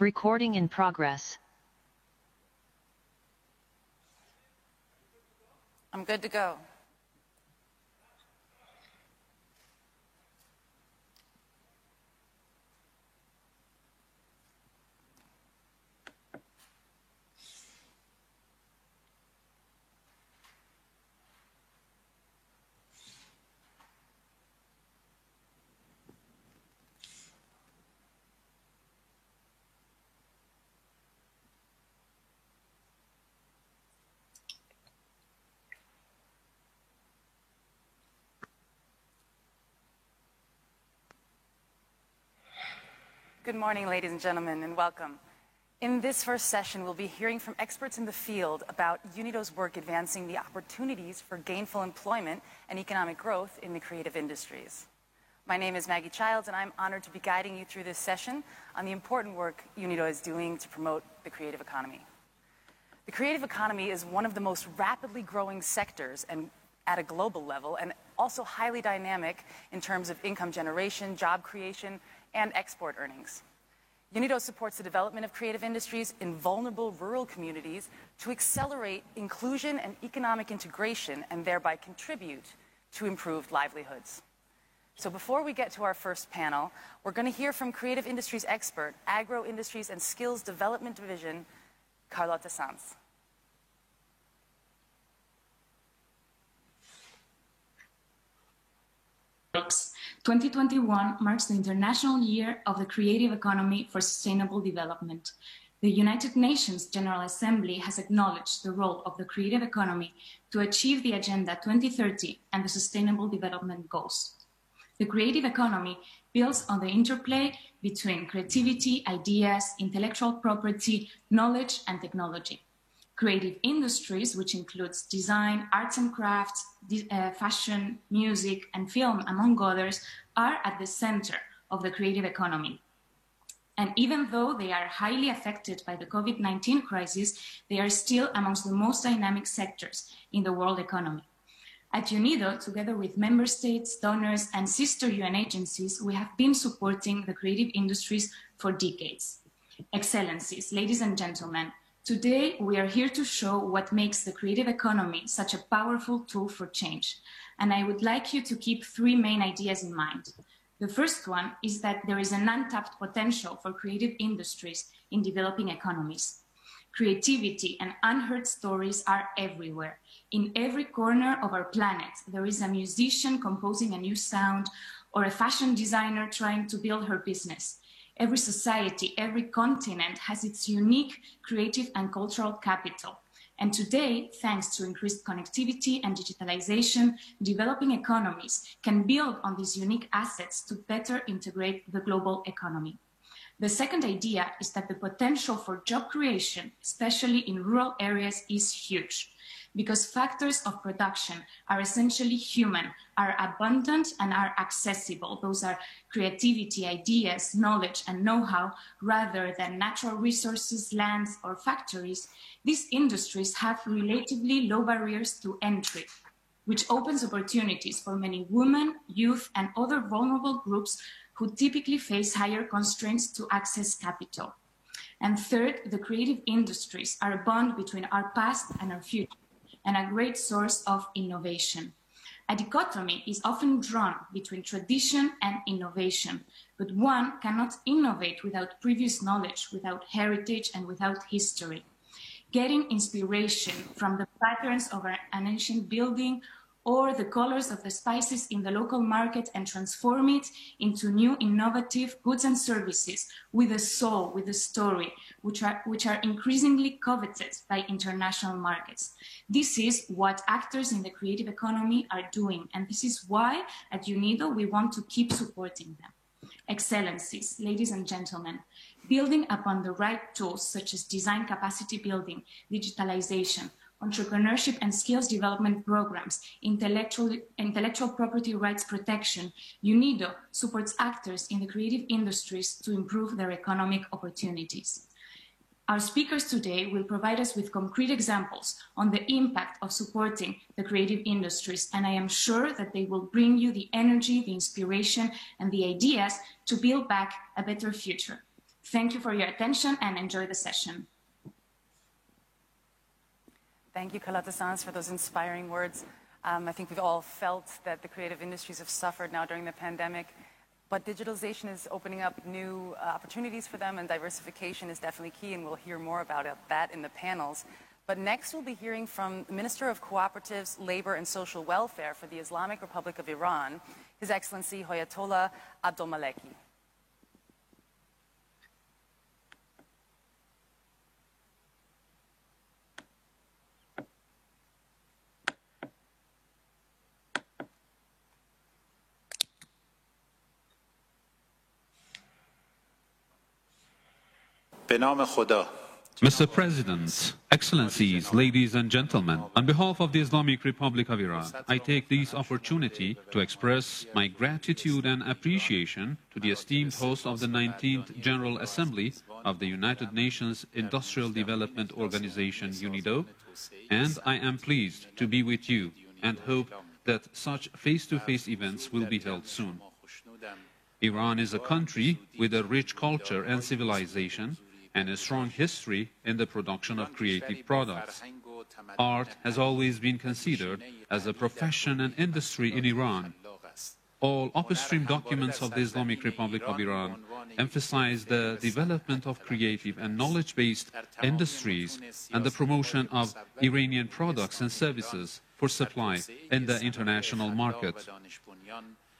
Recording in progress. I'm good to go. Good morning, ladies and gentlemen, and welcome. In this first session, we'll be hearing from experts in the field about UNIDO's work advancing the opportunities for gainful employment and economic growth in the creative industries. My name is Maggie Childs, and I'm honored to be guiding you through this session on the important work UNIDO is doing to promote the creative economy. The creative economy is one of the most rapidly growing sectors and at a global level, and also highly dynamic in terms of income generation, job creation, and export earnings. UNIDO supports the development of creative industries in vulnerable rural communities to accelerate inclusion and economic integration and thereby contribute to improved livelihoods. So before we get to our first panel, we're going to hear from creative industries expert, Agro Industries and Skills Development Division, Carlota Sanz. 2021 marks the International Year of the Creative Economy for Sustainable Development. The United Nations General Assembly has acknowledged the role of the creative economy to achieve the Agenda 2030 and the Sustainable Development Goals. The creative economy builds on the interplay between creativity, ideas, intellectual property, knowledge, and technology. Creative industries, which includes design, arts and crafts, fashion, music, and film, among others, are at the center of the creative economy. And even though they are highly affected by the COVID-19 crisis, they are still amongst the most dynamic sectors in the world economy. At UNIDO, together with member states, donors, and sister UN agencies, we have been supporting the creative industries for decades. Excellencies, ladies and gentlemen, today, we are here to show what makes the creative economy such a powerful tool for change. And I would like you to keep three main ideas in mind. The first one is that there is an untapped potential for creative industries in developing economies. Creativity and unheard stories are everywhere. In every corner of our planet, there is a musician composing a new sound or a fashion designer trying to build her business. Every society, every continent has its unique creative and cultural capital. And today, thanks to increased connectivity and digitalization, developing economies can build on these unique assets to better integrate the global economy. The second idea is that the potential for job creation, especially in rural areas, is huge, because factors of production are essentially human, are abundant and are accessible. Those are creativity, ideas, knowledge, and know-how, rather than natural resources, lands, or factories. These industries have relatively low barriers to entry, which opens opportunities for many women, youth, and other vulnerable groups who typically face higher constraints to access capital. And third, the creative industries are a bond between our past and our future, and a great source of innovation. A dichotomy is often drawn between tradition and innovation, but one cannot innovate without previous knowledge, without heritage, and without history. Getting inspiration from the patterns of an ancient building or the colors of the spices in the local market and transform it into new innovative goods and services with a soul, with a story, which are increasingly coveted by international markets. This is what actors in the creative economy are doing, and this is why at UNIDO we want to keep supporting them. Excellencies, ladies and gentlemen, building upon the right tools such as design capacity building, digitalization, entrepreneurship and skills development programs, intellectual property rights protection, UNIDO supports actors in the creative industries to improve their economic opportunities. Our speakers today will provide us with concrete examples on the impact of supporting the creative industries, and I am sure that they will bring you the energy, the inspiration, and the ideas to build back a better future. Thank you for your attention and enjoy the session. Thank you, Kalata-san, for those inspiring words. I think we've all felt that the creative industries have suffered now during the pandemic, but digitalization is opening up new opportunities for them, and diversification is definitely key, and we'll hear more about that in the panels. But next, we'll be hearing from the Minister of Cooperatives, Labor and Social Welfare for the Islamic Republic of Iran, His Excellency Hoyatollah Abdolmaleki. Mr. President, Excellencies, ladies and gentlemen, on behalf of the Islamic Republic of Iran, I take this opportunity to express my gratitude and appreciation to the esteemed host of the 19th General Assembly of the United Nations Industrial Development Organization, UNIDO, and I am pleased to be with you and hope that such face-to-face events will be held soon. Iran is a country with a rich culture and civilization, and a strong history in the production of creative products. Art has always been considered as a profession and industry in Iran. All upstream documents of the Islamic Republic of Iran emphasize the development of creative and knowledge-based industries and the promotion of Iranian products and services for supply in the international market.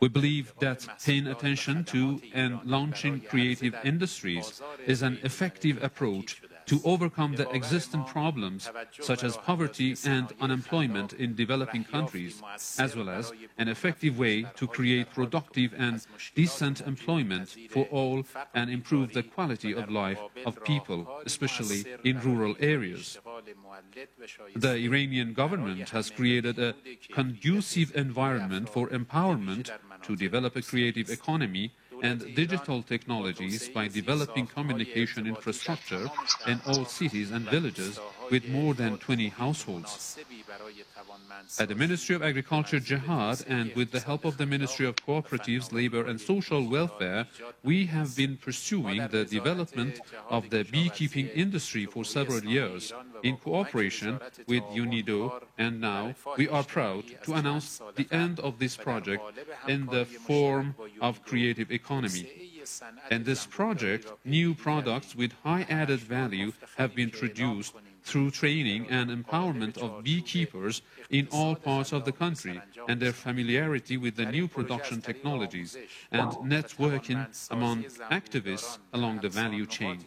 We believe that paying attention to and launching creative industries is an effective approach to overcome the existing problems such as poverty and unemployment in developing countries, as well as an effective way to create productive and decent employment for all and improve the quality of life of people, especially in rural areas. The Iranian government has created a conducive environment for empowerment to develop a creative economy and digital technologies by developing communication infrastructure in all cities and villages with more than 20 households. At the Ministry of Agriculture Jihad and with the help of the Ministry of Cooperatives, Labor and Social Welfare, we have been pursuing the development of the beekeeping industry for several years in cooperation with UNIDO, and now we are proud to announce the end of this project in the form of creative economy. In this project, new products with high added value have been produced through training and empowerment of beekeepers in all parts of the country and their familiarity with the new production technologies and networking among activists along the value chain.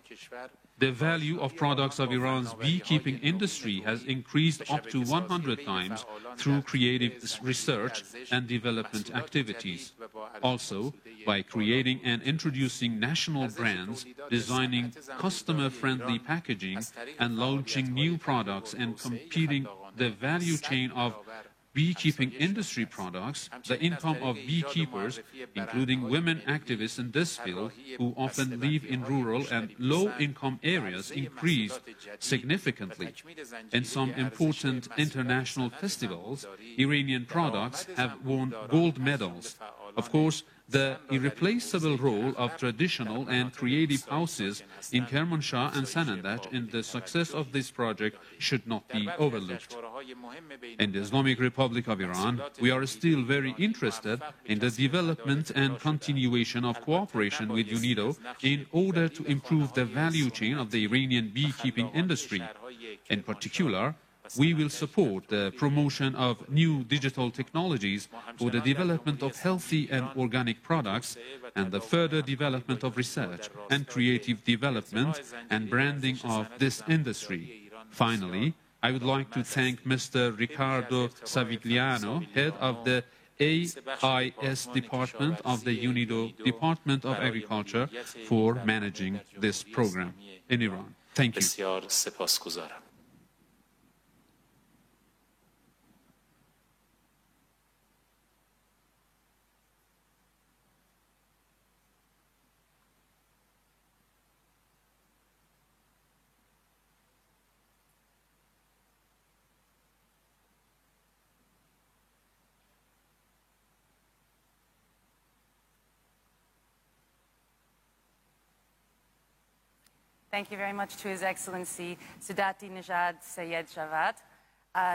The value of products of Iran's beekeeping industry has increased up to 100 times through creative research and development activities. Also, by creating and introducing national brands, designing customer-friendly packaging, and launching new products and competing the value chain of beekeeping industry products, the income of beekeepers, including women activists in this field who often live in rural and low-income areas, increased significantly. In some important international festivals, Iranian products have won gold medals. Of course, the irreplaceable role of traditional and creative houses in Kermanshah and Sanandaj in the success of this project should not be overlooked. In the Islamic Republic of Iran, we are still very interested in the development and continuation of cooperation with UNIDO in order to improve the value chain of the Iranian beekeeping industry. In particular, we will support the promotion of new digital technologies for the development of healthy and organic products and the further development of research and creative development and branding of this industry. Finally, I would like to thank Mr. Riccardo Savigliano, head of the AIS Department of the UNIDO Department of Agriculture, for managing this program in Iran. Thank you. Thank you very much to His Excellency Sadati Nejad Sayed Javad.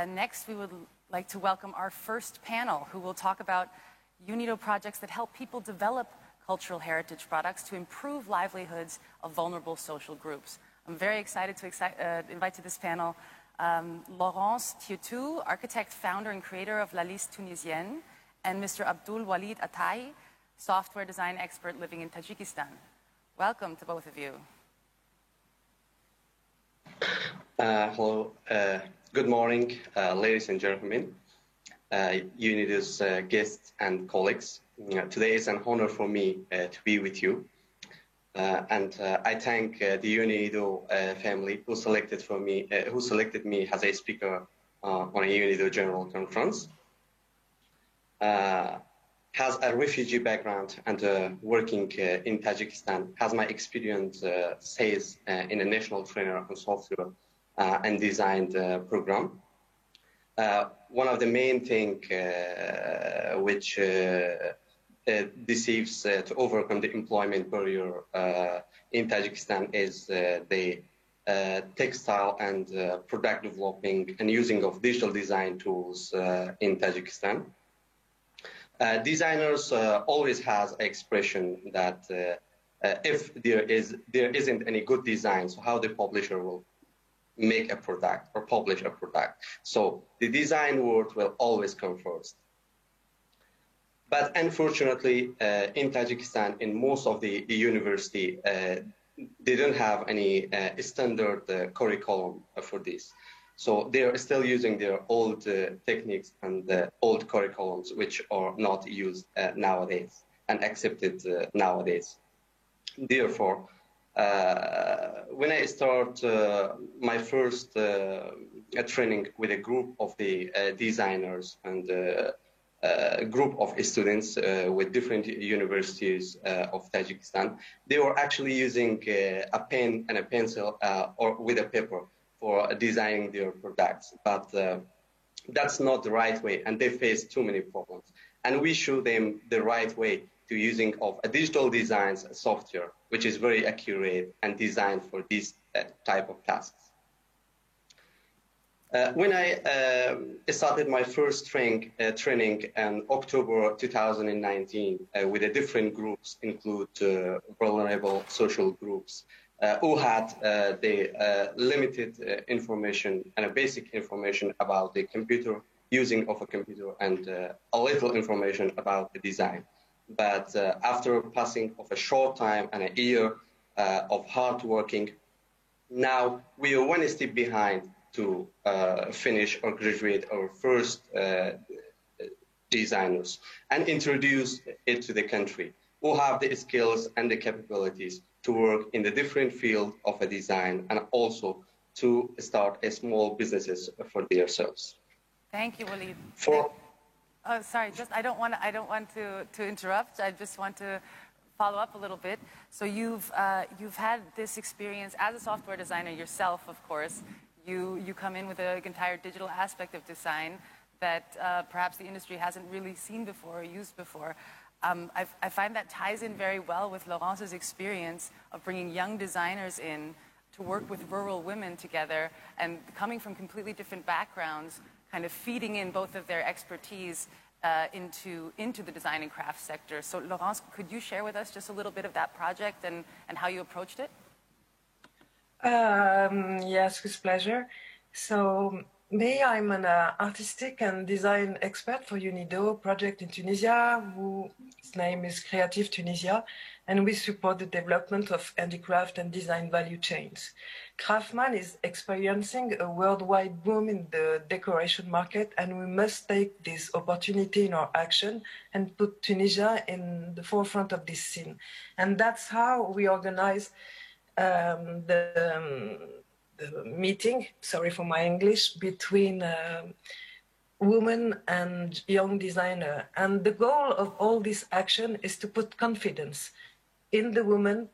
Next, we would like to welcome our first panel, who will talk about UNIDO projects that help people develop cultural heritage products to improve livelihoods of vulnerable social groups. I'm very excited to invite to this panel Laurence Thiotou, architect, founder, and creator of La Liste Tunisienne, and Mr. Abdul Walid Atai, software design expert living in Tajikistan. Welcome to both of you. Hello. Good morning, ladies and gentlemen, UNIDO's guests and colleagues. Today is an honor for me to be with you. And I thank the UNIDO family who selected me as a speaker on a UNIDO General Conference. Has a refugee background and working in Tajikistan, has my experience says in a national trainer on software and design program. One of the main things which deceives to overcome the employment barrier in Tajikistan is the textile and product developing and using of digital design tools in Tajikistan. Designers always has an expression that if there isn't any good design, so how the publisher will make a product or publish a product. So the design word will always come first. But unfortunately, in Tajikistan, in most of the university, they don't have any standard curriculum for this. So they are still using their old techniques and old curriculums, which are not used nowadays and accepted nowadays. Therefore, when I start my first training with a group of the designers and a group of students with different universities of Tajikistan, they were actually using a pen and a pencil or with a paper for designing their products, but that's not the right way, and they face too many problems. And we show them the right way to using of a digital designs software, which is very accurate and designed for this type of tasks. When I started my first training in October 2019 with the different groups, include vulnerable social groups, who had the limited information and a basic information about the computer, using of a computer, and a little information about the design. But after passing of a short time and a year of hard working, now we are one step behind to finish or graduate our first designers and introduce it to the country, who have the skills and the capabilities to work in the different field of a design and also to start a small businesses for themselves. Thank you, Walid. Oh, sorry. I don't want to interrupt. I just want to follow up a little bit. So you've had this experience as a software designer yourself, of course. You come in with an entire digital aspect of design that perhaps the industry hasn't really seen before or used before. I find that ties in very well with Laurence's experience of bringing young designers in to work with rural women together and coming from completely different backgrounds, kind of feeding in both of their expertise into the design and craft sector. So Laurence, could you share with us just a little bit of that project and how you approached it? Yes, with pleasure. So me, I'm an artistic and design expert for UNIDO project in Tunisia, whose name is Creative Tunisia, and we support the development of handicraft and design value chains. Craftsman is experiencing a worldwide boom in the decoration market, and we must take this opportunity in our action and put Tunisia in the forefront of this scene. And that's how we organize the meeting, sorry for my English, between women and young designer. And the goal of all this action is to put confidence in the woman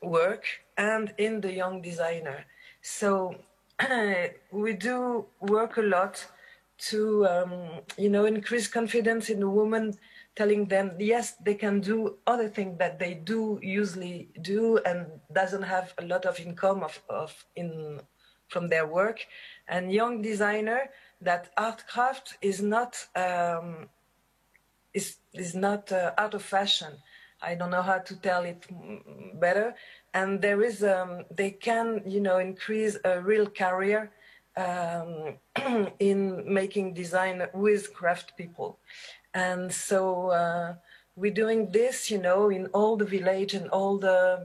work and in the young designer. So we do work a lot to increase confidence in the woman telling them, yes, they can do other things that they do usually do and doesn't have a lot of income from their work. And young designer, that art craft is not out of fashion. I don't know how to tell it better. And there is, they can, increase a real career in making design with craft people. And so we're doing this, in all the village and all the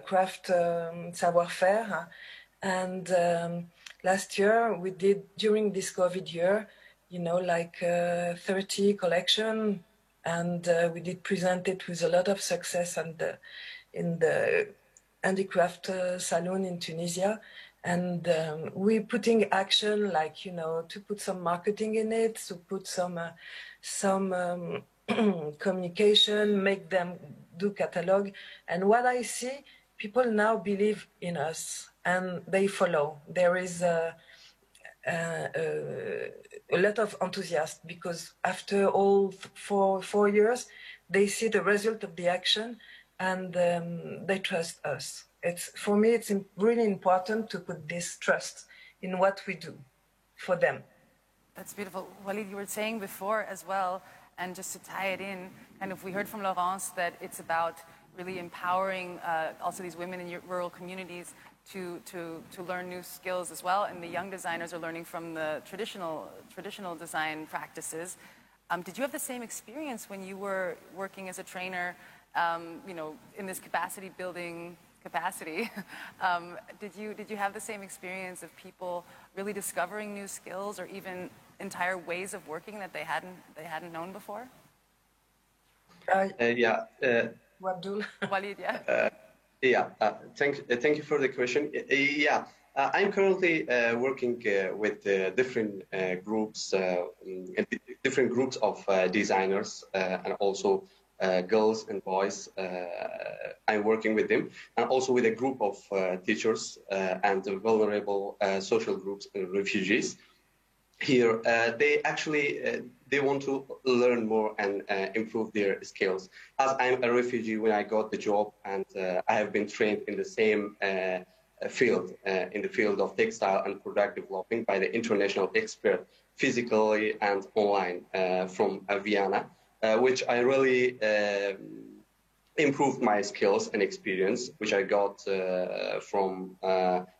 craft savoir-faire. And last year we did, during this COVID year, 30 collection, and we did present it with a lot of success in the handicraft saloon in Tunisia. And we're putting action, to put some marketing in it, to put some communication, make them do catalog. And what I see, people now believe in us and they follow. There is a lot of enthusiasm, because after all 4 years, they see the result of the action and they trust us. For me, it's really important to put this trust in what we do for them. That's beautiful. Walid, you were saying before as well, and just to tie it in, we heard from Laurence that it's about really empowering also these women in rural communities to learn new skills as well, and the young designers are learning from the traditional design practices. Did you have the same experience when you were working as a trainer, in this capacity building capacity? Did you have the same experience of people really discovering new skills or even entire ways of working that they hadn't known before? Wabdul. Walid, yeah. Thank you for the question. I'm currently working with different groups of designers and also girls and boys. I'm working with them, and also with a group of teachers and vulnerable social groups and refugees. Here, they want to learn more and improve their skills. As I'm a refugee when I got the job, and I have been trained in the same field, in the field of textile and product developing by the international expert, physically and online from Vienna, which I really improved my skills and experience, which I got from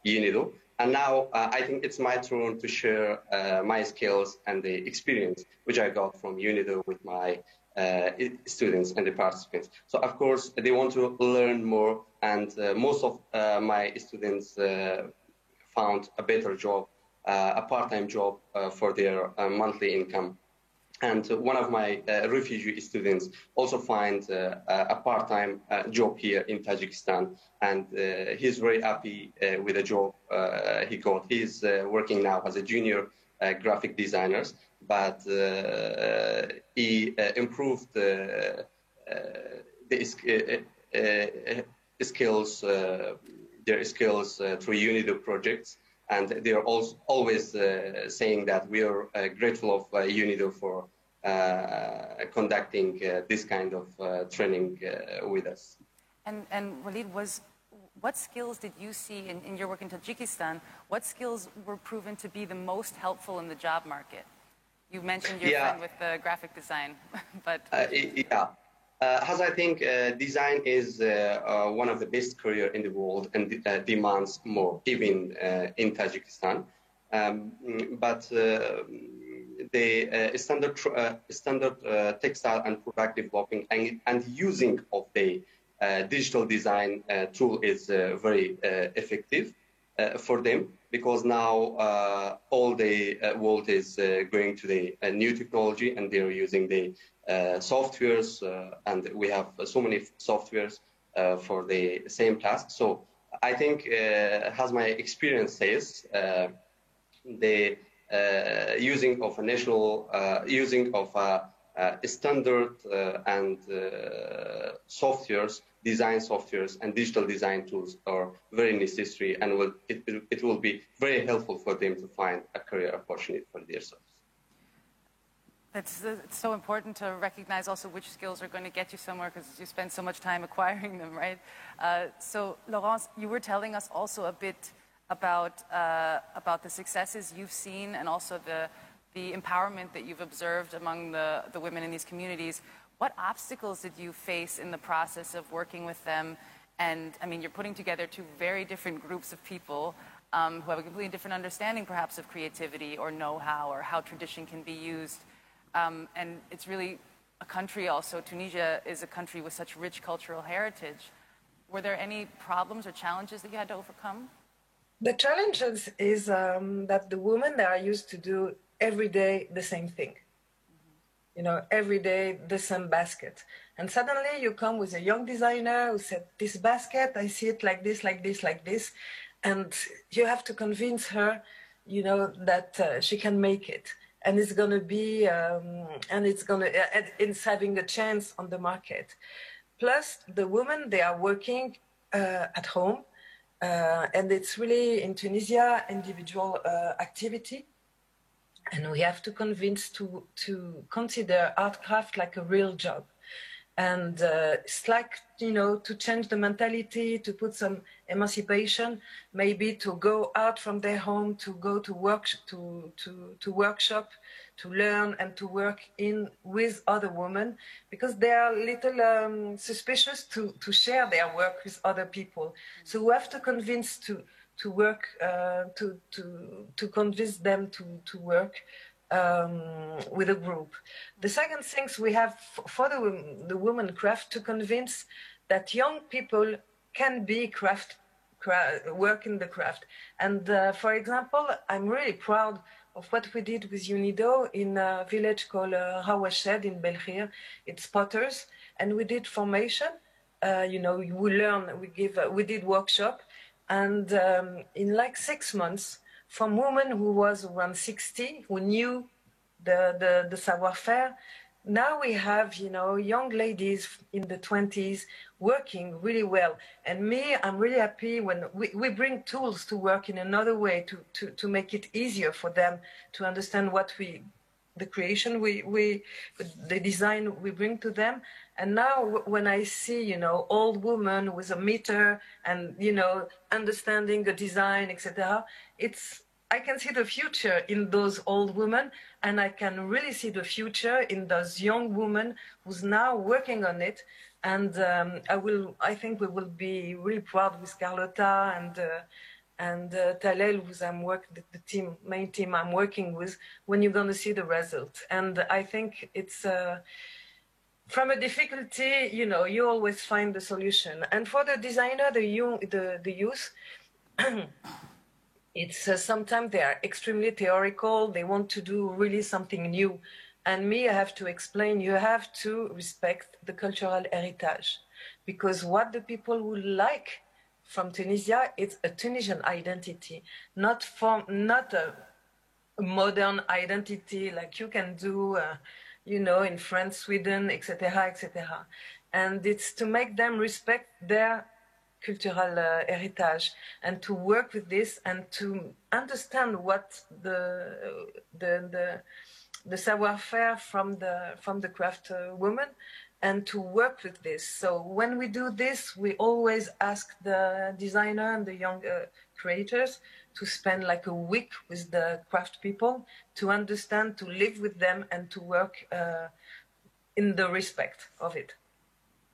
UNIDO. And now I think it's my turn to share my skills and the experience which I got from UNIDO with my students and the participants. So of course they want to learn more, and most of my students found a better job, a part-time job for their monthly income. And one of my refugee students also finds a part-time job here in Tajikistan, and he's very happy with the job he got. He's working now as a junior graphic designer, but he improved their skills through UNIDO projects. And they are always saying that we are grateful of UNIDO for conducting this kind of training with us. And Walid, what skills did you see in your work in Tajikistan? What skills were proven to be the most helpful in the job market? You mentioned your friend with the graphic design, but... As I think design is one of the best careers in the world and demands more, even in Tajikistan. But the standard textile and product developing and using of the digital design tool is very effective for them, because now all the world is going to the new technology, and they're using the softwares, and we have so many softwares for the same task. So I think, as my experience says, the using of a national, using of standard and softwares, design softwares and digital design tools are very necessary, and it will be very helpful for them to find a career opportunity for themselves. It's so important to recognize also which skills are going to get you somewhere because you spend so much time acquiring them, right? So, Laurence, you were telling us also a bit about the successes you've seen and also the empowerment that you've observed among the women in these communities. What obstacles did you face in the process of working with them? And, I mean, you're putting together two very different groups of people who have a completely different understanding, perhaps, of creativity or know-how or how tradition can be used. And it's really a country also, Tunisia is a country with such rich cultural heritage. Were there any problems or challenges that you had to overcome? The challenges is that the women, they are used to do every day the same thing. You know, every day the same basket. And suddenly you come with a young designer who said, this basket, I see it like this, like this, like this. And you have to convince her, you know, that she can make it. And it's going to be, it's having a chance on the market. Plus, the women, they are working at home. And it's really, in Tunisia, individual activity. And we have to convince to consider art craft like a real job. And it's like, you know, to change the mentality, to put some emancipation, maybe to go out from their home, to go to work, to workshop, to learn and to work with other women, because they are a little suspicious to share their work with other people. So we have to convince to work, to convince them to work with a group. The second thing we have for the women craft to convince that young people can be work in the craft. And for example, I'm really proud of what we did with UNIDO in a village called Rawashed in Belkhir. It's potters, and we did formation. You know, we did workshop, and in like 6 months, from women who was around 60, who knew the savoir-faire, now we have, you know, young ladies in the 20s working really well. And I'm really happy when we bring tools to work in another way to make it easier for them to understand what the creation the design we bring to them. And now when I see, you know, old women with a meter and, you know, understanding the design, etc., I can see the future in those old women, and I can really see the future in those young women who's now working on it. And I think we will be really proud with Carlota and Talel, who's the main team I'm working with, when you're going to see the result. And I think it's from a difficulty, you know, you always find the solution. And for the designer, the youth. It's sometimes they are extremely theoretical. They want to do really something new. And I have to explain, you have to respect the cultural heritage, because what the people would like from Tunisia, it's a Tunisian identity, not a modern identity like you can do, you know, in France, Sweden, etc., etc. And it's to make them respect their cultural heritage and to work with this and to understand what the savoir-faire from the craft woman, and to work with this. So when we do this, we always ask the designer and the young creators to spend like a week with the craft people to understand, to live with them, and to work in the respect of it.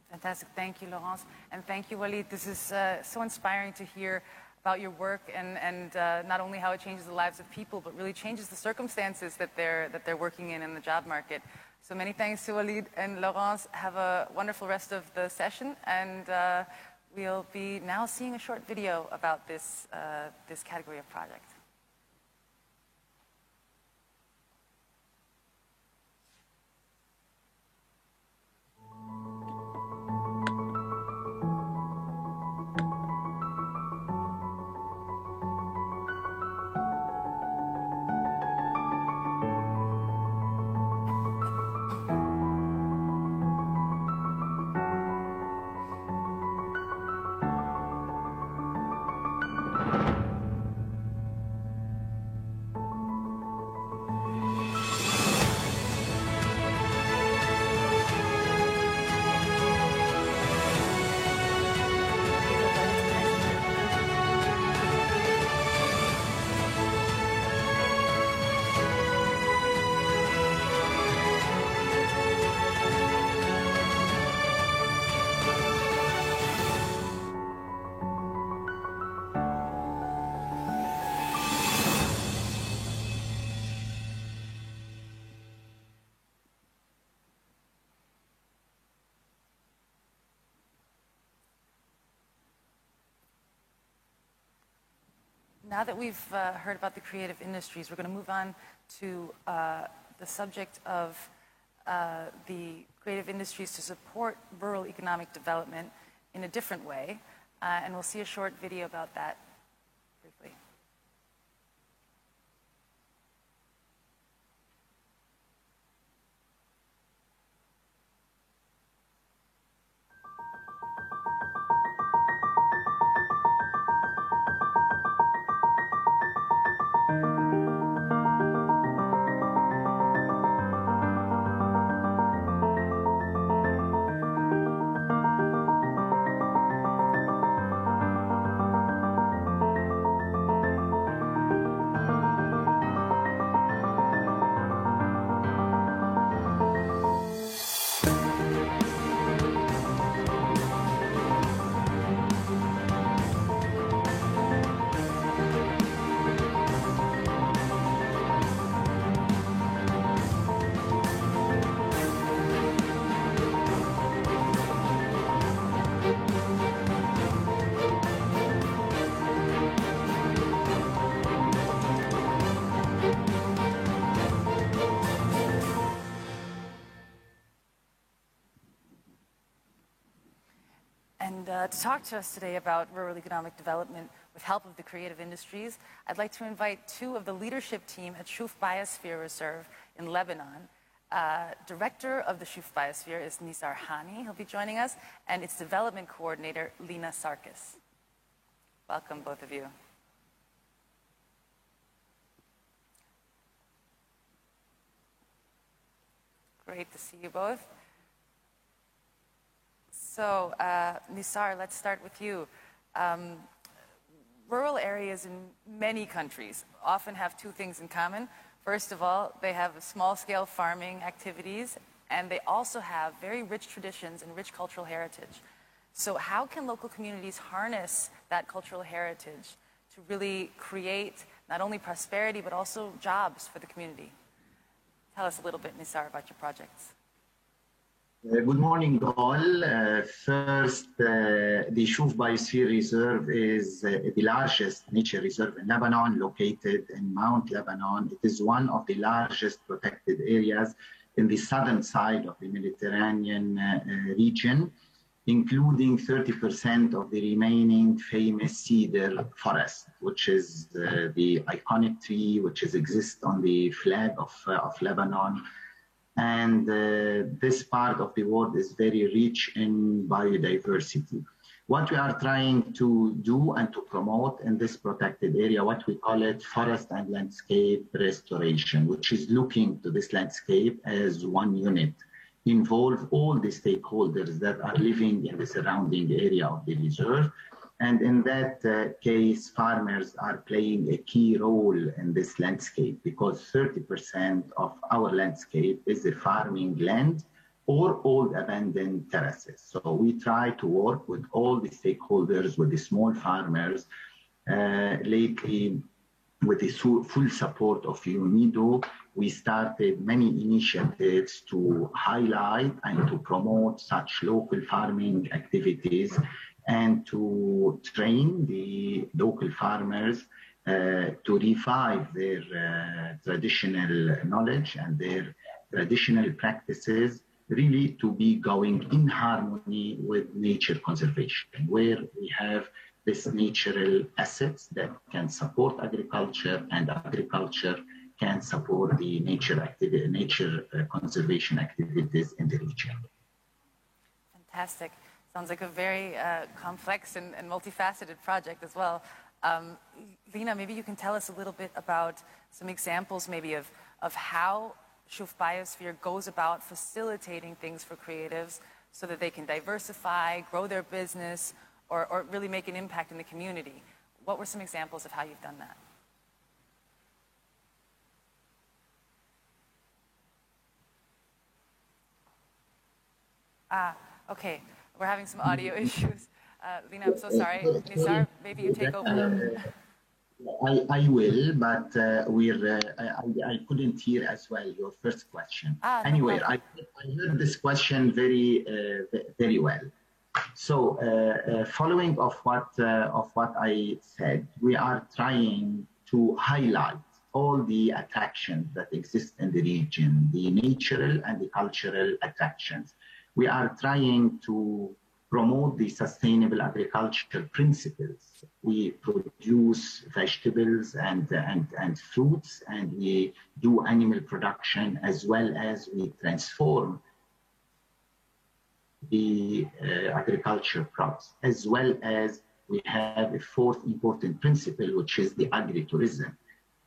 Fantastic. Thank you, Laurence. And thank you, Walid. This is so inspiring to hear about your work and not only how it changes the lives of people, but really changes the circumstances that they're working in the job market. So many thanks to Walid and Laurence. Have a wonderful rest of the session. And we'll be now seeing a short video about this category of project. now that we've heard about the creative industries, we're going to move on to the subject of the creative industries to support rural economic development in a different way. And we'll see a short video about that briefly. To talk to us today about rural economic development with help of the creative industries, I'd like to invite two of the leadership team at Shuf Biosphere Reserve in Lebanon. Director of the Shuf Biosphere is Nisar Hani. He'll be joining us, and its development coordinator, Lina Sarkis. Welcome, both of you. Great to see you both. So, Nisar, let's start with you. Rural areas in many countries often have two things in common. First of all, they have small-scale farming activities, and they also have very rich traditions and rich cultural heritage. So how can local communities harness that cultural heritage to really create not only prosperity, but also jobs for the community? Tell us a little bit, Nisar, about your projects. Good morning, all. First, the Shuf Biosphere Reserve is the largest nature reserve in Lebanon, located in Mount Lebanon. It is one of the largest protected areas in the southern side of the Mediterranean region, including 30% of the remaining famous cedar forest, which is the iconic tree which exists on the flag of Lebanon. And this part of the world is very rich in biodiversity. What we are trying to do and to promote in this protected area, what we call it forest and landscape restoration, which is looking to this landscape as one unit, involve all the stakeholders that are living in the surrounding area of the reserve. And in that case, farmers are playing a key role in this landscape because 30% of our landscape is the farming land or old abandoned terraces. So we try to work with all the stakeholders, with the small farmers. Lately, with the full support of UNIDO, we started many initiatives to highlight and to promote such local farming activities and to train the local farmers to revive their traditional knowledge and their traditional practices, really to be going in harmony with nature conservation, where we have these natural assets that can support agriculture, and agriculture can support the nature conservation activities in the region. Fantastic. Sounds like a very complex and multifaceted project as well. Lina, maybe you can tell us a little bit about some examples maybe of how Shuf Biosphere goes about facilitating things for creatives so that they can diversify, grow their business, or really make an impact in the community. What were some examples of how you've done that? Okay. We're having some audio issues. Lina, I'm so sorry. Nisar, maybe you take over. I will, but I couldn't hear as well your first question. Anyway, I heard this question very well. So, following of what I said, we are trying to highlight all the attractions that exist in the region, the natural and the cultural attractions. We are trying to promote the sustainable agriculture principles. We produce vegetables and fruits, and we do animal production, as well as we transform the agriculture crops, as well as we have a fourth important principle, which is the agritourism.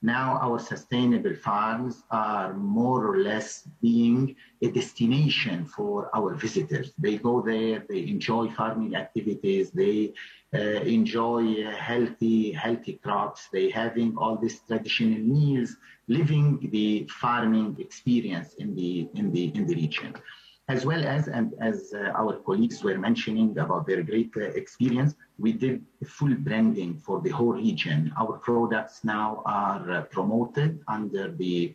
Now our sustainable farms are more or less being a destination for our visitors. They go there, they enjoy farming activities, they enjoy healthy crops, they having all these traditional meals, living the farming experience in the region. As well as, and as our colleagues were mentioning about their great experience, we did full branding for the whole region. Our products now are promoted under the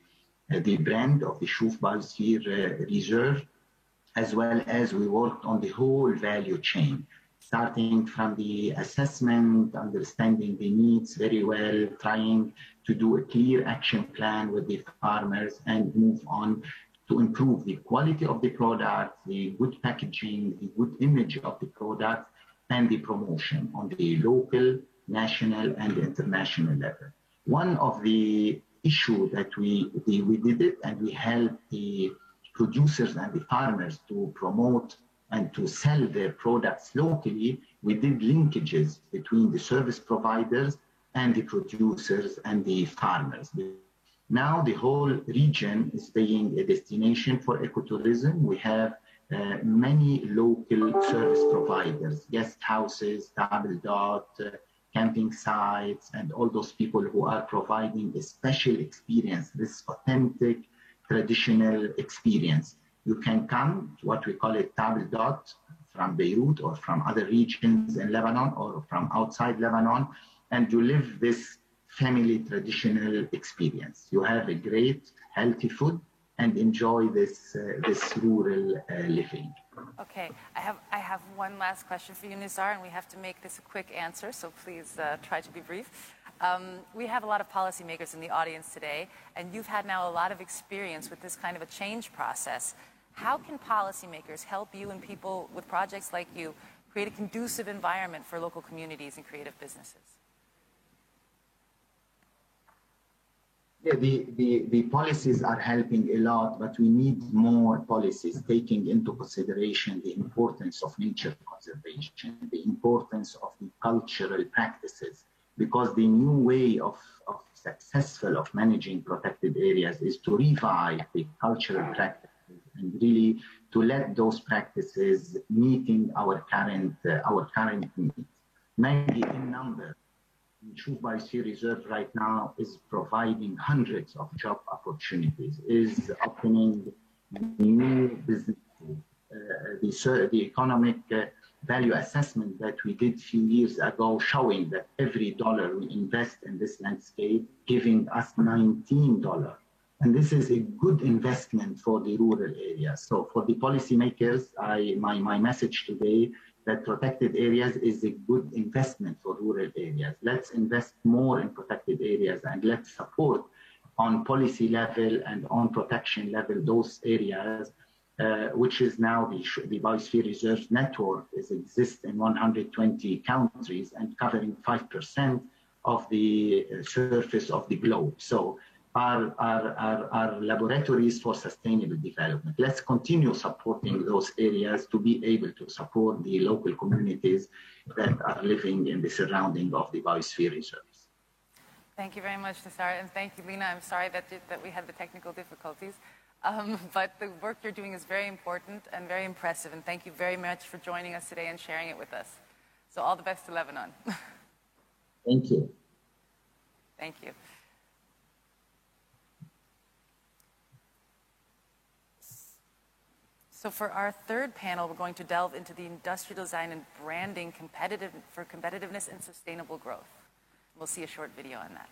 brand of the Shuf Biosphere Reserve, as well as we worked on the whole value chain, starting from the assessment, understanding the needs very well, trying to do a clear action plan with the farmers, and move on to improve the quality of the product, the good packaging, the good image of the product, and the promotion on the local, national, and international level. One of the issues that we did it, and we helped the producers and the farmers to promote and to sell their products locally. We did linkages between the service providers and the producers and the farmers. Now the whole region is being a destination for ecotourism. We have many local service providers, guest houses, Table Dot, camping sites, and all those people who are providing a special experience, this authentic, traditional experience. You can come to what we call a Table Dot from Beirut or from other regions in Lebanon or from outside Lebanon, and you live this family traditional experience. You have a great, healthy food and enjoy this rural living. Okay, I have one last question for you, Nizar, and we have to make this a quick answer, so please try to be brief. We have a lot of policymakers in the audience today, and you've had now a lot of experience with this kind of a change process. How can policymakers help you and people with projects like you create a conducive environment for local communities and creative businesses? Yeah, the policies are helping a lot, but we need more policies taking into consideration the importance of nature conservation, the importance of the cultural practices, because the new way of managing protected areas is to revive the cultural practices and really to let those practices meeting our current needs. Maybe in number, Shuf Biosphere Reserve right now is providing hundreds of job opportunities, is opening new businesses. The economic value assessment that we did a few years ago showing that every dollar we invest in this landscape giving us $19. And this is a good investment for the rural areas. So for the policymakers, my message today that protected areas is a good investment for rural areas. Let's invest more in protected areas and let's support on policy level and on protection level those areas, which is now the Biosphere Reserve Network exists in 120 countries and covering 5% of the surface of the globe. So are laboratories for sustainable development. Let's continue supporting those areas to be able to support the local communities that are living in the surrounding of the biosphere reserves. Thank you very much, Nizar, and thank you, Lina. I'm sorry that we had the technical difficulties, but the work you're doing is very important and very impressive, and thank you very much for joining us today and sharing it with us. So all the best to Lebanon. Thank you. Thank you. So for our third panel, we're going to delve into the industrial design and branding for competitiveness and sustainable growth. We'll see a short video on that.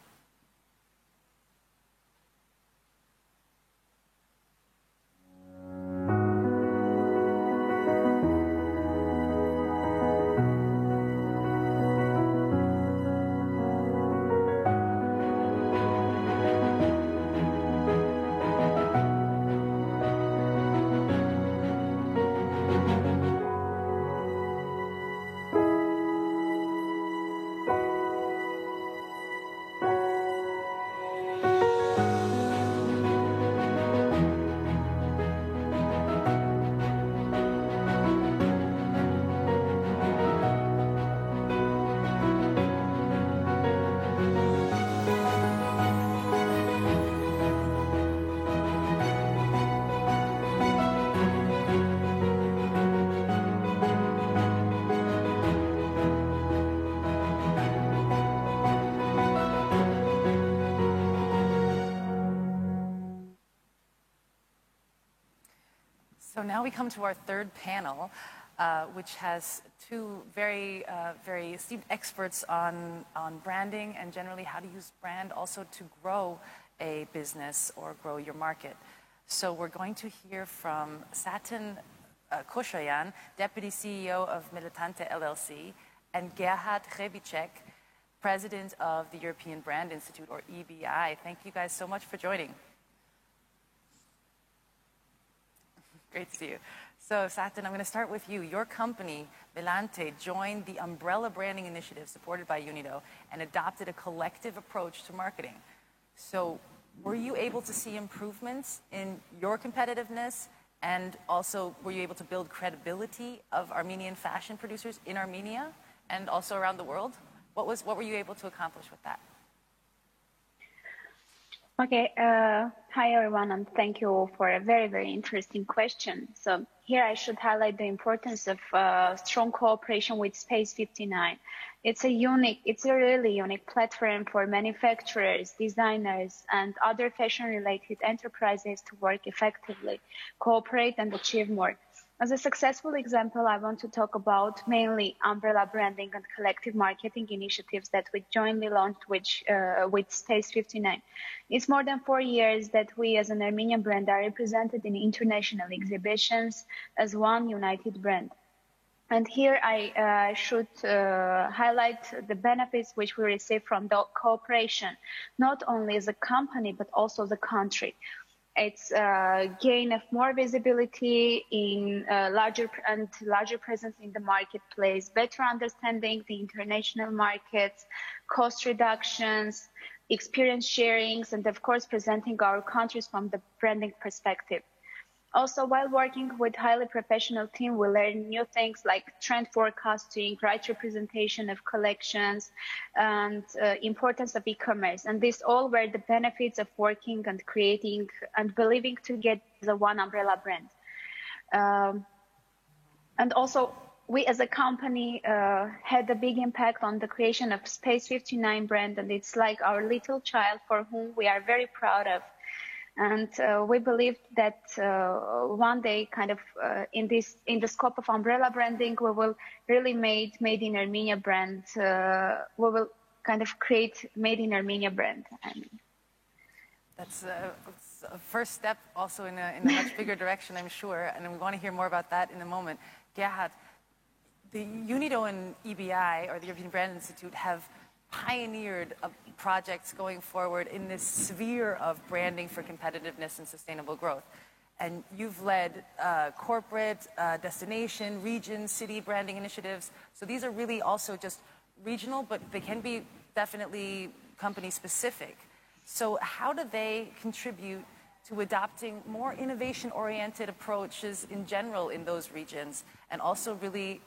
now we come to our third panel, which has two very esteemed experts on branding and generally how to use brand also to grow a business or grow your market. So we're going to hear from Satin Koshayan, Deputy CEO of Militante LLC, and Gerhard Hrebicek, President of the European Brand Institute, or EBI. Thank you guys so much for joining. Great to see you. So, Satin, I'm going to start with you. Your company, Militante, joined the Umbrella Branding Initiative supported by UNIDO and adopted a collective approach to marketing. So, were you able to see improvements in your competitiveness, and also were you able to build credibility of Armenian fashion producers in Armenia and also around the world? What were you able to accomplish with that? Okay, hi everyone, and thank you for a very, very interesting question. So here I should highlight the importance of strong cooperation with Space 59. It's a really unique platform for manufacturers, designers, and other fashion-related enterprises to work effectively, cooperate, and achieve more. As a successful example, I want to talk about mainly umbrella branding and collective marketing initiatives that we jointly launched with Space 59. It's more than 4 years that we as an Armenian brand are represented in international exhibitions as one united brand. And here I should highlight the benefits which we receive from the cooperation, not only as a company, but also the country. It's gain of more visibility in larger presence in the marketplace, better understanding the international markets, cost reductions, experience sharings, and of course presenting our countries from the branding perspective. Also, while working with highly professional team, we learn new things like trend forecasting, right representation of collections, and importance of e-commerce. And these all were the benefits of working and creating and believing together as a one umbrella brand. And also, we as a company had a big impact on the creation of Space 59 brand, and it's like our little child for whom we are very proud of. And we believe that one day, kind of in the scope of umbrella branding, we will really made in Armenia brand. We will kind of create made in Armenia brand. That's a first step, also in a much bigger direction, I'm sure. And we want to hear more about that in a moment. Gerhard, the UNIDO and EBI, or the European Brand Institute, have pioneered projects going forward in this sphere of branding for competitiveness and sustainable growth. And you've led corporate, destination, region, city branding initiatives. So these are really also just regional, but they can be definitely company specific. So how do they contribute to adopting more innovation-oriented approaches in general in those regions? And also really,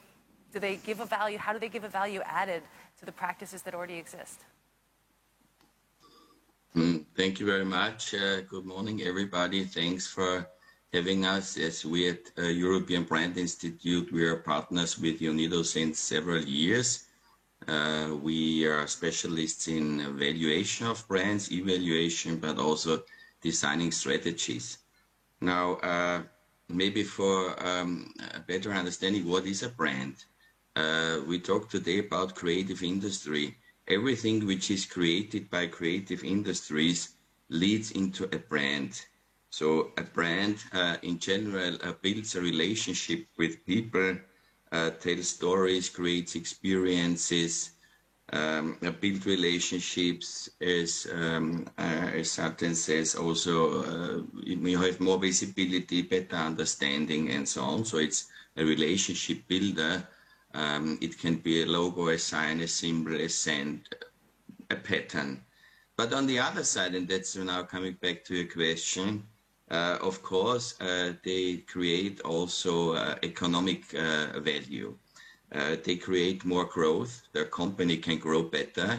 do they give a value, how do they give a value added to the practices that already exist? Thank you very much. Good morning, everybody. Thanks for having us. As we at European Brand Institute, we are partners with UNIDO since several years. We are specialists in evaluation of brands, evaluation, but also designing strategies. Now, maybe for a better understanding, what is a brand? We talk today about creative industry. Everything which is created by creative industries leads into a brand. So a brand, in general, builds a relationship with people, tells stories, creates experiences, build relationships, as Satin says, also you have more visibility, better understanding, and so on. So it's a relationship builder. It can be a logo, a sign, a symbol, a scent, a pattern. But on the other side, and that's now coming back to your question, of course, they create also economic value. They create more growth. Their company can grow better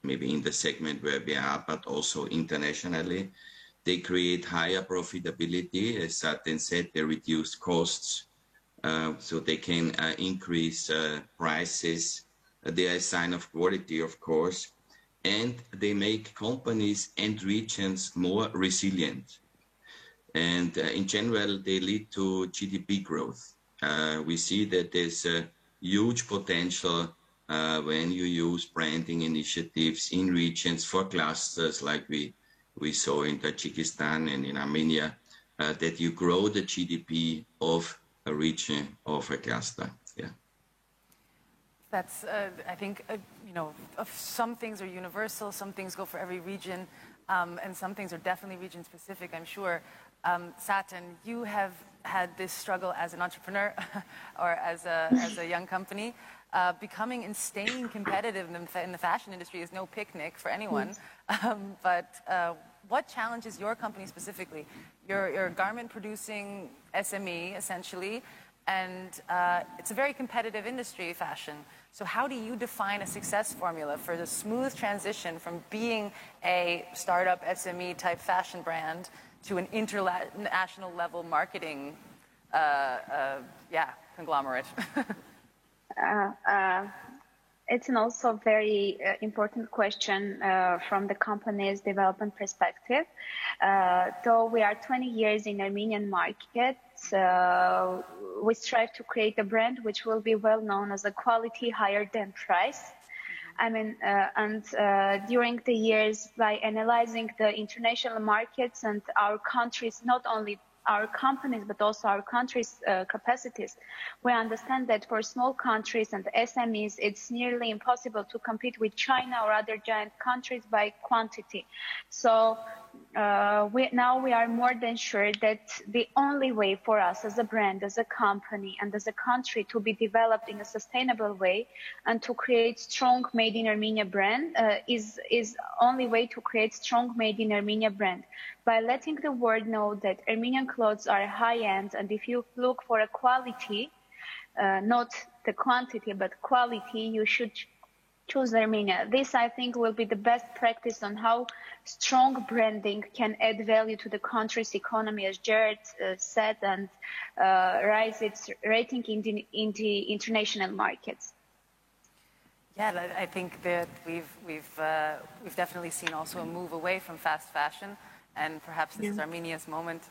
maybe in the segment where we are, but also internationally. They create higher profitability. As Satin said, they reduce costs. So they can increase prices. They are a sign of quality, of course, and they make companies and regions more resilient. And in general, they lead to GDP growth. We see that there's a huge potential when you use branding initiatives in regions for clusters like we saw in Tajikistan and in Armenia, that you grow the GDP of a region, of a cluster. Yeah. That's, I think, you know, some things are universal, some things go for every region, and some things are definitely region-specific, I'm sure. Satan, you have had this struggle as an entrepreneur or as a young company. Becoming and staying competitive in the fashion industry is no picnic for anyone. But what challenges your company specifically? You're a garment-producing SME, essentially, and it's a very competitive industry, fashion. So how do you define a success formula for the smooth transition from being a startup SME-type fashion brand to an international level marketing conglomerate? It's an also very important question from the company's development perspective. Though we are 20 years in Armenian market, we strive to create a brand which will be well known as a quality higher than price. I mean, during the years, by analyzing the international markets and our countries, not only our companies, but also our countries' capacities, we understand that for small countries and SMEs, it's nearly impossible to compete with China or other giant countries by quantity. So now we are more than sure that the only way for us as a brand, as a company, and as a country to be developed in a sustainable way and to create strong Made in Armenia brand is only way to create strong Made in Armenia brand. By letting the world know that Armenian clothes are high-end, and if you look for a quality, not the quantity, but quality, you should choose Armenia. This, I think, will be the best practice on how strong branding can add value to the country's economy, as Jared said, and rise its rating in the international markets. Yeah, I think that we've definitely seen also a move away from fast fashion. And perhaps this is Armenia's moment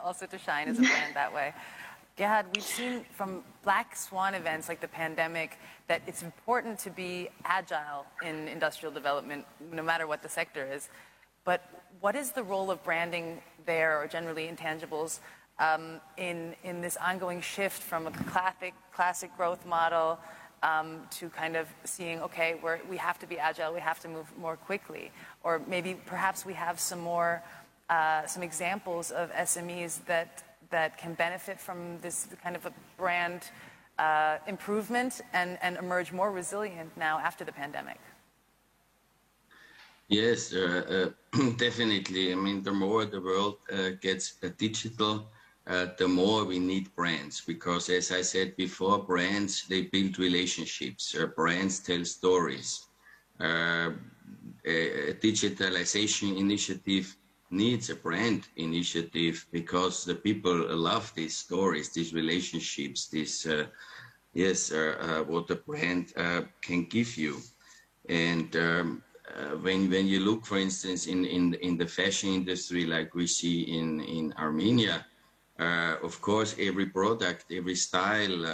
also to shine as a brand that way. Gehad, we've seen from black swan events like the pandemic that it's important to be agile in industrial development, no matter what the sector is. But what is the role of branding there, or generally intangibles, in this ongoing shift from a classic growth model to kind of seeing, okay, we have to be agile, we have to move more quickly? Or maybe perhaps we have some more some examples of SMEs that can benefit from this kind of a brand improvement and emerge more resilient now after the pandemic? Yes, definitely. I mean, the more the world gets digital, the more we need brands, because as I said before, brands, they build relationships. Brands tell stories. A digitalization initiative needs a brand initiative because the people love these stories, these relationships, this, what a brand can give you. And when you look, for instance, in the fashion industry, like we see in Armenia, of course, every product, every style,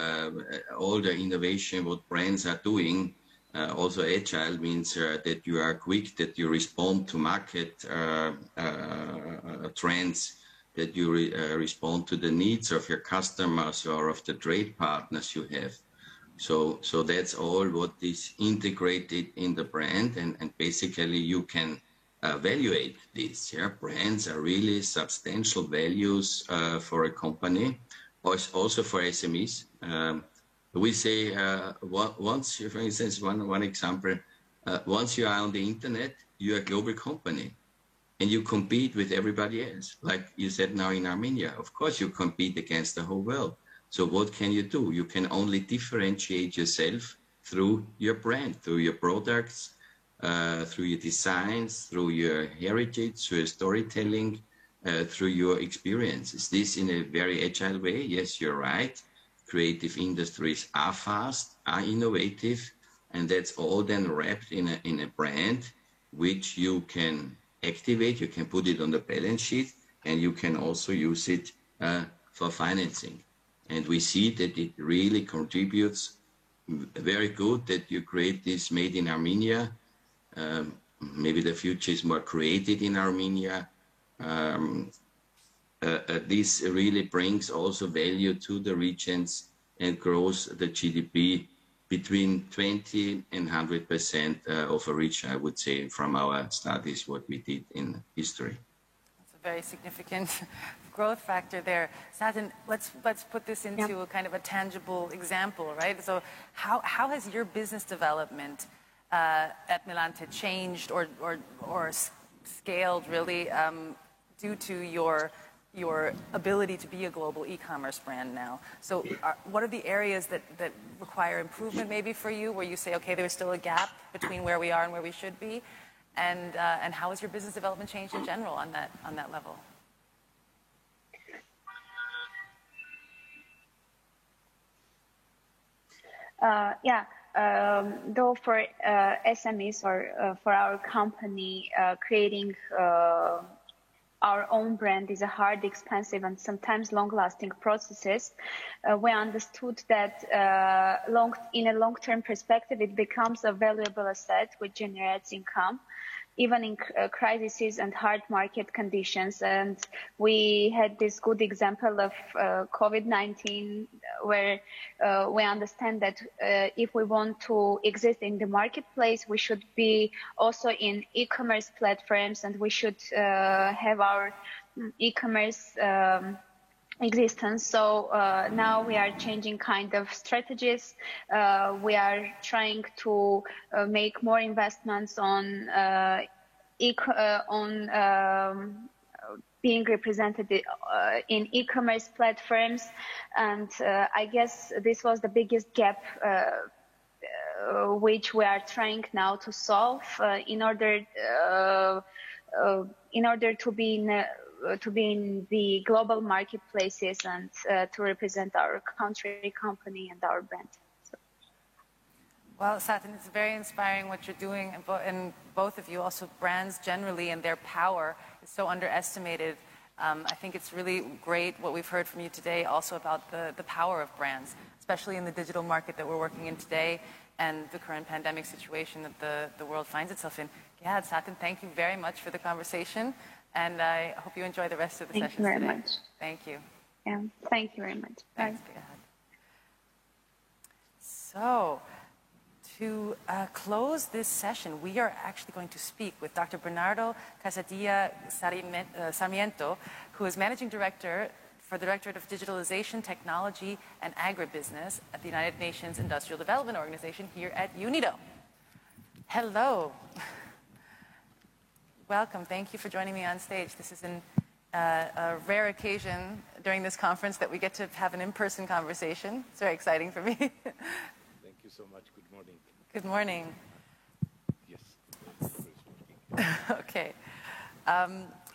all the innovation, what brands are doing, also agile means that you are quick, that you respond to market trends, that you respond to the needs of your customers or of the trade partners you have. So that's all what is integrated in the brand, and basically you can evaluate this. Yeah? Brands are really substantial values for a company, also for SMEs. We say once, for instance, one example, once you are on the internet, you're a global company and you compete with everybody else. Like you said now in Armenia, of course you compete against the whole world. So what can you do? You can only differentiate yourself through your brand, through your products, through your designs, through your heritage, through your storytelling, through your experiences. This in a very agile way. Yes, you're right. Creative industries are fast, are innovative, and that's all then wrapped in a brand which you can activate, you can put it on the balance sheet, and you can also use it for financing. And we see that it really contributes very good that you create this made in Armenia. Maybe the future is more created in Armenia. This really brings also value to the regions and grows the GDP between 20 and 100% of a region, I would say, from our studies, what we did in history. That's a very significant growth factor there. Satin, let's put this into a kind of a tangible example, right? So how has your business development at Melante changed or scaled really due to your ability to be a global e-commerce brand now? So what are the areas that require improvement maybe for you, where you say, okay, there's still a gap between where we are and where we should be? And how has your business development changed in general on that level? Though for SMEs or for our company, creating our own brand is a hard, expensive, and sometimes long-lasting processes. We understood that in a long-term perspective, it becomes a valuable asset which generates income, even in crises and hard market conditions. And we had this good example of COVID-19, where we understand that if we want to exist in the marketplace, we should be also in e-commerce platforms, and we should have our e-commerce existence. So now we are changing kind of strategies. We are trying to make more investments on being represented in e-commerce platforms, and I guess this was the biggest gap which we are trying now to solve in order to be in the global marketplaces and to represent our country, company, and our brand. So. Well, Satin, it's very inspiring what you're doing, and both of you, also brands generally, and their power is so underestimated. I think it's really great what we've heard from you today also about the power of brands, especially in the digital market that we're working in today and the current pandemic situation that the world finds itself in. Gehad, Satin, thank you very much for the conversation. And I hope you enjoy the rest of the session today. Thank you very much. Thank you. Yeah, thank you very much. Thanks, Gehad. So, to close this session, we are actually going to speak with Dr. Bernardo Casadilla Sarmiento, who is Managing Director for the Directorate of Digitalization, Technology, and Agribusiness at the United Nations Industrial Development Organization here at UNIDO. Hello. Welcome. Thank you for joining me on stage. This is a rare occasion during this conference that we get to have an in-person conversation. It's very exciting for me. Thank you so much. Good morning. Good morning. Yes. Okay.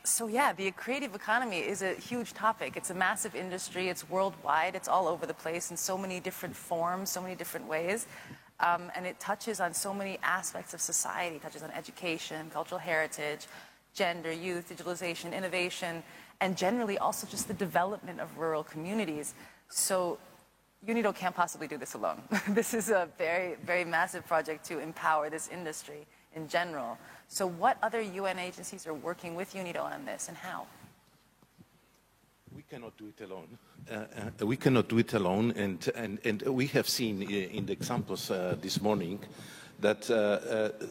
So yeah, the creative economy is a huge topic. It's a massive industry. It's worldwide. It's all over the place in so many different forms, so many different ways. And it touches on so many aspects of society. It touches on education, cultural heritage, gender, youth, digitalization, innovation, and generally also just the development of rural communities. So UNIDO can't possibly do this alone. This is a very, very massive project to empower this industry in general. So what other UN agencies are working with UNIDO on this, and how? We cannot do it alone. We cannot do it alone, and we have seen in the examples this morning that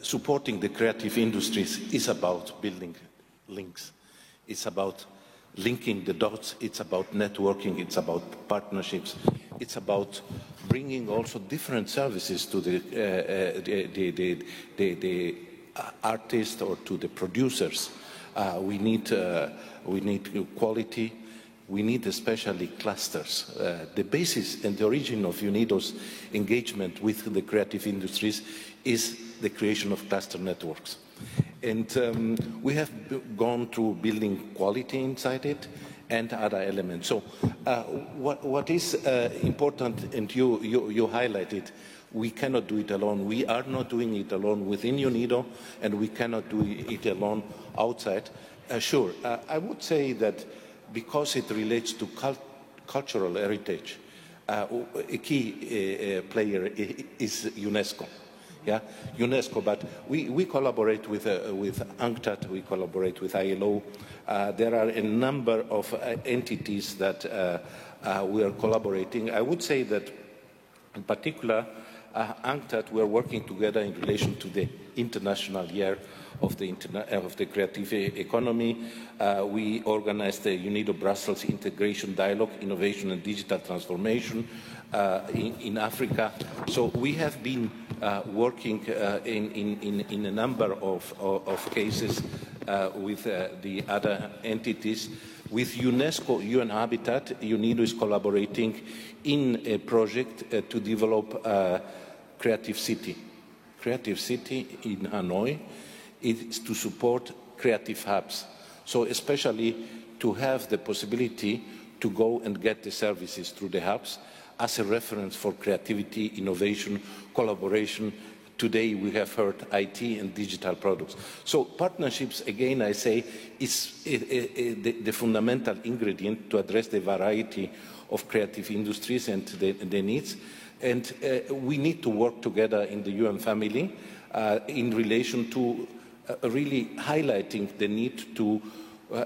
supporting the creative industries is about building links. It's about linking the dots. It's about networking. It's about partnerships. It's about bringing also different services to the artists or to the producers. We need quality. We need especially clusters. The basis and the origin of UNIDO's engagement with the creative industries is the creation of cluster networks. And we have gone through building quality inside it and other elements. So what is important, and you highlighted, we cannot do it alone. We are not doing it alone within UNIDO, and we cannot do it alone outside. Sure. I would say that because it relates to cultural heritage, a key player is UNESCO. Yeah, UNESCO. But we collaborate with UNCTAD, we collaborate with ILO. There are a number of entities that we are collaborating. I would say that, in particular, UNCTAD, we are working together in relation to the International Year of the Creative Economy. We organized the UNIDO Brussels Integration Dialogue, Innovation and Digital Transformation in Africa. So we have been working in a number of cases with the other entities. With UNESCO, UN Habitat, UNIDO is collaborating in a project to develop Creative City. Creative City in Hanoi is to support creative hubs. So especially to have the possibility to go and get the services through the hubs as a reference for creativity, innovation, collaboration. Today we have heard IT and digital products. So partnerships, again, I say, is the fundamental ingredient to address the variety of creative industries and the needs. And we need to work together in the UN family in relation to really highlighting the need to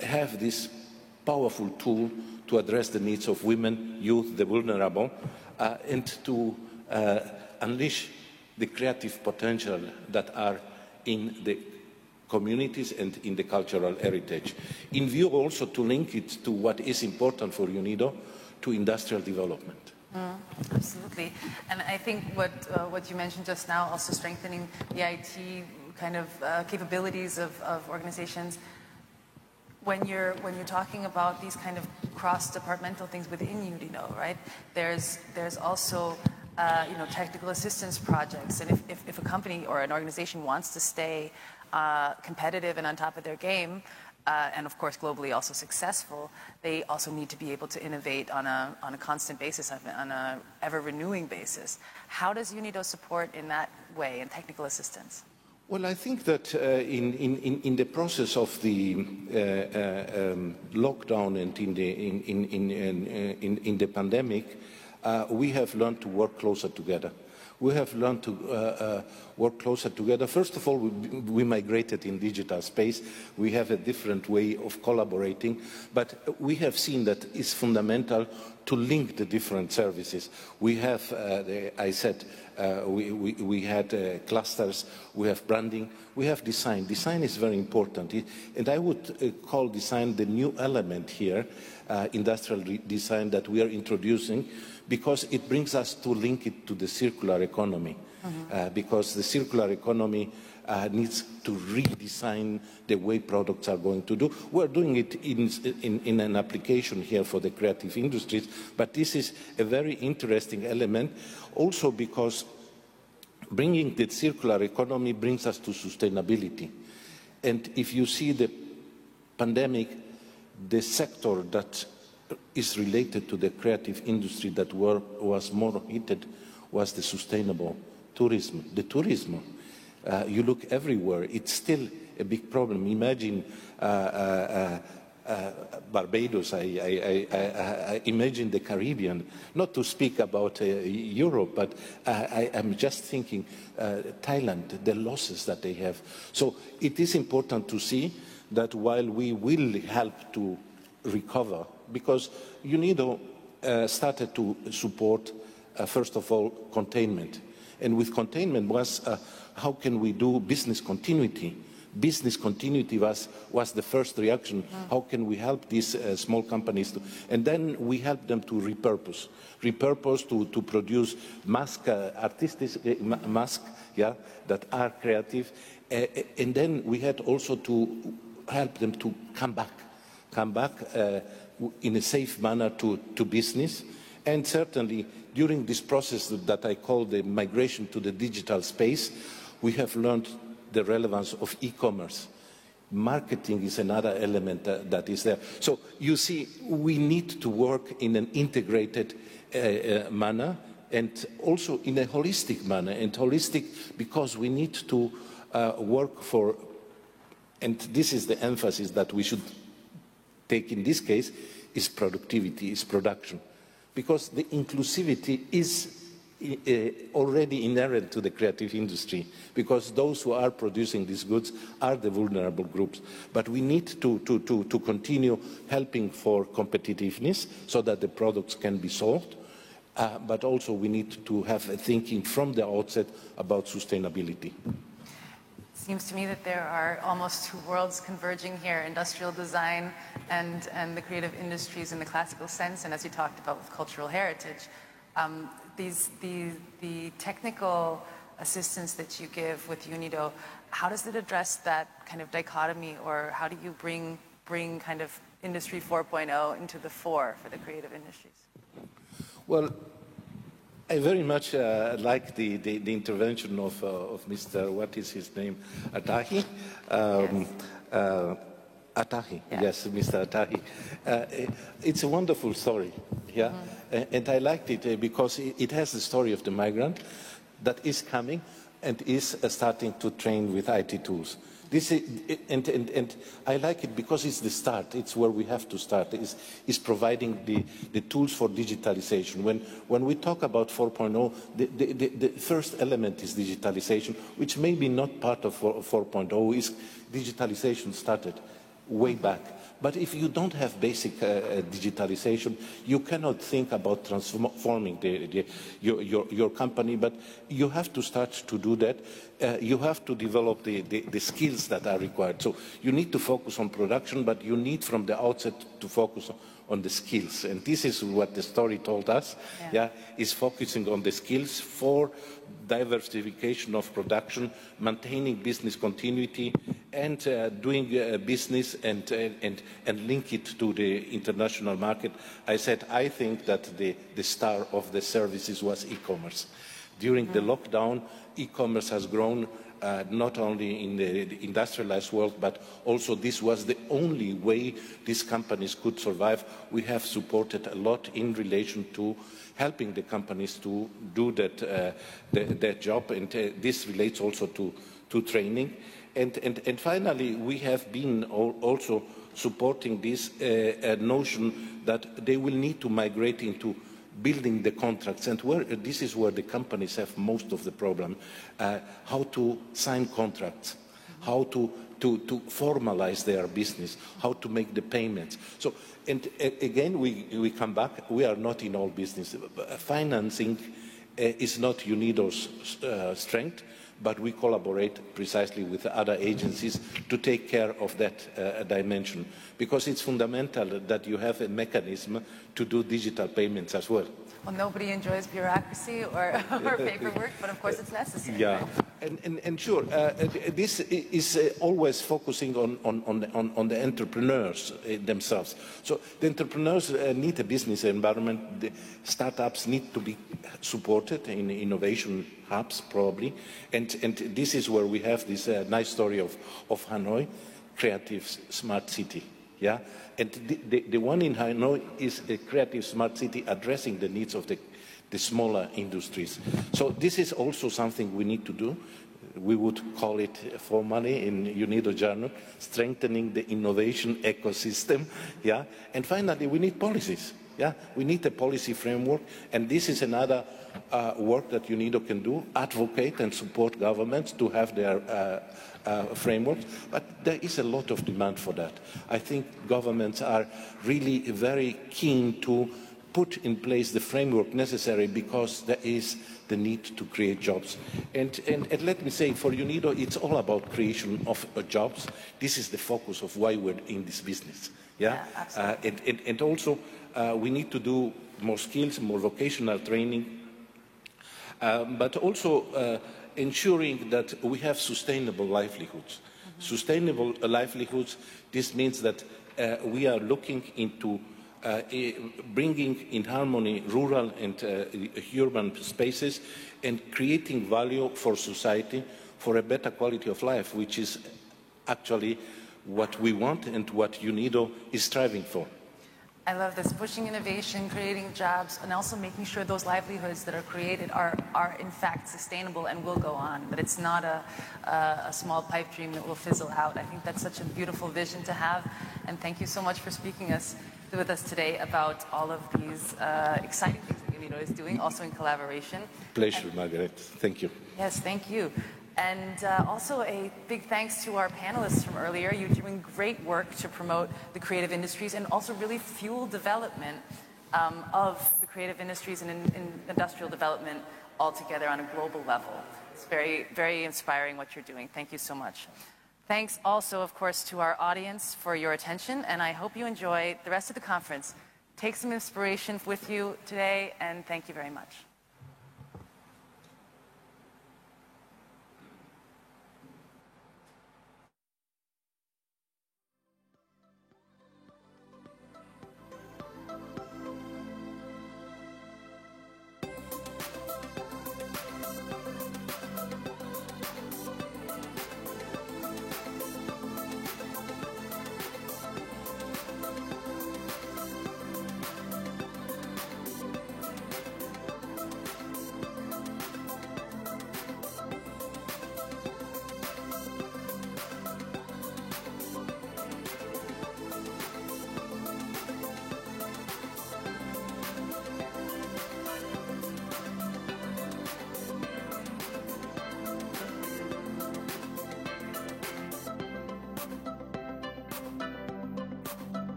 have this powerful tool to address the needs of women, youth, the vulnerable, and to unleash the creative potential that are in the communities and in the cultural heritage. In view also to link it to what is important for UNIDO, to industrial development. Absolutely. And I think what you mentioned just now, also strengthening the IT kind of capabilities of organizations, when you're talking about these kind of cross-departmental things within UNIDO, right? There's also technical assistance projects, and if a company or an organization wants to stay competitive and on top of their game, and of course globally also successful, they also need to be able to innovate on a constant basis, on a ever-renewing basis. How does UNIDO support in that way, in technical assistance? Well, I think that in the process of the lockdown and in the pandemic, we have learned to work closer together. We have learned to work closer together. First of all, we migrated in digital space. We have a different way of collaborating, but we have seen that it's fundamental to link the different services. We have, I said, we had clusters, we have branding, we have design. Design is very important, and I would call design the new element here, industrial design that we are introducing, because it brings us to link it to the circular economy, because the circular economy needs to redesign the way products are going to do. We're doing it in an application here for the creative industries, but this is a very interesting element also because bringing the circular economy brings us to sustainability. And if you see the pandemic, the sector that is related to the creative industry that was more heated was the sustainable tourism. The tourism, you look everywhere, it's still a big problem. Imagine Barbados, I imagine the Caribbean, not to speak about Europe, but I'm just thinking Thailand, the losses that they have. So it is important to see that while we will help to recover, because UNIDO started to support, first of all, containment. And with containment was how can we do business continuity? Business continuity was the first reaction. How can we help these small companies? And then we help them to repurpose to produce artistic masks, that are creative. And then we had also to help them to come back in a safe manner to business. And certainly during this process that I call the migration to the digital space, we have learned the relevance of e-commerce. Marketing is another element that is there. So you see, we need to work in an integrated manner and also in a holistic manner. And holistic because we need to work for and this is the emphasis that we should take in this case, is productivity, is production. Because the inclusivity is already inherent to the creative industry, because those who are producing these goods are the vulnerable groups. But we need to continue helping for competitiveness so that the products can be sold, but also we need to have a thinking from the outset about sustainability. Seems to me that there are almost two worlds converging here, industrial design and the creative industries in the classical sense, and as you talked about with cultural heritage. The technical assistance that you give with UNIDO, how does it address that kind of dichotomy, or how do you bring kind of Industry 4.0 into the fore for the creative industries? Well, I very much like the intervention of Mr. What is his name? Atahi. Atahi, yes, Mr. Atahi. It's a wonderful story, yeah, and I liked it because it has the story of the migrant that is coming and is starting to train with IT tools. This is, and I like it because it's the start. It's where we have to start. Is providing the tools for digitalization. When we talk about 4.0, the first element is digitalization, which may be not part of 4.0. Is digitalization started way back. But if you don't have basic digitalization, you cannot think about transforming your company, but you have to start to do that. You have to develop the skills that are required. So you need to focus on production, but you need from the outset to focus on the skills. And this is what the story told us, is focusing on the skills for diversification of production, maintaining business continuity, and doing business and link it to the international market. I said, I think that the star of the services was e-commerce. During the lockdown, e-commerce has grown not only in the industrialized world, but also this was the only way these companies could survive. We have supported a lot in relation to helping the companies to do that job, and this relates also to training. And finally, we have been also supporting this notion that they will need to migrate into building the contracts, and this is where the companies have most of the problem, how to sign contracts, how to formalize their business, how to make the payments. So, and again, we come back, we are not in all business. Financing is not UNIDO's strength, but we collaborate precisely with other agencies to take care of that dimension, because it's fundamental that you have a mechanism to do digital payments as well. Well, nobody enjoys bureaucracy or paperwork, but of course it's necessary. Yeah, right? and sure, this is always focusing on the entrepreneurs themselves. So the entrepreneurs need a business environment. The startups need to be supported in innovation hubs, probably, and this is where we have this nice story of Hanoi, Creative Smart City. Yeah, and the one in Hanoi is a creative smart city addressing the needs of the smaller industries. So this is also something we need to do. We would call it formally in UNIDO Journal, strengthening the innovation ecosystem. Yeah, and finally, we need policies. Yeah, we need a policy framework, and this is another work that UNIDO can do: advocate and support governments to have their frameworks. But there is a lot of demand for that. I think governments are really very keen to put in place the framework necessary, because there is the need to create jobs. And let me say, for UNIDO, it's all about creation of jobs. This is the focus of why we're in this business. Yeah, and also we need to do more skills, more vocational training, but also ensuring that we have sustainable livelihoods. Sustainable livelihoods, this means that we are looking into bringing in harmony rural and urban spaces and creating value for society, for a better quality of life, which is actually what we want and what UNIDO is striving for. I love this, pushing innovation, creating jobs, and also making sure those livelihoods that are created are in fact sustainable and will go on, that it's not a small pipe dream that will fizzle out. I think that's such a beautiful vision to have, and thank you so much for speaking with us today about all of these exciting things that UNIDO is doing, also in collaboration. Pleasure, Margaret. Thank you. Yes, thank you. And also a big thanks to our panelists from earlier. You're doing great work to promote the creative industries and also really fuel development of the creative industries and in industrial development altogether on a global level. It's very, very inspiring what you're doing. Thank you so much. Thanks also, of course, to our audience for your attention, and I hope you enjoy the rest of the conference. Take some inspiration with you today, and thank you very much.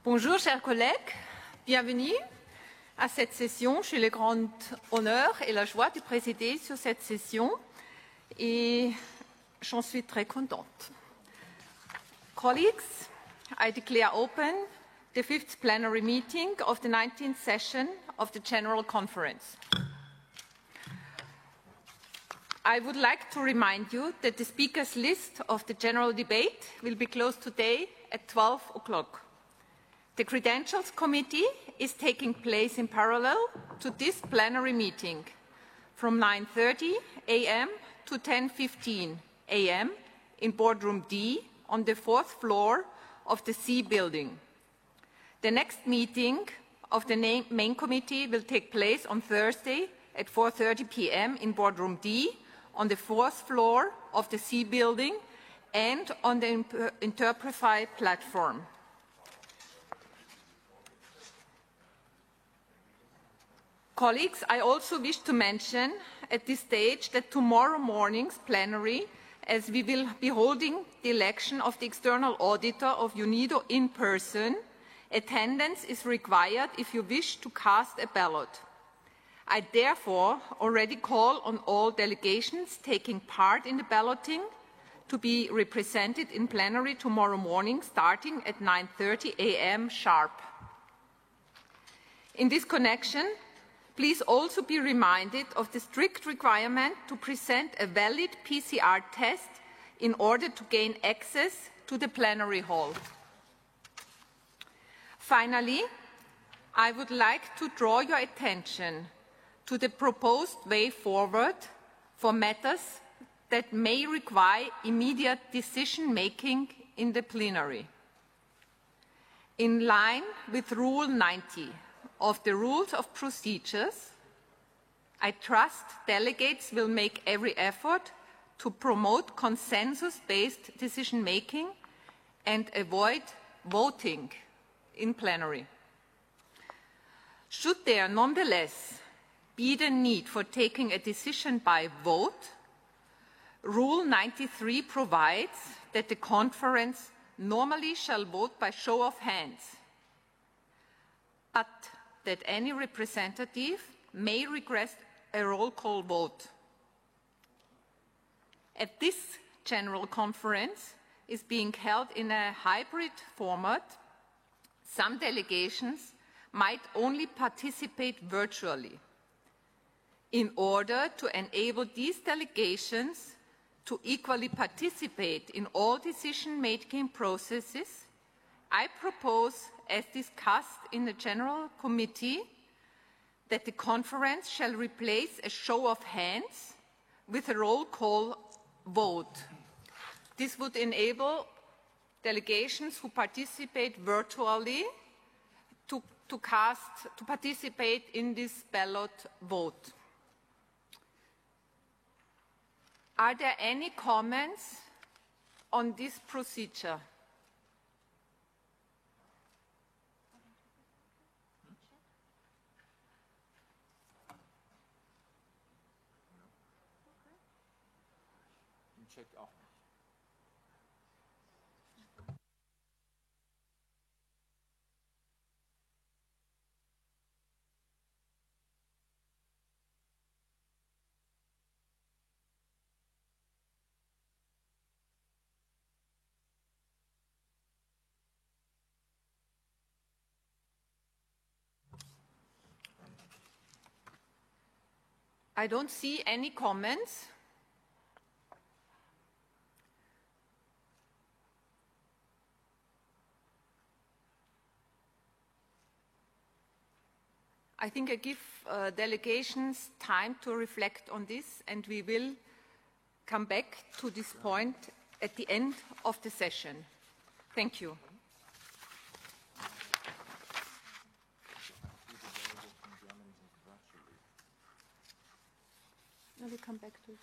Bonjour, chers collègues. Bienvenue à cette session. J'ai le grand honneur et la joie de présider sur cette session et j'en suis très contente. Colleagues, I declare open the 5th plenary meeting of the 19th session of the General Conference. I would like to remind you that the speakers list of the general debate will be closed today at 12 o'clock. The Credentials Committee is taking place in parallel to this plenary meeting from 9:30 a.m. to 10:15 a.m. in Boardroom D on the 4th floor of the C building. The next meeting of the main committee will take place on Thursday at 4:30 p.m. in Boardroom D on the 4th floor of the C building and on the Interprefy platform. Colleagues, I also wish to mention at this stage that tomorrow morning's plenary, as we will be holding the election of the external auditor of UNIDO in person, attendance is required if you wish to cast a ballot. I therefore already call on all delegations taking part in the balloting to be represented in plenary tomorrow morning starting at 9:30 a.m. sharp. In this connection, please also be reminded of the strict requirement to present a valid PCR test in order to gain access to the plenary hall. Finally, I would like to draw your attention to the proposed way forward for matters that may require immediate decision-making in the plenary. In line with Rule 90 of the Rules of Procedures, I trust delegates will make every effort to promote consensus-based decision-making and avoid voting in plenary. Should there nonetheless be the need for taking a decision by vote, Rule 93 provides that the conference normally shall vote by show of hands, but that any representative may request a roll call vote. At this General Conference is being held in a hybrid format, some delegations might only participate virtually. In order to enable these delegations to equally participate in all decision-making processes, I propose, as discussed in the General Committee, that the conference shall replace a show of hands with a roll call vote. This would enable delegations who participate virtually to participate in this ballot vote. Are there any comments on this procedure? I don't see any comments. I think I give delegations time to reflect on this, and we will come back to this point at the end of the session. Thank you. I will come back to it.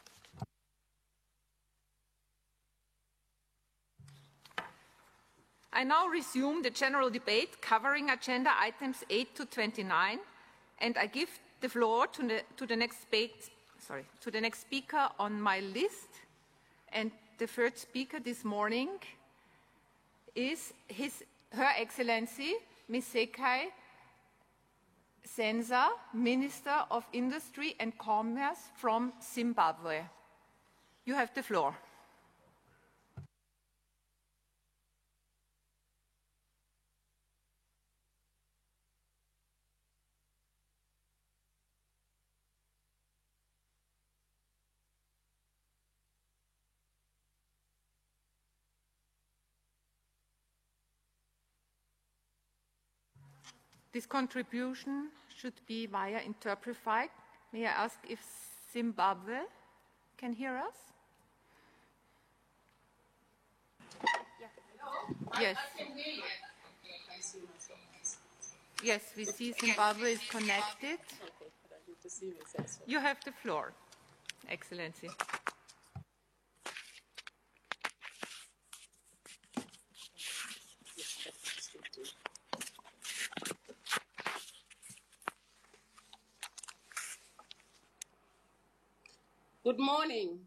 I now resume the general debate covering agenda items 8 to 29, and I give the floor to the next speaker on my list. And the first speaker this morning is Her Excellency Ms. Sekai Senza, Minister of Industry and Commerce from Zimbabwe. You have the floor. This contribution should be via Interprefied. May I ask if Zimbabwe can hear us? Yes. Yes, we see Zimbabwe is connected. You have the floor, Excellency. Good morning.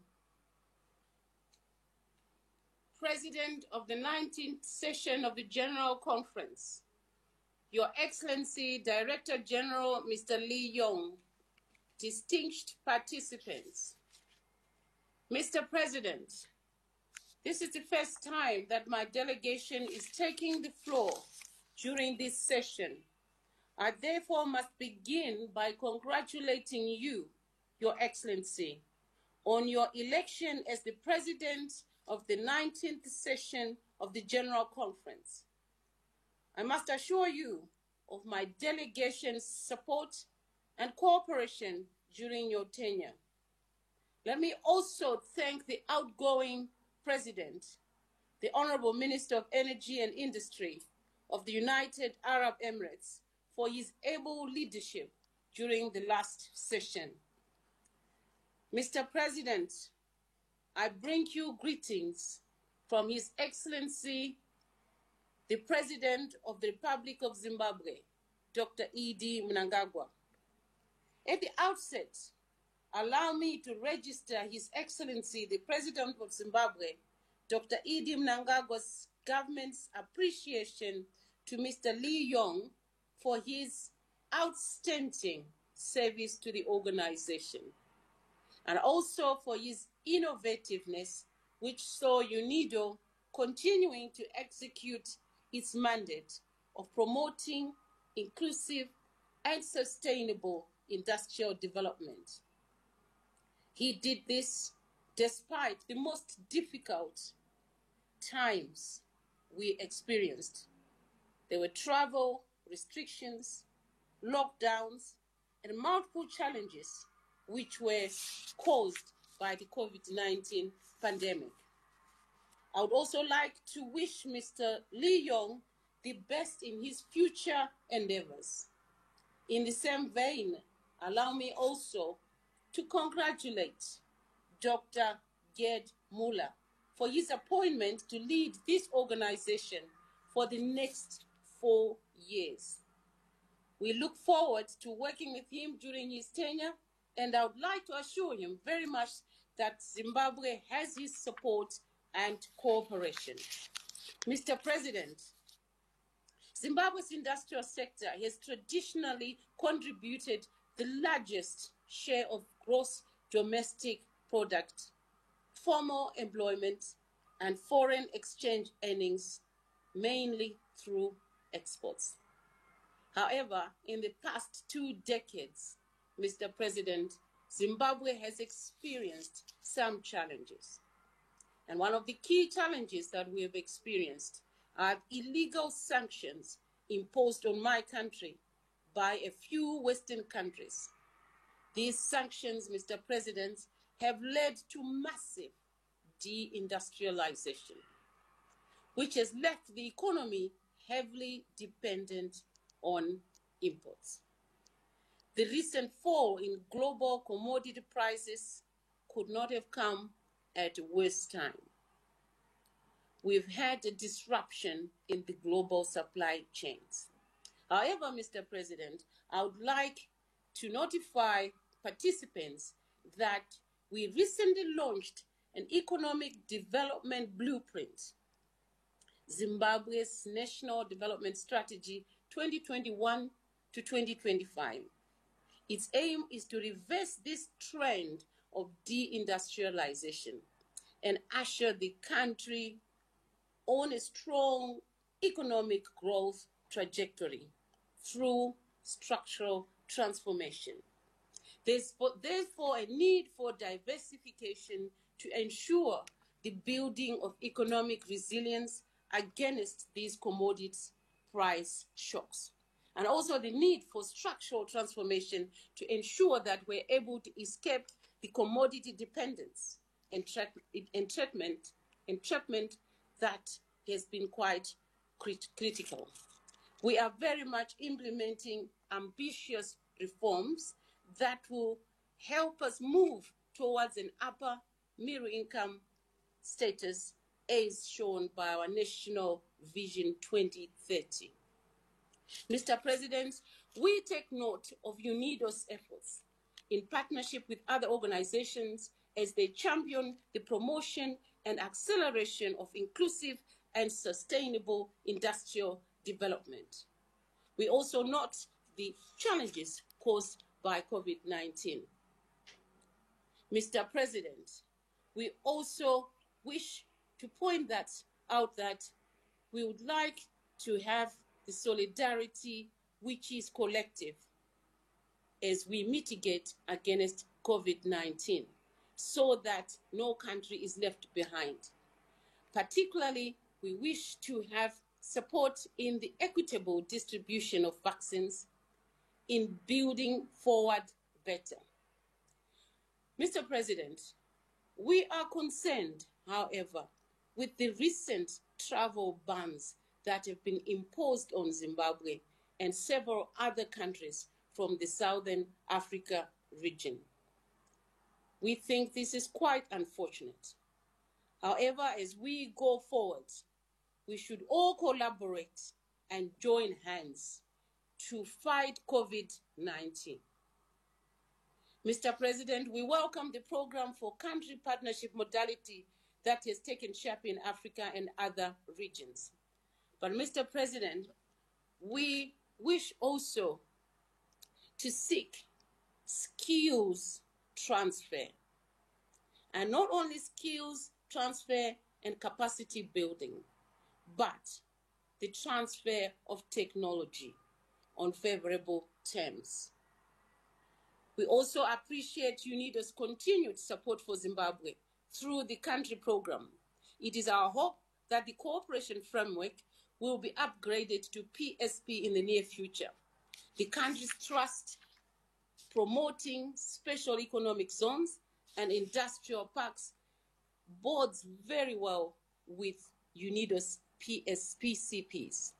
President of the 19th session of the General Conference, Your Excellency Director General Mr. Lee Yong, distinguished participants. Mr. President, this is the first time that my delegation is taking the floor during this session. I therefore must begin by congratulating you, Your Excellency, on your election as the President of the 19th session of the General Conference. I must assure you of my delegation's support and cooperation during your tenure. Let me also thank the outgoing President, the Honorable Minister of Energy and Industry of the United Arab Emirates, for his able leadership during the last session. Mr. President, I bring you greetings from His Excellency, the President of the Republic of Zimbabwe, Dr. E.D. Mnangagwa. At the outset, allow me to register His Excellency, the President of Zimbabwe, Dr. E.D. Mnangagwa's government's appreciation to Mr. Lee Yong for his outstanding service to the organization, and also for his innovativeness, which saw UNIDO continuing to execute its mandate of promoting inclusive and sustainable industrial development. He did this despite the most difficult times we experienced. There were travel restrictions, lockdowns, and multiple challenges which were caused by the COVID-19 pandemic. I would also like to wish Mr. Lee Yong the best in his future endeavors. In the same vein, allow me also to congratulate Dr. Gerd Muller for his appointment to lead this organization for the next 4 years. We look forward to working with him during his tenure, and I would like to assure him very much that Zimbabwe has his support and cooperation. Mr. President, Zimbabwe's industrial sector has traditionally contributed the largest share of gross domestic product, formal employment, and foreign exchange earnings, mainly through exports. However, in the past 2 decades, Mr. President, Zimbabwe has experienced some challenges. And one of the key challenges that we have experienced are illegal sanctions imposed on my country by a few Western countries. These sanctions, Mr. President, have led to massive deindustrialization, which has left the economy heavily dependent on imports. The recent fall in global commodity prices could not have come at a worse time. We've had a disruption in the global supply chains. However, Mr. President, I would like to notify participants that we recently launched an economic development blueprint Zimbabwe's National Development Strategy 2021 to 2025. Its aim is to reverse this trend of deindustrialization and usher the country on a strong economic growth trajectory through structural transformation. There's therefore a need for diversification to ensure the building of economic resilience against these commodities price shocks, and also the need for structural transformation to ensure that we're able to escape the commodity dependence entrapment that has been quite critical. We are very much implementing ambitious reforms that will help us move towards an upper middle income status as shown by our National Vision 2030. Mr. President, we take note of UNIDO's efforts in partnership with other organizations as they champion the promotion and acceleration of inclusive and sustainable industrial development. We also note the challenges caused by COVID-19. Mr. President, we also wish to point out that we would like to have the solidarity which is collective as we mitigate against COVID-19 so that no country is left behind. Particularly, we wish to have support in the equitable distribution of vaccines in building forward better. Mr. President, we are concerned, however, with the recent travel bans that have been imposed on Zimbabwe and several other countries from the Southern Africa region. We think this is quite unfortunate. However, as we go forward, we should all collaborate and join hands to fight COVID-19. Mr. President, we welcome the program for country partnership modality that has taken shape in Africa and other regions. But Mr. President, we wish also to seek skills transfer, and not only skills transfer and capacity building, but the transfer of technology on favorable terms. We also appreciate UNIDO's continued support for Zimbabwe through the country program. It is our hope that the cooperation framework will be upgraded to PSP in the near future. The country's trust promoting special economic zones and industrial parks bodes very well with UNIDO's PCPs.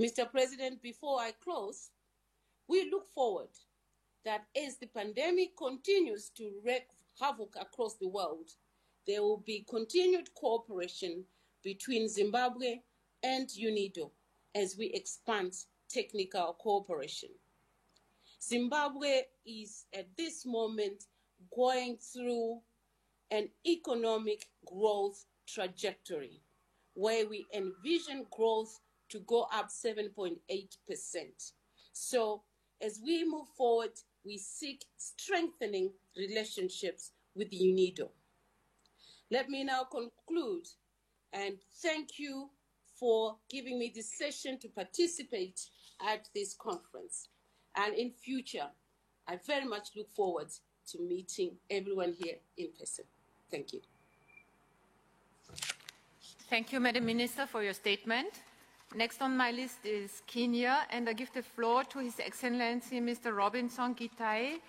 Mr. President, before I close, we look forward that as the pandemic continues to wreak havoc across the world, there will be continued cooperation between Zimbabwe and UNIDO as we expand technical cooperation. Zimbabwe is at this moment going through an economic growth trajectory where we envision growth to go up 7.8%. So as we move forward, we seek strengthening relationships with UNIDO. Let me now conclude and thank you for giving me this session to participate at this conference. And in future, I very much look forward to meeting everyone here in person. Thank you. Thank you, Madam Minister, for your statement. Next on my list is Kenya, and I give the floor to His Excellency Mr. Robinson Gitai,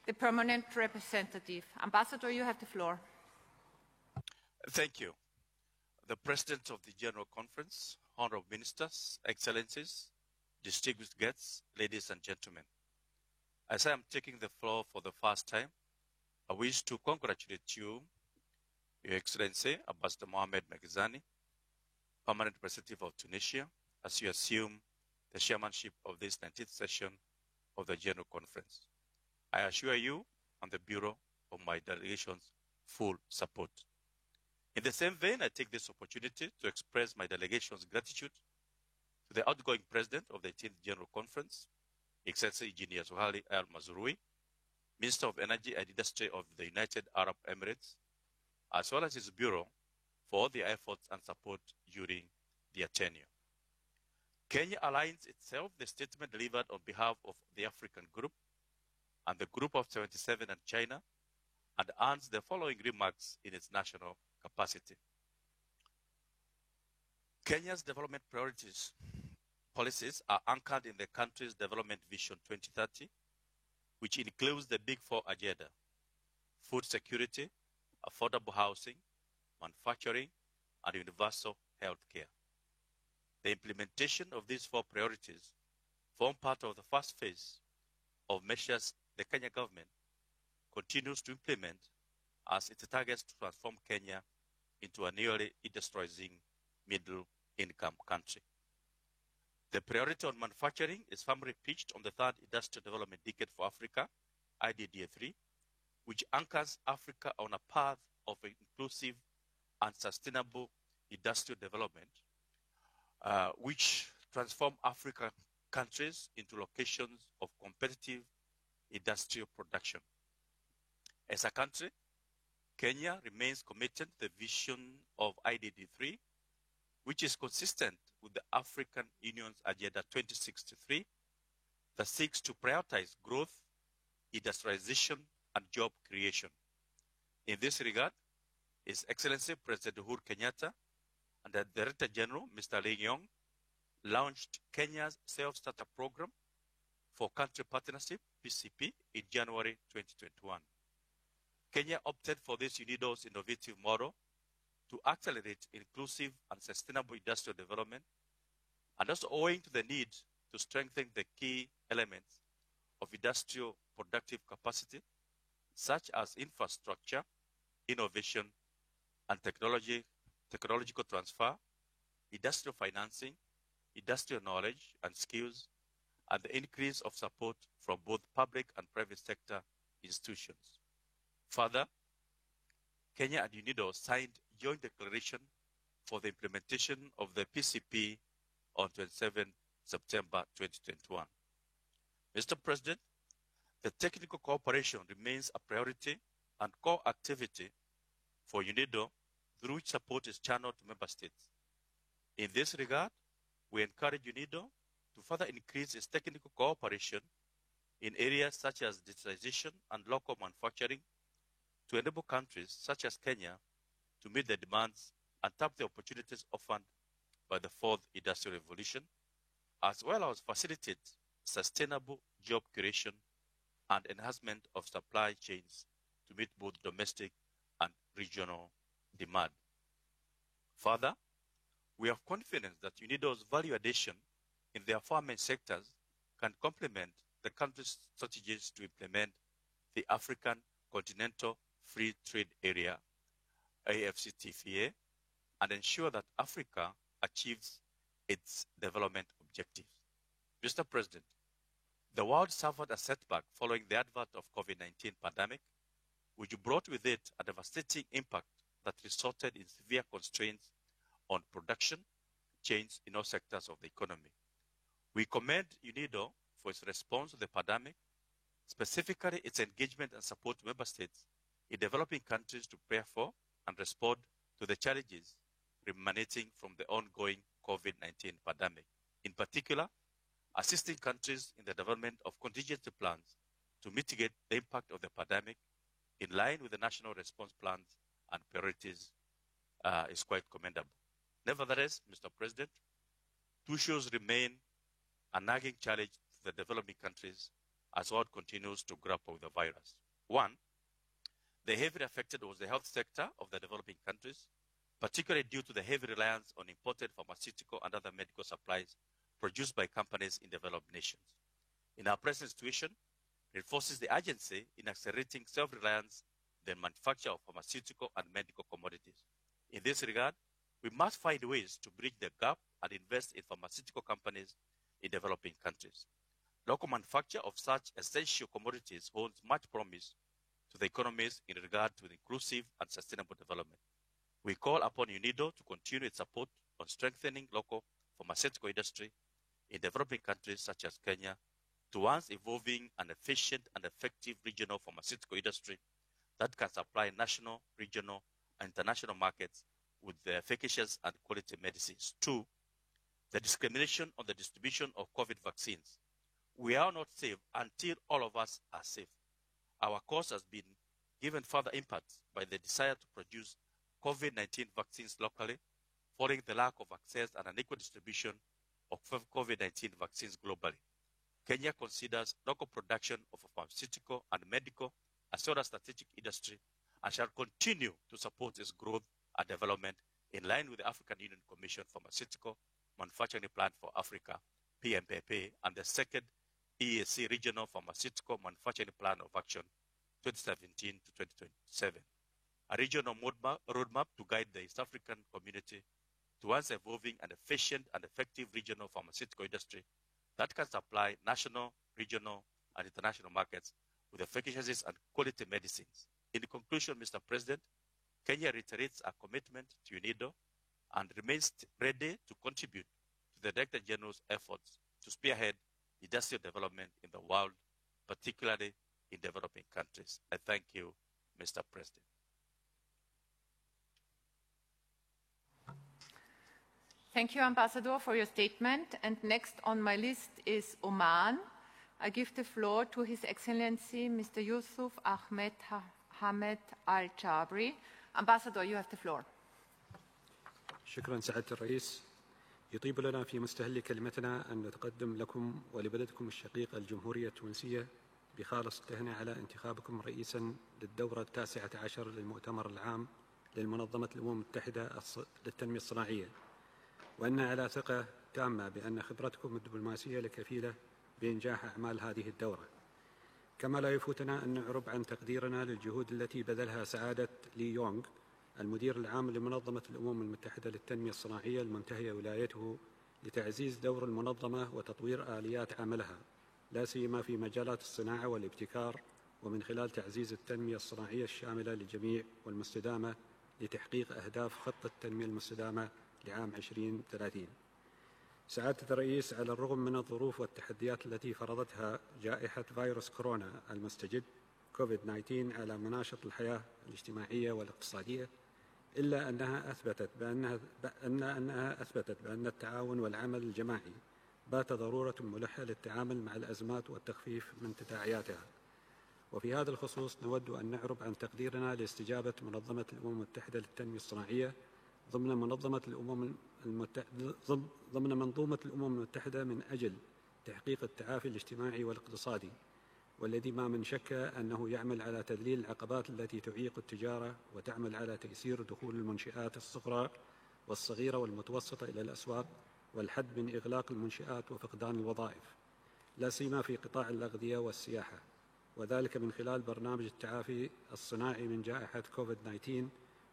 the permanent representative. Ambassador, you have the floor. Thank you. The President of the General Conference, Honorable Ministers, Excellencies, distinguished guests, ladies and gentlemen. As I am taking the floor for the first time, I wish to congratulate you, Your Excellency, Ambassador Mohamed Meghezani, Permanent Representative of Tunisia, as you assume the chairmanship of this 19th session of the General Conference. I assure you and the Bureau of my delegation's full support. In the same vein, I take this opportunity to express my delegation's gratitude to the outgoing president of the 18th General Conference, Excellency Engineer Suhali Al-Mazrui, Minister of Energy and Industry of the United Arab Emirates, as well as his bureau for all the efforts and support during their tenure. Kenya aligns itself the statement delivered on behalf of the African Group and the Group of 77 and China, and earns the following remarks in its national capacity. Kenya's development policies are anchored in the country's Development Vision 2030, which includes the Big Four agenda: food security, affordable housing, manufacturing, and universal health care. The implementation of these four priorities form part of the first phase of measures the Kenya government continues to implement as it targets to transform Kenya into a newly industrializing middle-income country. The priority on manufacturing is firmly pitched on the Third Industrial Development Decade for Africa, IDDA3, which anchors Africa on a path of inclusive and sustainable industrial development, which transform African countries into locations of competitive industrial production. As a country, Kenya remains committed to the vision of IDD3, which is consistent with the African Union's Agenda 2063 that seeks to prioritize growth, industrialization, and job creation. In this regard, His Excellency President Uhuru Kenyatta and the Director General, Mr. Lee Yong, launched Kenya's Self-Starter Program for Country Partnership, PCP, in January 2021. Kenya opted for this UNIDO's innovative model to accelerate inclusive and sustainable industrial development, and also owing to the need to strengthen the key elements of industrial productive capacity, such as infrastructure, innovation, and technological transfer, industrial financing, industrial knowledge and skills, and the increase of support from both public and private sector institutions. Further, Kenya and UNIDO signed joint declaration for the implementation of the PCP on 27 September 2021. Mr. President, the technical cooperation remains a priority and core activity for UNIDO, through which support is channeled to member states. In this regard, we encourage UNIDO to further increase its technical cooperation in areas such as digitalization and local manufacturing to enable countries such as Kenya to meet the demands and tap the opportunities offered by the fourth industrial revolution, as well as facilitate sustainable job creation and enhancement of supply chains to meet both domestic and regional demand. Further, we have confidence that UNIDO's value addition in the aforementioned sectors can complement the country's strategies to implement the African Continental Free Trade Area, AfCFTA, and ensure that Africa achieves its development objectives. Mr. President, the world suffered a setback following the advent of COVID-19 pandemic, which brought with it a devastating impact that resulted in severe constraints on production chains in all sectors of the economy. We commend UNIDO for its response to the pandemic, specifically its engagement and support to member states in developing countries to prepare for and respond to the challenges emanating from the ongoing COVID-19 pandemic. In particular, assisting countries in the development of contingency plans to mitigate the impact of the pandemic in line with the national response plans and priorities is quite commendable. Nevertheless, Mr. President, two issues remain a nagging challenge to the developing countries as the world continues to grapple with the virus. One, the heavily affected was the health sector of the developing countries, particularly due to the heavy reliance on imported pharmaceutical and other medical supplies produced by companies in developed nations. In our present situation, it reinforces the urgency in accelerating self-reliance in the manufacture of pharmaceutical and medical commodities. In this regard, we must find ways to bridge the gap and invest in pharmaceutical companies in developing countries. Local manufacture of such essential commodities holds much promise to the economies in regard to inclusive and sustainable development. We call upon UNIDO to continue its support on strengthening local pharmaceutical industry in developing countries such as Kenya, towards evolving an efficient and effective regional pharmaceutical industry that can supply national, regional, and international markets with the efficacious and quality medicines. 2, the discrimination on the distribution of COVID vaccines. We are not safe until all of us are safe. Our cause has been given further impact by the desire to produce COVID-19 vaccines locally, following the lack of access and unequal distribution of COVID-19 vaccines globally. Kenya considers local production of pharmaceutical and medical as well as strategic industry and shall continue to support its growth and development in line with the African Union Commission Pharmaceutical Manufacturing Plan for Africa, PMPP, and the second EAC Regional Pharmaceutical Manufacturing Plan of Action 2017 to 2027, a regional roadmap to guide the East African community towards evolving an efficient and effective regional pharmaceutical industry that can supply national, regional, and international markets with efficacious and quality medicines. In conclusion, Mr. President, Kenya reiterates our commitment to UNIDO and remains ready to contribute to the Director General's efforts to spearhead industrial development in the world, particularly in developing countries. I thank you, Mr. President. Thank you, Ambassador, for your statement. And next on my list is Oman. I give the floor to His Excellency, Mr. Yusuf Ahmed Hamed Al-Jabri. Ambassador, you have the floor. شكرا سعادة الرئيس. يطيب لنا في مستهل كلمتنا أن نتقدم لكم ولبلدكم الشقيق الجمهورية التونسية بخالص التهنئة على انتخابكم رئيسا للدورة 19 للمؤتمر العام للمنظمة الأمم المتحدة للتنمية الصناعية، وأن على ثقة تامة بأن خبرتكم الدبلوماسية لكفيلة بإنجاح أعمال هذه الدورة. كما لا يفوتنا أن نعرب عن تقديرنا للجهود التي بذلها سعادة لي يونغ المدير العام لمنظمة الأمم المتحدة للتنمية الصناعية المنتهية ولايته لتعزيز دور المنظمة وتطوير آليات عملها، لا سيما في مجالات الصناعة والابتكار، ومن خلال تعزيز التنمية الصناعية الشاملة للجميع والمستدامة لتحقيق أهداف خطة التنمية المستدامة لعام 2030. سعادة الرئيس، على الرغم من الظروف والتحديات التي فرضتها جائحة فيروس كورونا المستجد كوفيد-19 على مناشط الحياة الاجتماعية والاقتصادية، إلا أنها أثبتت بأن التعاون والعمل الجماعي بات ضرورة ملحة للتعامل مع الأزمات والتخفيف من تداعياتها. وفي هذا الخصوص نود أن نعرب عن تقديرنا لاستجابة منظمة الأمم المتحدة للتنمية الصناعية ضمن منظومة الأمم المتحدة من أجل تحقيق التعافي الاجتماعي والاقتصادي، والذي ما من شك أنه يعمل على تذليل العقبات التي تعيق التجارة وتعمل على تيسير دخول المنشآت الصغرى والصغيرة والمتوسطة إلى الأسواق، والحد من إغلاق المنشآت وفقدان الوظائف، لا سيما في قطاع الأغذية والسياحة، وذلك من خلال برنامج التعافي الصناعي من جائحة كوفيد-19،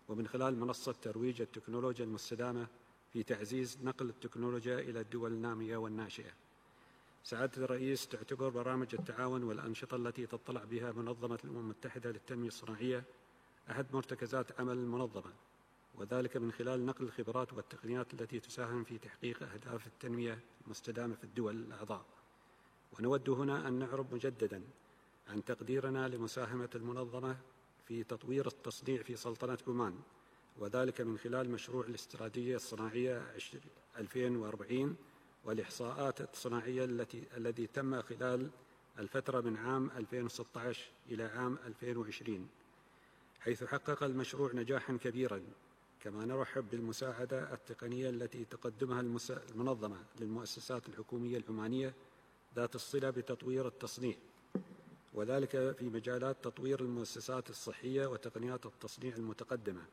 ومن خلال منصة ترويج التكنولوجيا المستدامة في تعزيز نقل التكنولوجيا إلى الدول النامية والناشئة. سعادة الرئيس، تعتبر برامج التعاون والأنشطة التي تطلع بها منظمة الأمم المتحدة للتنمية الصناعية أحد مرتكزات عمل المنظمة، وذلك من خلال نقل الخبرات والتقنيات التي تساهم في تحقيق أهداف التنمية المستدامة في الدول الأعضاء. ونود هنا أن نعرب مجددا عن تقديرنا لمساهمة المنظمة في تطوير التصنيع في سلطنة عمان، وذلك من خلال مشروع الاستراتيجية الصناعية 2040 والإحصاءات الصناعية الذي تم خلال الفترة من عام 2016 إلى عام 2020، حيث حقق المشروع نجاحا كبيرا. كما نرحب بالمساعدة التقنية التي تقدمها المنظمة للمؤسسات الحكومية العمانية ذات الصلة بتطوير التصنيع، وذلك في مجالات تطوير المؤسسات الصحية وتقنيات التصنيع المتقدمة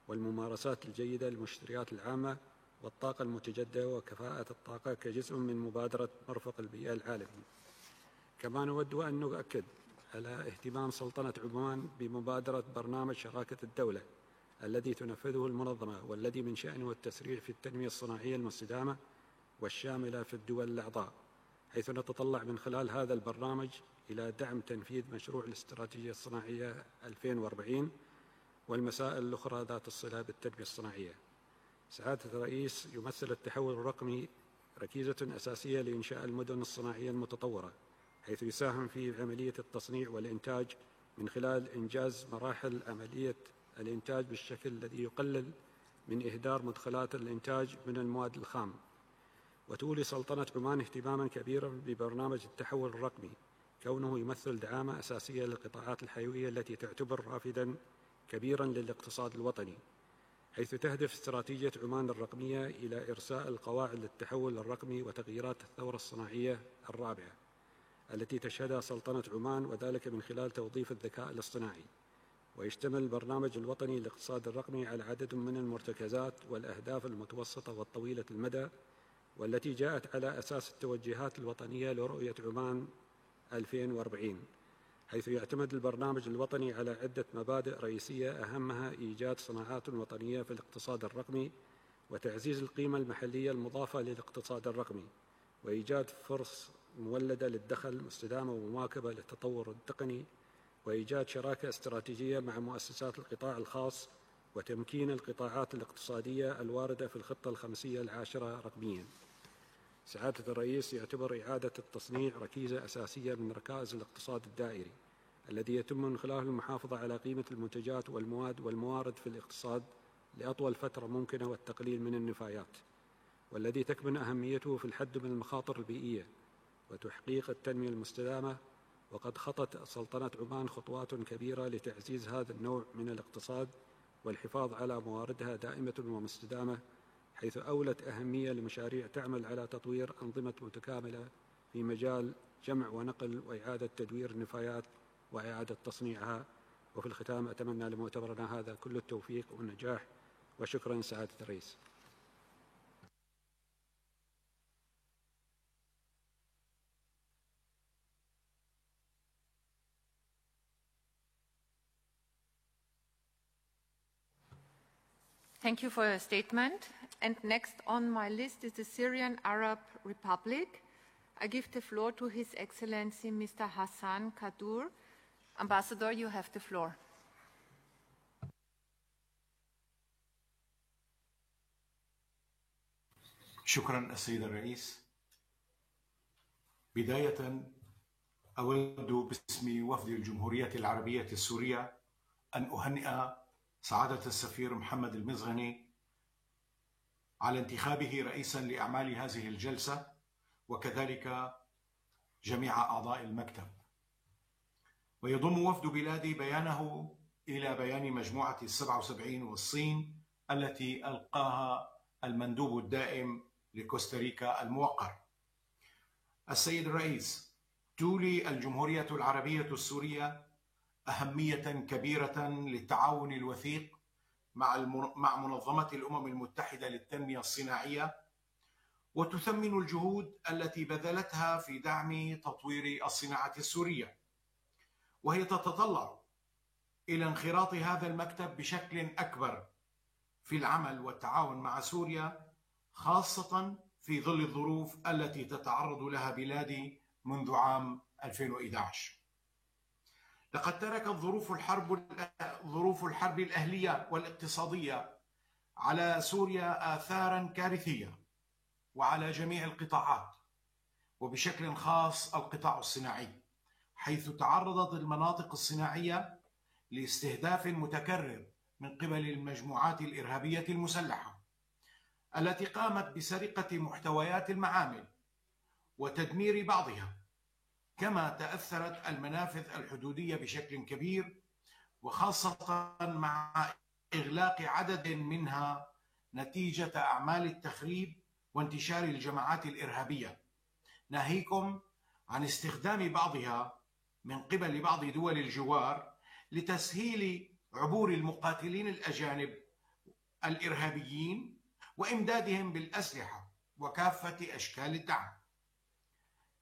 والممارسات الجيدة للمشتريات العامة والطاقة المتجددة وكفاءة الطاقة كجزء من مبادرة مرفق البيئة العالمي. كما نود أن نؤكد على اهتمام سلطنة عمان بمبادرة برنامج شراكة الدولة الذي تنفذه المنظمة، والذي من شأنه التسريع في التنمية الصناعية المستدامة والشاملة في الدول الأعضاء، حيث نتطلع من خلال هذا البرنامج إلى دعم تنفيذ مشروع الاستراتيجية الصناعية 2040 والمسائل الأخرى ذات الصلة بالتنمية الصناعية. سعادة الرئيس، يمثل التحول الرقمي ركيزة أساسية لإنشاء المدن الصناعية المتطورة، حيث يساهم في عملية التصنيع والإنتاج من خلال إنجاز مراحل عملية الإنتاج بالشكل الذي يقلل من إهدار مدخلات الإنتاج من المواد الخام. وتولي سلطنة عمان اهتماما كبيرا ببرنامج التحول الرقمي، كونه يمثل دعامة أساسية للقطاعات الحيوية التي تعتبر رافدا كبيرا للاقتصاد الوطني، حيث تهدف استراتيجية عمان الرقمية إلى إرساء القواعد للتحول الرقمي وتغييرات الثورة الصناعية الرابعة التي تشهدها سلطنة عمان، وذلك من خلال توظيف الذكاء الاصطناعي. ويشتمل البرنامج الوطني للاقتصاد الرقمي على عدد من المرتكزات والأهداف المتوسطة والطويلة المدى، والتي جاءت على أساس التوجهات الوطنية لرؤية عمان 2040، حيث يعتمد البرنامج الوطني على عدة مبادئ رئيسية أهمها إيجاد صناعات وطنية في الاقتصاد الرقمي، وتعزيز القيمة المحلية المضافة للاقتصاد الرقمي، وإيجاد فرص مولدة للدخل مستدامة ومواكبة للتطور التقني، وإيجاد شراكة استراتيجية مع مؤسسات القطاع الخاص، وتمكين القطاعات الاقتصادية الواردة في الخطة الخمسية العاشرة رقمياً. سعادة الرئيس، يعتبر إعادة التصنيع ركيزة أساسية من ركائز الاقتصاد الدائري الذي يتم من خلاله المحافظة على قيمة المنتجات والمواد والموارد في الاقتصاد لأطول فترة ممكنة والتقليل من النفايات، والذي تكمن أهميته في الحد من المخاطر البيئية وتحقيق التنمية المستدامة. وقد خطت سلطنة عمان خطوات كبيرة لتعزيز هذا النوع من الاقتصاد والحفاظ على مواردها دائمة ومستدامة، حيث أولت أهمية لمشاريع تعمل على تطوير أنظمة متكاملة في مجال جمع ونقل وإعادة تدوير النفايات وإعادة تصنيعها. وفي الختام أتمنى لمؤتمرنا هذا كل التوفيق والنجاح، وشكرا سعادة الرئيس. Thank you for your statement. And next on my list is the Syrian Arab Republic. I give the floor to His Excellency Mr. Hassan Kadur. Ambassador, you have the floor. شكرا السيد الرئيس. بداية أود باسم وفد الجمهورية العربية السورية أن أهنئ سعادة السفير محمد المزغني على انتخابه رئيسا لأعمال هذه الجلسة، وكذلك جميع أعضاء المكتب. ويضم وفد بلادي بيانه إلى بيان مجموعة 77 والصين التي ألقاها المندوب الدائم لكوستاريكا الموقر. السيد الرئيس، تولي الجمهورية العربية السورية أهمية كبيرة للتعاون الوثيق مع منظمة الأمم المتحدة للتنمية الصناعية، وتثمن الجهود التي بذلتها في دعم تطوير الصناعة السورية، وهي تتطلع إلى انخراط هذا المكتب بشكل أكبر في العمل والتعاون مع سوريا، خاصة في ظل الظروف التي تتعرض لها بلادي منذ عام 2011. لقد تركت ظروف الحرب الأهلية والاقتصادية على سوريا آثاراً كارثية وعلى جميع القطاعات، وبشكل خاص القطاع الصناعي، حيث تعرضت المناطق الصناعية لاستهداف متكرر من قبل المجموعات الإرهابية المسلحة التي قامت بسرقة محتويات المعامل وتدمير بعضها، كما تأثرت المنافذ الحدودية بشكل كبير، وخاصة مع إغلاق عدد منها نتيجة أعمال التخريب وانتشار الجماعات الإرهابية، ناهيكم عن استخدام بعضها من قبل بعض دول الجوار لتسهيل عبور المقاتلين الأجانب الإرهابيين وإمدادهم بالأسلحة وكافة أشكال الدعم.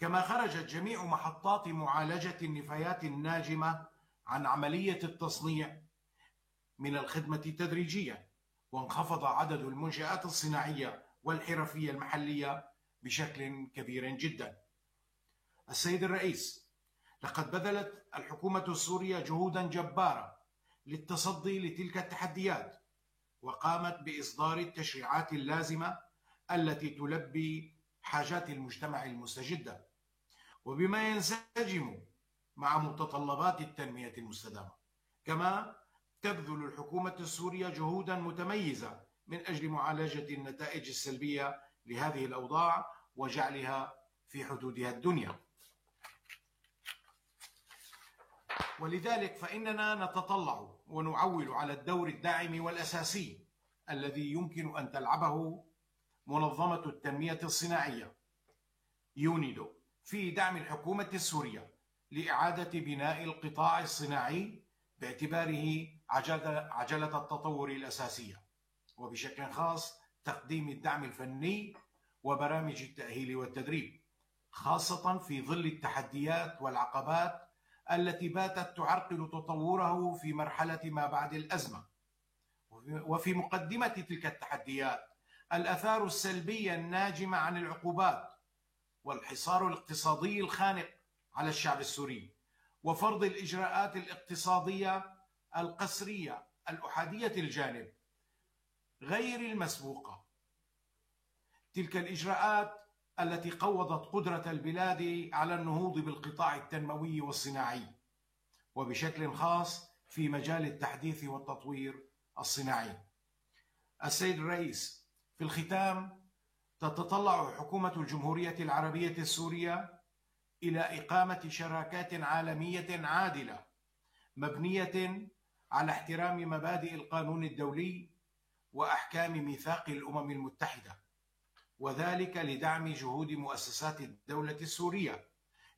كما خرجت جميع محطات معالجة النفايات الناجمة عن عملية التصنيع من الخدمة تدريجيا، وانخفض عدد المنشآت الصناعية والحرفية المحلية بشكل كبير جدا. السيد الرئيس، لقد بذلت الحكومة السورية جهودا جبارة للتصدي لتلك التحديات، وقامت بإصدار التشريعات اللازمة التي تلبي حاجات المجتمع المستجدة وبما ينسجم مع متطلبات التنمية المستدامة. كما تبذل الحكومة السورية جهودا متميزة من أجل معالجة النتائج السلبية لهذه الأوضاع وجعلها في حدودها الدنيا. ولذلك فإننا نتطلع ونعول على الدور الداعم والأساسي الذي يمكن أن تلعبه منظمة التنمية الصناعية يونيدو في دعم الحكومة السورية لإعادة بناء القطاع الصناعي باعتباره عجلة التطور الأساسية، وبشكل خاص تقديم الدعم الفني وبرامج التأهيل والتدريب، خاصة في ظل التحديات والعقبات التي باتت تعرقل تطوره في مرحلة ما بعد الأزمة. وفي مقدمة تلك التحديات الآثار السلبية الناجمة عن العقوبات والحصار الاقتصادي الخانق على الشعب السوري وفرض الإجراءات الاقتصادية القسرية الأحادية الجانب غير المسبوقة. تلك الإجراءات التي قوضت قدرة البلاد على النهوض بالقطاع التنموي والصناعي وبشكل خاص في مجال التحديث والتطوير الصناعي. السيد الرئيس، في الختام تتطلع حكومة الجمهورية العربية السورية إلى إقامة شراكات عالمية عادلة مبنية على احترام مبادئ القانون الدولي وأحكام ميثاق الأمم المتحدة، وذلك لدعم جهود مؤسسات الدولة السورية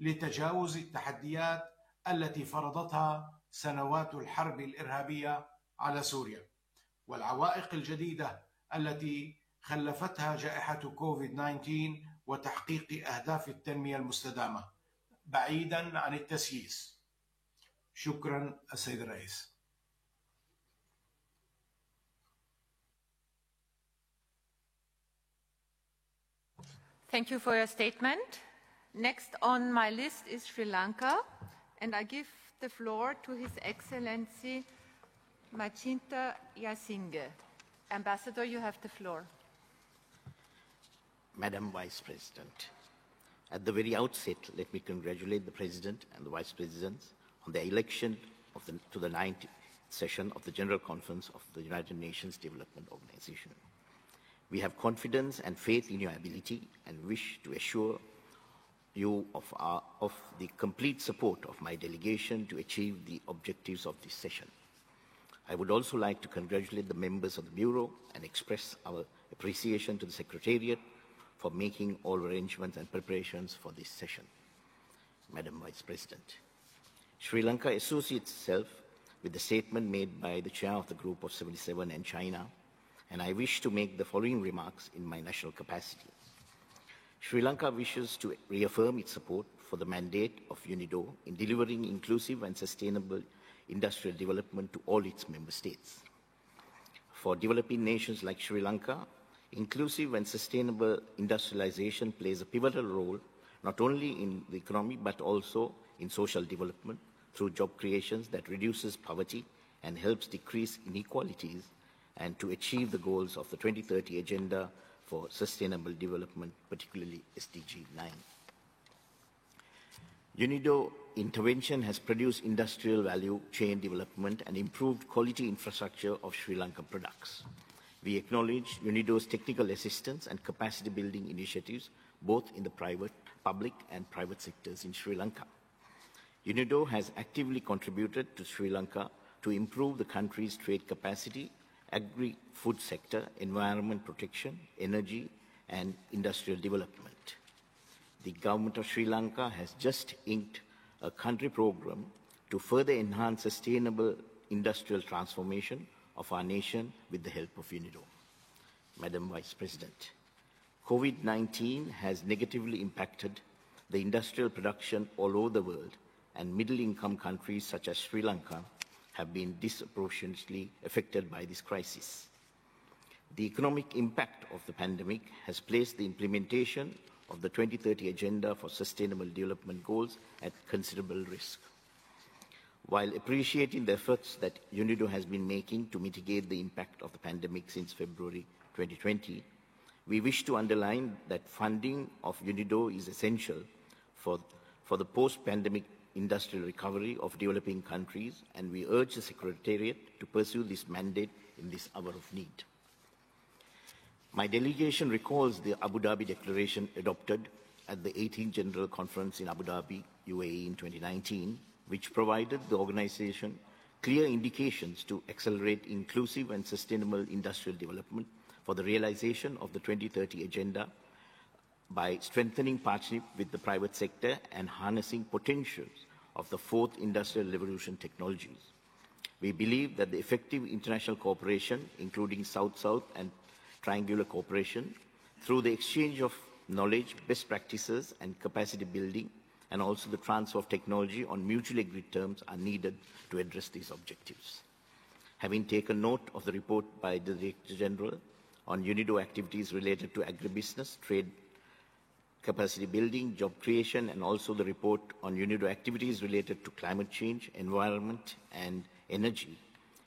لتجاوز التحديات التي فرضتها سنوات الحرب الإرهابية على سوريا والعوائق الجديدة التي خلفتها جائحة كوفيد-19 وتحقيق أهداف التنمية المستدامة بعيدا عن التسييس. شكرا السيد الرئيس. Thank you for your statement. Next on my list is Sri Lanka, and I give the floor to His Excellency Machinta Yasinge. Ambassador, you have the floor. Madam Vice President, at the very outset, let me congratulate the President and the Vice Presidents on their election to the 9th session of the General Conference of the United Nations Development Organization. We have confidence and faith in your ability and wish to assure you of the complete support of my delegation to achieve the objectives of this session. I would also like to congratulate the members of the Bureau and express our appreciation to the Secretariat for making all arrangements and preparations for this session. Madam Vice President, Sri Lanka associates itself with the statement made by the Chair of the Group of 77 and China, and I wish to make the following remarks in my national capacity. Sri Lanka wishes to reaffirm its support for the mandate of UNIDO in delivering inclusive and sustainable industrial development to all its member states. For developing nations like Sri Lanka, inclusive and sustainable industrialization plays a pivotal role not only in the economy but also in social development through job creations that reduces poverty and helps decrease inequalities and to achieve the goals of the 2030 Agenda for Sustainable Development, particularly SDG 9. UNIDO intervention has produced industrial value chain development and improved quality infrastructure of Sri Lankan products. We acknowledge UNIDO's technical assistance and capacity building initiatives both in the public and private sectors in Sri Lanka. UNIDO has actively contributed to Sri Lanka to improve the country's trade capacity, agri-food sector, environment protection, energy, and industrial development. The government of Sri Lanka has just inked a country program to further enhance sustainable industrial transformation of our nation with the help of UNIDO. Madam Vice President, COVID-19 has negatively impacted the industrial production all over the world, and middle-income countries such as Sri Lanka have been disproportionately affected by this crisis. The economic impact of the pandemic has placed the implementation of the 2030 Agenda for Sustainable Development Goals at considerable risk. While appreciating the efforts that UNIDO has been making to mitigate the impact of the pandemic since February 2020, we wish to underline that funding of UNIDO is essential for the post-pandemic industrial recovery of developing countries, and we urge the Secretariat to pursue this mandate in this hour of need. My delegation recalls the Abu Dhabi Declaration adopted at the 18th General Conference in Abu Dhabi, UAE in 2019, which provided the organization clear indications to accelerate inclusive and sustainable industrial development for the realization of the 2030 Agenda by strengthening partnership with the private sector and harnessing potentials of the fourth industrial revolution technologies. We believe that the effective international cooperation, including South-South and triangular cooperation, through the exchange of knowledge, best practices, and capacity building, and also the transfer of technology on mutually agreed terms are needed to address these objectives. Having taken note of the report by the Director General on UNIDO activities related to agribusiness, trade, capacity building, job creation, and also the report on UNIDO activities related to climate change, environment, and energy,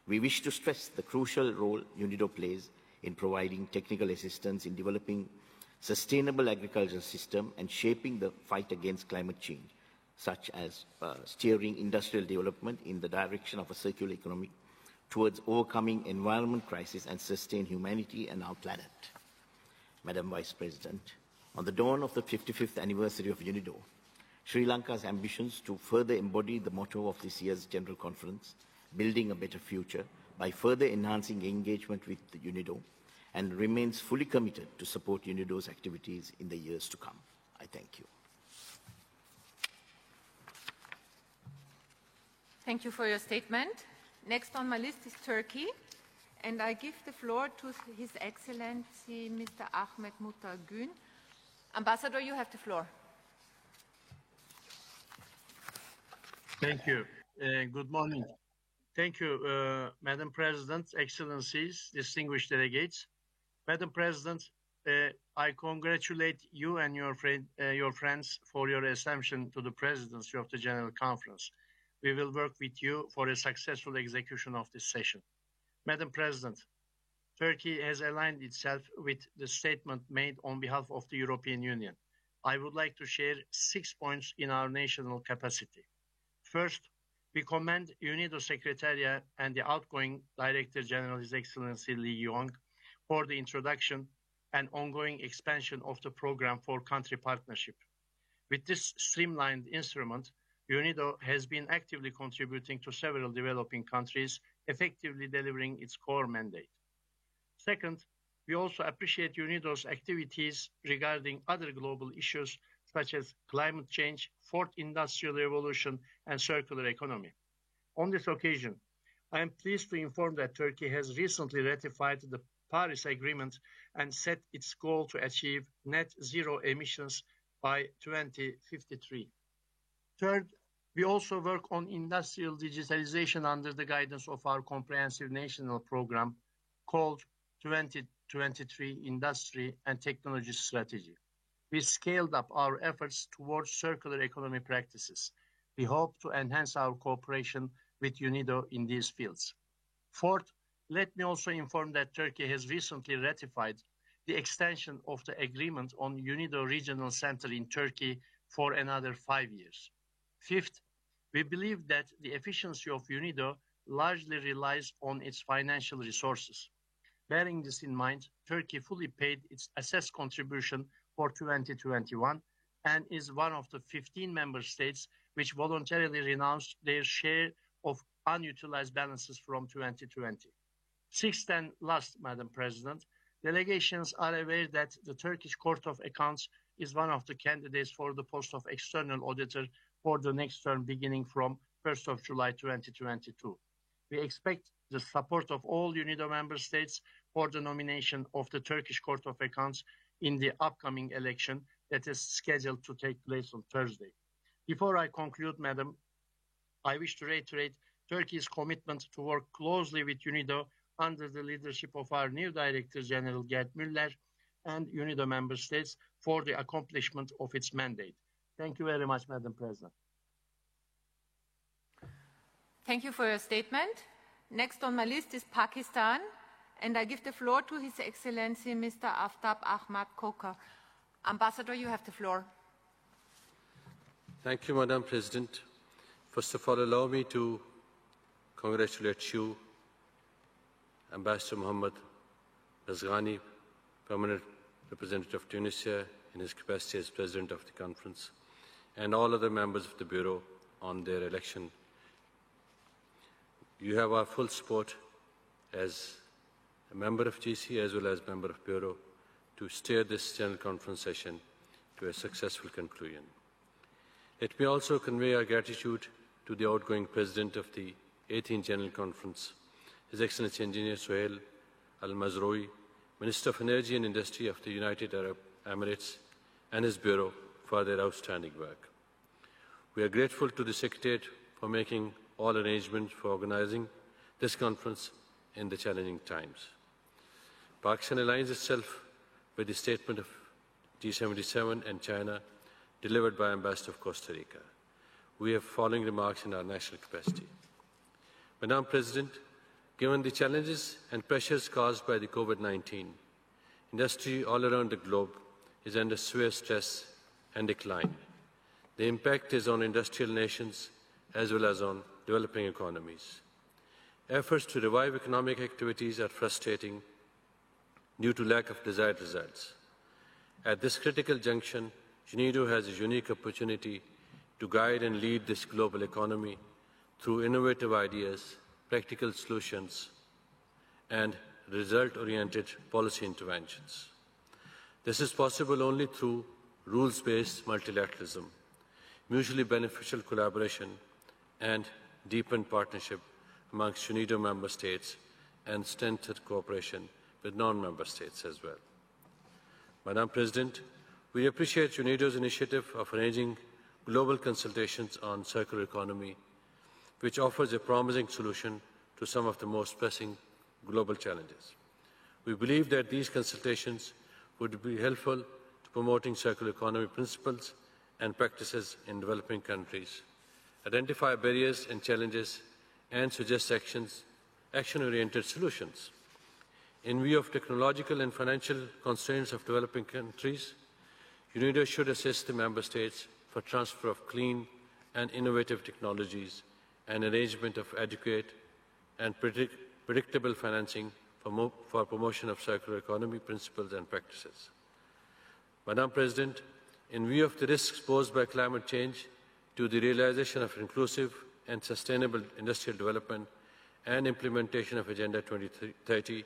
we wish to stress the crucial role UNIDO plays in providing technical assistance in developing sustainable agricultural system and shaping the fight against climate change, such as steering industrial development in the direction of a circular economy towards overcoming environment crisis and sustain humanity and our planet. Madam Vice President, on the dawn of the 55th anniversary of UNIDO, Sri Lanka's ambitions to further embody the motto of this year's General Conference, building a better future, by further enhancing engagement with the UNIDO, and remains fully committed to support UNIDO's activities in the years to come. I thank you. Thank you for your statement. Next on my list is Turkey, and I give the floor to His Excellency Mr. Ahmet Muhtar Gün. Ambassador, you have the floor. Thank you. Good morning. Thank you, Madam President, Excellencies, distinguished delegates. Madam President, I congratulate you and your friends for your assumption to the presidency of the General Conference. We will work with you for a successful execution of this session. Madam President, Turkey has aligned itself with the statement made on behalf of the European Union. I would like to share 6 points in our national capacity. First, we commend UNIDO Secretariat and the outgoing Director General, His Excellency Lee Yong, for the introduction and ongoing expansion of the program for country partnership. With this streamlined instrument, UNIDO has been actively contributing to several developing countries, effectively delivering its core mandate. Second, we also appreciate UNIDO's activities regarding other global issues such as climate change, fourth industrial revolution, and circular economy. On this occasion, I am pleased to inform that Turkey has recently ratified the Paris Agreement and set its goal to achieve net zero emissions by 2053. Third, we also work on industrial digitalization under the guidance of our comprehensive national program called 2023 Industry and Technology Strategy. We scaled up our efforts towards circular economy practices. We hope to enhance our cooperation with UNIDO in these fields. Fourth, let me also inform that Turkey has recently ratified the extension of the agreement on UNIDO Regional Center in Turkey for another 5 years. Fifth, we believe that the efficiency of UNIDO largely relies on its financial resources. Bearing this in mind, Turkey fully paid its assessed contribution for 2021 and is one of the 15 member states which voluntarily renounced their share of unutilized balances from 2020. Sixth and last, Madam President, delegations are aware that the Turkish Court of Accounts is one of the candidates for the post of external auditor for the next term beginning from 1st of July 2022. We expect the support of all UNIDO member states for the nomination of the Turkish Court of Accounts in the upcoming election that is scheduled to take place on Thursday. Before I conclude, Madam, I wish to reiterate Turkey's commitment to work closely with UNIDO under the leadership of our new Director General Gerd Müller and UNIDO member states for the accomplishment of its mandate. Thank you very much, Madam President. Thank you for your statement. Next on my list is Pakistan, and I give the floor to His Excellency Mr. Aftab Ahmad Koka. Ambassador, you have the floor. Thank you, Madam President. First of all, allow me to congratulate you, Ambassador Mohammed Razghani, Permanent Representative of Tunisia in his capacity as President of the Conference, and all other members of the Bureau on their election. You have our full support as a member of GC as well as member of Bureau to steer this General Conference session to a successful conclusion. Let me also convey our gratitude to the outgoing President of the 18th General Conference, His Excellency Engineer Suhail Al-Mazroui, Minister of Energy and Industry of the United Arab Emirates, and his Bureau for their outstanding work. We are grateful to the Secretariat for making all arrangements for organizing this conference in the challenging times. Pakistan aligns itself with the statement of G77 and China delivered by Ambassador of Costa Rica. We have following remarks in our national capacity. Madam President, given the challenges and pressures caused by the COVID-19, industry all around the globe is under severe stress and decline. The impact is on industrial nations as well as on developing economies. Efforts to revive economic activities are frustrating due to lack of desired results. At this critical junction, UNIDO has a unique opportunity to guide and lead this global economy through innovative ideas, practical solutions, and result-oriented policy interventions. This is possible only through rules-based multilateralism, mutually beneficial collaboration, and deepened partnership amongst UNIDO member states and strengthened cooperation with non-member states as well. Madam President, we appreciate UNIDO's initiative of arranging global consultations on circular economy, which offers a promising solution to some of the most pressing global challenges. We believe that these consultations would be helpful to promoting circular economy principles and practices in developing countries, identify barriers and challenges, and suggest action-oriented solutions. In view of technological and financial constraints of developing countries, UNIDO should assist the member states for transfer of clean and innovative technologies and arrangement of adequate and predictable financing for promotion of circular economy principles and practices. Madam President, in view of the risks posed by climate change to the realization of inclusive and sustainable industrial development and implementation of Agenda 2030,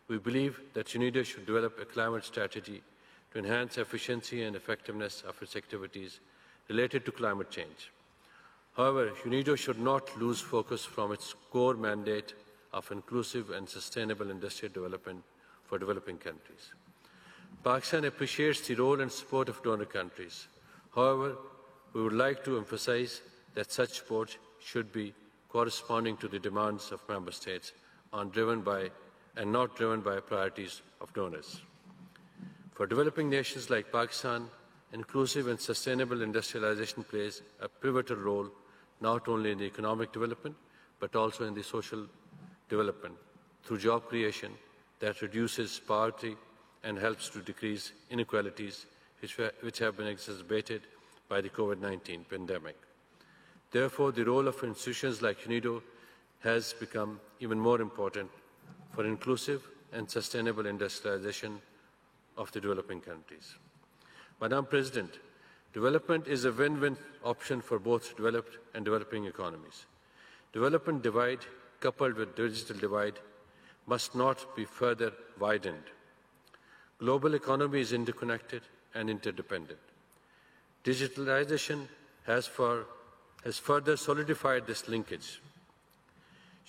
we believe that UNIDO should develop a climate strategy to enhance efficiency and effectiveness of its activities related to climate change. However, UNIDO should not lose focus from its core mandate of inclusive and sustainable industrial development for developing countries. Pakistan appreciates the role and support of donor countries. However, we would like to emphasize that such support should be corresponding to the demands of member states and not driven by priorities of donors. For developing nations like Pakistan, inclusive and sustainable industrialization plays a pivotal role not only in the economic development, but also in the social development through job creation that reduces poverty and helps to decrease inequalities which have been exacerbated by the COVID-19 pandemic. Therefore, the role of institutions like UNIDO has become even more important for inclusive and sustainable industrialization of the developing countries. Madam President, development is a win-win option for both developed and developing economies. Development divide coupled with digital divide must not be further widened. Global economy is interconnected and interdependent. Digitalization has further solidified this linkage.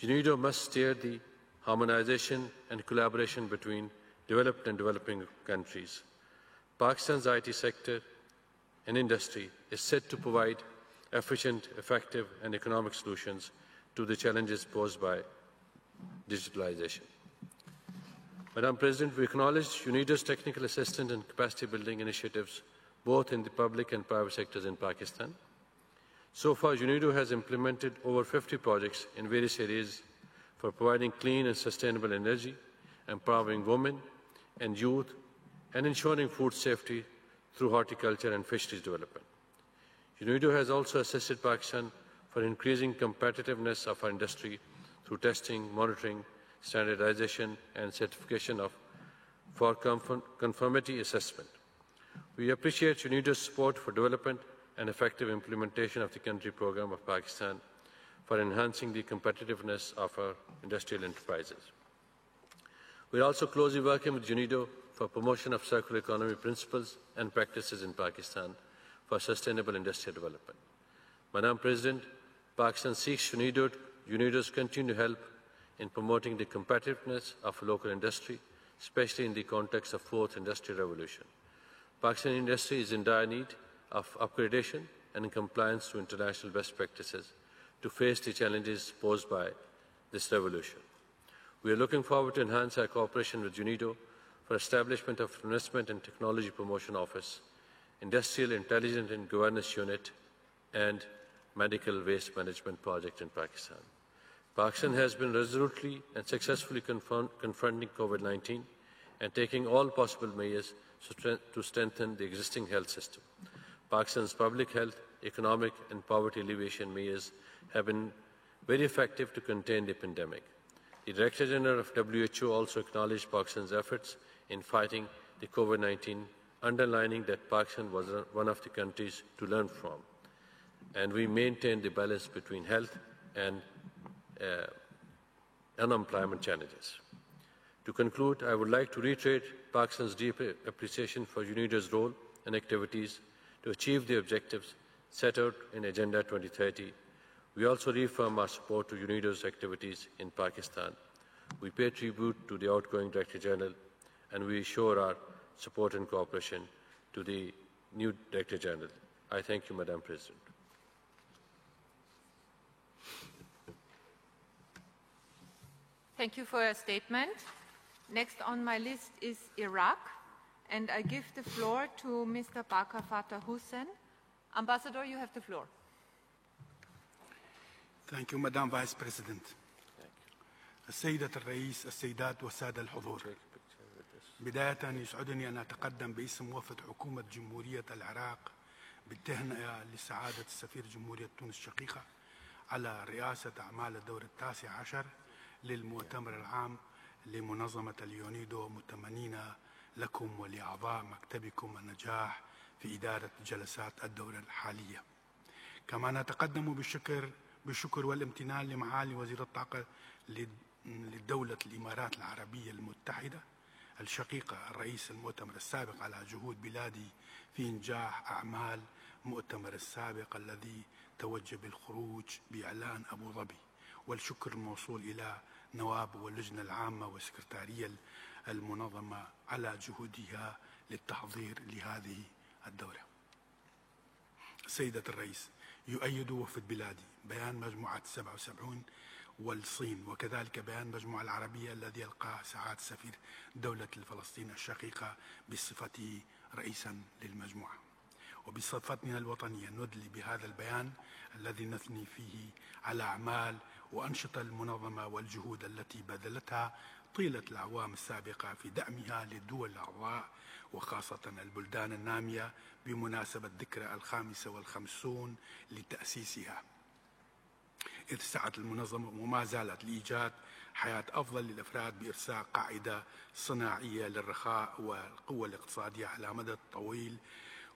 UNIDO must steer the harmonization and collaboration between developed and developing countries. Pakistan's IT sector and industry is set to provide efficient, effective, and economic solutions to the challenges posed by digitalization. Madam President, we acknowledge UNIDO's technical assistance and capacity building initiatives both in the public and private sectors in Pakistan. So far, UNIDO has implemented over 50 projects in various areas for providing clean and sustainable energy, empowering women and youth, and ensuring food safety through horticulture and fisheries development. UNIDO has also assisted Pakistan for increasing competitiveness of our industry through testing, monitoring, standardization, and certification for conformity assessment. We appreciate UNIDO's support for development and effective implementation of the country program of Pakistan for enhancing the competitiveness of our industrial enterprises. We are also closely working with UNIDO for promotion of circular economy principles and practices in Pakistan for sustainable industrial development. Madam President, Pakistan seeks UNIDO's continued help in promoting the competitiveness of local industry, especially in the context of fourth industrial revolution. Pakistan industry is in dire need of upgradation and in compliance to international best practices to face the challenges posed by this revolution. We are looking forward to enhance our cooperation with UNIDO for establishment of Investment and Technology Promotion Office, Industrial Intelligence and Governance Unit, and Medical Waste Management Project in Pakistan. Pakistan has been resolutely and successfully confronting COVID-19 and taking all possible measures to strengthen the existing health system. Pakistan's public health, economic and poverty alleviation measures have been very effective to contain the pandemic. The Director General of WHO also acknowledged Pakistan's efforts in fighting the COVID-19, underlining that Pakistan was one of the countries to learn from. And we maintained the balance between health and unemployment challenges. To conclude, I would like to reiterate Pakistan's deep appreciation for UNIDO's role and activities to achieve the objectives set out in Agenda 2030. We also reaffirm our support to UNIDO's activities in Pakistan. We pay tribute to the outgoing Director General, and we assure our support and cooperation to the new Director General. I thank you, Madam President. Thank you for your statement. Next on my list is Iraq, and I give the floor to Mr. Bakar Fatah Hussein. Ambassador, you have the floor. Thank you, Madam Vice President. السيدة الرئيس، السيدات والسادة الحضور. بداية يسعدني أن أتقدم باسم وفد حكومة جمهورية العراق بالتهنئة لسعادة السفير جمهورية تونس الشقيقة على رئاسة أعمال الدور التاسع عشر للمؤتمر العام لمنظمة اليونيدو، متمنين لكم ولأعضاء مكتبكم النجاح في إدارة جلسات الدورة الحالية. كما نتقدم بالشكر والامتنان لمعالي وزير الطاقة لدولة الإمارات العربية المتحدة الشقيقة الرئيس المؤتمر السابق على جهود بلادي في إنجاح أعمال مؤتمر السابق الذي توجه بالخروج بإعلان أبو ظبي، والشكر الموصول إلى نواب واللجنة العامة والسكرتارية المنظمة على جهودها للتحضير لهذه الدورة. سيدة الرئيس، يؤيد وفد بلادي بيان مجموعة 77 والصين وكذلك بيان مجموعة العربية الذي يلقاه سعادة سفير دولة فلسطين الشقيقة بصفته رئيسا للمجموعة. وبصفتنا الوطنية ندلي بهذا البيان الذي نثني فيه على أعمال وأنشطة المنظمة والجهود التي بذلتها طيلة الأعوام السابقة في دعمها للدول الأعضاء وخاصة البلدان النامية بمناسبة ذكرى 55 لتأسيسها، إذ سعت المنظمة وما زالت لإيجاد حياة أفضل للأفراد بإرساء قاعدة صناعية للرخاء والقوة الاقتصادية على مدى طويل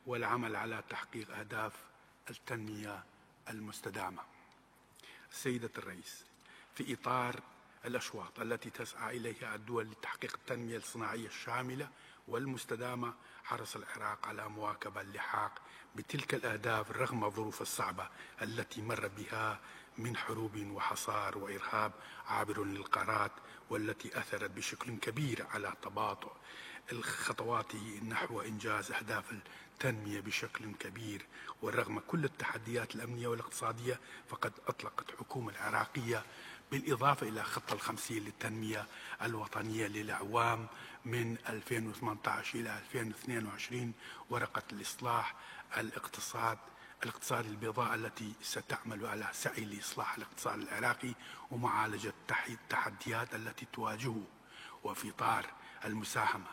والعمل على تحقيق أهداف التنمية المستدامة. سيدة الرئيس، في إطار الأشواط التي تسعى إليها الدول لتحقيق التنمية الصناعية الشاملة والمستدامة، حرص العراق على مواكبة اللحاق بتلك الأهداف رغم الظروف الصعبة التي مر بها من حروب وحصار وإرهاب عابر للقارات، والتي أثرت بشكل كبير على تباطؤ خطواته نحو إنجاز أهداف التنمية بشكل كبير. ورغم كل التحديات الأمنية والاقتصادية، فقد أطلقت الحكومة العراقية بالإضافة إلى خط ال50 للتنمية الوطنية للأعوام من 2018 إلى 2022 ورقة الإصلاح الاقتصاد الاقتصاد البيضاء التي ستعمل على سعي لإصلاح الاقتصاد العراقي ومعالجة التحديات التي تواجهه. وفي إطار المساهمة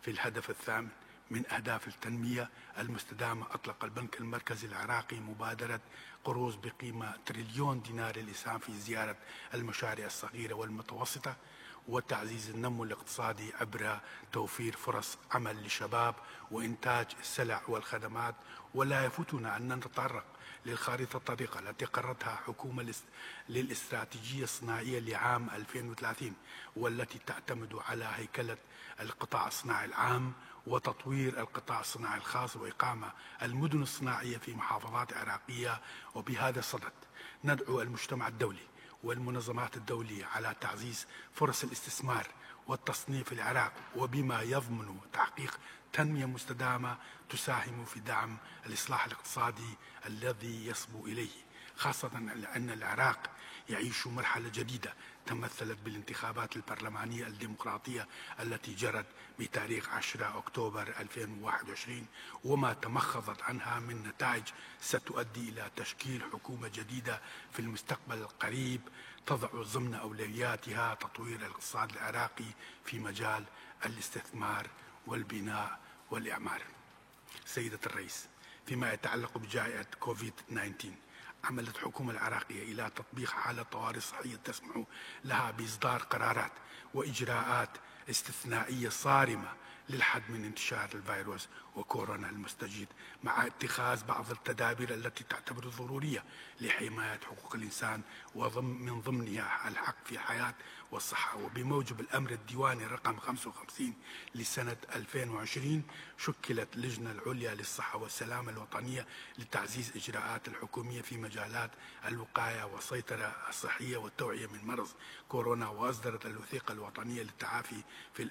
في الهدف الثامن من أهداف التنمية المستدامة، أطلق البنك المركزي العراقي مبادرة قروض بقيمة تريليون دينار للإسهام في زيادة المشاريع الصغيرة والمتوسطة وتعزيز النمو الاقتصادي عبر توفير فرص عمل للشباب وإنتاج السلع والخدمات. ولا يفوتنا أن نتطرق للخارطة الطريقة التي قررتها حكومة للاستراتيجية الصناعية لعام 2030 والتي تعتمد على هيكلة القطاع الصناعي العام وتطوير القطاع الصناعي الخاص وإقامة المدن الصناعية في محافظات عراقية. وبهذا الصدد ندعو المجتمع الدولي والمنظمات الدولية على تعزيز فرص الاستثمار والتصنيع في العراق وبما يضمن تحقيق تنمية مستدامة تساهم في دعم الإصلاح الاقتصادي الذي يصبو إليه، خاصة أن العراق يعيش مرحلة جديدة تمثلت بالانتخابات البرلمانية الديمقراطية التي جرت بتاريخ 10 أكتوبر 2021 وما تمخضت عنها من نتائج ستؤدي إلى تشكيل حكومة جديدة في المستقبل القريب تضع ضمن أولوياتها تطوير الاقتصاد العراقي في مجال الاستثمار والبناء والإعمار. سيدة الرئيس، فيما يتعلق بجائحة كوفيد-19 عملت الحكومة العراقية إلى تطبيق حالة طوارئ صحية تسمح لها بإصدار قرارات وإجراءات استثنائية صارمة للحد من انتشار الفيروس وكورونا المستجد، مع اتخاذ بعض التدابير التي تعتبر ضرورية لحماية حقوق الإنسان ومن ضمنها الحق في الحياة والصحة. وبموجب الأمر الديواني رقم 55 لسنة 2020 شكلت لجنة العليا للصحة والسلامة الوطنية لتعزيز إجراءات الحكومية في مجالات الوقاية والسيطرة الصحية والتوعية من مرض كورونا، وأصدرت الوثيقة الوطنية للتعافي في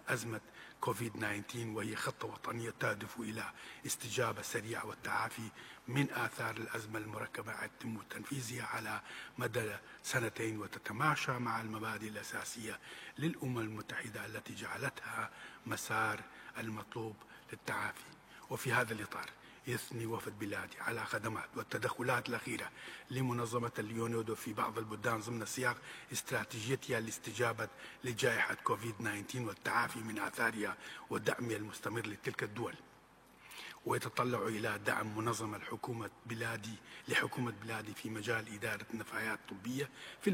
أزمة كوفيد-19 وهي خطة وطنية تهدف إلى استجابة سريعة والتعافي من آثار الأزمة المركبة يتم تنفيذها على مدى 2 وتتماشى مع المبادئ الأساسية للأمم المتحدة التي جعلتها مسار المطلوب للتعافي. وفي هذا الإطار يثني وفد بلادي على خدمات والتدخلات الأخيرة لمنظمة اليونيدو في بعض البلدان ضمن سياق استراتيجيتها لاستجابة لجائحة كوفيد-19 والتعافي من آثارها ودعمها المستمر لتلك الدول. ويتطلع إلى دعم منظمة لحكومة بلادي في مجال إدارة النفايات الطبية في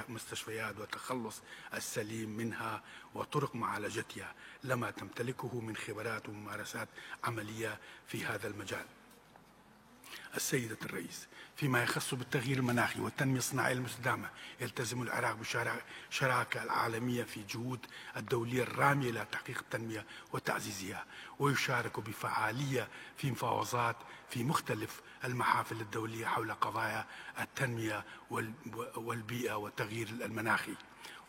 المستشفيات والتخلص السليم منها وطرق معالجتها لما تمتلكه من خبرات وممارسات عملية في هذا المجال. السيدة الرئيس، فيما يخص بالتغيير المناخي والتنمية الصناعية المستدامة يلتزم العراق بالشراكة العالمية في جهود الدولية الرامية إلى تحقيق التنمية وتعزيزها، ويشارك بفعالية في مفاوضات في مختلف المحافل الدولية حول قضايا التنمية والبيئة والتغيير المناخي.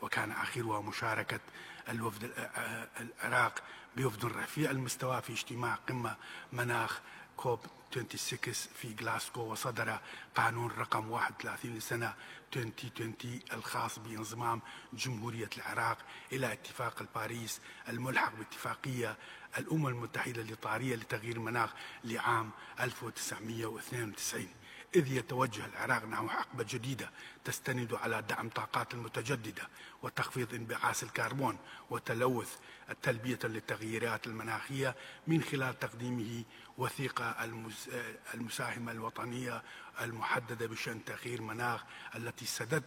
وكان آخرها مشاركة الوفد العراق بوفد رفيع المستوى في اجتماع قمة مناخ كوب 26 في غلاسكو، وصدر قانون رقم 31 لسنة 2020 الخاص بانضمام جمهورية العراق إلى اتفاق باريس الملحق باتفاقية الأمم المتحدة الإطارية لتغيير المناخ لعام 1992، إذ يتوجه العراق نحو حقبة جديدة تستند على دعم طاقات المتجددة وتخفيض انبعاث الكربون وتلوث التلبية للتغييرات المناخية من خلال تقديمه وثيقة المساهمة الوطنية المحددة بشأن تغيير المناخ التي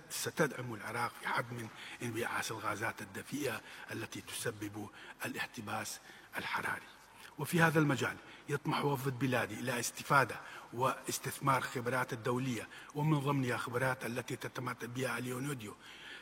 ستدعم العراق في حد من انبعاث الغازات الدفيئة التي تسبب الاحتباس الحراري. وفي هذا المجال يطمح وفد بلادي إلى استفادة واستثمار خبرات الدولية ومن ضمنها خبرات التي تتمثل بها اليونيدو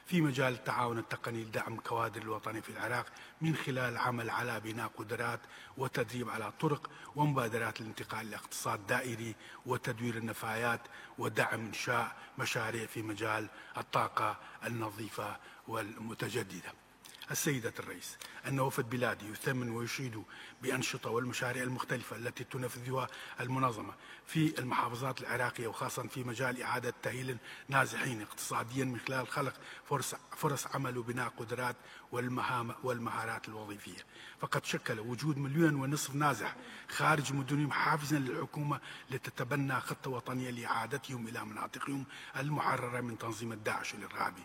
في مجال التعاون التقني لدعم الكوادر الوطنية في العراق من خلال العمل على بناء قدرات وتدريب على طرق ومبادرات الانتقال لاقتصاد دائري وتدوير النفايات ودعم إنشاء مشاريع في مجال الطاقة النظيفة والمتجددة. السيدة الرئيس أن وفد بلادي يثمن ويشيد بأنشطة والمشاريع المختلفة التي تنفذها المنظمة في المحافظات العراقية، وخاصة في مجال إعادة تأهيل نازحين اقتصاديا من خلال خلق فرص عمل وبناء قدرات والمهارات الوظيفية. فقد شكل وجود 1.5 مليون نازح خارج مدنهم حافزا للحكومة لتتبنى خطة وطنية لإعادتهم إلى مناطقهم المحررة من تنظيم الداعش الإرهابي.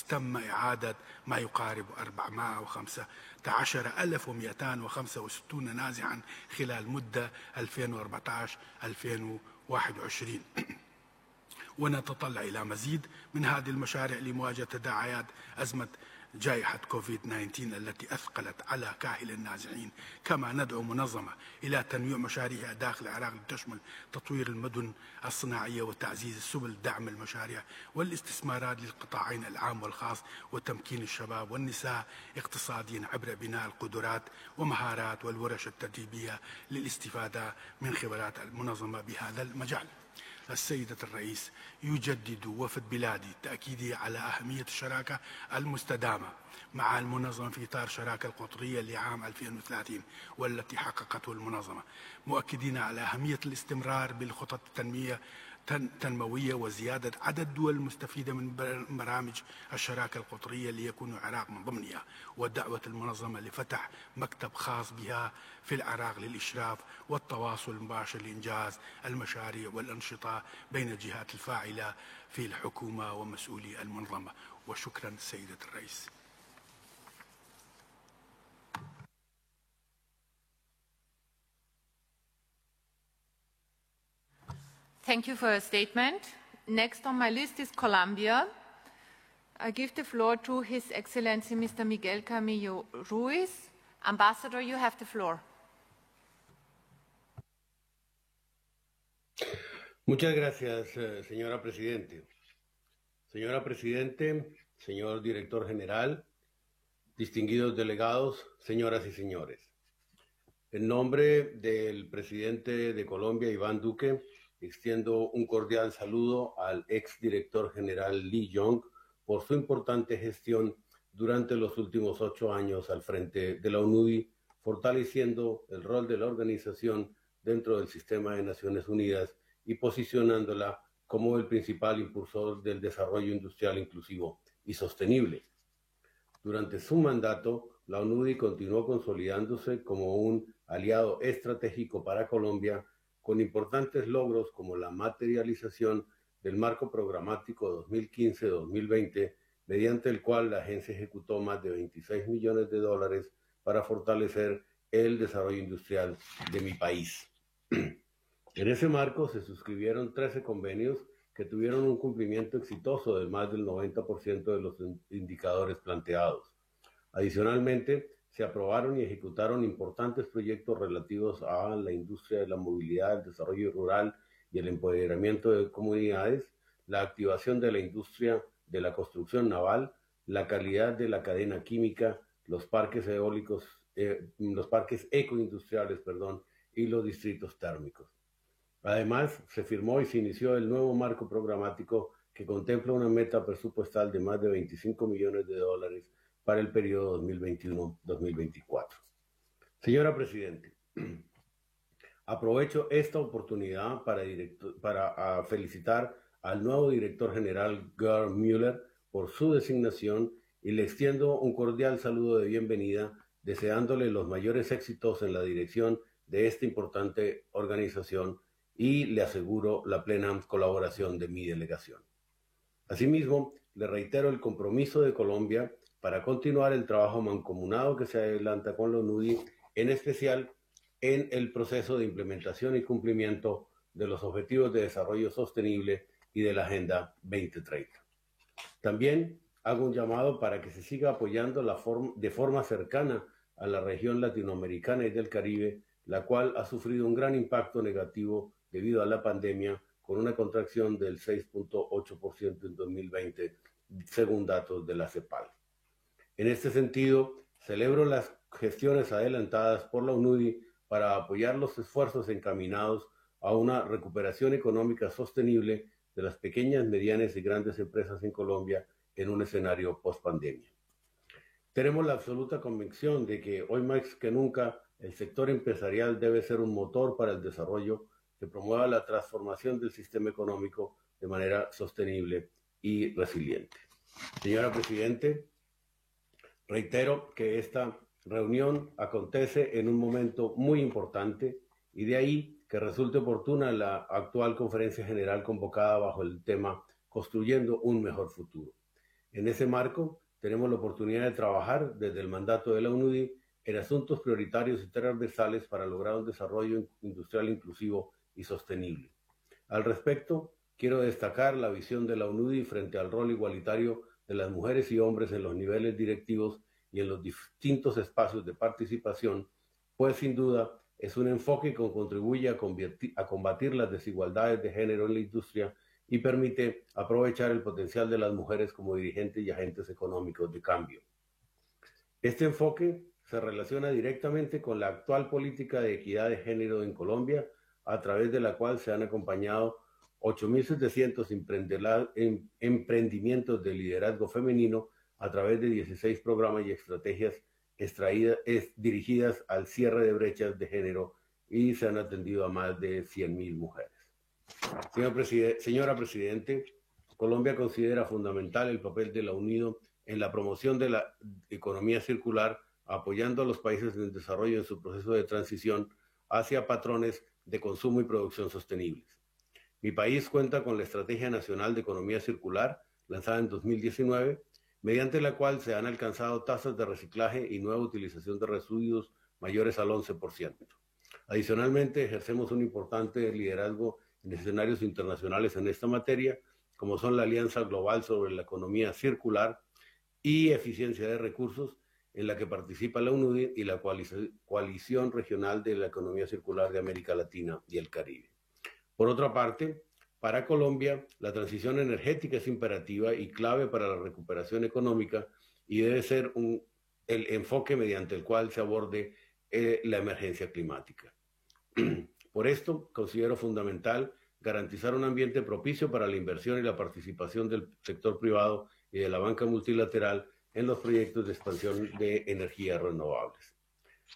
تم إعادة ما يقارب 411,265 نازحا خلال مدة 2014-2021 ونتطلع إلى مزيد من هذه المشاريع لمواجهة تداعيات أزمة جائحة كوفيد-19 التي أثقلت على كاهل النازحين. كما ندعو منظمة إلى تنويع مشاريعها داخل العراق لتشمل تطوير المدن الصناعية وتعزيز سبل دعم المشاريع والاستثمارات للقطاعين العام والخاص، وتمكين الشباب والنساء اقتصاديا عبر بناء القدرات ومهارات والورش التدريبية للاستفادة من خبرات المنظمة بهذا المجال. السيدة الرئيس، يجدد وفد بلادي تأكيده على أهمية الشراكة المستدامة مع المنظمة في إطار الشراكة القطرية لعام 2030 والتي حققته المنظمة، مؤكدين على أهمية الاستمرار بالخطط التنموية وزيادة عدد الدول المستفيدة من برامج الشراكة القطرية ليكون العراق من ضمنها، ودعوة المنظمة لفتح مكتب خاص بها في العراق للإشراف والتواصل المباشر لإنجاز المشاريع والأنشطة بين الجهات الفاعلة في الحكومة ومسؤولي المنظمة. وشكرا سيدة الرئيس. Thank you for your statement. Next on my list is Colombia. I give the floor to His Excellency Mr. Miguel Camillo Ruiz. Ambassador, you have the floor. Muchas gracias, señora Presidente. Señora Presidente, señor Director General, distinguidos delegados, señoras y señores. En nombre del presidente de Colombia, Iván Duque, extiendo un cordial saludo al exdirector general Lee Young por su importante gestión durante los últimos 8 años al frente de la ONUDI, fortaleciendo el rol de la organización dentro del sistema de Naciones Unidas y posicionándola como el principal impulsor del desarrollo industrial inclusivo y sostenible. Durante su mandato, la ONUDI continuó consolidándose como un aliado estratégico para Colombia, con importantes logros como la materialización del marco programático 2015-2020, mediante el cual la agencia ejecutó más de $26 millones para fortalecer el desarrollo industrial de mi país. En ese marco se suscribieron 13 convenios que tuvieron un cumplimiento exitoso de más del 90% de los indicadores planteados. Adicionalmente, se aprobaron y ejecutaron importantes proyectos relativos a la industria de la movilidad, el desarrollo rural y el empoderamiento de comunidades, la activación de la industria de la construcción naval, la calidad de la cadena química, los parques eólicos, los parques ecoindustriales, y los distritos térmicos. Además, se firmó y se inició el nuevo marco programático que contempla una meta presupuestal de más de $25 millones para el periodo 2021-2024. Señora Presidente, aprovecho esta oportunidad para felicitar al nuevo director general Gerd Müller por su designación y le extiendo un cordial saludo de bienvenida, deseándole los mayores éxitos en la dirección de esta importante organización y le aseguro la plena colaboración de mi delegación. Asimismo, le reitero el compromiso de Colombia para continuar el trabajo mancomunado que se adelanta con la ONUDI, en especial en el proceso de implementación y cumplimiento de los Objetivos de Desarrollo Sostenible y de la Agenda 2030. También hago un llamado para que se siga apoyando de forma cercana a la región latinoamericana y del Caribe, la cual ha sufrido un gran impacto negativo debido a la pandemia, con una contracción del 6.8% en 2020, según datos de la CEPAL. En este sentido, celebro las gestiones adelantadas por la ONUDI para apoyar los esfuerzos encaminados a una recuperación económica sostenible de las pequeñas, medianas y grandes empresas en Colombia en un escenario post-pandemia. Tenemos la absoluta convicción de que hoy más que nunca el sector empresarial debe ser un motor para el desarrollo que promueva la transformación del sistema económico de manera sostenible y resiliente. Señora Presidente, reitero que esta reunión acontece en un momento muy importante y de ahí que resulte oportuna la actual conferencia general convocada bajo el tema Construyendo un mejor futuro. En ese marco, tenemos la oportunidad de trabajar desde el mandato de la UNUDI en asuntos prioritarios y transversales para lograr un desarrollo industrial inclusivo y sostenible. Al respecto, quiero destacar la visión de la UNUDI frente al rol igualitario de las mujeres y hombres en los niveles directivos y en los distintos espacios de participación, pues sin duda es un enfoque que contribuye a combatir las desigualdades de género en la industria y permite aprovechar el potencial de las mujeres como dirigentes y agentes económicos de cambio. Este enfoque se relaciona directamente con la actual política de equidad de género en Colombia, a través de la cual se han acompañado 8.700 emprendimientos de liderazgo femenino a través de 16 programas y estrategias dirigidas al cierre de brechas de género y se han atendido a más de 100.000 mujeres. Señora Presidente, Colombia considera fundamental el papel de la UNIDO en la promoción de la economía circular, apoyando a los países en desarrollo en su proceso de transición hacia patrones de consumo y producción sostenibles. Mi país cuenta con la Estrategia Nacional de Economía Circular, lanzada en 2019, mediante la cual se han alcanzado tasas de reciclaje y nueva utilización de residuos mayores al 11%. Adicionalmente, ejercemos un importante liderazgo en escenarios internacionales en esta materia, como son la Alianza Global sobre la Economía Circular y Eficiencia de Recursos, en la que participa la UNUDI y la Coalición Regional de la Economía Circular de América Latina y el Caribe. Por otra parte, para Colombia, la transición energética es imperativa y clave para la recuperación económica y debe ser el enfoque mediante el cual se aborde la emergencia climática. Por esto, considero fundamental garantizar un ambiente propicio para la inversión y la participación del sector privado y de la banca multilateral en los proyectos de expansión de energías renovables.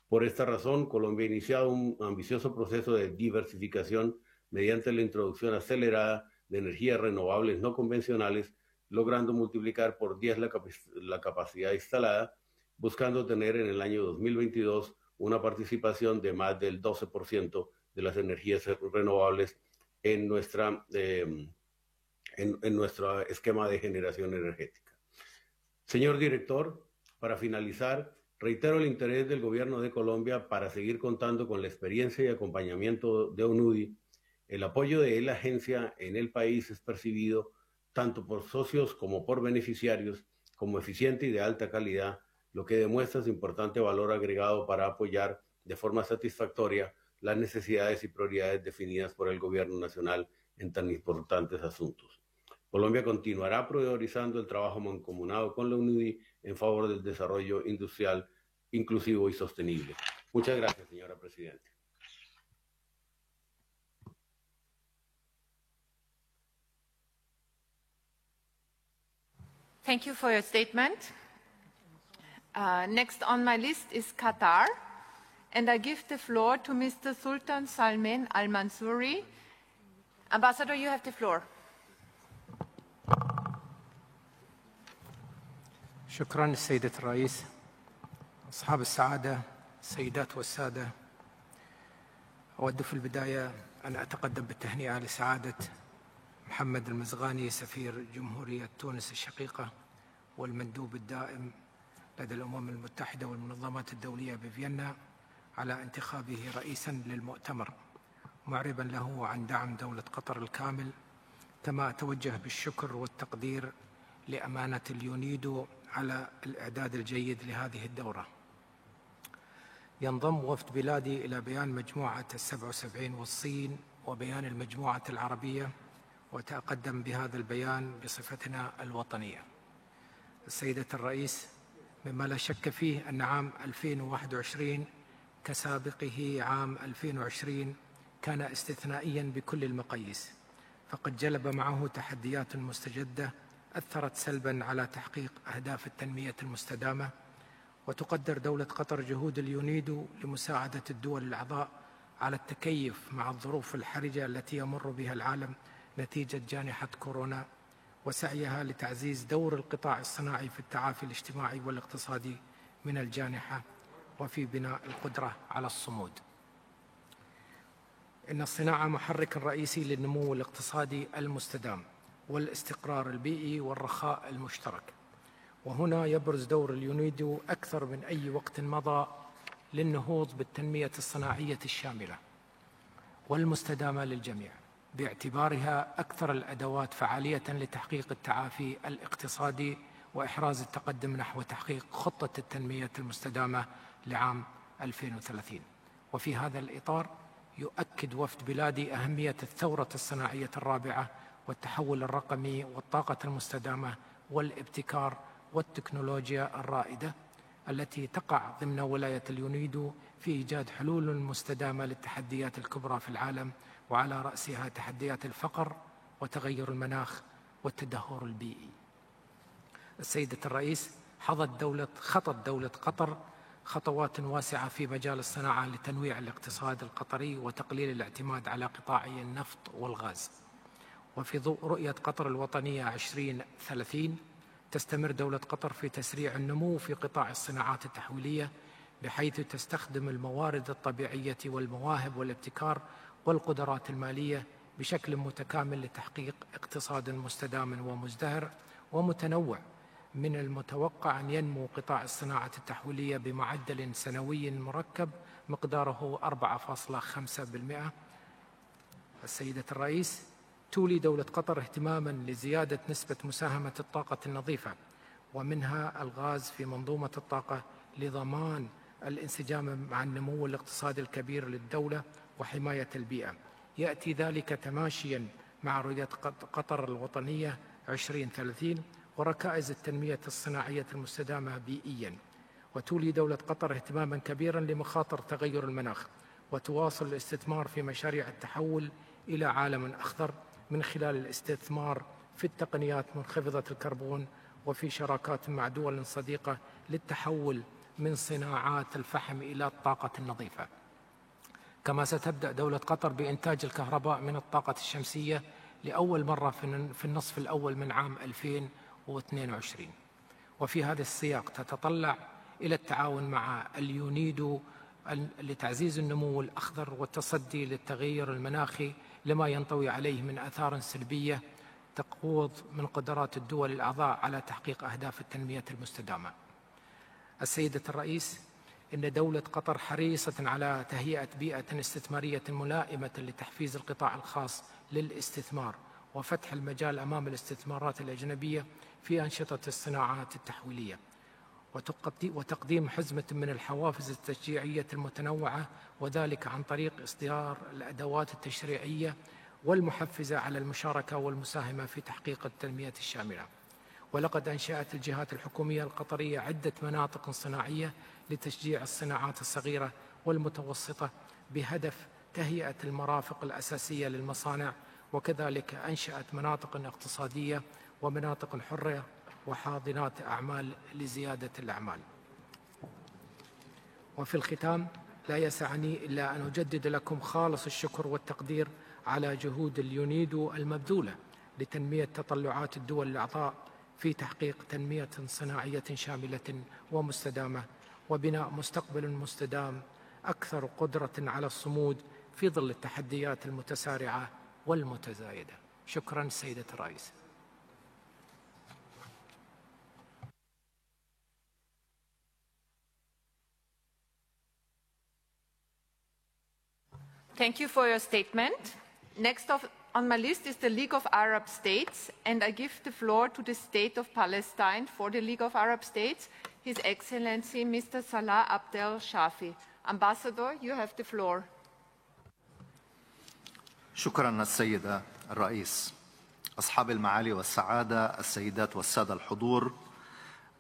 Por esta razón, Colombia ha iniciado un ambicioso proceso de diversificación mediante la introducción acelerada de energías renovables no convencionales, logrando multiplicar por 10 la capacidad instalada, buscando tener en el año 2022 una participación de más del 12% de las energías renovables en nuestro esquema de generación energética. Señor director, para finalizar, reitero el interés del Gobierno de Colombia para seguir contando con la experiencia y acompañamiento de UNUDI. El apoyo de la agencia en el país es percibido tanto por socios como por beneficiarios como eficiente y de alta calidad, lo que demuestra su importante valor agregado para apoyar de forma satisfactoria las necesidades y prioridades definidas por el Gobierno Nacional en tan importantes asuntos. Colombia continuará priorizando el trabajo mancomunado con la UNUDI en favor del desarrollo industrial inclusivo y sostenible. Muchas gracias, señora Presidenta. Thank you for your statement. Next on my list is Qatar, and I give the floor to Mr. Sultan Salman Al Mansouri. Ambassador, you have the floor. شكرا سيدة الرئيس. أصحاب السعادة السيدات والسادة، أود في البداية أن أتقدم بالتهنئة لسعادة محمد المزغاني سفير جمهورية تونس الشقيقة والمندوب الدائم لدى الأمم المتحدة والمنظمات الدولية بفيينا على انتخابه رئيساً للمؤتمر، معرباً له عن دعم دولة قطر الكامل. كما أتوجه بالشكر والتقدير لأمانة اليونيدو على الإعداد الجيد لهذه الدورة. ينضم وفد بلادي إلى بيان مجموعة 77 والصين وبيان المجموعة العربية، وتقدم بهذا البيان بصفتنا الوطنية. السيدة الرئيس، مما لا شك فيه أن عام 2021 كسابقه عام 2020 كان استثنائياً بكل المقاييس، فقد جلب معه تحديات مستجدة أثرت سلباً على تحقيق أهداف التنمية المستدامة وتقدر دولة قطر جهود اليونيدو لمساعدة الدول الأعضاء على التكيف مع الظروف الحرجة التي يمر بها العالم نتيجة جائحة كورونا، وسعيها لتعزيز دور القطاع الصناعي في التعافي الاجتماعي والاقتصادي من الجائحة وفي بناء القدرة على الصمود. إن الصناعة محرك رئيسي للنمو الاقتصادي المستدام والاستقرار البيئي والرخاء المشترك، وهنا يبرز دور اليونيدو أكثر من أي وقت مضى للنهوض بالتنمية الصناعية الشاملة والمستدامة للجميع، باعتبارها أكثر الأدوات فعالية لتحقيق التعافي الاقتصادي وإحراز التقدم نحو تحقيق خطة التنمية المستدامة لعام 2030. وفي هذا الإطار يؤكد وفد بلادي أهمية الثورة الصناعية الرابعة والتحول الرقمي والطاقة المستدامة والابتكار والتكنولوجيا الرائدة التي تقع ضمن ولاية اليونيدو في إيجاد حلول مستدامة للتحديات الكبرى في العالم، وعلى رأسها تحديات الفقر وتغير والتدهور البيئي. السيدة الرئيس، خطت دولة قطر خطوات واسعة في مجال الصناعة لتنويع الاقتصاد القطري وتقليل الاعتماد على قطاعي النفط والغاز. وفي ضوء رؤية قطر الوطنية 2030 تستمر دولة قطر في تسريع النمو في قطاع الصناعات التحويلية، بحيث تستخدم الموارد الطبيعية والمواهب والابتكار والقدرات المالية بشكل متكامل لتحقيق اقتصاد مستدام ومزدهر ومتنوع. من المتوقع أن ينمو قطاع الصناعة التحويلية بمعدل سنوي مركب مقداره 4.5%. السيدة الرئيس، تولي دولة قطر اهتماما لزيادة نسبة مساهمة الطاقة النظيفة ومنها الغاز في منظومة الطاقة لضمان الانسجام مع النمو الاقتصادي الكبير للدولة وحماية البيئة. يأتي ذلك تماشيا مع رؤية قطر الوطنية 2030 وركائز التنمية الصناعية المستدامة بيئيا. وتولي دولة قطر اهتماما كبيرا لمخاطر تغير المناخ، وتواصل الاستثمار في مشاريع التحول إلى عالم أخضر من خلال الاستثمار في التقنيات منخفضة الكربون وفي شراكات مع دول صديقة للتحول من صناعات الفحم إلى الطاقة النظيفة. كما ستبدأ دولة قطر بإنتاج الكهرباء من الطاقة الشمسية لأول مرة في النصف الأول من عام 2022. وفي هذا السياق تتطلع إلى التعاون مع اليونيدو لتعزيز النمو الأخضر والتصدي للتغير المناخي لما ينطوي عليه من آثار سلبية تقوض من قدرات الدول الأعضاء على تحقيق أهداف التنمية المستدامة. السيدة الرئيس، إن دولة قطر حريصة على تهيئة بيئة استثمارية ملائمة لتحفيز القطاع الخاص للاستثمار وفتح المجال أمام الاستثمارات الأجنبية في أنشطة الصناعات التحويلية، وتقديم حزمة من الحوافز التشجيعية المتنوعة، وذلك عن طريق إصدار الأدوات التشريعية والمحفزة على المشاركة والمساهمة في تحقيق التنمية الشاملة. ولقد أنشأت الجهات الحكومية القطرية عدة مناطق صناعية لتشجيع الصناعات الصغيرة والمتوسطة بهدف تهيئة المرافق الأساسية للمصانع، وكذلك أنشأت مناطق اقتصادية ومناطق حرة وحاضنات أعمال لزيادة الأعمال. وفي الختام لا يسعني إلا أن أجدد لكم خالص الشكر والتقدير على جهود اليونيدو المبذولة لتنمية تطلعات الدول الأعضاء في تحقيق تنمية صناعية شاملة ومستدامة وبناء مستقبل مستدام أكثر قدرة على الصمود في ظل التحديات المتسارعة والمتزايدة. شكرا سيدة الرئيس. Thank you for your statement. Next on my list is the League of Arab States, and I give the floor to the State of Palestine for the League of Arab States, His Excellency Mr. Salah Abdel Shafi. Ambassador, you have the floor. شكرا السيدة الرئيس. أصحاب المعالي والسعادة، السيدات والسادة الحضور،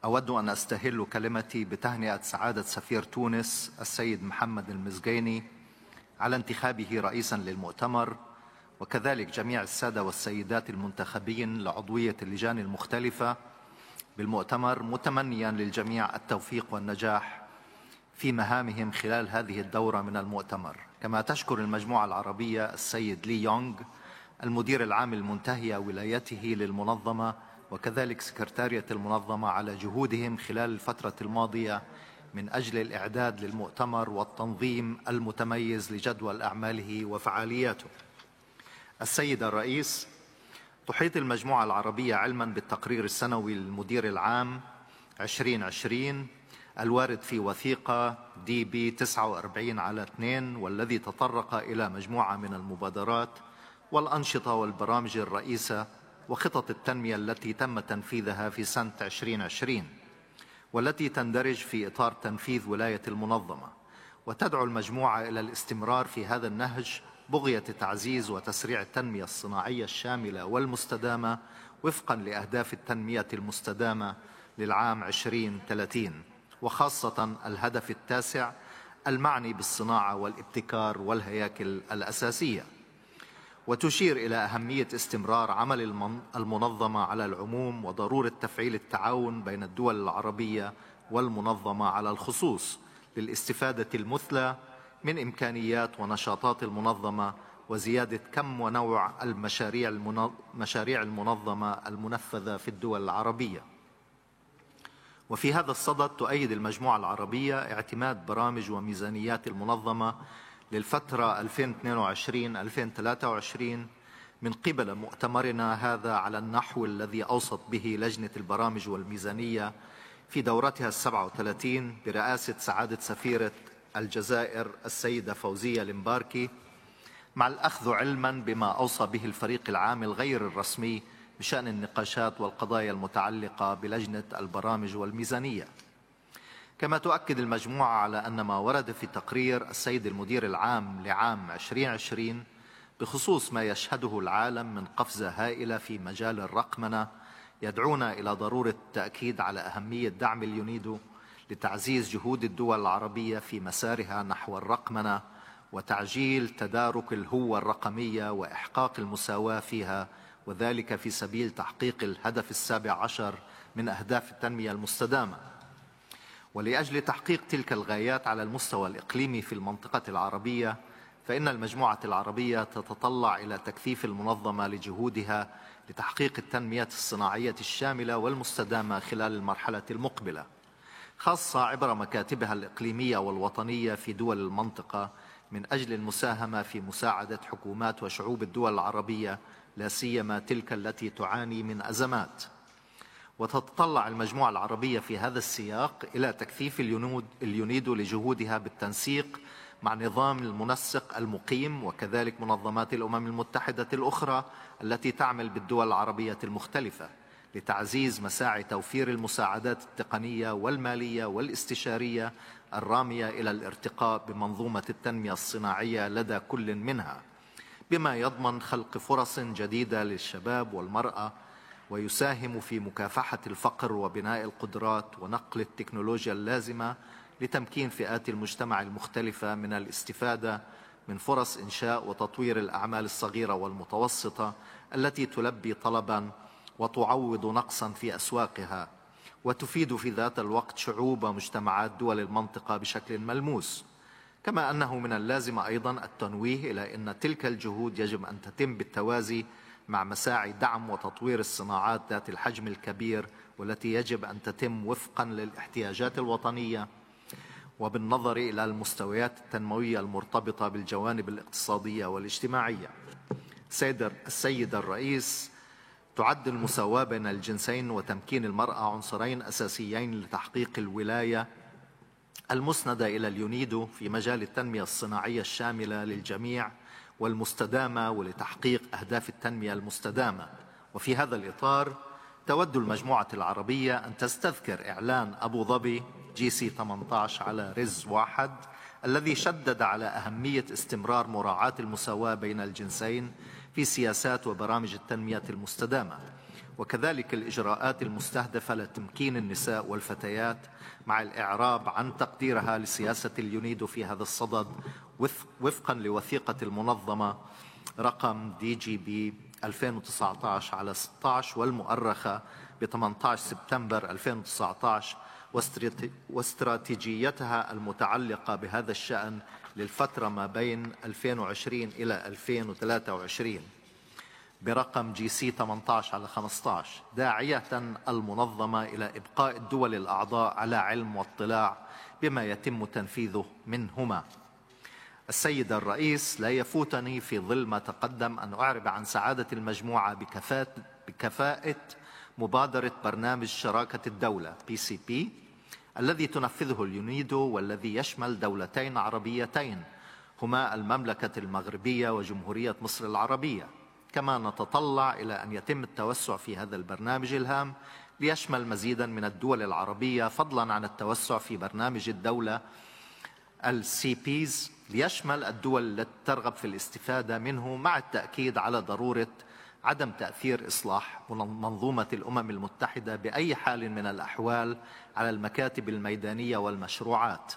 أود أن أستهل كلمتي بتهنئة سعادة سفير تونس السيد محمد المزجيني على انتخابه رئيسا للمؤتمر، وكذلك جميع السادة والسيدات المنتخبين لعضوية اللجان المختلفة بالمؤتمر، متمنيا للجميع التوفيق والنجاح في مهامهم خلال هذه الدورة من المؤتمر. كما تشكر المجموعة العربية السيد لي يونغ المدير العام المنتهي ولايته للمنظمة وكذلك سكرتارية المنظمة على جهودهم خلال الفترة الماضية من أجل الإعداد للمؤتمر والتنظيم المتميز لجدول أعماله وفعالياته. السيد الرئيس، تحيط المجموعة العربية علما بالتقرير السنوي للمدير العام 2020 الوارد في وثيقة DB 49/2 والذي تطرق إلى مجموعة من المبادرات والأنشطة والبرامج الرئيسة وخطط التنمية التي تم تنفيذها في سنة 2020 والتي تندرج في إطار تنفيذ ولاية المنظمة، وتدعو المجموعة إلى الاستمرار في هذا النهج بغية تعزيز وتسريع التنمية الصناعية الشاملة والمستدامة وفقا لأهداف التنمية المستدامة للعام 2030، وخاصة الهدف التاسع المعني بالصناعة والابتكار والهياكل الأساسية. وتشير إلى أهمية استمرار عمل المنظمة على العموم وضرورة تفعيل التعاون بين الدول العربية والمنظمة على الخصوص للاستفادة المثلى من إمكانيات ونشاطات المنظمة وزيادة كم ونوع مشاريع المنظمة المنفذة في الدول العربية. وفي هذا الصدد تؤيد المجموعة العربية اعتماد برامج وميزانيات المنظمة للفترة 2022-2023 من قبل مؤتمرنا هذا على النحو الذي أوصت به لجنة البرامج والميزانية في دورتها 37 برئاسة سعادة سفيرة الجزائر السيدة فوزية المباركي، مع الأخذ علما بما أوصى به الفريق العام الغير الرسمي بشأن النقاشات والقضايا المتعلقة بلجنة البرامج والميزانية. كما تؤكد المجموعة على أن ما ورد في تقرير السيد المدير العام لعام 2020 بخصوص ما يشهده العالم من قفزة هائلة في مجال الرقمنة يدعونا إلى ضرورة التأكيد على أهمية دعم اليونيدو لتعزيز جهود الدول العربية في مسارها نحو الرقمنة وتعجيل تدارك الهوة الرقمية وإحقاق المساواة فيها، وذلك في سبيل تحقيق الهدف 17 من أهداف التنمية المستدامة. ولأجل تحقيق تلك الغايات على المستوى الإقليمي في المنطقة العربية، فإن المجموعة العربية تتطلع إلى تكثيف المنظمة لجهودها لتحقيق التنمية الصناعية الشاملة والمستدامة خلال المرحلة المقبلة، خاصة عبر مكاتبها الإقليمية والوطنية في دول المنطقة، من أجل المساهمة في مساعدة حكومات وشعوب الدول العربية لا سيما تلك التي تعاني من أزمات. وتتطلع المجموعة العربية في هذا السياق إلى تكثيف اليونيدو لجهودها بالتنسيق مع نظام المنسق المقيم وكذلك منظمات الأمم المتحدة الأخرى التي تعمل بالدول العربية المختلفة لتعزيز مساعي توفير المساعدات التقنية والمالية والاستشارية الرامية إلى الارتقاء بمنظومة التنمية الصناعية لدى كل منها، بما يضمن خلق فرص جديدة للشباب والمرأة ويساهم في مكافحة الفقر وبناء القدرات ونقل التكنولوجيا اللازمة لتمكين فئات المجتمع المختلفة من الاستفادة من فرص إنشاء وتطوير الأعمال الصغيرة والمتوسطة التي تلبي طلباً وتعوض نقصاً في أسواقها، وتفيد في ذات الوقت شعوب ومجتمعات دول المنطقة بشكل ملموس. كما أنه من اللازم أيضاً التنويه إلى أن تلك الجهود يجب أن تتم بالتوازي مع مساعي دعم وتطوير الصناعات ذات الحجم الكبير والتي يجب أن تتم وفقاً للاحتياجات الوطنية وبالنظر إلى المستويات التنموية المرتبطة بالجوانب الاقتصادية والاجتماعية. السيد الرئيس، تعد المساواة بين الجنسين وتمكين المرأة عنصرين أساسيين لتحقيق الولاية المسندة إلى اليونيدو في مجال التنمية الصناعية الشاملة للجميع والمستدامة ولتحقيق أهداف التنمية المستدامة. وفي هذا الإطار تود المجموعة العربية أن تستذكر إعلان أبو ظبي GC 18 على رز 1 الذي شدد على أهمية استمرار مراعاة المساواة بين الجنسين في سياسات وبرامج التنمية المستدامة، وكذلك الإجراءات المستهدفة لتمكين النساء والفتيات مع الإعراب عن تقديرها لسياسة اليونيدو في هذا الصدد وفقا لوثيقة المنظمة رقم DGB 2019/16 والمؤرخة ب 18 سبتمبر 2019 واستراتيجيتها المتعلقة بهذا الشأن للفترة ما بين 2020 إلى 2023 برقم GC 18/15، داعية المنظمة إلى إبقاء الدول الأعضاء على علم واطلاع بما يتم تنفيذه منهما. السيد الرئيس، لا يفوتني في ظل ما تقدم أن أعرب عن سعادة المجموعة بكفاءة مبادرة برنامج شراكة الدولة PCP الذي تنفذه اليونيدو، والذي يشمل دولتين عربيتين هما المملكة المغربية وجمهورية مصر العربية. كما نتطلع إلى أن يتم التوسع في هذا البرنامج الهام ليشمل مزيدا من الدول العربية، فضلا عن التوسع في برنامج الدولة الCPs ليشمل الدول التي ترغب في الاستفادة منه، مع التأكيد على ضرورة عدم تأثير إصلاح منظومة الأمم المتحدة بأي حال من الأحوال على المكاتب الميدانية والمشروعات.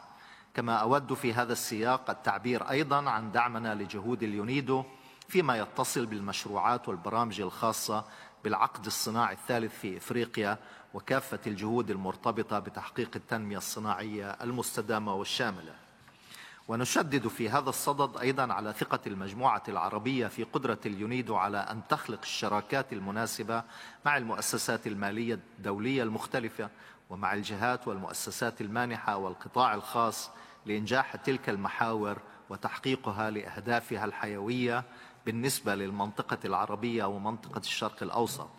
كما أود في هذا السياق التعبير أيضا عن دعمنا لجهود اليونيدو فيما يتصل بالمشروعات والبرامج الخاصة بالعقد الصناعي الثالث في إفريقيا وكافة الجهود المرتبطة بتحقيق التنمية الصناعية المستدامة والشاملة. ونشدد في هذا الصدد أيضا على ثقة المجموعة العربية في قدرة اليونيدو على أن تخلق الشراكات المناسبة مع المؤسسات المالية الدولية المختلفة ومع الجهات والمؤسسات المانحة والقطاع الخاص لإنجاح تلك المحاور وتحقيقها لأهدافها الحيوية بالنسبة للمنطقة العربية ومنطقة الشرق الأوسط.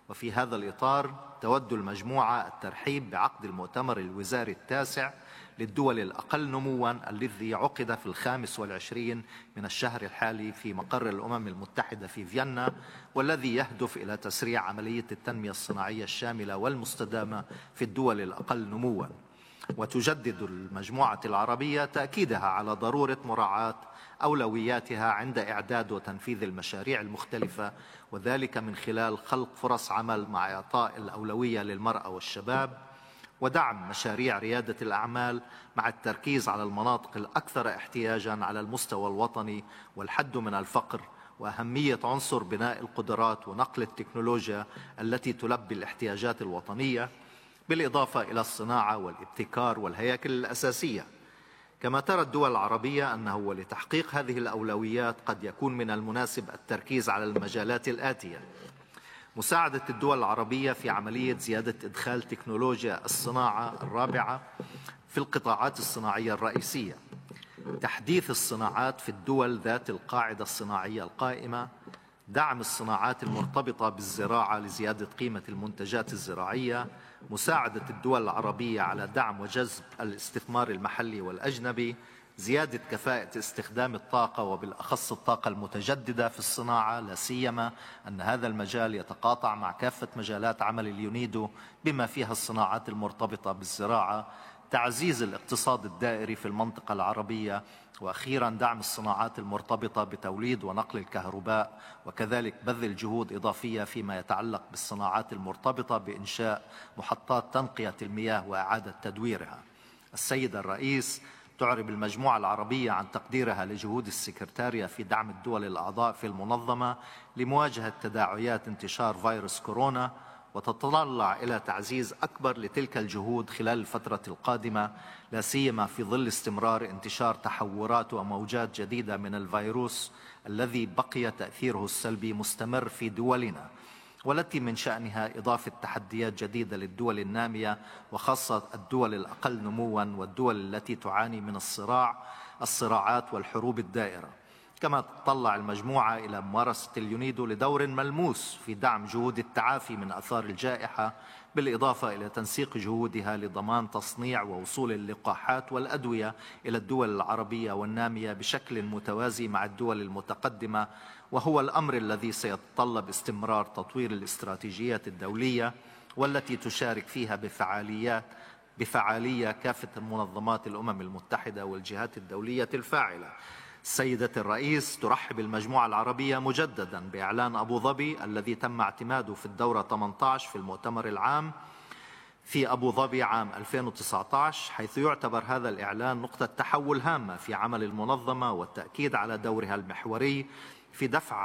وفي هذا الإطار تود المجموعة الترحيب بعقد المؤتمر الوزاري التاسع للدول الأقل نمواً الذي عقد في 25 من الشهر الحالي في مقر الأمم المتحدة في فيينا، والذي يهدف إلى تسريع عملية التنمية الصناعية الشاملة والمستدامة في الدول الأقل نمواً. وتجدد المجموعة العربية تأكيدها على ضرورة مراعاة أولوياتها عند إعداد وتنفيذ المشاريع المختلفة، وذلك من خلال خلق فرص عمل مع إعطاء الأولوية للمرأة والشباب، ودعم مشاريع ريادة الأعمال مع التركيز على المناطق الأكثر احتياجاً على المستوى الوطني والحد من الفقر، وأهمية عنصر بناء القدرات ونقل التكنولوجيا التي تلبي الاحتياجات الوطنية، بالإضافة إلى الصناعة والابتكار والهياكل الأساسية. كما ترى الدول العربية أنه ولتحقيق هذه الأولويات قد يكون من المناسب التركيز على المجالات الآتية: مساعدة الدول العربية في عملية زيادة إدخال تكنولوجيا الصناعة الرابعة في القطاعات الصناعية الرئيسية، تحديث الصناعات في الدول ذات القاعدة الصناعية القائمة، دعم الصناعات المرتبطة بالزراعة لزيادة قيمة المنتجات الزراعية، مساعدة الدول العربية على دعم وجذب الاستثمار المحلي والأجنبي، زيادة كفاءة استخدام الطاقة وبالأخص الطاقة المتجددة في الصناعة، لا سيما أن هذا المجال يتقاطع مع كافة مجالات عمل اليونيدو بما فيها الصناعات المرتبطة بالزراعة، تعزيز الاقتصاد الدائري في المنطقة العربية، وأخيراً دعم الصناعات المرتبطة بتوليد ونقل الكهرباء، وكذلك بذل جهود إضافية فيما يتعلق بالصناعات المرتبطة بإنشاء محطات تنقية المياه وإعادة تدويرها. السيد الرئيس، تعرب المجموعة العربية عن تقديرها لجهود السكرتارية في دعم الدول الأعضاء في المنظمة لمواجهة تداعيات انتشار فيروس كورونا، وتتطلع إلى تعزيز أكبر لتلك الجهود خلال الفترة القادمة، لا سيما في ظل استمرار انتشار تحورات وموجات جديدة من الفيروس الذي بقي تأثيره السلبي مستمر في دولنا، والتي من شأنها إضافة تحديات جديدة للدول النامية وخاصة الدول الأقل نمواً والدول التي تعاني من الصراعات والحروب الدائرة. كما تتطلع المجموعة إلى ممارسة اليونيدو لدور ملموس في دعم جهود التعافي من آثار الجائحة، بالإضافة إلى تنسيق جهودها لضمان تصنيع ووصول اللقاحات والأدوية إلى الدول العربية والنامية بشكل متوازي مع الدول المتقدمة، وهو الأمر الذي سيتطلب استمرار تطوير الاستراتيجيات الدولية والتي تشارك فيها بفعالية كافة منظمات الأمم المتحدة والجهات الدولية الفاعلة. سيدة الرئيس، ترحب المجموعة العربية مجددا بإعلان أبو ظبي الذي تم اعتماده في الدورة 18 في المؤتمر العام في أبو ظبي عام 2019، حيث يعتبر هذا الإعلان نقطة تحول هامة في عمل المنظمة والتأكيد على دورها المحوري في دفع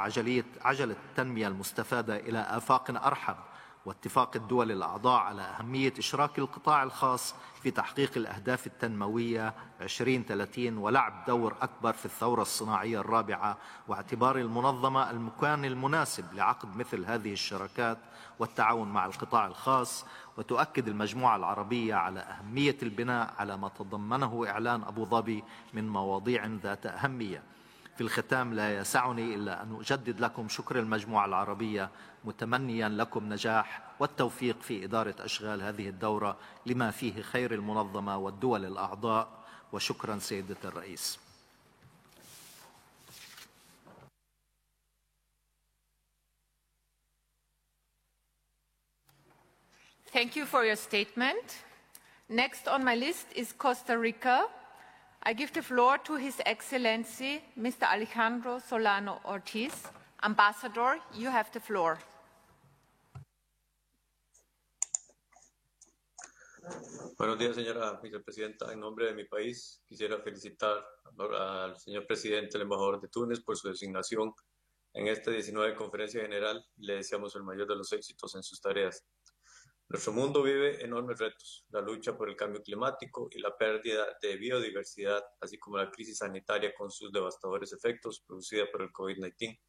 عجلة التنمية المستفادة إلى آفاق أرحب، واتفاق الدول الأعضاء على أهمية إشراك القطاع الخاص في تحقيق الأهداف التنموية 2030 ولعب دور أكبر في الثورة الصناعية الرابعة، واعتبار المنظمة المكان المناسب لعقد مثل هذه الشراكات والتعاون مع القطاع الخاص. وتؤكد المجموعة العربية على أهمية البناء على ما تضمنه إعلان أبو ظبي من مواضيع ذات أهمية. في الختام لا يسعني إلا أن أجدد لكم شكر المجموعة العربية، متمنيا لكم نجاح والتوفيق في إدارة أشغال هذه الدورة لما فيه خير المنظمة والدول الأعضاء. وشكرا سيدة الرئيس. Thank you for your statement. Next on my list is Costa Rica. I give the floor to His Excellency, Mr. Alejandro Solano Ortiz. Ambassador, you have the floor. Buenos días, señora vicepresidenta. En nombre de mi país, quisiera felicitar al señor presidente, el embajador de Túnez, por su designación en esta 19ª Conferencia General y le deseamos el mayor de los éxitos en sus tareas. Nuestro mundo vive enormes retos: la lucha por el cambio climático y la pérdida de biodiversidad, así como la crisis sanitaria con sus devastadores efectos producida por el COVID-19,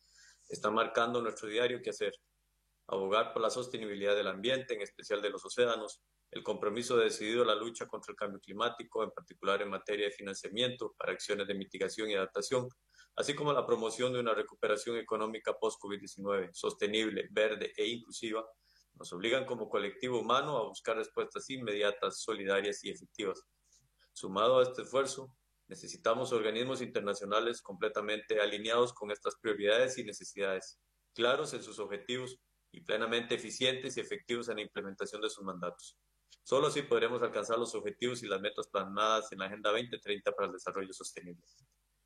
están marcando nuestro diario quehacer. Abogar por la sostenibilidad del ambiente, en especial de los océanos, el compromiso decidido a la lucha contra el cambio climático, en particular en materia de financiamiento para acciones de mitigación y adaptación, así como la promoción de una recuperación económica post-COVID-19, sostenible, verde e inclusiva, nos obligan como colectivo humano a buscar respuestas inmediatas, solidarias y efectivas. Sumado a este esfuerzo, necesitamos organismos internacionales completamente alineados con estas prioridades y necesidades, claros en sus objetivos y plenamente eficientes y efectivos en la implementación de sus mandatos. Solo así podremos alcanzar los objetivos y las metas plasmadas en la Agenda 2030 para el Desarrollo Sostenible.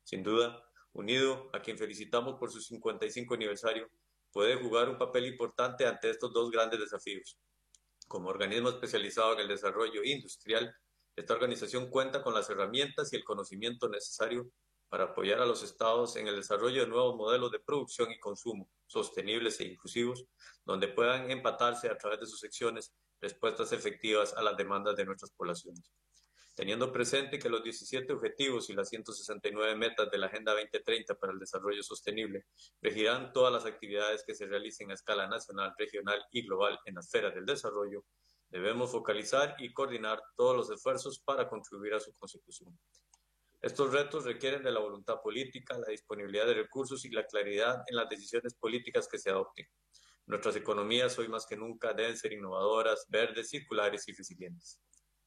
Sin duda, UNIDO, a quien felicitamos por su 55 aniversario, puede jugar un papel importante ante estos dos grandes desafíos. Como organismo especializado en el desarrollo industrial, esta organización cuenta con las herramientas y el conocimiento necesario para apoyar a los estados en el desarrollo de nuevos modelos de producción y consumo sostenibles e inclusivos, donde puedan empatarse a través de sus secciones respuestas efectivas a las demandas de nuestras poblaciones. Teniendo presente que los 17 objetivos y las 169 metas de la Agenda 2030 para el Desarrollo Sostenible regirán todas las actividades que se realicen a escala nacional, regional y global en la esfera del desarrollo, debemos focalizar y coordinar todos los esfuerzos para contribuir a su consecución. Estos retos requieren de la voluntad política, la disponibilidad de recursos y la claridad en las decisiones políticas que se adopten. Nuestras economías hoy más que nunca deben ser innovadoras, verdes, circulares y resilientes.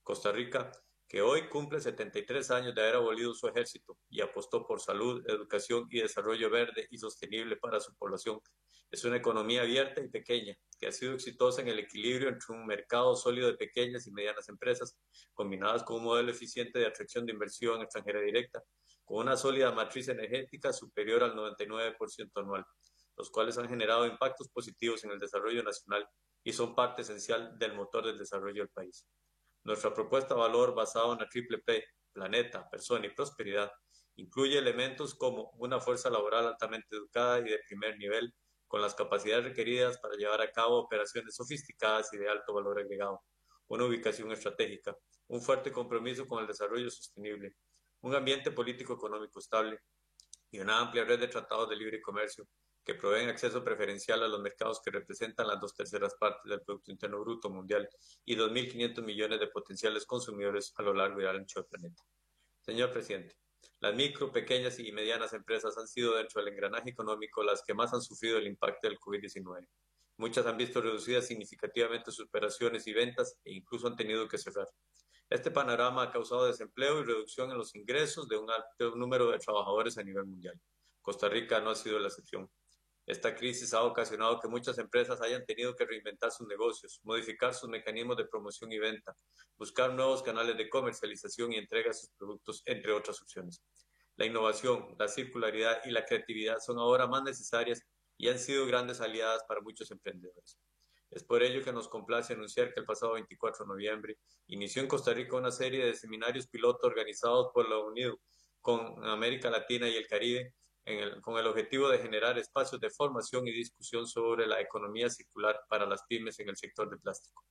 Costa Rica, que hoy cumple 73 años de haber abolido su ejército y apostó por salud, educación y desarrollo verde y sostenible para su población, es una economía abierta y pequeña, que ha sido exitosa en el equilibrio entre un mercado sólido de pequeñas y medianas empresas, combinadas con un modelo eficiente de atracción de inversión extranjera directa, con una sólida matriz energética superior al 99% anual, los cuales han generado impactos positivos en el desarrollo nacional y son parte esencial del motor del desarrollo del país. Nuestra propuesta de valor basada en la triple P, planeta, persona y prosperidad, incluye elementos como una fuerza laboral altamente educada y de primer nivel, con las capacidades requeridas para llevar a cabo operaciones sofisticadas y de alto valor agregado, una ubicación estratégica, un fuerte compromiso con el desarrollo sostenible, un ambiente político-económico estable y una amplia red de tratados de libre comercio que proveen acceso preferencial a los mercados que representan las 2/3 partes del Producto Interno Bruto mundial y 2.500 millones de potenciales consumidores a lo largo y ancho del planeta. Señor presidente, las micro, pequeñas y medianas empresas han sido dentro del engranaje económico las que más han sufrido el impacto del COVID-19. Muchas han visto reducidas significativamente sus operaciones y ventas e incluso han tenido que cerrar. Este panorama ha causado desempleo y reducción en los ingresos de un alto número de trabajadores a nivel mundial. Costa Rica no ha sido la excepción. Esta crisis ha ocasionado que muchas empresas hayan tenido que reinventar sus negocios, modificar sus mecanismos de promoción y venta, buscar nuevos canales de comercialización y entrega de sus productos, entre otras opciones. La innovación, la circularidad y la creatividad son ahora más necesarias y han sido grandes aliadas para muchos emprendedores. Es por ello que nos complace anunciar que el pasado 24 de noviembre inició en Costa Rica una serie de seminarios piloto organizados por la UNIDO con América Latina y el Caribe, con el objetivo de generar espacios de formación y discusión sobre la economía circular para las pymes en el sector de plástico.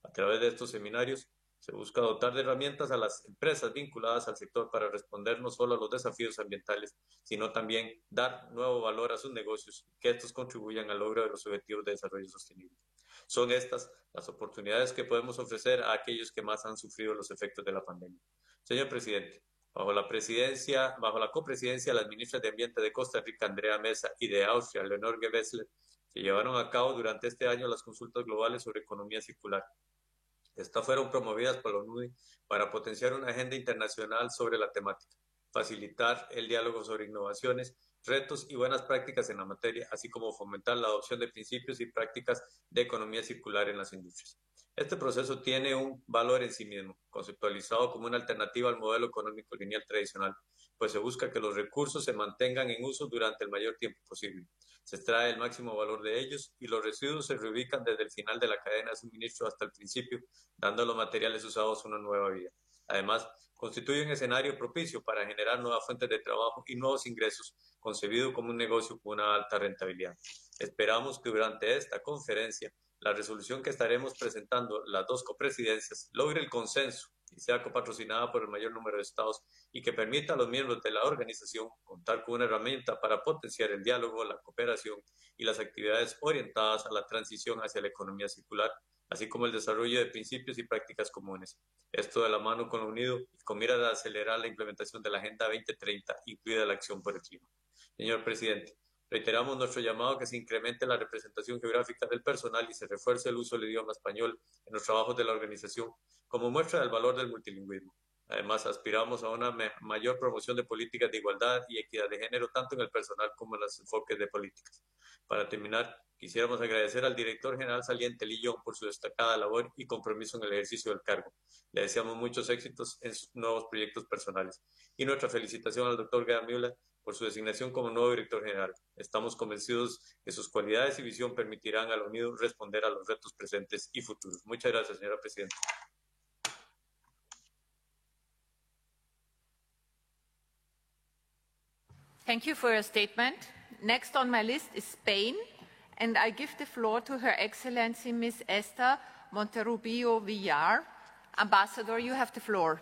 A través de estos seminarios se busca dotar de herramientas a las empresas vinculadas al sector para responder no solo a los desafíos ambientales, sino también dar nuevo valor a sus negocios y que estos contribuyan al logro de los objetivos de desarrollo sostenible. Son estas las oportunidades que podemos ofrecer a aquellos que más han sufrido los efectos de la pandemia. Señor presidente, bajo la copresidencia de las ministras de Ambiente de Costa Rica, Andrea Mesa, y de Austria, Leonor Gewessler, se llevaron a cabo durante este año las consultas globales sobre economía circular. Estas fueron promovidas por la ONU para potenciar una agenda internacional sobre la temática, facilitar el diálogo sobre innovaciones, retos y buenas prácticas en la materia, así como fomentar la adopción de principios y prácticas de economía circular en las industrias. Este proceso tiene un valor en sí mismo, conceptualizado como una alternativa al modelo económico lineal tradicional, pues se busca que los recursos se mantengan en uso durante el mayor tiempo posible. Se extrae el máximo valor de ellos y los residuos se reubican desde el final de la cadena de suministro hasta el principio, dando a los materiales usados una nueva vida. Además, constituye un escenario propicio para generar nuevas fuentes de trabajo y nuevos ingresos, concebido como un negocio con una alta rentabilidad. Esperamos que durante esta conferencia, la resolución que estaremos presentando las dos copresidencias logre el consenso y sea copatrocinada por el mayor número de estados y que permita a los miembros de la organización contar con una herramienta para potenciar el diálogo, la cooperación y las actividades orientadas a la transición hacia la economía circular, así como el desarrollo de principios y prácticas comunes. Esto de la mano con lo unido y con miras a acelerar la implementación de la Agenda 2030, incluida la acción por el clima. Señor presidente, reiteramos nuestro llamado a que se incremente la representación geográfica del personal y se refuerce el uso del idioma español en los trabajos de la organización como muestra del valor del multilingüismo. Además, aspiramos a una mayor promoción de políticas de igualdad y equidad de género, tanto en el personal como en los enfoques de políticas. Para terminar, quisiéramos agradecer al director general saliente Lee Young por su destacada labor y compromiso en el ejercicio del cargo. Le deseamos muchos éxitos en sus nuevos proyectos personales. Y nuestra felicitación al doctor Gerd Müller por su designación como nuevo director general. Estamos convencidos que sus cualidades y visión permitirán a la UNIDO responder a los retos presentes y futuros. Muchas gracias, señora presidenta. Thank you for your statement. Next on my list is Spain, and I give the floor to Her Excellency Ms. Esther Monterrubio Villar. Ambassador, you have the floor.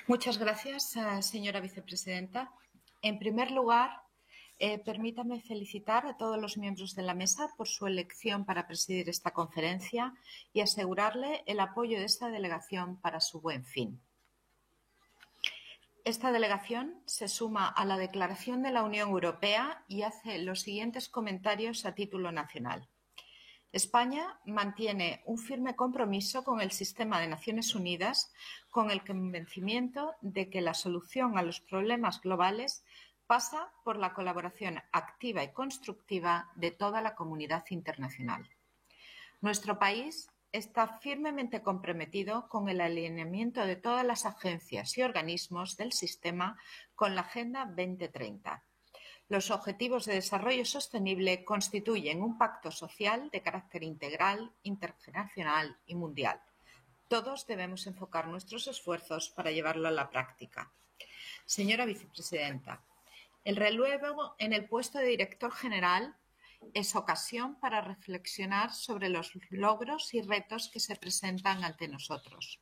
Muchas gracias, señora vicepresidenta. En primer lugar, permítame felicitar a todos los miembros de la mesa por su elección para presidir esta conferencia y asegurarle el apoyo de esta delegación para su buen fin. Esta delegación se suma a la declaración de la Unión Europea y hace los siguientes comentarios a título nacional. España mantiene un firme compromiso con el sistema de Naciones Unidas, con el convencimiento de que la solución a los problemas globales pasa por la colaboración activa y constructiva de toda la comunidad internacional. Nuestro país está firmemente comprometido con el alineamiento de todas las agencias y organismos del sistema con la Agenda 2030. Los Objetivos de Desarrollo Sostenible constituyen un pacto social de carácter integral, intergeneracional y mundial. Todos debemos enfocar nuestros esfuerzos para llevarlo a la práctica. Señora vicepresidenta, el relevo en el puesto de director general es ocasión para reflexionar sobre los logros y retos que se presentan ante nosotros.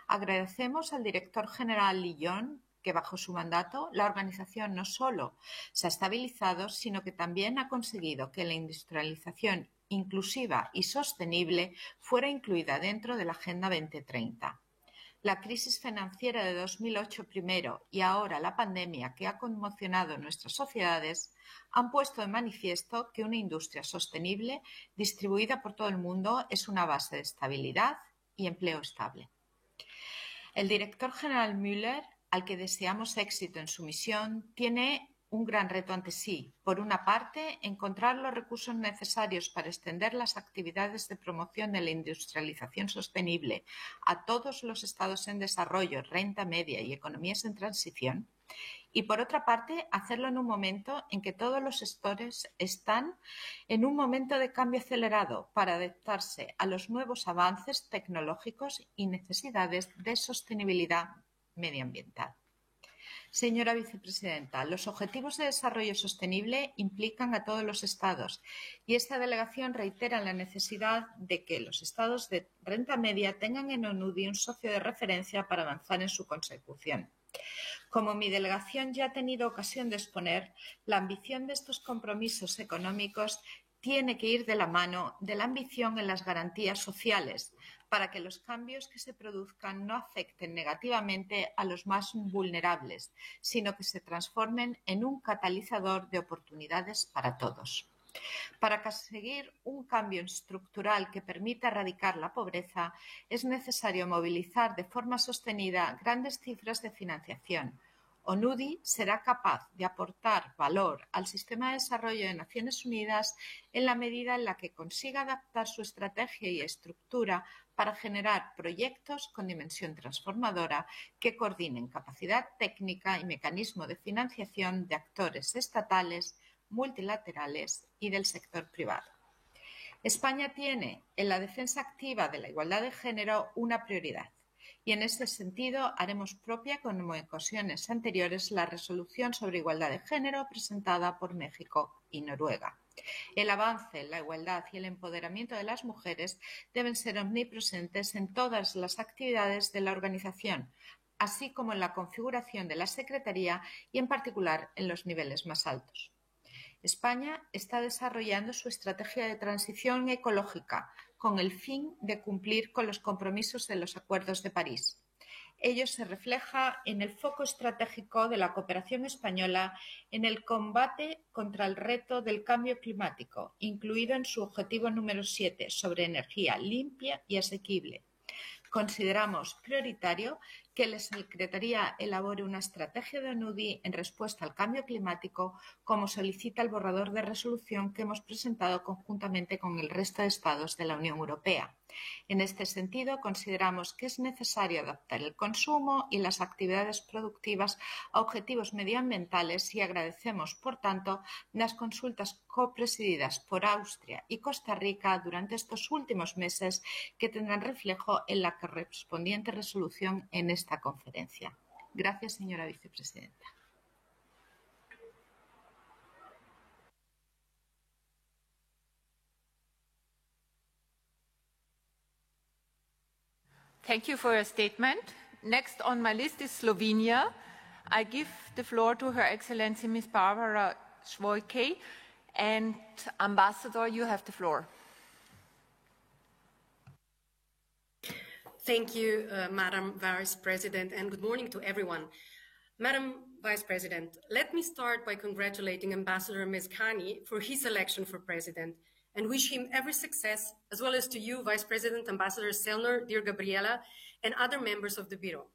Agradecemos al director general Lee Young que bajo su mandato la organización no solo se ha estabilizado, sino que también ha conseguido que la industrialización inclusiva y sostenible fuera incluida dentro de la Agenda 2030. La crisis financiera de 2008 primero y ahora la pandemia que ha conmocionado nuestras sociedades han puesto de manifiesto que una industria sostenible distribuida por todo el mundo es una base de estabilidad y empleo estable. El director general Müller, al que deseamos éxito en su misión, tiene un gran reto ante sí. Por una parte, encontrar los recursos necesarios para extender las actividades de promoción de la industrialización sostenible a todos los estados en desarrollo, renta media y economías en transición. y, por otra parte, hacerlo en un momento en que todos los sectores están en un momento de cambio acelerado para adaptarse a los nuevos avances tecnológicos y necesidades de sostenibilidad medioambiental. Señora Vicepresidenta, los Objetivos de Desarrollo Sostenible implican a todos los Estados y esta delegación reitera la necesidad de que los Estados de renta media tengan en ONUDI un socio de referencia para avanzar en su consecución. Como mi delegación ya ha tenido ocasión de exponer, la ambición de estos compromisos económicos tiene que ir de la mano de la ambición en las garantías sociales, para que los cambios que se produzcan no afecten negativamente a los más vulnerables, sino que se transformen en un catalizador de oportunidades para todos. Para conseguir un cambio estructural que permita erradicar la pobreza, es necesario movilizar de forma sostenida grandes cifras de financiación. ONUDI será capaz de aportar valor al sistema de desarrollo de Naciones Unidas en la medida en la que consiga adaptar su estrategia y estructura para generar proyectos con dimensión transformadora que coordinen capacidad técnica y mecanismo de financiación de actores estatales, multilaterales y del sector privado. España tiene en la defensa activa de la igualdad de género una prioridad. Y en este sentido haremos propia, como en ocasiones anteriores, la resolución sobre igualdad de género presentada por México y Noruega. El avance, la igualdad y el empoderamiento de las mujeres deben ser omnipresentes en todas las actividades de la organización, así como en la configuración de la Secretaría y en particular en los niveles más altos. España está desarrollando su estrategia de transición ecológica con el fin de cumplir con los compromisos de los Acuerdos de París. Ello se refleja en el foco estratégico de la cooperación española en el combate contra el reto del cambio climático, incluido en su objetivo número 7 sobre energía limpia y asequible. Consideramos prioritario que la Secretaría elabore una estrategia de ONUDI en respuesta al cambio climático, como solicita el borrador de resolución que hemos presentado conjuntamente con el resto de Estados de la Unión Europea. En este sentido, consideramos que es necesario adaptar el consumo y las actividades productivas a objetivos medioambientales y agradecemos, por tanto, las consultas copresididas por Austria y Costa Rica durante estos últimos meses que tendrán reflejo en la correspondiente resolución en esta conferencia. Gracias, señora Vicepresidenta. Thank you for your statement. Next on my list is Slovenia. I give the floor to Her Excellency Ms. Barbara Švojkej. And Ambassador, you have the floor. Thank you, Madam Vice President, and good morning to everyone. Madam Vice President, let me start by congratulating Ambassador Mezcani for his election for President and wish him every success, as well as to you, Vice President Ambassador Selner, dear Gabriela, and other members of the Bureau.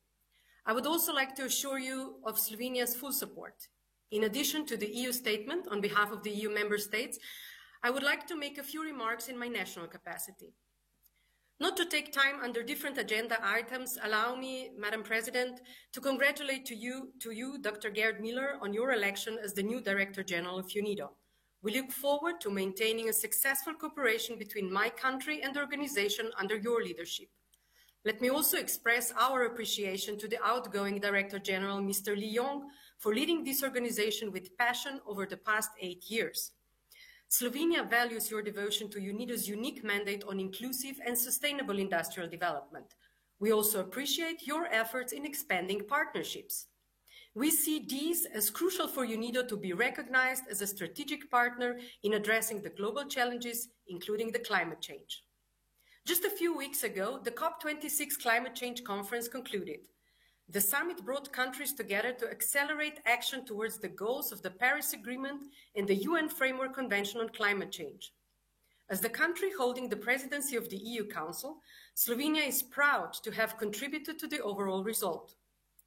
I would also like to assure you of Slovenia's full support. In addition to the EU statement on behalf of the EU member states, I would like to make a few remarks in my national capacity. Not to take time under different agenda items, allow me, Madam President, to congratulate to you, Dr. Gerd Miller, on your election as the new Director General of UNIDO. We look forward to maintaining a successful cooperation between my country and the organization under your leadership. Let me also express our appreciation to the outgoing Director General, Mr. Li Yong, for leading this organization with passion over the past 8 years. Slovenia values your devotion to UNIDO's unique mandate on inclusive and sustainable industrial development. We also appreciate your efforts in expanding partnerships. We see these as crucial for UNIDO to be recognized as a strategic partner in addressing the global challenges, including the climate change. Just a few weeks ago, the COP26 Climate Change Conference concluded. The summit brought countries together to accelerate action towards the goals of the Paris Agreement and the UN Framework Convention on Climate Change. As the country holding the presidency of the EU Council, Slovenia is proud to have contributed to the overall result.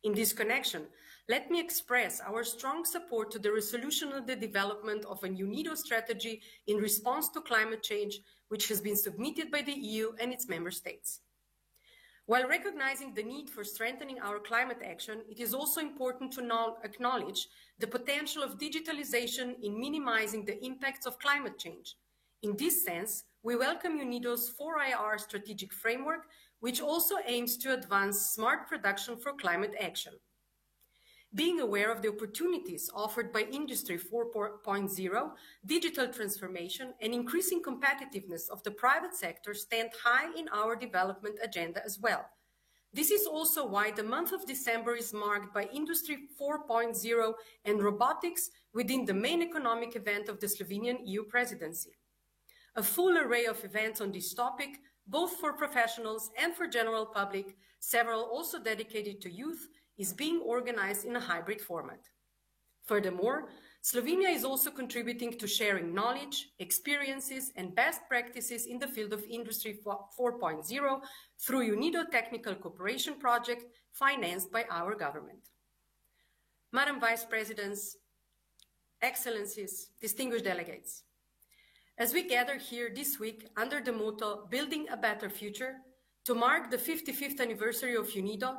In this connection, let me express our strong support to the resolution on the development of a UNIDO strategy in response to climate change, which has been submitted by the EU and its member states. While recognizing the need for strengthening our climate action, it is also important to acknowledge the potential of digitalization in minimizing the impacts of climate change. In this sense, we welcome UNIDO's 4IR strategic framework, which also aims to advance smart production for climate action. Being aware of the opportunities offered by Industry 4.0, digital transformation, and increasing competitiveness of the private sector stand high in our development agenda as well. This is also why the month of December is marked by Industry 4.0 and robotics within the main economic event of the Slovenian EU presidency. A full array of events on this topic, both for professionals and for general public, several also dedicated to youth, is being organized in a hybrid format. Furthermore, Slovenia is also contributing to sharing knowledge, experiences, and best practices in the field of Industry 4.0 through UNIDO Technical Cooperation Project financed by our government. Madam Vice Presidents, Excellencies, distinguished delegates, as we gather here this week under the motto Building a Better Future to mark the 55th anniversary of UNIDO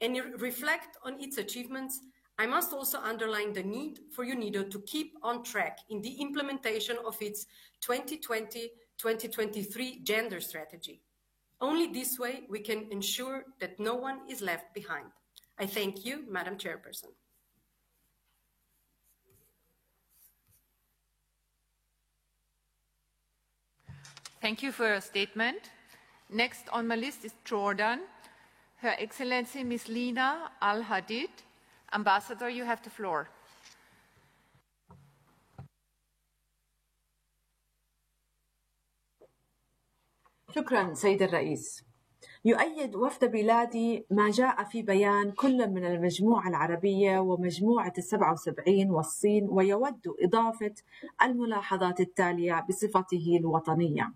and reflect on its achievements, I must also underline the need for UNIDO to keep on track in the implementation of its 2020-2023 gender strategy. Only this way we can ensure that no one is left behind. I thank you, Madam Chairperson. Thank you for your statement. Next on my list is Jordan. Her Excellency Ms. Lina Al-Hadid. Ambassador, you have the floor. شكرا سيد الرئيس. يؤيد وفد بلادي ما جاء في بيان كل من المجموعة العربية ومجموعة 77 والصين، ويود إضافة الملاحظات التالية بصفته الوطنية.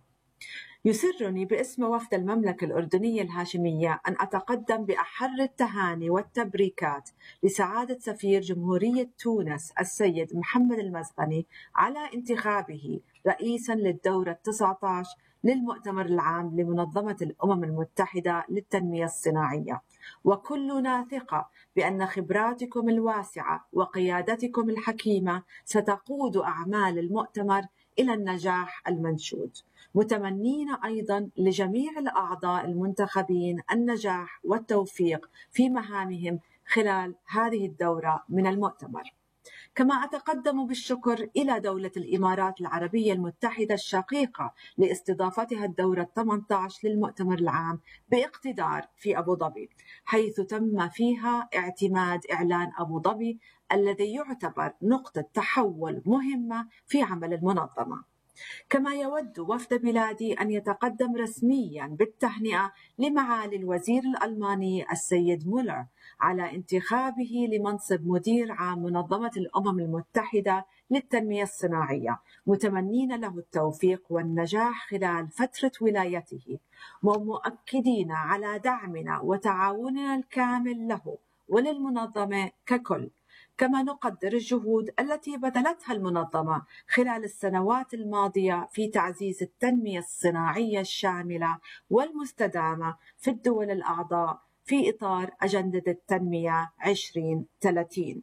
يسرني باسم وفد المملكة الأردنية الهاشمية أن أتقدم بأحر التهاني والتبريكات لسعادة سفير جمهورية تونس السيد محمد المزغني على انتخابه رئيساً للدورة 19 للمؤتمر العام لمنظمة الأمم المتحدة للتنمية الصناعية، وكلنا ثقة بأن خبراتكم الواسعة وقيادتكم الحكيمة ستقود أعمال المؤتمر إلى النجاح المنشود، متمنين أيضا لجميع الأعضاء المنتخبين النجاح والتوفيق في مهامهم خلال هذه الدورة من المؤتمر. كما أتقدم بالشكر إلى دولة الإمارات العربية المتحدة الشقيقة لاستضافتها الدورة 18 للمؤتمر العام باقتدار في أبو ظبي، حيث تم فيها اعتماد إعلان أبو ظبي الذي يعتبر نقطة تحول مهمة في عمل المنظمة. كما يود وفد بلادي أن يتقدم رسميا بالتهنئة لمعالي الوزير الألماني السيد مولر على انتخابه لمنصب مدير عام منظمة الأمم المتحدة للتنمية الصناعية، متمنين له التوفيق والنجاح خلال فترة ولايته، ومؤكدين على دعمنا وتعاوننا الكامل له وللمنظمة ككل. كما نقدر الجهود التي بذلتها المنظمة خلال السنوات الماضية في تعزيز التنمية الصناعية الشاملة والمستدامة في الدول الأعضاء في إطار أجندة التنمية 2030،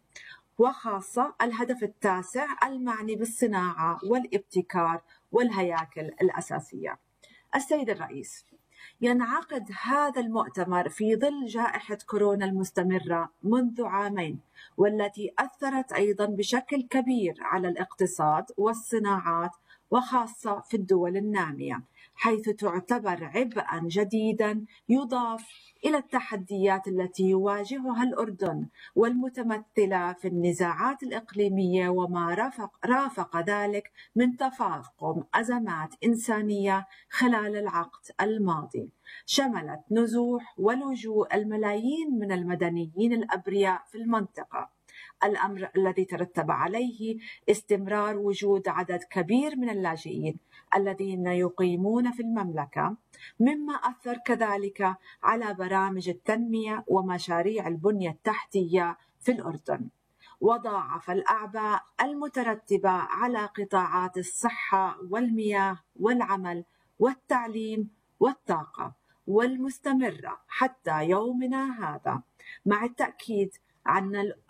وخاصة الهدف التاسع المعني بالصناعة والابتكار والهياكل الأساسية. السيد الرئيس، ينعقد هذا المؤتمر في ظل جائحة كورونا المستمرة منذ عامين، والتي أثرت أيضا بشكل كبير على الاقتصاد والصناعات وخاصة في الدول النامية، حيث تعتبر عبئا جديدا يضاف إلى التحديات التي يواجهها الأردن والمتمثلة في النزاعات الإقليمية وما رافق ذلك من تفاقم أزمات إنسانية خلال العقد الماضي، شملت نزوح ولجوء الملايين من المدنيين الأبرياء في المنطقة، الأمر الذي ترتب عليه استمرار وجود عدد كبير من اللاجئين الذين يقيمون في المملكة، مما أثر كذلك على برامج التنمية ومشاريع البنية التحتية في الأردن، وضاعف الأعباء المترتبة على قطاعات الصحة والمياه والعمل والتعليم والطاقة، والمستمرة حتى يومنا هذا، مع التأكيد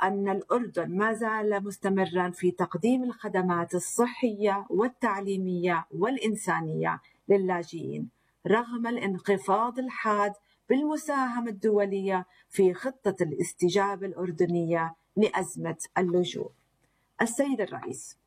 أن الأردن ما زال مستمرا في تقديم الخدمات الصحية والتعليمية والإنسانية للاجئين رغم الانخفاض الحاد بالمساهمة الدولية في خطة الاستجابة الأردنية لأزمة اللجوء. السيد الرئيس،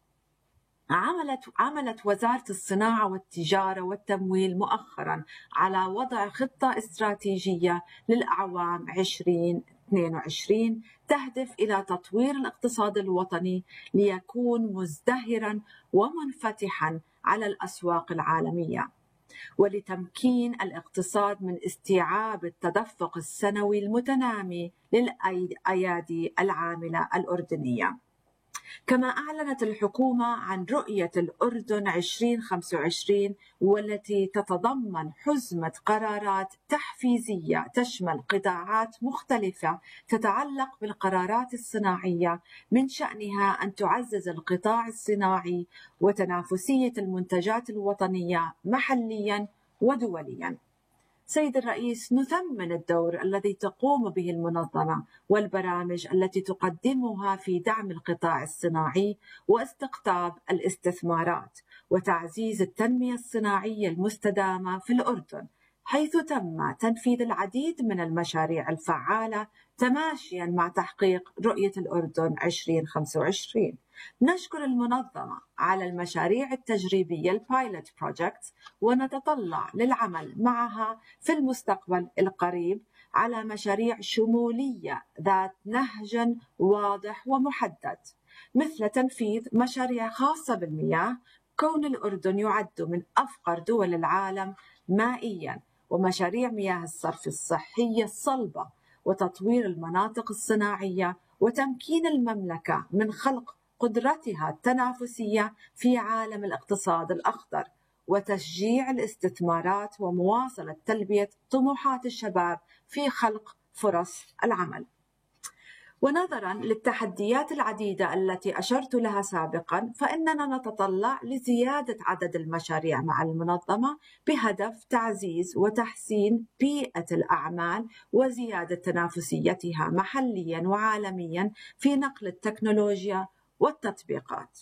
عملت وزارة الصناعة والتجارة والتمويل مؤخرا على وضع خطة استراتيجية للأعوام 2022 تهدف إلى تطوير الاقتصاد الوطني ليكون مزدهرا ومنفتحا على الأسواق العالمية، ولتمكين الاقتصاد من استيعاب التدفق السنوي المتنامي للأيادي العاملة الأردنية. كما أعلنت الحكومة عن رؤية الأردن 2025 والتي تتضمن حزمة قرارات تحفيزية تشمل قطاعات مختلفة تتعلق بالقرارات الصناعية من شأنها أن تعزز القطاع الصناعي وتنافسية المنتجات الوطنية محليا ودوليا. سيد الرئيس، نثمن الدور الذي تقوم به المنظمة والبرامج التي تقدمها في دعم القطاع الصناعي واستقطاب الاستثمارات وتعزيز التنمية الصناعية المستدامة في الأردن، حيث تم تنفيذ العديد من المشاريع الفعالة تماشيا مع تحقيق رؤية الأردن 2025. نشكر المنظمة على المشاريع التجريبية البايلوت بروجكت، ونتطلع للعمل معها في المستقبل القريب على مشاريع شمولية ذات نهج واضح ومحدد، مثل تنفيذ مشاريع خاصة بالمياه، كون الأردن يعد من أفقر دول العالم مائيا، ومشاريع مياه الصرف الصحية الصلبة، وتطوير المناطق الصناعية، وتمكين المملكة من خلق قدرتها التنافسية في عالم الاقتصاد الأخضر، وتشجيع الاستثمارات ومواصلة تلبية طموحات الشباب في خلق فرص العمل. ونظرا للتحديات العديدة التي أشرت لها سابقا، فإننا نتطلع لزيادة عدد المشاريع مع المنظمة بهدف تعزيز وتحسين بيئة الأعمال وزيادة تنافسيتها محليا وعالميا في نقل التكنولوجيا والتطبيقات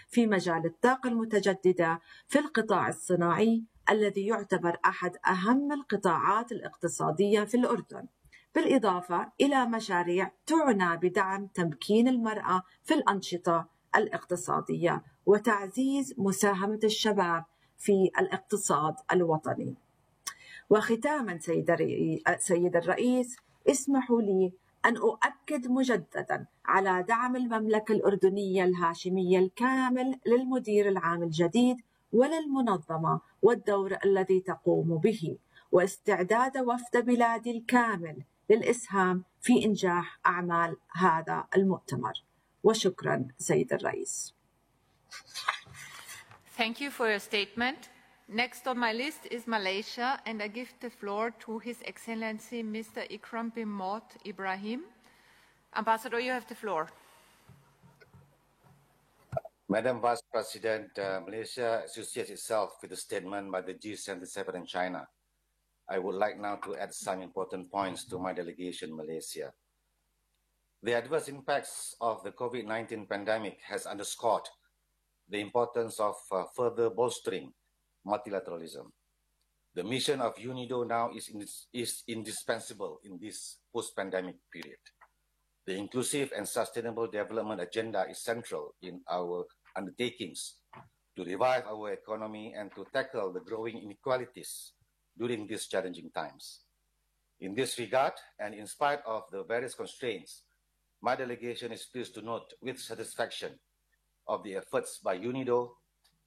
في مجال الطاقة المتجددة في القطاع الصناعي الذي يعتبر أحد أهم القطاعات الاقتصادية في الأردن، بالإضافة إلى مشاريع تعنى بدعم تمكين المرأة في الأنشطة الاقتصادية وتعزيز مساهمة الشباب في الاقتصاد الوطني. وختاما سيد الرئيس، اسمحوا لي أن أؤكد مجددا على دعم المملكة الأردنية الهاشمية الكامل للمدير العام الجديد وللمنظمة والدور الذي تقوم به، واستعداد وفد بلادي الكامل للإسهام في إنجاح أعمال هذا المؤتمر. وشكرا سيد الرئيس. Thank you for your statement. Next on my list is Malaysia, and I give the floor to His Excellency Mr. Ikram bin Mod Ibrahim. Ambassador, you have the floor. Madam Vice President, Malaysia associates itself with the statement by the G77 in China. I would like now to add some important points to my delegation, Malaysia. The adverse impacts of the COVID-19 pandemic has underscored the importance of further bolstering multilateralism. The mission of UNIDO now is indispensable in this post-pandemic period. The inclusive and sustainable development agenda is central in our undertakings to revive our economy and to tackle the growing inequalities during these challenging times. In this regard, and in spite of the various constraints, my delegation is pleased to note with satisfaction of the efforts by UNIDO,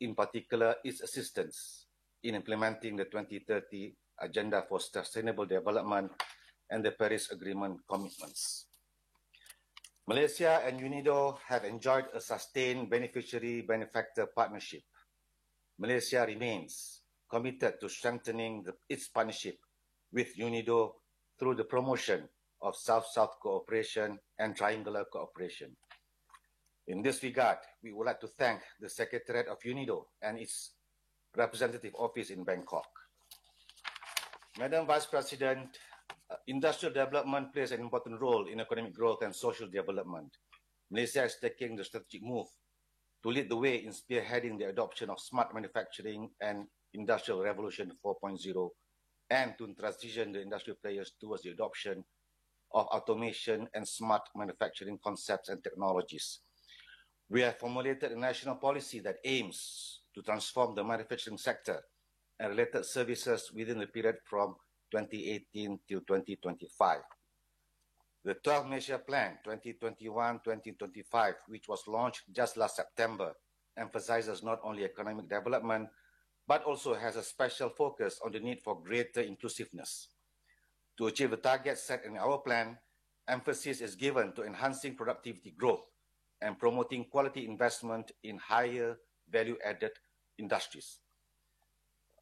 in particular its assistance in implementing the 2030 Agenda for Sustainable Development and the Paris Agreement commitments. Malaysia and UNIDO have enjoyed a sustained beneficiary-benefactor partnership. Malaysia remains committed to strengthening its partnership with UNIDO through the promotion of South-South cooperation and triangular cooperation. In this regard, we would like to thank the Secretariat of UNIDO and its representative office in Bangkok. Madam Vice President, industrial development plays an important role in economic growth and social development. Malaysia is taking the strategic move to lead the way in spearheading the adoption of smart manufacturing and Industrial Revolution 4.0 and to transition the industry players towards the adoption of automation and smart manufacturing concepts and technologies. We have formulated a national policy that aims to transform the manufacturing sector and related services within the period from 2018 till 2025. The 12 Measure Plan 2021-2025, which was launched just last September, emphasizes not only economic development, but also has a special focus on the need for greater inclusiveness. To achieve the targets set in our plan, emphasis is given to enhancing productivity growth and promoting quality investment in higher value-added industries.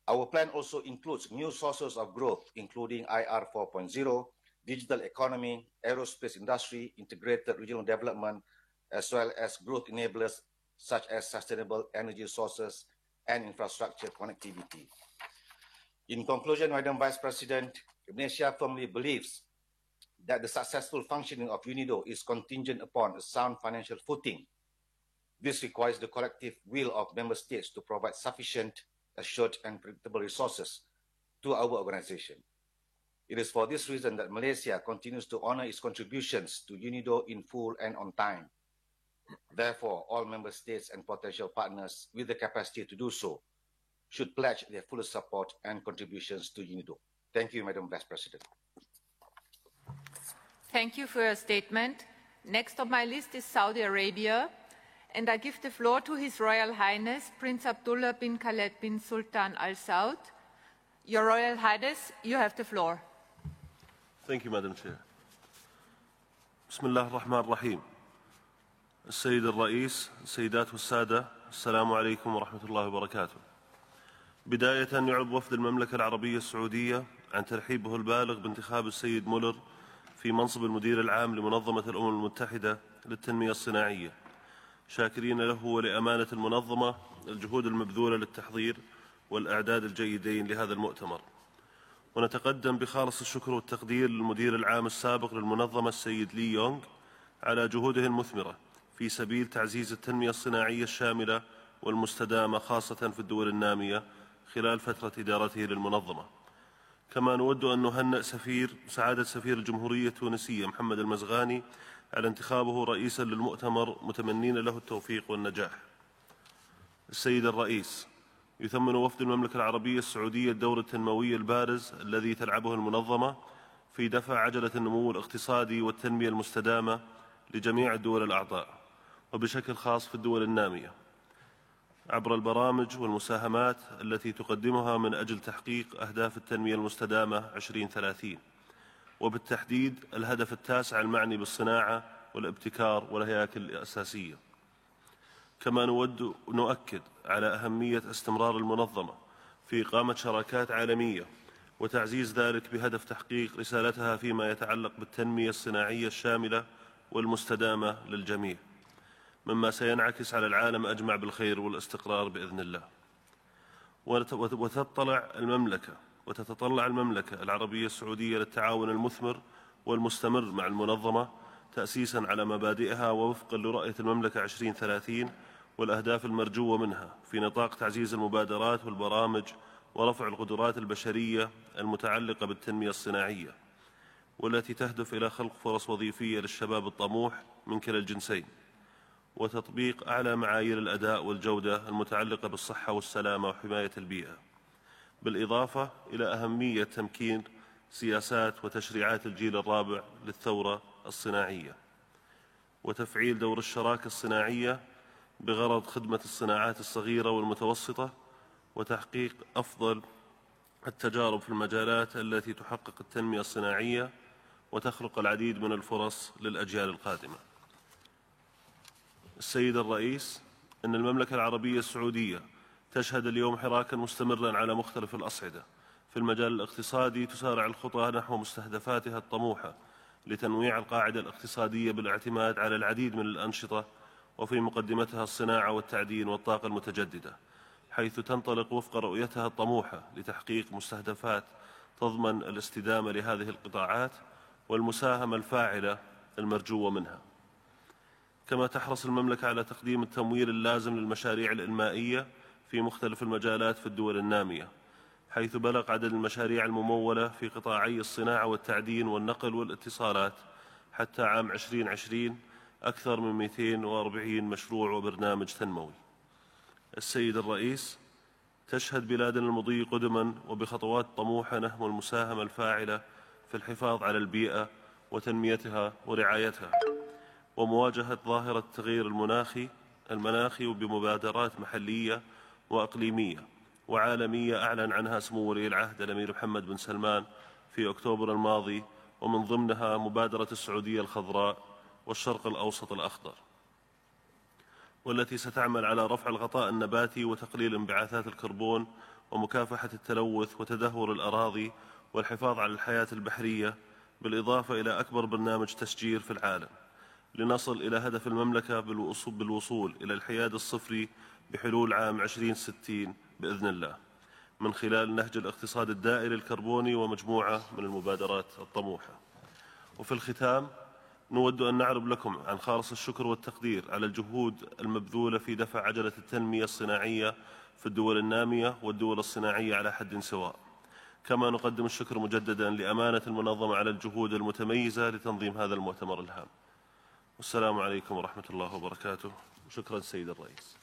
Our plan also includes new sources of growth, including IR 4.0, digital economy, aerospace industry, integrated regional development, as well as growth enablers such as sustainable energy sources and infrastructure connectivity. In conclusion, Madam Vice President, Indonesia firmly believes that the successful functioning of UNIDO is contingent upon a sound financial footing. This requires the collective will of member states to provide sufficient, assured, and predictable resources to our organization. It is for this reason that Malaysia continues to honor its contributions to UNIDO in full and on time. Therefore, all member states and potential partners with the capacity to do so should pledge their full support and contributions to UNIDO. Thank you, Madam Vice President. Thank you for your statement. Next on my list is Saudi Arabia, and I give the floor to His Royal Highness Prince Abdullah bin Khaled bin Sultan Al Saud. Your Royal Highness, you have the floor. Thank you, Madam Chair. بسم الله الرحمن الرحيم. السيد الرئيس، السيدات والسادة، السلام عليكم ورحمة الله وبركاته. بداية يعرب وفد المملكة العربية السعودية عن ترحيبه البالغ بانتخاب السيد مولر في منصب المدير العام لمنظمة الأمم المتحدة للتنمية الصناعية، شاكرين له ولأمانة المنظمة الجهود المبذولة للتحضير والإعداد الجيدين لهذا المؤتمر. ونتقدم بخالص الشكر والتقدير للمدير العام السابق للمنظمة السيد لي يونغ على جهوده المثمرة في سبيل تعزيز التنمية الصناعية الشاملة والمستدامة خاصة في الدول النامية خلال فترة إدارته للمنظمة. كما نود أن نهنئ سعادة سفير الجمهورية التونسية محمد المزغاني على انتخابه رئيسا للمؤتمر، متمنين له التوفيق والنجاح. السيد الرئيس، يثمن وفد المملكة العربية السعودية الدور التنموي البارز الذي تلعبه المنظمة في دفع عجلة النمو الاقتصادي والتنمية المستدامة لجميع الدول الأعضاء، وبشكل خاص في الدول النامية، عبر البرامج والمساهمات التي تقدمها من أجل تحقيق أهداف التنمية المستدامة 2030، وبالتحديد الهدف التاسع المعني بالصناعة والابتكار والهياكل الأساسية. كما نؤكد على أهمية استمرار المنظمة في إقامة شراكات عالمية وتعزيز ذلك بهدف تحقيق رسالتها فيما يتعلق بالتنمية الصناعية الشاملة والمستدامة للجميع، مما سينعكس على العالم أجمع بالخير والاستقرار بإذن الله. وتتطلع المملكة العربية السعودية للتعاون المثمر والمستمر مع المنظمة تأسيسا على مبادئها ووفقا لرؤية المملكة 2030 والأهداف المرجوة منها في نطاق تعزيز المبادرات والبرامج ورفع القدرات البشرية المتعلقة بالتنمية الصناعية، والتي تهدف إلى خلق فرص وظيفية للشباب الطموح من كلا الجنسين، وتطبيق أعلى معايير الأداء والجودة المتعلقة بالصحة والسلامة وحماية البيئة، بالإضافة إلى أهمية تمكين سياسات وتشريعات الجيل الرابع للثورة الصناعية، وتفعيل دور الشراكة الصناعية بغرض خدمة الصناعات الصغيرة والمتوسطة وتحقيق أفضل التجارب في المجالات التي تحقق التنمية الصناعية وتخلق العديد من الفرص للأجيال القادمة. السيد الرئيس، أن المملكة العربية السعودية تشهد اليوم حراكا مستمرا على مختلف الأصعدة. في المجال الاقتصادي تسارع الخطى نحو مستهدفاتها الطموحة لتنويع القاعدة الاقتصادية بالاعتماد على العديد من الأنشطة، وفي مقدمتها الصناعة والتعدين والطاقة المتجددة، حيث تنطلق وفق رؤيتها الطموحة لتحقيق مستهدفات تضمن الاستدامة لهذه القطاعات والمساهمة الفاعلة المرجوة منها. كما تحرص المملكة على تقديم التمويل اللازم للمشاريع الإنمائية في مختلف المجالات في الدول النامية، حيث بلغ عدد المشاريع الممولة في قطاعي الصناعة والتعدين والنقل والاتصالات حتى عام 2020 أكثر من 240 مشروع وبرنامج تنموي. السيد الرئيس، تشهد بلادنا المضي قدما وبخطوات طموحة نحو المساهمة الفاعلة في الحفاظ على البيئة وتنميتها ورعايتها، ومواجهة ظاهرة التغيير المناخي بمبادرات محلية وأقليمية وعالمية أعلن عنها سمو ولي العهد الأمير محمد بن سلمان في أكتوبر الماضي، ومن ضمنها مبادرة السعودية الخضراء والشرق الأوسط الأخضر، والتي ستعمل على رفع الغطاء النباتي وتقليل انبعاثات الكربون ومكافحة التلوث وتدهور الأراضي والحفاظ على الحياة البحرية، بالإضافة إلى أكبر برنامج تشجير في العالم، لنصل إلى هدف المملكة بالوصول إلى الحياد الصفري بحلول عام 2060 بإذن الله، من خلال نهج الاقتصاد الدائري الكربوني ومجموعة من المبادرات الطموحة. وفي الختام نود أن نعرب لكم عن خالص الشكر والتقدير على الجهود المبذولة في دفع عجلة التنمية الصناعية في الدول النامية والدول الصناعية على حد سواء. كما نقدم الشكر مجددا لأمانة المنظمة على الجهود المتميزة لتنظيم هذا المؤتمر الهام. والسلام عليكم ورحمة الله وبركاته. وشكرا سيد الرئيس.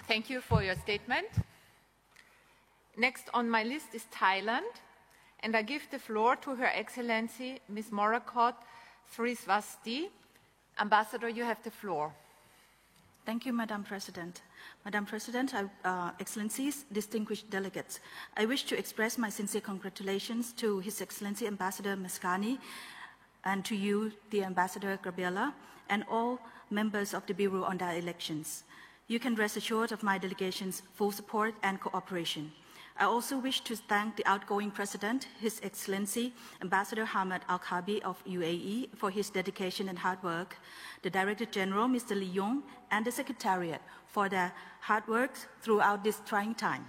Thank you for your statement. Next on my list is Thailand, and I give the floor to Her Excellency Ms. Morakot Srisvasti. Ambassador, you have the floor. Thank you, Madam President. Madam President, Excellencies, distinguished delegates, I wish to express my sincere congratulations to His Excellency Ambassador Meskani and to you, the Ambassador Gabriela, and all members of the Bureau on the elections. You can rest assured of my delegation's full support and cooperation. I also wish to thank the outgoing President, His Excellency Ambassador Hamad Al-Khabi of UAE, for his dedication and hard work, the Director General, Mr. Lee Yong, and the Secretariat for their hard work throughout this trying time.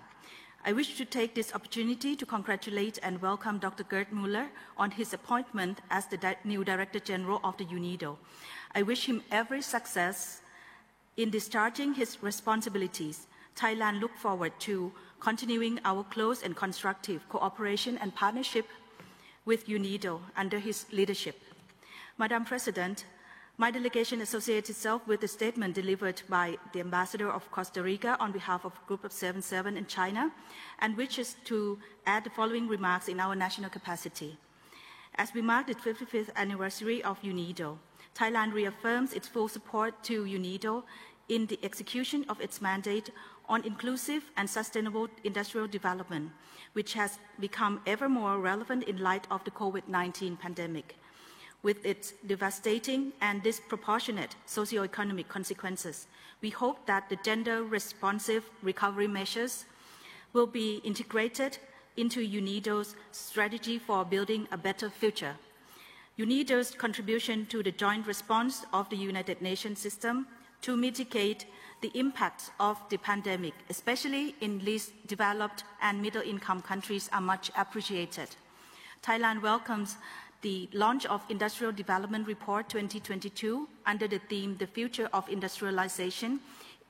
I wish to take this opportunity to congratulate and welcome Dr. Gerd Müller on his appointment as the new Director General of the UNIDO. I wish him every success in discharging his responsibilities. Thailand looks forward to continuing our close and constructive cooperation and partnership with UNIDO under his leadership. Madam President, my delegation associates itself with the statement delivered by the Ambassador of Costa Rica on behalf of Group of 77 in China, and wishes to add the following remarks in our national capacity. As we mark the 55th anniversary of UNIDO, Thailand reaffirms its full support to UNIDO in the execution of its mandate on inclusive and sustainable industrial development, which has become ever more relevant in light of the COVID-19 pandemic. With its devastating and disproportionate socioeconomic consequences, we hope that the gender-responsive recovery measures will be integrated into UNIDO's strategy for building a better future. UNIDO's contribution to the joint response of the United Nations system to mitigate the impacts of the pandemic, especially in least developed and middle-income countries, are much appreciated. Thailand welcomes the launch of Industrial Development Report 2022 under the theme The Future of Industrialization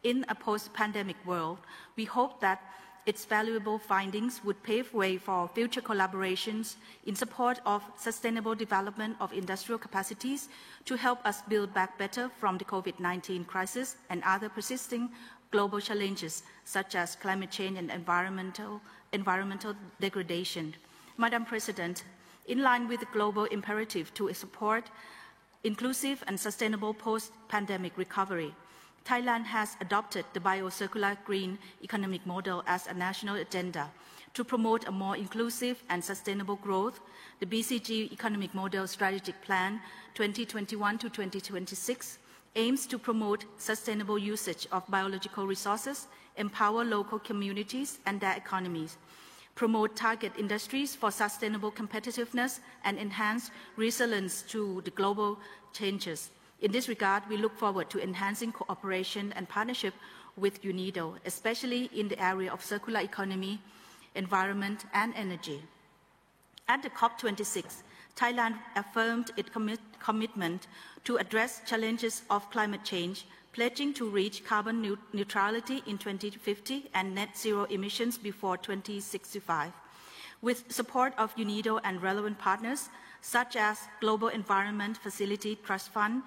in a Post-Pandemic World. We hope that its valuable findings would pave way for future collaborations in support of sustainable development of industrial capacities to help us build back better from the COVID-19 crisis and other persisting global challenges such as climate change and environmental degradation. Madam President, in line with the global imperative to support inclusive and sustainable post-pandemic recovery, Thailand has adopted the biocircular green economic model as a national agenda. To promote a more inclusive and sustainable growth, the BCG Economic Model Strategic Plan 2021 to 2026 aims to promote sustainable usage of biological resources, empower local communities and their economies, promote target industries for sustainable competitiveness, and enhance resilience to the global changes. In this regard, we look forward to enhancing cooperation and partnership with UNIDO, especially in the area of circular economy, environment, and energy. At the COP26, Thailand affirmed its commitment to address challenges of climate change, pledging to reach carbon neutrality in 2050 and net zero emissions before 2065. With support of UNIDO and relevant partners, such as Global Environment Facility Trust Fund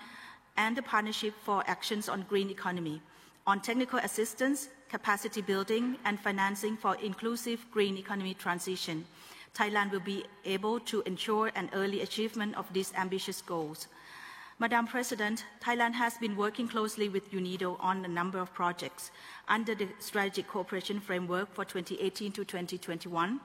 and the Partnership for Actions on Green Economy, on technical assistance, capacity building, and financing for inclusive green economy transition, Thailand will be able to ensure an early achievement of these ambitious goals. Madam President, Thailand has been working closely with UNIDO on a number of projects under the Strategic Cooperation Framework for 2018 to 2021,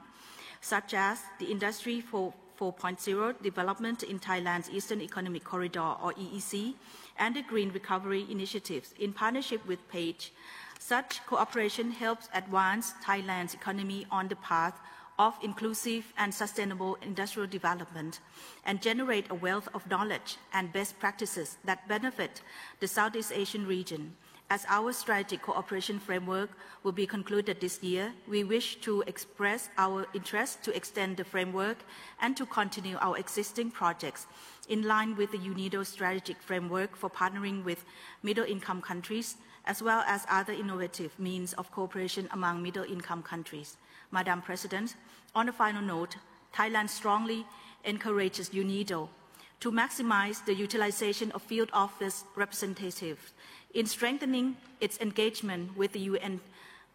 such as the Industry 4.0 development in Thailand's Eastern Economic Corridor, or EEC, and the Green Recovery Initiatives in partnership with PAGE. Such cooperation helps advance Thailand's economy on the path of inclusive and sustainable industrial development and generate a wealth of knowledge and best practices that benefit the Southeast Asian region. As our strategic cooperation framework will be concluded this year, we wish to express our interest to extend the framework and to continue our existing projects in line with the UNIDO strategic framework for partnering with middle-income countries, as well as other innovative means of cooperation among middle-income countries. Madam President, on a final note, Thailand strongly encourages UNIDO to maximize the utilization of field office representatives in strengthening its engagement with the UN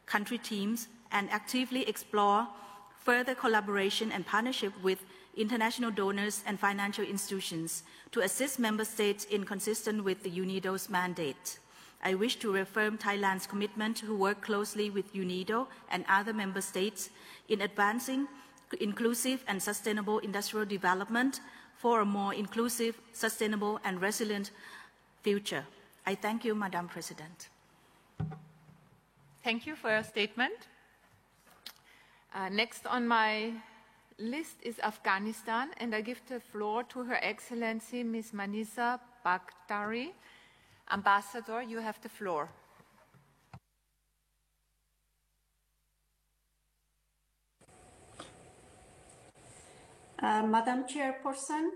country teams and actively explore further collaboration and partnership with international donors and financial institutions to assist member states in consistent with the UNIDO's mandate. I wish to reaffirm Thailand's commitment to work closely with UNIDO and other member states in advancing inclusive and sustainable industrial development for a more inclusive, sustainable, and resilient future. I thank you, Madam President. Thank you for your statement. Next on my list is Afghanistan, and I give the floor to Her Excellency Ms. Manisa Bakhtari. Ambassador, you have the floor. Madam Chairperson,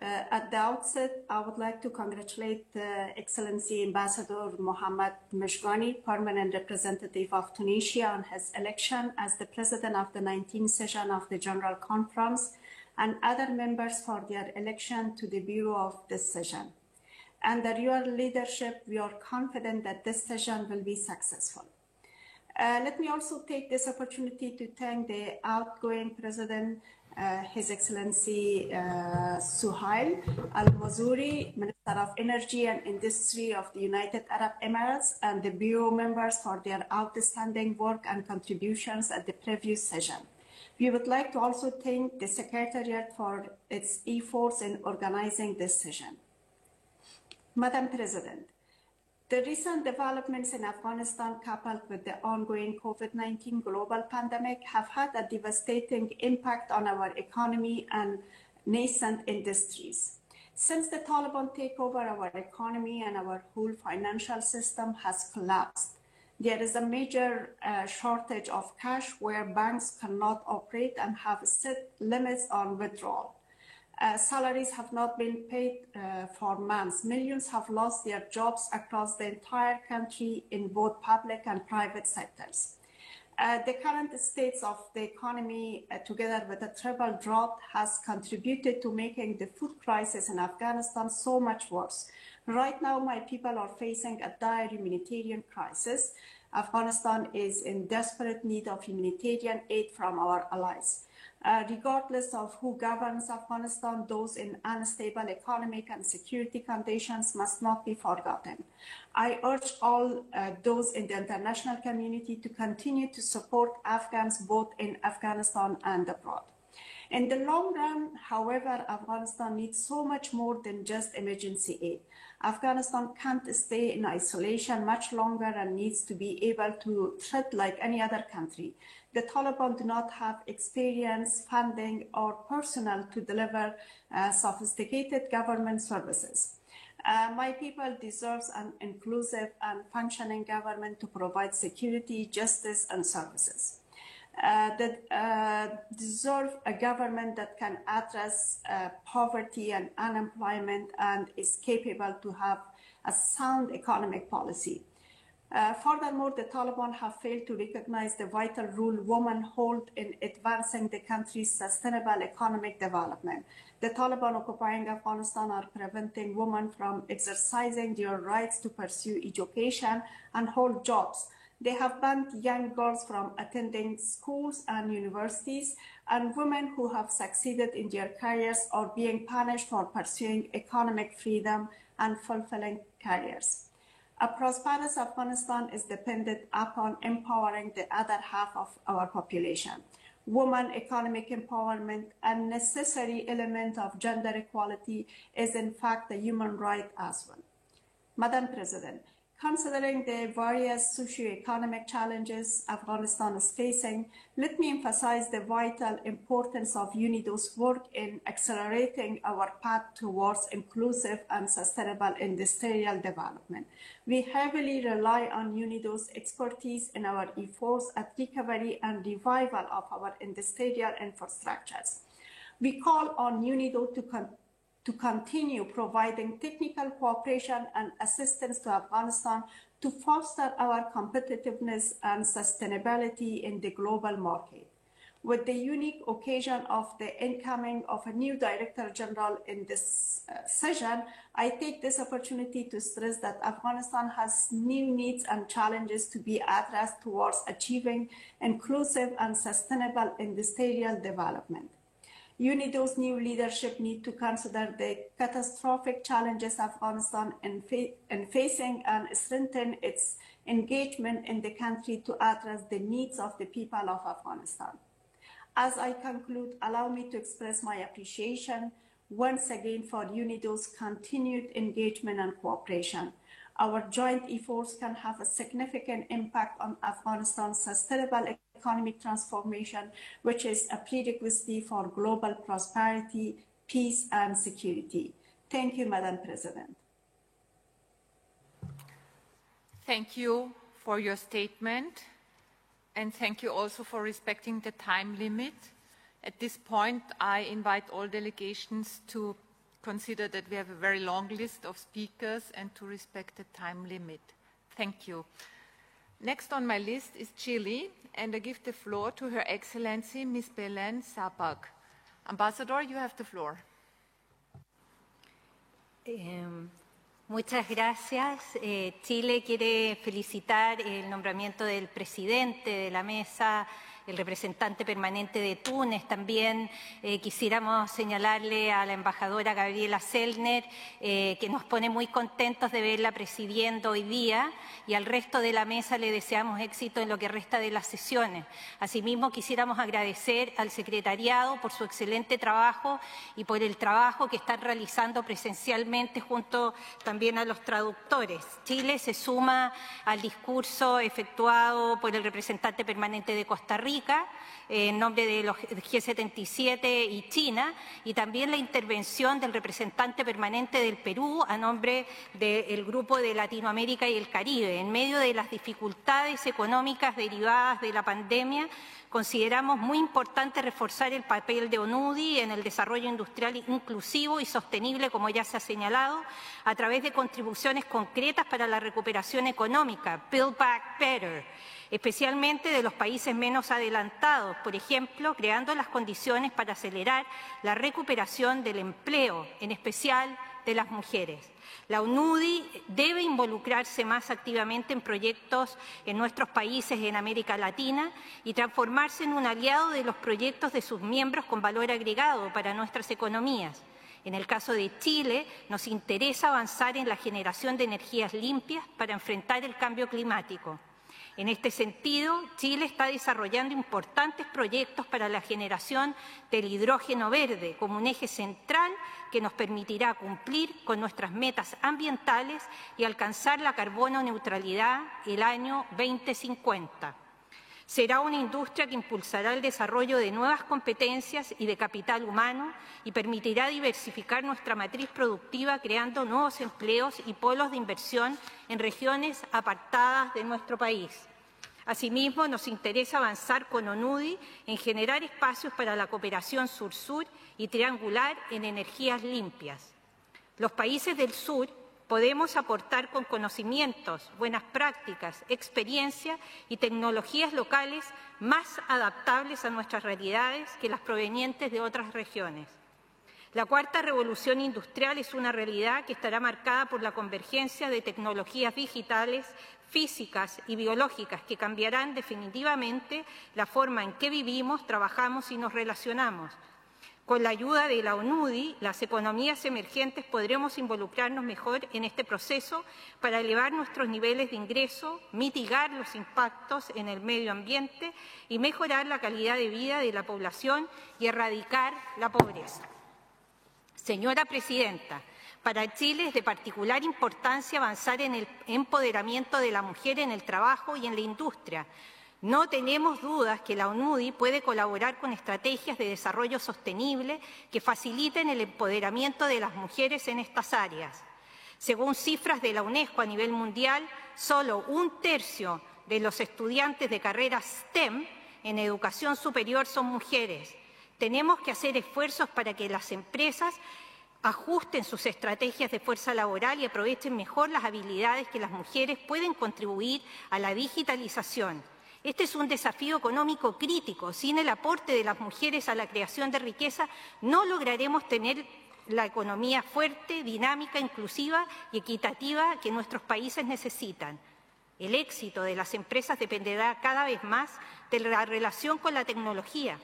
at the outset, I would like to congratulate Excellency Ambassador Mohammad Meshghani, Permanent Representative of Tunisia, on his election as the President of the 19th session of the General Conference, and other members for their election to the Bureau of this session. Under your leadership, we are confident that this session will be successful. Let me also take this opportunity to thank the outgoing President, His Excellency Suhail Al-Mazuri, Minister of Energy and Industry of the United Arab Emirates, and the Bureau members for their outstanding work and contributions at the previous session. We would like to also thank the Secretariat for its efforts in organizing this session. Madam President, the recent developments in Afghanistan, coupled with the ongoing COVID-19 global pandemic, have had a devastating impact on our economy and nascent industries. Since the Taliban takeover, our economy and our whole financial system has collapsed. There is a major shortage of cash where banks cannot operate and have set limits on withdrawal. Salaries have not been paid for months. Millions have lost their jobs across the entire country in both public and private sectors. The current states of the economy, together with a triple drought, has contributed to making the food crisis in Afghanistan so much worse. Right now, my people are facing a dire humanitarian crisis. Afghanistan is in desperate need of humanitarian aid from our allies. Regardless of who governs Afghanistan, those in unstable economic and security conditions must not be forgotten. I urge all those in the international community to continue to support Afghans both in Afghanistan and abroad. In the long run, however, Afghanistan needs so much more than just emergency aid. Afghanistan can't stay in isolation much longer and needs to be able to tread like any other country. The Taliban do not have experience, funding, or personnel to deliver sophisticated government services. My people deserves an inclusive and functioning government to provide security, justice, and services. Deserve a government that can address poverty and unemployment and is capable to have a sound economic policy. Furthermore, the Taliban have failed to recognize the vital role women hold in advancing the country's sustainable economic development. The Taliban occupying Afghanistan are preventing women from exercising their rights to pursue education and hold jobs. They have banned young girls from attending schools and universities, and women who have succeeded in their careers are being punished for pursuing economic freedom and fulfilling careers. A prosperous Afghanistan is dependent upon empowering the other half of our population. Women economic empowerment, a necessary element of gender equality, is in fact a human right as well. Madam President, considering the various socio-economic challenges Afghanistan is facing, let me emphasize the vital importance of UNIDO's work in accelerating our path towards inclusive and sustainable industrial development. We heavily rely on UNIDO's expertise in our efforts at recovery and revival of our industrial infrastructures. We call on UNIDO to continue providing technical cooperation and assistance to Afghanistan to foster our competitiveness and sustainability in the global market. With the unique occasion of the incoming of a new Director General in this session, I take this opportunity to stress that Afghanistan has new needs and challenges to be addressed towards achieving inclusive and sustainable industrial development. UNIDO's new leadership need to consider the catastrophic challenges Afghanistan is facing and strengthen its engagement in the country to address the needs of the people of Afghanistan. As I conclude, allow me to express my appreciation once again for UNIDO's continued engagement and cooperation. Our joint efforts can have a significant impact on Afghanistan's sustainable economic transformation, which is a prerequisite for global prosperity, peace, and security. Thank you, Madam President. Thank you for your statement, and thank you also for respecting the time limit. At this point, I invite all delegations to consider that we have a very long list of speakers and to respect the time limit. Thank you. Next on my list is Chile, and I give the floor to Her Excellency Ms. Belén Sapag. Ambassador, you have the floor. Muchas gracias. Chile quiere felicitar el nombramiento del presidente de la mesa, el representante permanente de Túnez. También quisiéramos señalarle a la embajadora Gabriela Sellner que nos pone muy contentos de verla presidiendo hoy día, y al resto de la mesa le deseamos éxito en lo que resta de las sesiones. Asimismo, quisiéramos agradecer al secretariado por su excelente trabajo y por el trabajo que están realizando presencialmente junto también a los traductores. Chile se suma al discurso efectuado por el representante permanente de Costa Rica en nombre de los G77 y China, y también la intervención del representante permanente del Perú a nombre del Grupo de Latinoamérica y el Caribe. En medio de las dificultades económicas derivadas de la pandemia, consideramos muy importante reforzar el papel de ONUDI en el desarrollo industrial inclusivo y sostenible, como ya se ha señalado, a través de contribuciones concretas para la recuperación económica, Build Back Better, especialmente de los países menos adelantados, por ejemplo, creando las condiciones para acelerar la recuperación del empleo, en especial de las mujeres. La ONUDI debe involucrarse más activamente en proyectos en nuestros países en América Latina y transformarse en un aliado de los proyectos de sus miembros con valor agregado para nuestras economías. En el caso de Chile, nos interesa avanzar en la generación de energías limpias para enfrentar el cambio climático. En este sentido, Chile está desarrollando importantes proyectos para la generación del hidrógeno verde como un eje central que nos permitirá cumplir con nuestras metas ambientales y alcanzar la carbono neutralidad el año 2050. Será una industria que impulsará el desarrollo de nuevas competencias y de capital humano y permitirá diversificar nuestra matriz productiva, creando nuevos empleos y polos de inversión en regiones apartadas de nuestro país. Asimismo, nos interesa avanzar con ONUDI en generar espacios para la cooperación sur-sur y triangular en energías limpias. Los países del sur podemos aportar con conocimientos, buenas prácticas, experiencia y tecnologías locales más adaptables a nuestras realidades que las provenientes de otras regiones. La cuarta revolución industrial es una realidad que estará marcada por la convergencia de tecnologías digitales, físicas y biológicas que cambiarán definitivamente la forma en que vivimos, trabajamos y nos relacionamos. Con la ayuda de la ONUDI, las economías emergentes podremos involucrarnos mejor en este proceso para elevar nuestros niveles de ingreso, mitigar los impactos en el medio ambiente y mejorar la calidad de vida de la población y erradicar la pobreza. Señora Presidenta, para Chile es de particular importancia avanzar en el empoderamiento de la mujer en el trabajo y en la industria. No tenemos dudas que la ONUDI puede colaborar con estrategias de desarrollo sostenible que faciliten el empoderamiento de las mujeres en estas áreas. Según cifras de la UNESCO a nivel mundial, solo 1/3 de los estudiantes de carreras STEM en educación superior son mujeres. Tenemos que hacer esfuerzos para que las empresas ajusten sus estrategias de fuerza laboral y aprovechen mejor las habilidades que las mujeres pueden contribuir a la digitalización. Este es un desafío económico crítico. Sin el aporte de las mujeres a la creación de riqueza, no lograremos tener la economía fuerte, dinámica, inclusiva y equitativa que nuestros países necesitan. El éxito de las empresas dependerá cada vez más de la relación con la tecnología.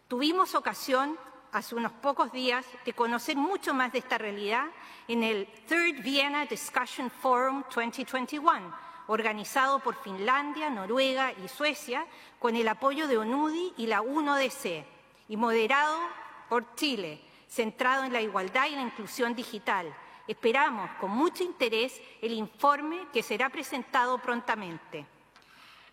Tuvimos ocasión hace unos pocos días de conocer mucho más de esta realidad en el Third Vienna Discussion Forum 2021, organizado por Finlandia, Noruega y Suecia, con el apoyo de ONUDI y la UNODC, y moderado por Chile, centrado en la igualdad y la inclusión digital. Esperamos con mucho interés el informe que será presentado prontamente.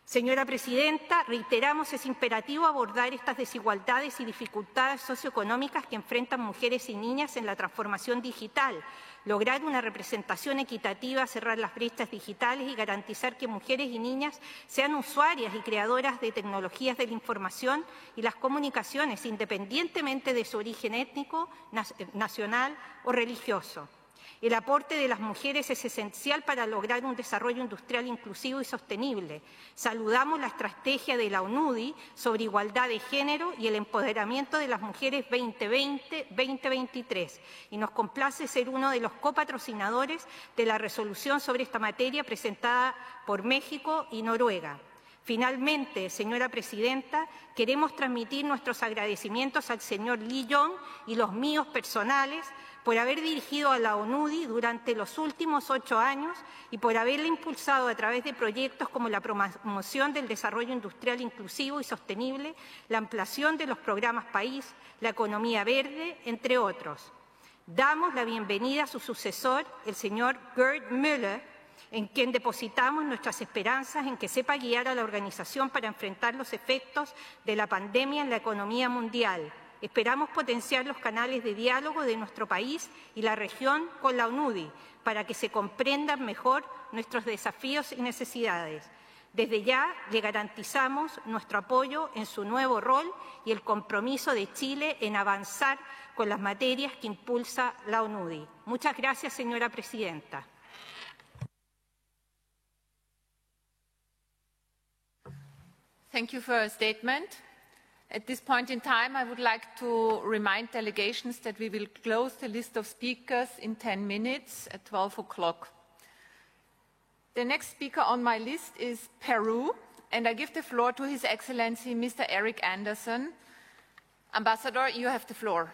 Señora Presidenta, reiteramos es imperativo abordar estas desigualdades y dificultades socioeconómicas que enfrentan mujeres y niñas en la transformación digital, lograr una representación equitativa, cerrar las brechas digitales y garantizar que mujeres y niñas sean usuarias y creadoras de tecnologías de la información y las comunicaciones, independientemente de su origen étnico, nacional o religioso. El aporte de las mujeres es esencial para lograr un desarrollo industrial inclusivo y sostenible. Saludamos la estrategia de la ONUDI sobre igualdad de género y el empoderamiento de las mujeres 2020-2023 y nos complace ser uno de los copatrocinadores de la resolución sobre esta materia presentada por México y Noruega. Finalmente, señora Presidenta, queremos transmitir nuestros agradecimientos al señor Lee Jong y los míos personales por haber dirigido a la ONUDI durante los últimos 8 años y por haberla impulsado a través de proyectos como la promoción del desarrollo industrial inclusivo y sostenible, la ampliación de los programas País, la economía verde, entre otros. Damos la bienvenida a su sucesor, el señor Gerd Müller, en quien depositamos nuestras esperanzas en que sepa guiar a la organización para enfrentar los efectos de la pandemia en la economía mundial. Esperamos potenciar los canales de diálogo de nuestro país y la región con la ONUDI para que se comprendan mejor nuestros desafíos y necesidades. Desde ya le garantizamos nuestro apoyo en su nuevo rol y el compromiso de Chile en avanzar con las materias que impulsa la ONUDI. Muchas gracias, señora Presidenta. Thank you for your statement. At this point in time, I would like to remind delegations that we will close the list of speakers in 10 minutes at 12 o'clock. The next speaker on my list is Peru, and I give the floor to His Excellency, Mr. Eric Anderson. Ambassador, you have the floor.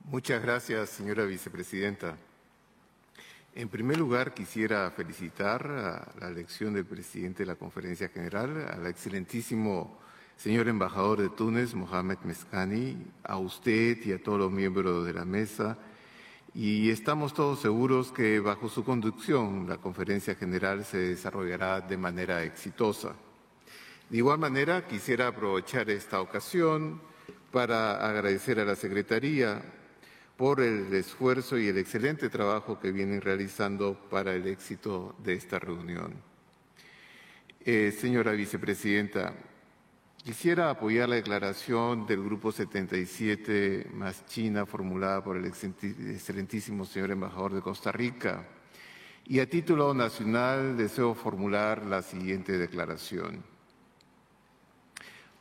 Muchas gracias, señora vicepresidenta. En primer lugar, quisiera felicitar a la elección del presidente de la Conferencia General, al excelentísimo señor embajador de Túnez, Mohamed Mezcani, a usted y a todos los miembros de la mesa, y estamos todos seguros que bajo su conducción la Conferencia General se desarrollará de manera exitosa. De igual manera, quisiera aprovechar esta ocasión para agradecer a la Secretaría por el esfuerzo y el excelente trabajo que vienen realizando para el éxito de esta reunión. Señora Vicepresidenta, quisiera apoyar la declaración del Grupo 77 más China formulada por el excelentísimo señor embajador de Costa Rica. Y a título nacional deseo formular la siguiente declaración.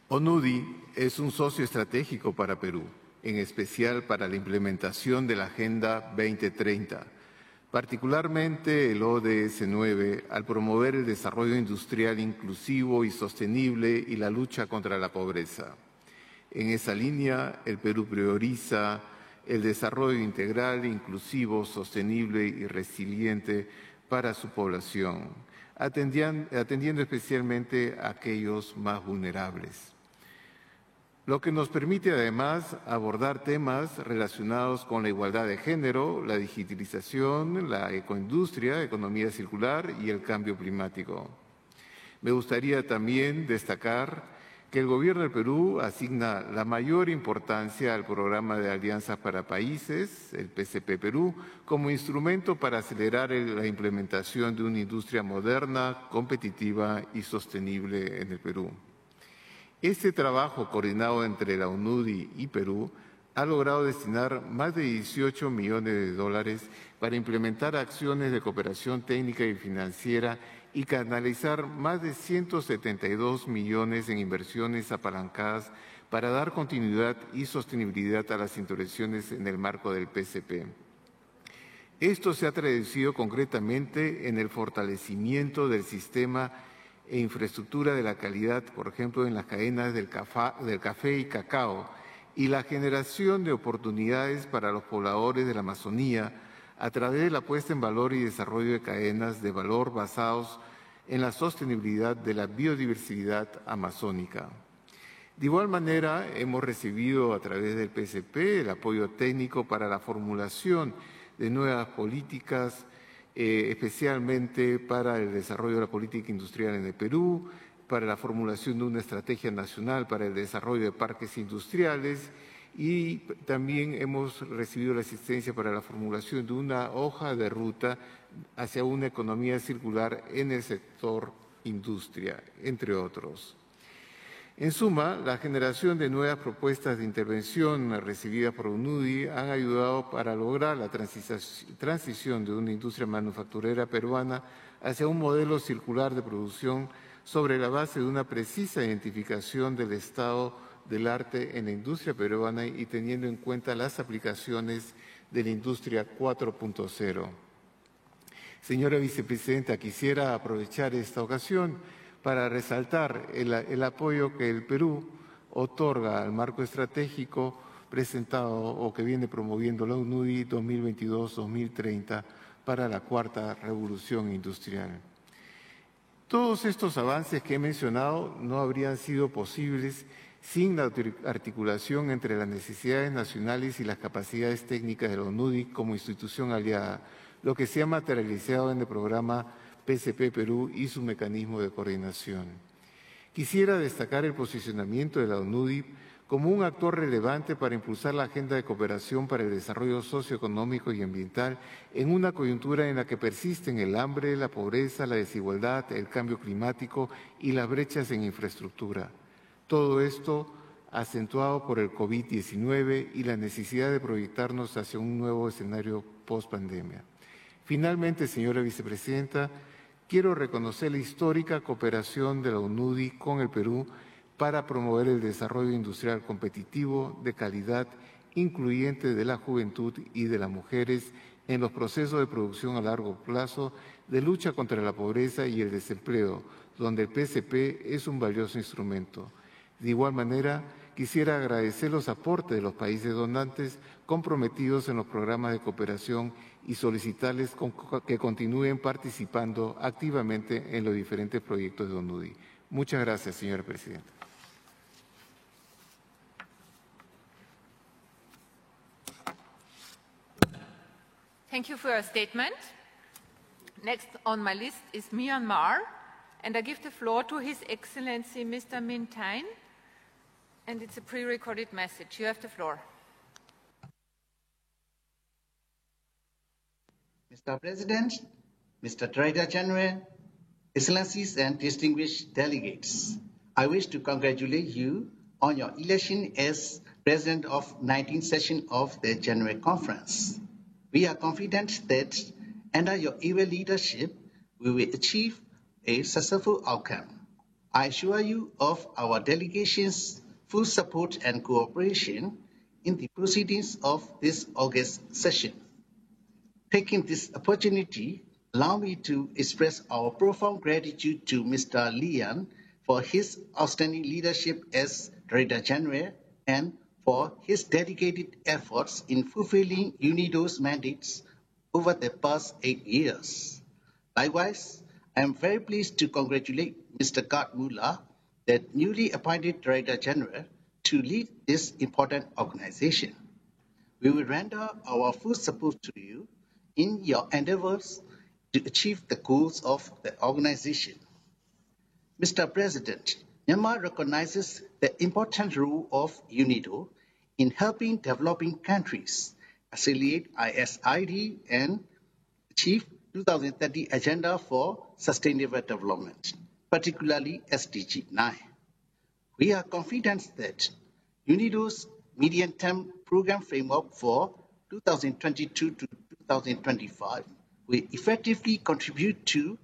ONUDI es un socio estratégico para Perú, en especial para la implementación de la Agenda 2030, particularmente el ODS 9, al promover el desarrollo industrial inclusivo y sostenible y la lucha contra la pobreza. En esa línea, el Perú prioriza el desarrollo integral, inclusivo, sostenible y resiliente para su población, atendiendo especialmente a aquellos más vulnerables. Lo que nos permite además abordar temas relacionados con la igualdad de género, la digitalización, la ecoindustria, economía circular y el cambio climático. Me gustaría también destacar que el Gobierno del Perú asigna la mayor importancia al Programa de Alianzas para Países, el PCP Perú, como instrumento para acelerar la implementación de una industria moderna, competitiva y sostenible en el Perú. Este trabajo coordinado entre la ONUDI y Perú ha logrado destinar más de 18 millones de dólares para implementar acciones de cooperación técnica y financiera y canalizar más de 172 millones en inversiones apalancadas para dar continuidad y sostenibilidad a las intervenciones en el marco del PCP. Esto se ha traducido concretamente en el fortalecimiento del sistema e infraestructura de la calidad, por ejemplo, en las cadenas del café y cacao, y la generación de oportunidades para los pobladores de la Amazonía a través de la puesta en valor y desarrollo de cadenas de valor basados en la sostenibilidad de la biodiversidad amazónica. De igual manera, hemos recibido a través del PCP el apoyo técnico para la formulación de nuevas políticas, especialmente para el desarrollo de la política industrial en el Perú, para la formulación de una estrategia nacional para el desarrollo de parques industriales y también hemos recibido la asistencia para la formulación de una hoja de ruta hacia una economía circular en el sector industria, entre otros. En suma, la generación de nuevas propuestas de intervención recibidas por UNUDI han ayudado para lograr la transición de una industria manufacturera peruana hacia un modelo circular de producción sobre la base de una precisa identificación del estado del arte en la industria peruana y teniendo en cuenta las aplicaciones de la industria 4.0. Señora Vicepresidenta, quisiera aprovechar esta ocasión para resaltar el apoyo que el Perú otorga al marco estratégico presentado o que viene promoviendo la UNUDI 2022-2030 para la cuarta revolución industrial. Todos estos avances que he mencionado no habrían sido posibles sin la articulación entre las necesidades nacionales y las capacidades técnicas de la UNUDI como institución aliada, lo que se ha materializado en el programa PCP Perú y su mecanismo de coordinación. Quisiera destacar el posicionamiento de la UNUDI como un actor relevante para impulsar la agenda de cooperación para el desarrollo socioeconómico y ambiental en una coyuntura en la que persisten el hambre, la pobreza, la desigualdad, el cambio climático y las brechas en infraestructura. Todo esto acentuado por el COVID-19 y la necesidad de proyectarnos hacia un nuevo escenario post-pandemia. Finalmente, señora Vicepresidenta, quiero reconocer la histórica cooperación de la UNUDI con el Perú para promover el desarrollo industrial competitivo, de calidad, incluyente de la juventud y de las mujeres en los procesos de producción a largo plazo, de lucha contra la pobreza y el desempleo, donde el PCP es un valioso instrumento. De igual manera, quisiera agradecer los aportes de los países donantes comprometidos en los programas de cooperación y solicitarles que continúen participando activamente en los diferentes proyectos de ONUDI. Muchas gracias, señora Presidenta. Thank you for your statement. Next on my list is Myanmar. And I give the floor to His Excellency Mr. Minh Thanh, and it's a pre-recorded message. You have the floor. Mr. President, Mr. Director General, Excellencies and distinguished delegates, I wish to congratulate you on your election as President of 19th session of the General Conference. We are confident that under your able leadership, we will achieve a successful outcome. I assure you of our delegation's full support and cooperation in the proceedings of this August session. Taking this opportunity, allow me to express our profound gratitude to Mr. Lian for his outstanding leadership as Director General and for his dedicated efforts in fulfilling UNIDO's mandates over the past 8 years. Likewise, I am very pleased to congratulate Mr. Gerd Müller, the newly appointed Director General, to lead this important organization. We will render our full support to you in your endeavors to achieve the goals of the organization. Mr. President, Myanmar recognizes the important role of UNIDO in helping developing countries accelerate ISID and achieve 2030 Agenda for Sustainable Development, particularly SDG 9. We are confident that UNIDO's medium-term program framework for 2022 to 2025 will effectively contribute to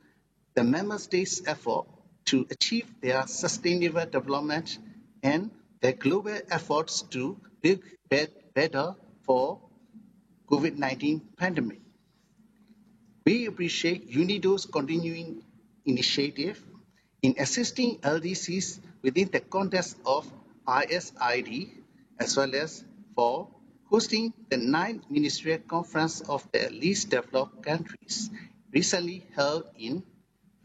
the member states' effort to achieve their sustainable development and their global efforts to build better for COVID-19 pandemic. We appreciate UNIDO's continuing initiative in assisting LDCs within the context of ISID, as well as for hosting the 9th Ministerial Conference of the Least Developed Countries, recently held in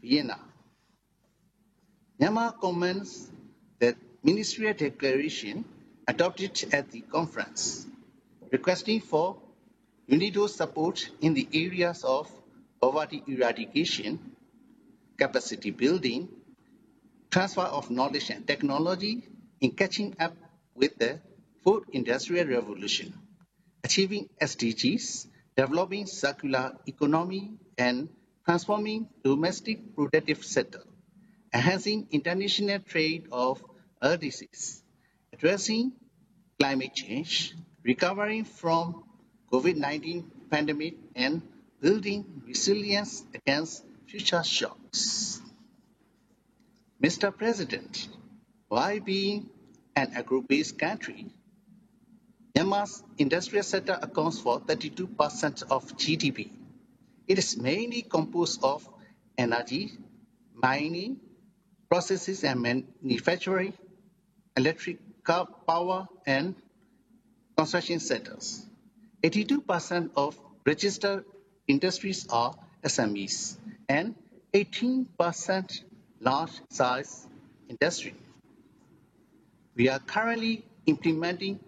Vienna. Myanmar commends the ministerial declaration adopted at the conference, requesting for UNIDO's support in the areas of poverty eradication, capacity building, transfer of knowledge and technology in catching up with the fourth industrial revolution, achieving SDGs, developing circular economy, and transforming domestic productive sector, enhancing international trade of LDCs, addressing climate change, recovering from COVID-19 pandemic, and building resilience against future shocks. Mr. President, while being an agro-based country, Myanmar's industrial sector accounts for 32% of GDP. It is mainly composed of energy, mining, processes and manufacturing, electric power, and construction sectors. 82% of registered industries are SMEs, and 18% large-size industry. We are currently implementing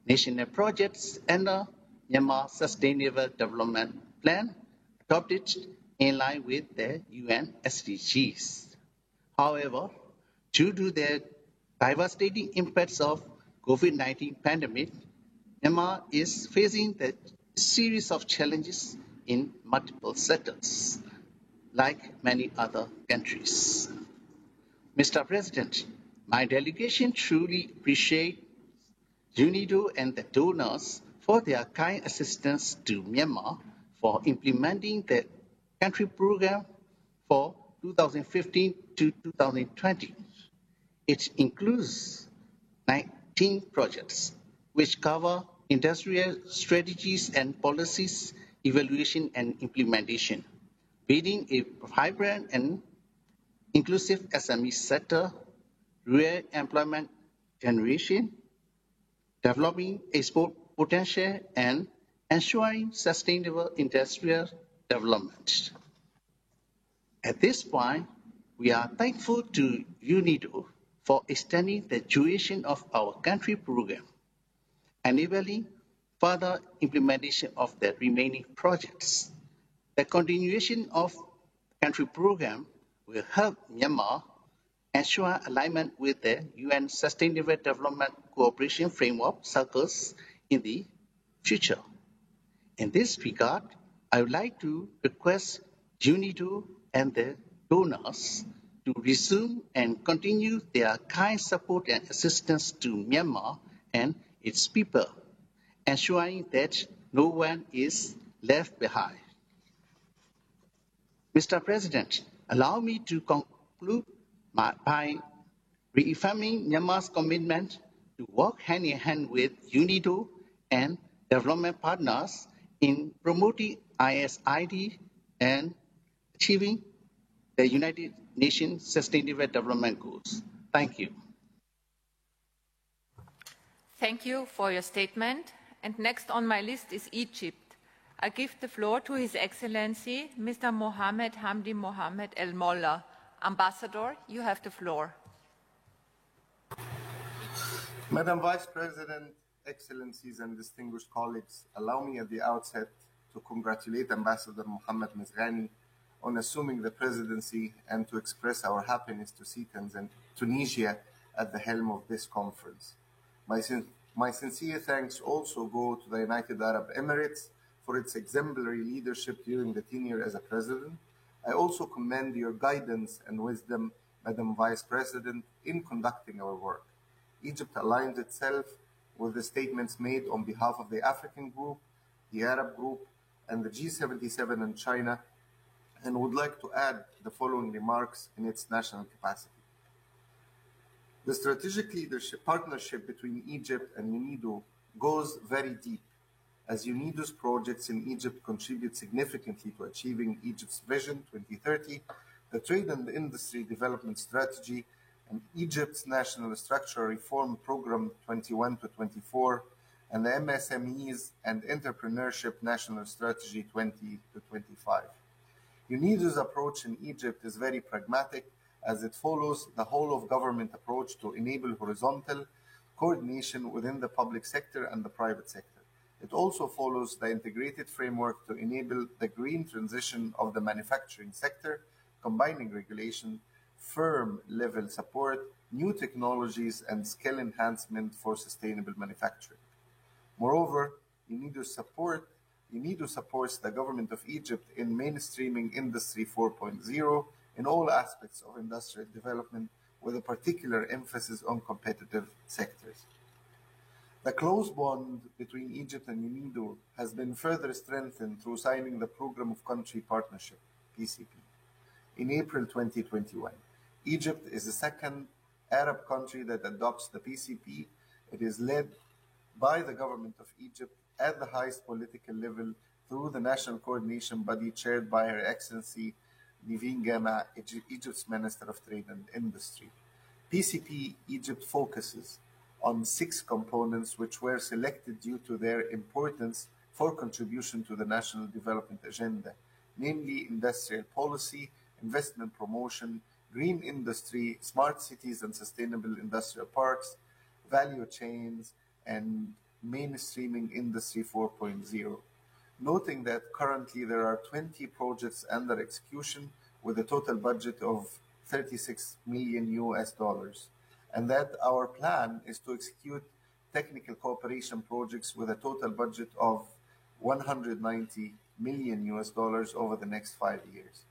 national projects under Myanmar Sustainable Development Plan, adopted in line with the UN SDGs. However, due to the devastating impacts of COVID-19 pandemic, Myanmar is facing a series of challenges in multiple sectors, like many other countries. Mr. President, my delegation truly appreciates UNIDO and the donors for their kind assistance to Myanmar for implementing the country program for 2015 to 2020. It includes 19 projects, which cover industrial strategies and policies, evaluation and implementation, building a vibrant and inclusive SME sector, rural employment generation, developing export potential, and ensuring sustainable industrial development. At this point, we are thankful to UNIDO for extending the duration of our country program, enabling further implementation of the remaining projects. The continuation of the country program will help Myanmar ensure alignment with the UN Sustainable Development Cooperation Framework circles in the future. In this regard, I would like to request UNIDO and the donors to resume and continue their kind support and assistance to Myanmar and its people, ensuring that no one is left behind. Mr. President, allow me to conclude by reaffirming Myanmar's commitment to work hand in hand with UNIDO and development partners in promoting ISID and achieving the United Nations Sustainable Development Goals. Thank you. Thank you for your statement. And next on my list is Egypt. I give the floor to His Excellency, Mr. Mohammed Hamdi Mohammed El Molla. Ambassador, you have the floor. Madam Vice President, Excellencies and distinguished colleagues, allow me at the outset to congratulate Ambassador Mohammed Mezghani on assuming the presidency and to express our happiness to see Tunisia at the helm of this conference. My sincere thanks also go to the United Arab Emirates for its exemplary leadership during the tenure as a president. I also commend your guidance and wisdom, Madam Vice President, in conducting our work. Egypt aligns itself with the statements made on behalf of the African Group, the Arab Group, and the G77 and China, and would like to add the following remarks in its national capacity. The strategic leadership partnership between Egypt and UNIDO goes very deep, as UNIDO's projects in Egypt contribute significantly to achieving Egypt's Vision 2030, the Trade and Industry Development Strategy, and Egypt's National Structural Reform Program 21 to 24, and the MSMEs and Entrepreneurship National Strategy 20 to 25. UNIDO's approach in Egypt is very pragmatic, as it follows the whole-of-government approach to enable horizontal coordination within the public sector and the private sector. It also follows the integrated framework to enable the green transition of the manufacturing sector, combining regulation, firm-level support, new technologies, and skill enhancement for sustainable manufacturing. Moreover, UNIDO supports the government of Egypt in mainstreaming Industry 4.0 in all aspects of industrial development, with a particular emphasis on competitive sectors. The close bond between Egypt and UNIDO has been further strengthened through signing the Programme of Country Partnership, PCP, in April 2021. Egypt is the second Arab country that adopts the PCP. It is led by the government of Egypt at the highest political level through the National Coordination Body chaired by Her Excellency Niveen Gama, Egypt's Minister of Trade and Industry. PCP Egypt focuses on 6 components which were selected due to their importance for contribution to the national development agenda, namely industrial policy, investment promotion, green industry, smart cities and sustainable industrial parks, value chains, and mainstreaming Industry 4.0. Noting that currently there are 20 projects under execution with a total budget of $36 million, and that our plan is to execute technical cooperation projects with a total budget of $190 million over the next 5 years.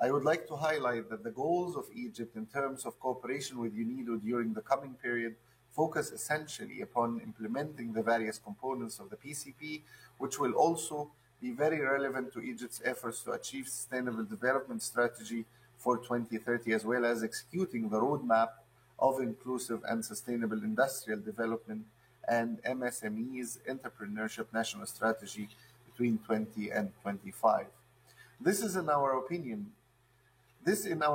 I would like to highlight that the goals of Egypt in terms of cooperation with UNIDO during the coming period focus essentially upon implementing the various components of the PCP, which will also be very relevant to Egypt's efforts to achieve Sustainable Development Strategy for 2030, as well as executing the roadmap of inclusive and sustainable industrial development and MSMEs Entrepreneurship National Strategy between 20 and 25. This, in our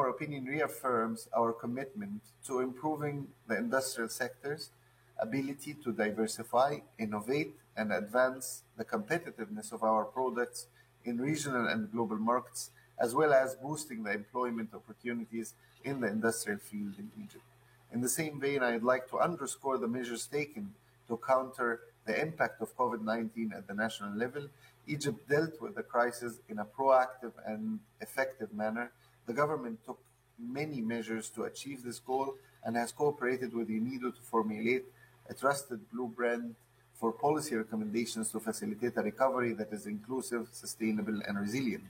opinion, reaffirms our commitment to improving the industrial sector's ability to diversify, innovate, and advance the competitiveness of our products in regional and global markets, as well as boosting the employment opportunities in the industrial field in Egypt. In the same vein, I'd like to underscore the measures taken to counter the impact of COVID-19 at the national level. Egypt dealt with the crisis in a proactive and effective manner. The government took many measures to achieve this goal and has cooperated with UNIDO to formulate a trusted blueprint for policy recommendations to facilitate a recovery that is inclusive, sustainable, and resilient.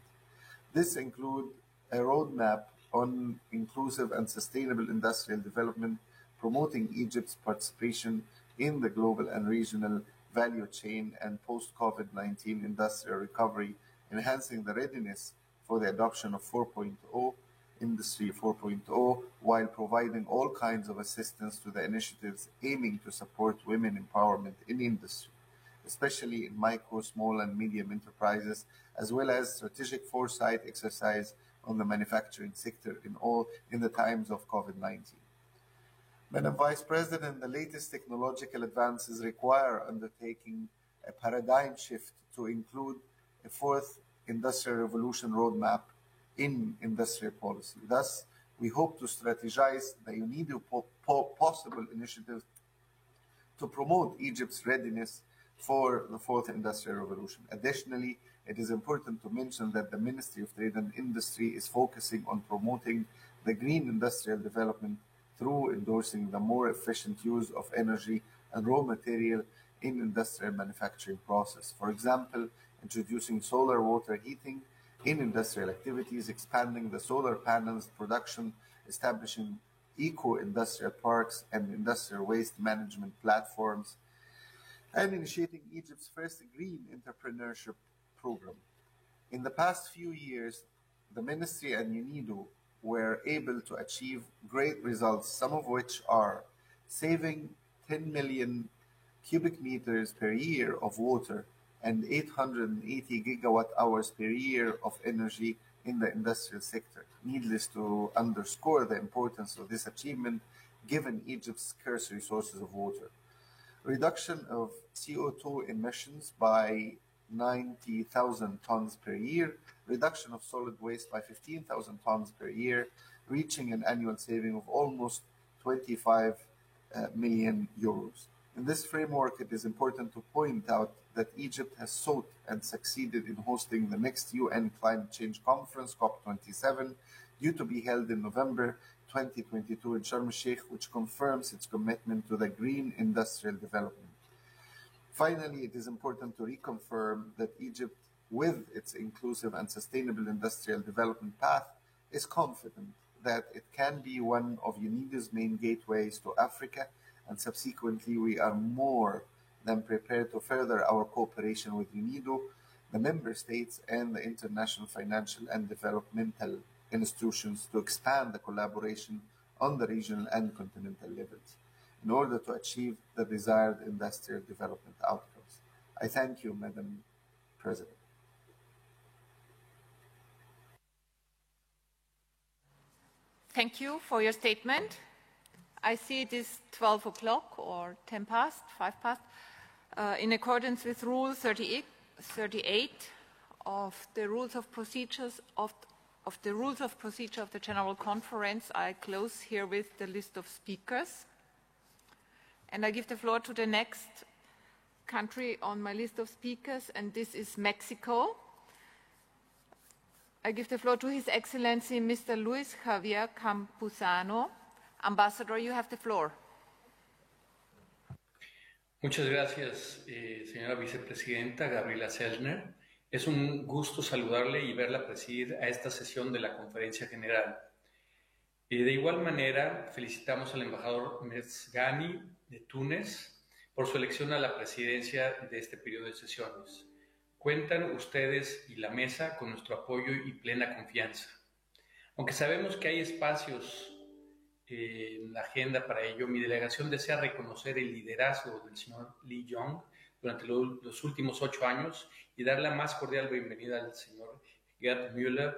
This includes a roadmap on inclusive and sustainable industrial development, promoting Egypt's participation in the global and regional value chain and post-COVID-19 industrial recovery, enhancing the readiness for the adoption of 4.0, Industry 4.0, while providing all kinds of assistance to the initiatives aiming to support women empowerment in industry, especially in micro, small, and medium enterprises, as well as strategic foresight exercise on the manufacturing sector in the times of COVID-19. Madam Vice President, the latest technological advances require undertaking a paradigm shift to include a fourth industrial revolution roadmap in industrial policy. Thus, we hope to strategize the UNIDO possible initiatives to promote Egypt's readiness for the fourth industrial revolution. Additionally, it is important to mention that the Ministry of Trade and Industry is focusing on promoting the green industrial development through endorsing the more efficient use of energy and raw material in industrial manufacturing process. For example, introducing solar water heating in industrial activities, expanding the solar panels production, establishing eco-industrial parks and industrial waste management platforms, and initiating Egypt's first green entrepreneurship program. In the past few years, the Ministry and UNIDO were able to achieve great results, some of which are saving 10 million cubic meters per year of water and 880 gigawatt hours per year of energy in the industrial sector. Needless to underscore the importance of this achievement given Egypt's scarce resources of water. Reduction of CO2 emissions by 90,000 tons per year, reduction of solid waste by 15,000 tons per year, reaching an annual saving of almost 25 million euros. In this framework, it is important to point out that Egypt has sought and succeeded in hosting the next UN Climate Change Conference, COP27, due to be held in November 2022 in Sharm el-Sheikh, which confirms its commitment to the green industrial development. Finally, it is important to reconfirm that Egypt, with its inclusive and sustainable industrial development path, is confident that it can be one of UNIDO's main gateways to Africa, and subsequently we are more than prepared to further our cooperation with UNIDO, the member states, and the international financial and developmental institutions to expand the collaboration on the regional and continental levels in order to achieve the desired industrial development outcomes. I thank you, Madam President. Thank you for your statement. I see it is 12 o'clock or 10 past, 5 past. In accordance with Rule 38 of the Rules of Procedures of the Rules of Procedure of the General Conference, I close herewith the list of speakers. And I give the floor to the next country on my list of speakers, and this is Mexico. I give the floor to His Excellency Mr. Luis Javier Campuzano. Ambassador, you have the floor. Muchas gracias, señora vicepresidenta Gabriela Sellner. Es un gusto saludarle y verla presidir a esta sesión de la Conferencia General. De igual manera, felicitamos al embajador Mezghani de Túnez por su elección a la presidencia de este periodo de sesiones. Cuentan ustedes y la mesa con nuestro apoyo y plena confianza. Aunque sabemos que hay espacios en la agenda para ello, mi delegación desea reconocer el liderazgo del señor Lee Jong durante los últimos 8 años y dar la más cordial bienvenida al señor Gerd Müller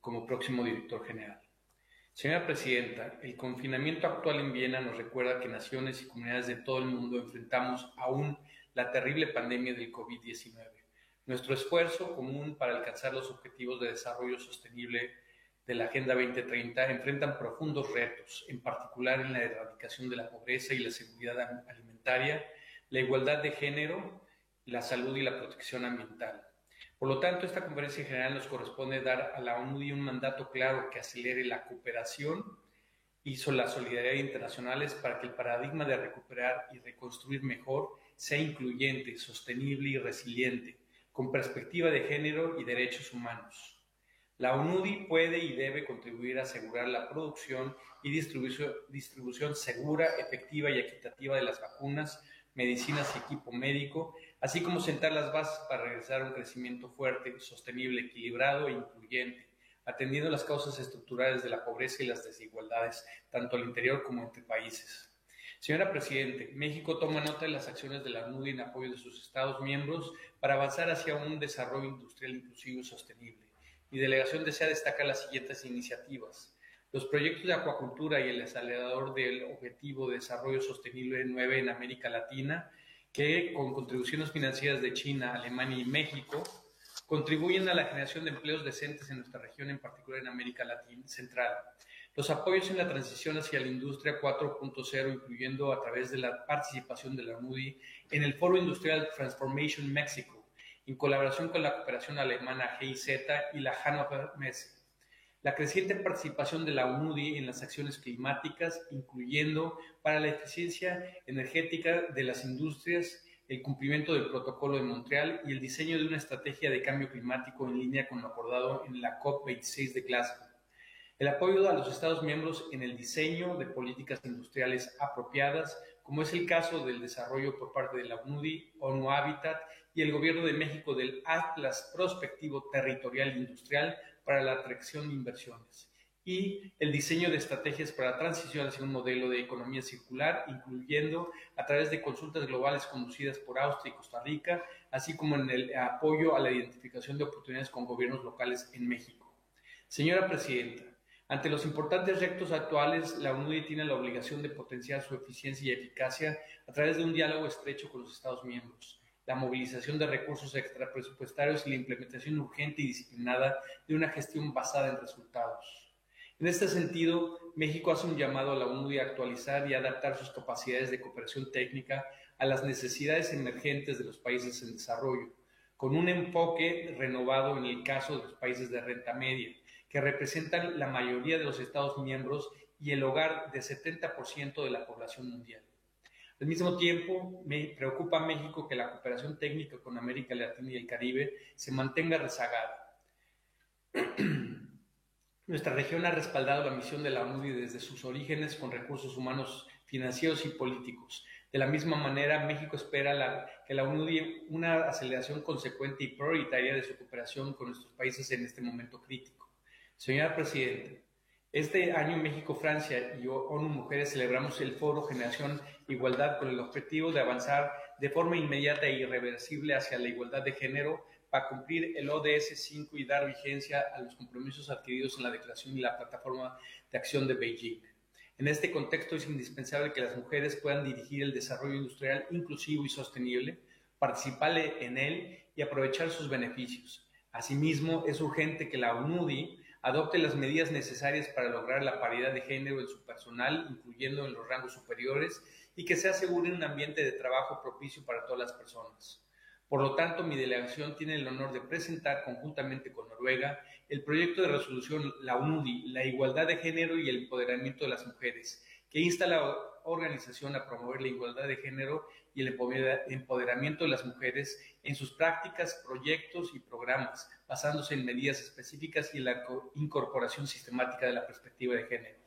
como próximo director general. Señora Presidenta, el confinamiento actual en Viena nos recuerda que naciones y comunidades de todo el mundo enfrentamos aún la terrible pandemia del COVID-19. Nuestro esfuerzo común para alcanzar los objetivos de desarrollo sostenible de la Agenda 2030 enfrentan profundos retos, en particular en la erradicación de la pobreza y la seguridad alimentaria, la igualdad de género, la salud y la protección ambiental. Por lo tanto, esta conferencia general nos corresponde dar a la ONUDI un mandato claro que acelere la cooperación y la solidaridad internacionales para que el paradigma de recuperar y reconstruir mejor sea incluyente, sostenible y resiliente, con perspectiva de género y derechos humanos. La ONUDI puede y debe contribuir a asegurar la producción y distribución segura, efectiva y equitativa de las vacunas, medicinas y equipo médico, así como sentar las bases para regresar a un crecimiento fuerte, sostenible, equilibrado e incluyente, atendiendo las causas estructurales de la pobreza y las desigualdades, tanto al interior como entre países. Señora Presidente, México toma nota de las acciones de la ONUDI en apoyo de sus Estados miembros para avanzar hacia un desarrollo industrial inclusivo y sostenible. Mi delegación desea destacar las siguientes iniciativas: los proyectos de acuacultura y el acelerador del Objetivo de Desarrollo Sostenible 9 en América Latina, que con contribuciones financieras de China, Alemania y México, contribuyen a la generación de empleos decentes en nuestra región, en particular en América Latina Central. Los apoyos en la transición hacia la industria 4.0, incluyendo a través de la participación de la ONUDI en el Foro Industrial Transformation México, en colaboración con la cooperación alemana GIZ y la Hannover Messe. La creciente participación de la ONUDI en las acciones climáticas, incluyendo para la eficiencia energética de las industrias, el cumplimiento del Protocolo de Montreal y el diseño de una estrategia de cambio climático en línea con lo acordado en la COP26 de Glasgow. El apoyo a los Estados miembros en el diseño de políticas industriales apropiadas, como es el caso del desarrollo por parte de la ONUDI, ONU Habitat y el Gobierno de México del Atlas Prospectivo Territorial Industrial para la atracción de inversiones, y el diseño de estrategias para la transición hacia un modelo de economía circular, incluyendo a través de consultas globales conducidas por Austria y Costa Rica, así como en el apoyo a la identificación de oportunidades con gobiernos locales en México. Señora Presidenta, ante los importantes retos actuales, la ONUDI tiene la obligación de potenciar su eficiencia y eficacia a través de un diálogo estrecho con los Estados miembros, la movilización de recursos extrapresupuestarios y la implementación urgente y disciplinada de una gestión basada en resultados. En este sentido, México hace un llamado a la ONUDI a actualizar y adaptar sus capacidades de cooperación técnica a las necesidades emergentes de los países en desarrollo, con un enfoque renovado en el caso de los países de renta media, que representan la mayoría de los Estados miembros y el hogar de 70% de la población mundial. Al mismo tiempo, me preocupa a México que la cooperación técnica con América Latina y el Caribe se mantenga rezagada. Nuestra región ha respaldado la misión de la ONUDI desde sus orígenes con recursos humanos, financieros y políticos. De la misma manera, México espera que la ONUDI una aceleración consecuente y prioritaria de su cooperación con nuestros países en este momento crítico. Señora Presidenta, este año México, Francia y ONU Mujeres celebramos el Foro Generación Igualdad con el objetivo de avanzar de forma inmediata e irreversible hacia la igualdad de género para cumplir el ODS 5 y dar vigencia a los compromisos adquiridos en la Declaración y la Plataforma de Acción de Beijing. En este contexto es indispensable que las mujeres puedan dirigir el desarrollo industrial inclusivo y sostenible, participar en él y aprovechar sus beneficios. Asimismo, es urgente que la ONUDI adopte las medidas necesarias para lograr la paridad de género en su personal, incluyendo en los rangos superiores, y que se asegure un ambiente de trabajo propicio para todas las personas. Por lo tanto, mi delegación tiene el honor de presentar conjuntamente con Noruega el proyecto de resolución La ONUDI, la igualdad de género y el empoderamiento de las mujeres, que insta a la organización a promover la igualdad de género y el empoderamiento de las mujeres en sus prácticas, proyectos y programas, basándose en medidas específicas y en la incorporación sistemática de la perspectiva de género.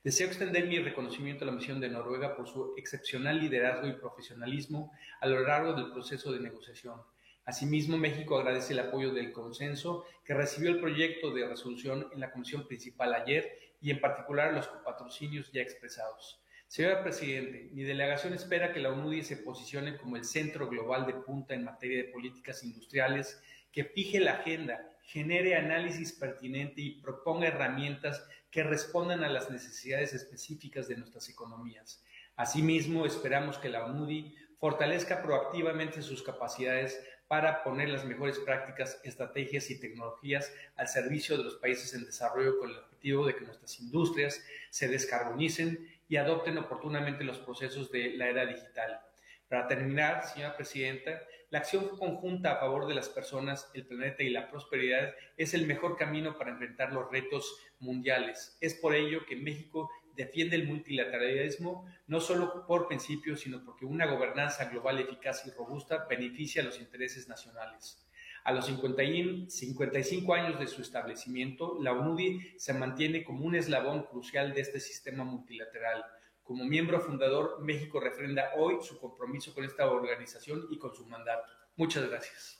Deseo extender mi reconocimiento a la misión de Noruega por su excepcional liderazgo y profesionalismo a lo largo del proceso de negociación. Asimismo, México agradece el apoyo del consenso que recibió el proyecto de resolución en la Comisión Principal ayer y en particular los patrocinios ya expresados. Señora Presidente, mi delegación espera que la ONUDI se posicione como el centro global de punta en materia de políticas industriales, que fije la agenda, genere análisis pertinente y proponga herramientas que respondan a las necesidades específicas de nuestras economías. Asimismo, esperamos que la ONUDI fortalezca proactivamente sus capacidades para poner las mejores prácticas, estrategias y tecnologías al servicio de los países en desarrollo con el objetivo de que nuestras industrias se descarbonicen y adopten oportunamente los procesos de la era digital. Para terminar, señora Presidenta, La acción conjunta a favor de las personas, el planeta y la prosperidad es el mejor camino para enfrentar los retos mundiales. Es por ello que México defiende el multilateralismo no solo por principio, sino porque una gobernanza global eficaz y robusta beneficia a los intereses nacionales. A los 55 años de su establecimiento, la ONUDI se mantiene como un eslabón crucial de este sistema multilateral. Como miembro fundador, México refrenda hoy su compromiso con esta organización y con su mandato. Muchas gracias.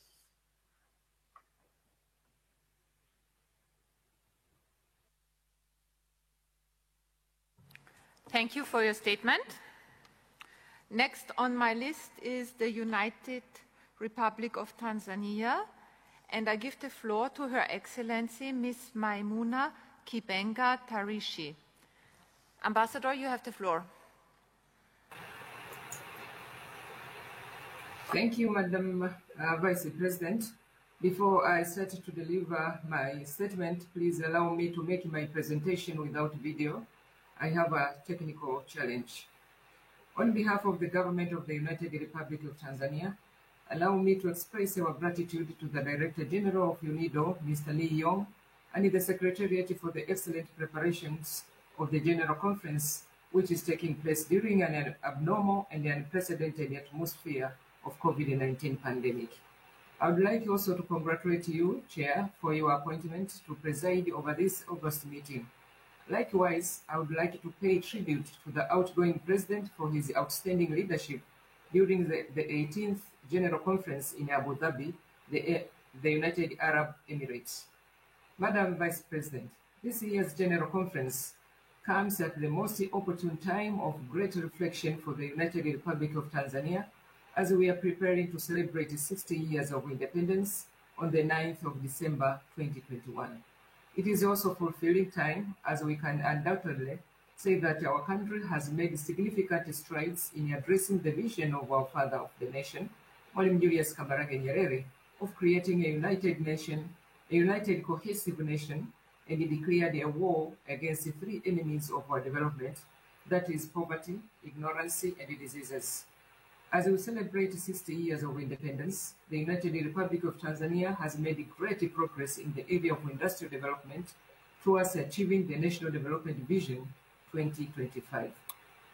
Thank you for your statement. Next on my list is the United Republic of Tanzania, and I give the floor to Her Excellency Ms. Maimuna Kibenga Tarishi. Ambassador, you have the floor. Thank you, Madam Vice President. Before I start to deliver my statement, please allow me to make my presentation without video. I have a technical challenge. On behalf of the government of the United Republic of Tanzania, allow me to express our gratitude to the Director General of UNIDO, Mr. Lee Yong, and the Secretariat for the excellent preparations of the General Conference, which is taking place during an abnormal and unprecedented atmosphere of COVID-19 pandemic. I would like also to congratulate you, Chair, for your appointment to preside over this August meeting. Likewise, I would like to pay tribute to the outgoing President for his outstanding leadership during the 18th General Conference in Abu Dhabi, the United Arab Emirates. Madam Vice President, this year's General Conference comes at the most opportune time of great reflection for the United Republic of Tanzania as we are preparing to celebrate 60 years of independence on the 9th of December 2021. It is also fulfilling time as we can undoubtedly say that our country has made significant strides in addressing the vision of our father of the nation, Mwalimu Julius Kambarage Nyerere, of creating a united nation, a united cohesive nation, and he declared a war against the three enemies of our development, that is poverty, ignorance, and diseases. As we celebrate 60 years of independence, the United Republic of Tanzania has made great progress in the area of industrial development towards achieving the National Development Vision 2025.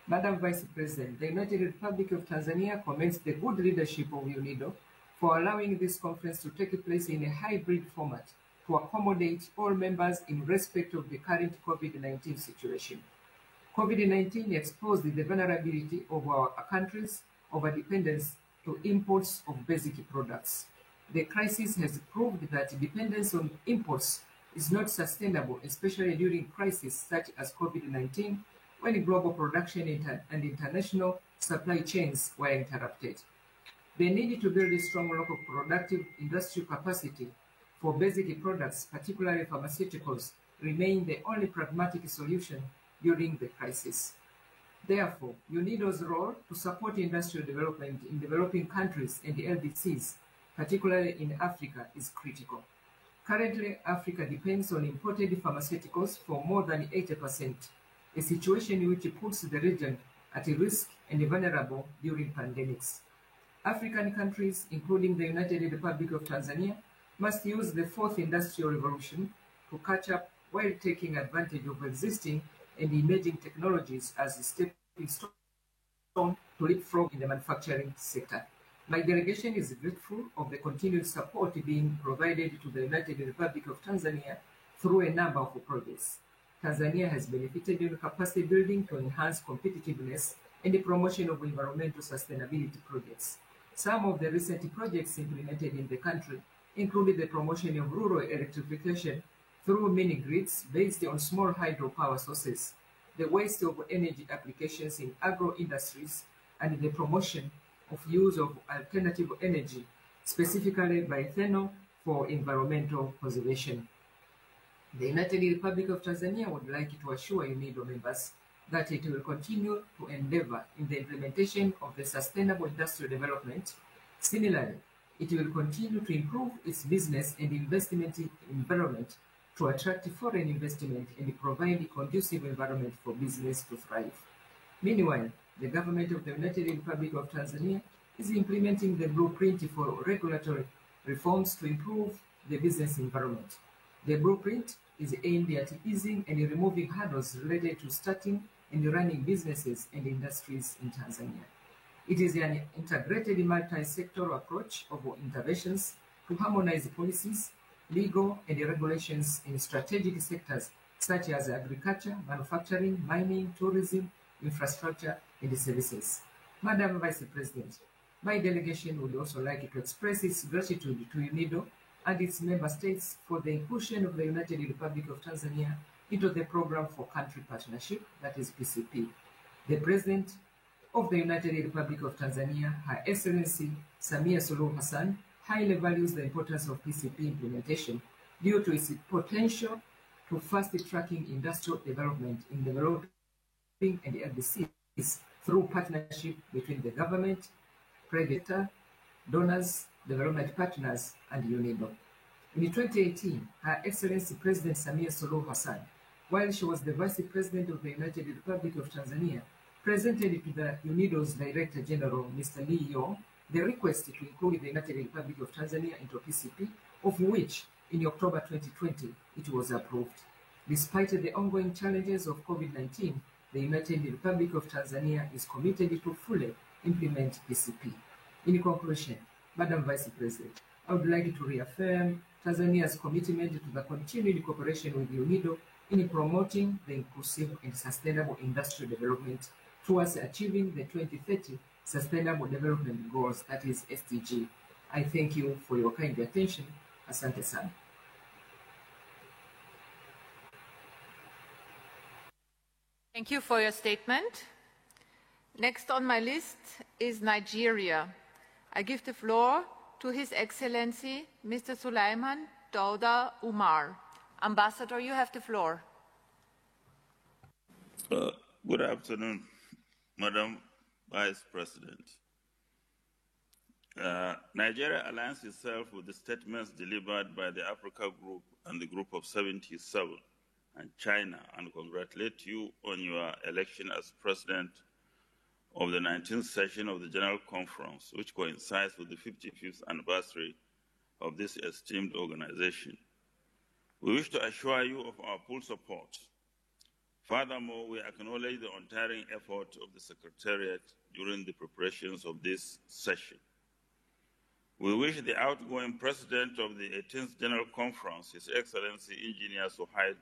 Madam Vice President, the United Republic of Tanzania commends the good leadership of UNIDO for allowing this conference to take place in a hybrid format to accommodate all members in respect of the current COVID-19 situation. COVID-19 exposed the vulnerability of our countries over dependence to imports of basic products. The crisis has proved that dependence on imports is not sustainable, especially during crises such as COVID-19, when global production and international supply chains were interrupted. The need to build a strong local productive industrial capacity for basic products, particularly pharmaceuticals, remain the only pragmatic solution during the crisis. Therefore, UNIDO's role to support industrial development in developing countries and the LDCs, particularly in Africa, is critical. Currently, Africa depends on imported pharmaceuticals for more than 80%, a situation which puts the region at risk and vulnerable during pandemics. African countries, including the United Republic of Tanzania, must use the fourth industrial revolution to catch up while taking advantage of existing and emerging technologies as a stepping stone to leapfrog in the manufacturing sector. My delegation is grateful of the continued support being provided to the United Republic of Tanzania through a number of projects. Tanzania has benefited in capacity building to enhance competitiveness and the promotion of environmental sustainability projects. Some of the recent projects implemented in the country included the promotion of rural electrification through mini-grids based on small hydropower sources, the waste of energy applications in agro-industries, and the promotion of use of alternative energy, specifically bioethanol, for environmental conservation. The United Republic of Tanzania would like to assure UNIDO members that it will continue to endeavor in the implementation of the sustainable industrial development. Similarly, it will continue to improve its business and investment environment to attract foreign investment and provide a conducive environment for business to thrive. Meanwhile, the government of the United Republic of Tanzania is implementing the blueprint for regulatory reforms to improve the business environment. The blueprint is aimed at easing and removing hurdles related to starting and running businesses and industries in Tanzania. It is an integrated multi-sectoral approach of interventions to harmonize policies, legal and regulations in strategic sectors such as agriculture, manufacturing, mining, tourism, infrastructure, and services. Madam Vice President, my delegation would also like to express its gratitude to UNIDO and its member states for the inclusion of the United Republic of Tanzania into the Program for Country Partnership, that is PCP. The President of the United Republic of Tanzania, Her Excellency Samia Suluhu Hassan, highly values the importance of PCP implementation due to its potential to fast-tracking industrial development in developing and LDCs through partnership between the government, private sector, donors, development partners, and UNIDO. In 2018, Her Excellency President Samia Suluhu Hassan, while she was the Vice President of the United Republic of Tanzania, presented to the UNIDO's Director General, Mr. Lee Yong, the request to include the United Republic of Tanzania into PCP, of which, in October 2020, it was approved. Despite the ongoing challenges of COVID-19, the United Republic of Tanzania is committed to fully implement PCP. In conclusion, Madam Vice President, I would like to reaffirm Tanzania's commitment to the continued cooperation with UNIDO in promoting the inclusive and sustainable industrial development towards achieving the 2030 Sustainable Development Goals, that is SDG. I thank you for your kind attention. Asante sana. Thank you for your statement. Next on my list is Nigeria. I give the floor to His Excellency, Mr. Sulaiman Dauda Umar. Ambassador, you have the floor. Good afternoon, Madam Vice President. Nigeria aligns itself with the statements delivered by the Africa Group and the Group of 77 and China, and congratulate you on your election as President of the 19th session of the General Conference, which coincides with the 55th anniversary of this esteemed organization. We wish to assure you of our full support. Furthermore, we acknowledge the untiring effort of the Secretariat during the preparations of this session. We wish the outgoing President of the 18th General Conference, His Excellency Engineer Suhail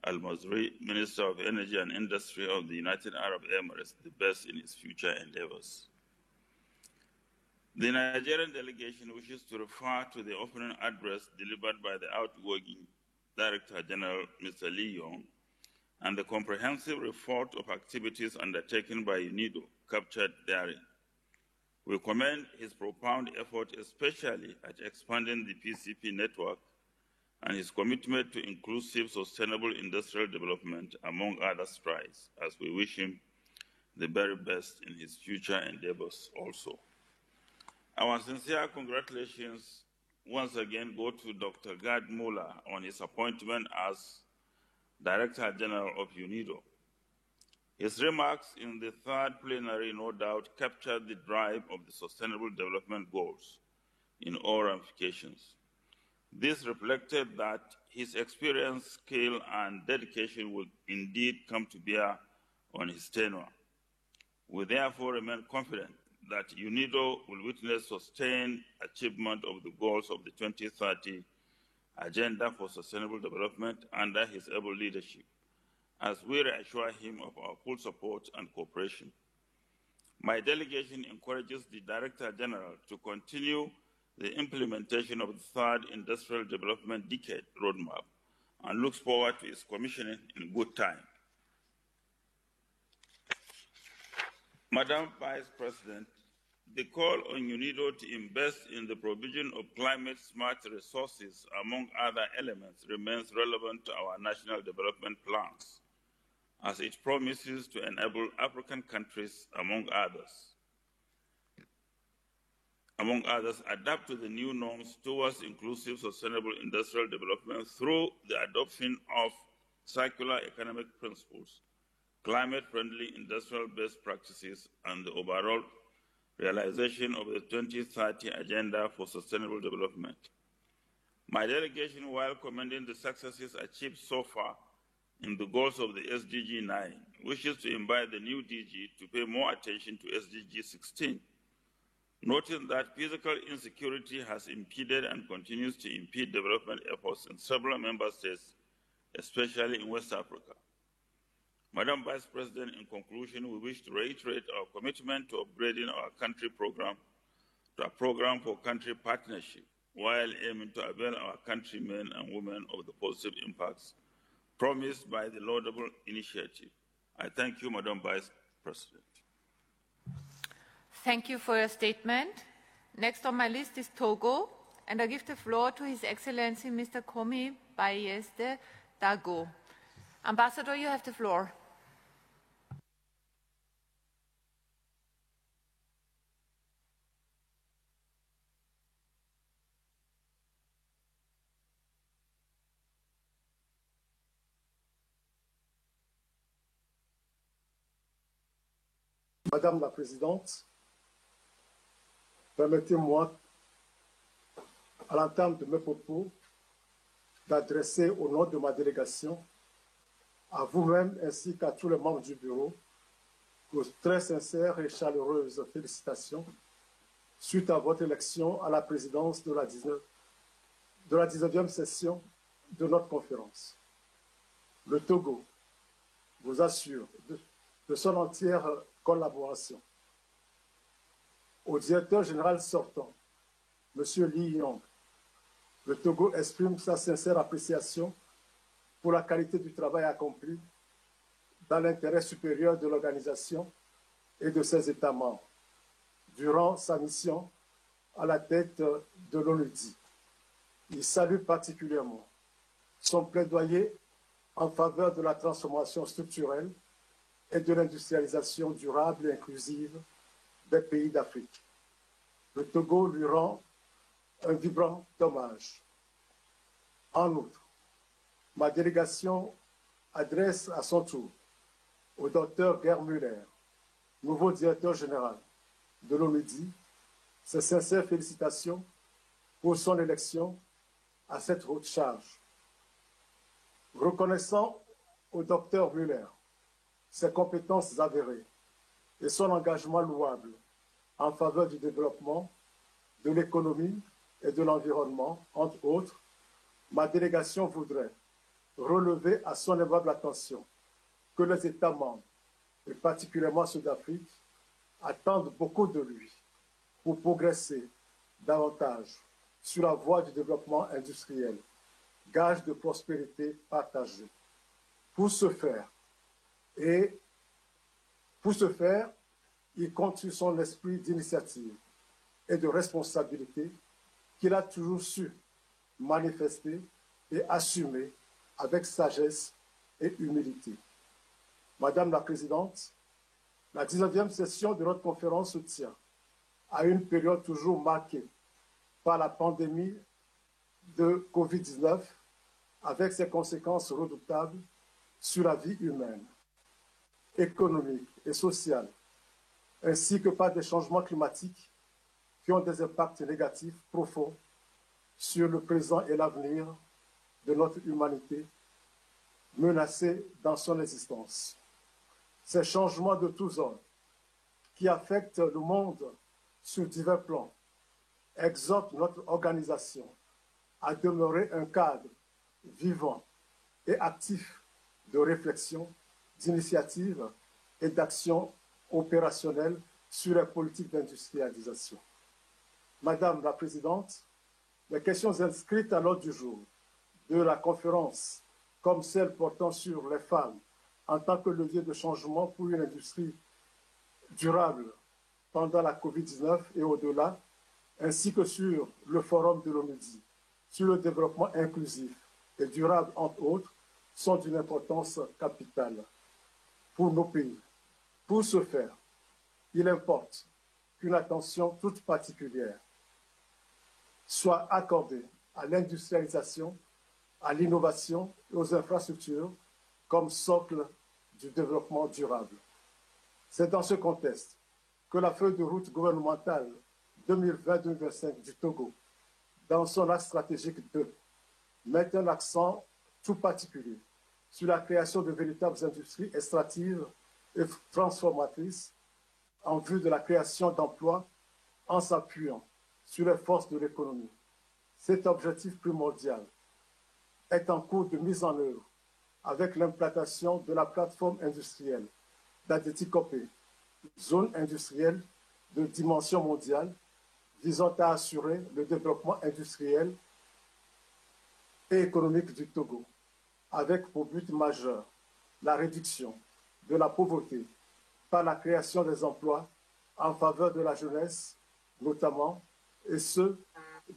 Al-Mazri, Minister of Energy and Industry of the United Arab Emirates, the best in his future endeavors. The Nigerian delegation wishes to refer to the opening address delivered by the outgoing Director General, Mr. Lee Yong, and the comprehensive report of activities undertaken by UNIDO captured therein. We commend his profound effort, especially at expanding the PCP network, and his commitment to inclusive, sustainable industrial development, among other strides, as we wish him the very best in his future endeavors also. Our sincere congratulations once again go to Dr. Gerd Muller on his appointment as Director General of UNIDO. His remarks in the third plenary no doubt captured the drive of the Sustainable Development Goals in all ramifications. This reflected that his experience, skill, and dedication will indeed come to bear on his tenure. We therefore remain confident that UNIDO will witness sustained achievement of the goals of the 2030 Agenda for Sustainable Development under his able leadership, as we reassure him of our full support and cooperation. My delegation encourages the Director General to continue the implementation of the third Industrial Development Decade Roadmap and looks forward to its commissioning in good time. Madam Vice President, the call on UNIDO to invest in the provision of climate-smart resources, among other elements, remains relevant to our national development plans, as it promises to enable African countries, among others, adapt to the new norms towards inclusive, sustainable industrial development through the adoption of circular economic principles, climate-friendly industrial best practices, and the overall realization of the 2030 Agenda for Sustainable Development. My delegation, while commending the successes achieved so far in the goals of the SDG 9, wishes to invite the new DG to pay more attention to SDG 16, noting that physical insecurity has impeded and continues to impede development efforts in several member states, especially in West Africa. Madam Vice President, in conclusion, we wish to reiterate our commitment to upgrading our country program to a program for country partnership, while aiming to avail our countrymen and women of the positive impacts promised by the laudable initiative. I thank you, Madam Vice President. Thank you for your statement. Next on my list is Togo, and I give the floor to His Excellency Mr. Komi Bayezde Dago. Ambassador, you have the floor. Madame la Présidente, permettez-moi, à l'entame de mes propos, d'adresser au nom de ma délégation, à vous-même ainsi qu'à tous les membres du bureau, vos très sincères et chaleureuses félicitations suite à votre élection à la présidence de la 19e session de notre conférence. Le Togo vous assure de son entière collaboration. Au directeur général sortant, M. Li Yong, le Togo exprime sa sincère appréciation pour la qualité du travail accompli dans l'intérêt supérieur de l'organisation et de ses États membres durant sa mission à la tête de l'ONUDI. Il salue particulièrement son plaidoyer en faveur de la transformation structurelle et de l'industrialisation durable et inclusive des pays d'Afrique. Le Togo lui rend un vibrant hommage. En outre, ma délégation adresse à son tour au Dr Gerd Müller, nouveau directeur général de l'ONUDI, ses sincères félicitations pour son élection à cette haute charge. Reconnaissant au Dr Müller ses compétences avérées et son engagement louable en faveur du développement, de l'économie et de l'environnement, entre autres, ma délégation voudrait relever à son aimable attention que les États membres, et particulièrement ceux d'Afrique, attendent beaucoup de lui pour progresser davantage sur la voie du développement industriel, gage de prospérité partagée. Pour ce faire, il compte sur son esprit d'initiative et de responsabilité qu'il a toujours su manifester et assumer avec sagesse et humilité. Madame la Présidente, la 19e session de notre conférence se tient à une période toujours marquée par la pandémie de Covid-19 avec ses conséquences redoutables sur la vie humaine, économique et sociale, ainsi que par des changements climatiques qui ont des impacts négatifs profonds sur le présent et l'avenir de notre humanité, menacée dans son existence. Ces changements de tous ordres qui affectent le monde sur divers plans exhortent notre organisation à demeurer un cadre vivant et actif de réflexion, d'initiative et d'action opérationnelle sur les politiques d'industrialisation. Madame la Présidente, les questions inscrites à l'ordre du jour de la conférence, comme celles portant sur les femmes en tant que levier de changement pour une industrie durable pendant la COVID-19 et au-delà, ainsi que sur le forum de l'ONUDI, sur le développement inclusif et durable, entre autres, sont d'une importance capitale pour nos pays. Pour ce faire, il importe qu'une attention toute particulière soit accordée à l'industrialisation, à l'innovation et aux infrastructures comme socle du développement durable. C'est dans ce contexte que la feuille de route gouvernementale 2020-2025 du Togo, dans son axe stratégique 2, met un accent tout particulier sur la création de véritables industries extractives et transformatrices en vue de la création d'emplois en s'appuyant sur les forces de l'économie. Cet objectif primordial est en cours de mise en œuvre avec l'implantation de la plateforme industrielle d'Adétikopé, zone industrielle de dimension mondiale visant à assurer le développement industriel et économique du Togo, avec pour but majeur la réduction de la pauvreté par la création des emplois en faveur de la jeunesse, notamment, et ce,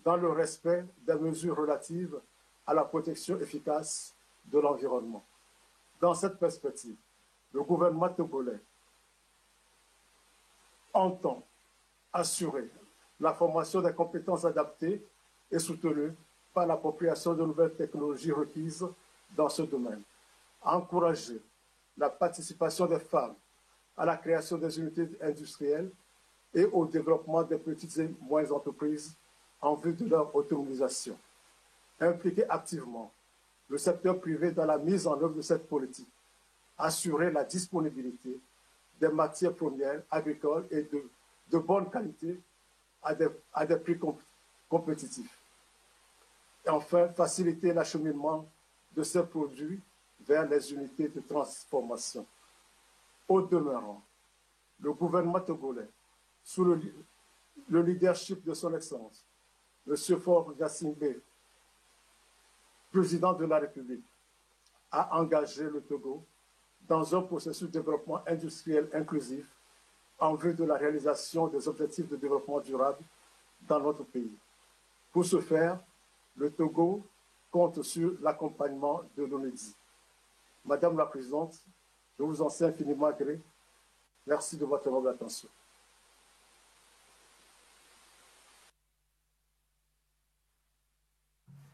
dans le respect des mesures relatives à la protection efficace de l'environnement. Dans cette perspective, le gouvernement togolais entend assurer la formation des compétences adaptées et soutenues par l'appropriation de nouvelles technologies requises dans ce domaine, encourager la participation des femmes à la création des unités industrielles et au développement des petites et moyennes entreprises en vue de leur autonomisation, impliquer activement le secteur privé dans la mise en œuvre de cette politique, assurer la disponibilité des matières premières agricoles et de bonne qualité à des prix compétitifs. Et enfin, faciliter l'acheminement de ces produits vers les unités de transformation. Au demeurant, le gouvernement togolais, sous le leadership de son Excellence, M. Faure Gnassingbé, président de la République, a engagé le Togo dans un processus de développement industriel inclusif en vue de la réalisation des objectifs de développement durable dans notre pays. Pour ce faire, le Togo compte sur l'accompagnement de l'ONUDI. Madame la Présidente, je vous en sais infiniment gré. Merci de votre noble attention.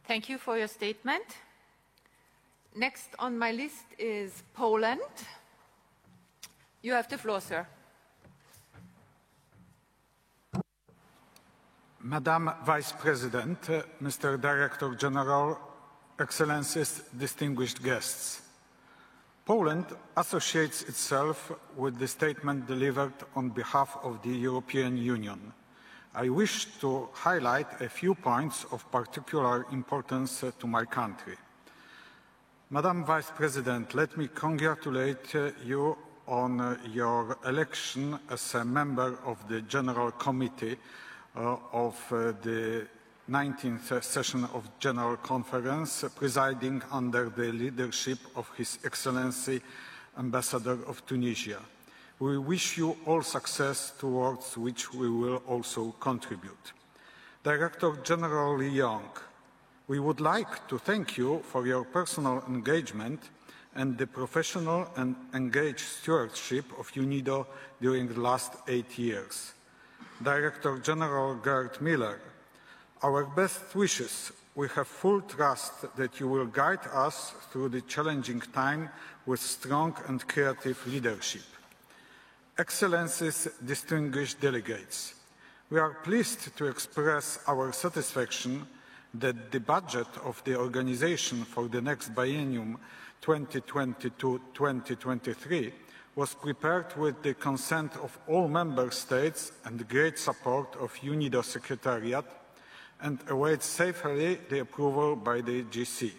Thank you for your statement. Next on my list is Poland. You have the floor, sir. Madam Vice President, Mr. Director General, Excellencies, distinguished guests. Poland associates itself with the statement delivered on behalf of the European Union. I wish to highlight a few points of particular importance to my country. Madam Vice President, let me congratulate you on your election as a member of the General Committee of the 19th session of General Conference, presiding under the leadership of His Excellency Ambassador of Tunisia. We wish you all success towards which we will also contribute. Director General Lee Young, we would like to thank you for your personal engagement and the professional and engaged stewardship of UNIDO during the last 8 years. Director General Gerd Miller, our best wishes. We have full trust that you will guide us through the challenging time with strong and creative leadership. Excellencies, distinguished delegates, we are pleased to express our satisfaction that the budget of the organization for the next biennium 2022-2023 was prepared with the consent of all member states and great support of UNIDO Secretariat and awaits safely the approval by the GC.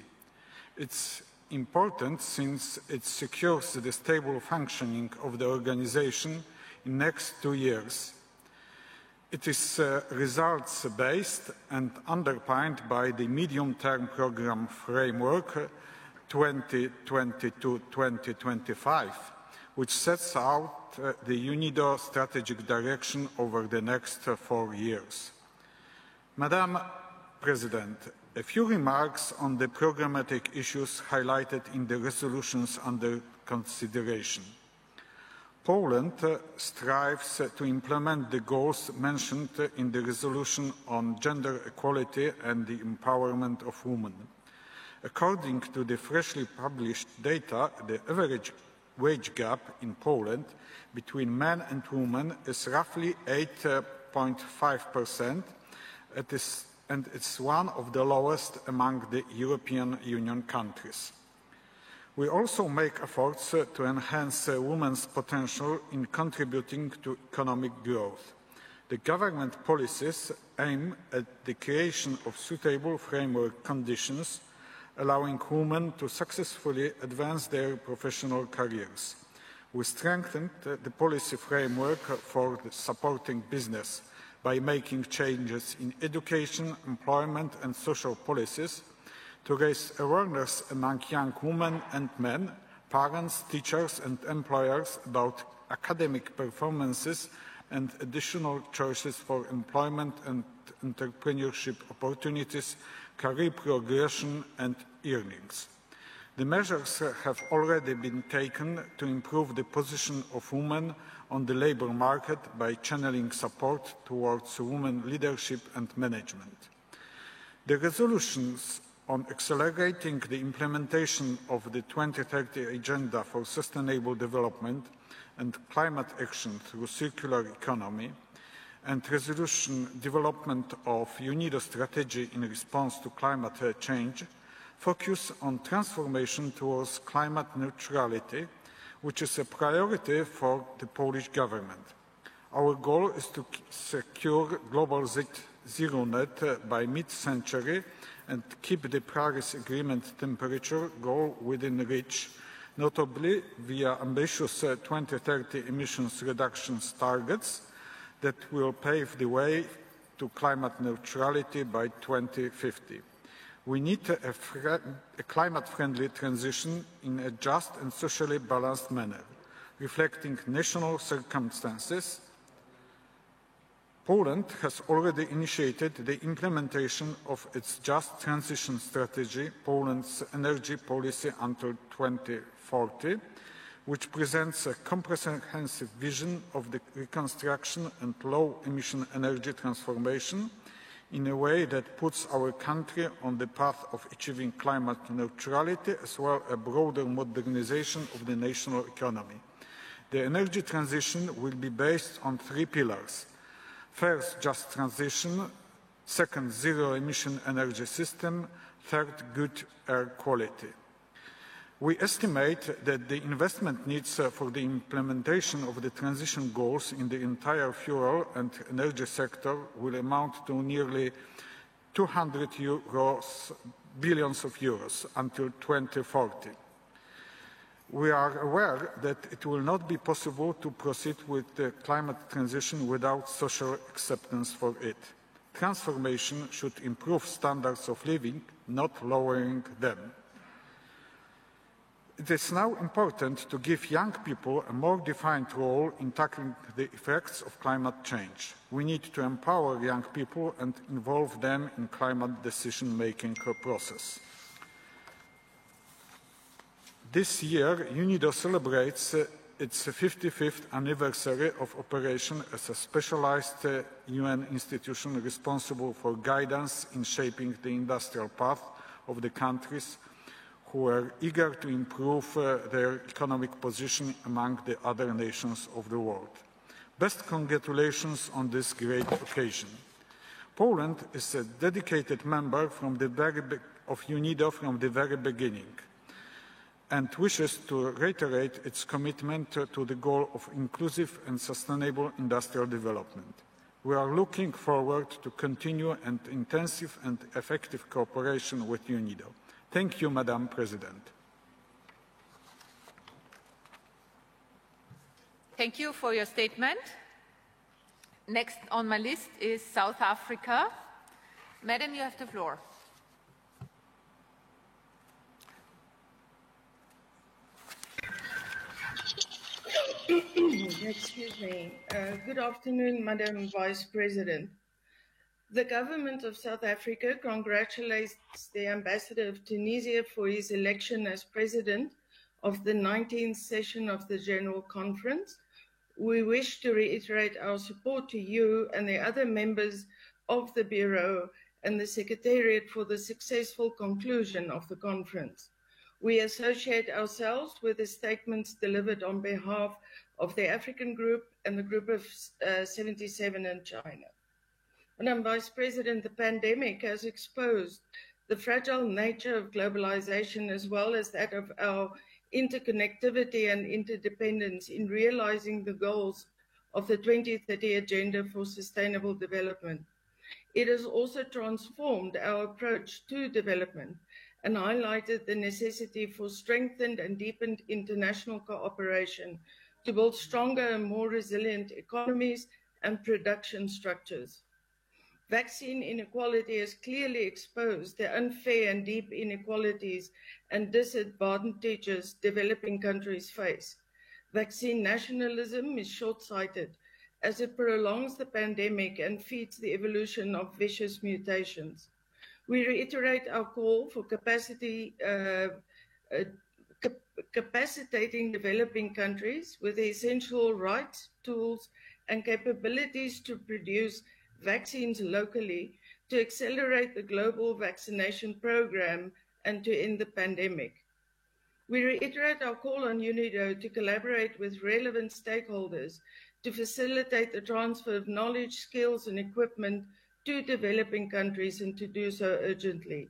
It's important since it secures the stable functioning of the organization in the next 2 years. It is results-based and underpinned by the medium-term program framework 2022-2025, which sets out the UNIDO strategic direction over the next 4 years. Madam President, a few remarks on the programmatic issues highlighted in the resolutions under consideration. Poland strives to implement the goals mentioned in the resolution on gender equality and the empowerment of women. According to the freshly published data, the average wage gap in Poland between men and women is roughly 8.5%, and it's one of the lowest among the European Union countries. We also make efforts to enhance women's potential in contributing to economic growth. The government policies aim at the creation of suitable framework conditions, allowing women to successfully advance their professional careers. We strengthened the policy framework for supporting business by making changes in education, employment and social policies to raise awareness among young women and men, parents, teachers and employers about academic performances and additional choices for employment and entrepreneurship opportunities, career progression and earnings. The measures have already been taken to improve the position of women on the labour market by channeling support towards women leadership and management. The resolutions on accelerating the implementation of the 2030 Agenda for Sustainable Development and climate action through circular economy and resolution development of UNIDO strategy in response to climate change focus on transformation towards climate neutrality, which is a priority for the Polish government. Our goal is to secure global zero net by mid-century and keep the Paris Agreement temperature goal within reach, notably via ambitious 2030 emissions reductions targets that will pave the way to climate neutrality by 2050. We need a climate-friendly transition in a just and socially balanced manner, reflecting national circumstances. Poland has already initiated the implementation of its Just Transition Strategy, Poland's energy policy until 2040, which presents a comprehensive vision of the reconstruction and low-emission energy transformation in a way that puts our country on the path of achieving climate neutrality as well as a broader modernization of the national economy. The energy transition will be based on three pillars. First, just transition. Second, zero-emission energy system. Third, good air quality. We estimate that the investment needs for the implementation of the transition goals in the entire fuel and energy sector will amount to nearly 200 billion euros until 2040. We are aware that it will not be possible to proceed with the climate transition without social acceptance for it. Transformation should improve standards of living, not lowering them. It is now important to give young people a more defined role in tackling the effects of climate change. We need to empower young people and involve them in climate decision-making process. This year, UNIDO celebrates its 55th anniversary of operation as a specialized UN institution responsible for guidance in shaping the industrial path of the countries who are eager to improve their economic position among the other nations of the world. Best congratulations on this great occasion. Poland is a dedicated member of UNIDO from the very beginning and wishes to reiterate its commitment to the goal of inclusive and sustainable industrial development. We are looking forward to continue an intensive and effective cooperation with UNIDO. Thank you, Madam President. Thank you for your statement. Next on my list is South Africa. Madam, you have the floor. Excuse me. Good afternoon, Madam Vice President. The government of South Africa congratulates the Ambassador of Tunisia for his election as President of the 19th session of the General Conference. We wish to reiterate our support to you and the other members of the Bureau and the Secretariat for the successful conclusion of the conference. We associate ourselves with the statements delivered on behalf of the African Group and the Group of 77 in China. Madam Vice President, the pandemic has exposed the fragile nature of globalization as well as that of our interconnectivity and interdependence in realizing the goals of the 2030 Agenda for Sustainable Development. It has also transformed our approach to development and highlighted the necessity for strengthened and deepened international cooperation to build stronger and more resilient economies and production structures. Vaccine inequality has clearly exposed the unfair and deep inequalities and disadvantages developing countries face. Vaccine nationalism is short-sighted as it prolongs the pandemic and feeds the evolution of vicious mutations. We reiterate our call for capacitating developing countries with the essential rights, tools, and capabilities to produce vaccines locally to accelerate the global vaccination program and to end the pandemic. We reiterate our call on UNIDO to collaborate with relevant stakeholders to facilitate the transfer of knowledge, skills, and equipment to developing countries and to do so urgently.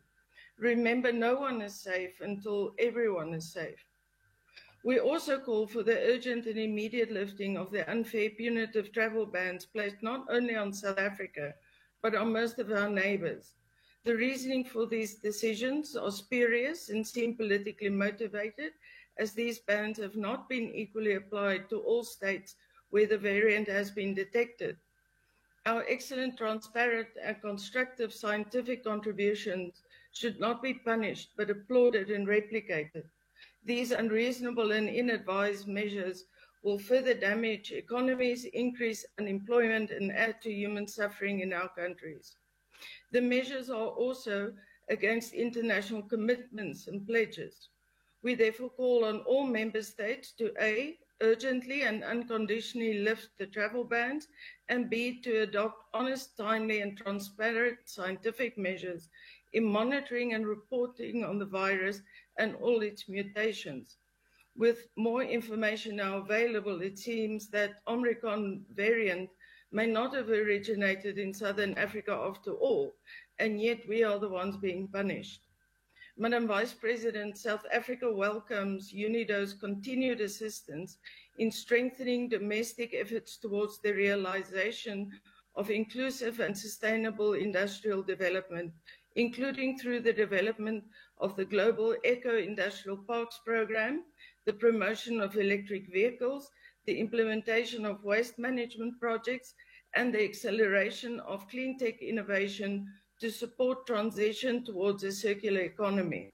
Remember, no one is safe until everyone is safe. We also call for the urgent and immediate lifting of the unfair punitive travel bans placed not only on South Africa, but on most of our neighbors. The reasoning for these decisions are spurious and seem politically motivated, as these bans have not been equally applied to all states where the variant has been detected. Our excellent, transparent, and constructive scientific contributions should not be punished, but applauded and replicated. These unreasonable and ill-advised measures will further damage economies, increase unemployment, and add to human suffering in our countries. The measures are also against international commitments and pledges. We therefore call on all member states to A, urgently and unconditionally lift the travel bans, and B, to adopt honest, timely, and transparent scientific measures in monitoring and reporting on the virus and all its mutations. With more information now available, it seems that Omicron variant may not have originated in Southern Africa after all, and yet we are the ones being punished. Madam Vice President, South Africa welcomes UNIDO's continued assistance in strengthening domestic efforts towards the realization of inclusive and sustainable industrial development, including through the development of the Global Eco-Industrial Parks Program, the promotion of electric vehicles, the implementation of waste management projects, and the acceleration of clean tech innovation to support transition towards a circular economy.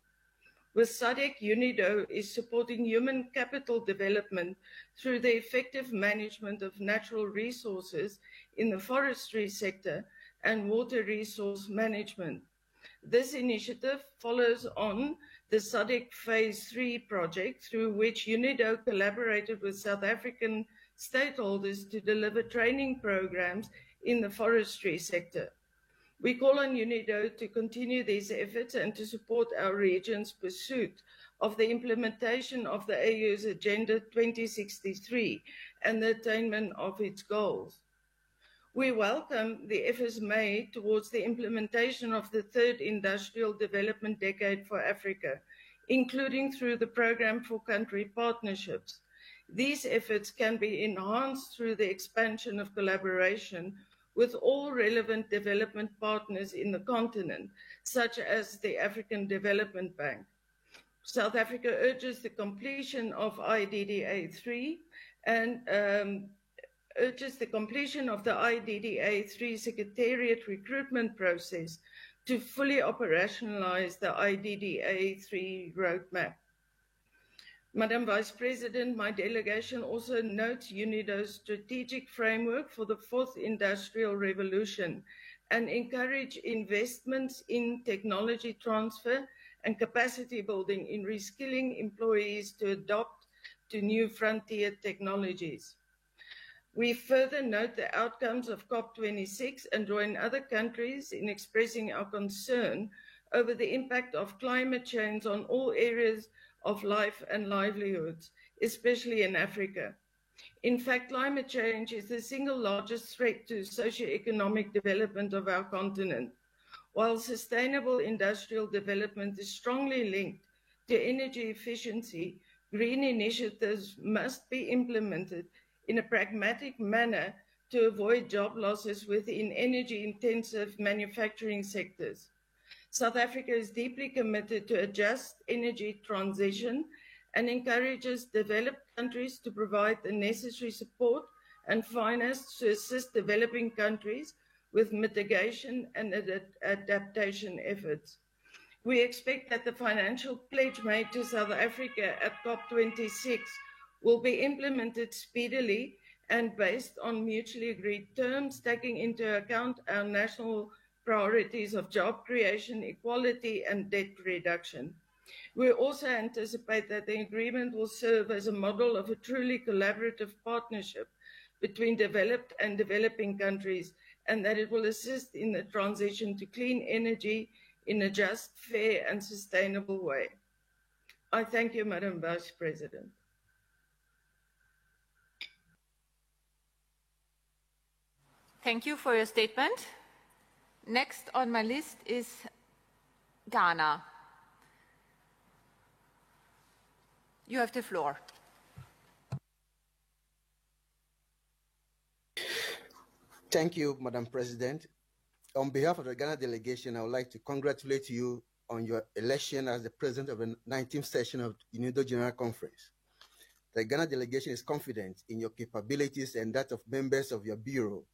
With SADC, UNIDO is supporting human capital development through the effective management of natural resources in the forestry sector and water resource management. This initiative follows on the SADC Phase 3 project, through which UNIDO collaborated with South African stakeholders to deliver training programs in the forestry sector. We call on UNIDO to continue these efforts and to support our region's pursuit of the implementation of the AU's Agenda 2063 and the attainment of its goals. We welcome the efforts made towards the implementation of the third industrial development decade for Africa, including through the Programme for Country Partnerships. These efforts can be enhanced through the expansion of collaboration with all relevant development partners in the continent, such as the African Development Bank. South Africa urges the completion of IDDA-3 and urges the completion of the IDDA-3 Secretariat recruitment process to fully operationalize the IDDA-3 roadmap. Madam Vice President, my delegation also notes UNIDO's strategic framework for the fourth industrial revolution and encourage investments in technology transfer and capacity building in reskilling employees to adopt to new frontier technologies. We further note the outcomes of COP26 and join other countries in expressing our concern over the impact of climate change on all areas of life and livelihoods, especially in Africa. In fact, climate change is the single largest threat to socio-economic development of our continent. While sustainable industrial development is strongly linked to energy efficiency, green initiatives must be implemented in a pragmatic manner to avoid job losses within energy-intensive manufacturing sectors. South Africa is deeply committed to a just energy transition and encourages developed countries to provide the necessary support and finance to assist developing countries with mitigation and adaptation efforts. We expect that the financial pledge made to South Africa at COP26 will be implemented speedily and based on mutually agreed terms, taking into account our national priorities of job creation, equality, and debt reduction. We also anticipate that the agreement will serve as a model of a truly collaborative partnership between developed and developing countries, and that it will assist in the transition to clean energy in a just, fair, and sustainable way. I thank you, Madam Vice President. Thank you for your statement. Next on my list is Ghana. You have the floor. Thank you, Madam President. On behalf of the Ghana delegation, I would like to congratulate you on your election as the president of the 19th session of UNIDO General Conference. The Ghana delegation is confident in your capabilities and that of members of your bureau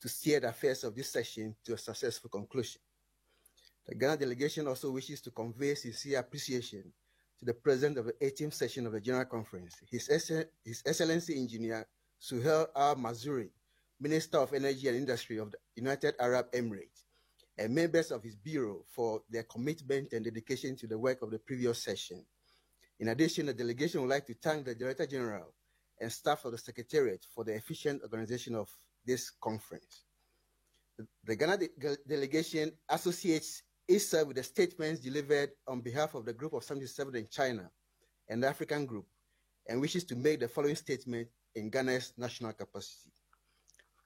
to steer the affairs of this session to a successful conclusion. The Ghana delegation also wishes to convey sincere appreciation to the president of the 18th session of the General Conference, His Excellency Engineer Suhail Al-Mazuri, Minister of Energy and Industry of the United Arab Emirates, and members of his bureau for their commitment and dedication to the work of the previous session. In addition, the delegation would like to thank the Director General and staff of the Secretariat for the efficient organization of this conference. The Ghana delegation associates itself with the statements delivered on behalf of the Group of 77 in China and the African Group, and wishes to make the following statement in Ghana's national capacity.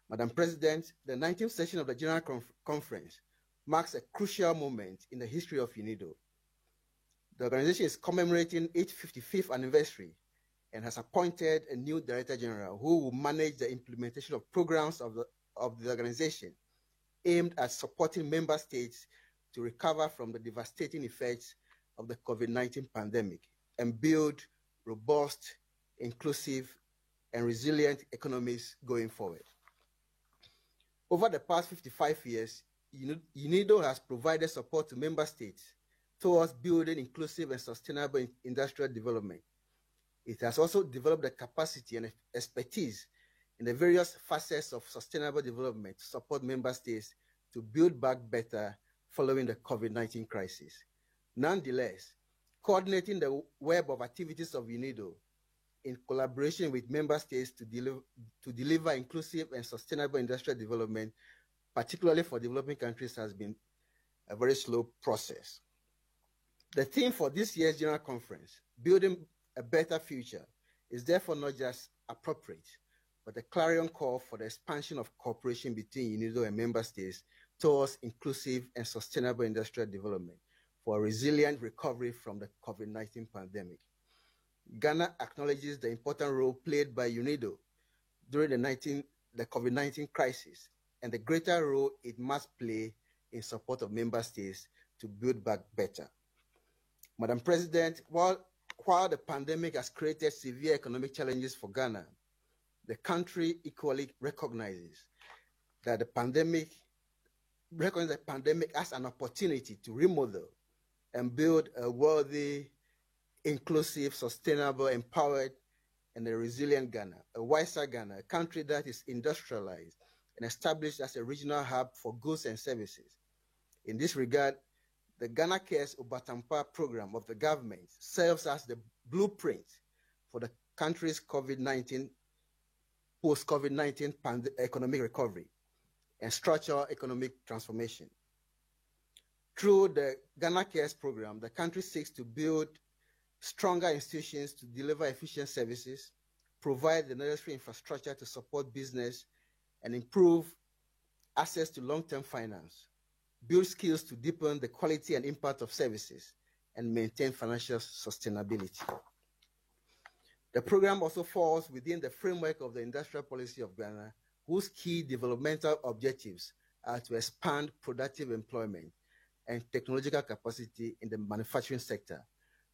Madam President, the 19th session of the General Conference marks a crucial moment in the history of UNIDO. The organization is commemorating its 55th anniversary and has appointed a new Director General who will manage the implementation of programs of the organization aimed at supporting member states to recover from the devastating effects of the COVID-19 pandemic and build robust, inclusive, and resilient economies going forward. Over the past 55 years, UNIDO has provided support to member states towards building inclusive and sustainable industrial development. It has also developed the capacity and expertise in the various facets of sustainable development to support member states to build back better following the COVID-19 crisis. Nonetheless, coordinating the web of activities of UNIDO in collaboration with member states to deliver inclusive and sustainable industrial development, particularly for developing countries, has been a very slow process. The theme for this year's General Conference, Building a Better Future, is therefore not just appropriate, but a clarion call for the expansion of cooperation between UNIDO and member states towards inclusive and sustainable industrial development for a resilient recovery from the COVID-19 pandemic. Ghana acknowledges the important role played by UNIDO during the COVID-19 crisis and the greater role it must play in support of member states to build back better. Madam President, while the pandemic has created severe economic challenges for Ghana, the country equally recognizes the pandemic as an opportunity to remodel and build a worthy, inclusive, sustainable, empowered, and a resilient Ghana, a wiser Ghana, a country that is industrialized and established as a regional hub for goods and services. In this regard, the Ghana Cares Obatampa program of the government serves as the blueprint for the country's post-COVID-19 economic recovery and structural economic transformation. Through the Ghana Cares program, the country seeks to build stronger institutions to deliver efficient services, provide the necessary infrastructure to support business, and improve access to long-term finance, build skills to deepen the quality and impact of services, and maintain financial sustainability. The program also falls within the framework of the industrial policy of Ghana, whose key developmental objectives are to expand productive employment and technological capacity in the manufacturing sector,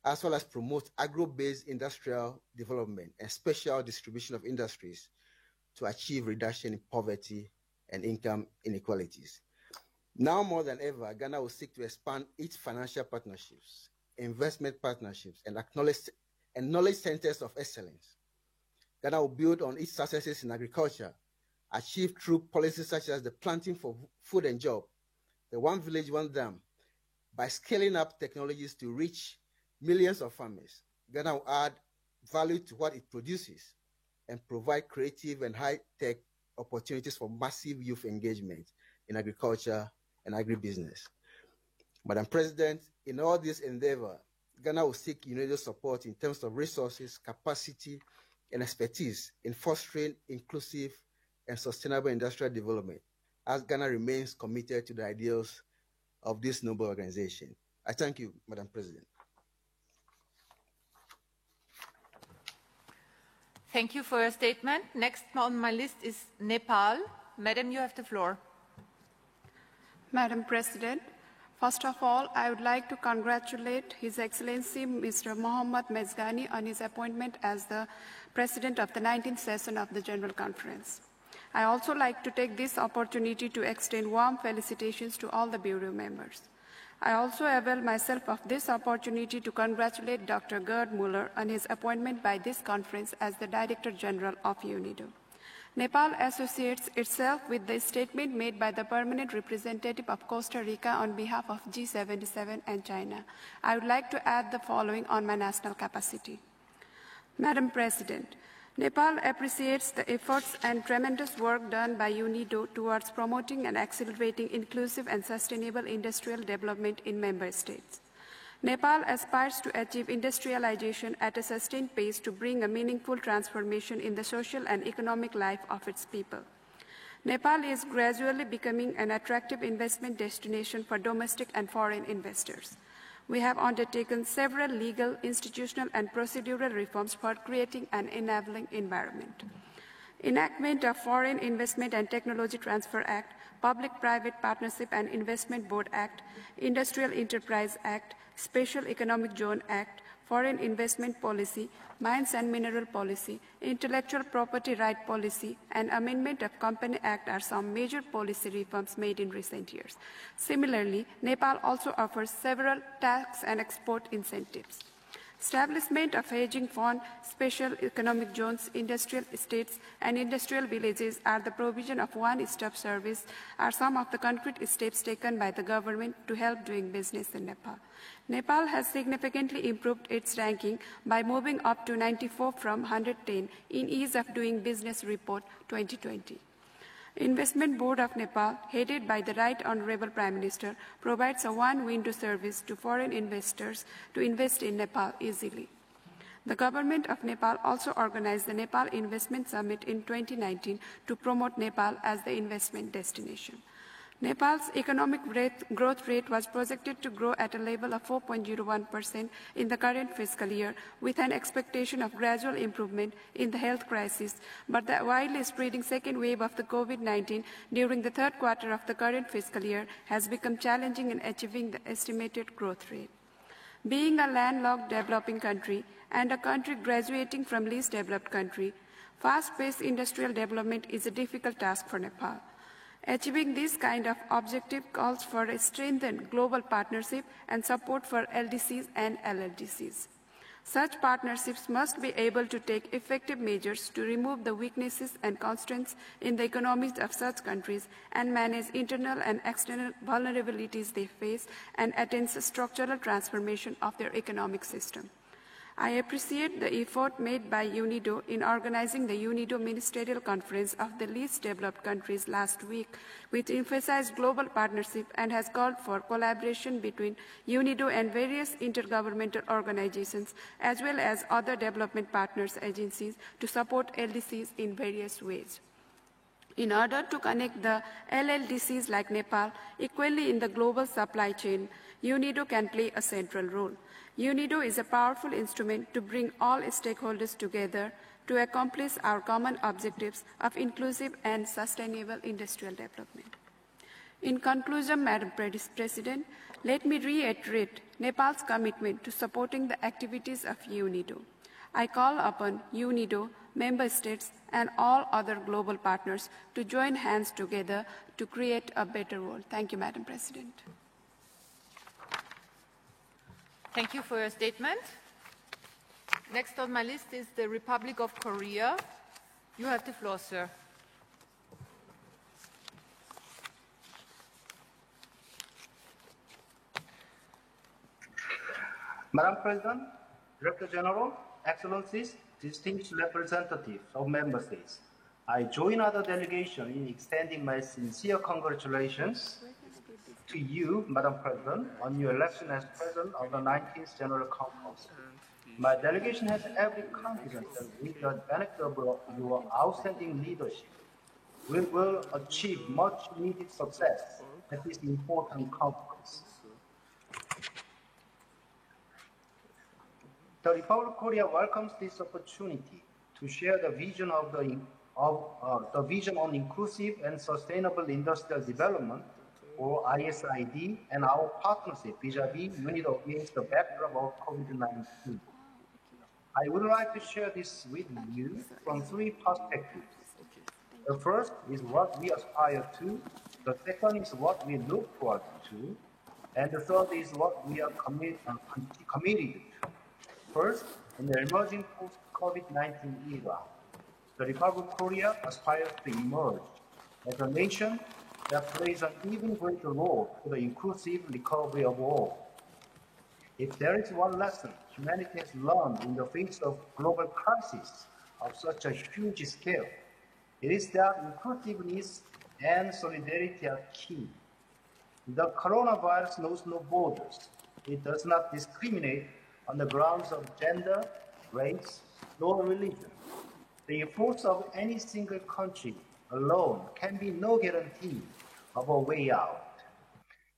as well as promote agro-based industrial development and special distribution of industries to achieve reduction in poverty and income inequalities. Now more than ever, Ghana will seek to expand its financial partnerships, investment partnerships, and knowledge centers of excellence. Ghana will build on its successes in agriculture, achieved through policies such as the Planting for Food and Job, the One Village, One Dam. By scaling up technologies to reach millions of farmers, Ghana will add value to what it produces and provide creative and high-tech opportunities for massive youth engagement in agriculture and agribusiness. Madam President, in all this endeavor, Ghana will seek UNIDO's support in terms of resources, capacity, and expertise in fostering inclusive and sustainable industrial development, as Ghana remains committed to the ideals of this noble organization. I thank you, Madam President. Thank you for your statement. Next on my list is Nepal. Madam, you have the floor. Madam President, first of all, I would like to congratulate His Excellency Mr. Mohammad Mezghani on his appointment as the President of the 19th session of the General Conference. I also like to take this opportunity to extend warm felicitations to all the Bureau members. I also avail myself of this opportunity to congratulate Dr. Gerd Muller on his appointment by this conference as the Director General of UNIDO. Nepal associates itself with the statement made by the permanent representative of Costa Rica on behalf of G77 and China. I would like to add the following on my national capacity. Madam President, Nepal appreciates the efforts and tremendous work done by UNIDO towards promoting and accelerating inclusive and sustainable industrial development in member states. Nepal aspires to achieve industrialization at a sustained pace to bring a meaningful transformation in the social and economic life of its people. Nepal is gradually becoming an attractive investment destination for domestic and foreign investors. We have undertaken several legal, institutional, and procedural reforms for creating an enabling environment. Enactment of Foreign Investment and Technology Transfer Act, Public-Private Partnership and Investment Board Act, Industrial Enterprise Act, Special Economic Zone Act, Foreign Investment Policy, Mines and Mineral Policy, Intellectual Property Right Policy, and Amendment of Company Act are some major policy reforms made in recent years. Similarly, Nepal also offers several tax and export incentives. Establishment of hedging fund, special economic zones, industrial estates, and industrial villages are the provision of one-stop service are some of the concrete steps taken by the government to help doing business in Nepal. Nepal has significantly improved its ranking by moving up to 94 from 110 in Ease of Doing Business Report 2020. Investment Board of Nepal, headed by the Right Honorable Prime Minister, provides a one-window service to foreign investors to invest in Nepal easily. The government of Nepal also organized the Nepal Investment Summit in 2019 to promote Nepal as the investment destination. Nepal's economic growth rate was projected to grow at a level of 4.01% in the current fiscal year, with an expectation of gradual improvement in the health crisis, but the widely spreading second wave of the COVID-19 during the third quarter of the current fiscal year has become challenging in achieving the estimated growth rate. Being a landlocked developing country and a country graduating from least developed country, fast-paced industrial development is a difficult task for Nepal. Achieving this kind of objective calls for a strengthened global partnership and support for LDCs and LLDCs. Such partnerships must be able to take effective measures to remove the weaknesses and constraints in the economies of such countries and manage internal and external vulnerabilities they face and attain structural transformation of their economic system. I appreciate the effort made by UNIDO in organizing the UNIDO Ministerial Conference of the least developed countries last week, which emphasized global partnership and has called for collaboration between UNIDO and various intergovernmental organizations, as well as other development partners agencies to support LDCs in various ways. In order to connect the LLDCs like Nepal equally in the global supply chain, UNIDO can play a central role. UNIDO is a powerful instrument to bring all stakeholders together to accomplish our common objectives of inclusive and sustainable industrial development. In conclusion, Madam President, let me reiterate Nepal's commitment to supporting the activities of UNIDO. I call upon UNIDO, member states, and all other global partners to join hands together to create a better world. Thank you, Madam President. Thank you for your statement. Next on my list is the Republic of Korea. You have the floor, sir. Madam President, Director General, Excellencies, distinguished representatives of member states, I join other delegations in extending my sincere congratulations to you, Madam President, on your election as President of the 19th General Conference. My delegation has every confidence that with the benefit of your outstanding leadership, we will achieve much needed success at this important conference. The Republic of Korea welcomes this opportunity to share the vision of the vision on inclusive and sustainable industrial development, or ISID, and our partnership vis-à-vis UNIDO against the backdrop of COVID-19. I would like to share this with you from three perspectives. The first is what we aspire to, the second is what we look forward to, and the third is what we are committed to. First, in the emerging post-COVID-19 era, the Republic of Korea aspires to emerge as a nation that plays an even greater role for the inclusive recovery of all. If there is one lesson humanity has learned in the face of global crisis of such a huge scale, it is that inclusiveness and solidarity are key. The coronavirus knows no borders. It does not discriminate on the grounds of gender, race, nor religion. The efforts of any single country alone can be no guarantee of a way out.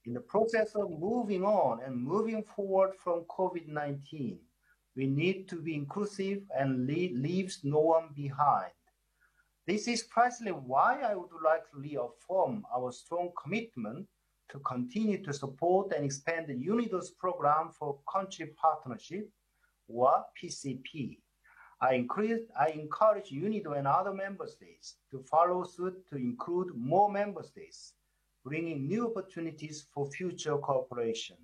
In the process of moving on and moving forward from COVID-19, we need to be inclusive and leave no one behind. This is precisely why I would like to reaffirm our strong commitment to continue to support and expand the UNIDO's program for country partnership, or PCP. I encourage UNIDO and other member states to follow suit to include more member states, bringing new opportunities for future cooperation.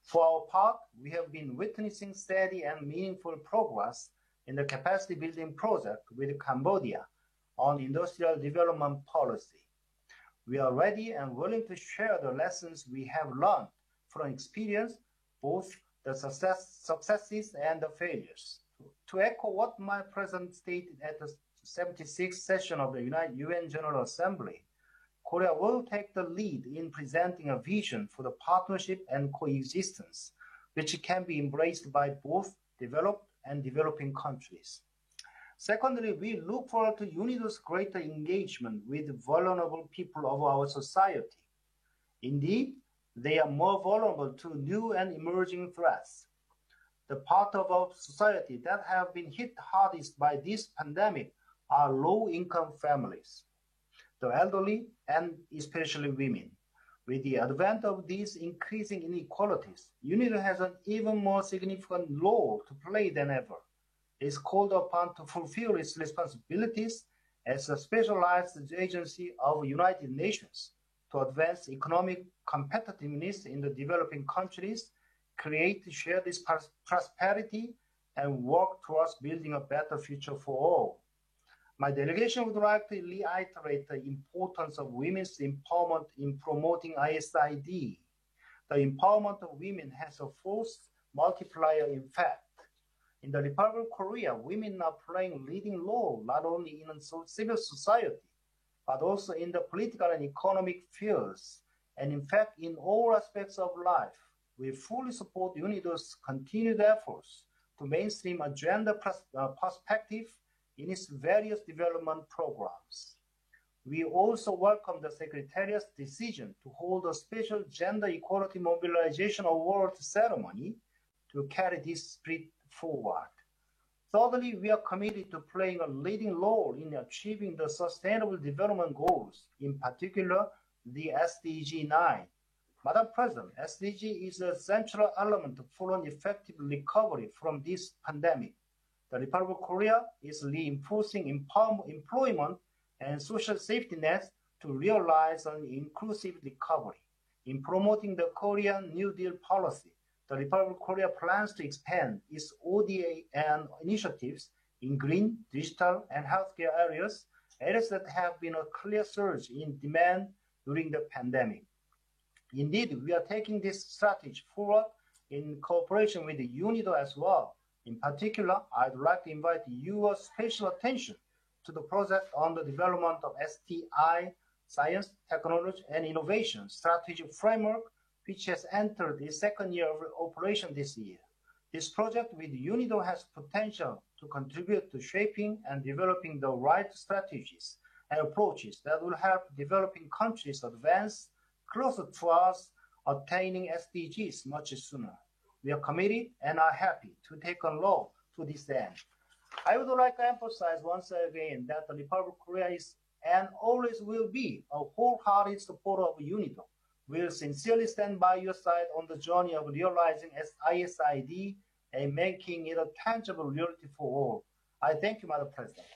For our part, we have been witnessing steady and meaningful progress in the capacity building project with Cambodia on industrial development policy. We are ready and willing to share the lessons we have learned from experience, both the successes and the failures. To echo what my president stated at the 76th session of the UN General Assembly, Korea will take the lead in presenting a vision for the partnership and coexistence, which can be embraced by both developed and developing countries. Secondly, we look forward to UNIDO's greater engagement with vulnerable people of our society. Indeed, they are more vulnerable to new and emerging threats. The part of our society that have been hit hardest by this pandemic are low-income families, the elderly, and especially women. With the advent of these increasing inequalities, UNIDO has an even more significant role to play than ever. It is called upon to fulfill its responsibilities as a specialized agency of United Nations to advance economic competitiveness in the developing countries, create shared prosperity, and work towards building a better future for all. My delegation would like to reiterate the importance of women's empowerment in promoting ISID. The empowerment of women has a force multiplier effect. In the Republic of Korea, women are playing a leading role not only in civil society, but also in the political and economic fields, and in fact, in all aspects of life. We fully support UNIDO's continued efforts to mainstream a gender perspective in its various development programs. We also welcome the Secretariat's decision to hold a special Gender Equality Mobilization Award ceremony to carry this spirit forward. Thirdly, we are committed to playing a leading role in achieving the Sustainable Development Goals, in particular, the SDG 9. Madam President, SDG is a central element for an effective recovery from this pandemic. The Republic of Korea is reinforcing employment and social safety nets to realize an inclusive recovery. In promoting the Korean New Deal policy, the Republic of Korea plans to expand its ODA and initiatives in green, digital, and healthcare areas that have been a clear surge in demand during the pandemic. Indeed, we are taking this strategy forward in cooperation with the UNIDO as well. In particular, I'd like to invite your special attention to the project on the development of STI, Science, Technology, and Innovation Strategic Framework, which has entered its second year of operation this year. This project with UNIDO has potential to contribute to shaping and developing the right strategies and approaches that will help developing countries advance closer to us attaining SDGs much sooner. We are committed and are happy to take on role to this end. I would like to emphasize once again that the Republic of Korea is and always will be a wholehearted supporter of UNIDO. We will sincerely stand by your side on the journey of realizing ISID and making it a tangible reality for all. I thank you, Madam President.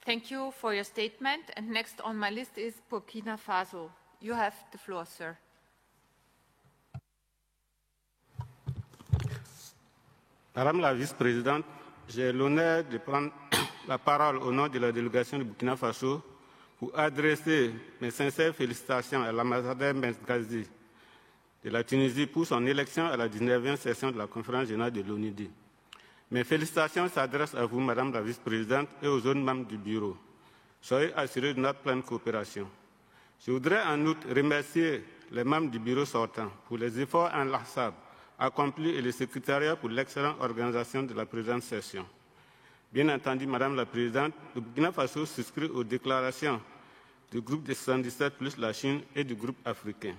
Thank you for your statement. And next on my list is Burkina Faso. You have the floor, sir. Madame la vice-présidente, j'ai l'honneur de prendre la parole au nom de la délégation du Burkina Faso pour adresser mes sincères félicitations à l'ambassadeur Mesgazi de la Tunisie pour son élection à la 19e session de la conférence générale de l'ONUD. Mes félicitations s'adressent à vous, Madame la vice-présidente, et aux autres membres du bureau. Soyez assurés de notre pleine coopération. Je voudrais en outre remercier les membres du bureau sortant pour les efforts inlassables accomplis et le secrétariat pour l'excellente organisation de la présente session. Bien entendu, Madame la Présidente, le Burkina Faso souscrit aux déclarations du groupe des 77 plus la Chine et du groupe africain.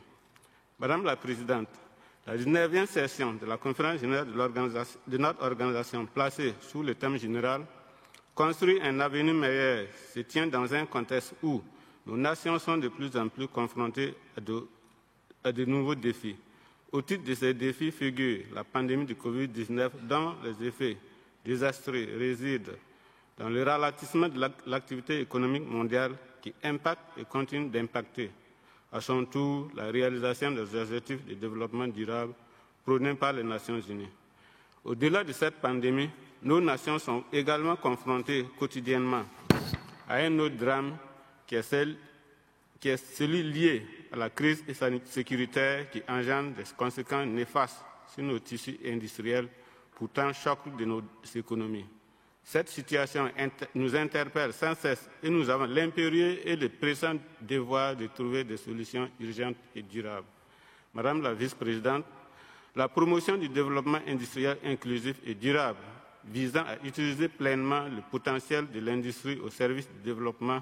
Madame la Présidente, la 19e session de la conférence générale de notre organisation placée sous le thème général « Construire un avenir meilleur » se tient dans un contexte où nos nations sont de plus en plus confrontées à de nouveaux défis. Au titre de ces défis figure la pandémie du Covid-19 dont les effets désastreux résident dans le ralentissement de l'activité économique mondiale qui impacte et continue d'impacter à son tour la réalisation des objectifs de développement durable prônés par les Nations Unies. Au-delà de cette pandémie, nos nations sont également confrontées quotidiennement à un autre drame qui est celui lié à la crise sécuritaire qui engendre des conséquences néfastes sur nos tissus industriels, pourtant choc de nos économies. Cette situation nous interpelle sans cesse et nous avons l'impérieux et le pressant devoir de trouver des solutions urgentes et durables. Madame la vice-présidente, la promotion du développement industriel inclusif et durable visant à utiliser pleinement le potentiel de l'industrie au service du développement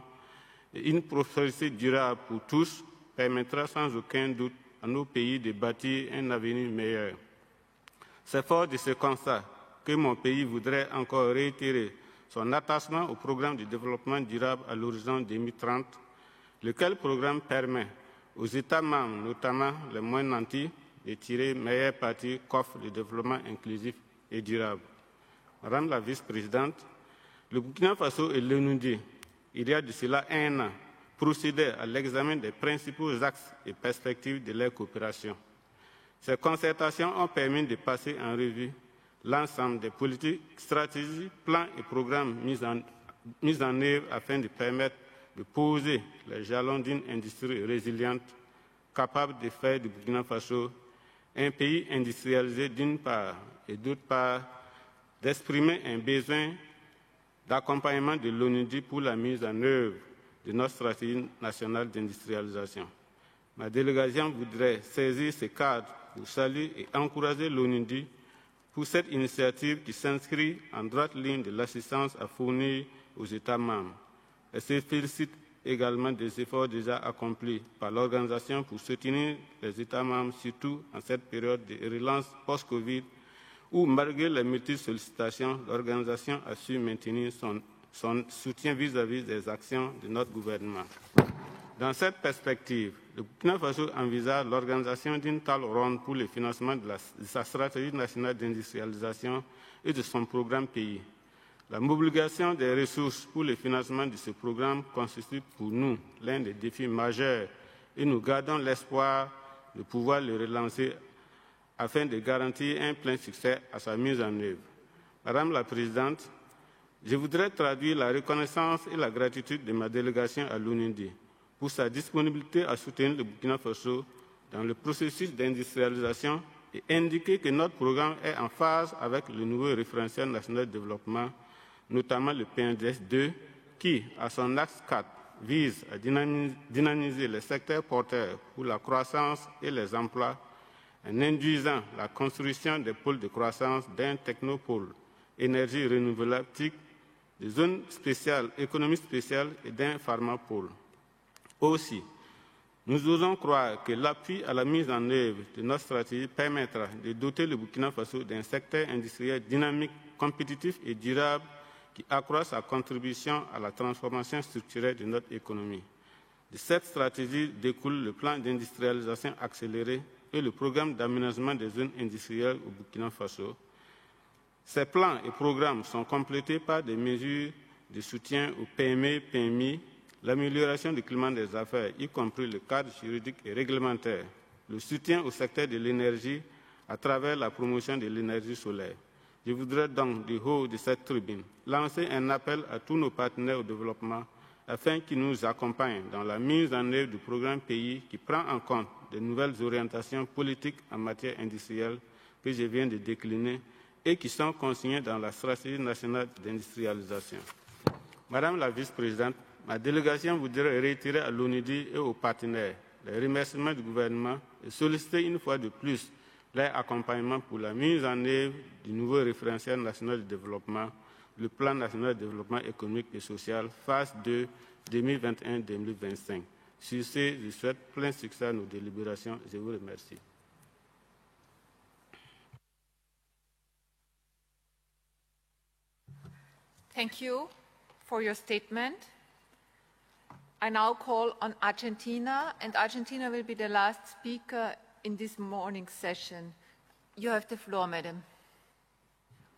et une prospérité durable pour tous permettra sans aucun doute à nos pays de bâtir un avenir meilleur. C'est fort de ce constat que mon pays voudrait encore réitérer son attachement au programme de développement durable à l'horizon 2030, lequel programme permet aux États membres, notamment les moins nantis, de tirer meilleur parti qu'offre le développement inclusif et durable. Madame la vice-présidente, le Burkina Faso et l'ONUD, il y a de cela un an, procédaient à l'examen des principaux axes et perspectives de leur coopération. Ces concertations ont permis de passer en revue l'ensemble des politiques, stratégies, plans et programmes mis en œuvre afin de permettre de poser les jalons d'une industrie résiliente, capable de faire du Burkina Faso un pays industrialisé d'une part et d'autre part d'exprimer un besoin d'accompagnement de l'ONUDI pour la mise en œuvre de notre stratégie nationale d'industrialisation. Ma délégation voudrait saisir ce cadre pour saluer et encourager l'ONUDI pour cette initiative qui s'inscrit en droite ligne de l'assistance à fournir aux États membres. Elle se félicite également des efforts déjà accomplis par l'organisation pour soutenir les États membres, surtout en cette période de relance post-Covid, où, malgré les multiples sollicitations, l'organisation a su maintenir son soutien vis-à-vis des actions de notre gouvernement. Dans cette perspective, le Burkina Faso envisage l'organisation d'une table ronde pour le financement de sa stratégie nationale d'industrialisation et de son programme pays. La mobilisation des ressources pour le financement de ce programme constitue pour nous l'un des défis majeurs et nous gardons l'espoir de pouvoir le relancer afin de garantir un plein succès à sa mise en œuvre. Madame la Présidente, je voudrais traduire la reconnaissance et la gratitude de ma délégation à l'ONUDI pour sa disponibilité à soutenir le Burkina Faso dans le processus d'industrialisation et indiquer que notre programme est en phase avec le nouveau référentiel national de développement, notamment le PNDS 2, qui, à son axe 4, vise à dynamiser les secteurs porteurs pour la croissance et les emplois en induisant la construction des pôles de croissance d'un technopôle, énergie renouvelable, des zones spéciales, économie spéciale et d'un pharmapôle. Aussi, nous osons croire que l'appui à la mise en œuvre de notre stratégie permettra de doter le Burkina Faso d'un secteur industriel dynamique, compétitif et durable qui accroît sa contribution à la transformation structurelle de notre économie. De cette stratégie découle le plan d'industrialisation accélérée et le programme d'aménagement des zones industrielles au Burkina Faso. Ces plans et programmes sont complétés par des mesures de soutien aux PME, PMI, l'amélioration du climat des affaires, y compris le cadre juridique et réglementaire, le soutien au secteur de l'énergie à travers la promotion de l'énergie solaire. Je voudrais donc, du haut de cette tribune, lancer un appel à tous nos partenaires au développement afin qu'ils nous accompagnent dans la mise en œuvre du programme pays qui prend en compte de nouvelles orientations politiques en matière industrielle que je viens de décliner et qui sont consignées dans la stratégie nationale d'industrialisation. Madame la vice-présidente, ma délégation voudrait réitérer à l'ONUDI et aux partenaires les remerciements du gouvernement et solliciter une fois de plus leur accompagnement pour la mise en œuvre du nouveau référentiel national de développement, le plan national de développement économique et social, phase 2, 2021-2025. Sur ce, je souhaite plein succès à nos délibérations. Je vous remercie. Thank you for your statement. I now call on Argentina, and Argentina will be the last speaker in this morning's session. You have the floor, madam.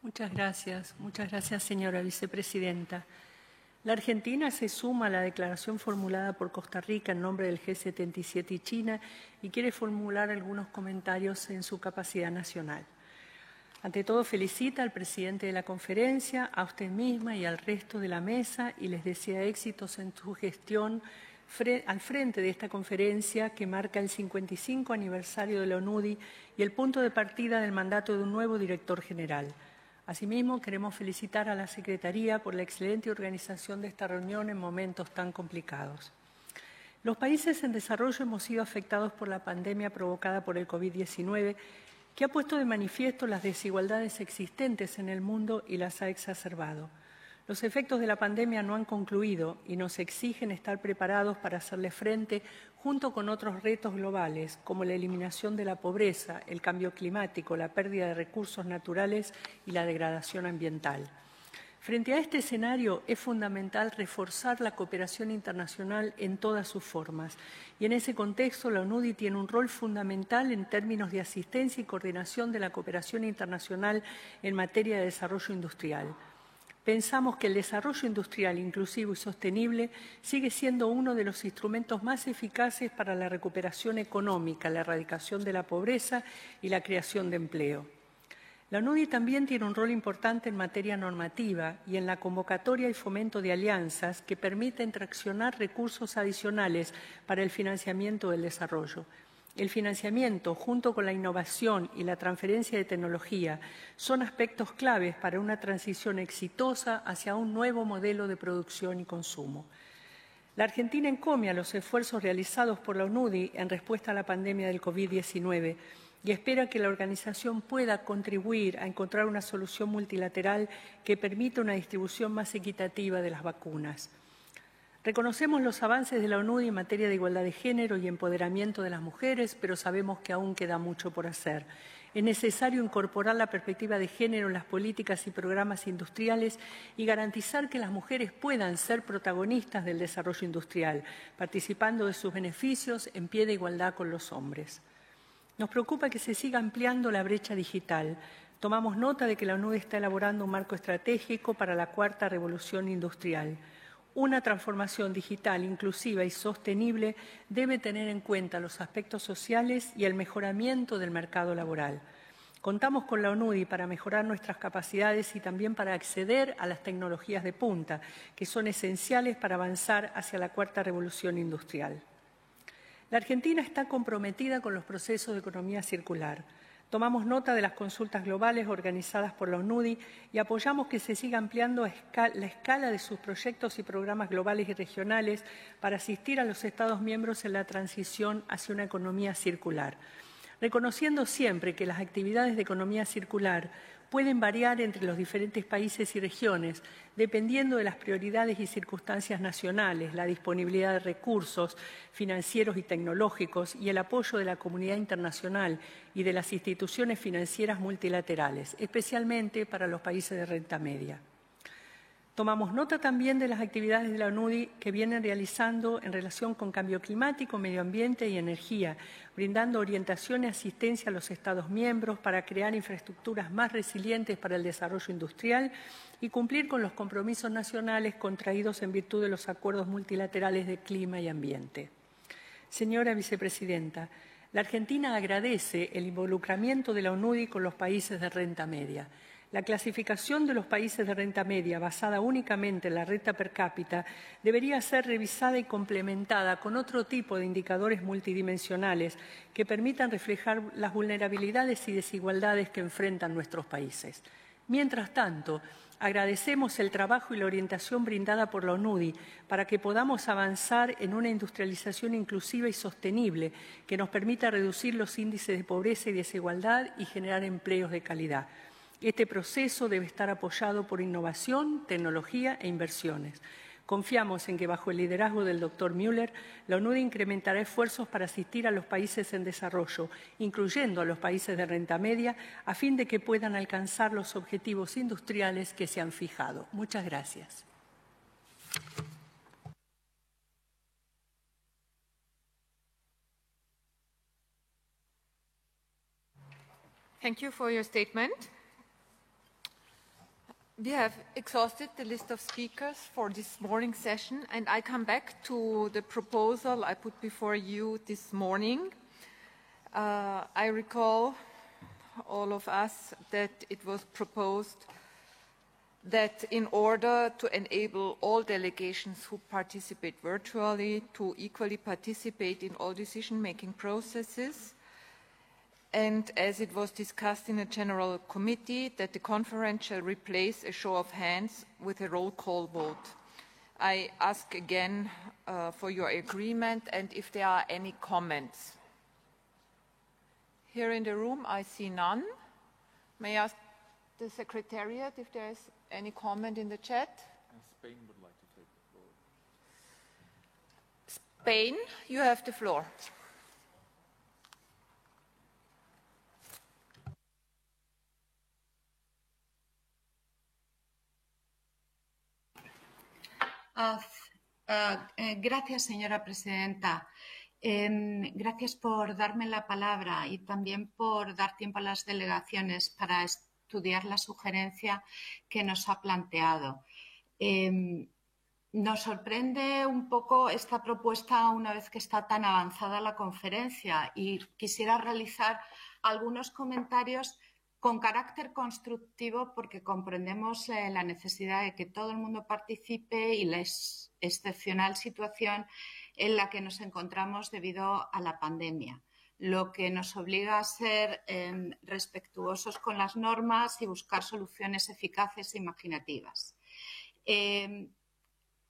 Muchas gracias, señora vicepresidenta. La Argentina se suma a la declaración formulada por Costa Rica en nombre del G77 y China y quiere formular algunos comentarios en su capacidad nacional. Ante todo, felicita al presidente de la conferencia, a usted misma y al resto de la mesa y les desea éxitos en su gestión al frente de esta conferencia que marca el 55 aniversario de la ONUDI y el punto de partida del mandato de un nuevo director general. Asimismo, queremos felicitar a la Secretaría por la excelente organización de esta reunión en momentos tan complicados. Los países en desarrollo hemos sido afectados por la pandemia provocada por el COVID-19, que ha puesto de manifiesto las desigualdades existentes en el mundo y las ha exacerbado. Los efectos de la pandemia no han concluido y nos exigen estar preparados para hacerle frente junto con otros retos globales, como la eliminación de la pobreza, el cambio climático, la pérdida de recursos naturales y la degradación ambiental. Frente a este escenario, es fundamental reforzar la cooperación internacional en todas sus formas. Y en ese contexto, la ONUDI tiene un rol fundamental en términos de asistencia y coordinación de la cooperación internacional en materia de desarrollo industrial. Pensamos que el desarrollo industrial inclusivo y sostenible sigue siendo uno de los instrumentos más eficaces para la recuperación económica, la erradicación de la pobreza y la creación de empleo. La UNUDI también tiene un rol importante en materia normativa y en la convocatoria y fomento de alianzas que permiten traccionar recursos adicionales para el financiamiento del desarrollo. El financiamiento, junto con la innovación y la transferencia de tecnología, son aspectos claves para una transición exitosa hacia un nuevo modelo de producción y consumo. La Argentina encomia los esfuerzos realizados por la UNUDI en respuesta a la pandemia del COVID-19 y espera que la organización pueda contribuir a encontrar una solución multilateral que permita una distribución más equitativa de las vacunas. Reconocemos los avances de la UNUDI en materia de igualdad de género y empoderamiento de las mujeres, pero sabemos que aún queda mucho por hacer. Es necesario incorporar la perspectiva de género en las políticas y programas industriales y garantizar que las mujeres puedan ser protagonistas del desarrollo industrial, participando de sus beneficios en pie de igualdad con los hombres. Nos preocupa que se siga ampliando la brecha digital. Tomamos nota de que la UNUDI está elaborando un marco estratégico para la cuarta revolución industrial. Una transformación digital inclusiva y sostenible debe tener en cuenta los aspectos sociales y el mejoramiento del mercado laboral. Contamos con la UNUDI para mejorar nuestras capacidades y también para acceder a las tecnologías de punta, que son esenciales para avanzar hacia la cuarta revolución industrial. La Argentina está comprometida con los procesos de economía circular. Tomamos nota de las consultas globales organizadas por la UNUDI y apoyamos que se siga ampliando la escala de sus proyectos y programas globales y regionales para asistir a los Estados miembros en la transición hacia una economía circular, reconociendo siempre que las actividades de economía circular pueden variar entre los diferentes países y regiones, dependiendo de las prioridades y circunstancias nacionales, la disponibilidad de recursos financieros y tecnológicos y el apoyo de la comunidad internacional y de las instituciones financieras multilaterales, especialmente para los países de renta media. Tomamos nota también de las actividades de la UNUDI que vienen realizando en relación con cambio climático, medio ambiente y energía, brindando orientación y asistencia a los Estados miembros para crear infraestructuras más resilientes para el desarrollo industrial y cumplir con los compromisos nacionales contraídos en virtud de los acuerdos multilaterales de clima y ambiente. Señora Vicepresidenta, la Argentina agradece el involucramiento de la UNUDI con los países de renta media. La clasificación de los países de renta media, basada únicamente en la renta per cápita, debería ser revisada y complementada con otro tipo de indicadores multidimensionales que permitan reflejar las vulnerabilidades y desigualdades que enfrentan nuestros países. Mientras tanto, agradecemos el trabajo y la orientación brindada por la UNUDI para que podamos avanzar en una industrialización inclusiva y sostenible que nos permita reducir los índices de pobreza y desigualdad y generar empleos de calidad. Este proceso debe estar apoyado por innovación, tecnología e inversiones. Confiamos en que bajo el liderazgo del Dr. Müller, la UNUDI incrementará esfuerzos para asistir a los países en desarrollo, incluyendo a los países de renta media, a fin de que puedan alcanzar los objetivos industriales que se han fijado. Muchas gracias. Thank you for your statement. We have exhausted the list of speakers for this morning session, and I come back to the proposal I put before you this morning. I recall all of us that it was proposed that in order to enable all delegations who participate virtually to equally participate in all decision-making processes, and as it was discussed in a general committee, that the conference shall replace a show of hands with a roll call vote. I ask again for your agreement and if there are any comments. Here in the room, I see none. May I ask the Secretariat if there is any comment in the chat? Spain would like to take the floor. Spain, you have the floor. Gracias, señora presidenta. Gracias por darme la palabra y también por dar tiempo a las delegaciones para estudiar la sugerencia que nos ha planteado. Nos sorprende un poco esta propuesta una vez que está tan avanzada la conferencia y quisiera realizar algunos comentarios con carácter constructivo porque comprendemos la necesidad de que todo el mundo participe y la excepcional situación en la que nos encontramos debido a la pandemia, lo que nos obliga a ser respetuosos con las normas y buscar soluciones eficaces e imaginativas.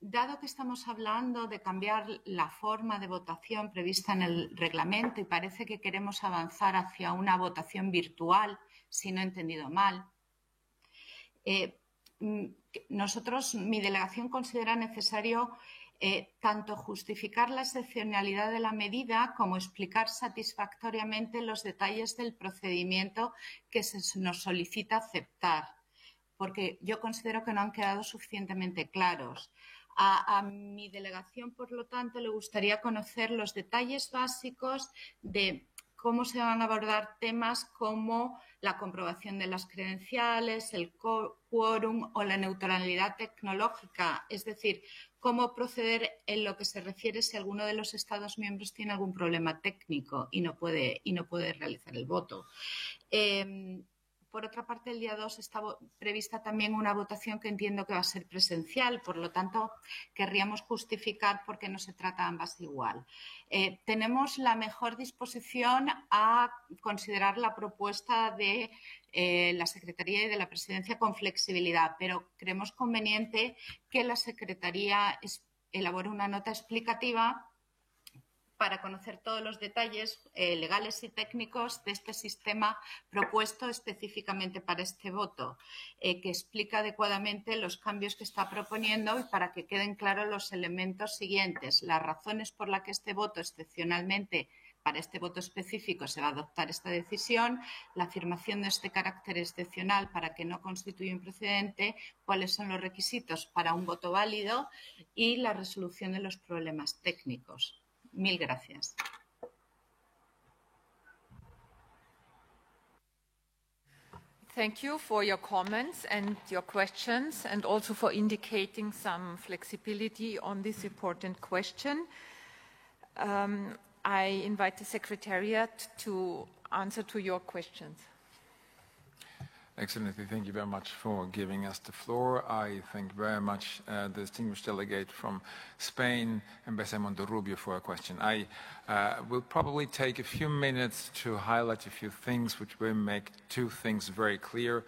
Dado que estamos hablando de cambiar la forma de votación prevista en el reglamento y parece que queremos avanzar hacia una votación virtual, si no he entendido mal, mi delegación considera necesario tanto justificar la excepcionalidad de la medida como explicar satisfactoriamente los detalles del procedimiento que se nos solicita aceptar, porque yo considero que no han quedado suficientemente claros. A mi delegación, por lo tanto, le gustaría conocer los detalles básicos de cómo se van a abordar temas como la comprobación de las credenciales, el quórum o la neutralidad tecnológica, es decir, cómo proceder en lo que se refiere si alguno de los Estados miembros tiene algún problema técnico y no puede realizar el voto. Por otra parte, el día 2 está prevista también una votación que entiendo que va a ser presencial, por lo tanto, querríamos justificar por qué no se trata ambas igual. Tenemos la mejor disposición a considerar la propuesta de la Secretaría y de la Presidencia con flexibilidad, pero creemos conveniente que la Secretaría elabore una nota explicativa para conocer todos los detalles legales y técnicos de este sistema propuesto específicamente para este voto, que explica adecuadamente los cambios que está proponiendo y para que queden claros los elementos siguientes, las razones por las que este voto excepcionalmente para este voto específico se va a adoptar esta decisión, la afirmación de este carácter excepcional para que no constituya un precedente, cuáles son los requisitos para un voto válido y la resolución de los problemas técnicos. Mil gracias. Thank you for your comments and your questions, and also for indicating some flexibility on this important question. I invite the Secretariat to answer to your questions. Excellency, thank you very much for giving us the floor. I thank very much the distinguished delegate from Spain, Ambassador Monterrubio, for a question. I will probably take a few minutes to highlight a few things which will make two things very clear.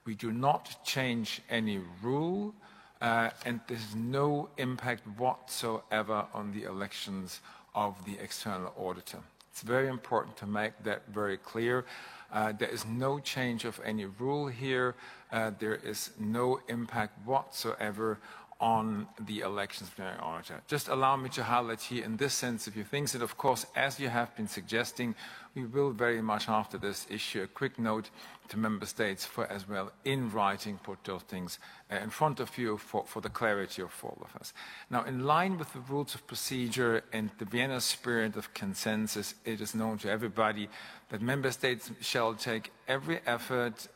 We do not change any rule, and there's no impact whatsoever on the elections of the external auditor. It's very important to make that very clear. There is no change of any rule here. There is no impact whatsoever on the elections of the auditor. Just allow me to highlight here in this sense a few things. And of course, as you have been suggesting, we will very much after this issue a quick note to member states for as well in writing put those things in front of you for the clarity of all of us. Now, in line with the rules of procedure and the Vienna spirit of consensus, it is known to everybody that member states shall take every effort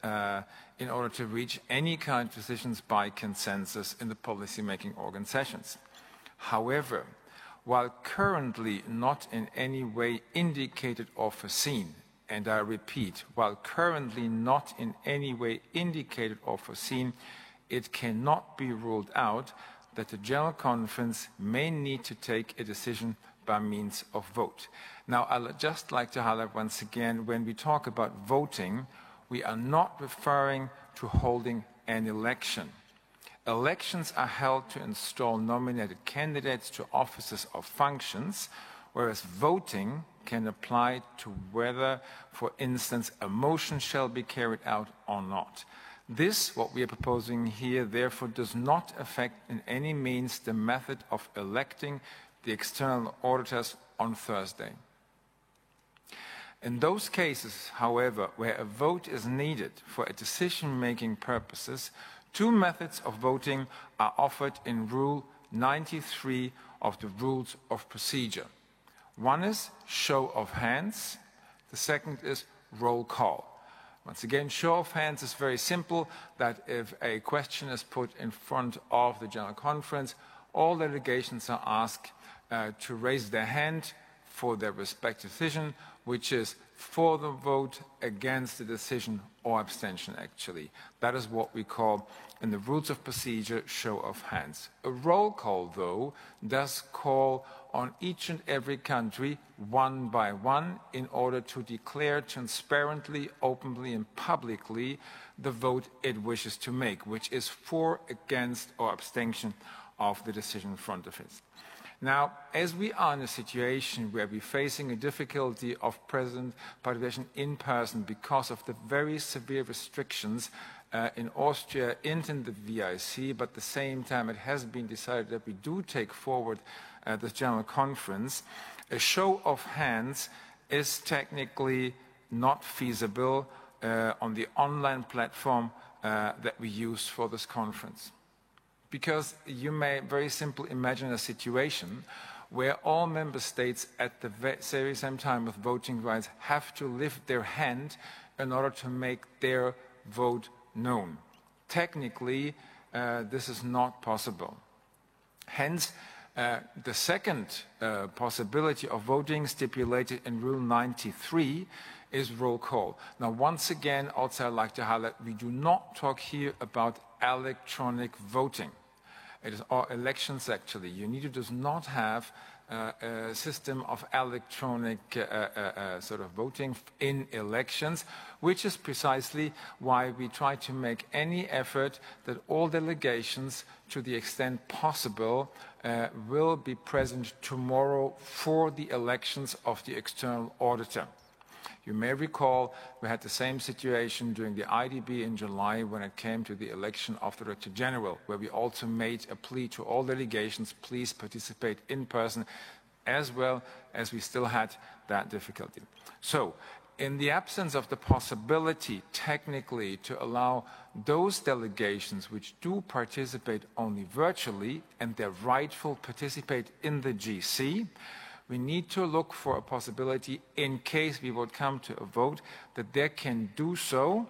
in order to reach any kind of decisions by consensus in the policy-making organizations. However, while currently not in any way indicated or foreseen, and I repeat, while currently not in any way indicated or foreseen, it cannot be ruled out that the General Conference may need to take a decision by means of vote. Now, I'd just like to highlight once again, when we talk about voting, we are not referring to holding an election. Elections are held to install nominated candidates to offices or functions, whereas voting can apply to whether, for instance, a motion shall be carried out or not. This, what we are proposing here, therefore, does not affect in any means the method of electing the external auditors on Thursday. In those cases, however, where a vote is needed for decision-making purposes, two methods of voting are offered in Rule 93 of the Rules of Procedure. One is show of hands, the second is roll call. Once again, show of hands is very simple, that if a question is put in front of the General Conference, all delegations are asked to raise their hand for their respective decision, which is for the vote, against the decision, or abstention, actually. That is what we call, in the rules of procedure, show of hands. A roll call, though, does call on each and every country, one by one, in order to declare transparently, openly, and publicly the vote it wishes to make, which is for, against, or abstention of the decision in front of it. Now, as we are in a situation where we're facing a difficulty of president participation in person because of the very severe restrictions in Austria and in the VIC, but at the same time it has been decided that we do take forward this General Conference, a show of hands is technically not feasible on the online platform that we use for this conference. Because you may very simply imagine a situation where all member states at the very same time with voting rights have to lift their hand in order to make their vote known. Technically, this is not possible. Hence, the second possibility of voting stipulated in Rule 93 is roll call. Now, once again, also I'd like to highlight, we do not talk here about electronic voting. It is our elections, actually. UNIDO does not have a system of electronic sort of voting in elections, which is precisely why we try to make any effort that all delegations, to the extent possible, will be present tomorrow for the elections of the external auditor. You may recall we had the same situation during the IDB in July when it came to the election of the Director General, where we also made a plea to all delegations, please participate in person, as well as we still had that difficulty. So, in the absence of the possibility, technically, to allow those delegations which do participate only virtually and their rightful participate in the GC, we need to look for a possibility, in case we would come to a vote, that they can do so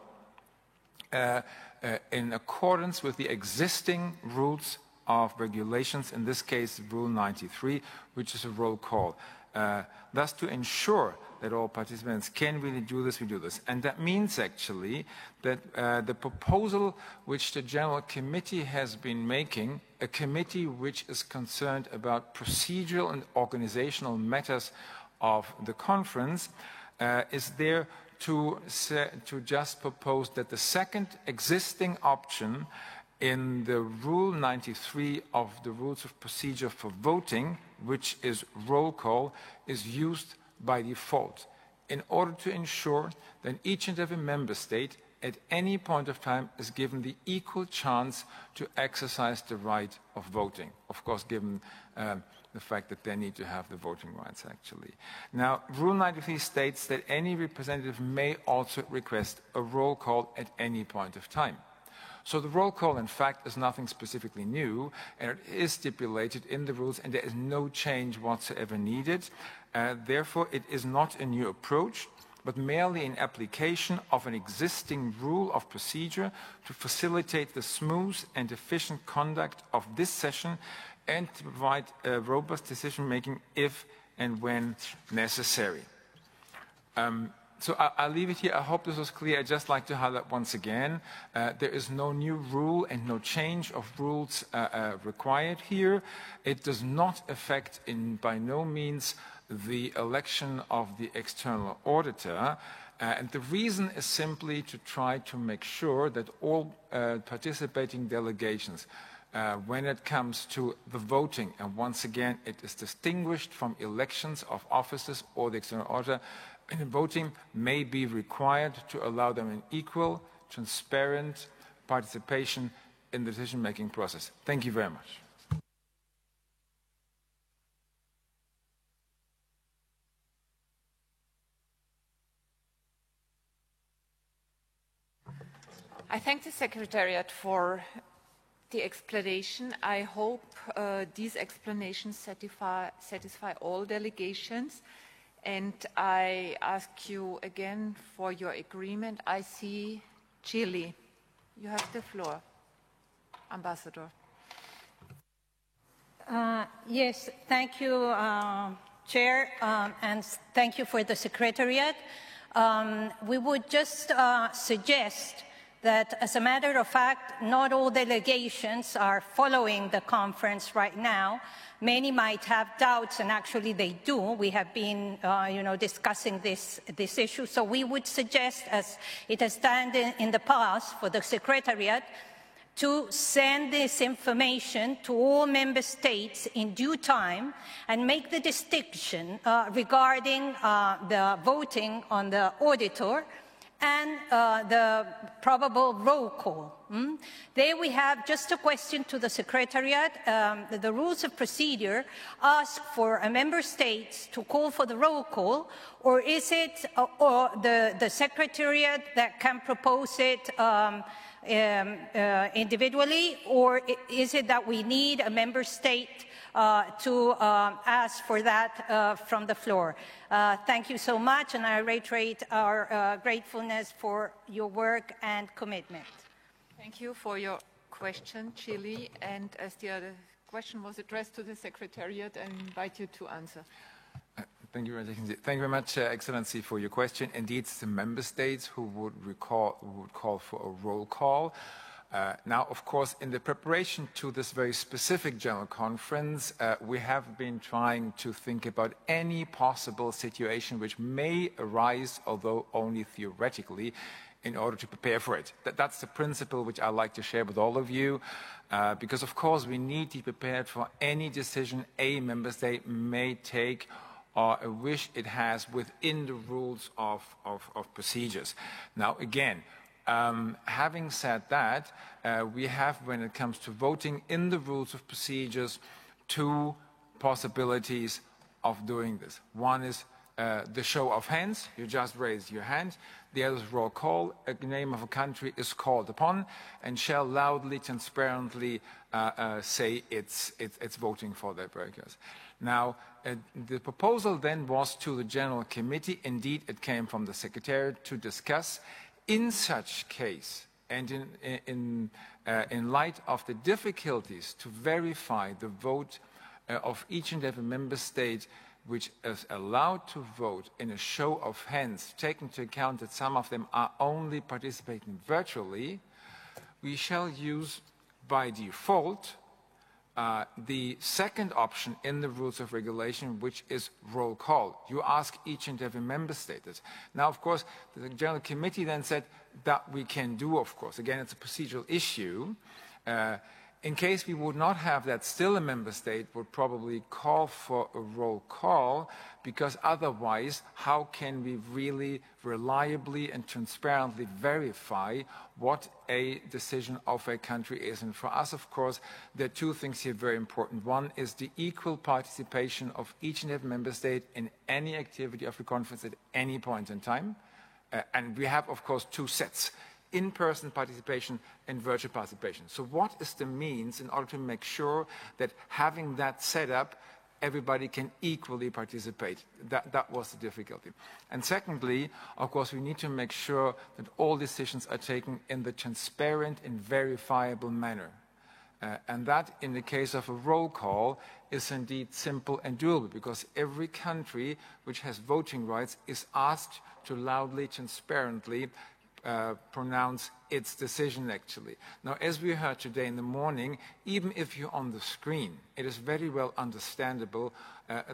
in accordance with the existing rules of regulations, in this case Rule 93, which is a roll call. Thus, to ensure that all participants can really do this, we do this. And that means actually that the proposal which the General Committee has been making, a committee which is concerned about procedural and organizational matters of the conference, is there to just propose that the second existing option in the Rule 93 of the Rules of Procedure for voting, which is roll call, is used by default in order to ensure that each and every member state at any point of time is given the equal chance to exercise the right of voting. Of course, given the fact that they need to have the voting rights, actually. Now, Rule 93 states that any representative may also request a roll call at any point of time. So the roll call, in fact, is nothing specifically new, and it is stipulated in the rules, and there is no change whatsoever needed. Therefore, it is not a new approach, but merely an application of an existing rule of procedure to facilitate the smooth and efficient conduct of this session and to provide robust decision-making if and when necessary. So I'll leave it here. I hope this was clear. I'd just like to highlight once again, there is no new rule and no change of rules required here. It does not affect by no means the election of the external auditor. And the reason is simply to try to make sure that all participating delegations, when it comes to the voting, and once again it is distinguished from elections of officers or the external auditor, and voting may be required to allow them an equal, transparent participation in the decision-making process. Thank you very much. I thank the Secretariat for the explanation. I hope these explanations satisfy all delegations. And I ask you again for your agreement. I see Chile. You have the floor, Ambassador. Yes, thank you, Chair, and thank you for the Secretariat. We would just suggest that, as a matter of fact, not all delegations are following the conference right now. Many might have doubts, and actually they do. We have been, discussing this issue. So we would suggest, as it has done in the past, for the Secretariat to send this information to all member states in due time and make the distinction regarding the voting on the auditor and the probable roll call. There we have just a question to the Secretariat. The rules of procedure ask for a member state to call for the roll call, or is it the Secretariat that can propose it individually, or is it that we need a member state to ask for that from the floor? Thank you so much, and I reiterate our gratefulness for your work and commitment. Thank you for your question, Chile. And as the other question was addressed to the Secretariat, I invite you to answer. Thank you very much, Excellency, for your question. Indeed, it's the member states who would call for a roll call. Now, of course, in the preparation to this very specific General Conference, we have been trying to think about any possible situation which may arise, although only theoretically, in order to prepare for it. That's the principle which I'd like to share with all of you, because, of course, we need to be prepared for any decision a member state may take or a wish it has within the rules of procedures. Now, again, having said that, we have, when it comes to voting in the rules of procedures, two possibilities of doing this. One is the show of hands. You just raise your hand. The other is roll call. A name of a country is called upon and shall loudly, transparently say it's voting for their burgers. Now, the proposal then was to the General Committee. Indeed, it came from the Secretariat to discuss. In such case, and in light of the difficulties to verify the vote of each and every member state which is allowed to vote in a show of hands, taking into account that some of them are only participating virtually, we shall use by default the second option in the rules of regulation, which is roll call. You ask each and every member state this. Now, of course, the General Committee then said that we can do, of course. Again, it's a procedural issue. In case we would not have that, still a member state would probably call for a roll call, because otherwise, how can we really reliably and transparently verify what a decision of a country is? And for us, of course, there are two things here very important. One is the equal participation of each and every member state in any activity of the conference at any point in time. And we have, of course, two sets: in-person participation and virtual participation. So what is the means in order to make sure that having that set up, everybody can equally participate? That was the difficulty. And secondly, of course, we need to make sure that all decisions are taken in the transparent and verifiable manner. And that, in the case of a roll call, is indeed simple and doable, because every country which has voting rights is asked to loudly, transparently pronounce its decision, actually. Now, as we heard today in the morning, even if you're on the screen, it is very well understandable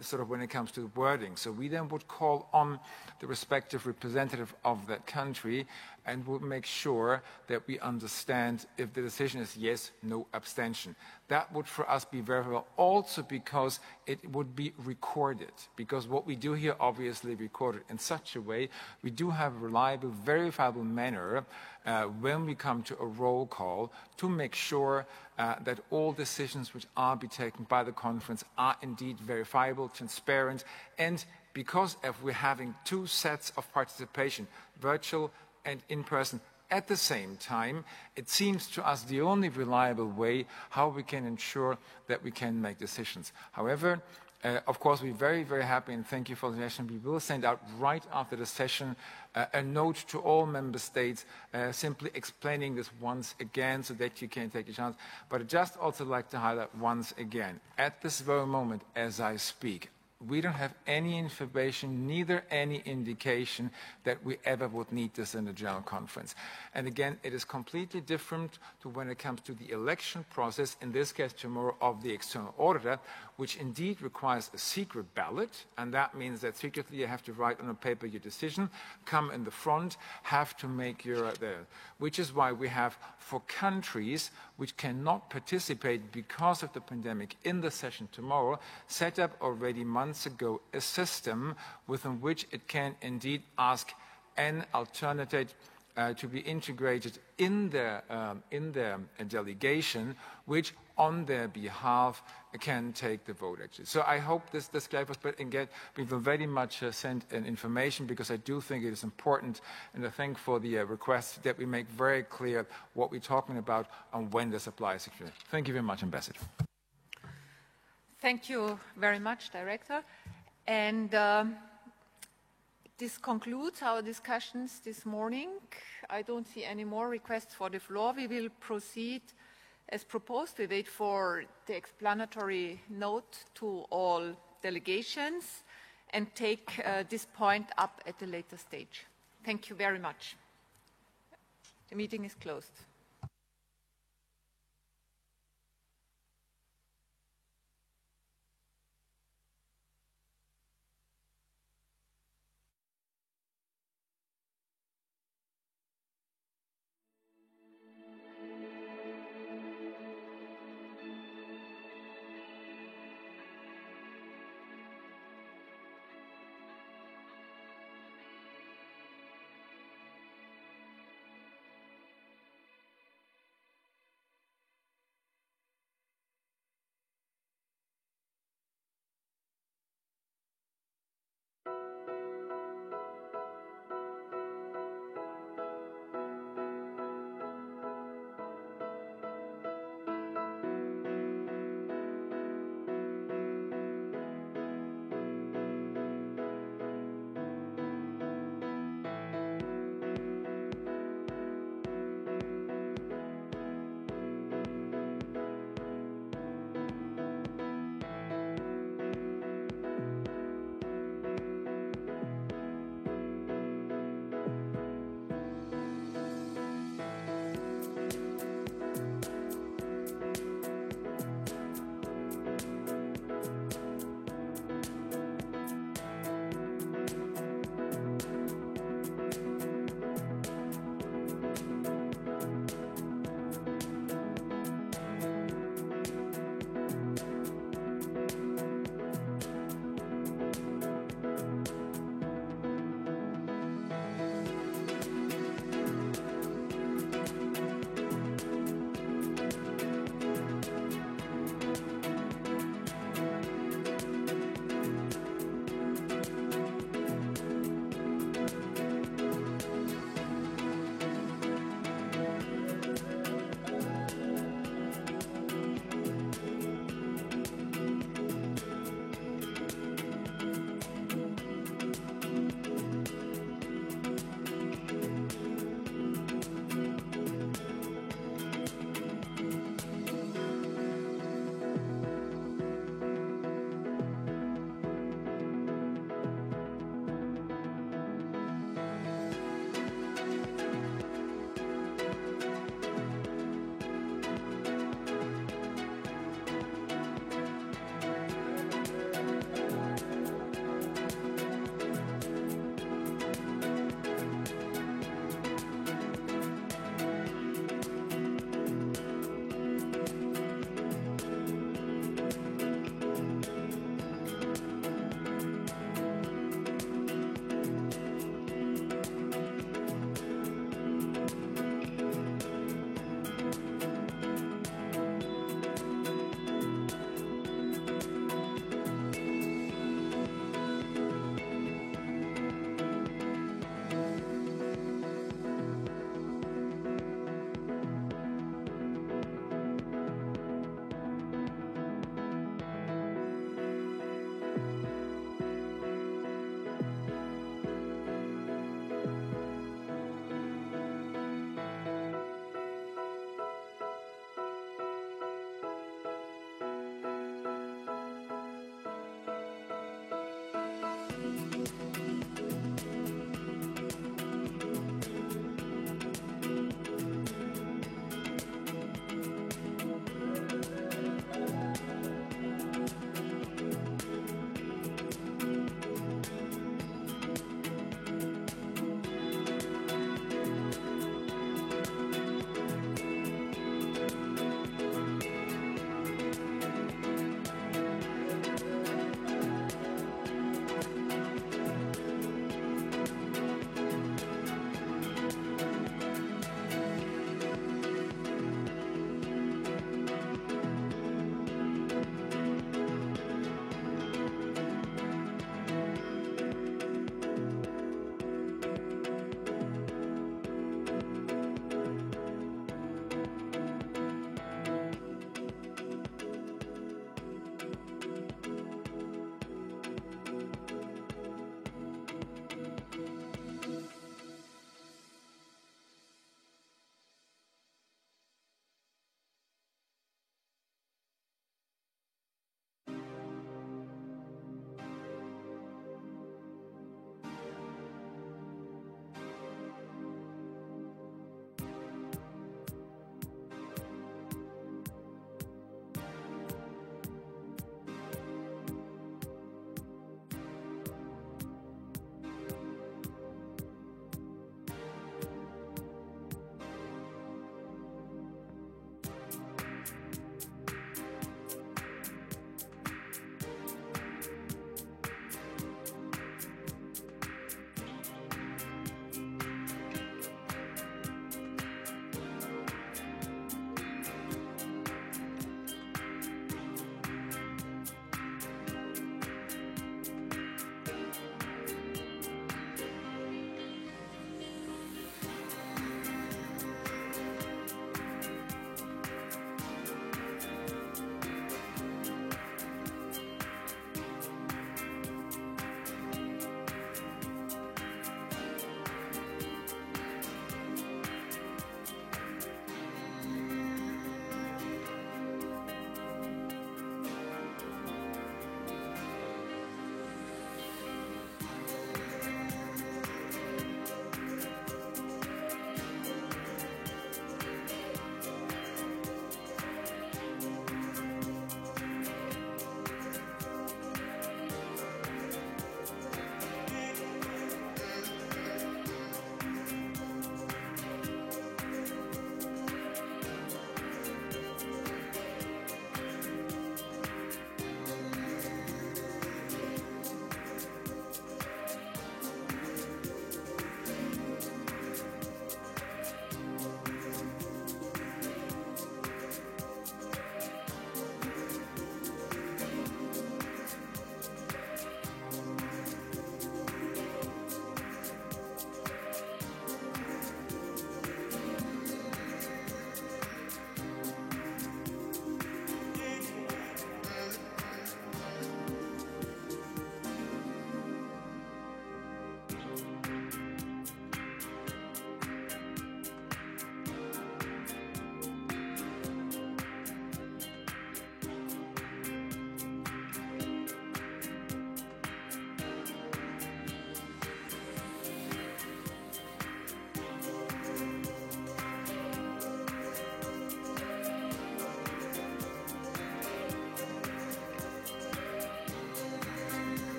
sort of when it comes to wording. So we then would call on the respective representative of that country and would make sure that we understand if the decision is yes, no, abstention. That would for us be very well, also because it would be recorded, because what we do here obviously recorded in such a way we do have a reliable, verifiable manner when we come to a roll call to make sure that all decisions which are be taken by the conference are indeed verifiable, transparent, and because if we're having two sets of participation, virtual and in person, at the same time, it seems to us the only reliable way how we can ensure that we can make decisions. However, of course, we're very, very happy, and thank you for the session. We will send out right after the session a note to all member states simply explaining this once again so that you can take a chance. But I'd just also like to highlight once again, at this very moment as I speak, we don't have any information, neither any indication that we ever would need this in the General Conference. And again, it is completely different to when it comes to the election process, in this case tomorrow, of the external auditor, which indeed requires a secret ballot, and that means that secretly you have to write on a paper your decision, come in the front, have to make your, which is why we have, for countries which cannot participate because of the pandemic in the session tomorrow, set up already months ago a system within which it can indeed ask an alternative to be integrated in their delegation, which on their behalf can take the vote, actually. So I hope this clarifies, but again, we will very much send an information, because I do think it is important, and I thank for the request that we make very clear what we're talking about and when this applies. Thank you very much, Ambassador. Thank you very much, Director. And this concludes our discussions this morning. I don't see any more requests for the floor. We will proceed as proposed. We wait for the explanatory note to all delegations and take this point up at a later stage. Thank you very much. The meeting is closed.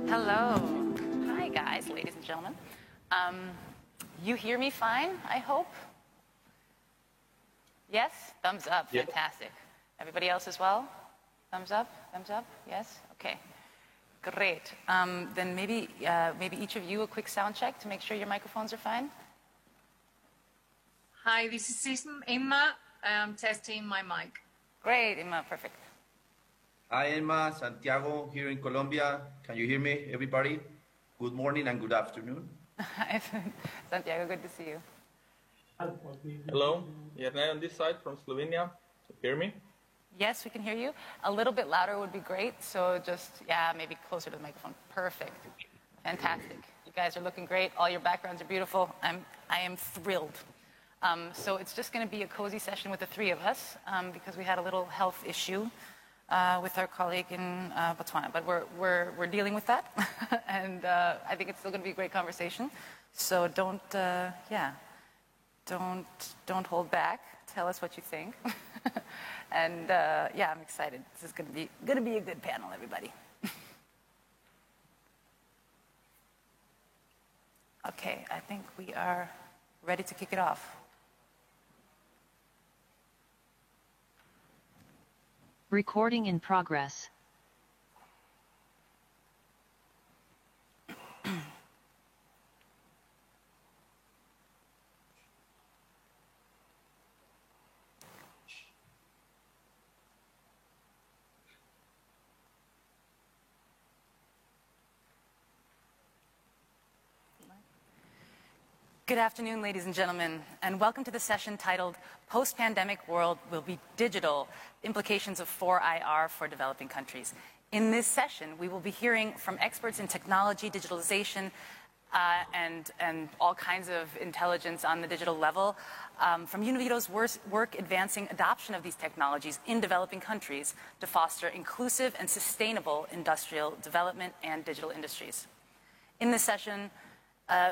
Hello. Hi, guys, ladies and gentlemen. You hear me fine, I hope? Yes? Thumbs up. Yep. Fantastic. Everybody else as well? Thumbs up? Thumbs up? Yes? Okay. Great. Then maybe each of you a quick sound check to make sure your microphones are fine. Hi, this is Emma. I'm testing my mic. Great, Emma. Perfect. Hi, Emma. Santiago here in Colombia. Can you hear me, everybody? Good morning and good afternoon. Santiago, good to see you. Hello. Jernej on this side from Slovenia. Hear me? Yes, we can hear you. A little bit louder would be great. So just, maybe closer to the microphone. Perfect. Fantastic. You guys are looking great. All your backgrounds are beautiful. I am thrilled. So it's just going to be a cozy session with the three of us because we had a little health issue with our colleague in Botswana, but we're dealing with that, and I think it's still going to be a great conversation. So don't hold back. Tell us what you think, and I'm excited. This is going to be a good panel, everybody. Okay, I think we are ready to kick it off. Recording in progress. Good afternoon, ladies and gentlemen, and welcome to the session titled Post-Pandemic World Will Be Digital, Implications of 4IR for Developing Countries. In this session, we will be hearing from experts in technology, digitalization, and all kinds of intelligence on the digital level, from UNIDO's work advancing adoption of these technologies in developing countries to foster inclusive and sustainable industrial development and digital industries. In this session,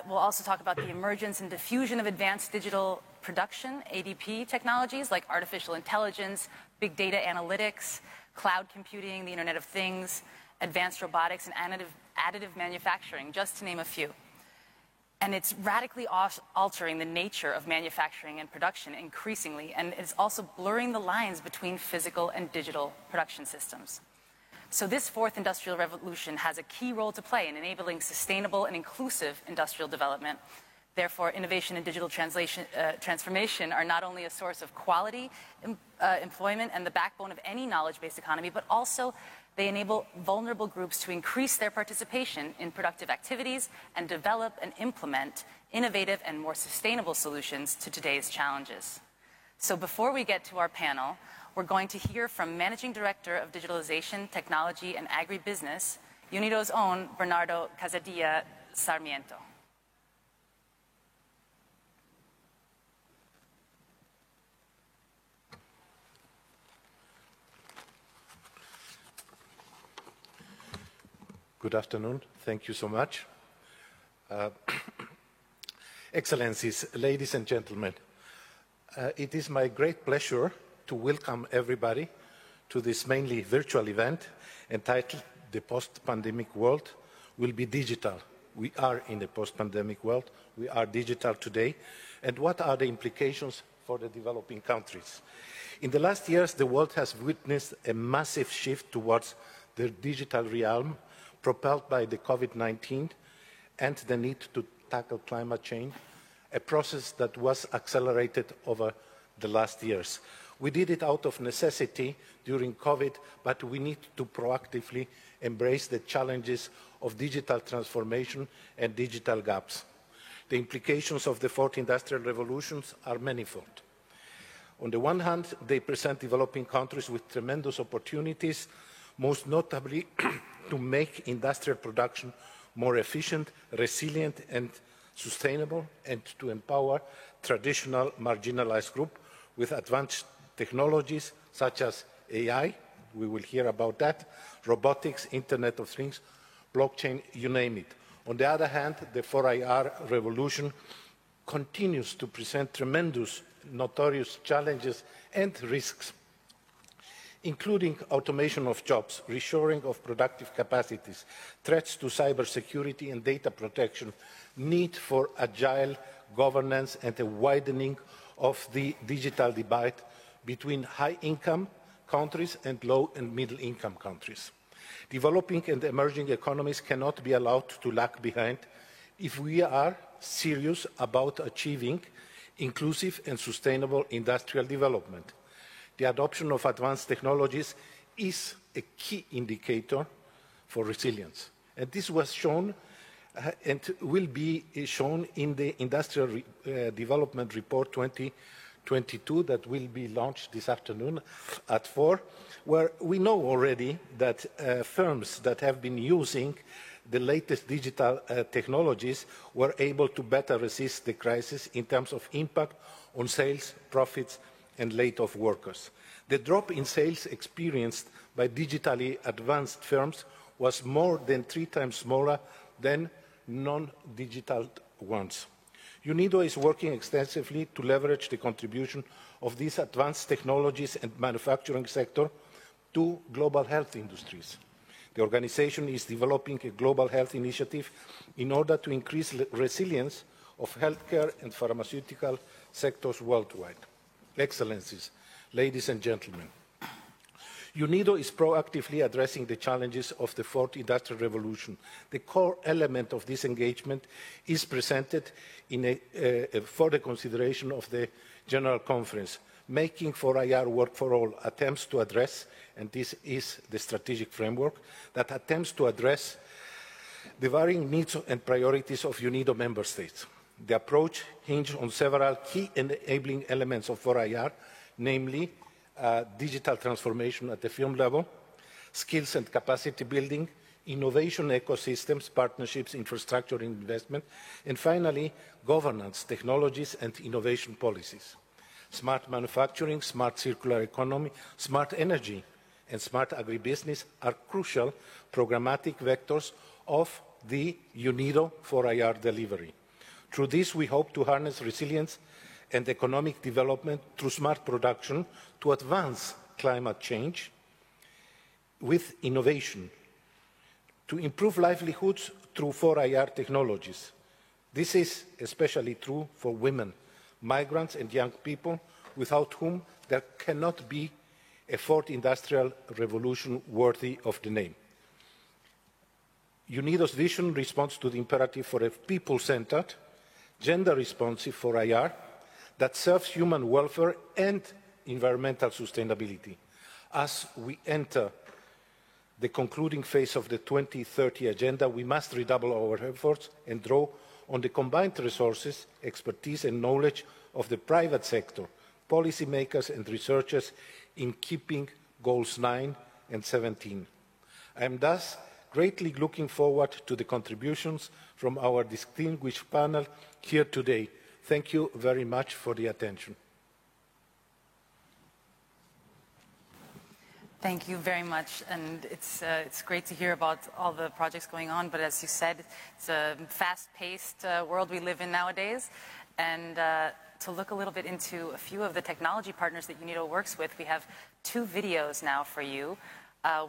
we'll also talk about the emergence and diffusion of advanced digital production, ADP technologies like artificial intelligence, big data analytics, cloud computing, the Internet of Things, advanced robotics, and additive manufacturing, just to name a few. And it's radically altering the nature of manufacturing and production increasingly, and it's also blurring the lines between physical and digital production systems. So this fourth industrial revolution has a key role to play in enabling sustainable and inclusive industrial development. Therefore, innovation and digital transformation are not only a source of quality employment and the backbone of any knowledge-based economy, but also they enable vulnerable groups to increase their participation in productive activities and develop and implement innovative and more sustainable solutions to today's challenges. So before we get to our panel, we're going to hear from Managing Director of Digitalization, Technology, and Agribusiness, UNIDO's own Bernardo Casadilla Sarmiento. Good afternoon. Thank you so much. Excellencies, ladies and gentlemen, it is my great pleasure to welcome everybody to this mainly virtual event entitled The Post-Pandemic World Will Be Digital. We are in a post-pandemic world. We are digital today. And what are the implications for the developing countries? In the last years, the world has witnessed a massive shift towards the digital realm, propelled by the COVID-19 and the need to tackle climate change, a process that was accelerated over the last years. We did it out of necessity during COVID, but we need to proactively embrace the challenges of digital transformation and digital gaps. The implications of the fourth industrial revolutions are manifold. On the one hand, they present developing countries with tremendous opportunities, most notably to make industrial production more efficient, resilient, and sustainable, and to empower traditional marginalized groups with advanced technologies such as AI, we will hear about that, robotics, Internet of Things, blockchain, you name it. On the other hand, the 4IR revolution continues to present tremendous, notorious challenges and risks, including automation of jobs, reshoring of productive capacities, threats to cybersecurity and data protection, need for agile governance, and a widening of the digital divide between high-income countries and low- and middle-income countries. Developing and emerging economies cannot be allowed to lag behind if we are serious about achieving inclusive and sustainable industrial development. The adoption of advanced technologies is a key indicator for resilience. And this was shown and will be shown in the Industrial Development Report 2022 that will be launched this afternoon at 4, where we know already that firms that have been using the latest digital technologies were able to better resist the crisis in terms of impact on sales, profits, and laid-off workers. The drop in sales experienced by digitally advanced firms was more than 3 times smaller than non-digital ones. UNIDO is working extensively to leverage the contribution of these advanced technologies and manufacturing sector to global health industries. The organization is developing a global health initiative in order to increase resilience of healthcare and pharmaceutical sectors worldwide. Excellencies, ladies and gentlemen, UNIDO is proactively addressing the challenges of the fourth industrial revolution. The core element of this engagement is presented in for the consideration of the General Conference, making 4IR work for all attempts to address, and this is the strategic framework, that attempts to address the varying needs and priorities of UNIDO member states. The approach hinged on several key enabling elements of 4IR, namely digital transformation at the firm level, skills and capacity building, innovation ecosystems, partnerships, infrastructure investment, and finally, governance, technologies, and innovation policies. Smart manufacturing, smart circular economy, smart energy, and smart agribusiness are crucial programmatic vectors of the UNIDO 4IR delivery. Through this, we hope to harness resilience and economic development through smart production to advance climate change with innovation, to improve livelihoods through 4IR technologies. This is especially true for women, migrants and young people, without whom there cannot be a fourth industrial revolution worthy of the name. UNIDO's vision responds to the imperative for a people-centered, gender-responsive 4IR that serves human welfare and environmental sustainability. As we enter the concluding phase of the 2030 agenda, we must redouble our efforts and draw on the combined resources, expertise and knowledge of the private sector, policymakers and researchers in keeping goals 9 and 17. I am thus greatly looking forward to the contributions from our distinguished panel here today. Thank you very much for the attention. Thank you very much, and it's great to hear about all the projects going on, but as you said, it's a fast-paced world we live in nowadays, and to look a little bit into a few of the technology partners that UNIDO works with, we have 2 videos now for you,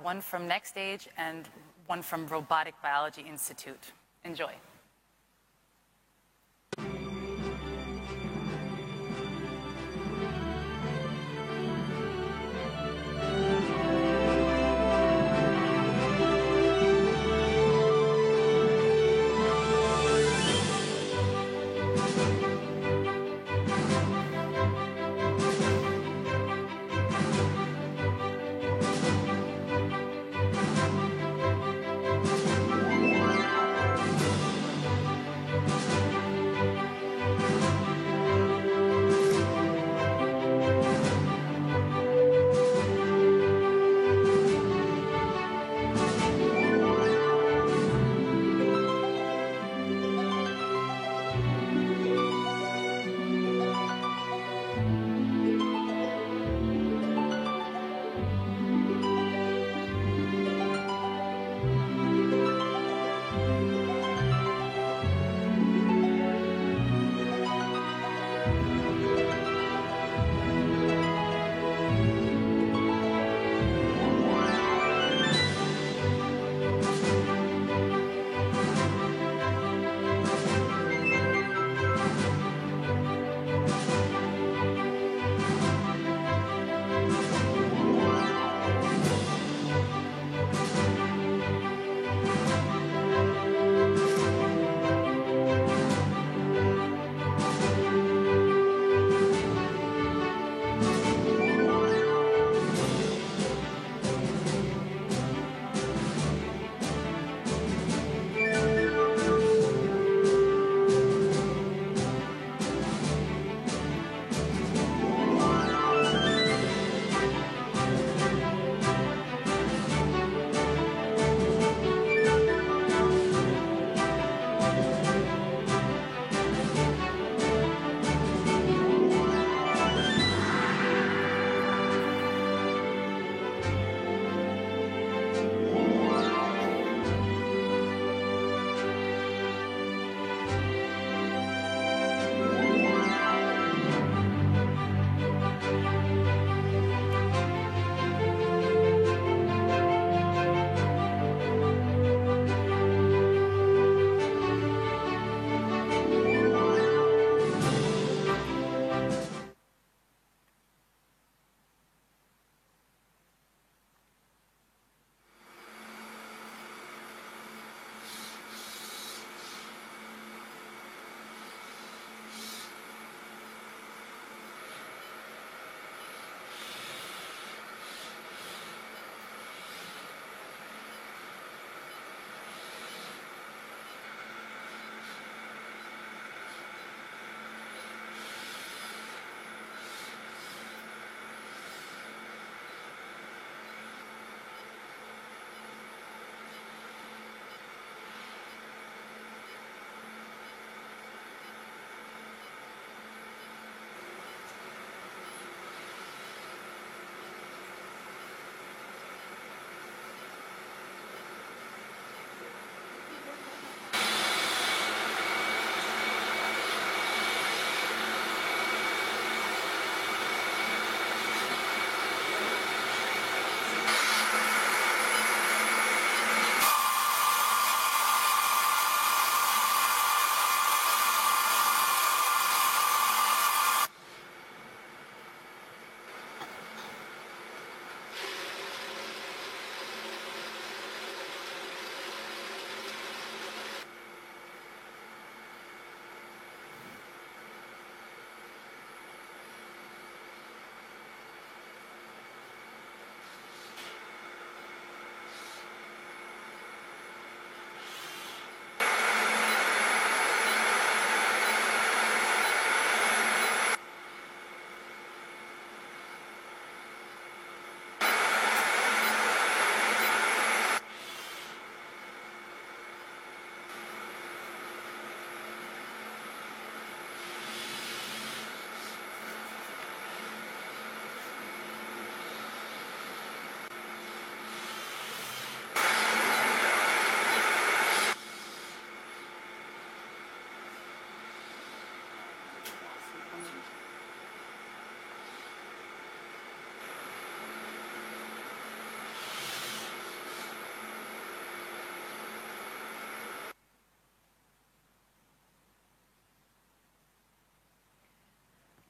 one from NextAge and one from Robotic Biology Institute. Enjoy.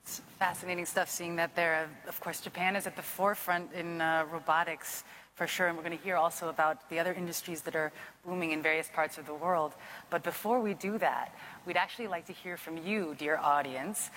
It's fascinating stuff, seeing that there, of course, Japan is at the forefront in robotics, for sure, and we're going to hear also about the other industries that are booming in various parts of the world. But before we do that, we'd actually like to hear from you, dear audience.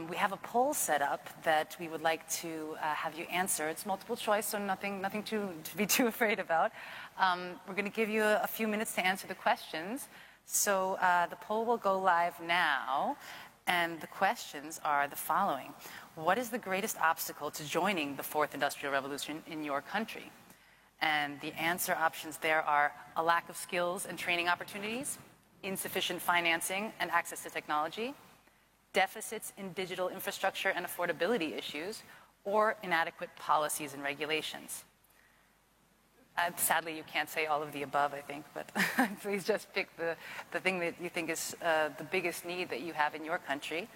We have a poll set up that we would like to have you answer. It's multiple choice, so nothing to be too afraid about. We're going to give you a few minutes to answer the questions. So the poll will go live now, and the questions are the following. What is the greatest obstacle to joining the fourth industrial revolution in your country? And the answer options there are a lack of skills and training opportunities, insufficient financing and access to technology, deficits in digital infrastructure and affordability issues, or inadequate policies and regulations. Sadly, you can't say all of the above, I think, but please just pick the thing that you think is the biggest need that you have in your country.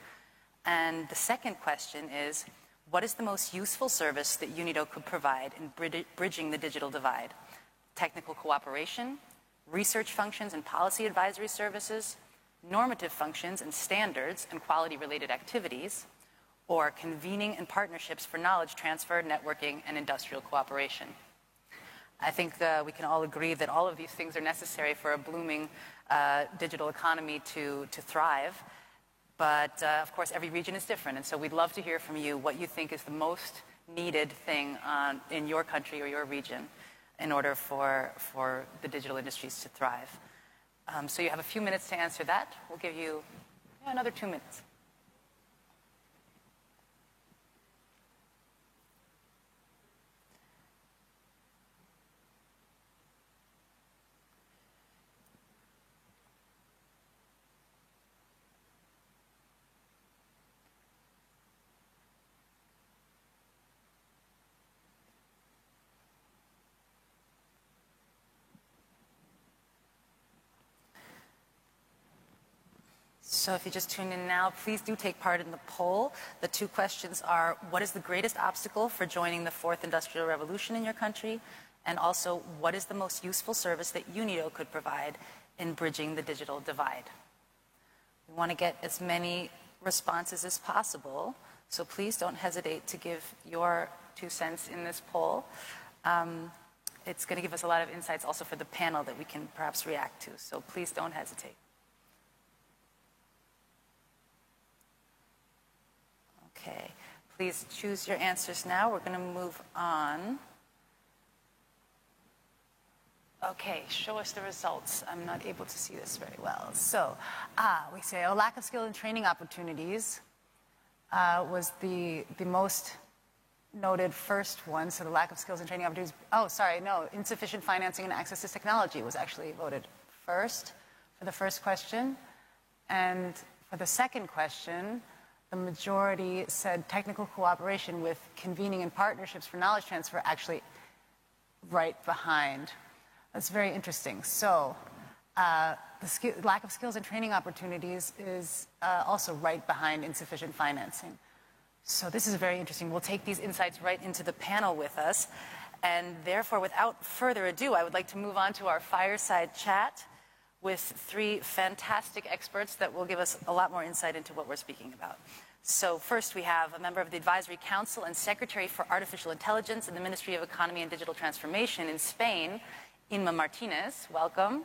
And the second question is, what is the most useful service that UNIDO could provide in bridging the digital divide? Technical cooperation, research functions and policy advisory services, normative functions and standards and quality-related activities, or convening and partnerships for knowledge transfer, networking, and industrial cooperation. I think we can all agree that all of these things are necessary for a blooming digital economy to thrive. But, of course, every region is different, and so we'd love to hear from you what you think is the most needed thing in your country or your region in order for the digital industries to thrive. So you have a few minutes to answer that. We'll give you another 2 minutes. So if you just tuned in now, please do take part in the poll. The two questions are, what is the greatest obstacle for joining the fourth industrial revolution in your country? And also, what is the most useful service that UNIDO could provide in bridging the digital divide? We want to get as many responses as possible, so please don't hesitate to give your 2 cents in this poll. It's going to give us a lot of insights also for the panel that we can perhaps react to, so please don't hesitate. Okay, please choose your answers now. We're going to move on. Okay, show us the results. I'm not able to see this very well. So, we say a lack of skill and training opportunities was the most noted first one. So the lack of skills and training opportunities. Oh, sorry, no. Insufficient financing and access to technology was actually voted first for the first question. And for the second question, the majority said technical cooperation with convening and partnerships for knowledge transfer, actually right behind. That's very interesting. So the lack of skills and training opportunities is also right behind insufficient financing. So this is very interesting. We'll take these insights right into the panel with us. And therefore, without further ado, I would like to move on to our fireside chat with 3 fantastic experts that will give us a lot more insight into what we're speaking about. So first, we have a member of the Advisory Council and Secretary for Artificial Intelligence in the Ministry of Economy and Digital Transformation in Spain, Inma Martinez. Welcome.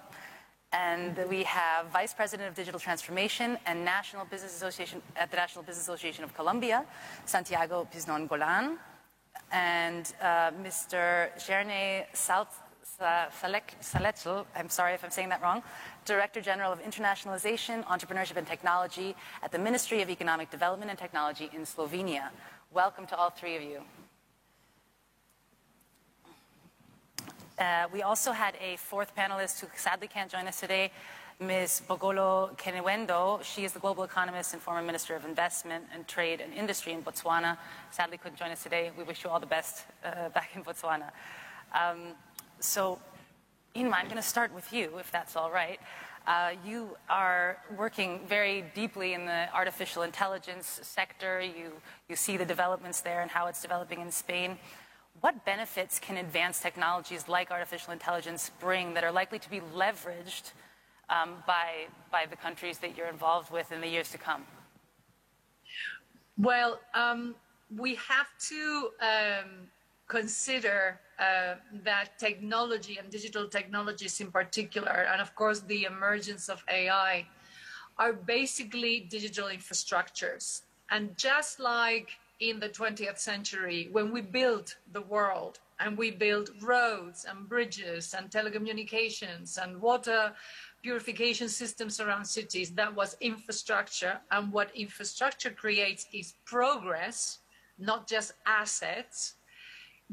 And we have Vice President of Digital Transformation and National Business Association at the National Business Association of Colombia, Santiago Piznon Golan, and Mr. Jerne Salecl, I'm sorry if I'm saying that wrong, Director General of Internationalization, Entrepreneurship and Technology at the Ministry of Economic Development and Technology in Slovenia. Welcome to all 3 of you. We also had a 4th panelist who sadly can't join us today, Ms. Bogolo Kenewendo. She is the global economist and former Minister of Investment and Trade and Industry in Botswana. Sadly couldn't join us today. We wish you all the best back in Botswana. So, Inma, I'm going to start with you, if that's all right. You are working very deeply in the artificial intelligence sector. You see the developments there and how it's developing in Spain. What benefits can advanced technologies like artificial intelligence bring that are likely to be leveraged by the countries that you're involved with in the years to come? Well, we have to consider that technology and digital technologies in particular, and of course the emergence of AI, are basically digital infrastructures. And just like in the 20th century, when we built the world and we built roads and bridges and telecommunications and water purification systems around cities, that was infrastructure. And what infrastructure creates is progress, not just assets.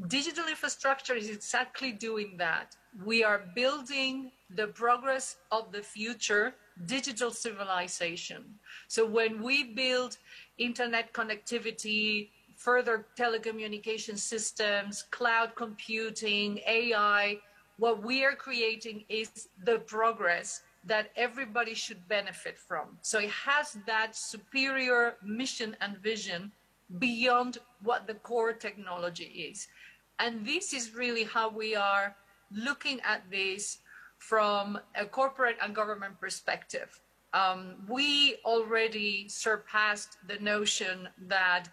Digital infrastructure is exactly doing that. We are building the progress of the future, digital civilization. So when we build internet connectivity, further telecommunication systems, cloud computing, AI, what we are creating is the progress that everybody should benefit from. So it has that superior mission and vision beyond what the core technology is. And this is really how we are looking at this from a corporate and government perspective. We already surpassed the notion that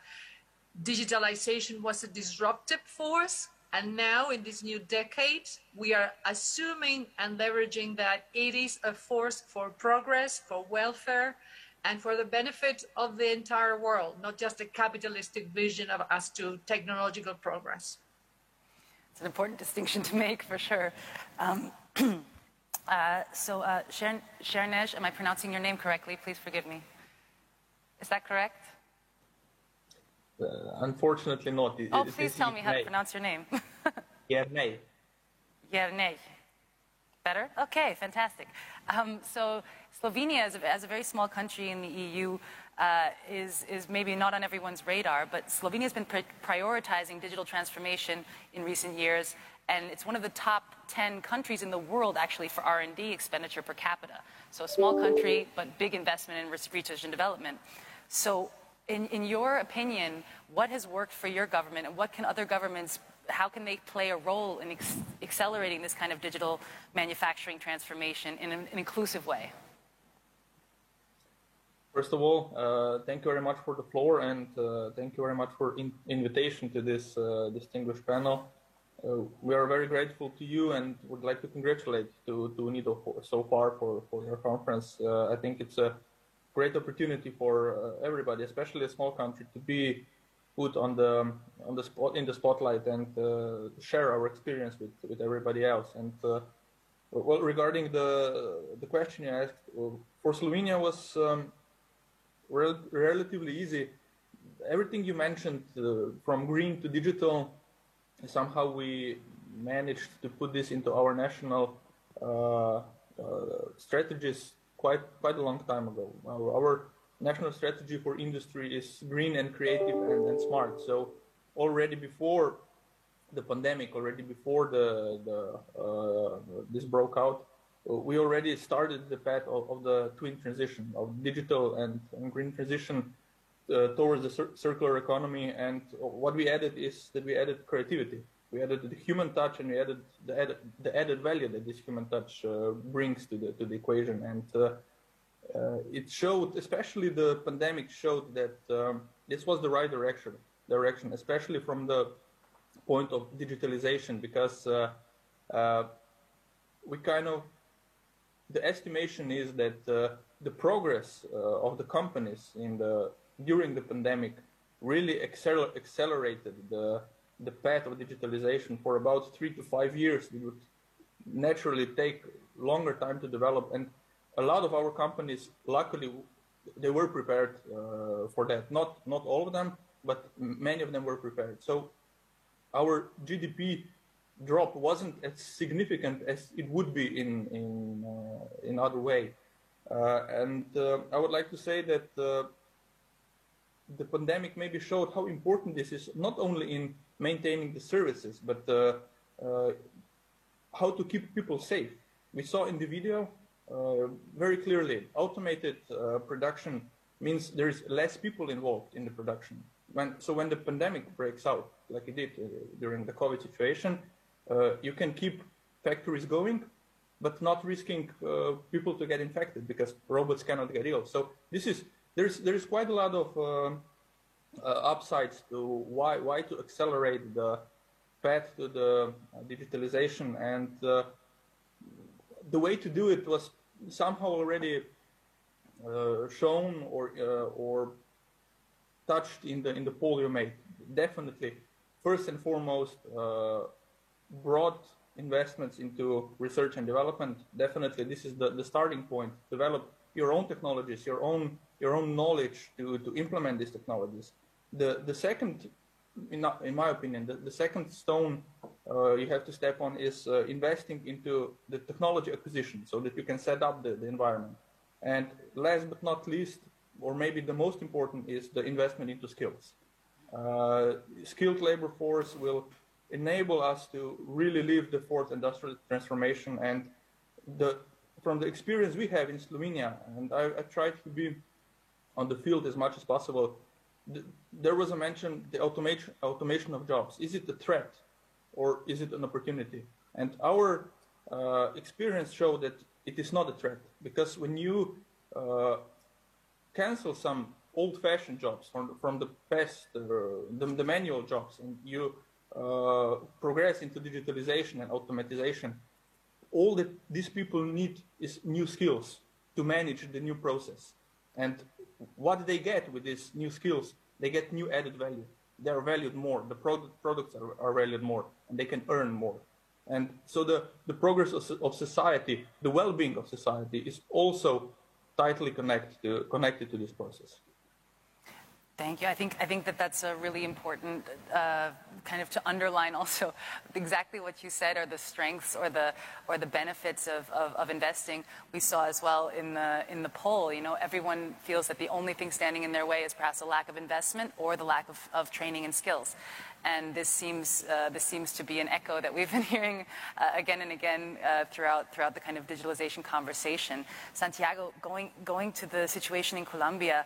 digitalization was a disruptive force. And now in this new decade, we are assuming and leveraging that it is a force for progress, for welfare, and for the benefit of the entire world, not just a capitalistic vision of as to technological progress. It's an important distinction to make, for sure. Shernej, am I pronouncing your name correctly? Please forgive me. Is that correct? Unfortunately not. Please tell me how to pronounce your name. Jernej. Jernej. Better? Okay, fantastic. So Slovenia, as a very small country in the EU, is maybe not on everyone's radar, but Slovenia has been prioritizing digital transformation in recent years, and it's one of the top 10 countries in the world, actually, for R&D expenditure per capita. So a small country, but big investment in research and development. So in your opinion, what has worked for your government, and what can other governments, how can they play a role in accelerating this kind of digital manufacturing transformation in an inclusive way? First of all, thank you very much for the floor, and thank you very much for invitation to this distinguished panel. We are very grateful to you and would like to congratulate to UNIDO so far for your conference. I think it's a great opportunity for everybody, especially a small country, to be put in the spotlight and share our experience with everybody else. And well, regarding the question you asked, for Slovenia was relatively easy. Everything you mentioned, from green to digital, somehow we managed to put this into our national strategies quite a long time ago. Our national strategy for industry is green and creative and smart. So already before the pandemic, already before this broke out, we already started the path of the twin transition, of digital and green transition towards the circular economy. And what we added is that we added creativity. We added the human touch, and we added the added value that this human touch brings to the equation. And it showed, especially the pandemic showed that this was the right direction, especially from the point of digitalization, because the estimation is that the progress of the companies during the pandemic really accelerated the path of digitalization. For about 3 to 5 years, it would naturally take longer time to develop, and a lot of our companies, luckily, they were prepared for that. Not all of them, but many of them were prepared. So our GDP drop wasn't as significant as it would be in other way. And I would like to say that the pandemic maybe showed how important this is, not only in maintaining the services, but how to keep people safe. We saw in the video very clearly, automated production means there is less people involved in the production. So when the pandemic breaks out, like it did during the COVID situation, you can keep factories going, but not risking people to get infected because robots cannot get ill. So there's quite a lot of upsides to why to accelerate the path to the digitalization, and the way to do it was somehow already shown or touched in the poll you made. Definitely, first and foremost, broad investments into research and development. Definitely, this is the starting point. Develop your own technologies, your own knowledge to implement these technologies. The second, in my opinion, the second stone you have to step on is investing into the technology acquisition so that you can set up the environment. And last but not least, or maybe the most important, is the investment into skills. Skilled labor force will enable us to really live the fourth industrial transformation. And from the experience we have in Slovenia, and I tried to be on the field as much as possible, there was a mention, the automation of jobs. Is it a threat or is it an opportunity? And our experience showed that it is not a threat, because when you cancel some old-fashioned jobs from the past, the manual jobs, and you progress into digitalization and automatization, all that these people need is new skills to manage the new process. And what they get with these new skills, they get new added value. They are valued more. The products are valued more, and they can earn more. And so the progress of society, the well-being of society, is also tightly connected to this process. Thank you. I think that's a really important kind of to underline also exactly what you said, are the strengths or the benefits of investing. We saw as well in the poll, everyone feels that the only thing standing in their way is perhaps a lack of investment or the lack of training and skills. And this seems to be an echo that we've been hearing again and again throughout the kind of digitalization conversation. Santiago, going to the situation in Colombia.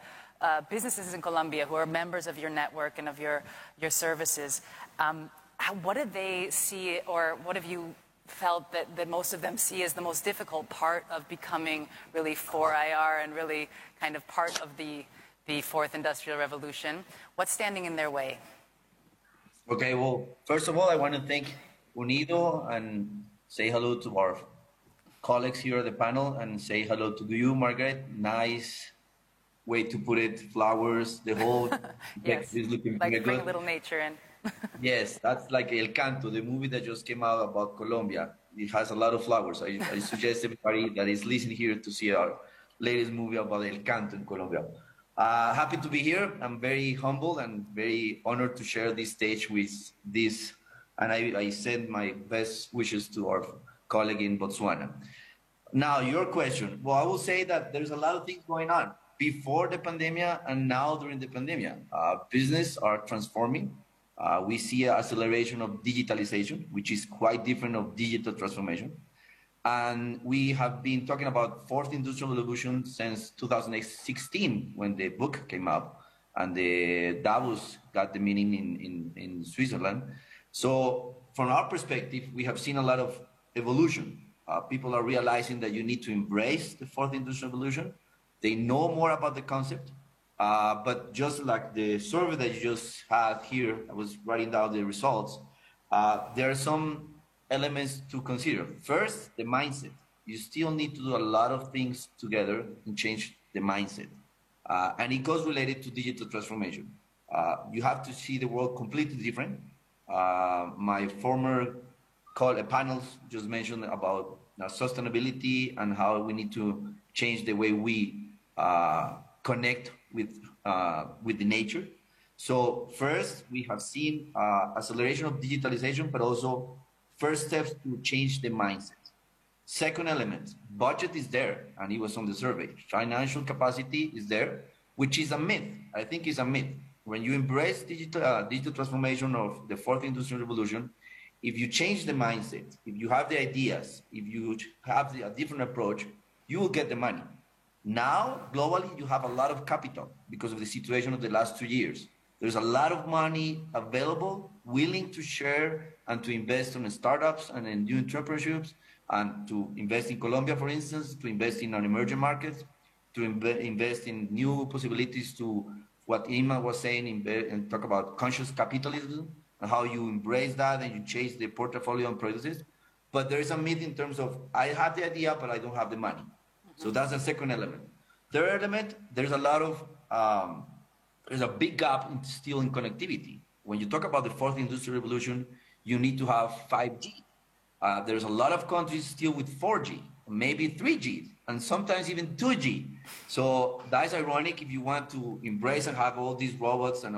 Businesses in Colombia who are members of your network and of your services, what did they see, or what have you felt that most of them see as the most difficult part of becoming really 4IR and really kind of part of the fourth industrial revolution? What's standing in their way? Okay, well, first of all, I want to thank UNIDO and say hello to our colleagues here at the panel, and say hello to you, Margaret. Nice way to put it, flowers, the whole yes, is looking like very bring good. a little nature in. Yes, that's like El Canto, the movie that just came out about Colombia. It has a lot of flowers. I suggest everybody that is listening here to see our latest movie about El Canto in Colombia. Happy to be here. I'm very humbled and very honored to share this stage with this, and I send my best wishes to our colleague in Botswana. Now, your question. Well, I will say that there's a lot of things going on before the pandemic and now during the pandemic. Business are transforming. We see an acceleration of digitalization, which is quite different of digital transformation. And we have been talking about fourth industrial revolution since 2016, when the book came out and the Davos got the meeting in Switzerland. So from our perspective, we have seen a lot of evolution. People are realizing that you need to embrace the fourth industrial revolution. They know more about the concept, but just like the survey that you just had here, I was writing down the results, there are some elements to consider. First, the mindset. You still need to do a lot of things together and change the mindset. And it goes related to digital transformation. You have to see the world completely different. My former panels just mentioned about sustainability and how we need to change the way we connect with the nature. So first, we have seen acceleration of digitalization, but also first steps to change the mindset. Second element, budget is there, and it was on the survey. Financial capacity is there, which is a myth. I think it's a myth. When you embrace digital transformation of the fourth industrial revolution, if you change the mindset, if you have the ideas, if you have a different approach, you will get the money. Now, globally, you have a lot of capital because of the situation of the last 2 years. There's a lot of money available, willing to share and to invest in startups and in new entrepreneurships, and to invest in Colombia, for instance, to invest in our emerging markets, to invest in new possibilities to what Ima was saying, and talk about conscious capitalism and how you embrace that and you chase the portfolio and processes. But there is a myth in terms of, I have the idea, but I don't have the money. So that's the second element. Third element, there's a lot of, there's a big gap still in connectivity. When you talk about the fourth industrial revolution, you need to have 5G. There's a lot of countries still with 4G, maybe 3G, and sometimes even 2G. So that's ironic if you want to embrace and have all these robots and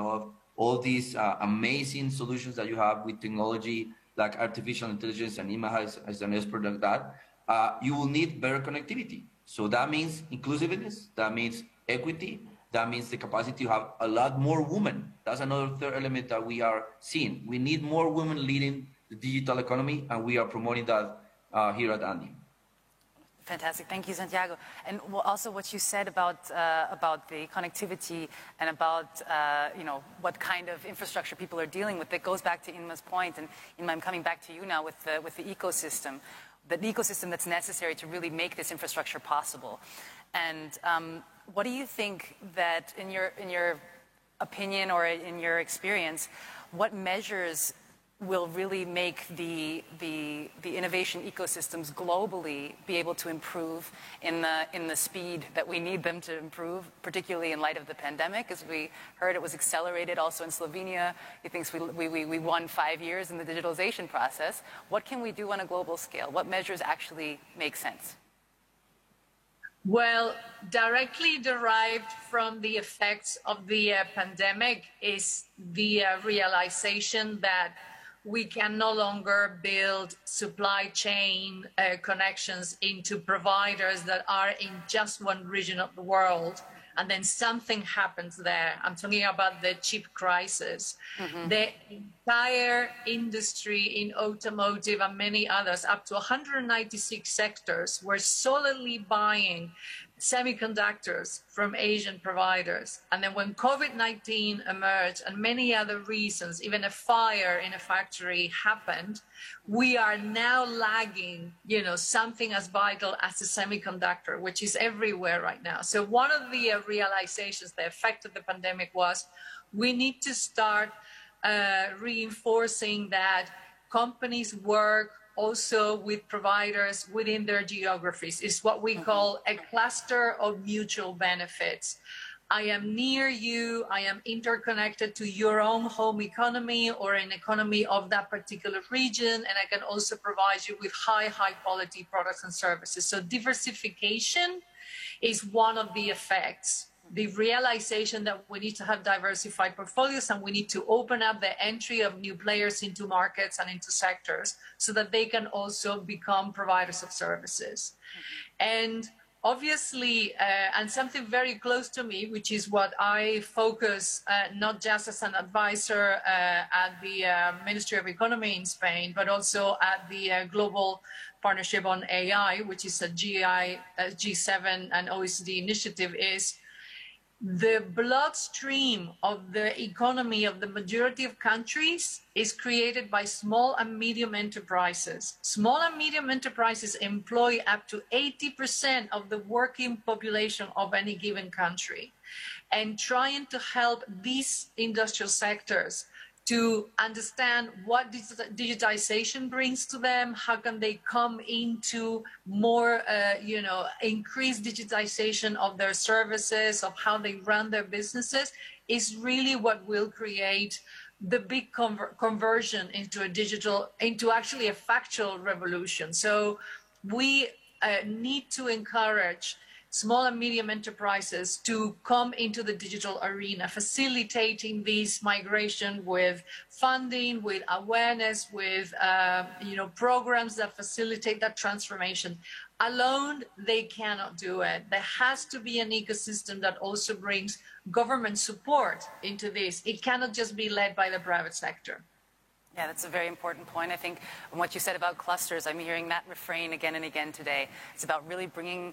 all these amazing solutions that you have with technology like artificial intelligence, and Ima as an expert on that, you will need better connectivity. So that means inclusiveness, that means equity, that means the capacity to have a lot more women. That's another third element that we are seeing. We need more women leading the digital economy, and we are promoting that here at Andy. Fantastic, thank you, Santiago. And also what you said about the connectivity and about what kind of infrastructure people are dealing with. That goes back to Inma's point, and Inma, I'm coming back to you now with the ecosystem, the ecosystem that's necessary to really make this infrastructure possible. And what do you think that, in your opinion or in your experience, what measures will really make the innovation ecosystems globally be able to improve in the speed that we need them to improve, particularly in light of the pandemic? As we heard, it was accelerated also in Slovenia. He thinks we won 5 years in the digitalization process. What can we do on a global scale? What measures actually make sense? Well, directly derived from the effects of the pandemic is the realization that we can no longer build supply chain connections into providers that are in just one region of the world, and then something happens there. I'm talking about the chip crisis. Mm-hmm. The entire industry in automotive and many others, up to 196 sectors, were solely buying semiconductors from Asian providers. And then when COVID-19 emerged and many other reasons, even a fire in a factory happened, we are now lagging, something as vital as a semiconductor, which is everywhere right now. So one of the realizations, the effect of the pandemic was, we need to start reinforcing that companies work also with providers within their geographies. Is what we call a cluster of mutual benefits. I am near you, I am interconnected to your own home economy or an economy of that particular region, and I can also provide you with high quality products and services. So diversification is one of the effects. The realization that we need to have diversified portfolios, and we need to open up the entry of new players into markets and into sectors so that they can also become providers of services. And obviously, and something very close to me, which is what I focus not just as an advisor at the Ministry of Economy in Spain, but also at the Global Partnership on AI, which is a G7 and OECD initiative, is the bloodstream of the economy of the majority of countries is created by small and medium enterprises. Small and medium enterprises employ up to 80% of the working population of any given country. And trying to help these industrial sectors to understand what digitization brings to them, how can they come into more, increased digitization of their services, of how they run their businesses, is really what will create the big conversion into actually a factual revolution. So we need to encourage small and medium enterprises to come into the digital arena, facilitating this migration with funding, with awareness, with programs that facilitate that transformation. Alone, they cannot do it. There has to be an ecosystem that also brings government support into this. It cannot just be led by the private sector. Yeah, that's a very important point. I think what you said about clusters, I'm hearing that refrain again and again today. It's about really bringing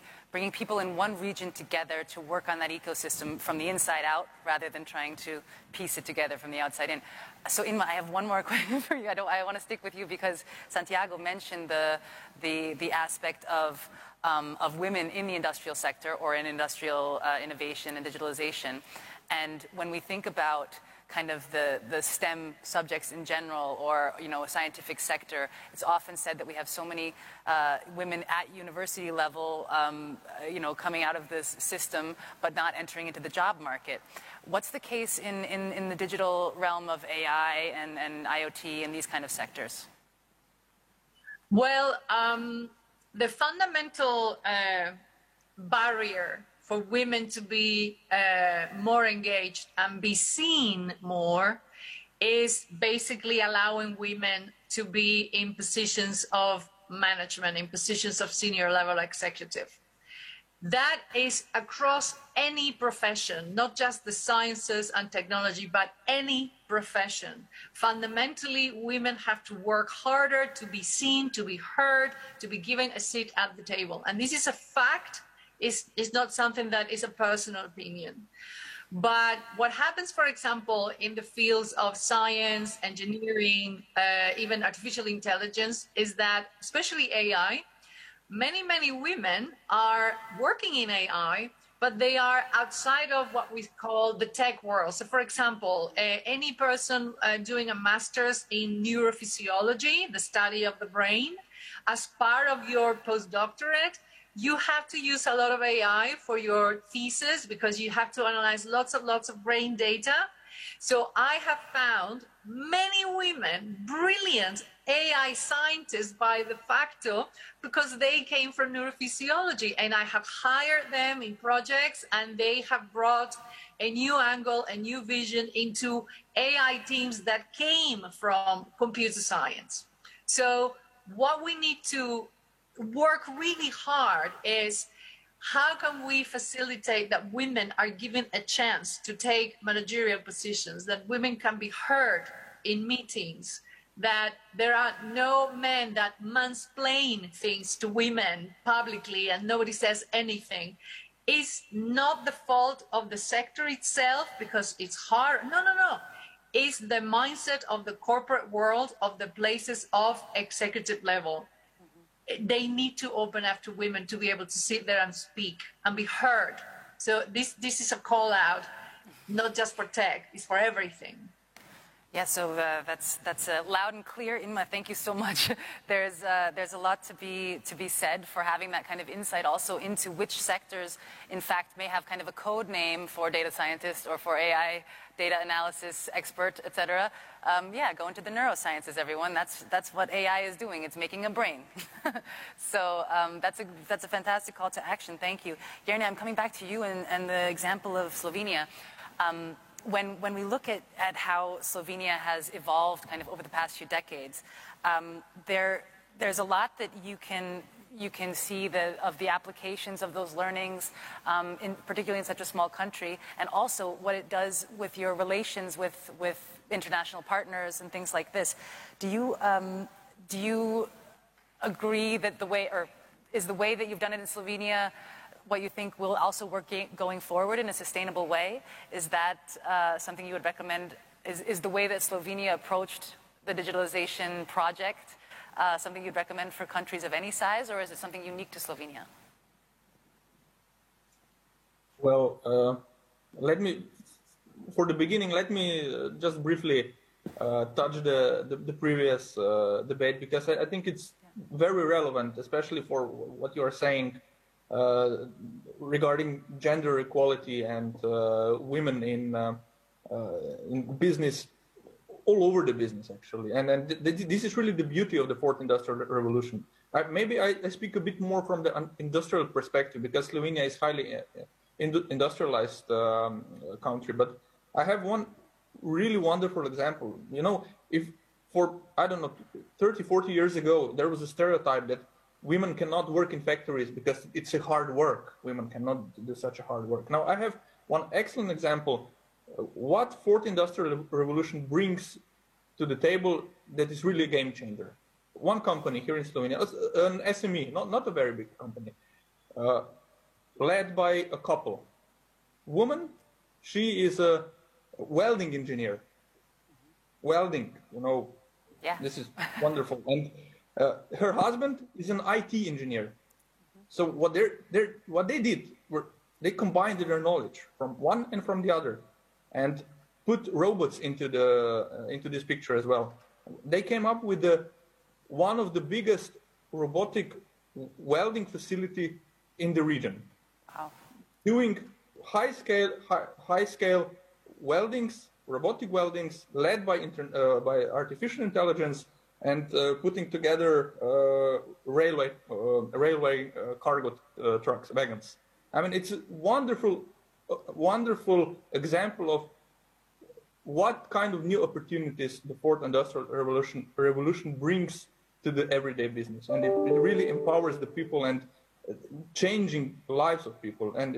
people in one region together to work on that ecosystem from the inside out rather than trying to piece it together from the outside in. So Inma, I have one more question for you. I want to stick with you because Santiago mentioned the aspect of women in the industrial sector or in industrial innovation and digitalization. And when we think about kind of the STEM subjects in general or, a scientific sector, it's often said that we have so many women at university level, coming out of this system but not entering into the job market. What's the case in the digital realm of AI and IoT and these kind of sectors? Well, the fundamental barrier for women to be more engaged and be seen more is basically allowing women to be in positions of management, in positions of senior level executive. That is across any profession, not just the sciences and technology, but any profession. Fundamentally, women have to work harder to be seen, to be heard, to be given a seat at the table. And this is a fact. Is not something that is a personal opinion. But what happens, for example, in the fields of science, engineering, even artificial intelligence, is that, especially AI, many women are working in AI, but they are outside of what we call the tech world. So, for example, any person doing a master's in neurophysiology, the study of the brain, as part of your postdoctorate, you have to use a lot of AI for your thesis because you have to analyze lots of brain data. So I have found many women, brilliant AI scientists by de facto, because they came from neurophysiology, and I have hired them in projects, and they have brought a new angle, a new vision into AI teams that came from computer science. So what we need to work really hard is how can we facilitate that women are given a chance to take managerial positions, that women can be heard in meetings, that there are no men that mansplain things to women publicly and nobody says anything. It's not the fault of the sector itself because it's hard. No. It's the mindset of the corporate world, of the places of executive level. They need to open up to women to be able to sit there and speak and be heard. So this is a call out, not just for tech, it's for everything. Yeah, so that's loud and clear. Inma, thank you so much. There's a lot to be said for having that kind of insight also into which sectors, in fact, may have kind of a code name for data scientist or for AI data analysis expert, etc. Go into the neurosciences, everyone. That's what AI is doing. It's making a brain. So that's a fantastic call to action. Thank you. Jernej, I'm coming back to you and the example of Slovenia. When we look at how Slovenia has evolved kind of over the past few decades, there's a lot that you can see of the applications of those learnings, particularly in such a small country, and also what it does with your relations with international partners and things like this. Do you agree that is the way that you've done it in Slovenia what you think will also work going forward in a sustainable way? Is that something you would recommend? Is the way that Slovenia approached the digitalization project something you'd recommend for countries of any size, or is it something unique to Slovenia? Well, for the beginning, let me just briefly touch the previous debate, because I think it's very relevant, especially for what you are saying regarding gender equality and women in business, all over the business, actually. And this is really the beauty of the fourth industrial revolution. Maybe I speak a bit more from the industrial perspective, because Slovenia is highly industrialized country. But I have one really wonderful example. You know, if for, 30, 40 years ago, there was a stereotype that women cannot work in factories because it's a hard work. Women cannot do such a hard work. Now, I have one excellent example. What fourth industrial revolution brings to to the table that is really a game changer. One company here in Slovenia, an SME, not a very big company, led by a couple. Woman, she is a welding engineer. Welding, you know, yeah. This is wonderful. And her husband is an IT engineer. So what they did were they combined their knowledge from one and from the other, and put robots into this picture as well. They came up with one of the biggest robotic welding facility in the region. Wow. Doing high scale weldings, robotic weldings, led by artificial intelligence, and putting together railway cargo trucks, wagons. I mean, it's a wonderful example of what kind of new opportunities the fourth industrial revolution brings to the everyday business, and it really empowers the people and changing the lives of people, and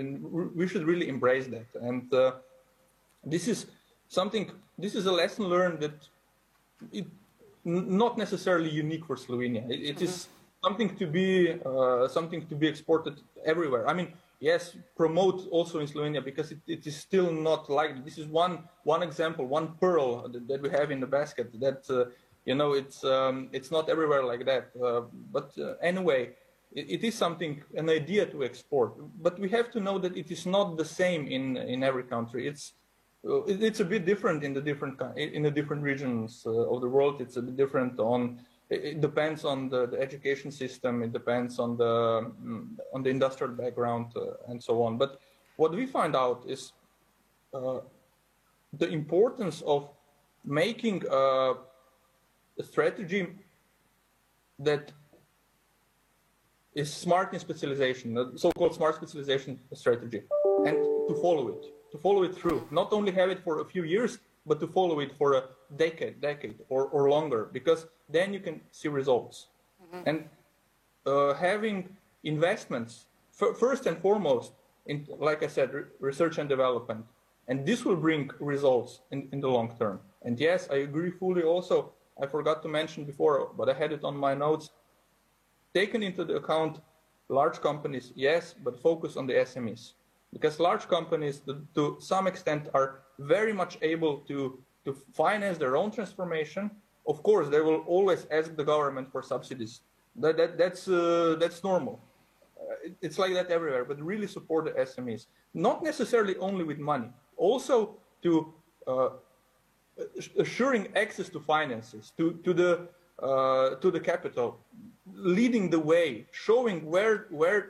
we should really embrace that. And this is a lesson learned that not necessarily unique for Slovenia. It is something to be exported everywhere. I mean, yes, promote also in Slovenia, because it is still not like this. Is one example, one pearl that we have in the basket that you know, it's not everywhere like that. But anyway, it is something, an idea to export. But we have to know that it is not the same in every country. It's a bit different in the different regions of the world. It's a bit different it depends on the education system. It depends on the industrial background and so on. But what we find out is the importance of making a strategy that is smart in specialization, the so-called smart specialization strategy, and to follow it through. Not only have it for a few years, but to follow it for a decade or longer, because then you can see results. And having investments, first and foremost, in, like I said, research and development, and this will bring results in the long term. And yes, I agree fully also, I forgot to mention before, but I had it on my notes, taken into the account large companies, yes, but focus on the SMEs. Because large companies, to some extent, are very much able to finance their own transformation. Of course, they will always ask the government for subsidies. That's normal. It's like that everywhere, but really support the SMEs. Not necessarily only with money, also to assuring access to finances, to the capital, leading the way, showing where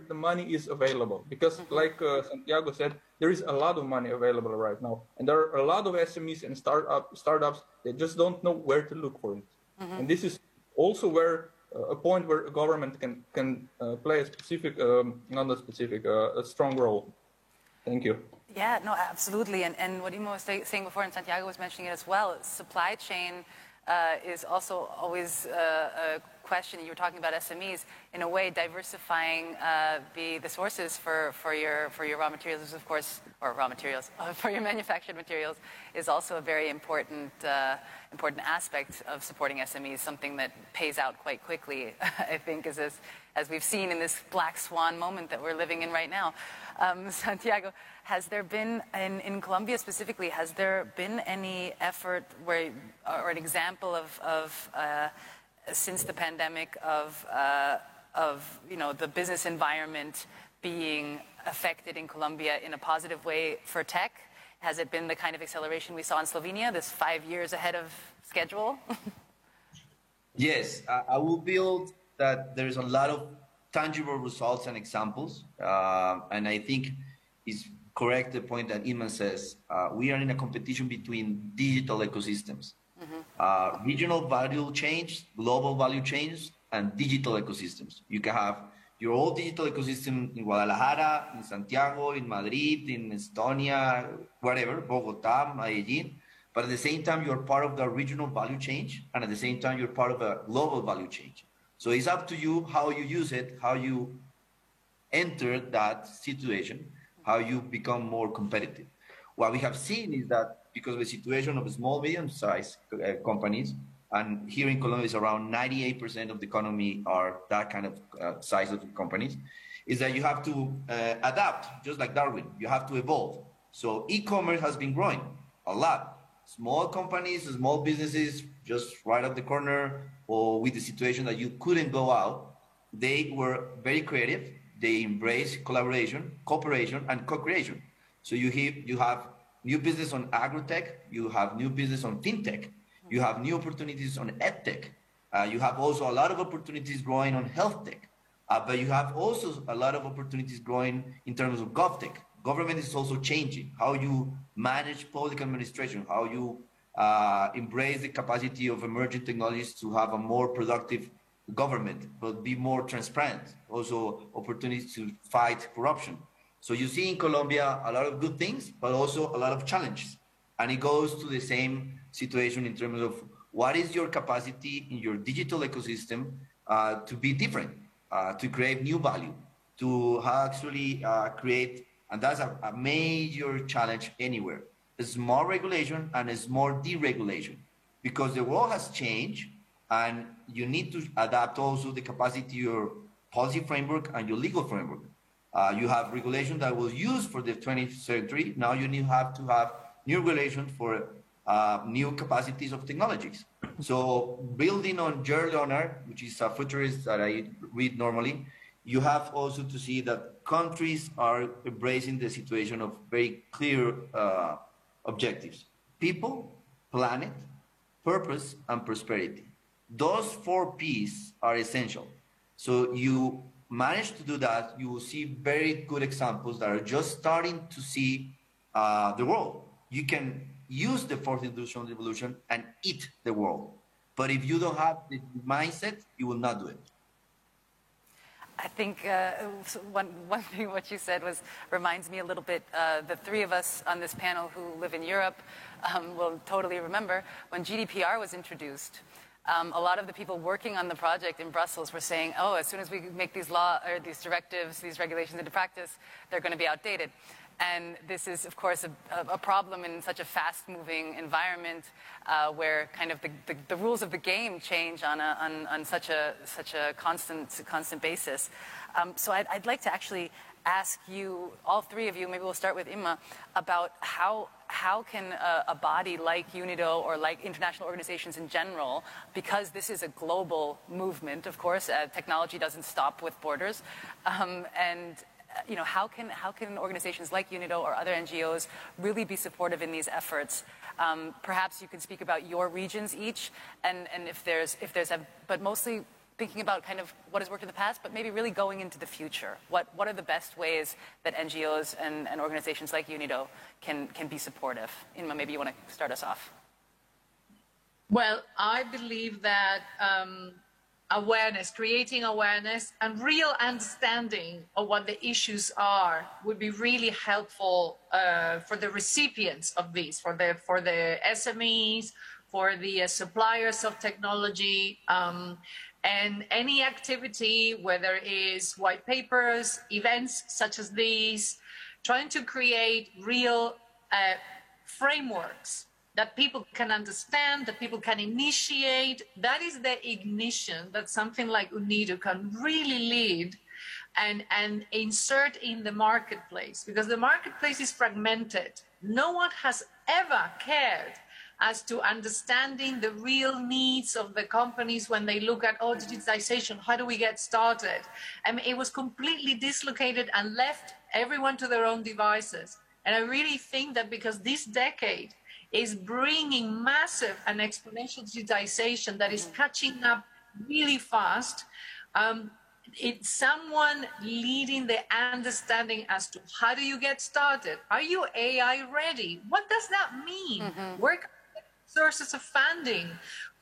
the money is available. Because like Santiago said, there is a lot of money available right now. And there are a lot of SMEs and startups that just don't know where to look for it. And this is also where a point where a government can play a specific, a strong role. Thank you. Yeah, no, absolutely. And what Imo was saying before, and Santiago was mentioning it as well, supply chain is also always a question. You were talking about SMEs. In a way, diversifying the sources for your raw materials, of course, or raw materials, for your manufactured materials, is also a very important aspect of supporting SMEs, something that pays out quite quickly, I think, as we've seen in this black swan moment that we're living in right now. Santiago, has there been, in Colombia specifically, has there been any effort where, or an example of since the pandemic of you know, the business environment being affected in Colombia in a positive way for tech? Has it been the kind of acceleration we saw in Slovenia, this 5 years ahead of schedule? Yes, I will build that there's a lot of tangible results and examples. And I think it's correct the point that Iman says. We are in a competition between digital ecosystems. Regional value change, global value change, and digital ecosystems. You can have your own digital ecosystem in Guadalajara, in Santiago, in Madrid, in Estonia, whatever, Bogota, Medellin. But at the same time, you're part of the regional value change, and at the same time, you're part of a global value change. So it's up to you how you use it, how you enter that situation, how you become more competitive. What we have seen is that because of the situation of small, medium-sized companies, and here in Colombia is around 98% of the economy are that kind of size of companies, is that you have to adapt, just like Darwin. You have to evolve. So e-commerce has been growing a lot. Small companies, small businesses, just right at the corner, or with the situation that you couldn't go out, they were very creative. They embrace collaboration, cooperation, and co-creation. So you have new business on agrotech, you have new business on fintech, you have new opportunities on edtech, you have also a lot of opportunities growing on health tech, but you have also a lot of opportunities growing in terms of govtech. Government is also changing how you manage public administration, how you embrace the capacity of emerging technologies to have a more productive government, but be more transparent, also opportunities to fight corruption. So you see in Colombia a lot of good things, but also a lot of challenges. And it goes to the same situation in terms of what is your capacity in your digital ecosystem to be different, to create new value, to actually create, and that's a major challenge anywhere. It's more regulation and it's more deregulation because the world has changed and you need to adapt also the capacity to your policy framework and your legal framework. You have regulation that was used for the 20th century. Now you have to have new regulation for new capacities of technologies. So building on Jared Leonard, which is a futurist that I read normally, you have also to see that countries are embracing the situation of very clear objectives. People, planet, purpose, and prosperity. Those 4 Ps are essential. So you manage to do that, you will see very good examples that are just starting to see the world. You can use the 4th industrial revolution and eat the world. But if you don't have the mindset, you will not do it. I think one thing what you said reminds me a little bit, the 3 of us on this panel who live in Europe will totally remember when GDPR was introduced. A lot of the people working on the project in Brussels were saying, oh, as soon as we make these these directives, these regulations into practice, they're going to be outdated. And this is, of course, a problem in such a fast-moving environment where kind of the rules of the game change on such a constant basis. So I'd like to actually ask you, all 3 of you, maybe we'll start with Inma, about how can a body like UNIDO or like international organizations in general, because this is a global movement, of course, technology doesn't stop with borders, and you know, how can organizations like UNIDO or other NGOs really be supportive in these efforts? Perhaps you can speak about your regions each, and if there's but mostly thinking about kind of what has worked in the past, but maybe really going into the future. What are the best ways that NGOs and organizations like UNIDO can be supportive? Inma, maybe you want to start us off. Well, I believe that creating awareness and real understanding of what the issues are would be really helpful for the recipients of these, for the SMEs, for the suppliers of technology, and any activity, whether it is white papers, events such as these, trying to create real frameworks that people can understand, that people can initiate. That is the ignition that something like UNIDO can really lead and insert in the marketplace, because the marketplace is fragmented. No one has ever cared as to understanding the real needs of the companies when they look at, oh, digitization, how do we get started? I mean, it was completely dislocated and left everyone to their own devices. And I really think that because this decade is bringing massive and exponential digitization that is catching up really fast, it's someone leading the understanding as to how do you get started? Are you AI ready? What does that mean? Where can sources of funding?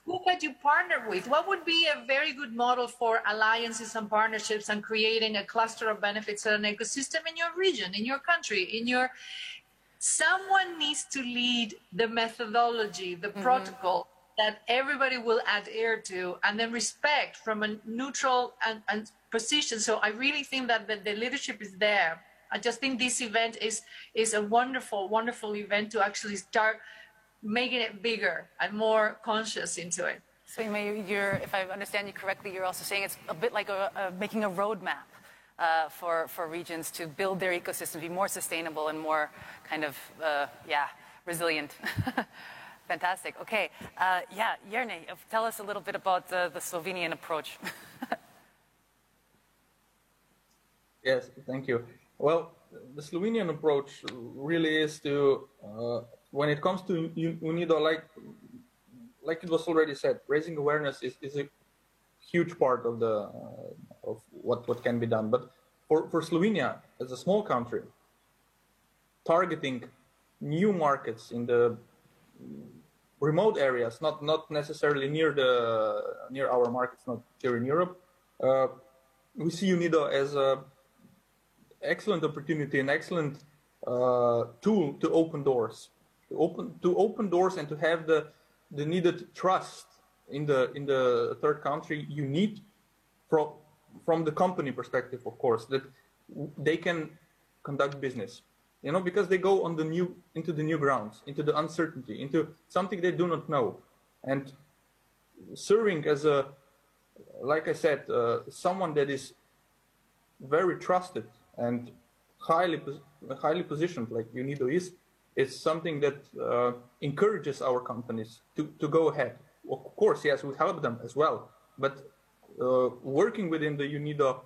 Who could you partner with? What would be a very good model for alliances and partnerships and creating a cluster of benefits and an ecosystem in your region, in your country, in your... Someone needs to lead the methodology, the protocol that everybody will adhere to, and then respect from a neutral and position. So I really think that the leadership is there. I just think this event is a wonderful, wonderful event to actually start making it bigger and more conscious into it. So if I understand you correctly, you're also saying it's a bit like making a roadmap for regions to build their ecosystems, be more sustainable and more kind of, resilient. Fantastic. Okay. Jerne, tell us a little bit about the Slovenian approach. Yes, thank you. Well, the Slovenian approach really is to, when it comes to UNIDO, like it was already said, raising awareness is a huge part of what can be done. But for Slovenia, as a small country, targeting new markets in the remote areas, not necessarily near our markets, not here in Europe, we see UNIDO as an excellent opportunity, an excellent tool to open doors, to open doors and to have the needed trust in the third country you need from the company perspective, of course, that they can conduct business, because they go into the new grounds, into the uncertainty, into something they do not know, and serving as like I said, someone that is very trusted and highly positioned, like UNIDO is, it's something that encourages our companies to go ahead. Of course, yes, we help them as well, but working within the UNIDO,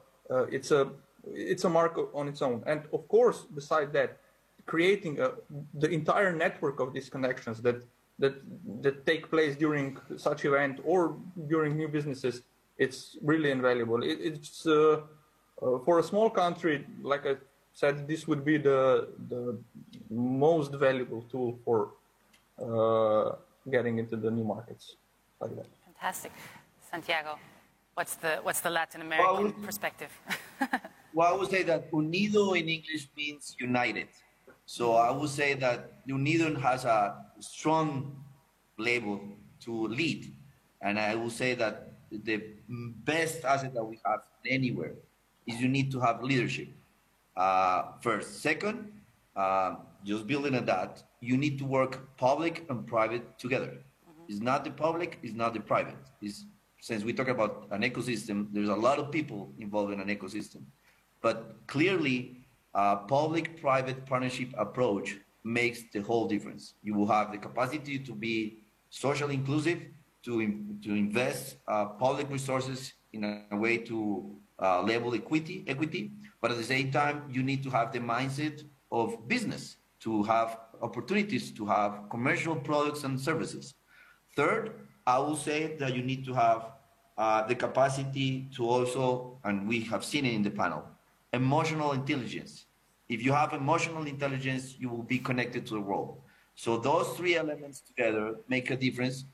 it's a mark on its own. And of course, beside that, creating the entire network of these connections that take place during such event or during new businesses, it's really invaluable. It's for a small country, like I said, this would be the most valuable tool for getting into the new markets like that. Fantastic. Santiago, what's the Latin American perspective? Well, I would say that unido in English means united. So I would say that UNIDO has a strong label to lead. And I would say that the best asset that we have anywhere is you need to have leadership. First. Second, just building on that, you need to work public and private together. Mm-hmm. It's not the public, it's not the private. Since we talk about an ecosystem, there's a lot of people involved in an ecosystem. But clearly, public-private partnership approach makes the whole difference. You will have the capacity to be socially inclusive, to invest public resources in a way to level equity, but at the same time, you need to have the mindset of business, to have opportunities, to have commercial products and services. Third, I will say that you need to have the capacity to also, and we have seen it in the panel, emotional intelligence. If you have emotional intelligence, you will be connected to the world. So those three elements together make a difference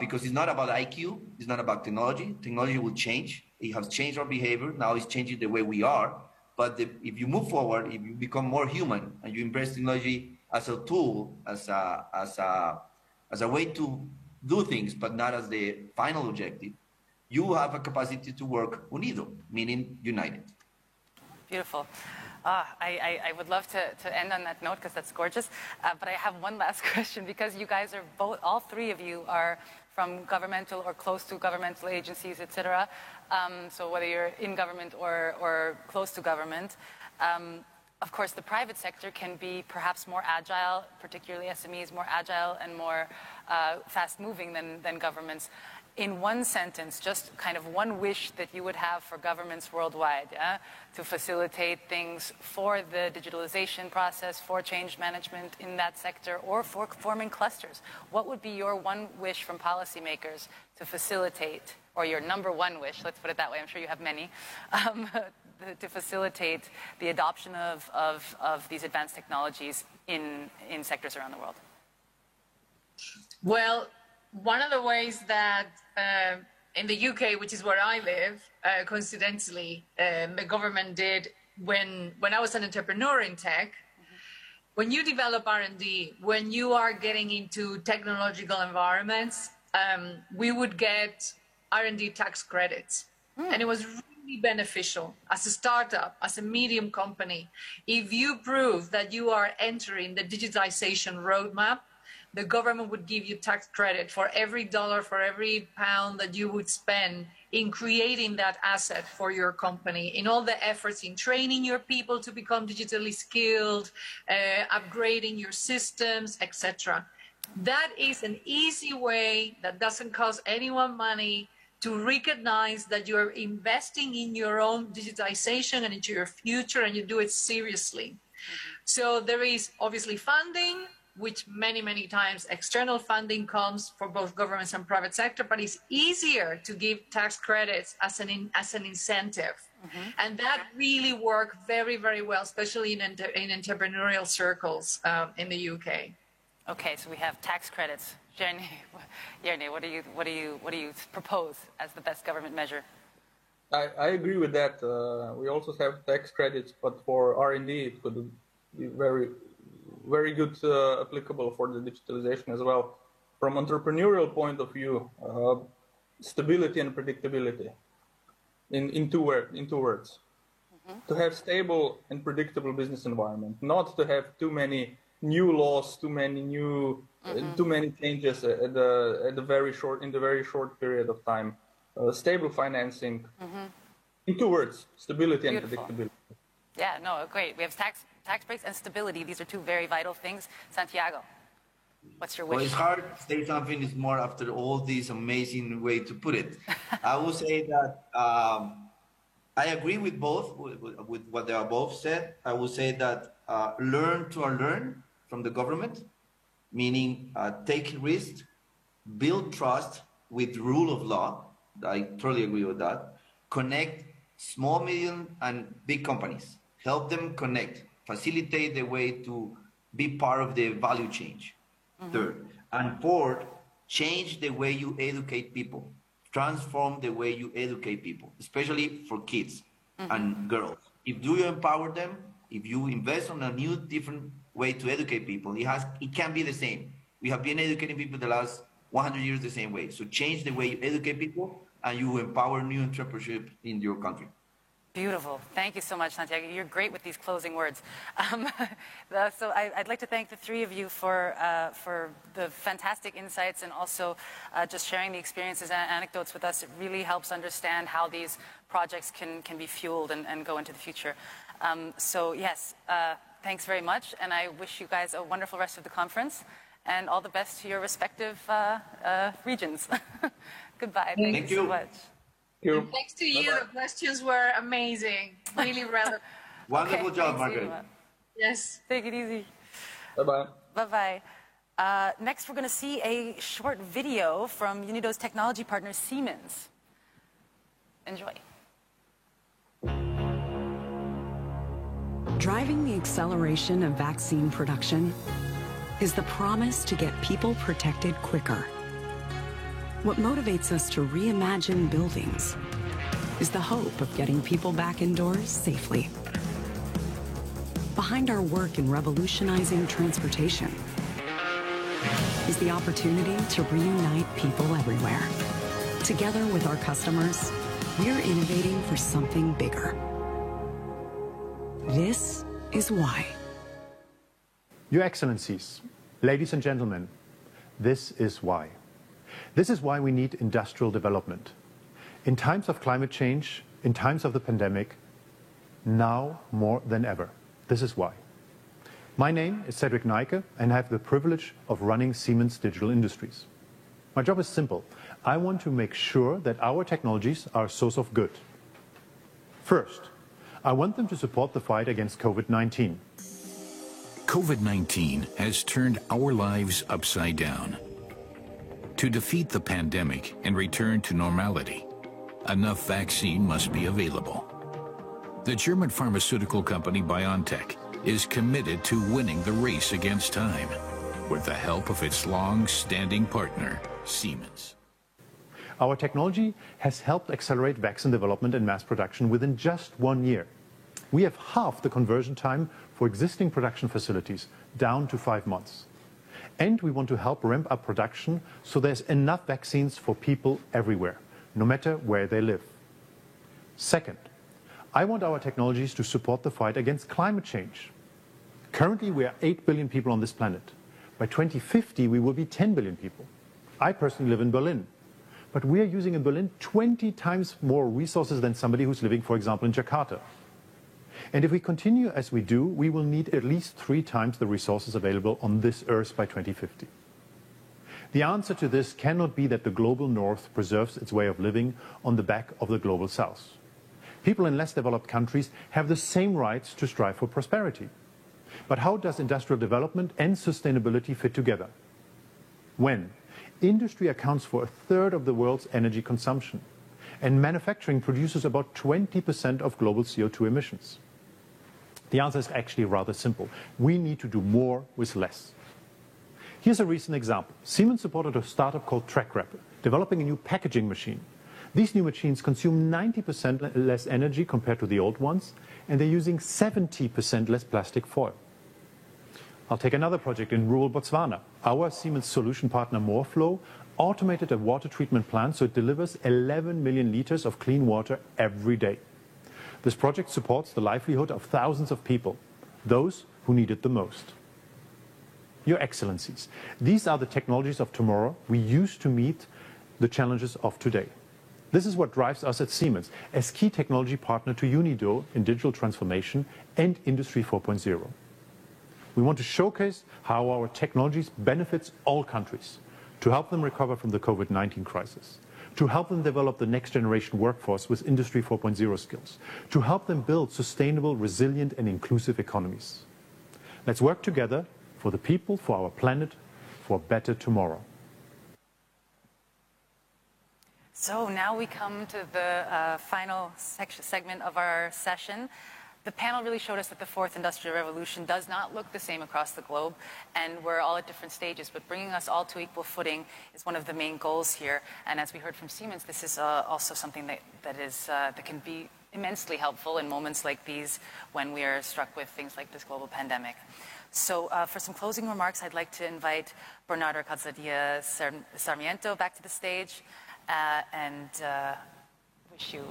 because it's not about IQ, it's not about technology. Technology will change. It has changed our behavior. Now it's changing the way we are. But if you move forward, if you become more human and you embrace technology as a tool, as a way to do things, but not as the final objective, you have a capacity to work unido, meaning united. Beautiful. I would love to end on that note because that's gorgeous. But I have one last question because you guys are both, all three of you are from governmental or close to governmental agencies, etc. So whether you're in government or close to government, of course, the private sector can be perhaps more agile, particularly SMEs, more agile and more fast-moving than governments. In one sentence, just kind of one wish that you would have for governments worldwide to facilitate things for the digitalization process, for change management in that sector, or for forming clusters. What would be your one wish from policymakers to facilitate, or your number one wish, let's put it that way, I'm sure you have many, to facilitate the adoption of these advanced technologies in sectors around the world? Well, one of the ways that in the UK, which is where I live, coincidentally, the government did when I was an entrepreneur in tech, when you develop R&D, when you are getting into technological environments, we would get R&D tax credits. And it was really beneficial as a startup, as a medium company. If you prove that you are entering the digitization roadmap, the government would give you tax credit for every dollar, for every pound that you would spend in creating that asset for your company, in all the efforts in training your people to become digitally skilled, upgrading your systems, etc. That is an easy way that doesn't cost anyone money to recognize that you're investing in your own digitization and into your future, and you do it seriously. So there is obviously funding, which many times external funding comes for both governments and private sector, but it's easier to give tax credits as an incentive. And that really worked very well, especially in entrepreneurial circles in the UK. Okay, so we have tax credits. Jernej, what do you propose as the best government measure? I agree with that. We also have tax credits, but for R&D it could be very good applicable for the digitalization as well. From entrepreneurial point of view, stability and predictability in two words. To have stable and predictable business environment, not to have too many new laws, too many changes in the very short period of time. Stable financing. In 2 words, stability and predictability. Yeah, no, great. We have tax breaks and stability. These are 2 very vital things. Santiago, what's your wish? Well, it's hard to say something is more after all this amazing way to put it. I will say that I agree with both, with what they are both said. I will say that learn to unlearn from the government, meaning take risks, build trust with rule of law. I totally agree with that. Connect small, medium, and big companies. Help them connect. Facilitate the way to be part of the value change. Third. And fourth, change the way you educate people. Transform the way you educate people, especially for kids and girls. If you empower them, if you invest on a new, different way to educate people, it can be the same. We have been educating people the last 100 years the same way. So change the way you educate people, and you empower new entrepreneurship in your country. Beautiful. Thank you so much, Santiago. You're great with these closing words. So I'd like to thank the 3 of you for the fantastic insights and also just sharing the experiences and anecdotes with us. It really helps understand how these projects can be fueled and go into the future. So yes, thanks very much. And I wish you guys a wonderful rest of the conference and all the best to your respective regions. Goodbye. Thank you so much. Thanks to you. Bye-bye. The questions were amazing. Really relevant. Wonderful job, Margaret. Yes. Take it easy. Bye-bye. Bye-bye. Next, we're going to see a short video from UNIDO's technology partner, Siemens. Enjoy. Driving the acceleration of vaccine production is the promise to get people protected quicker. What motivates us to reimagine buildings is the hope of getting people back indoors safely. Behind our work in revolutionizing transportation is the opportunity to reunite people everywhere. Together with our customers, we're innovating for something bigger. This is why. Your Excellencies, ladies and gentlemen, this is why. This is why we need industrial development. In times of climate change, in times of the pandemic, now more than ever. This is why. My name is Cedric Neike, and I have the privilege of running Siemens Digital Industries. My job is simple. I want to make sure that our technologies are a source of good. First, I want them to support the fight against COVID-19. COVID-19 has turned our lives upside down. To defeat the pandemic and return to normality, enough vaccine must be available. The German pharmaceutical company BioNTech is committed to winning the race against time with the help of its long-standing partner, Siemens. Our technology has helped accelerate vaccine development and mass production within just 1 year. We have halved the conversion time for existing production facilities down to 5 months. And we want to help ramp up production so there's enough vaccines for people everywhere, no matter where they live. Second, I want our technologies to support the fight against climate change. Currently, we are 8 billion people on this planet. By 2050, we will be 10 billion people. I personally live in Berlin, but we are using in Berlin 20 times more resources than somebody who's living, for example, in Jakarta. And if we continue as we do, we will need at least 3 times the resources available on this Earth by 2050. The answer to this cannot be that the global North preserves its way of living on the back of the global South. People in less developed countries have the same rights to strive for prosperity. But how does industrial development and sustainability fit together? When industry accounts for 1/3 of the world's energy consumption, and manufacturing produces about 20% of global CO2 emissions. The answer is actually rather simple. We need to do more with less. Here's a recent example. Siemens supported a startup called TrackWrap, developing a new packaging machine. These new machines consume 90% less energy compared to the old ones, and they're using 70% less plastic foil. I'll take another project in rural Botswana. Our Siemens solution partner Moreflow automated a water treatment plant so it delivers 11 million liters of clean water every day. This project supports the livelihood of thousands of people, those who need it the most. Your Excellencies, these are the technologies of tomorrow we use to meet the challenges of today. This is what drives us at Siemens as key technology partner to UNIDO in digital transformation and Industry 4.0. We want to showcase how our technologies benefits all countries, to help them recover from the COVID-19 crisis, to help them develop the next generation workforce with Industry 4.0 skills, to help them build sustainable, resilient and inclusive economies. Let's work together for the people, for our planet, for a better tomorrow. So now we come to the final segment of our session. The panel really showed us that the fourth industrial revolution does not look the same across the globe, and we're all at different stages, but bringing us all to equal footing is one of the main goals here. And as we heard from Siemens, this is also something that can be immensely helpful in moments like these when we are struck with things like this global pandemic. So for some closing remarks, I'd like to invite Bernardo Calzadilla Sarmiento back to the stage and wish you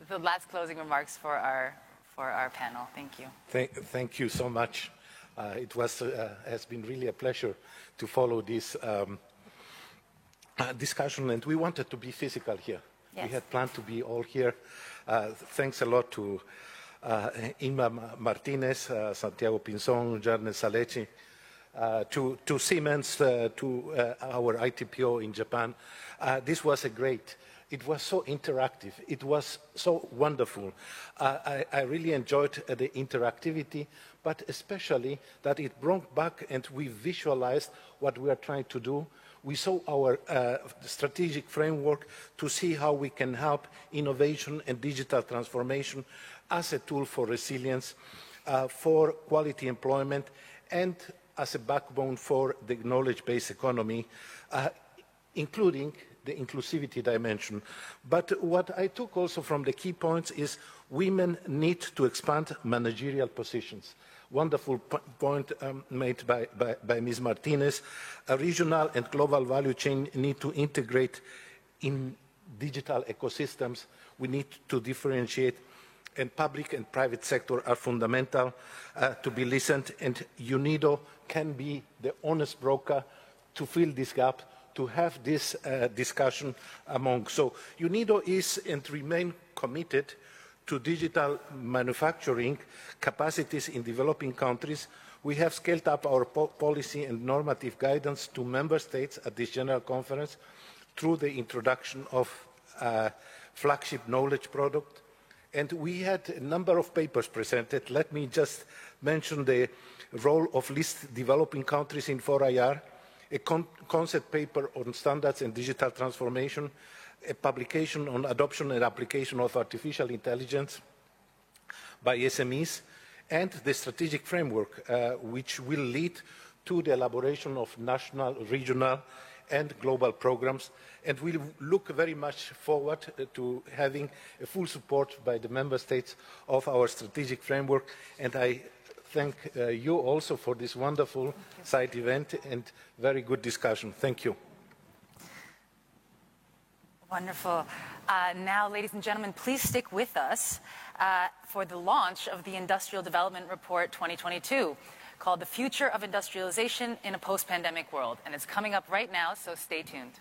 the last closing remarks for our panel. Thank you. Thank you so much. It has been really a pleasure to follow this discussion, and we wanted to be physical here. Yes. We had planned to be all here. Thanks a lot to Inma Martinez, Santiago Pinzón, Jarnes Salechi, to Siemens, to our ITPO in Japan. This was it was so interactive. It was so wonderful. I really enjoyed the interactivity, but especially that it brought back and we visualized what we are trying to do. We saw our strategic framework to see how we can help innovation and digital transformation as a tool for resilience, for quality employment, and as a backbone for the knowledge-based economy, including the inclusivity dimension. But what I took also from the key points is women need to expand managerial positions. Wonderful point made by Ms. Martinez. A regional and global value chain need to integrate in digital ecosystems. We need to differentiate, and public and private sector are fundamental to be listened, and UNIDO can be the honest broker to fill this gap, to have this discussion among. So UNIDO is and remain committed to digital manufacturing capacities in developing countries. We have scaled up our policy and normative guidance to member states at this General Conference through the introduction of flagship knowledge product. And we had a number of papers presented. Let me just mention the role of least developing countries in 4IR, a concept paper on standards and digital transformation, a publication on adoption and application of artificial intelligence by SMEs, and the strategic framework, which will lead to the elaboration of national, regional, and global programs. And we look very much forward to having a full support by the member states of our strategic framework. And I thank you also for this wonderful side event and very good discussion. Thank you. Wonderful. Now, ladies and gentlemen, please stick with us for the launch of the Industrial Development Report 2022, called The Future of Industrialization in a Post-Pandemic World. And it's coming up right now, so stay tuned.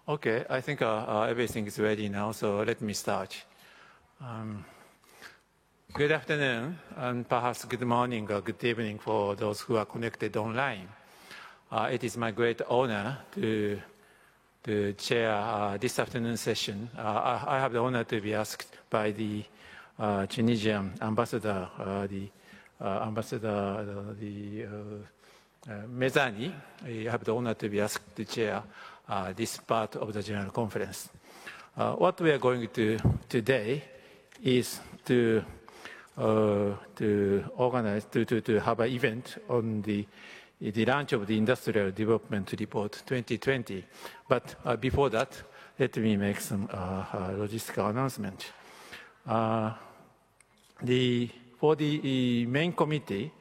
Okay, I think everything is ready now, so let me start. Good afternoon, and perhaps good morning or good evening for those who are connected online. It is my great honor to chair this afternoon's session. I have the honor to be asked by the Tunisian ambassador, Mezani. I have the honor to be asked to chair this part of the General Conference. What we are going to today is to organize, to have an event on the launch of the Industrial Development Report 2020. But before that, let me make some logistical announcement. For the main committee,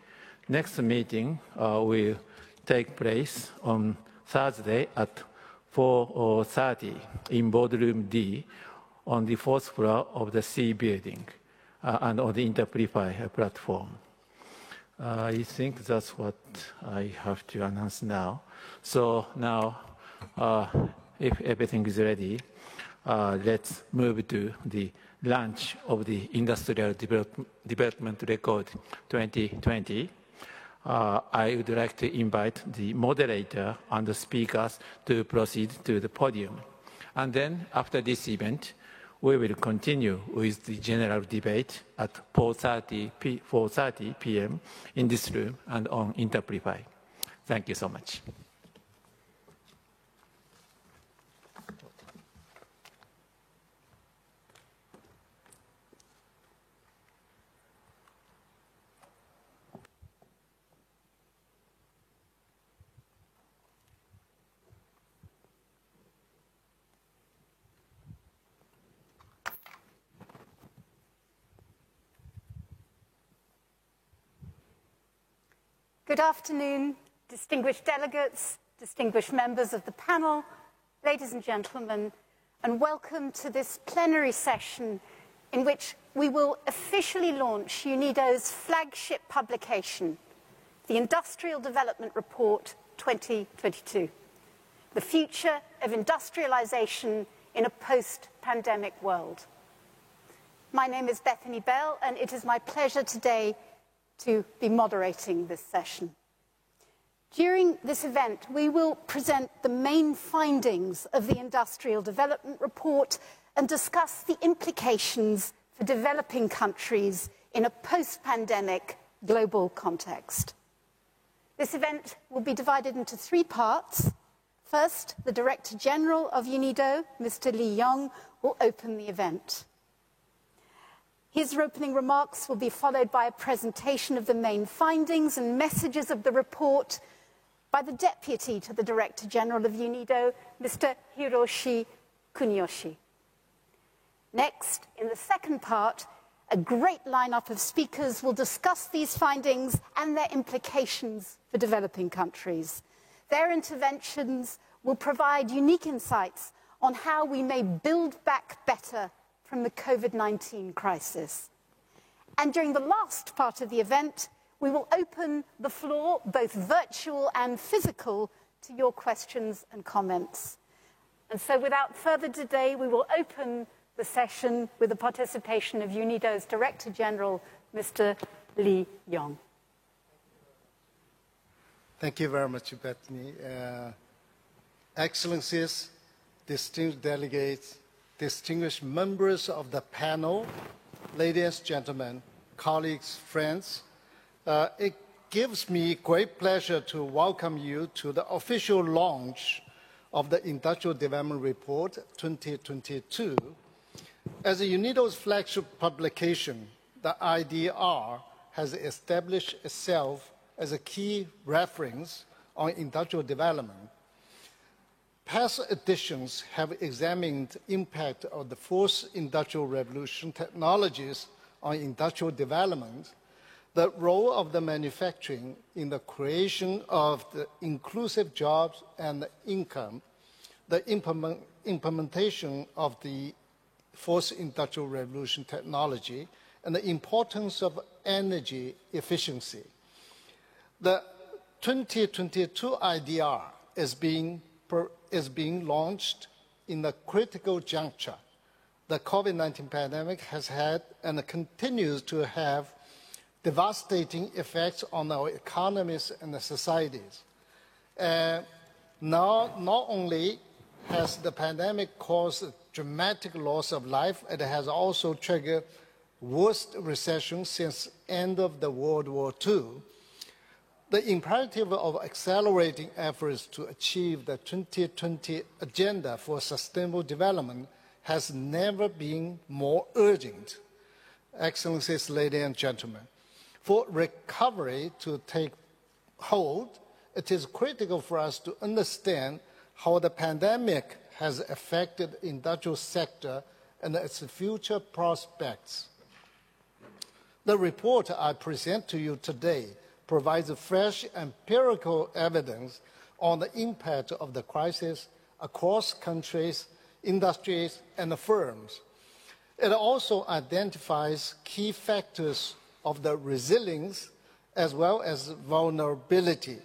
next meeting will take place on Thursday at 4:30 in Boardroom D on the 4th floor of the C building and on the Interplify platform. I think that's what I have to announce now. So now, if everything is ready, let's move to the launch of the Industrial Development Record 2020. I would like to invite the moderator and the speakers to proceed to the podium. And then after this event, we will continue with the general debate at 4:30 p.m. in this room and on Interplify. Thank you so much. Good afternoon, distinguished delegates, distinguished members of the panel, ladies and gentlemen, and welcome to this plenary session in which we will officially launch UNIDO's flagship publication, the Industrial Development Report 2022, the future of industrialization in a post-pandemic world. My name is Bethany Bell, and it is my pleasure today to be moderating this session. During this event, we will present the main findings of the Industrial Development Report and discuss the implications for developing countries in a post-pandemic global context. This event will be divided into three parts. First, the Director General of UNIDO, Mr. Lee Young, will open the event. His opening remarks will be followed by a presentation of the main findings and messages of the report by the Deputy to the Director General of UNIDO, Mr. Hiroshi Kuniyoshi. Next, in the second part, a great lineup of speakers will discuss these findings and their implications for developing countries. Their interventions will provide unique insights on how we may build back better from the COVID-19 crisis. And during the last part of the event, we will open the floor, both virtual and physical, to your questions and comments. And so without further delay, we will open the session with the participation of UNIDO's Director General, Mr. Lee Young. Thank you very much, Bethany. Excellencies, distinguished delegates, distinguished members of the panel, ladies and gentlemen, colleagues, friends, it gives me great pleasure to welcome you to the official launch of the Industrial Development Report 2022. As UNIDO's flagship publication, the IDR has established itself as a key reference on industrial development. Past editions have examined the impact of the fourth industrial revolution technologies on industrial development, the role of the manufacturing in the creation of the inclusive jobs and income, the implementation of the fourth industrial revolution technology, and the importance of energy efficiency. The 2022 IDR is being launched in a critical juncture. The COVID-19 pandemic has had and continues to have devastating effects on our economies and the societies. Now, not only has the pandemic caused a dramatic loss of life, it has also triggered worst recession since end of the World War II. The imperative of accelerating efforts to achieve the 2020 Agenda for Sustainable Development has never been more urgent. Excellencies, ladies and gentlemen, for recovery to take hold, it is critical for us to understand how the pandemic has affected the industrial sector and its future prospects. The report I present to you today provides fresh empirical evidence on the impact of the crisis across countries, industries, and firms. It also identifies key factors of the resilience as well as vulnerability.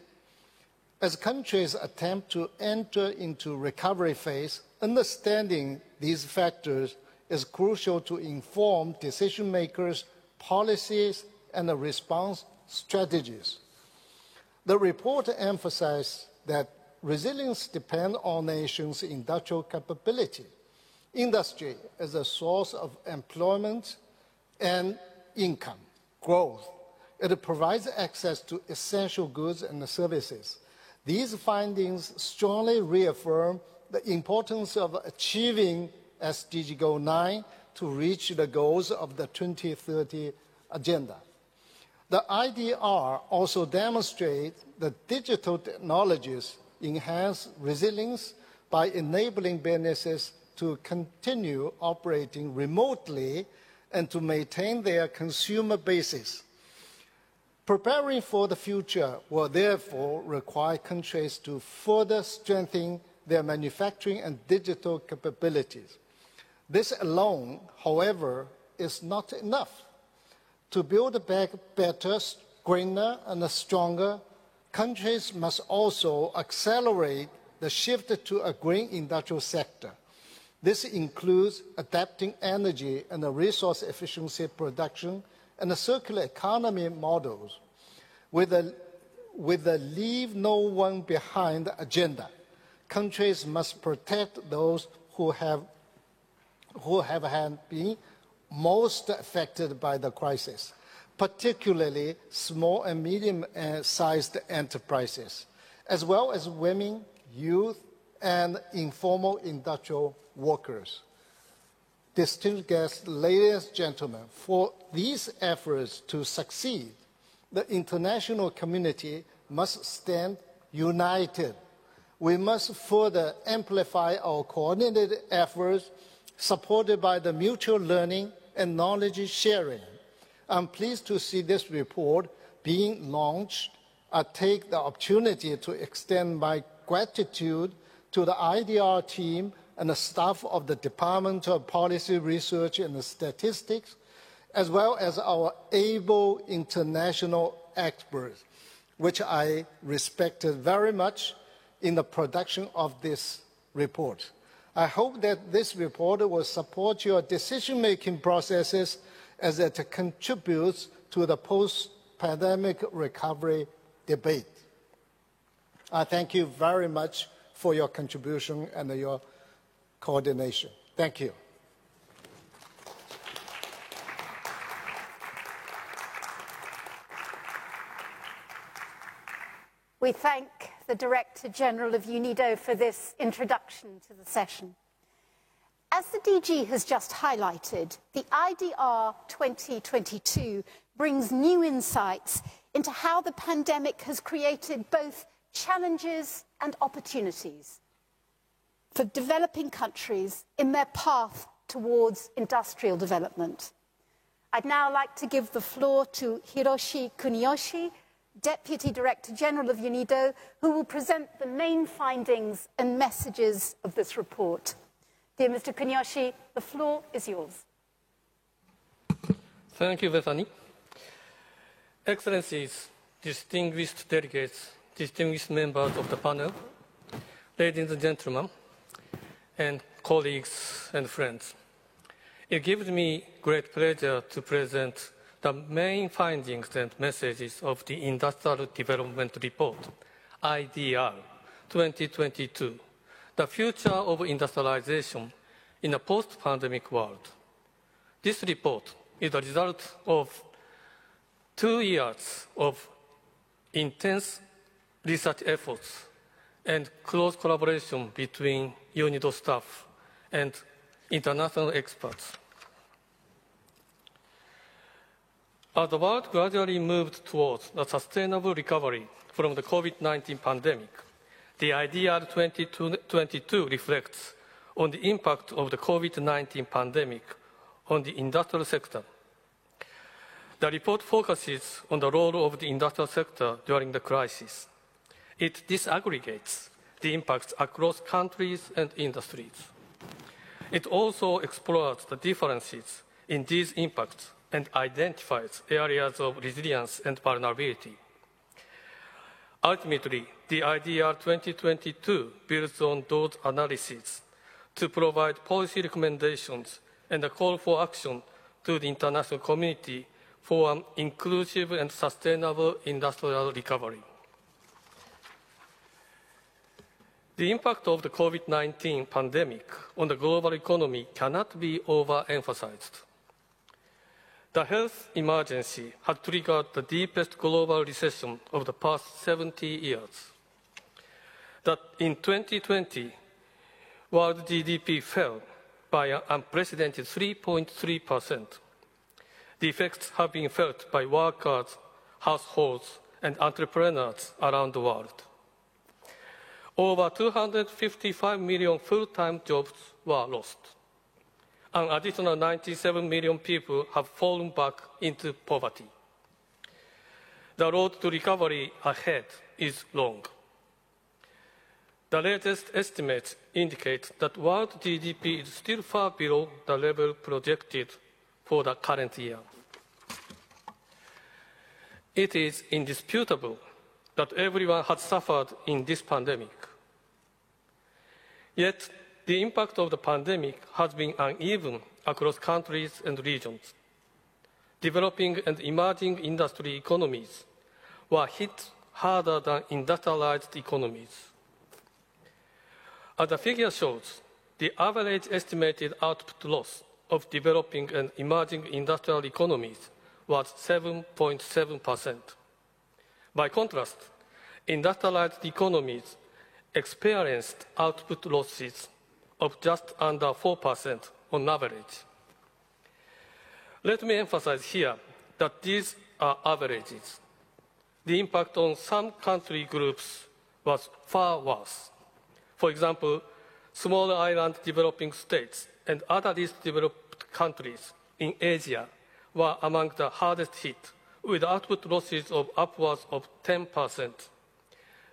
As countries attempt to enter into recovery phase, understanding these factors is crucial to inform decision makers, policies, and response strategies. The report emphasizes that resilience depends on nations' industrial capability. Industry is a source of employment and income growth. It provides access to essential goods and services. These findings strongly reaffirm the importance of achieving SDG Goal 9 to reach the goals of the 2030 Agenda. The IDR also demonstrates that digital technologies enhance resilience by enabling businesses to continue operating remotely and to maintain their consumer bases. Preparing for the future will therefore require countries to further strengthen their manufacturing and digital capabilities. This alone, however, is not enough. To build back better, greener, and stronger, countries must also accelerate the shift to a green industrial sector. This includes adapting energy and resource efficiency production and the circular economy models. With the Leave No One Behind agenda, countries must protect those who have been most affected by the crisis, particularly small and medium-sized enterprises, as well as women, youth, and informal industrial workers. Distinguished guests, ladies and gentlemen, for these efforts to succeed, the international community must stand united. We must further amplify our coordinated efforts supported by the mutual learning and knowledge sharing. I'm pleased to see this report being launched. I take the opportunity to extend my gratitude to the IDR team and the staff of the Department of Policy Research and Statistics, as well as our able international experts, which I respected very much in the production of this report. I hope that this report will support your decision-making processes as it contributes to the post-pandemic recovery debate. I thank you very much for your contribution and your coordination. Thank you. We thank the Director General of UNIDO for this introduction to the session. As the DG has just highlighted, the IDR 2022 brings new insights into how the pandemic has created both challenges and opportunities for developing countries in their path towards industrial development. I'd now like to give the floor to Hiroshi Kuniyoshi, Deputy Director General of UNIDO, who will present the main findings and messages of this report. Dear Mr. Kuniyoshi, the floor is yours. Thank you, Bethany. Excellencies, distinguished delegates, distinguished members of the panel, ladies and gentlemen, and colleagues and friends. It gives me great pleasure to present the main findings and messages of the Industrial Development Report, IDR 2022, The Future of Industrialization in a Post-Pandemic World. This report is the result of 2 years of intense research efforts and close collaboration between UNIDO staff and international experts. As the world gradually moved towards a sustainable recovery from the COVID-19 pandemic, the IDR 2022 reflects on the impact of the COVID-19 pandemic on the industrial sector. The report focuses on the role of the industrial sector during the crisis. It disaggregates the impacts across countries and industries. It also explores the differences in these impacts and identifies areas of resilience and vulnerability. Ultimately, the IDR 2022 builds on those analyses to provide policy recommendations and a call for action to the international community for an inclusive and sustainable industrial recovery. The impact of the COVID-19 pandemic on the global economy cannot be overemphasized. The health emergency had triggered the deepest global recession of the past 70 years. That in 2020, world GDP fell by an unprecedented 3.3%. The effects have been felt by workers, households, and entrepreneurs around the world. Over 255 million full-time jobs were lost. An additional 97 million people have fallen back into poverty. The road to recovery ahead is long. The latest estimates indicate that world GDP is still far below the level projected for the current year. It is indisputable that everyone has suffered in this pandemic. Yet, the impact of the pandemic has been uneven across countries and regions. Developing and emerging industry economies were hit harder than industrialized economies. As the figure shows, the average estimated output loss of developing and emerging industrial economies was 7.7%. By contrast, industrialized economies experienced output losses of just under 4% on average. Let me emphasize here that these are averages. The impact on some country groups was far worse. For example, small island developing states and other least developed countries in Asia were among the hardest hit, with output losses of upwards of 10%.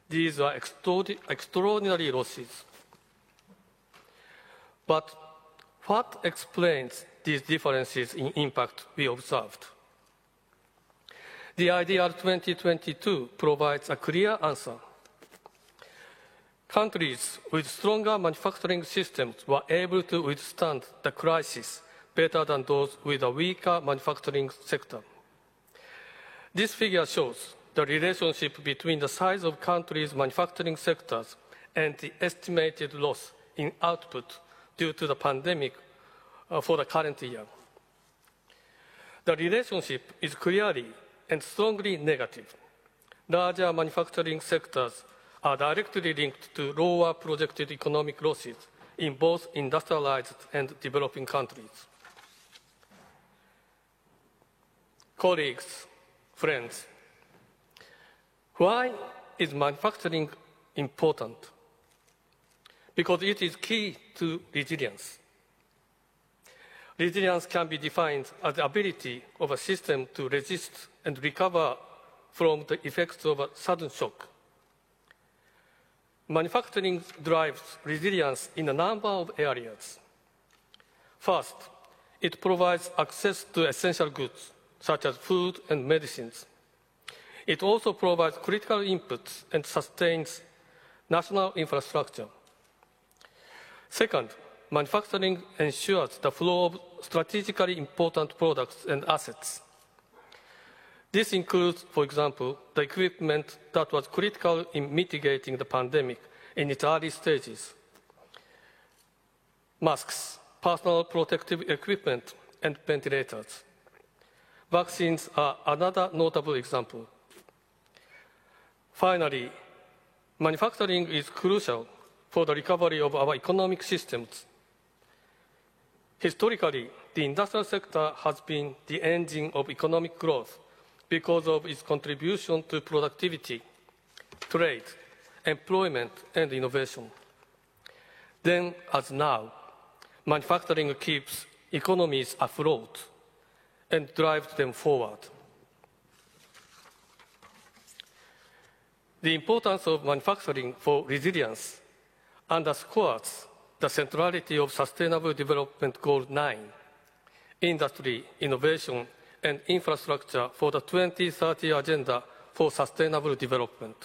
These are extraordinary losses. But what explains these differences in impact we observed? The IDR 2022 provides a clear answer. Countries with stronger manufacturing systems were able to withstand the crisis better than those with a weaker manufacturing sector. This figure shows the relationship between the size of countries' manufacturing sectors and the estimated loss in output due to the pandemic for the current year. The relationship is clearly and strongly negative. Larger manufacturing sectors are directly linked to lower projected economic losses in both industrialized and developing countries. Colleagues, friends, why is manufacturing important? Because it is key to resilience. Resilience can be defined as the ability of a system to resist and recover from the effects of a sudden shock. Manufacturing drives resilience in a number of areas. First, it provides access to essential goods, such as food and medicines. It also provides critical inputs and sustains national infrastructure. Second, manufacturing ensures the flow of strategically important products and assets. This includes, for example, the equipment that was critical in mitigating the pandemic in its early stages. Masks, personal protective equipment, and ventilators. Vaccines are another notable example. Finally, manufacturing is crucial for the recovery of our economic systems. Historically, the industrial sector has been the engine of economic growth because of its contribution to productivity, trade, employment, and innovation. Then, as now, manufacturing keeps economies afloat and drives them forward. The importance of manufacturing for resilience underscores the centrality of Sustainable Development Goal 9, industry, innovation, and infrastructure for the 2030 Agenda for Sustainable Development.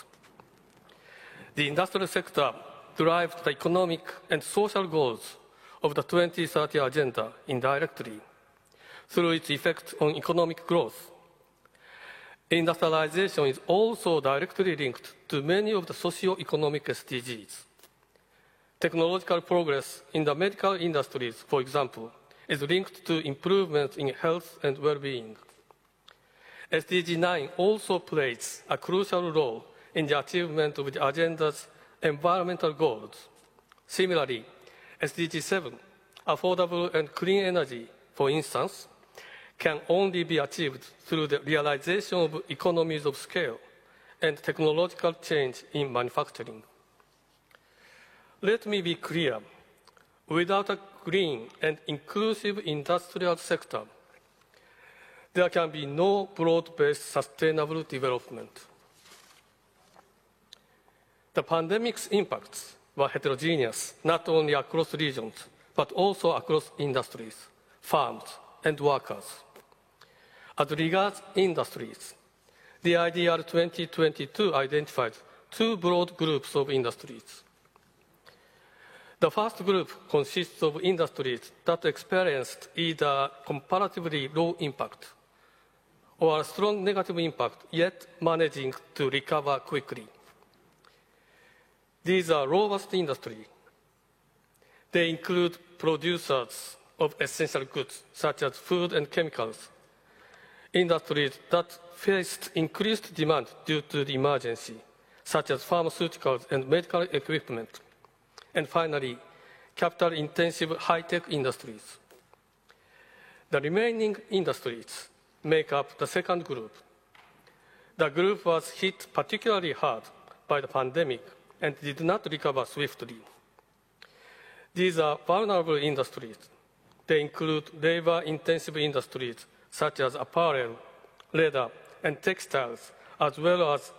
The industrial sector drives the economic and social goals of the 2030 Agenda indirectly through its effect on economic growth. Industrialization is also directly linked to many of the socio-economic SDGs. Technological progress in the medical industries, for example, is linked to improvements in health and well-being. SDG 9 also plays a crucial role in the achievement of the agenda's environmental goals. Similarly, SDG 7, affordable and clean energy, for instance, can only be achieved through the realization of economies of scale and technological change in manufacturing. Let me be clear. Without a green and inclusive industrial sector, there can be no broad-based sustainable development. The pandemic's impacts were heterogeneous, not only across regions, but also across industries, farms, and workers. As regards industries, the IDR 2022 identified two broad groups of industries. The first group consists of industries that experienced either comparatively low impact or a strong negative impact, yet managing to recover quickly. These are robust industries. They include producers of essential goods, such as food and chemicals, industries that faced increased demand due to the emergency, such as pharmaceuticals and medical equipment, and finally, capital-intensive high-tech industries. The remaining industries make up the second group. The group was hit particularly hard by the pandemic and did not recover swiftly. These are vulnerable industries. They include labor-intensive industries such as apparel, leather, and textiles, as well as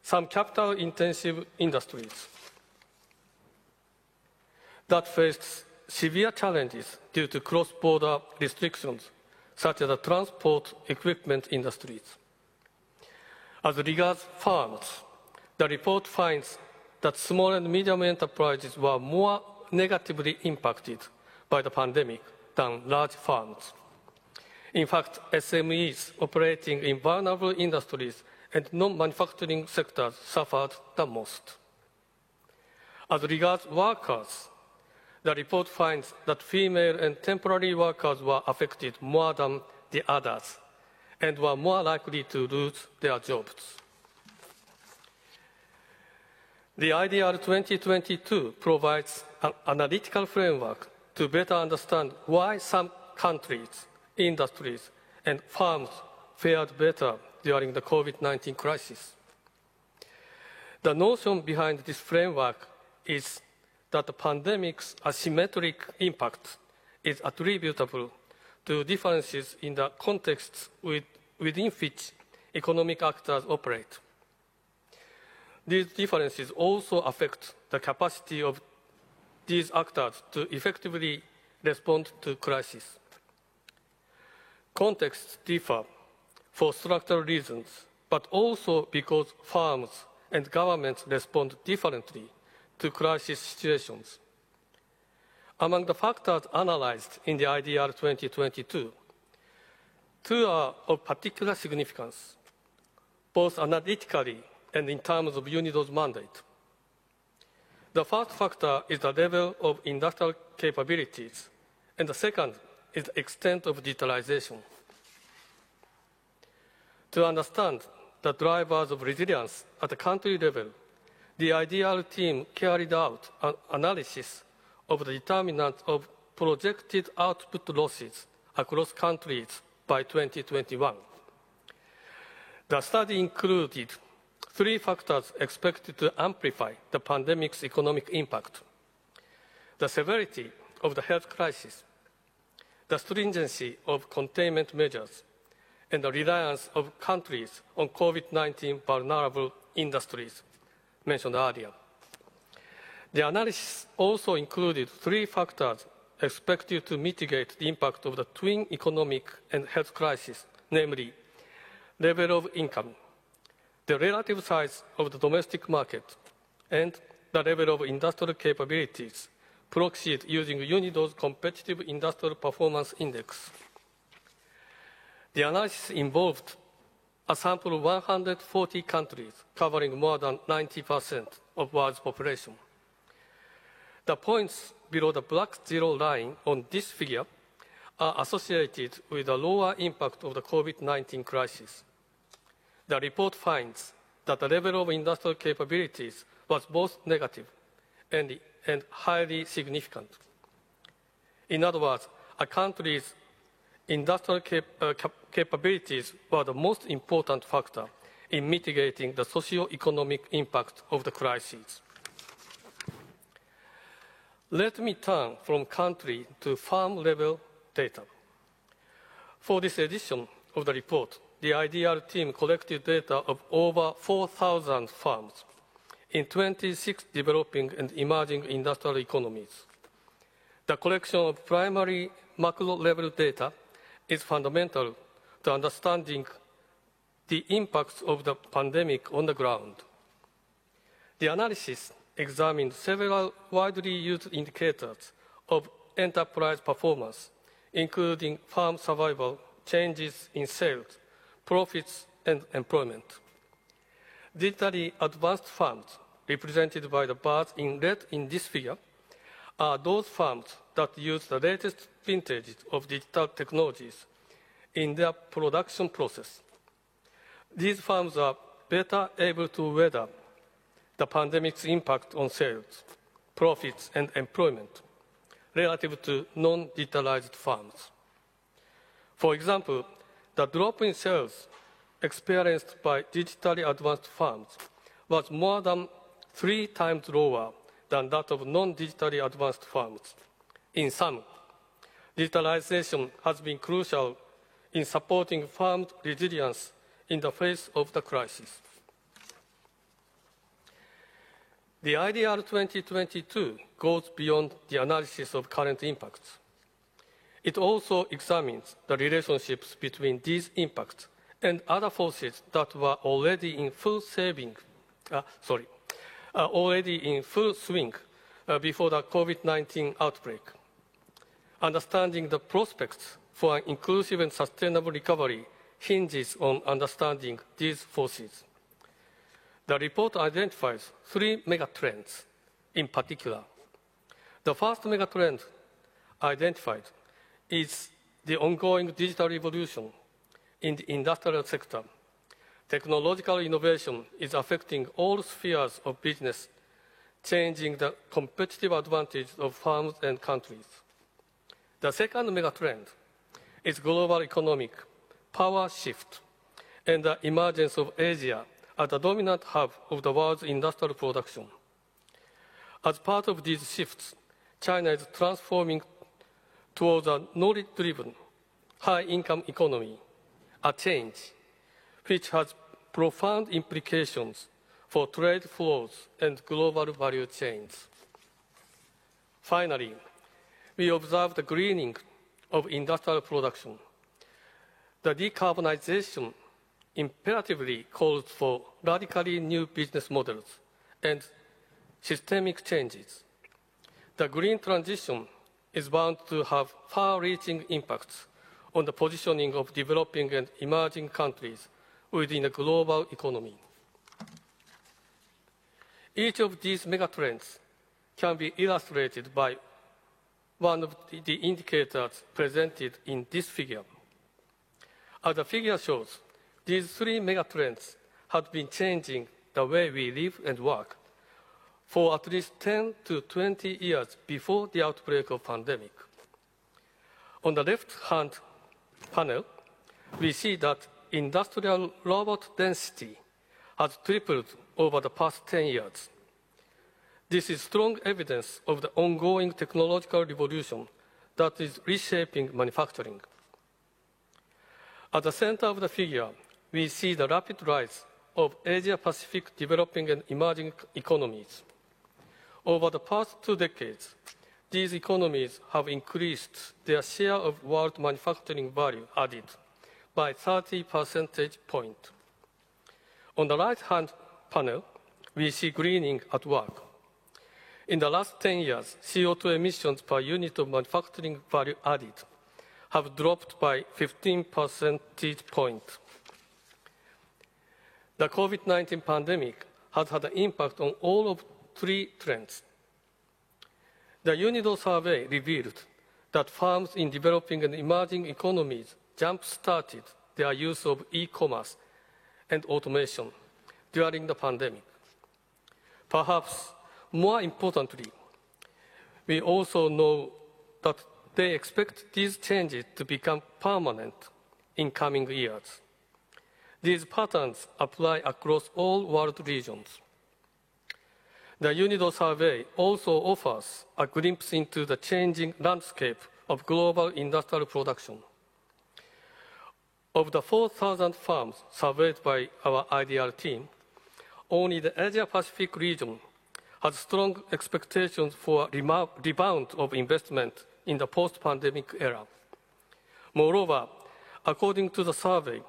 some capital-intensive industries that faced severe challenges due to cross-border restrictions, such as the transport equipment industries. As regards farms, the report finds that small and medium enterprises were more negatively impacted by the pandemic than large farms. In fact, SMEs operating in vulnerable industries and non-manufacturing sectors suffered the most. As regards workers, the report finds that female and temporary workers were affected more than the others and were more likely to lose their jobs. The IDR 2022 provides an analytical framework to better understand why some countries, industries, and farms fared better during the COVID-19 crisis. The notion behind this framework is that the pandemic's asymmetric impact is attributable to differences in the contexts within which economic actors operate. These differences also affect the capacity of these actors to effectively respond to crisis. Contexts differ for structural reasons, but also because firms and governments respond differently to crisis situations. Among the factors analyzed in the IDR 2022, two are of particular significance, both analytically and in terms of UNIDO's mandate. The first factor is the level of industrial capabilities, and the second is the extent of digitalization. To understand the drivers of resilience at the country level, the IDR team carried out an analysis of the determinants of projected output losses across countries by 2021. The study included three factors expected to amplify the pandemic's economic impact: the severity of the health crisis, the stringency of containment measures, and the reliance of countries on COVID-19 vulnerable industries mentioned earlier. The analysis also included three factors expected to mitigate the impact of the twin economic and health crisis, namely level of income, the relative size of the domestic market, and the level of industrial capabilities proxied using UNIDO's Competitive Industrial Performance Index. The analysis involved a sample of 140 countries covering more than 90% of the world's population. The points below the black zero line on this figure are associated with the lower impact of the COVID-19 crisis. The report finds that the level of industrial capabilities was both negative and highly significant. In other words, a country's industrial capabilities were the most important factor in mitigating the socio-economic impact of the crisis. Let me turn from country to farm-level data. For this edition of the report, the IDR team collected data of over 4,000 farms in 26 developing and emerging industrial economies. The collection of primary macro-level data is fundamental to understanding the impacts of the pandemic on the ground. The analysis examined several widely used indicators of enterprise performance, including farm survival, changes in sales, profits, and employment. Digitally advanced farms, represented by the bars in red in this figure, are those farms that use the latest vintages of digital technologies in their production process. These farms are better able to weather the pandemic's impact on sales, profits, and employment relative to non-digitalized farms. For example, the drop in sales experienced by digitally advanced farms was more than 3 times lower than that of non-digitally advanced farms. In sum, digitalization has been crucial in supporting farm resilience in the face of the crisis. The IDR 2022 goes beyond the analysis of current impacts. It also examines the relationships between these impacts and other forces that were already in full swing before the COVID-19 outbreak. Understanding the prospects for an inclusive and sustainable recovery hinges on understanding these forces. The report identifies 3 megatrends in particular. The first megatrend identified is the ongoing digital revolution in the industrial sector. Technological innovation is affecting all spheres of business, changing the competitive advantage of firms and countries. The second megatrend is global economic power shift and the emergence of Asia as the dominant hub of the world's industrial production. As part of these shifts, China is transforming towards a knowledge-driven, high-income economy, a change which has profound implications for trade flows and global value chains. Finally, we observe the greening of industrial production. The decarbonization imperatively calls for radically new business models and systemic changes. The green transition is bound to have far-reaching impacts on the positioning of developing and emerging countries within the global economy. Each of these megatrends can be illustrated by one of the indicators presented in this figure. As the figure shows, these three megatrends have been changing the way we live and work for at least 10 to 20 years before the outbreak of pandemic. On the left-hand panel, we see that industrial robot density has tripled over the past 10 years. This is strong evidence of the ongoing technological revolution that is reshaping manufacturing. At the center of the figure, we see the rapid rise of Asia-Pacific developing and emerging economies. Over the past 2 decades, these economies have increased their share of world manufacturing value added by 30 percentage points. On the right-hand panel, we see greening at work. In the last 10 years, CO2 emissions per unit of manufacturing value added have dropped by 15 percentage points. The COVID-19 pandemic has had an impact on all of 3 trends. The UNIDO survey revealed that firms in developing and emerging economies jump-started their use of e-commerce and automation during the pandemic. Perhaps more importantly, we also know that they expect these changes to become permanent in coming years. These patterns apply across all world regions. The UNIDO survey also offers a glimpse into the changing landscape of global industrial production. Of the 4,000 firms surveyed by our IDR team, only the Asia-Pacific region has strong expectations for a rebound of investment in the post-pandemic era. Moreover, according to the survey,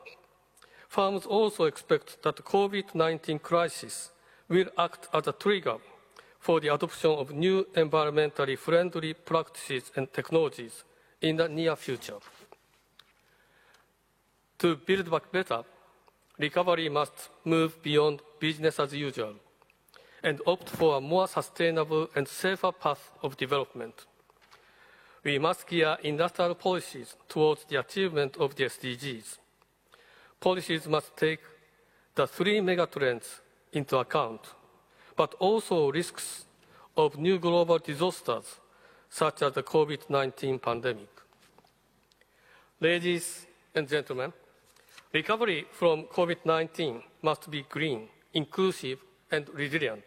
firms also expect that the COVID-19 crisis will act as a trigger for the adoption of new environmentally friendly practices and technologies in the near future. To build back better, recovery must move beyond business as usual and opt for a more sustainable and safer path of development. We must gear industrial policies towards the achievement of the SDGs. Policies must take the 3 megatrends into account, but also risks of new global disasters, such as the COVID-19 pandemic. Ladies and gentlemen, recovery from COVID-19 must be green, inclusive, and resilient.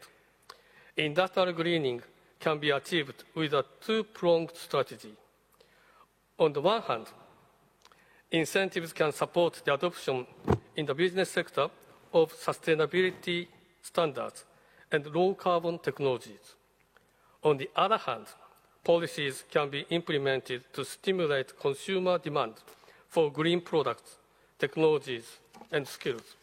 Industrial greening can be achieved with a 2-pronged strategy. On the one hand, incentives can support the adoption in the business sector of sustainability standards and low-carbon technologies. On the other hand, policies can be implemented to stimulate consumer demand for green products, technologies, and skills.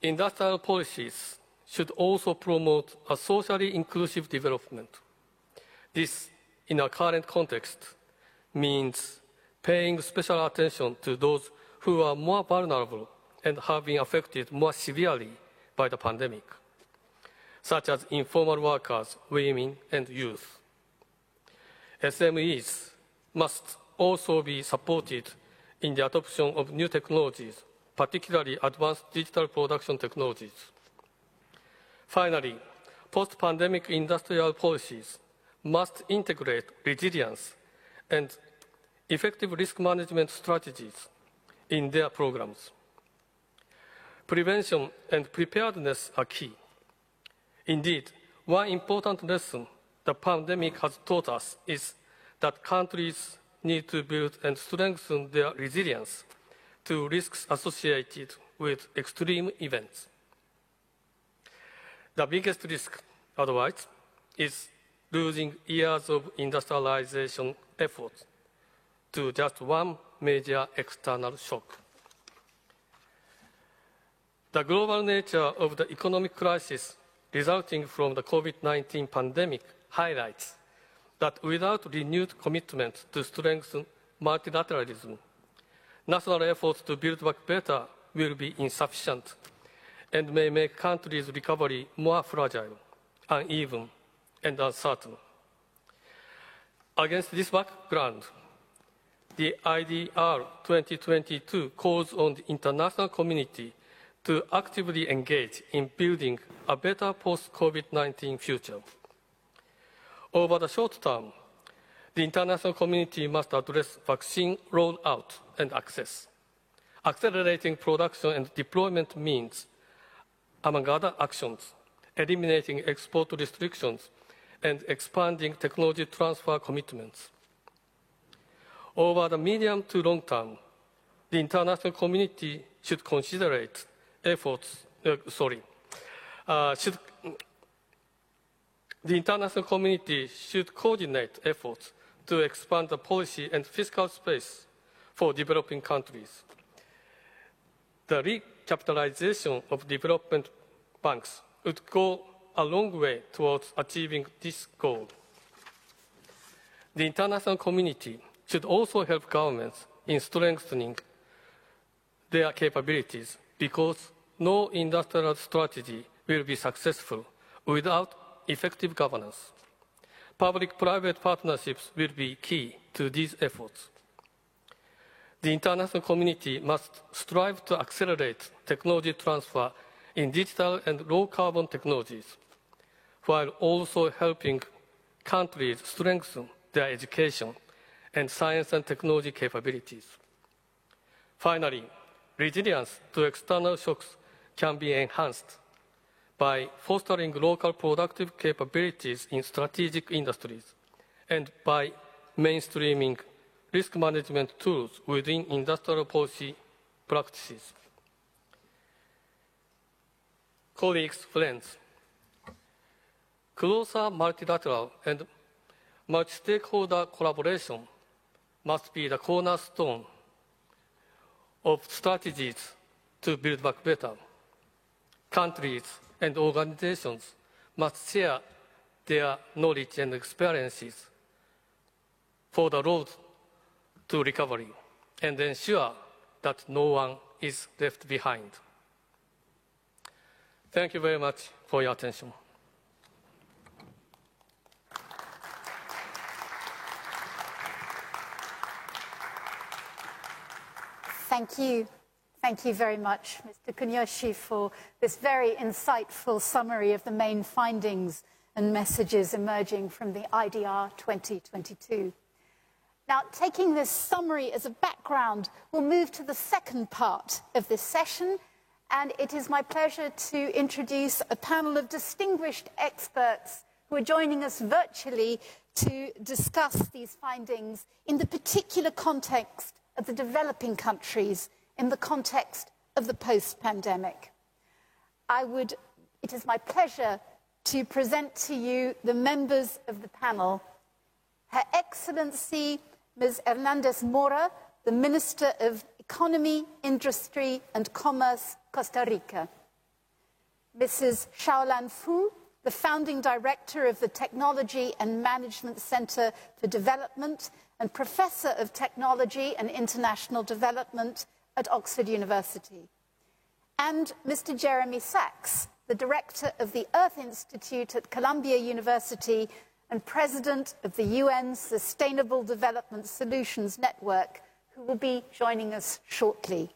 Industrial policies should also promote a socially inclusive development. This, in our current context, means paying special attention to those who are more vulnerable and have been affected more severely by the pandemic, such as informal workers, women, and youth. SMEs must also be supported in the adoption of new technologies, particularly advanced digital production technologies. Finally, post-pandemic industrial policies must integrate resilience and effective risk management strategies in their programs. Prevention and preparedness are key. Indeed, one important lesson the pandemic has taught us is that countries need to build and strengthen their resilience to risks associated with extreme events. The biggest risk, otherwise, is losing years of industrialization efforts to just one major external shock. The global nature of the economic crisis resulting from the COVID-19 pandemic highlights that without renewed commitment to strengthen multilateralism, national efforts to build back better will be insufficient and may make countries' recovery more fragile, uneven, and uncertain. Against this background, the IDR 2022 calls on the international community to actively engage in building a better post-COVID-19 future. Over the short term, the international community must address vaccine rollout and access. Accelerating production and deployment means, among other actions, eliminating export restrictions and expanding technology transfer commitments. Over the medium to long term, the international community should the international community should coordinate efforts to expand the policy and fiscal space for developing countries. The recapitalization of development banks would go a long way towards achieving this goal. The international community should also help governments in strengthening their capabilities because no industrial strategy will be successful without effective governance. Public-private partnerships will be key to these efforts. The international community must strive to accelerate technology transfer in digital and low-carbon technologies, while also helping countries strengthen their education and science and technology capabilities. Finally, resilience to external shocks can be enhanced by fostering local productive capabilities in strategic industries and by mainstreaming risk management tools within industrial policy practices. Colleagues, friends, closer multilateral and multi-stakeholder collaboration must be the cornerstone of strategies to build back better. Countries and organizations must share their knowledge and experiences for the road to recovery and ensure that no one is left behind. Thank you very much for your attention. Thank you. Thank you very much, Mr. Kunyoshi, for this very insightful summary of the main findings and messages emerging from the IDR 2022. Now, taking this summary as a background, we'll move to the second part of this session, and it is my pleasure to introduce a panel of distinguished experts who are joining us virtually to discuss these findings in the particular context of the developing countries, in the context of the post-pandemic. It is my pleasure to present to you the members of the panel. Her Excellency, Ms. Hernandez Mora, the Minister of Economy, Industry and Commerce, Costa Rica. Mrs. Xiaolan Fu, the Founding Director of the Technology and Management Center for Development and Professor of Technology and International Development at Oxford University. And Mr. Jeremy Sachs, the Director of the Earth Institute at Columbia University and President of the UN's Sustainable Development Solutions Network, who will be joining us shortly.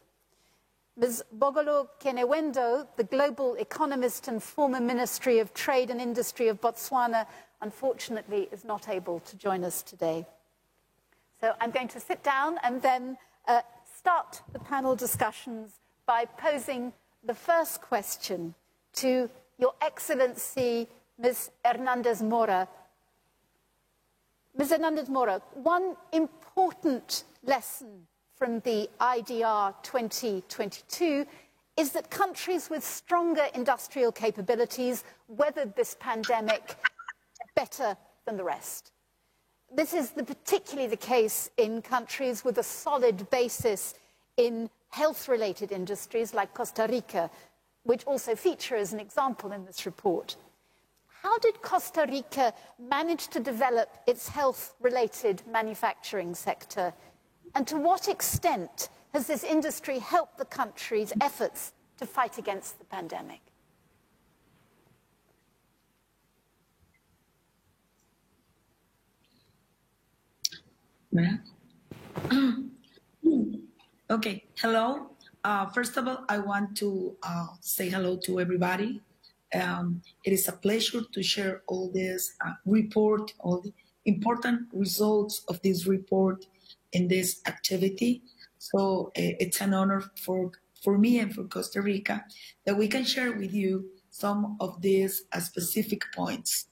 Ms. Bogolo Kenewendo, the global economist and former Ministry of Trade and Industry of Botswana, unfortunately is not able to join us today. So I'm going to sit down and then start the panel discussions by posing the first question to Your Excellency, Ms. Hernandez Mora. Ms. Hernandez Mora, one important lesson from the IDR 2022 is that countries with stronger industrial capabilities weathered this pandemic better than the rest. This is particularly the case in countries with a solid basis in health-related industries like Costa Rica, which also feature as an example in this report. How did Costa Rica manage to develop its health-related manufacturing sector? And to what extent has this industry helped the country's efforts to fight against the pandemic? Okay, hello. First of all, I want to say hello to everybody. It is a pleasure to share all this report, all the important results of this report in this activity. So it's an honor for me and for Costa Rica that we can share with you some of these specific points.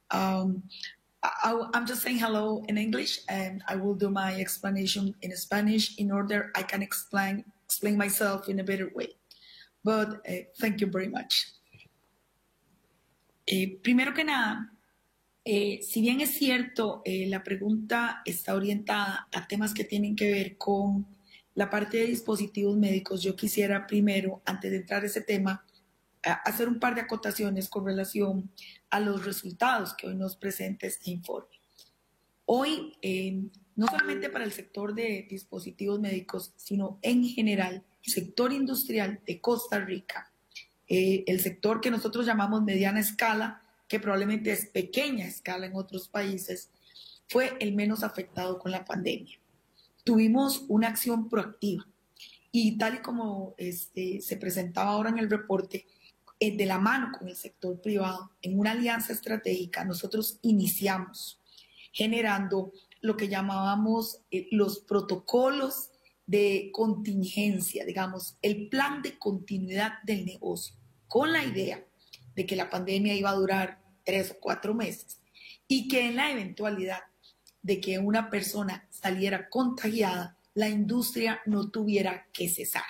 I'm just saying hello in English, and I will do my explanation in Spanish in order I can explain myself in a better way. But thank you very much. Primero que nada, si bien es cierto, la pregunta está orientada a temas que tienen que ver con la parte de dispositivos médicos, yo quisiera primero, antes de entrar a ese tema, hacer un par de acotaciones con relación a los resultados que hoy nos presenta este informe. Hoy, no solamente para el sector de dispositivos médicos, sino en general, el sector industrial de Costa Rica, el sector que nosotros llamamos mediana escala, que probablemente es pequeña escala en otros países, fue el menos afectado con la pandemia. Tuvimos una acción proactiva y tal y como se presentaba ahora en el reporte, de la mano con el sector privado, en una alianza estratégica, nosotros iniciamos generando lo que llamábamos los protocolos de contingencia, digamos, el plan de continuidad del negocio, con la idea de que la pandemia iba a durar 3 o 4 meses y que en la eventualidad de que una persona saliera contagiada, la industria no tuviera que cesar.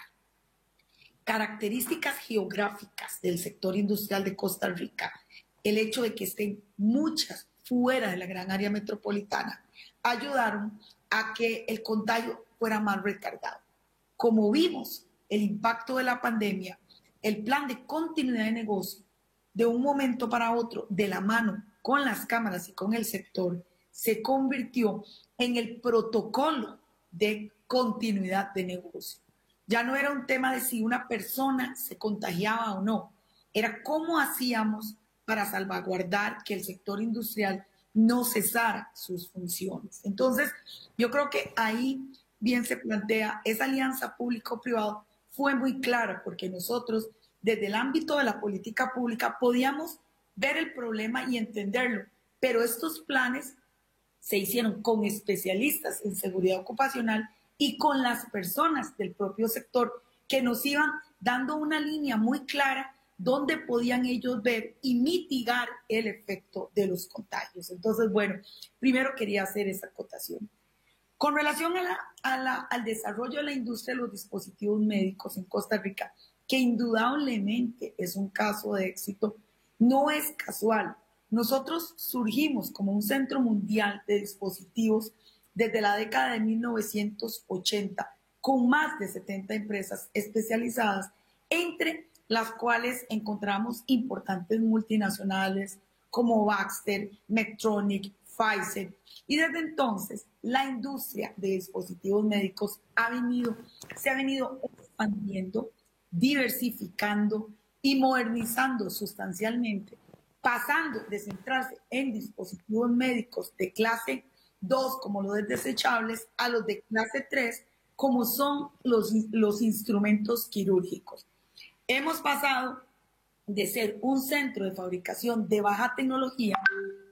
Características geográficas del sector industrial de Costa Rica, el hecho de que estén muchas fuera de la gran área metropolitana, ayudaron a que el contagio fuera más retardado. Como vimos el impacto de la pandemia, el plan de continuidad de negocio, de un momento para otro, de la mano con las cámaras y con el sector, se convirtió en el protocolo de continuidad de negocio. Ya no era un tema de si una persona se contagiaba o no, era cómo hacíamos para salvaguardar que el sector industrial no cesara sus funciones. Entonces, yo creo que ahí bien se plantea, esa alianza público-privado fue muy clara porque nosotros, desde el ámbito de la política pública, podíamos ver el problema y entenderlo, pero estos planes se hicieron con especialistas en seguridad ocupacional y con las personas del propio sector que nos iban dando una línea muy clara donde podían ellos ver y mitigar el efecto de los contagios. Entonces, bueno, primero quería hacer esa acotación. Con relación al desarrollo de la industria de los dispositivos médicos en Costa Rica, que indudablemente es un caso de éxito, no es casual. Nosotros surgimos como un centro mundial de dispositivos desde la década de 1980, con más de 70 empresas especializadas, entre las cuales encontramos importantes multinacionales como Baxter, Medtronic, Pfizer. Y desde entonces, la industria de dispositivos médicos se ha venido expandiendo, diversificando y modernizando sustancialmente, pasando de centrarse en dispositivos médicos de clase 2, como los desechables, a los de clase 3, como son los instrumentos quirúrgicos. Hemos pasado de ser un centro de fabricación de baja tecnología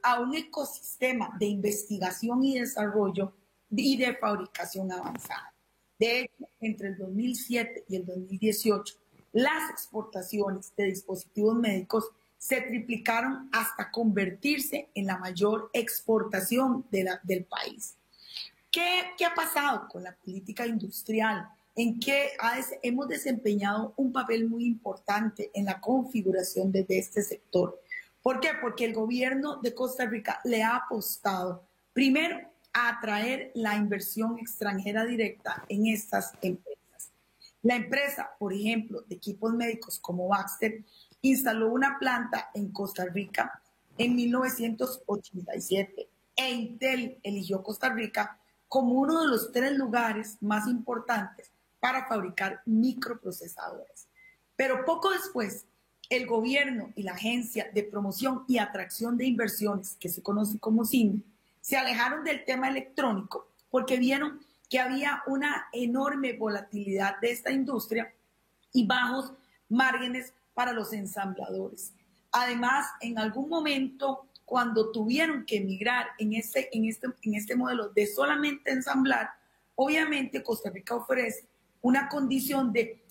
a un ecosistema de investigación y desarrollo y de fabricación avanzada. De hecho, entre el 2007 y el 2018, las exportaciones de dispositivos médicos se triplicaron hasta convertirse en la mayor exportación del país. ¿Qué ha pasado con la política industrial? En que hemos desempeñado un papel muy importante en la configuración de este sector. ¿Por qué? Porque el gobierno de Costa Rica le ha apostado, primero, a atraer la inversión extranjera directa en estas empresas. La empresa, por ejemplo, de equipos médicos como Baxter, instaló una planta en Costa Rica en 1987 e Intel eligió Costa Rica como uno de los 3 lugares más importantes para fabricar microprocesadores. Pero poco después, el gobierno y la Agencia de Promoción y Atracción de Inversiones, que se conoce como CINDE, se alejaron del tema electrónico porque vieron que había una enorme volatilidad de esta industria y bajos márgenes para los ensambladores. Además, en algún momento, cuando tuvieron que emigrar en este modelo de solamente ensamblar, obviamente Costa Rica ofrece una condición de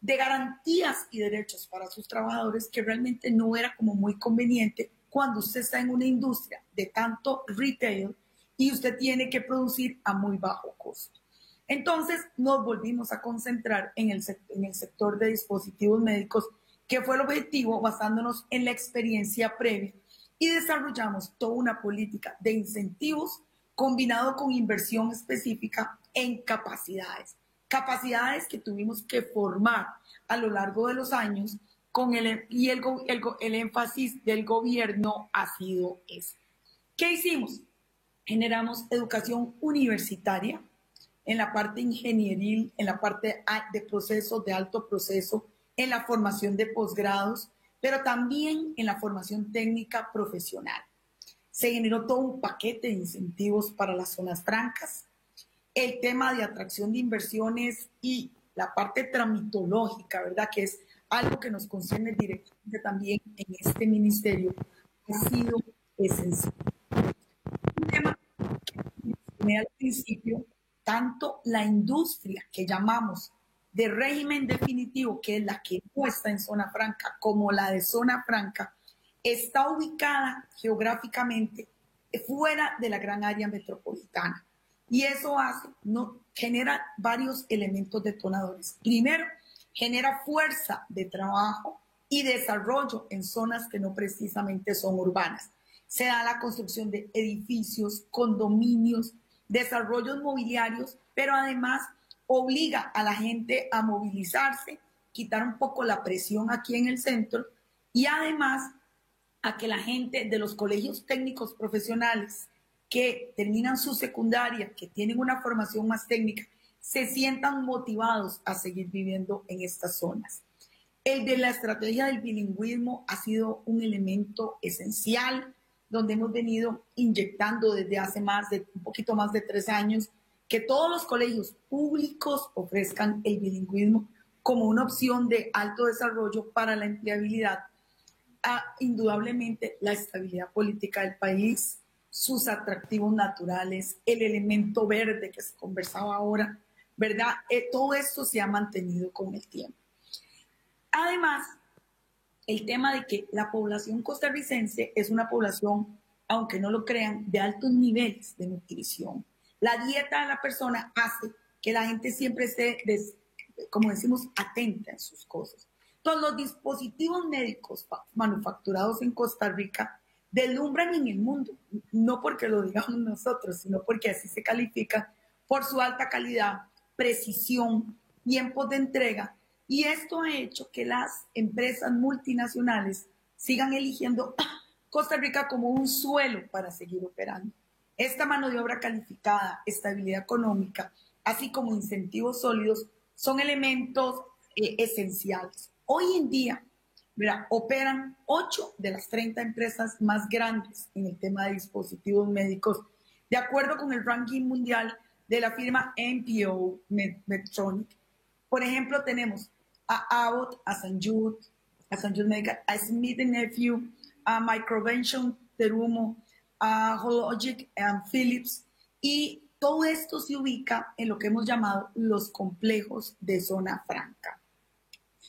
garantías y derechos para sus trabajadores que realmente no era como muy conveniente cuando usted está en una industria de tanto retail y usted tiene que producir a muy bajo costo. Entonces nos volvimos a concentrar en el sector de dispositivos médicos, que fue el objetivo basándonos en la experiencia previa, y desarrollamos toda una política de incentivos combinado con inversión específica en capacidades que tuvimos que formar a lo largo de los años, el énfasis del gobierno ha sido ese. ¿Qué hicimos? Generamos educación universitaria en la parte ingenieril, en la parte de procesos, de alto proceso, en la formación de posgrados, pero también en la formación técnica profesional. Se generó todo un paquete de incentivos para las zonas francas, el tema de atracción de inversiones y la parte tramitológica, ¿verdad? Que es algo que nos concierne directamente también en este ministerio, ha sido esencial. Un tema que mencioné al principio, tanto la industria que llamamos de régimen definitivo, que es la que no está en zona franca, como la de zona franca, está ubicada geográficamente fuera de la gran área metropolitana. Y eso genera varios elementos detonadores. Primero, genera fuerza de trabajo y desarrollo en zonas que no precisamente son urbanas. Se da la construcción de edificios, condominios, desarrollos mobiliarios, pero además obliga a la gente a movilizarse, quitar un poco la presión aquí en el centro y además a que la gente de los colegios técnicos profesionales que terminan su secundaria, que tienen una formación más técnica, se sientan motivados a seguir viviendo en estas zonas. El de la estrategia del bilingüismo ha sido un elemento esencial, donde hemos venido inyectando desde hace un poquito más de 3 años, que todos los colegios públicos ofrezcan el bilingüismo como una opción de alto desarrollo para la empleabilidad, indudablemente la estabilidad política del país, sus atractivos naturales, el elemento verde que se conversaba ahora, ¿verdad? Todo esto se ha mantenido con el tiempo. Además, el tema de que la población costarricense es una población, aunque no lo crean, de altos niveles de nutrición. La dieta de la persona hace que la gente siempre esté, como decimos, atenta en sus cosas. Entonces, los dispositivos médicos manufacturados en Costa Rica deslumbran en el mundo, no porque lo digamos nosotros, sino porque así se califican por su alta calidad, precisión, tiempos de entrega, y esto ha hecho que las empresas multinacionales sigan eligiendo Costa Rica como un suelo para seguir operando. Esta mano de obra calificada, estabilidad económica, así como incentivos sólidos, son elementos esenciales. Hoy en día, ¿verdad?, operan 8 de las 30 empresas más grandes en el tema de dispositivos médicos, de acuerdo con el ranking mundial de la firma NPO Medtronic. Por ejemplo, tenemos a Abbott, a St. Jude Medical, a Smith & Nephew, a Microvention Terumo, a Hologic, a Philips, y todo esto se ubica en lo que hemos llamado los complejos de zona franca.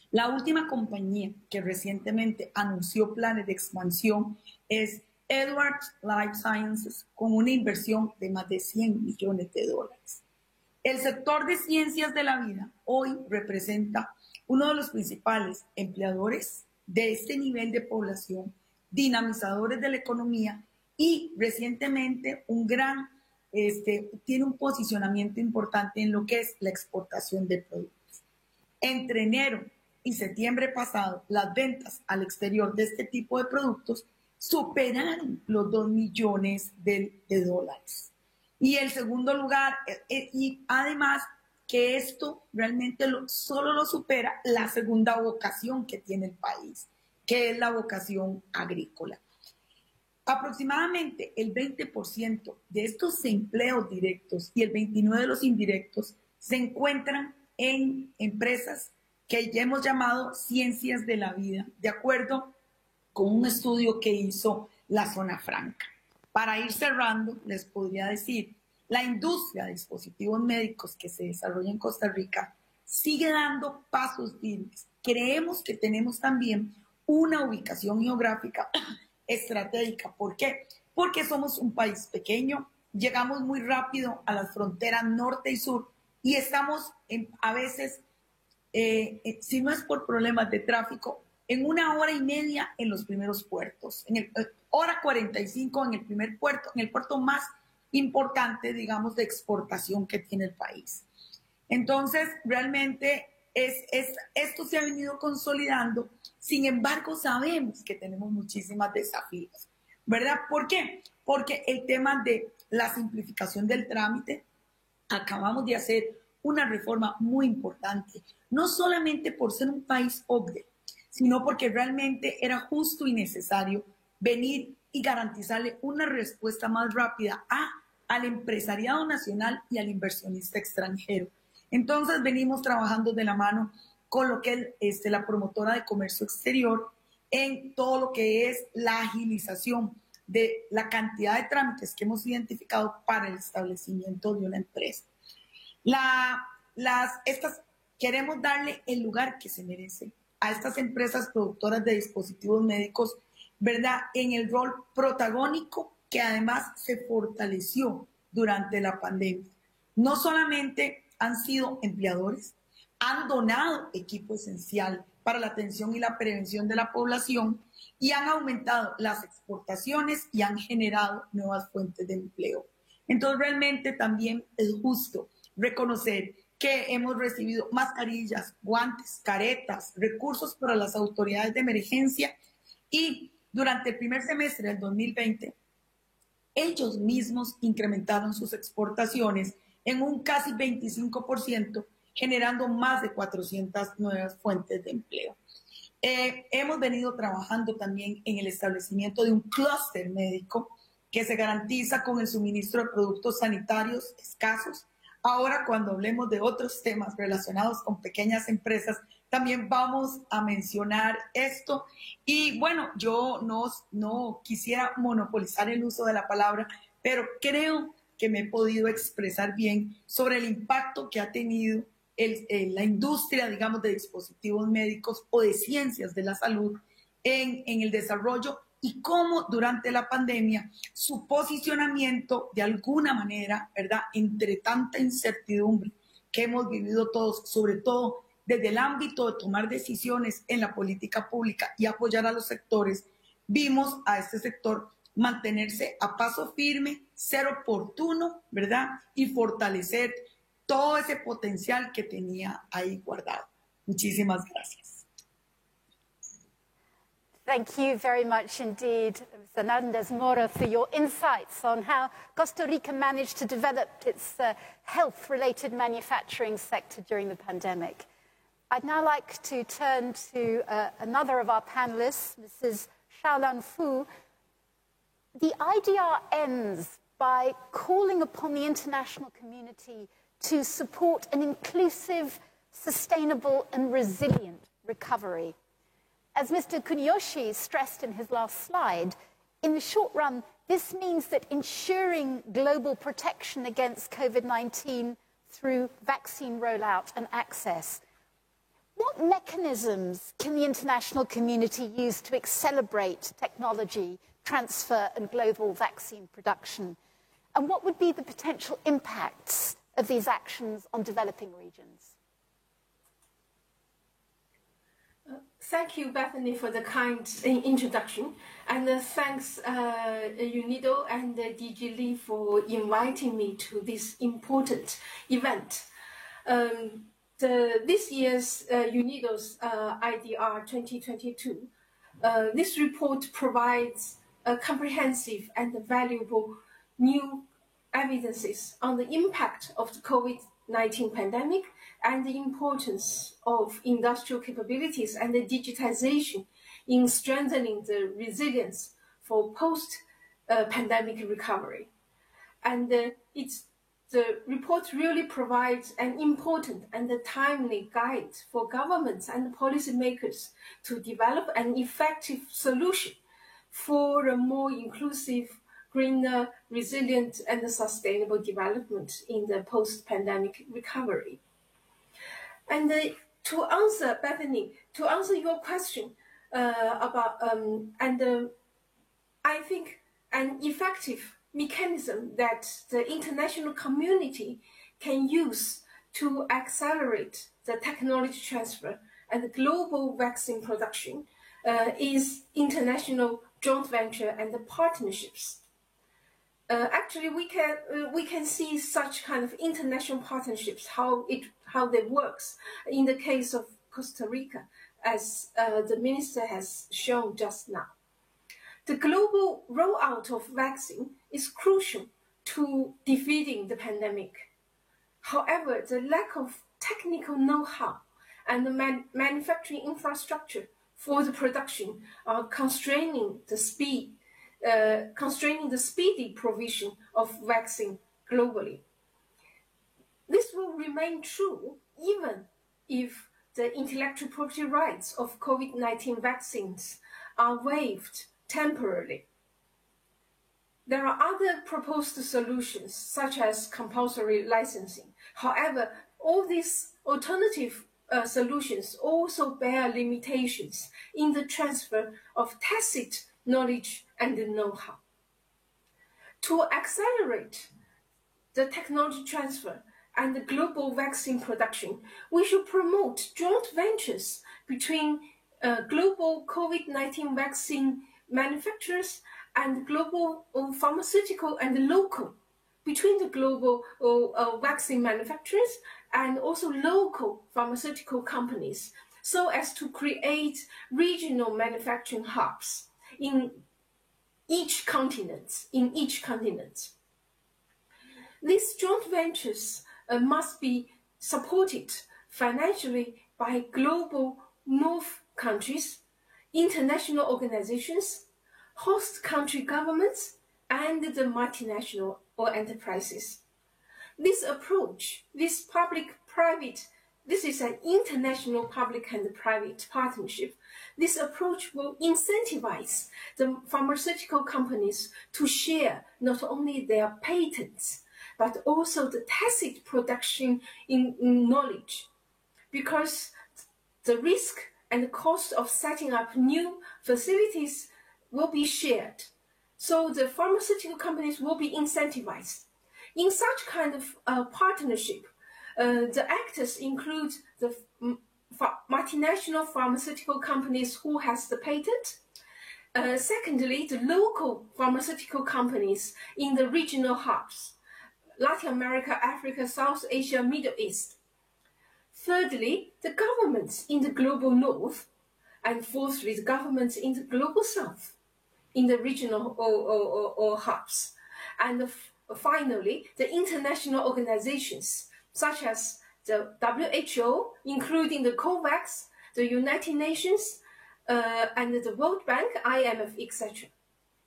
La última compañía que recientemente anunció planes de expansión es Edwards Life Sciences, con una inversión de más de $100 millones. El sector de ciencias de la vida hoy representa uno de los principales empleadores de este nivel de población, dinamizadores de la economía, y recientemente tiene un posicionamiento importante en lo que es la exportación de productos. Entre enero y septiembre pasado, las ventas al exterior de este tipo de productos superaron los 2 millones de dólares. Y el segundo lugar, y además que esto realmente solo lo supera la segunda vocación que tiene el país, que es la vocación agrícola. Aproximadamente el 20% de estos empleos directos y el 29% de los indirectos se encuentran en empresas que ya hemos llamado ciencias de la vida, de acuerdo con un estudio que hizo la Zona Franca. Para ir cerrando, les podría decir, la industria de dispositivos médicos que se desarrolla en Costa Rica sigue dando pasos firmes. Creemos que tenemos también una ubicación geográfica estratégica. ¿Por qué? Porque somos un país pequeño, llegamos muy rápido a las fronteras norte y sur y estamos a veces, si no es por problemas de tráfico, en 1 hora y media en los primeros puertos, hora 45 en el primer puerto, en el puerto más importante, digamos, de exportación que tiene el país. Entonces, realmente esto se ha venido consolidando. Sin embargo, sabemos que tenemos muchísimos desafíos, ¿verdad? ¿Por qué? Porque el tema de la simplificación del trámite, acabamos de hacer una reforma muy importante, no solamente por ser un país OCDE, sino porque realmente era justo y necesario venir y garantizarle una respuesta más rápida al empresariado nacional y al inversionista extranjero. Entonces venimos trabajando de la mano con lo que es la promotora de comercio exterior en todo lo que es la agilización de la cantidad de trámites que hemos identificado para el establecimiento de una empresa. Queremos darle el lugar que se merece a estas empresas productoras de dispositivos médicos, ¿verdad? En el rol protagónico que además se fortaleció durante la pandemia. No solamente han sido empleadores, han donado equipo esencial para la atención y la prevención de la población y han aumentado las exportaciones y han generado nuevas fuentes de empleo. Entonces, realmente también es justo reconocer que hemos recibido mascarillas, guantes, caretas, recursos para las autoridades de emergencia y durante el primer semestre del 2020, ellos mismos incrementaron sus exportaciones en un casi 25%, generando más de 400 nuevas fuentes de empleo. Hemos venido trabajando también en el establecimiento de un clúster médico que se garantiza con el suministro de productos sanitarios escasos. Ahora, cuando hablemos de otros temas relacionados con pequeñas empresas, también vamos a mencionar esto. Y bueno, yo no quisiera monopolizar el uso de la palabra, pero creo que me he podido expresar bien sobre el impacto que ha tenido la industria, digamos, de dispositivos médicos o de ciencias de la salud en el desarrollo y cómo durante la pandemia su posicionamiento de alguna manera, ¿verdad?, entre tanta incertidumbre que hemos vivido todos, sobre todo desde el ámbito de tomar decisiones en la política pública y apoyar a los sectores, vimos a este sector mantenerse a paso firme, ser oportuno, ¿verdad?, y fortalecer todo ese potencial que tenía ahí guardado. Muchísimas gracias. Thank you very much indeed, Mr. Hernandez Mora, for your insights on how Costa Rica managed to develop its health-related manufacturing sector during the pandemic. I'd now like to turn to another of our panelists, Mrs. Xiaolan Fu. The IDR ends by calling upon the international community to support an inclusive, sustainable and resilient recovery. As Mr. Kuniyoshi stressed in his last slide, in the short run, this means that ensuring global protection against COVID-19 through vaccine rollout and access. What mechanisms can the international community use to accelerate technology transfer and global vaccine production? And what would be the potential impacts of these actions on developing regions? Thank you, Bethany, for the kind introduction. And thanks, UNIDO and DG Lee for inviting me to this important event. this year's UNIDO's IDR 2022, this report provides a comprehensive and valuable new evidences on the impact of the COVID-19 pandemic and the importance of industrial capabilities and the digitization in strengthening the resilience for post-pandemic recovery. And the report really provides an important and a timely guide for governments and policymakers to develop an effective solution for a more inclusive, greener, resilient, and sustainable development in the post-pandemic recovery. And to answer, Bethany, to answer your question about, I think an effective mechanism that the international community can use to accelerate the technology transfer and the global vaccine production is international joint venture and the partnerships. Actually, we can see such kind of international partnerships, how they works in the case of Costa Rica, as the minister has shown just now. The global rollout of vaccine is crucial to defeating the pandemic. However, the lack of technical know-how and the manufacturing infrastructure for the production are constraining the speedy provision of vaccine globally. This will remain true even if the intellectual property rights of COVID-19 vaccines are waived temporarily. There are other proposed solutions, such as compulsory licensing. However, all these alternative solutions also bear limitations in the transfer of tacit knowledge and know-how. To accelerate the technology transfer and the global vaccine production, we should promote joint ventures between global COVID-19 vaccine manufacturers and global pharmaceutical and local, between the global vaccine manufacturers and also local pharmaceutical companies, so as to create regional manufacturing hubs in each continent. These joint ventures must be supported financially by global North countries, international organizations, host country governments, and the multinational or enterprises. This approach, this is an international public and private partnership. This approach will incentivize the pharmaceutical companies to share not only their patents, but also the tacit production in knowledge, because the risk and the cost of setting up new facilities will be shared. So the pharmaceutical companies will be incentivized. In such kind of partnership, the actors include the multinational pharmaceutical companies who has the patent. Secondly, the local pharmaceutical companies in the regional hubs, Latin America, Africa, South Asia, Middle East. Thirdly, the governments in the global north. And fourthly, the governments in the global south, in the regional or hubs. And finally, the international organizations, such as the WHO, including the COVAX, the United Nations, and the World Bank, IMF, etc.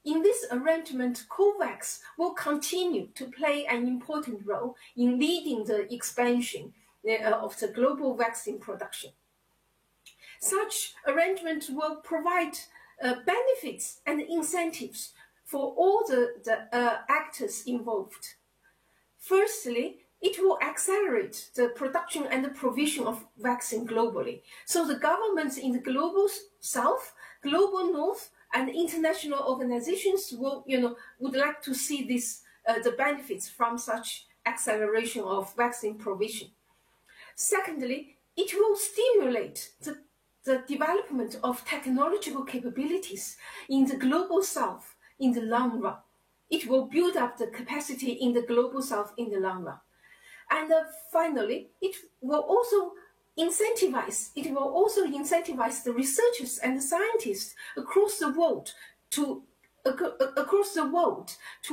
In this arrangement, COVAX will continue to play an important role in leading the expansion of the global vaccine production. Such arrangement will provide benefits and incentives for all the actors involved. Firstly, it will accelerate the production and the provision of vaccine globally. So the governments in the global south, global north, and international organizations would like to see this, the benefits from such acceleration of vaccine provision. Secondly, it will stimulate the development of technological capabilities in the global south in the long run. It will build up the capacity in the global south in the long run. And finally, it will also incentivize the researchers and scientists across the world to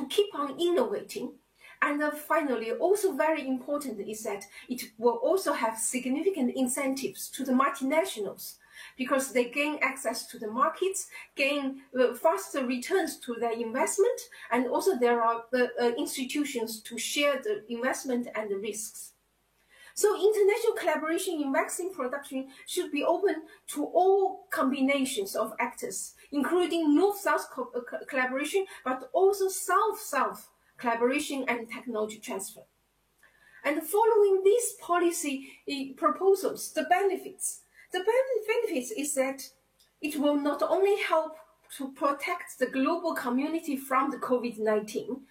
keep on innovating. And finally, also very important is that it will also have significant incentives to the multinationals, because they gain access to the markets, gain faster returns to their investment, and also there are institutions to share the investment and the risks. So international collaboration in vaccine production should be open to all combinations of actors, including North-South collaboration, but also South-South collaboration and technology transfer. And following these policy proposals, the benefits is that it will not only help to protect the global community from the COVID-19,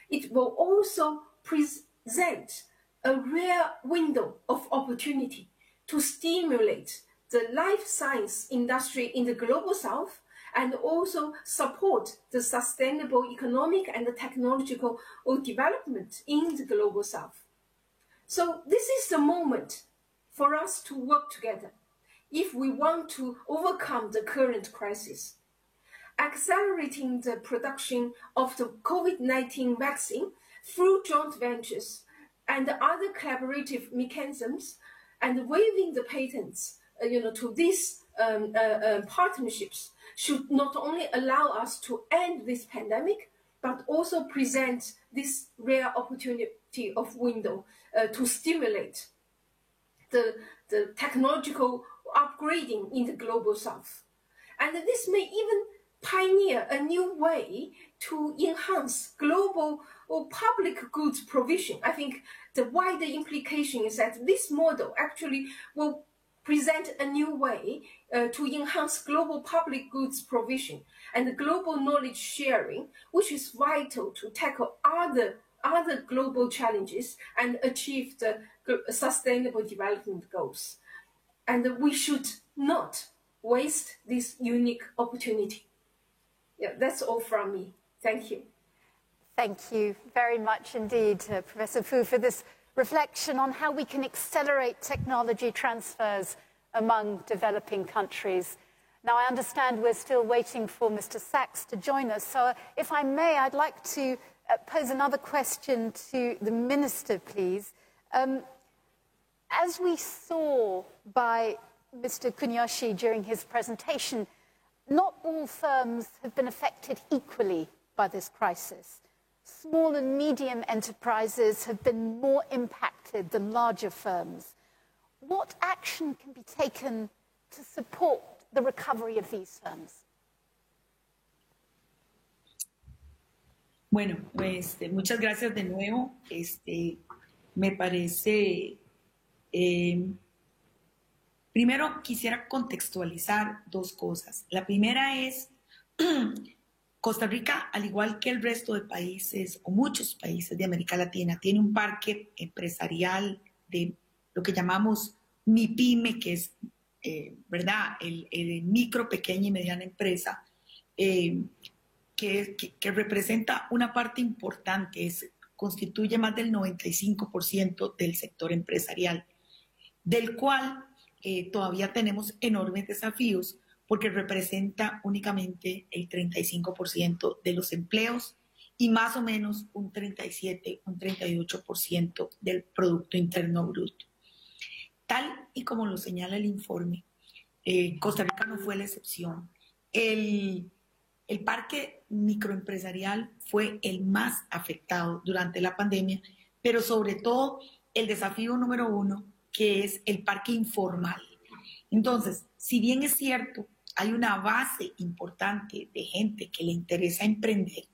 it will also present a rare window of opportunity to stimulate the life science industry in the global South, and also support the sustainable economic and the technological development in the global South. So this is the moment for us to work together if we want to overcome the current crisis. Accelerating the production of the COVID-19 vaccine through joint ventures and other collaborative mechanisms, and waiving the patents to these partnerships should not only allow us to end this pandemic, but also present this rare opportunity of window to stimulate the technological upgrading in the global South. And this may even pioneer a new way to enhance global or public goods provision. I think the wider implication is that this model actually will present a new way to enhance global public goods provision and global knowledge sharing, which is vital to tackle other global challenges and achieve the sustainable development goals. And we should not waste this unique opportunity. Yeah, that's all from me. Thank you. Thank you very much indeed, Professor Fu, for this reflection on how we can accelerate technology transfers among developing countries. Now, I understand we're still waiting for Mr. Sachs to join us, so if I may, I'd like to pose another question to the Minister, please. As we saw by Mr. Kuniyoshi during his presentation, not all firms have been affected equally by this crisis. Small and medium enterprises have been more impacted than larger firms. What action can be taken to support the recovery of these firms? Bueno, muchas gracias de nuevo. Me parece... primero quisiera contextualizar dos cosas. La primera es, Costa Rica, al igual que el resto de países, o muchos países de América Latina, tiene un parque empresarial de lo que llamamos MIPYME, que es, ¿verdad?, el micro, pequeña y mediana empresa, que representa una parte importante, constituye más del 95% del sector empresarial, del cual todavía tenemos enormes desafíos porque representa únicamente el 35% de los empleos y más o menos un 37, un 38% del Producto Interno Bruto. Tal y como lo señala el informe, Costa Rica no fue la excepción. El parque microempresarial fue el más afectado durante la pandemia, pero sobre todo el desafío número uno, que es el parque informal. Entonces, si bien es cierto, hay una base importante de gente que le interesa emprender,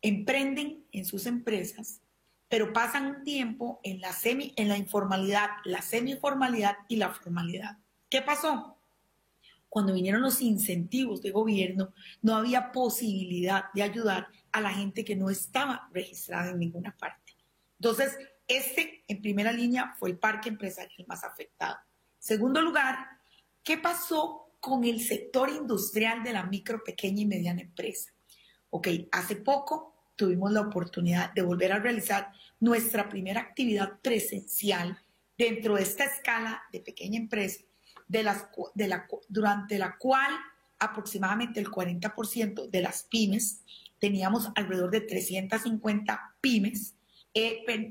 emprenden en sus empresas, pero pasan un tiempo en la informalidad, la semi-formalidad y la formalidad. ¿Qué pasó? Cuando vinieron los incentivos de gobierno, no había posibilidad de ayudar a la gente que no estaba registrada en ninguna parte. Entonces, en primera línea, fue el parque empresarial más afectado. Segundo lugar, ¿qué pasó con el sector industrial de la micro, pequeña y mediana empresa? Ok, hace poco tuvimos la oportunidad de volver a realizar nuestra primera actividad presencial dentro de esta escala de pequeña empresa, durante la cual aproximadamente el 40% de las pymes, teníamos alrededor de 350 pymes,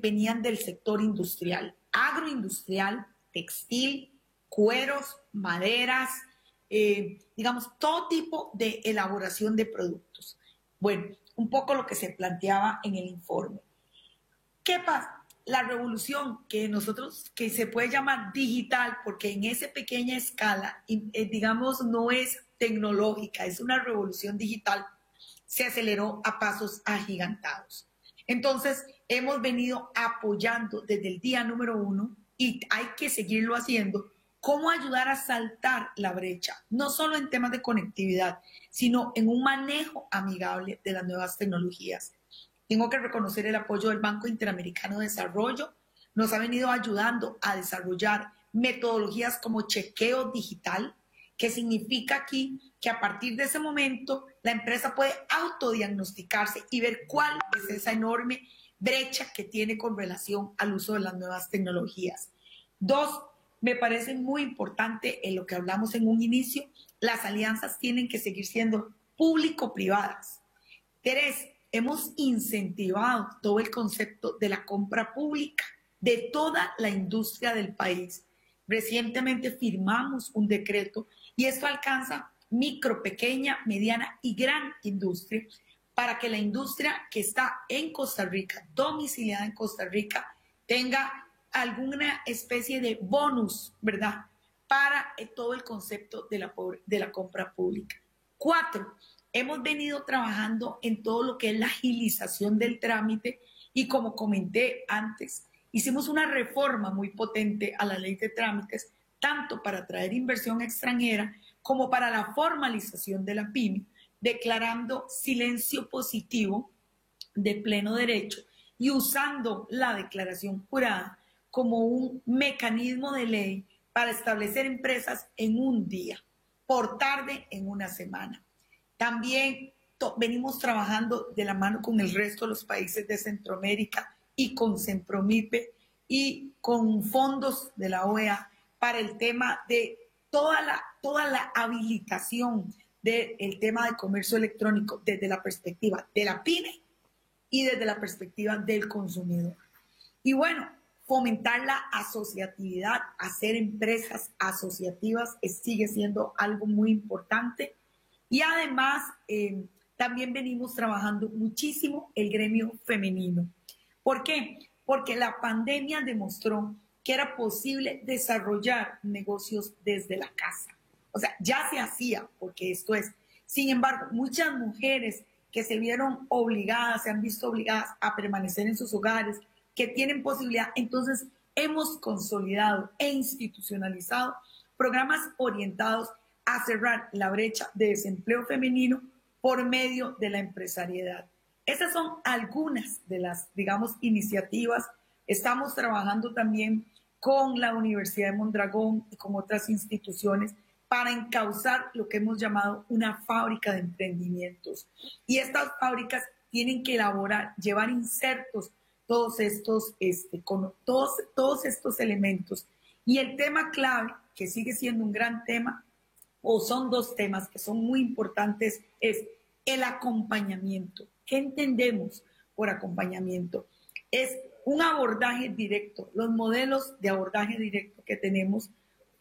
venían del sector industrial, agroindustrial, textil, cueros, maderas, digamos, todo tipo de elaboración de productos. Bueno, un poco lo que se planteaba en el informe. ¿Qué pasa? La revolución que se puede llamar digital, porque en esa pequeña escala, digamos, no es tecnológica, es una revolución digital, se aceleró a pasos agigantados. Entonces, hemos venido apoyando desde el día número 1, y hay que seguirlo haciendo, cómo ayudar a saltar la brecha, no solo en temas de conectividad, sino en un manejo amigable de las nuevas tecnologías. Tengo que reconocer el apoyo del Banco Interamericano de Desarrollo. Nos ha venido ayudando a desarrollar metodologías como chequeo digital, que significa aquí que a partir de ese momento la empresa puede autodiagnosticarse y ver cuál es esa enorme brecha que tiene con relación al uso de las nuevas tecnologías. 2, me parece muy importante en lo que hablamos en un inicio, las alianzas tienen que seguir siendo público-privadas. 3, hemos incentivado todo el concepto de la compra pública de toda la industria del país. Recientemente firmamos un decreto y esto alcanza micro, pequeña, mediana y gran industria para que la industria que está en Costa Rica, domiciliada en Costa Rica, tenga alguna especie de bonus, ¿verdad?, para todo el concepto de la compra pública. 4, hemos venido trabajando en todo lo que es la agilización del trámite y como comenté antes, hicimos una reforma muy potente a la ley de trámites, tanto para atraer inversión extranjera como para la formalización de la pyme, declarando silencio positivo de pleno derecho y usando la declaración jurada como un mecanismo de ley para establecer empresas en un día, por tarde en una semana. También venimos trabajando de la mano con el resto de los países de Centroamérica y con Sempromipe y con fondos de la OEA para el tema de toda la habilitación del tema de comercio electrónico desde la perspectiva de la pyme y desde la perspectiva del consumidor. Y bueno, fomentar la asociatividad, hacer empresas asociativas sigue siendo algo muy importante. Y además, también venimos trabajando muchísimo el gremio femenino. ¿Por qué? Porque la pandemia demostró que era posible desarrollar negocios desde la casa. O sea, ya se hacía, porque esto es. Sin embargo, muchas mujeres que se vieron obligadas, se han visto obligadas a permanecer en sus hogares, que tienen posibilidad, entonces hemos consolidado e institucionalizado programas orientados a cerrar la brecha de desempleo femenino por medio de la empresariedad. Esas son algunas de las, digamos, iniciativas. Estamos trabajando también con la Universidad de Mondragón y con otras instituciones para encauzar lo que hemos llamado una fábrica de emprendimientos. Y estas fábricas tienen que elaborar, llevar insertos, todos estos elementos. Y el tema clave, que sigue siendo un gran tema, o son dos temas que son muy importantes, es el acompañamiento. ¿Qué entendemos por acompañamiento? Es un abordaje directo, los modelos de abordaje directo que tenemos,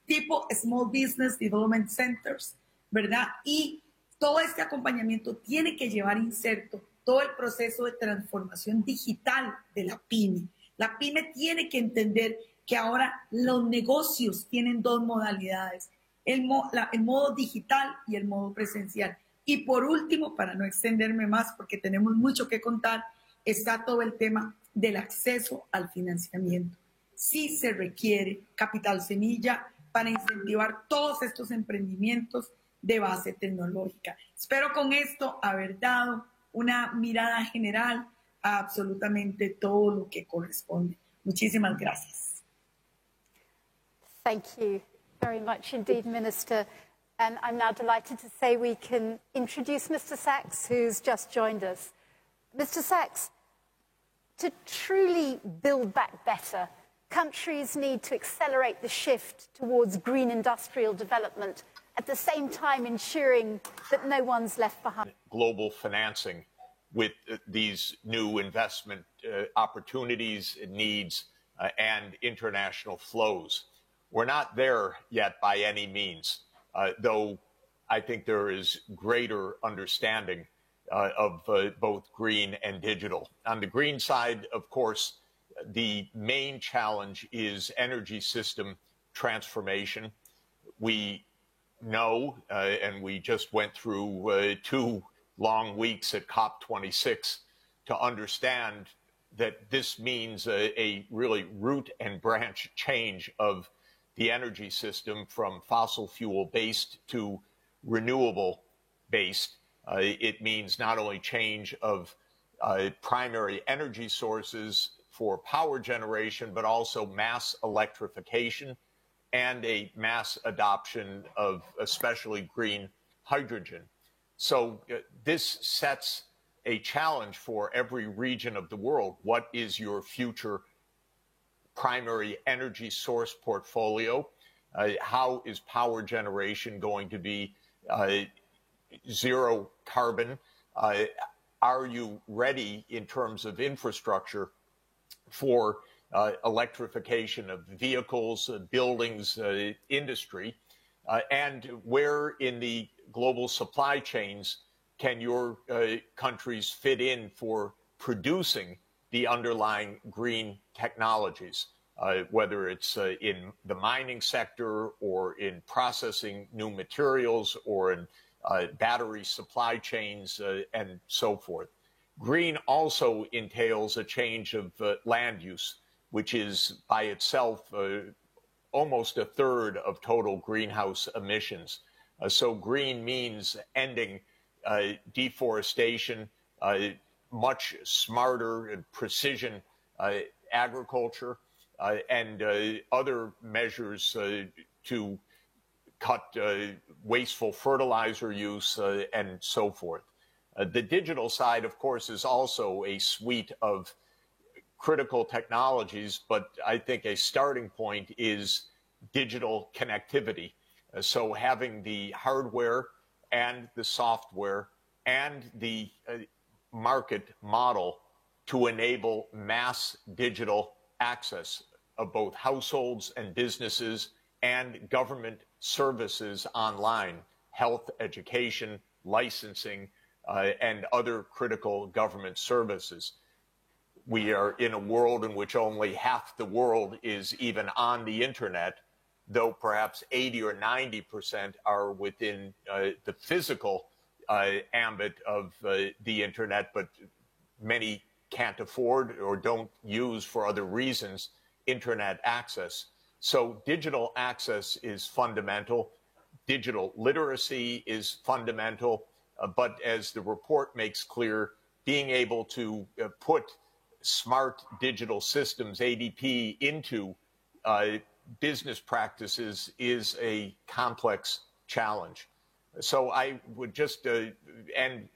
tipo Small Business Development Centers, ¿verdad? Y todo este acompañamiento tiene que llevar inserto todo el proceso de transformación digital de la pyme. La pyme tiene que entender que ahora los negocios tienen dos modalidades, el modo digital y el modo presencial. Y por último, para no extenderme más porque tenemos mucho que contar, está todo el tema del acceso al financiamiento. Sí se requiere capital semilla para incentivar todos estos emprendimientos de base tecnológica. Espero con esto haber dado una mirada general a absolutamente todo lo que corresponde. Muchísimas gracias. Thank you very much indeed, Minister. And I'm now delighted to say we can introduce Mr. Sachs, who's just joined us. Mr. Sachs, to truly build back better, countries need to accelerate the shift towards green industrial development, at the same time ensuring that no one's left behind. Global financing with these new investment opportunities, needs, and international flows. We're not there yet by any means, though I think there is greater understanding of both green and digital. On the green side, of course, the main challenge is energy system transformation. We know, and we just went through 2 long weeks at COP26 to understand that this means a really root and branch change of the energy system from fossil fuel based to renewable based. It means not only change of primary energy sources for power generation, but also mass electrification and a mass adoption of especially green hydrogen. So this sets a challenge for every region of the world. What is your future primary energy source portfolio? How is power generation going to be zero carbon? Are you ready in terms of infrastructure for electrification of vehicles, buildings, industry? And where in the global supply chains can your countries fit in for producing the underlying green technologies, whether it's in the mining sector or in processing new materials or in battery supply chains and so forth. Green also entails a change of land use, which is by itself almost a third of total greenhouse emissions. So green means ending deforestation, much smarter and precision agriculture, and other measures to cut wasteful fertilizer use and so forth. The digital side, of course, is also a suite of critical technologies, but I think a starting point is digital connectivity. So having the hardware and the software and the market model to enable mass digital access of both households and businesses and government services online, health, education, licensing, and other critical government services. We are in a world in which only half the world is even on the internet, though perhaps 80 or 90% are within the physical ambit of the internet, but many can't afford or don't use for other reasons internet access. So digital access is fundamental. Digital literacy is fundamental. But as the report makes clear, being able to put smart digital systems, ADP, into business practices is a complex challenge. So I would just end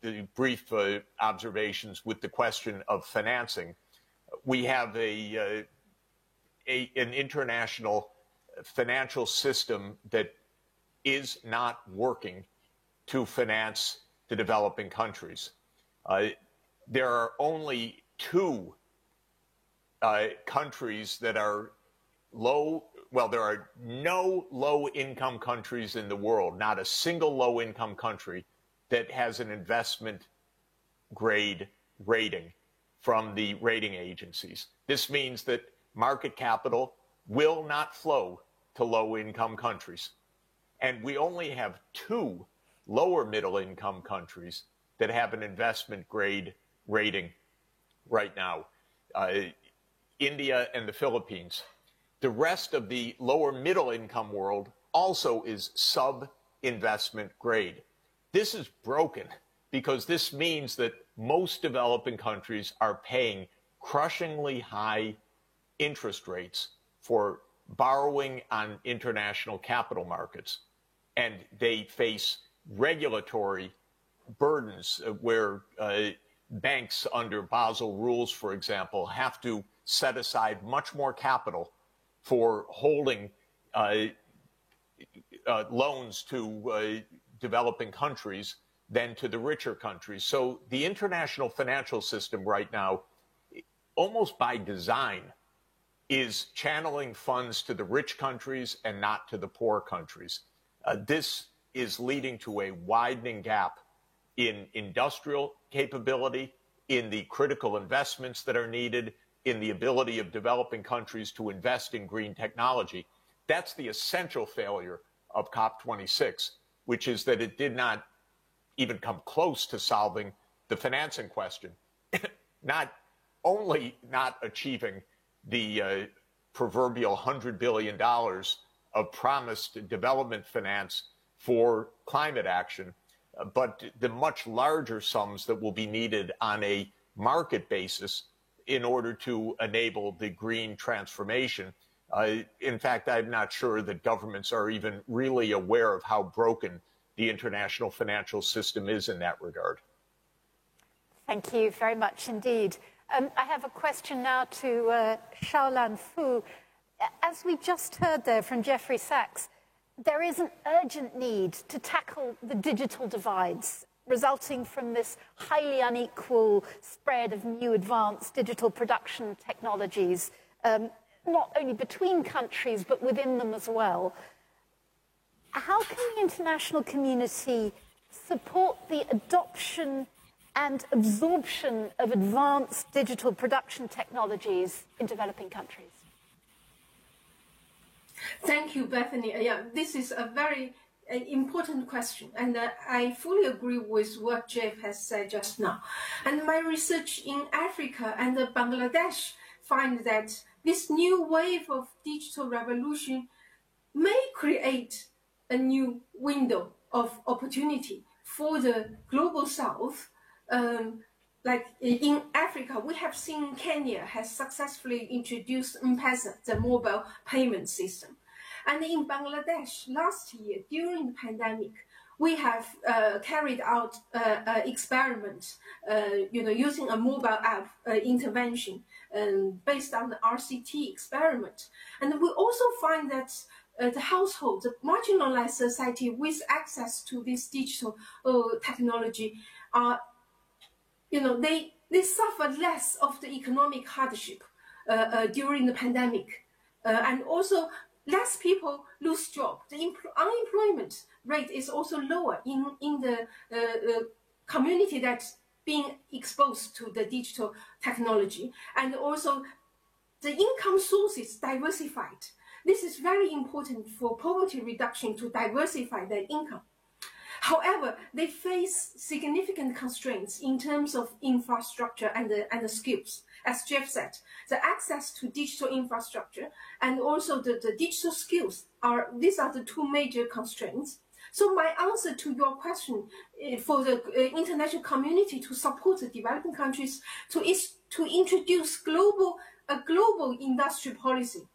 the brief observations with the question of financing. We have an international financial system that is not working to finance the developing countries. There are only 2 countries that are low. Well, there are no low-income countries in the world, not a single low-income country that has an investment grade rating from the rating agencies. This means that market capital will not flow to low-income countries. And we only have 2 lower middle-income countries that have an investment grade rating right now, India and the Philippines. The rest of the lower middle-income world also is sub-investment grade. This is broken because this means that most developing countries are paying crushingly high interest rates for borrowing on international capital markets. And they face regulatory burdens where banks under Basel rules, for example, have to set aside much more capital for holding loans to developing countries than to the richer countries. So the international financial system right now, almost by design, is channeling funds to the rich countries and not to the poor countries. This is leading to a widening gap in industrial capability, in the critical investments that are needed, in the ability of developing countries to invest in green technology. That's the essential failure of COP26, which is that it did not even come close to solving the financing question. Not only not achieving the proverbial $100 billion of promised development finance for climate action, but the much larger sums that will be needed on a market basis in order to enable the green transformation. In fact, I'm not sure that governments are even really aware of how broken the international financial system is in that regard. Thank you very much indeed. I have a question now to Xiaolan Fu. As we just heard there from Jeffrey Sachs, there is an urgent need to tackle the digital divides resulting from this highly unequal spread of new advanced digital production technologies, not only between countries, but within them as well. How can the international community support the adoption and absorption of advanced digital production technologies in developing countries? Thank you, Bethany. Yeah, this is a very important question, and I fully agree with what Jeff has said just now. And my research in Africa and Bangladesh find that this new wave of digital revolution may create a new window of opportunity for the global South. Like in Africa, we have seen Kenya has successfully introduced M-Pesa, the mobile payment system. And in Bangladesh, last year, during the pandemic, we have carried out experiments, using a mobile app intervention based on the RCT experiment. And we also find that the household, the marginalized society with access to this digital technology are, they suffer less of the economic hardship during the pandemic. And also, less people lose job. The unemployment rate is also lower in the community that's being exposed to the digital technology. And also, the income sources diversified. This is very important for poverty reduction, to diversify their income. However, they face significant constraints in terms of infrastructure and the skills. As Jeff said, the access to digital infrastructure and also the digital skills these are the two major constraints. So my answer to your question for the international community to support the developing countries is to introduce a global industry policy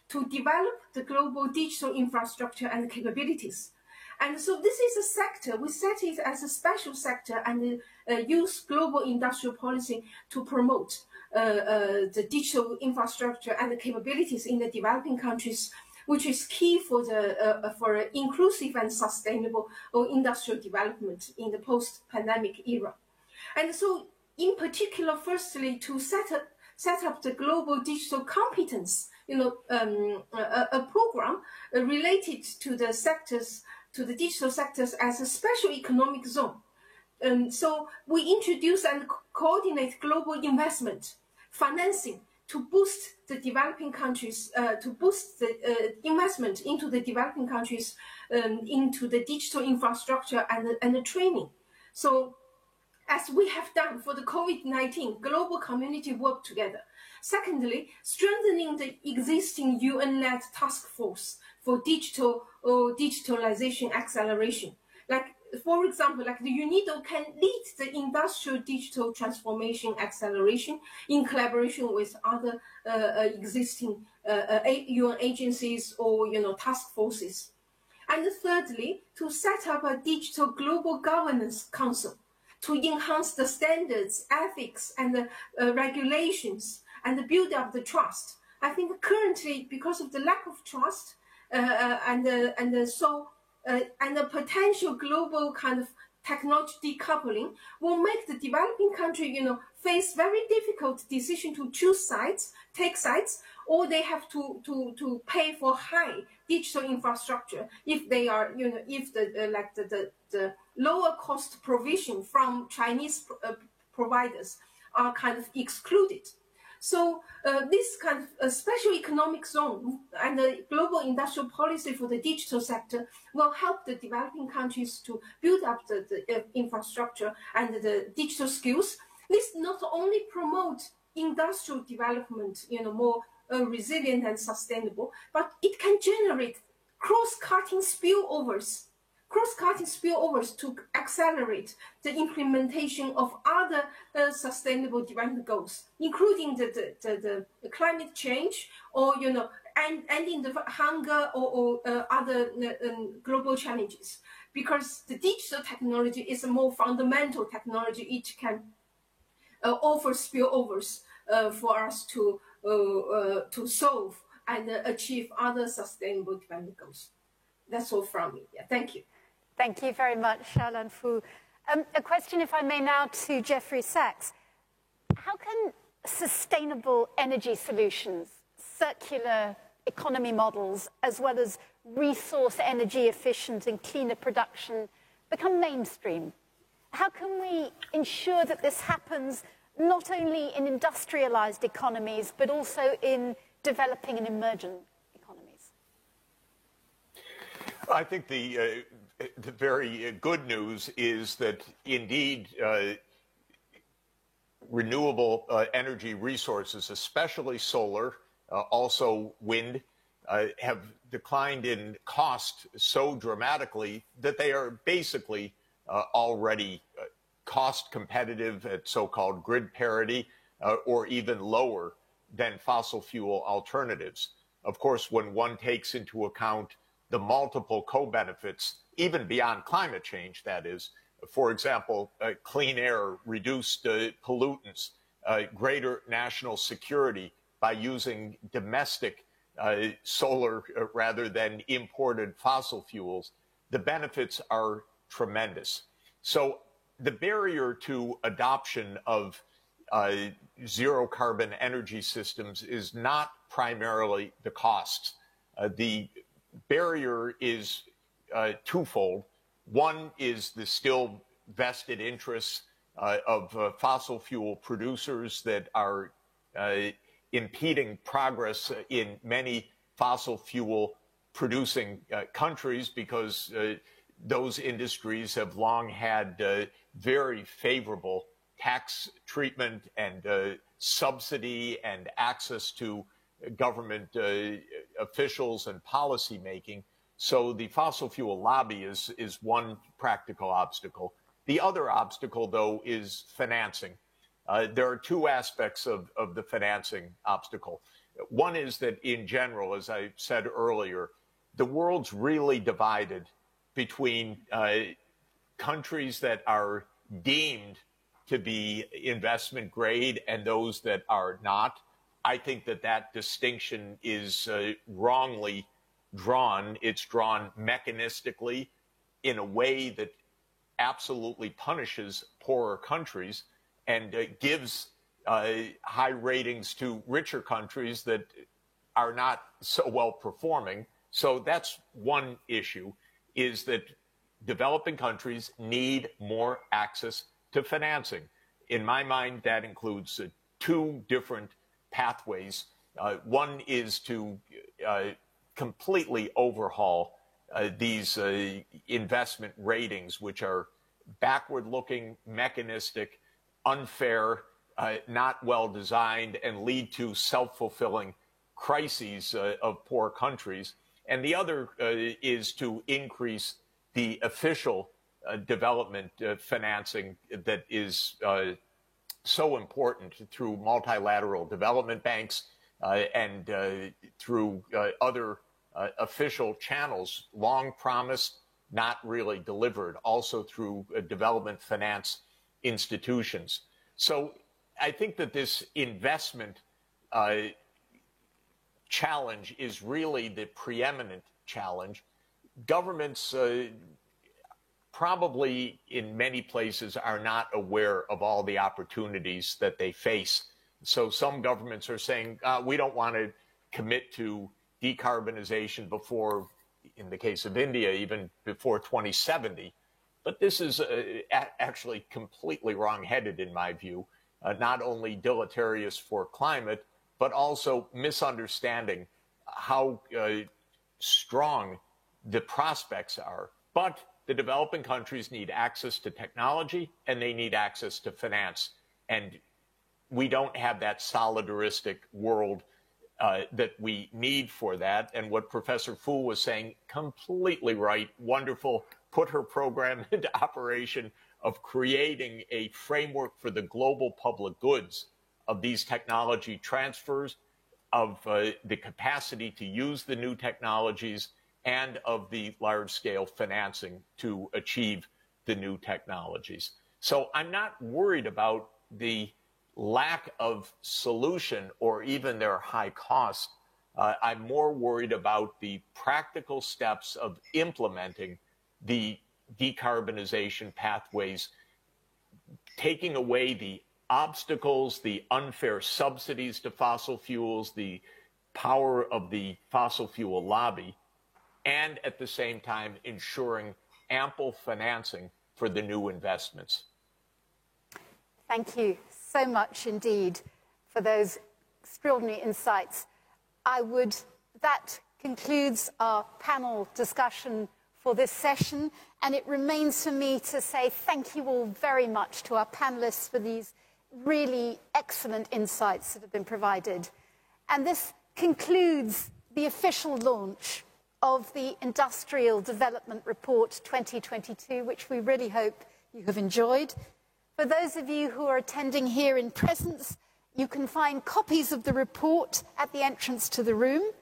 to develop the global digital infrastructure and capabilities. And so this is a sector, we set it as a special sector and use global industrial policy to promote the digital infrastructure and the capabilities in the developing countries, which is key for inclusive and sustainable industrial development in the post-pandemic era. And so, in particular, firstly, to set up the global digital competence, a program related to the sectors, to the digital sectors as a special economic zone. So we introduce and coordinate global investment, financing to boost the developing countries, to boost the investment into the developing countries, into the digital infrastructure and the training. So as we have done for the COVID-19, global community work together. Secondly, strengthening the existing UN-led task force for digitalization acceleration. Like, for example, like the UNIDO can lead the industrial digital transformation acceleration in collaboration with other existing UN agencies or task forces. And thirdly, to set up a digital global governance council to enhance the standards, ethics, and the regulations, and build up the trust. I think currently, because of the lack of trust and the potential global kind of technology decoupling, will make the developing country, face very difficult decision to choose sides, take sides, or they have to pay for high digital infrastructure if they are, if the lower cost provision from Chinese providers are kind of excluded. So this kind of special economic zone and the global industrial policy for the digital sector will help the developing countries to build up the infrastructure and the digital skills. This not only promote industrial development, more resilient and sustainable, but it can generate cross-cutting spillovers to accelerate the implementation of other sustainable development goals, including the climate change, or ending the hunger or other global challenges. Because the digital technology is a more fundamental technology, it can offer spillovers for us to solve and achieve other sustainable development goals. That's all from me. Yeah, thank you. Thank you very much, Xiaolan Fu. A question, if I may, now to Jeffrey Sachs. How can sustainable energy solutions, circular economy models, as well as resource energy efficient and cleaner production become mainstream? How can we ensure that this happens not only in industrialized economies, but also in developing and emerging economies? I think the very good news is that indeed renewable energy resources, especially solar, also wind, have declined in cost so dramatically that they are basically already cost competitive at so-called grid parity or even lower than fossil fuel alternatives. Of course, when one takes into account the multiple co-benefits, even beyond climate change, that is, for example, clean air, reduced pollutants, greater national security by using domestic solar rather than imported fossil fuels, the benefits are tremendous. So the barrier to adoption of zero carbon energy systems is not primarily the costs. The barrier is twofold. One is the still vested interests of fossil fuel producers that are impeding progress in many fossil fuel producing countries, because those industries have long had very favorable tax treatment and subsidy and access to government officials and policy making. So the fossil fuel lobby is one practical obstacle. The other obstacle, though, is financing. There are two aspects of the financing obstacle. One is that in general, as I said earlier, the world's really divided between countries that are deemed to be investment grade and those that are not. I think that that distinction is wrongly drawn. It's drawn mechanistically in a way that absolutely punishes poorer countries and gives high ratings to richer countries that are not so well performing. So that's one issue, is that developing countries need more access to financing. In my mind, that includes two different pathways. One is to completely overhaul these investment ratings, which are backward-looking, mechanistic, unfair, not well designed, and lead to self-fulfilling crises of poor countries. And the other is to increase the official development financing that is so important through multilateral development banks and through other official channels, long promised, not really delivered, also through development finance institutions. So I think that this investment challenge is really the preeminent challenge. Governments probably in many places are not aware of all the opportunities that they face. So some governments are saying, we don't want to commit to decarbonization before, in the case of India, even before 2070. But this is actually completely wrong-headed in my view, not only deleterious for climate, but also misunderstanding how strong the prospects are. But the developing countries need access to technology and they need access to finance. And we don't have that solidaristic world that we need for that. And what Professor Fu was saying, completely right, wonderful, put her program into operation of creating a framework for the global public goods of these technology transfers, of the capacity to use the new technologies, and of the large-scale financing to achieve the new technologies. So I'm not worried about the lack of solution or even their high cost. I'm more worried about the practical steps of implementing the decarbonization pathways, taking away the obstacles, the unfair subsidies to fossil fuels, the power of the fossil fuel lobby, and at the same time ensuring ample financing for the new investments. Thank you so much indeed for those extraordinary insights. That concludes our panel discussion for this session, and it remains for me to say thank you all very much to our panelists for these really excellent insights that have been provided. And this concludes the official launch of the Industrial Development Report 2022, which we really hope you have enjoyed. For those of you who are attending here in presence, you can find copies of the report at the entrance to the room,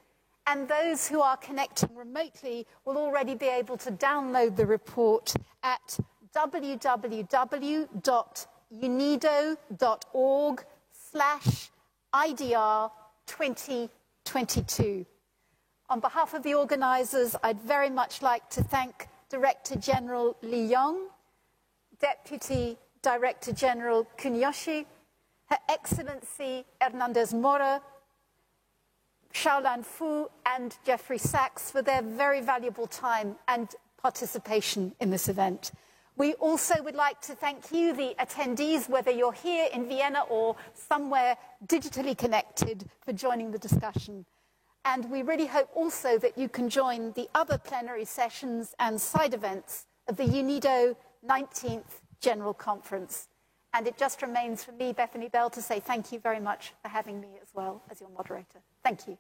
and those who are connecting remotely will already be able to download the report at www.unido.org/IDR2022. On behalf of the organisers, I'd very much like to thank Director General Li Yong, Deputy Director General Kuniyoshi, Her Excellency Hernandez Mora, Xiaolan Fu and Jeffrey Sachs for their very valuable time and participation in this event. We also would like to thank you, the attendees, whether you're here in Vienna or somewhere digitally connected, for joining the discussion. And we really hope also that you can join the other plenary sessions and side events of the UNIDO 19th General Conference. And it just remains for me, Bethany Bell, to say thank you very much for having me as well as your moderator. Thank you.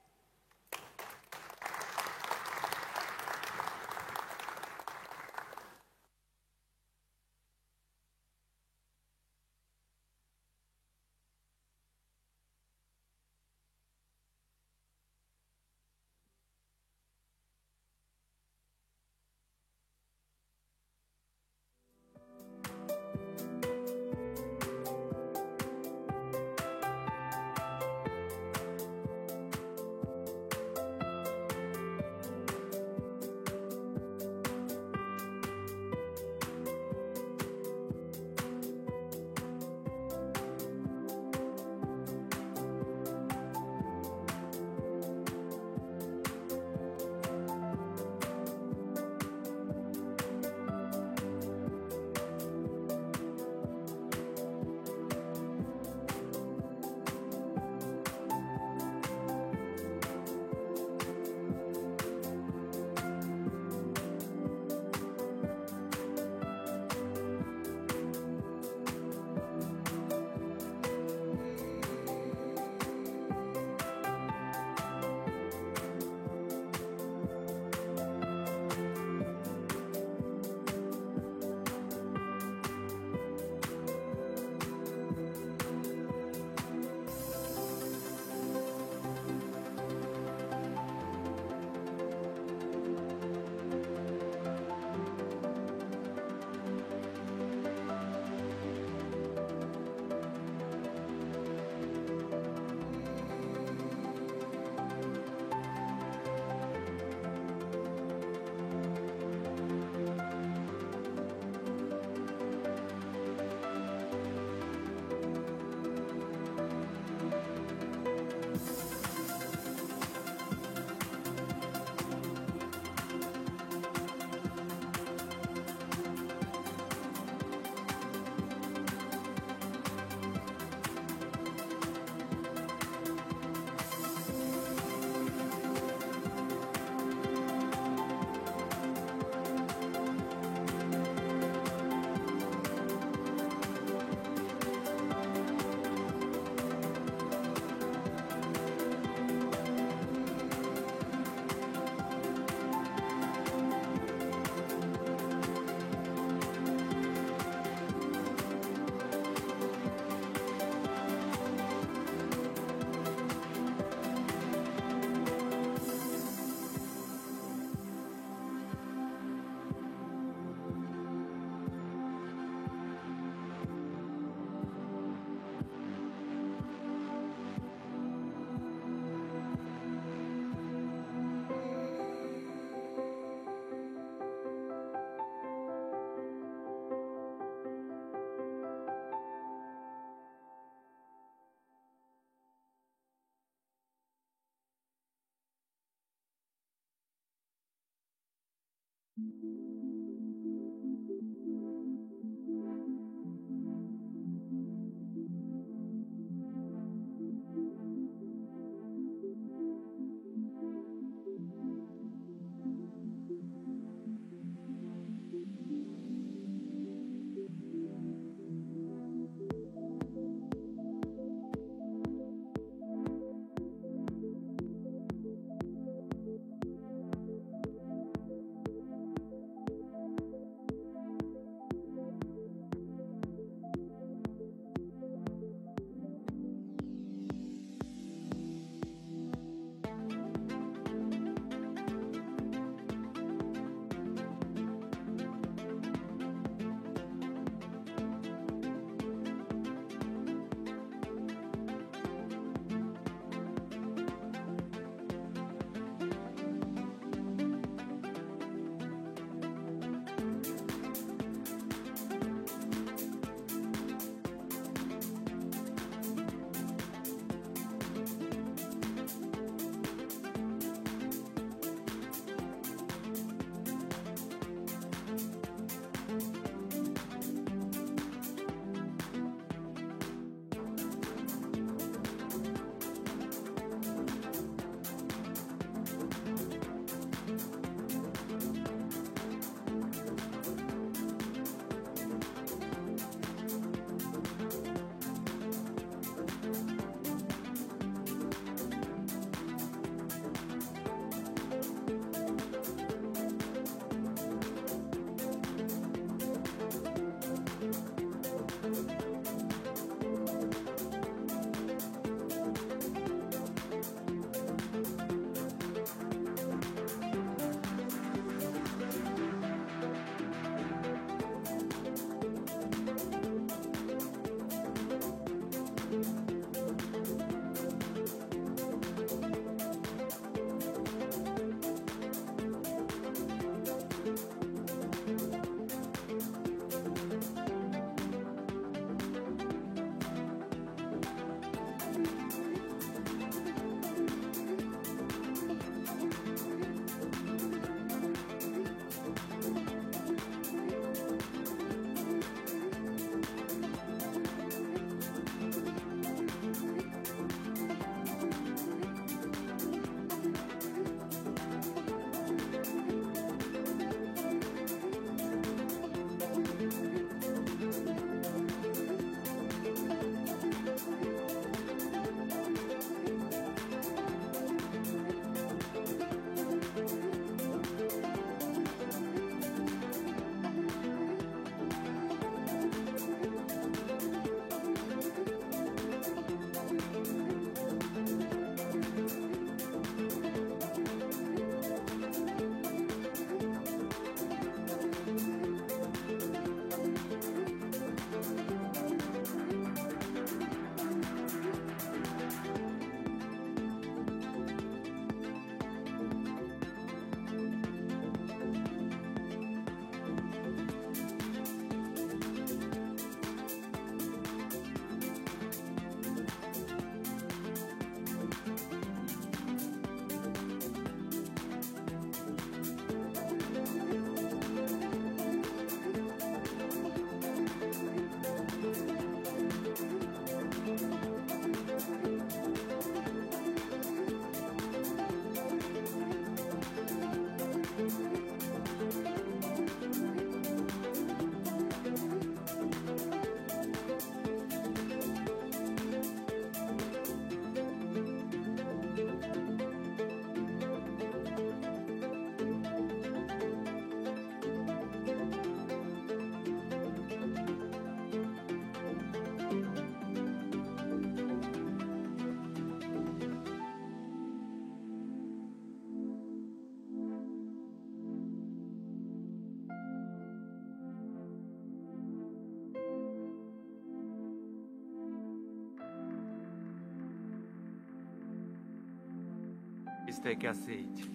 Please take a seat.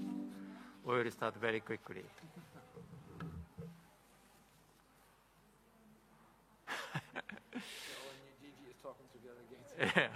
We will start very quickly. Gigi is talking together again. Yeah.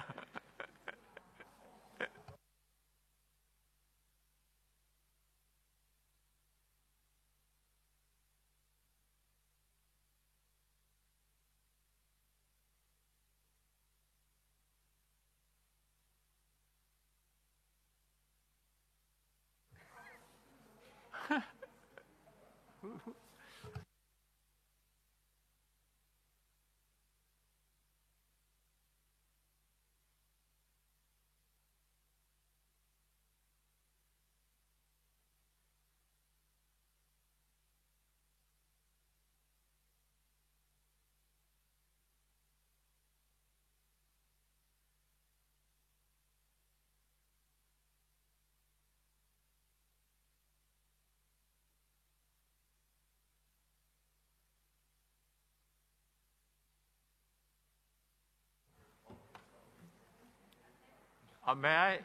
May I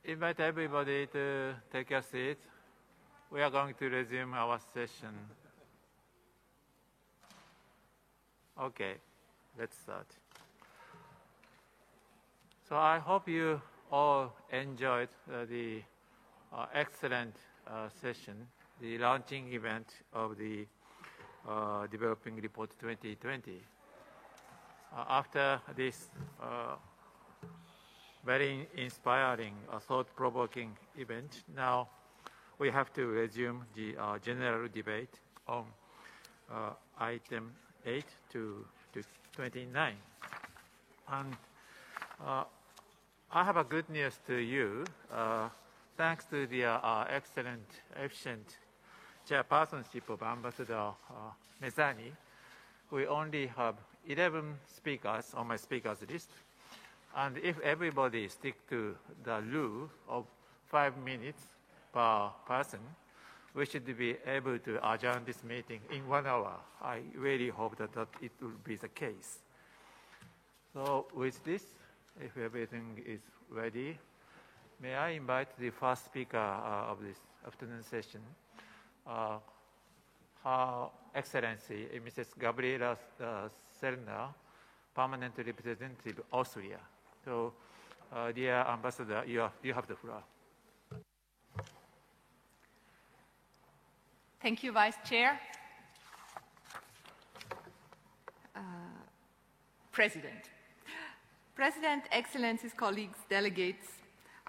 invite everybody to take a seat? We are going to resume our session. Okay, let's start. So I hope you all enjoyed the excellent session, the launching event of the Developing Report 2020. After this very inspiring, thought-provoking event, now we have to resume the general debate on item 8 to 29. And I have a good news to you. Thanks to the excellent, efficient chairpersonship of Ambassador Mezani, we only have 11 speakers on my speakers list. And if everybody stick to the rule of 5 minutes per person, we should be able to adjourn this meeting in 1 hour. I really hope that it will be the case. So with this, if everything is ready, may I invite the first speaker of this afternoon session, Her Excellency, Mrs. Gabriela Sellner, Permanent Representative, Austria. So, dear Ambassador, you have the floor. Thank you, Vice Chair. President, Excellencies, colleagues, delegates,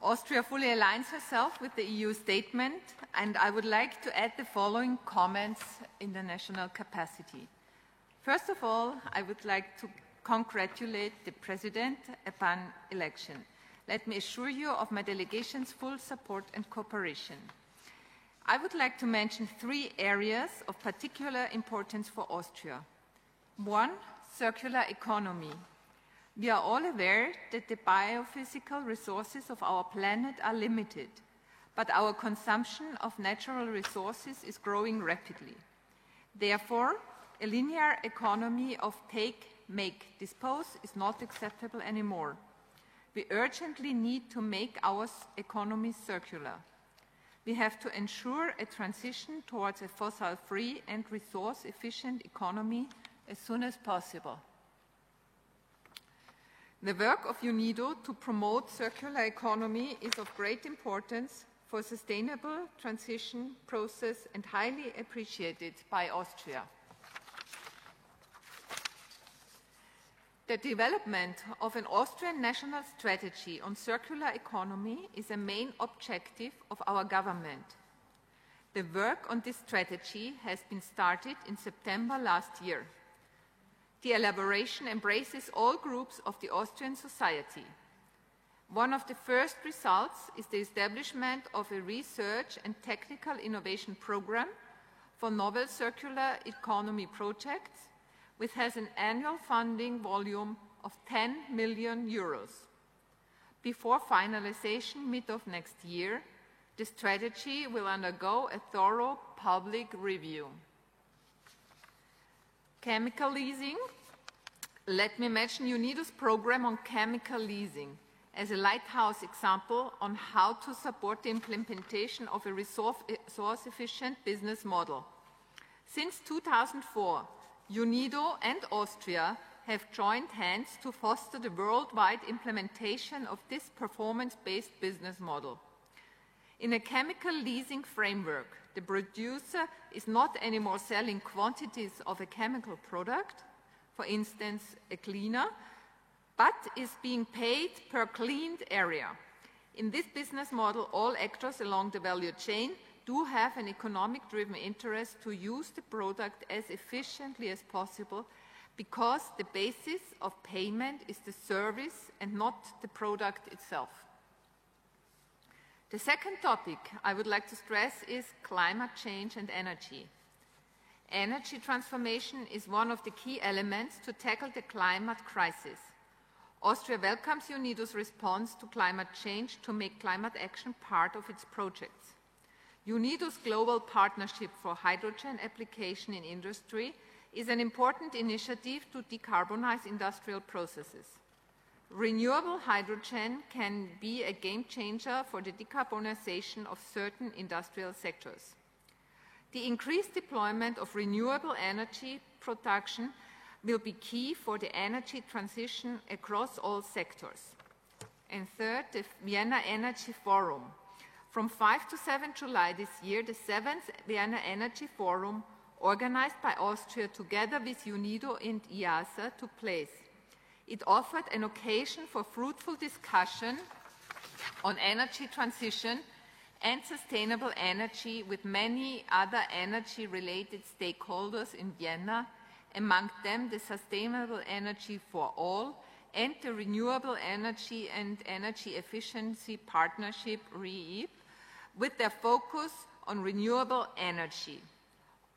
Austria fully aligns herself with the EU statement, and I would like to add the following comments in the national capacity. First of all, I would like to congratulate the President upon election. Let me assure you of my delegation's full support and cooperation. I would like to mention 3 areas of particular importance for Austria. 1, circular economy. We are all aware that the biophysical resources of our planet are limited, but our consumption of natural resources is growing rapidly. Therefore, a linear economy of take, make, dispose is not acceptable anymore. We urgently need to make our economy circular. We have to ensure a transition towards a fossil-free and resource-efficient economy as soon as possible. The work of UNIDO to promote circular economy is of great importance for sustainable transition process and highly appreciated by Austria. The development of an Austrian national strategy on circular economy is a main objective of our government. The work on this strategy has been started in September last year. The elaboration embraces all groups of the Austrian society. One of the first results is the establishment of a research and technical innovation program for novel circular economy projects, which has an annual funding volume of 10 million euros. Before finalization mid of next year, the strategy will undergo a thorough public review. Chemical leasing. Let me mention UNIDO's program on chemical leasing as a lighthouse example on how to support the implementation of a resource-efficient business model. Since 2004, UNIDO and Austria have joined hands to foster the worldwide implementation of this performance-based business model. In a chemical leasing framework, the producer is not anymore selling quantities of a chemical product, for instance, a cleaner, but is being paid per cleaned area. In this business model, all actors along the value chain do have an economic-driven interest to use the product as efficiently as possible because the basis of payment is the service and not the product itself. The second topic I would like to stress is climate change and energy. Energy transformation is one of the key elements to tackle the climate crisis. Austria welcomes UNIDO's response to climate change to make climate action part of its projects. UNIDO's Global Partnership for Hydrogen Application in Industry is an important initiative to decarbonize industrial processes. Renewable hydrogen can be a game changer for the decarbonization of certain industrial sectors. The increased deployment of renewable energy production will be key for the energy transition across all sectors. And third, the Vienna Energy Forum. From 5 to 7 July this year, the 7th Vienna Energy Forum, organized by Austria together with UNIDO and IASA, took place. It offered an occasion for fruitful discussion on energy transition and sustainable energy with many other energy-related stakeholders in Vienna, among them the Sustainable Energy for All and the Renewable Energy and Energy Efficiency Partnership, REEP, with their focus on renewable energy.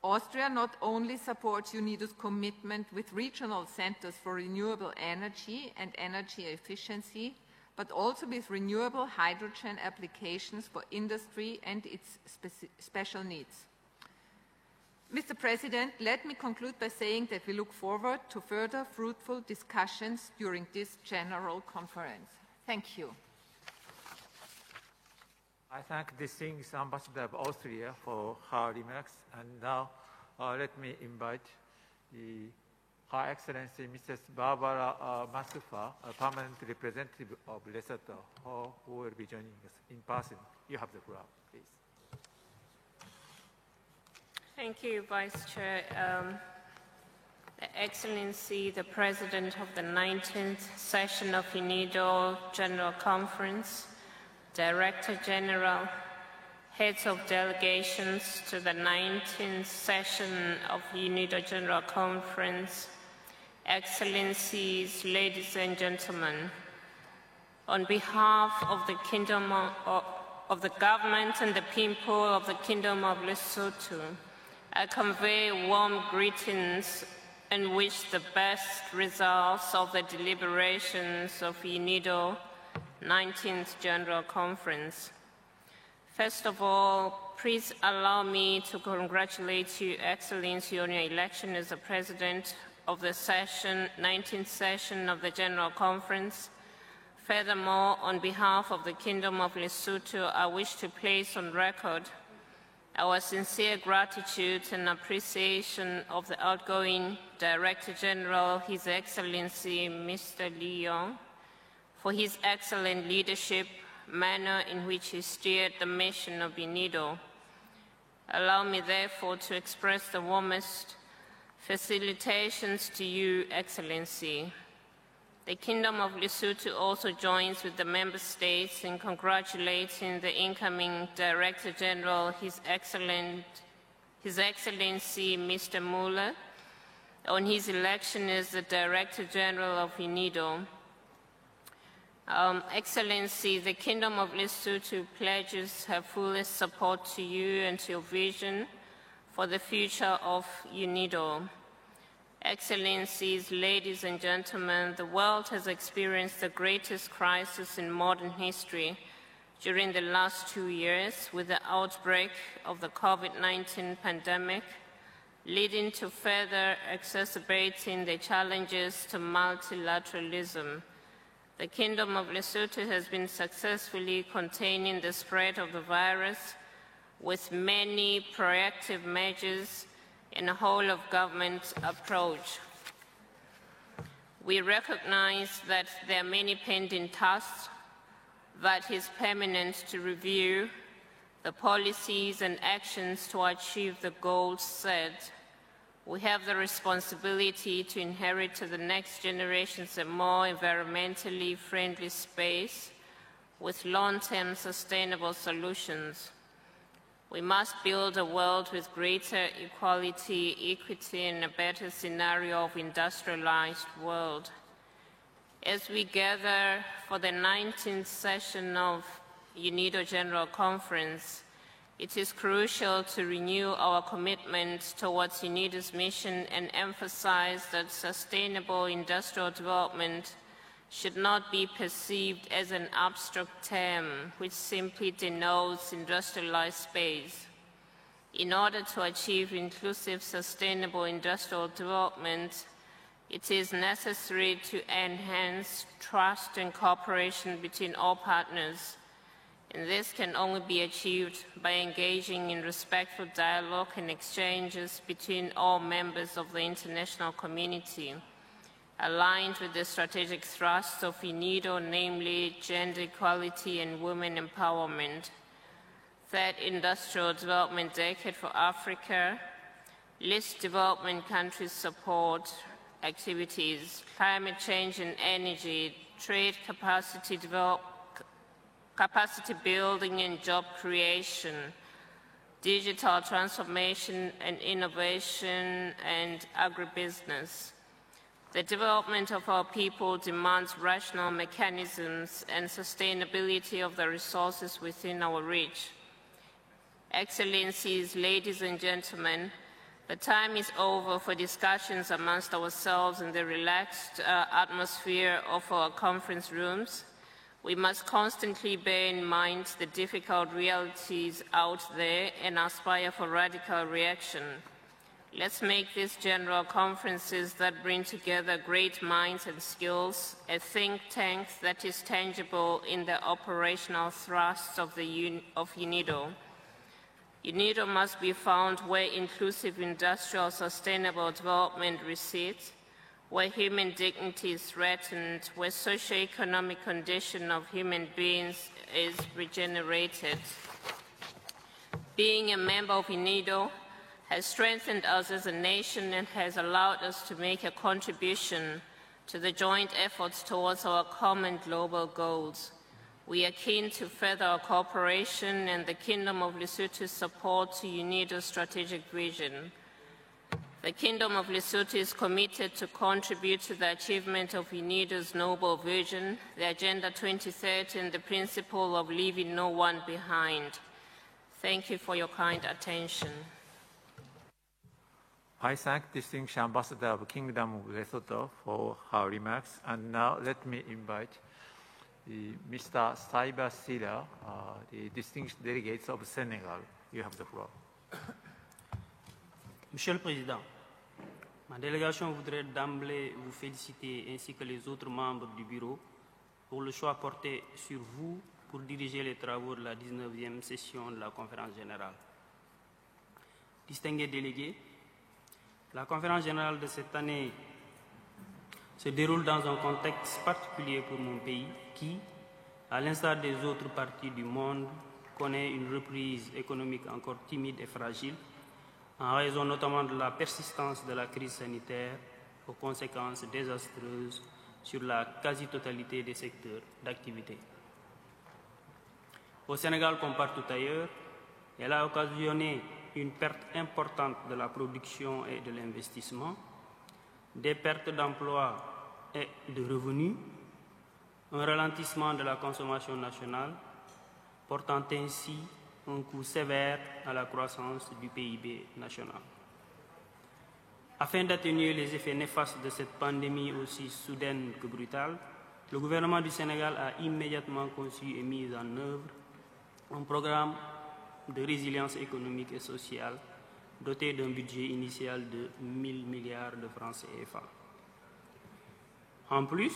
Austria not only supports UNIDO's commitment with regional centers for renewable energy and energy efficiency, but also with renewable hydrogen applications for industry and its special needs. Mr. President, let me conclude by saying that we look forward to further fruitful discussions during this General Conference. Thank you. I thank the distinguished Ambassador of Austria for her remarks, and now let me invite Her Excellency Mrs. Barbara Masufa, a permanent representative of Lesotho, who will be joining us in person. You have the floor, please. Thank you, Vice Chair. Excellency, the President of the 19th session of UNIDO General Conference, Director General, heads of delegations to the 19th session of UNIDO General Conference, Excellencies, ladies and gentlemen, on behalf of the Kingdom of the government and the people of the Kingdom of Lesotho, I convey warm greetings and wish the best results of the deliberations of UNIDO 19th General Conference. First of all, please allow me to congratulate you, Excellency, on your election as the President of the 19th session of the General Conference. Furthermore, on behalf of the Kingdom of Lesotho, I wish to place on record our sincere gratitude and appreciation of the outgoing Director General, His Excellency Mr. Lee Yong, for his excellent leadership, manner in which he steered the mission of UNIDO. Allow me, therefore, to express the warmest felicitations to you, Excellency. The Kingdom of Lesotho also joins with the Member States in congratulating the incoming Director General, His Excellency Mr. Muller, on his election as the Director General of UNIDO. Excellency, the Kingdom of Lesotho pledges her fullest support to you and to your vision for the future of UNIDO. Excellencies, ladies and gentlemen, the world has experienced the greatest crisis in modern history during the last 2 years with the outbreak of the COVID-19 pandemic, leading to further exacerbating the challenges to multilateralism. The Kingdom of Lesotho has been successfully containing the spread of the virus with many proactive measures and a whole-of-government approach. We recognize that there are many pending tasks that is permanent to review the policies and actions to achieve the goals set. We have the responsibility to inherit to the next generations a more environmentally friendly space with long-term sustainable solutions. We must build a world with greater equality, equity, and a better scenario of industrialized world. As we gather for the 19th session of UNIDO General Conference, it is crucial to renew our commitment towards UNIDO's mission and emphasize that sustainable industrial development should not be perceived as an abstract term which simply denotes industrialized space. In order to achieve inclusive, sustainable industrial development, It is necessary to enhance trust and cooperation between all partners, and this can only be achieved by engaging in respectful dialogue and exchanges between all members of the international community, aligned with the strategic thrusts of UNIDO, namely gender equality and women empowerment, Third Industrial Development Decade for Africa, list development countries support activities, climate change and energy, trade capacity building and job creation, digital transformation and innovation, and agribusiness. The development of our people demands rational mechanisms and sustainability of the resources within our reach. Excellencies, ladies and gentlemen, the time is over for discussions amongst ourselves in the relaxed atmosphere of our conference rooms. We must constantly bear in mind the difficult realities out there and aspire for radical reaction. Let's make these general conferences that bring together great minds and skills a think tank that is tangible in the operational thrusts of UNIDO. UNIDO must be found where inclusive industrial sustainable development recedes, where human dignity is threatened, where socio-economic condition of human beings is regenerated. Being a member of UNIDO has strengthened us as a nation and has allowed us to make a contribution to the joint efforts towards our common global goals. We are keen to further our cooperation and the Kingdom of Lesotho's support to UNIDO's strategic vision. The Kingdom of Lesotho is committed to contribute to the achievement of UNIDO's noble vision, the Agenda 2030, and the principle of leaving no one behind. Thank you for your kind attention. I thank distinguished Ambassador of Kingdom of Lesotho for her remarks. And now let me invite Mr. Saiba Sida, the distinguished delegates of Senegal. You have the floor. Monsieur le Président, ma délégation voudrait d'emblée vous féliciter ainsi que les autres membres du Bureau pour le choix porté sur vous pour diriger les travaux de la 19e session de la Conférence générale. Distingués délégués, la Conférence générale de cette année se déroule dans un contexte particulier pour mon pays qui, à l'instar des autres parties du monde, connaît une reprise économique encore timide et fragile, en raison notamment de la persistance de la crise sanitaire aux conséquences désastreuses sur la quasi-totalité des secteurs d'activité. Au Sénégal, comme partout ailleurs, elle a occasionné une perte importante de la production et de l'investissement, des pertes d'emplois et de revenus, un ralentissement de la consommation nationale, portant ainsi un coup sévère à la croissance du PIB national. Afin d'atténuer les effets néfastes de cette pandémie aussi soudaine que brutale, le gouvernement du Sénégal a immédiatement conçu et mis en œuvre un programme de résilience économique et sociale doté d'un budget initial de 1 000 milliards de francs CFA. En plus,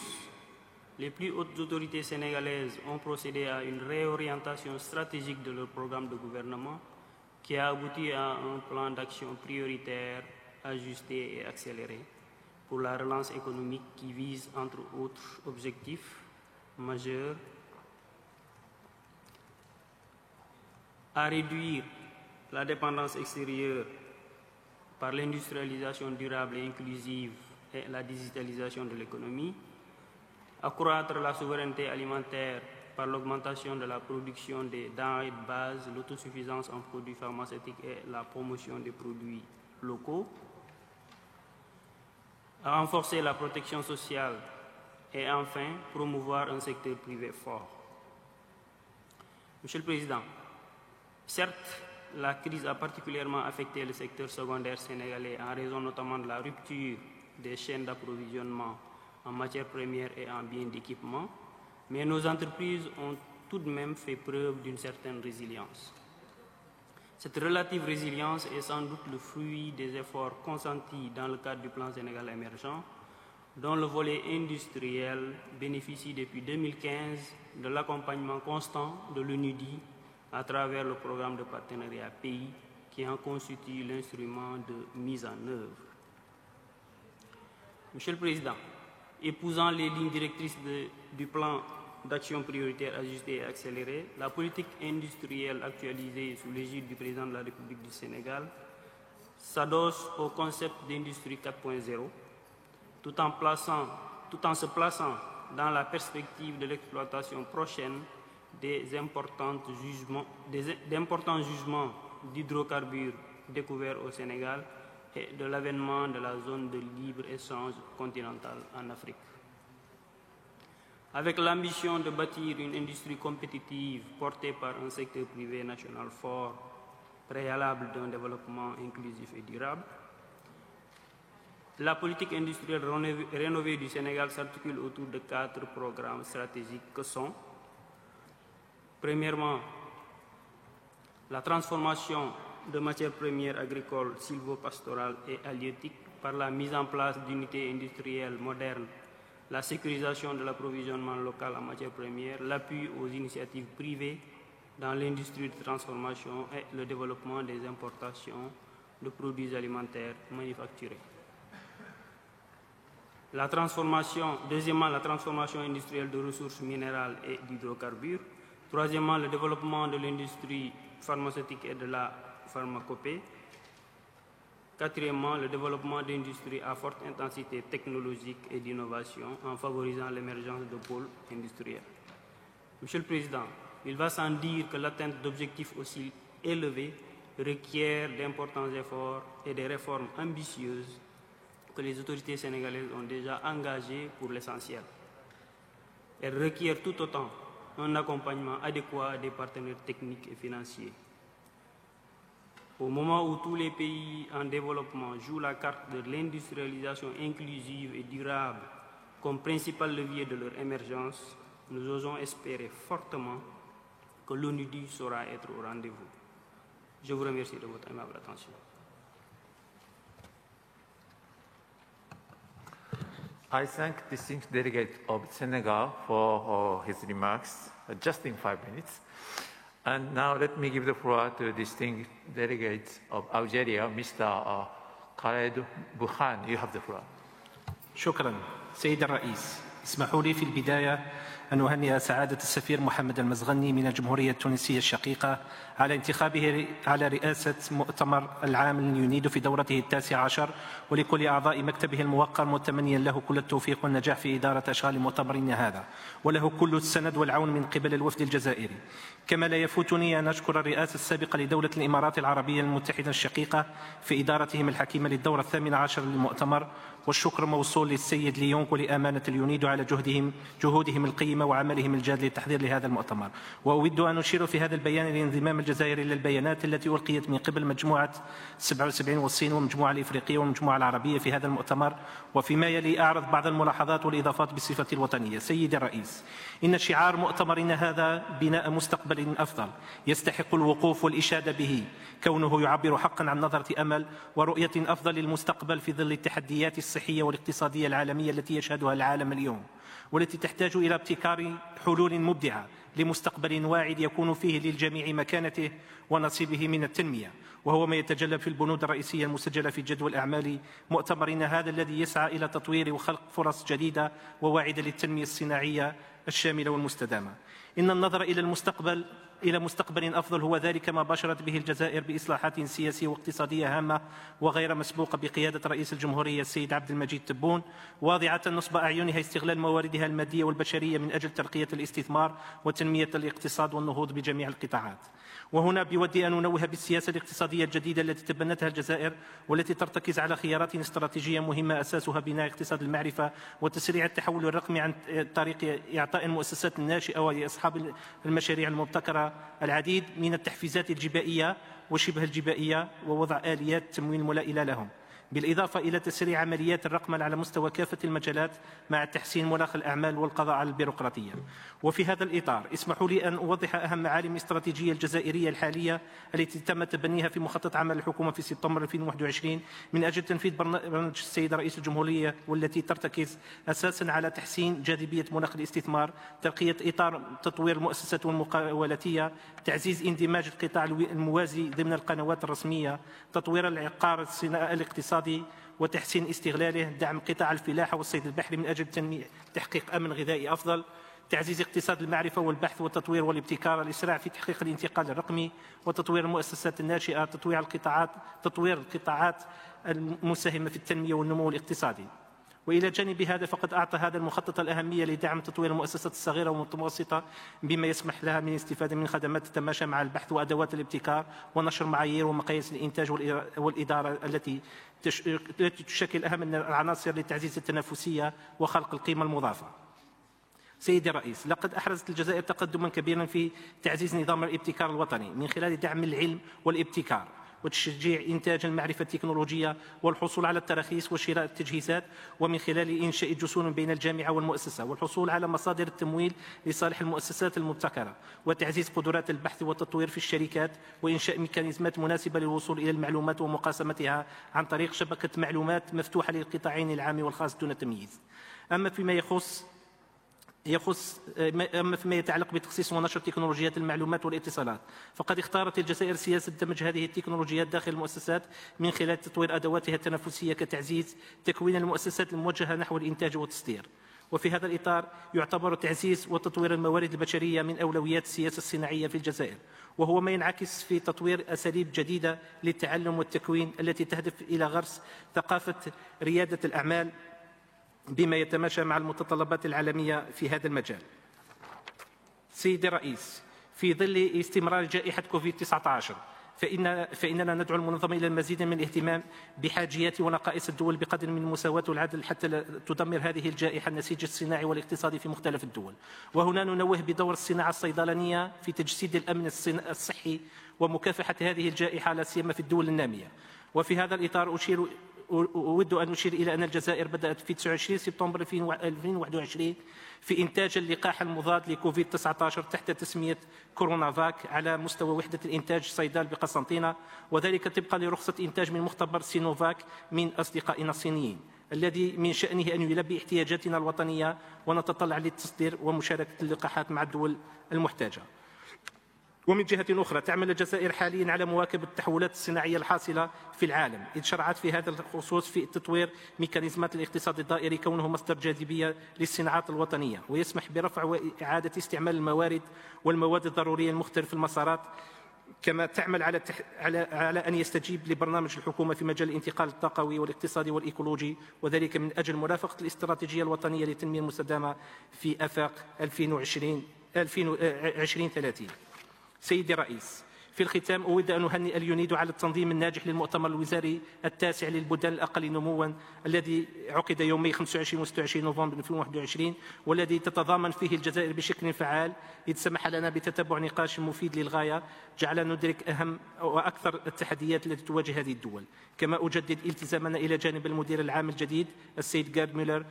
les plus hautes autorités sénégalaises ont procédé à une réorientation stratégique de leur programme de gouvernement qui a abouti à un plan d'action prioritaire, ajusté et accéléré pour la relance économique qui vise, entre autres objectifs majeurs, à réduire la dépendance extérieure par l'industrialisation durable et inclusive et la digitalisation de l'économie, accroître la souveraineté alimentaire par l'augmentation de la production des denrées de base, l'autosuffisance en produits pharmaceutiques et la promotion des produits locaux, renforcer la protection sociale et enfin promouvoir un secteur privé fort. Monsieur le Président, certes, la crise a particulièrement affecté le secteur secondaire sénégalais en raison notamment de la rupture des chaînes d'approvisionnement en matières premières et en biens d'équipement, mais nos entreprises ont tout de même fait preuve d'une certaine résilience. Cette relative résilience est sans doute le fruit des efforts consentis dans le cadre du plan Sénégal émergent dont le volet industriel bénéficie depuis 2015 de l'accompagnement constant de l'UNUDI à travers le programme de partenariat pays qui en constitue l'instrument de mise en œuvre. Monsieur le Président, épousant les lignes directrices du plan d'action prioritaire ajusté et accéléré, la politique industrielle actualisée sous l'égide du Président de la République du Sénégal s'adosse au concept d'industrie 4.0, tout en se plaçant dans la perspective de l'exploitation prochaine d'importants jugements d'hydrocarbures découverts au Sénégal et de l'avènement de la zone de libre-échange continentale en Afrique. Avec l'ambition de bâtir une industrie compétitive portée par un secteur privé national fort, préalable d'un développement inclusif et durable, la politique industrielle rénovée du Sénégal s'articule autour de 4 programmes stratégiques que sont, premièrement, la transformation de matières premières agricoles, sylvopastorales et halieutiques par la mise en place d'unités industrielles modernes, la sécurisation de l'approvisionnement local en matières premières, l'appui aux initiatives privées dans l'industrie de transformation et le développement des importations de produits alimentaires manufacturés. Deuxièmement, la transformation industrielle de ressources minérales et d'hydrocarbures. Troisièmement, le développement de l'industrie pharmaceutique et de la pharmacopée. Quatrièmement, le développement d'industries à forte intensité technologique et d'innovation en favorisant l'émergence de pôles industriels. Monsieur le Président, il va sans dire que l'atteinte d'objectifs aussi élevés requiert d'importants efforts et des réformes ambitieuses que les autorités sénégalaises ont déjà engagées pour l'essentiel. Elles requièrent tout autant un accompagnement adéquat des partenaires techniques et financiers. Au moment où tous les pays en développement jouent la carte de l'industrialisation inclusive et durable comme principal levier de leur émergence, nous osons espérer fortement que l'ONUDI saura être au rendez-vous. Je vous remercie de votre aimable attention. I thank the distinguished delegate of Senegal for his remarks, just in 5 minutes. And now let me give the floor to the distinguished delegate of Algeria, Mr. Khaled Bouhan. You have the floor. شكرا سيد الرئيس. اسمحوا لي في البداية أن أهنئ سعادة السفير محمد المزغني من الجمهورية التونسية الشقيقة على انتخابه على رئاسة مؤتمر العام اليونيدو في دورته 19، ولكل أعضاء مكتبه الموقر متمنيا له كل التوفيق والنجاح في إدارة أشغال مؤتمرنا هذا، وله كل السند والعون من قبل الوفد الجزائري. كما لا يفوتني أن أشكر الرئاسة السابقة لدولة الإمارات العربية المتحدة الشقيقة في إدارتهم الحكيمة للدورة 18 للمؤتمر، والشكر موصول للسيد ليونغ ولأمانة اليونيدو على جهودهم القيمة وعملهم الجاد للتحضير لهذا المؤتمر. وأود أن أشير في هذا البيان لانضمام الجزائر إلى البيانات التي ألقيت من قبل مجموعة 77 والصين والمجموعة الإفريقية والمجموعة العربية في هذا المؤتمر، وفيما يلي أعرض بعض الملاحظات والإضافات بصفة الوطنية. سيدي الرئيس، إن شعار مؤتمرنا هذا بناء مستقبل أفضل يستحق الوقوف والإشادة به، كونه يعبر حقا عن نظرة أمل ورؤية أفضل للمستقبل في ظل التحديات الصحية والاقتصادية العالمية التي يشهدها العالم اليوم، والتي تحتاج إلى ابتكار حلول مبدعة لمستقبل واعد يكون فيه للجميع مكانته ونصيبه من التنمية، وهو ما يتجلى في البنود الرئيسية المسجلة في جدول أعمال مؤتمرنا هذا الذي يسعى إلى تطوير وخلق فرص جديدة وواعدة للتنمية الصناعية الشاملة والمستدامة. إن النظر إلى مستقبل أفضل هو ذلك ما باشرت به الجزائر بإصلاحات سياسية واقتصادية هامة وغير مسبوقة بقيادة رئيس الجمهورية السيد عبد المجيد تبون، واضعة نصب أعينها استغلال مواردها المادية والبشرية من أجل ترقية الاستثمار وتنمية الاقتصاد والنهوض بجميع القطاعات. وهنا بودي أن ننوه بالسياسة الاقتصادية الجديدة التي تبنتها الجزائر، والتي ترتكز على خيارات استراتيجية مهمة أساسها بناء اقتصاد المعرفة وتسريع التحول الرقمي عن طريق إعطاء المؤسسات الناشئة ولأصحاب المشاريع المبتكرة العديد من التحفيزات الجبائية وشبه الجبائية، ووضع آليات تمويل ملائمة لهم، بالإضافة إلى تسريع عمليات الرقمنة على مستوى كافة المجالات مع تحسين مناخ الأعمال والقضاء على البيروقراطية. وفي هذا الإطار اسمحوا لي أن أوضح أهم معالم الاستراتيجية الجزائرية الحالية التي تم تبنيها في مخطط عمل الحكومة في سبتمبر 2021 من أجل تنفيذ برنامج السيد رئيس الجمهورية، والتي ترتكز أساسا على تحسين جاذبية مناخ الاستثمار، ترقية إطار تطوير المؤسسات والمقاولاتية، تعزيز اندماج القطاع الموازي ضمن القنوات الرسمية، تطوير العقار الاقتصادي وتحسين استغلاله، دعم قطاع الفلاحة والصيد البحري من أجل تحقيق أمن غذائي أفضل، تعزيز اقتصاد المعرفة والبحث والتطوير والابتكار، الإسراع في تحقيق الانتقال الرقمي، وتطوير المؤسسات الناشئة، تطوير القطاعات المساهمة في التنمية والنمو الاقتصادي. وإلى جانب هذا فقد أعطى هذا المخطط الأهمية لدعم تطوير المؤسسات الصغيرة والمتوسطة بما يسمح لها من الاستفادة من خدمات تتماشى مع البحث وأدوات الابتكار ونشر معايير ومقاييس الإنتاج والإدارة التي تشكل أهم العناصر لتعزيز التنافسية وخلق القيمة المضافة. سيدي الرئيس، لقد أحرزت الجزائر تقدما كبيرا في تعزيز نظام الابتكار الوطني من خلال دعم العلم والابتكار وتشجيع إنتاج المعرفة التكنولوجية والحصول على التراخيص وشراء التجهيزات، ومن خلال إنشاء جسور بين الجامعة والمؤسسة والحصول على مصادر التمويل لصالح المؤسسات المبتكرة، وتعزيز قدرات البحث والتطوير في الشركات، وإنشاء ميكانيزمات مناسبة للوصول إلى المعلومات ومقاسمتها عن طريق شبكة معلومات مفتوحة للقطاعين العام والخاص دون تمييز. أما فيما يتعلق بتخصيص ونشر تكنولوجيات المعلومات والاتصالات، فقد اختارت الجزائر سياسة دمج هذه التكنولوجيات داخل المؤسسات من خلال تطوير أدواتها التنافسية كتعزيز تكوين المؤسسات الموجهة نحو الإنتاج والتصدير. وفي هذا الإطار يعتبر تعزيز وتطوير الموارد البشرية من أولويات السياسة الصناعية في الجزائر، وهو ما ينعكس في تطوير أساليب جديدة للتعلم والتكوين التي تهدف إلى غرس ثقافة ريادة الأعمال بما يتماشى مع المتطلبات العالمية في هذا المجال. سيدي الرئيس، في ظل استمرار جائحة كوفيد-19 فإننا ندعو المنظمة إلى المزيد من الاهتمام بحاجيات ونقائص الدول بقدر من المساواة والعدل حتى لا تدمر هذه الجائحة النسيج الصناعي والاقتصادي في مختلف الدول. وهنا ننوه بدور الصناعة الصيدلانية في تجسيد الأمن الصحي ومكافحة هذه الجائحة لا سيما في الدول النامية. وفي هذا الإطار أود أن أشير إلى أن الجزائر بدأت في 29 سبتمبر 2021 في إنتاج اللقاح المضاد لكوفيد-19 تحت تسمية كورونا فاك على مستوى وحدة الإنتاج صيدال بقسنطينة، وذلك طبقا لرخصة إنتاج من مختبر سينوفاك من أصدقائنا الصينيين، الذي من شأنه أن يلبي احتياجاتنا الوطنية، ونتطلع للتصدير ومشاركة اللقاحات مع الدول المحتاجة. ومن جهة أخرى تعمل الجزائر حاليا على مواكبة التحولات الصناعية الحاصلة في العالم، إذ شرعت في هذا الخصوص في تطوير ميكانيزمات الاقتصاد الدائري كونه مصدر جاذبية للصناعات الوطنية، ويسمح برفع وإعادة استعمال الموارد والمواد الضرورية المختلفة في المسارات. كما تعمل على أن يستجيب لبرنامج الحكومة في مجال الانتقال الطاقوي والاقتصادي والإيكولوجي، وذلك من أجل مرافقة الاستراتيجية الوطنية للتنمية المستدامة في آفاق 2030. سيدي الرئيس، في الختام أود أن أهنئ اليونيدو على التنظيم الناجح للمؤتمر الوزاري التاسع للبلدان الأقل نموا الذي عقد يومي 25 و 26 نوفمبر 2021، والذي تتضامن فيه الجزائر بشكل فعال، إذ سمح لنا بتتبع نقاش مفيد للغاية جعلنا ندرك أهم وأكثر التحديات التي تواجه هذه الدول. كما أجدد التزامنا إلى جانب المدير العام الجديد السيد جارد ميلر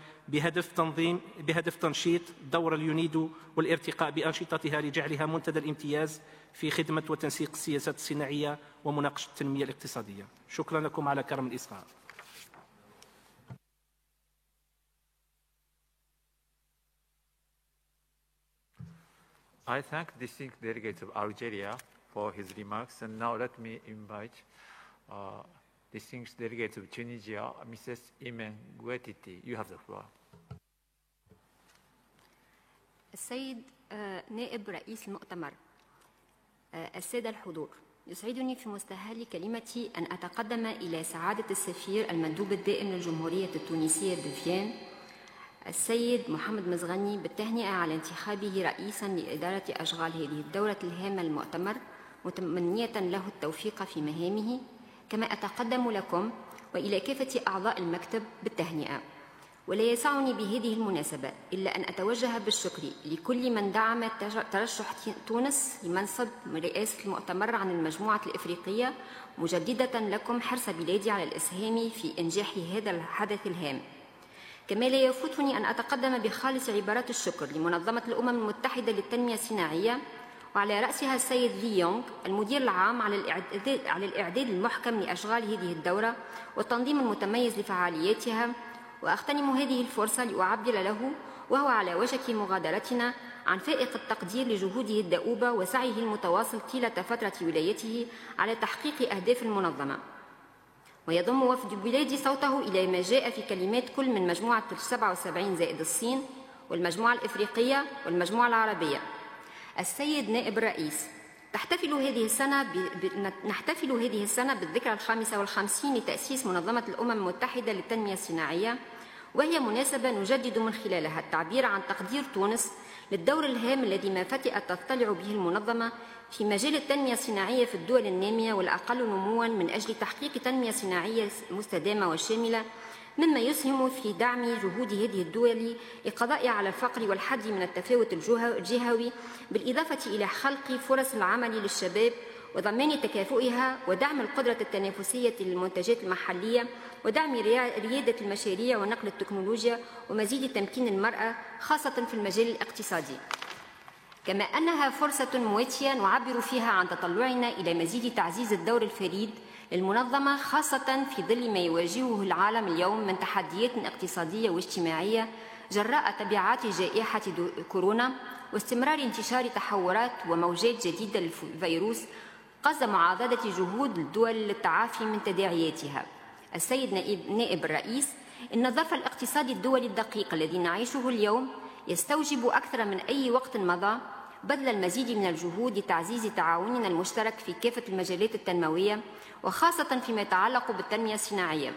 بهدف تنشيط دور اليونيدو والارتقاء بأنشطتها لجعلها منتدى الامتياز في خدمة وتنسيق السياسات الصناعية ومناقشة التنمية الاقتصادية. شكرا لكم على كرم الإصغاء. I thank distinct delegates of Algeria for his remarks, and now let me invite distinguished delegates of Tunisia, Mrs. Imen Gouetiti. You have the floor. السيد نائب رئيس المؤتمر، السادة الحضور، يسعدني في مستهل كلمتي أن أتقدم إلى سعادة السفير المندوب الدائم للجمهورية التونسية بفيان السيد محمد مزغني بالتهنئة على انتخابه رئيسا لإدارة أشغال هذه الدورة الهامة للمؤتمر، متمنية له التوفيق في مهامه. كما أتقدم لكم وإلى كافة أعضاء المكتب بالتهنئة، ولا يسعني بهذه المناسبة إلا أن أتوجه بالشكر لكل من دعم ترشح تونس لمنصب رئاسة المؤتمر عن المجموعة الإفريقية، مجددة لكم حرص بلادي على الإسهام في إنجاح هذا الحدث الهام. كما لا يفوتني أن أتقدم بخالص عبارات الشكر لمنظمة الأمم المتحدة للتنمية الصناعية، وعلى رأسها السيد لي يونغ المدير العام على الإعداد المحكم لأشغال هذه الدورة والتنظيم المتميز لفعالياتها. وأغتنم هذه الفرصة لأعبر له وهو على وشك مغادرتنا عن فائق التقدير لجهوده الدؤوبة وسعيه المتواصل طيلة فترة ولايته على تحقيق أهداف المنظمة. ويضم وفد بلادي صوته إلى ما جاء في كلمات كل من مجموعة 77 زائد الصين والمجموعة الإفريقية والمجموعة العربية. السيد نائب الرئيس، نحتفل هذه السنة بالذكرى 55 لتأسيس منظمة الأمم المتحدة للتنمية الصناعية، وهي مناسبة نجدد من خلالها التعبير عن تقدير تونس للدور الهام الذي ما فتئت تضطلع به المنظمة في مجال التنمية الصناعية في الدول النامية والأقل نمواً من أجل تحقيق تنمية صناعية مستدامة وشاملة، مما يسهم في دعم جهود هذه الدول للقضاء على الفقر والحد من التفاوت الجهوي، بالإضافة إلى خلق فرص العمل للشباب وضمان تكافؤها ودعم القدرة التنافسية للمنتجات المحلية ودعم ريادة المشاريع ونقل التكنولوجيا ومزيد تمكين المرأة خاصة في المجال الاقتصادي. كما أنها فرصة مواتية نعبر فيها عن تطلعنا إلى مزيد تعزيز الدور الفريد للمنظمة، خاصة في ظل ما يواجهه العالم اليوم من تحديات اقتصادية واجتماعية جراء تبعات جائحة كورونا واستمرار انتشار تحورات وموجات جديدة للفيروس، قصد معاضدة جهود الدول للتعافي من تداعياتها. السيد نائب الرئيس، إن الظرف الاقتصادي الدولي الدقيق الذي نعيشه اليوم يستوجب أكثر من أي وقت مضى بذل المزيد من الجهود لتعزيز تعاوننا المشترك في كافة المجالات التنموية وخاصة فيما يتعلق بالتنمية الصناعية.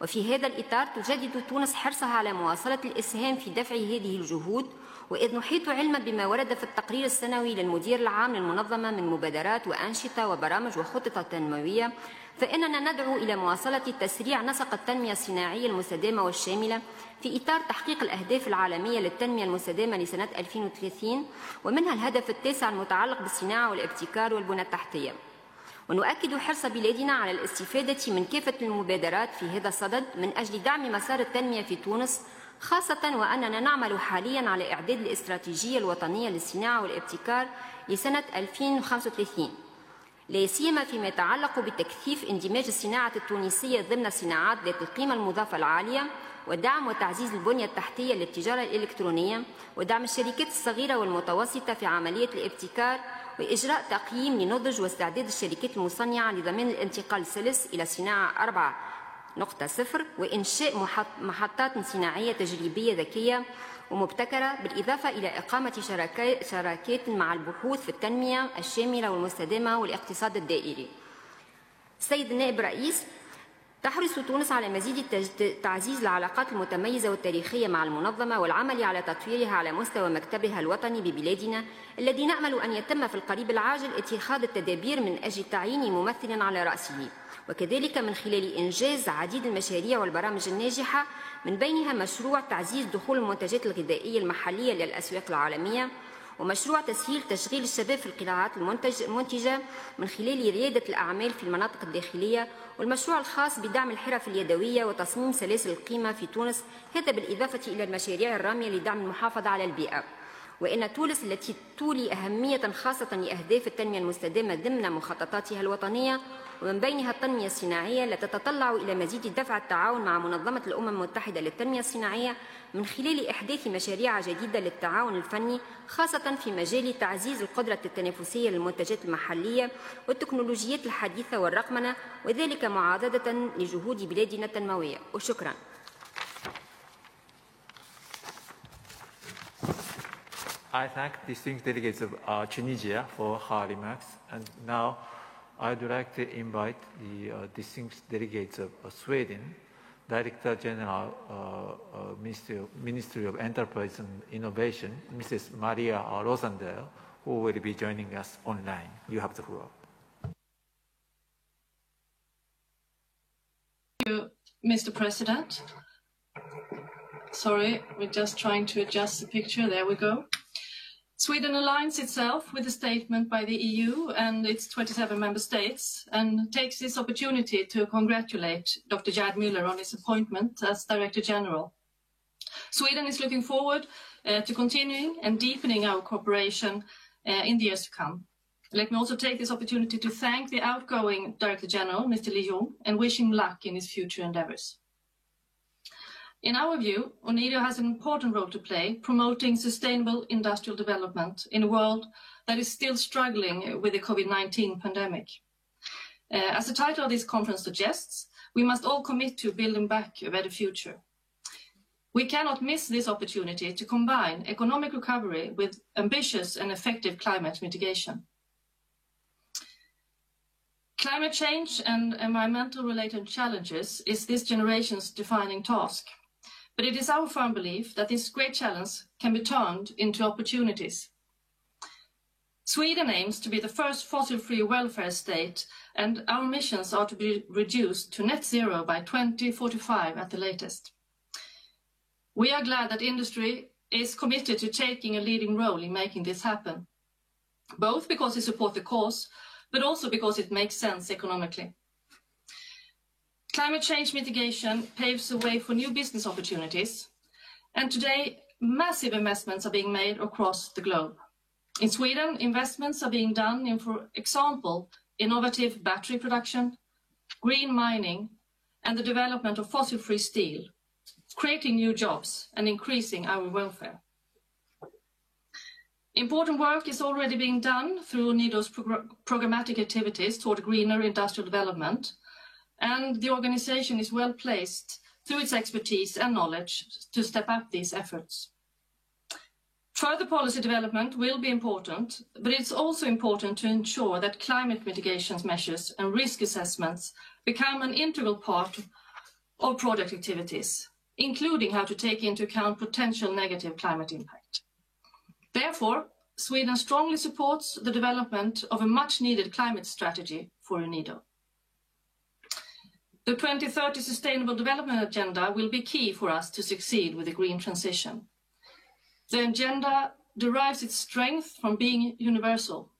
وفي هذا الإطار تجدد تونس حرصها على مواصلة الإسهام في دفع هذه الجهود، وإذ نحيط علما بما ورد في التقرير السنوي للمدير العام للمنظمة من مبادرات وأنشطة وبرامج وخطط تنموية، فإننا ندعو إلى مواصلة تسريع نسق التنمية الصناعية المستدامة والشاملة في إطار تحقيق الأهداف العالمية للتنمية المستدامة لسنة 2030، ومنها الهدف التاسع المتعلق بالصناعة والابتكار والبنى التحتية. ونؤكد حرص بلادنا على الاستفادة من كافة المبادرات في هذا الصدد من أجل دعم مسار التنمية في تونس، خاصة وأننا نعمل حاليا على إعداد الاستراتيجية الوطنية للصناعة والابتكار لسنة 2035، لا سيما فيما يتعلق بتكثيف اندماج الصناعة التونسية ضمن الصناعات ذات القيمة المضافة العالية، ودعم وتعزيز البنية التحتية للتجارة الإلكترونية، ودعم الشركات الصغيرة والمتوسطة في عملية الابتكار، وإجراء تقييم لنضج واستعداد الشركات المصنعة لضمان الانتقال السلس إلى صناعة 4.0، وإنشاء محطات صناعية تجريبية ذكية ومبتكرة، بالإضافة إلى إقامة شراكات مع البحوث في التنمية الشاملة والمستدامة والاقتصاد الدائري. السيد النائب الرئيس، تحرص تونس على مزيد تعزيز العلاقات المتميزة والتاريخية مع المنظمة والعمل على تطويرها على مستوى مكتبها الوطني ببلادنا، الذي نأمل أن يتم في القريب العاجل اتخاذ التدابير من أجل تعيين ممثل على رأسه، وكذلك من خلال إنجاز عديد المشاريع والبرامج الناجحة، من بينها مشروع تعزيز دخول المنتجات الغذائية المحلية للأسواق العالمية، ومشروع تسهيل تشغيل الشباب في القطاعات المنتجة من خلال ريادة الأعمال في المناطق الداخلية، والمشروع الخاص بدعم الحرف اليدوية وتصميم سلاسل القيمة في تونس، هذا بالإضافة إلى المشاريع الرامية لدعم المحافظة على البيئة. وإن تونس التي تولي أهمية خاصة لأهداف التنمية المستدامة ضمن مخططاتها الوطنية ومن بينها التنمية الصناعية، لتتطلع إلى مزيد دفع التعاون مع منظمة الأمم المتحدة للتنمية الصناعية من خلال إحداث مشاريع جديدة للتعاون الفني، خاصة في مجال تعزيز القدرة التنافسية للمنتجات المحلية والتكنولوجيات الحديثة والرقمنة، وذلك معاضدة لجهود بلادنا التنموية. وشكرا. I thank distinguished delegates of Tunisia for her remarks, and now I'd like to invite the distinguished delegates of Sweden, Director General, Ministry of Enterprise and Innovation, Mrs. Maria Rosander, who will be joining us online. You have the floor. Thank you, Mr. President. Sorry, we're just trying to adjust the picture. There we go. Sweden aligns itself with the statement by the EU and its 27 member states and takes this opportunity to congratulate Dr. Gerd Müller on his appointment as Director General. Sweden is looking forward to continuing and deepening our cooperation in the years to come. Let me also take this opportunity to thank the outgoing Director General, Mr. Li Jong, and wish him luck in his future endeavors. In our view, UNIDO has an important role to play promoting sustainable industrial development in a world that is still struggling with the COVID-19 pandemic. As the title of this conference suggests, we must all commit to building back a better future. We cannot miss this opportunity to combine economic recovery with ambitious and effective climate mitigation. Climate change and environmental related challenges is this generation's defining task. But it is our firm belief that this great challenge can be turned into opportunities. Sweden aims to be the first fossil-free welfare state, and our missions are to be reduced to net zero by 2045 at the latest. We are glad that industry is committed to taking a leading role in making this happen, both because it supports the cause, but also because it makes sense economically. Climate change mitigation paves the way for new business opportunities, and today massive investments are being made across the globe. In Sweden, investments are being done in, for example, innovative battery production, green mining, and the development of fossil-free steel, creating new jobs and increasing our welfare. Important work is already being done through UNIDO's programmatic activities toward greener industrial development, and the organization is well placed through its expertise and knowledge to step up these efforts. Further policy development will be important, but it's also important to ensure that climate mitigation measures and risk assessments become an integral part of project activities, including how to take into account potential negative climate impact. Therefore, Sweden strongly supports the development of a much-needed climate strategy for UNIDO. The 2030 Sustainable Development Agenda will be key for us to succeed with the green transition. The agenda derives its strength from being universal.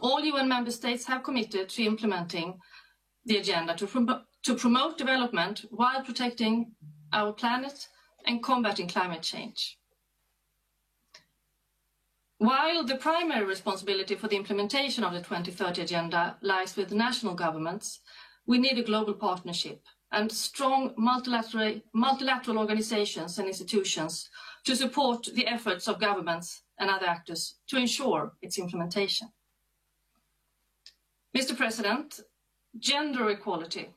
All UN member states have committed to implementing the agenda to promote development while protecting our planet and combating climate change. While the primary responsibility for the implementation of the 2030 Agenda lies with national governments, we need a global partnership and strong multilateral organizations and institutions to support the efforts of governments and other actors to ensure its implementation. Mr. President, gender equality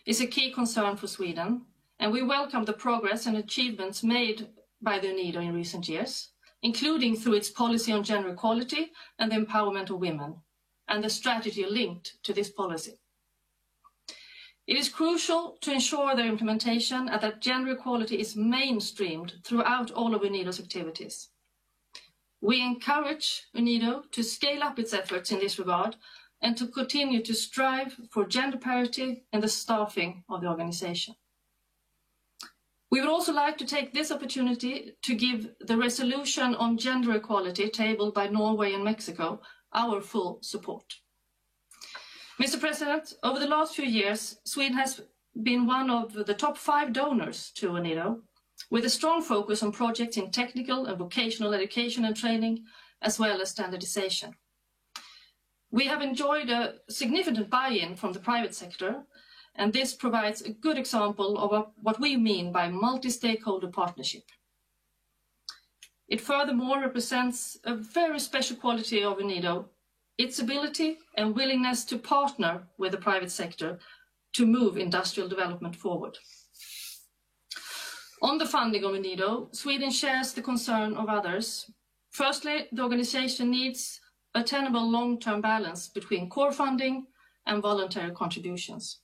is a key concern for Sweden, and we welcome the progress and achievements made by the UNIDO in recent years, including through its policy on gender equality and the empowerment of women, and the strategy linked to this policy. It is crucial to ensure their implementation and that gender equality is mainstreamed throughout all of UNIDO's activities. We encourage UNIDO to scale up its efforts in this regard and to continue to strive for gender parity in the staffing of the organization. We would also like to take this opportunity to give the resolution on gender equality tabled by Norway and Mexico our full support. Mr. President, over the last few years, Sweden has been one of the top 5 donors to UNIDO, with a strong focus on projects in technical and vocational education and training, as well as standardization. We have enjoyed a significant buy-in from the private sector, and this provides a good example of what we mean by multi-stakeholder partnership. It furthermore represents a very special quality of UNIDO, its ability and willingness to partner with the private sector to move industrial development forward. On the funding of UNIDO, Sweden shares the concern of others. Firstly, the organization needs a tenable long-term balance between core funding and voluntary contributions.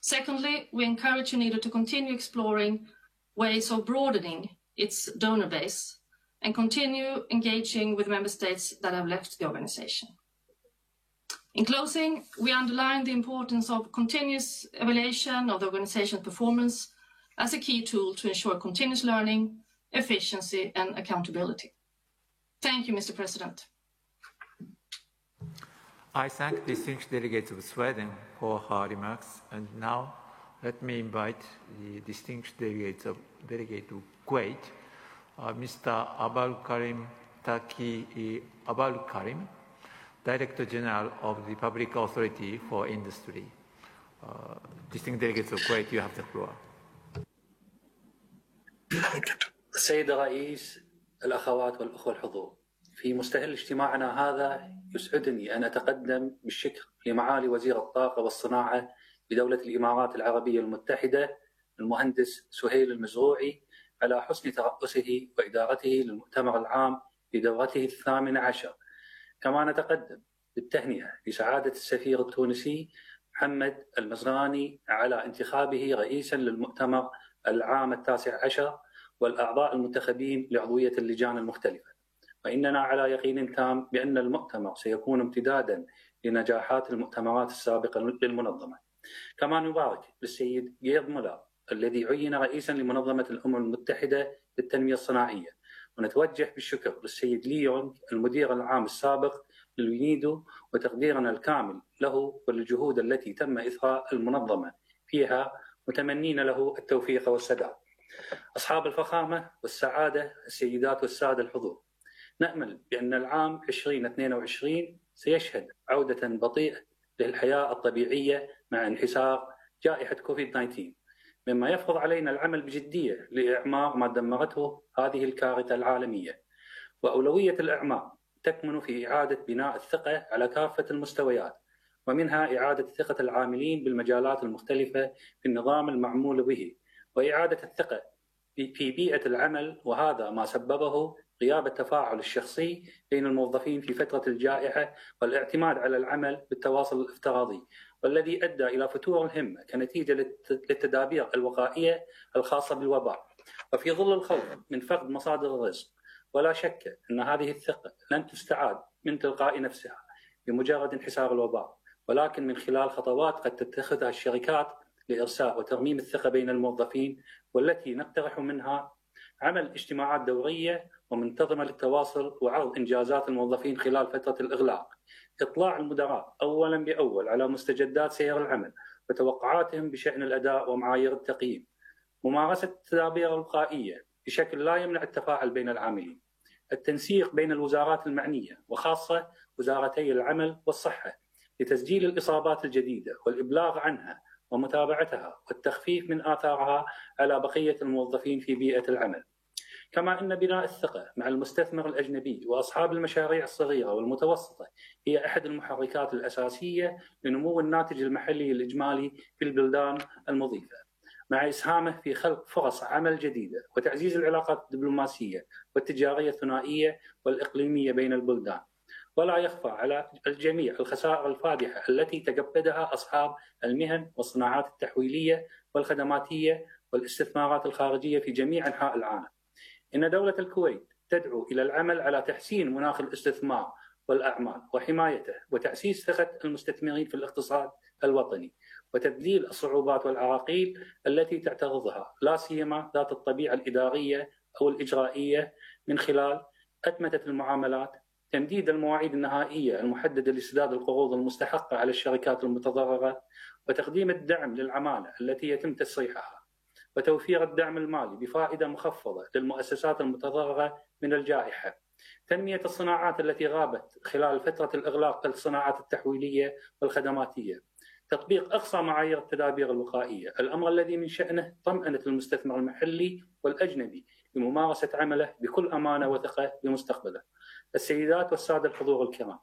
Secondly, we encourage UNIDO to continue exploring ways of broadening its donor base and continue engaging with member states that have left the organization. In closing, we underline the importance of continuous evaluation of the organization's performance as a key tool to ensure continuous learning, efficiency, and accountability. Thank you, Mr. President. I thank distinguished delegates of Sweden for her remarks, and now let me invite the distinguished delegate of Kuwait, Mr. Abul Karim Taki Abul Karim, Director General of the Public Authority for Industry. Distinguished delegates of Kuwait, you have the floor. السيد الرئيس، الأخوات والأخوة الحضور، في مستهل اجتماعنا هذا يسعدني أن أتقدم بالشكر لمعالي وزير الطاقة والصناعة بدولة الإمارات العربية المتحدة المهندس سهيل المزروعي على حسن ترأسه وإدارته للمؤتمر العام في دورته 18. كما نتقدم بالتهنئة لسعادة السفير التونسي محمد المزغاني على انتخابه رئيسا للمؤتمر العام 19 والأعضاء المنتخبين لعضوية اللجان المختلفة. وإننا على يقين تام بأن المؤتمر سيكون امتدادا لنجاحات المؤتمرات السابقة للمنظمة. كما نبارك للسيد جيرد مولر الذي عين رئيسا لمنظمة الأمم المتحدة للتنمية الصناعية، ونتوجه بالشكر للسيد لي يونغ المدير العام السابق لليونيدو، وتقديرنا الكامل له وللجهود التي تم إثراء المنظمة فيها، متمنين له التوفيق والسداد. أصحاب الفخامة والسعادة، السيدات والسادة الحضور، نأمل بأن العام 2022 سيشهد عودة بطيئة للحياة الطبيعية مع انحسار جائحة كوفيد-19، مما يفرض علينا العمل بجدية لإعمار ما دمرته هذه الكارثة العالمية. وأولوية الإعمار تكمن في إعادة بناء الثقة على كافة المستويات، ومنها إعادة ثقة العاملين بالمجالات المختلفة في النظام المعمول به، وإعادة الثقة في بيئة العمل، وهذا ما سببه غياب التفاعل الشخصي بين الموظفين في فترة الجائحة والاعتماد على العمل بالتواصل الافتراضي، والذي أدى إلى فتور الهمة كنتيجة للتدابير الوقائية الخاصة بالوباء. وفي ظل الخوف من فقد مصادر الرزق، ولا شك أن هذه الثقة لن تستعاد من تلقاء نفسها بمجرد انحسار الوباء، ولكن من خلال خطوات قد تتخذها الشركات لإرساء وترميم الثقة بين الموظفين، والتي نقترح منها عمل اجتماعات دورية ومنتظمة للتواصل وعرض إنجازات الموظفين خلال فترة الإغلاق، إطلاع المدراء أولا بأول على مستجدات سير العمل وتوقعاتهم بشأن الأداء ومعايير التقييم، ممارسة التدابير الوقائية بشكل لا يمنع التفاعل بين العاملين، التنسيق بين الوزارات المعنية وخاصة وزارتي العمل والصحة لتسجيل الإصابات الجديدة والإبلاغ عنها ومتابعتها والتخفيف من آثارها على بقية الموظفين في بيئة العمل. كما أن بناء الثقة مع المستثمر الأجنبي وأصحاب المشاريع الصغيرة والمتوسطة هي أحد المحركات الأساسية لنمو الناتج المحلي الإجمالي في البلدان المضيفة، مع إسهامه في خلق فرص عمل جديدة وتعزيز العلاقات الدبلوماسية والتجارية الثنائية والإقليمية بين البلدان. ولا يخفى على الجميع الخسائر الفادحة التي تكبدها أصحاب المهن والصناعات التحويلية والخدماتية والاستثمارات الخارجية في جميع أنحاء العالم. إن دولة الكويت تدعو إلى العمل على تحسين مناخ الاستثمار والأعمال وحمايته، وتأسيس ثقة المستثمرين في الاقتصاد الوطني، وتذليل الصعوبات والعراقيل التي تعترضها لا سيما ذات الطبيعة الإدارية أو الإجرائية، من خلال أتمتة المعاملات، تمديد المواعيد النهائية المحددة لسداد القروض المستحقة على الشركات المتضررة، وتقديم الدعم للعمالة التي يتم تسريحها، وتوفير الدعم المالي بفائدة مخفضة للمؤسسات المتضررة من الجائحة، تنمية الصناعات التي غابت خلال فترة الإغلاق كالصناعات التحويلية والخدماتية، تطبيق أقصى معايير التدابير الوقائية، الأمر الذي من شأنه طمأنة المستثمر المحلي والأجنبي لممارسة عمله بكل أمانة وثقة بمستقبله. السيدات والسادة الحضور الكرام،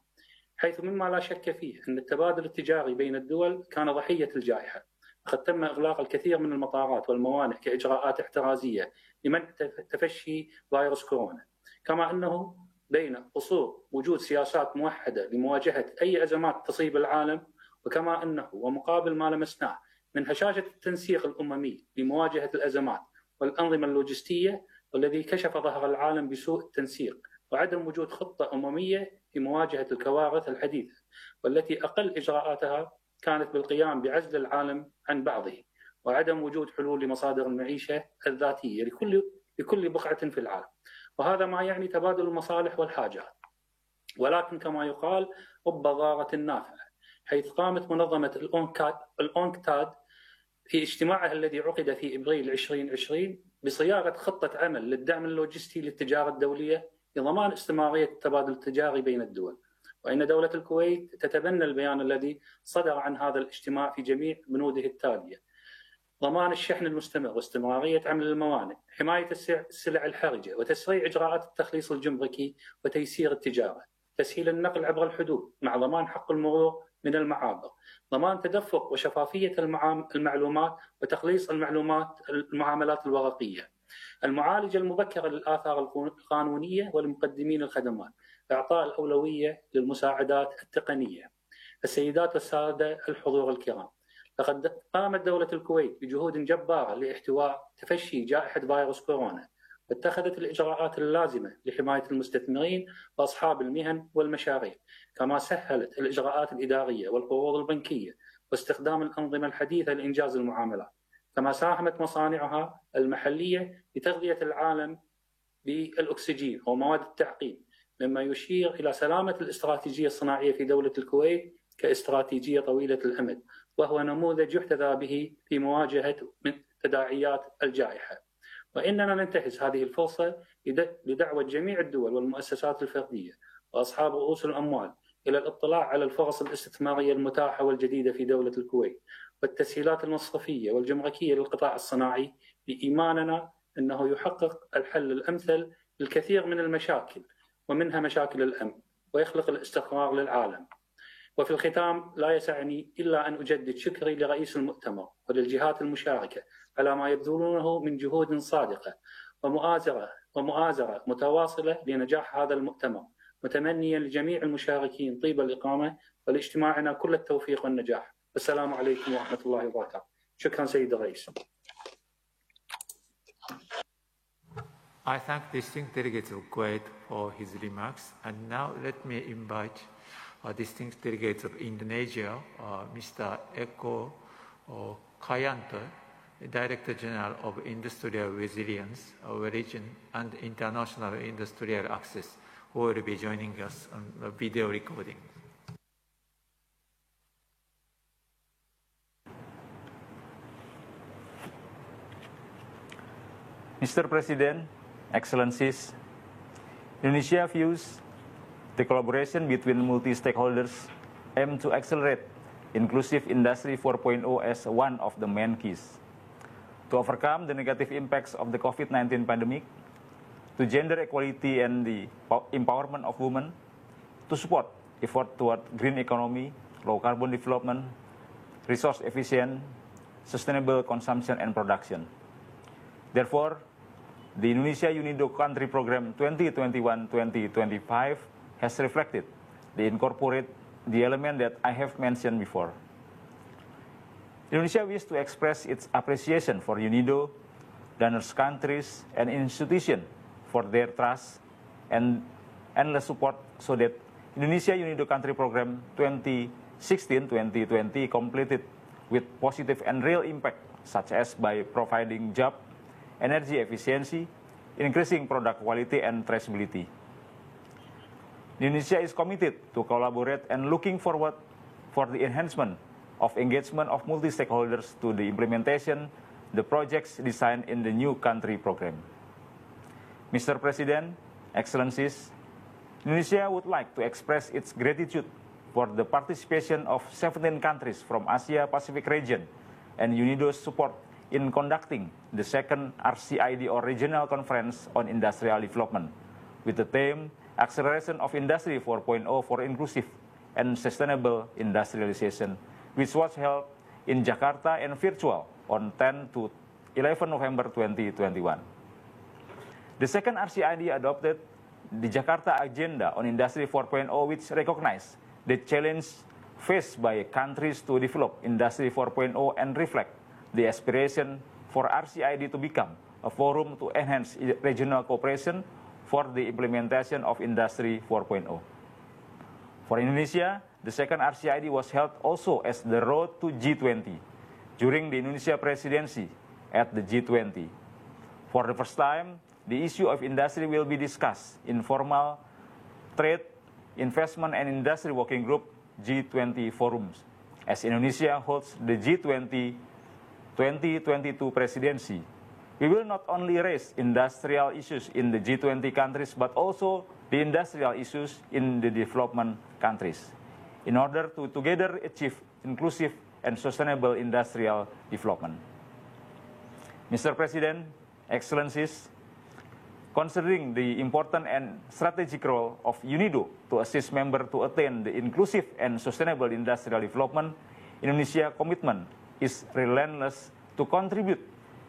حيث مما لا شك فيه أن التبادل التجاري بين الدول كان ضحية الجائحة، وقد تم إغلاق الكثير من المطارات والموانئ كإجراءات احترازية لمنع تفشي فيروس كورونا، كما أنه بين قصور وجود سياسات موحدة لمواجهة أي أزمات تصيب العالم، وكما أنه ومقابل ما لمسناه من هشاشة التنسيق الأممي لمواجهة الأزمات والأنظمة اللوجستية، والذي كشف ظهر العالم بسوء التنسيق وعدم وجود خطة أممية لمواجهة الكوارث الحديثة، والتي أقل إجراءاتها كانت بالقيام بعزل العالم عن بعضه وعدم وجود حلول لمصادر المعيشة الذاتية لكل بقعة في العالم. وهذا ما يعني تبادل المصالح والحاجات. ولكن كما يقال رب ضارة نافعة، حيث قامت منظمة الأونكتاد في اجتماعها الذي عقد في إبريل 2020 بصياغة خطة عمل للدعم اللوجستي للتجارة الدولية لضمان استمرارية التبادل التجاري بين الدول. وإن دولة الكويت تتبنى البيان الذي صدر عن هذا الاجتماع في جميع بنوده التالية: ضمان الشحن المستمر واستمرارية عمل الموانئ، حماية السلع الحرجة وتسريع إجراءات التخليص الجمركي وتيسير التجارة، تسهيل النقل عبر الحدود مع ضمان حق المرور من المعابر، ضمان تدفق وشفافية المعلومات وتخليص المعاملات الورقية، المعالجة المبكرة للآثار القانونية ولمقدمين الخدمات، إعطاء الأولوية للمساعدات التقنية. السيدات والسادة الحضور الكرام، لقد قامت دولة الكويت بجهود جبارة لاحتواء تفشي جائحة فيروس كورونا، واتخذت الإجراءات اللازمة لحماية المستثمرين وأصحاب المهن والمشاريع، كما سهلت الإجراءات الإدارية والقروض البنكية واستخدام الأنظمة الحديثة لإنجاز المعاملات، كما ساهمت مصانعها المحلية لتغذية العالم بالأكسجين ومواد التعقيم، مما يشير إلى سلامة الاستراتيجية الصناعية في دولة الكويت كاستراتيجية طويلة الأمد، وهو نموذج يحتذى به في مواجهة تداعيات الجائحة. وإننا ننتهز هذه الفرصة لدعوة جميع الدول والمؤسسات الفردية وأصحاب رؤوس الأموال إلى الاطلاع على الفرص الاستثمارية المتاحة والجديدة في دولة الكويت والتسهيلات المصرفية والجمركية للقطاع الصناعي، بإيماننا أنه يحقق الحل الأمثل للكثير من المشاكل ومنها مشاكل الأمن، ويخلق الاستقرار للعالم. وفي الختام لا يسعني إلا أن أجدد شكري لرئيس المؤتمر وللجهات المشاركة على ما يبذلونه من جهود صادقة ومؤازرة متواصلة لنجاح هذا المؤتمر، متمنيا لجميع المشاركين طيب الإقامة ولاجتماعنا كل التوفيق والنجاح. والسلام عليكم ورحمة الله وبركاته. شكرا سيد الرئيس. I thank distinguished delegates of Kuwait for his remarks, and now let me invite distinguished delegates of Indonesia, Mr. Eko Kayanto, Director General of Industrial Resilience, Region and International Industrial Access, who will be joining us on the video recording. Mr. President, Excellencies, Indonesia views the collaboration between multi-stakeholders aim to accelerate inclusive Industry 4.0 as one of the main keys to overcome the negative impacts of the COVID-19 pandemic, to gender equality and the empowerment of women, to support effort toward green economy, low carbon development, resource efficient, sustainable consumption and production. Therefore, the Indonesia UNIDO Country Program 2021-2025 has reflected the element that I have mentioned before. Indonesia wishes to express its appreciation for UNIDO, donors countries, and institutions for their trust and endless support so that Indonesia UNIDO Country Program 2016-2020 completed with positive and real impact, such as by providing job, energy efficiency, increasing product quality and traceability. Indonesia is committed to collaborate and looking forward for the enhancement of engagement of multi-stakeholders to the implementation the projects designed in the new country program. Mr. President, Excellencies, Indonesia would like to express its gratitude for the participation of 17 countries from Asia-Pacific region and UNIDO's support in conducting the second RCID or Regional Conference on Industrial Development with the theme Acceleration of Industry 4.0 for Inclusive and Sustainable Industrialization, which was held in Jakarta and virtual on 10 to 11 November 2021. The second RCID adopted the Jakarta Agenda on Industry 4.0, which recognized the challenge faced by countries to develop Industry 4.0 and reflect the aspiration for RCID to become a forum to enhance regional cooperation for the implementation of Industry 4.0. For Indonesia, the second RCID was held also as the road to G20, during the Indonesia presidency at the G20. For the first time, the issue of industry will be discussed in formal trade, investment and industry working group G20 forums, as Indonesia holds the G20 2022 presidency. We will not only raise industrial issues in the G20 countries, but also the industrial issues in the development countries, in order to together achieve inclusive and sustainable industrial development. Mr. President, Excellencies, considering the important and strategic role of UNIDO to assist members to attain the inclusive and sustainable industrial development, Indonesia's commitment is relentless to contribute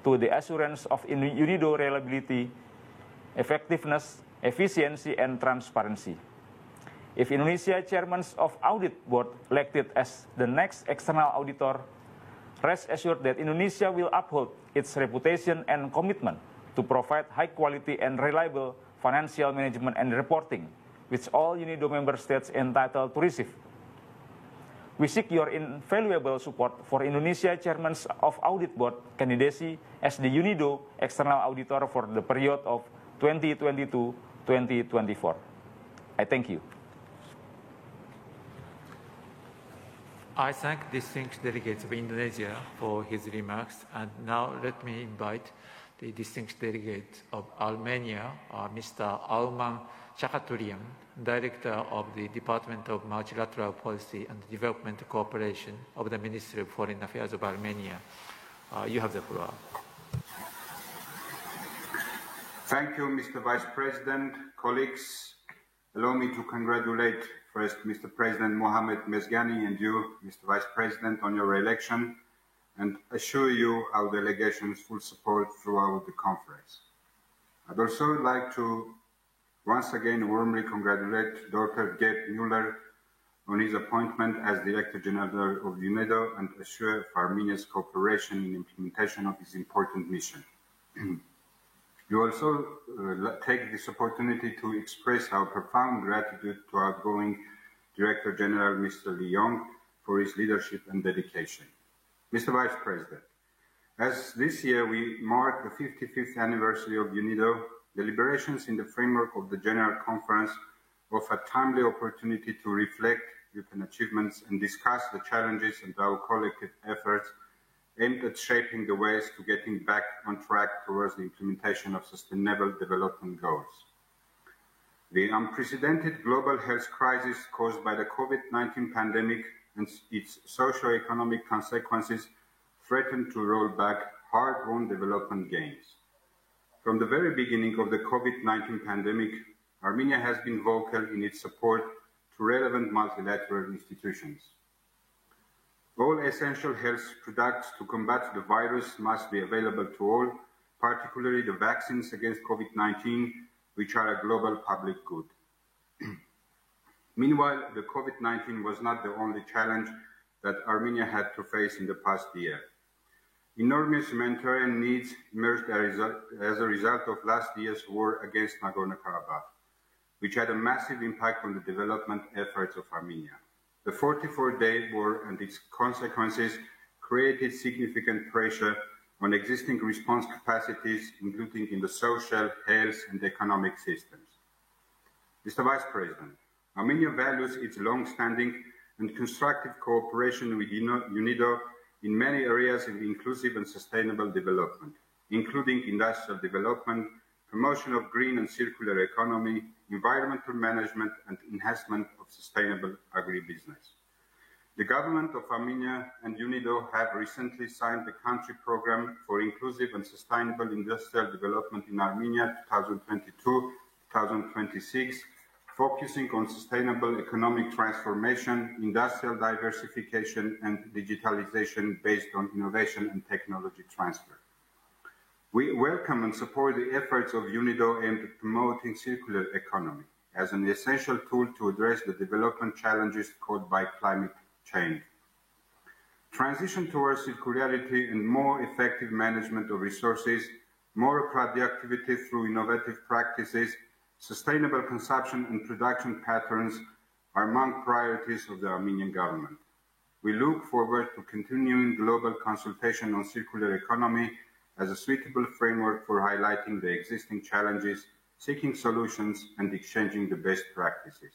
to the assurance of UNIDO reliability, effectiveness, efficiency, and transparency. If Indonesia Chairman of Audit Board elected as the next external auditor, rest assured that Indonesia will uphold its reputation and commitment to provide high quality and reliable financial management and reporting, which all UNIDO member states entitled to receive. We seek your invaluable support for Indonesia Chairman of Audit Board candidacy as the UNIDO external auditor for the period of 2022-2024. I thank you. I thank distinguished delegates of Indonesia for his remarks, and now let me invite the distinguished delegate of Armenia, Mr. Arman Chakhaturian, Director of the Department of Multilateral Policy and Development Cooperation of the Ministry of Foreign Affairs of Armenia. You have the floor. Thank you, Mr. Vice President, colleagues. Allow me to congratulate first Mr. President Mohamed Mezghani and you, Mr. Vice President, on your election, and assure you our delegation's full support throughout the conference. I'd also like to once again warmly congratulate Dr. Gerd Müller on his appointment as Director General of UNIDO and assure of Armenia's cooperation in implementation of this important mission. You also take this opportunity to express our profound gratitude to our outgoing Director General, Mr. Lee Yong, for his leadership and dedication. Mr. Vice President, as this year we mark the 55th anniversary of UNIDO, deliberations in the framework of the General Conference offer a timely opportunity to reflect on achievements and discuss the challenges and our collective efforts aimed at shaping the ways to getting back on track towards the implementation of sustainable development goals. The unprecedented global health crisis caused by the COVID-19 pandemic and its socio-economic consequences threaten to roll back hard-won development gains. From the very beginning of the COVID-19 pandemic, Armenia has been vocal in its support to relevant multilateral institutions. All essential health products to combat the virus must be available to all, particularly the vaccines against COVID-19, which are a global public good. Meanwhile, the COVID-19 was not the only challenge that Armenia had to face in the past year. Enormous humanitarian needs emerged as a result of last year's war against Nagorno-Karabakh, which had a massive impact on the development efforts of Armenia. The 44-day war and its consequences created significant pressure on existing response capacities, including in the social, health, and economic systems. Mr. Vice President, Armenia values its long-standing and constructive cooperation with UNIDO in many areas of inclusive and sustainable development, including industrial development, promotion of green and circular economy, environmental management, and enhancement of sustainable agribusiness. The government of Armenia and UNIDO have recently signed the country program for inclusive and sustainable industrial development in Armenia 2022-2026, focusing on sustainable economic transformation, industrial diversification, and digitalization based on innovation and technology transfer. We welcome and support the efforts of UNIDO aimed at promoting circular economy as an essential tool to address the development challenges caused by climate change. Transition towards circularity and more effective management of resources, more productivity through innovative practices, sustainable consumption and production patterns are among priorities of the Armenian government. we look forward to continuing global consultation on circular economy as a suitable framework for highlighting the existing challenges, seeking solutions, and exchanging the best practices.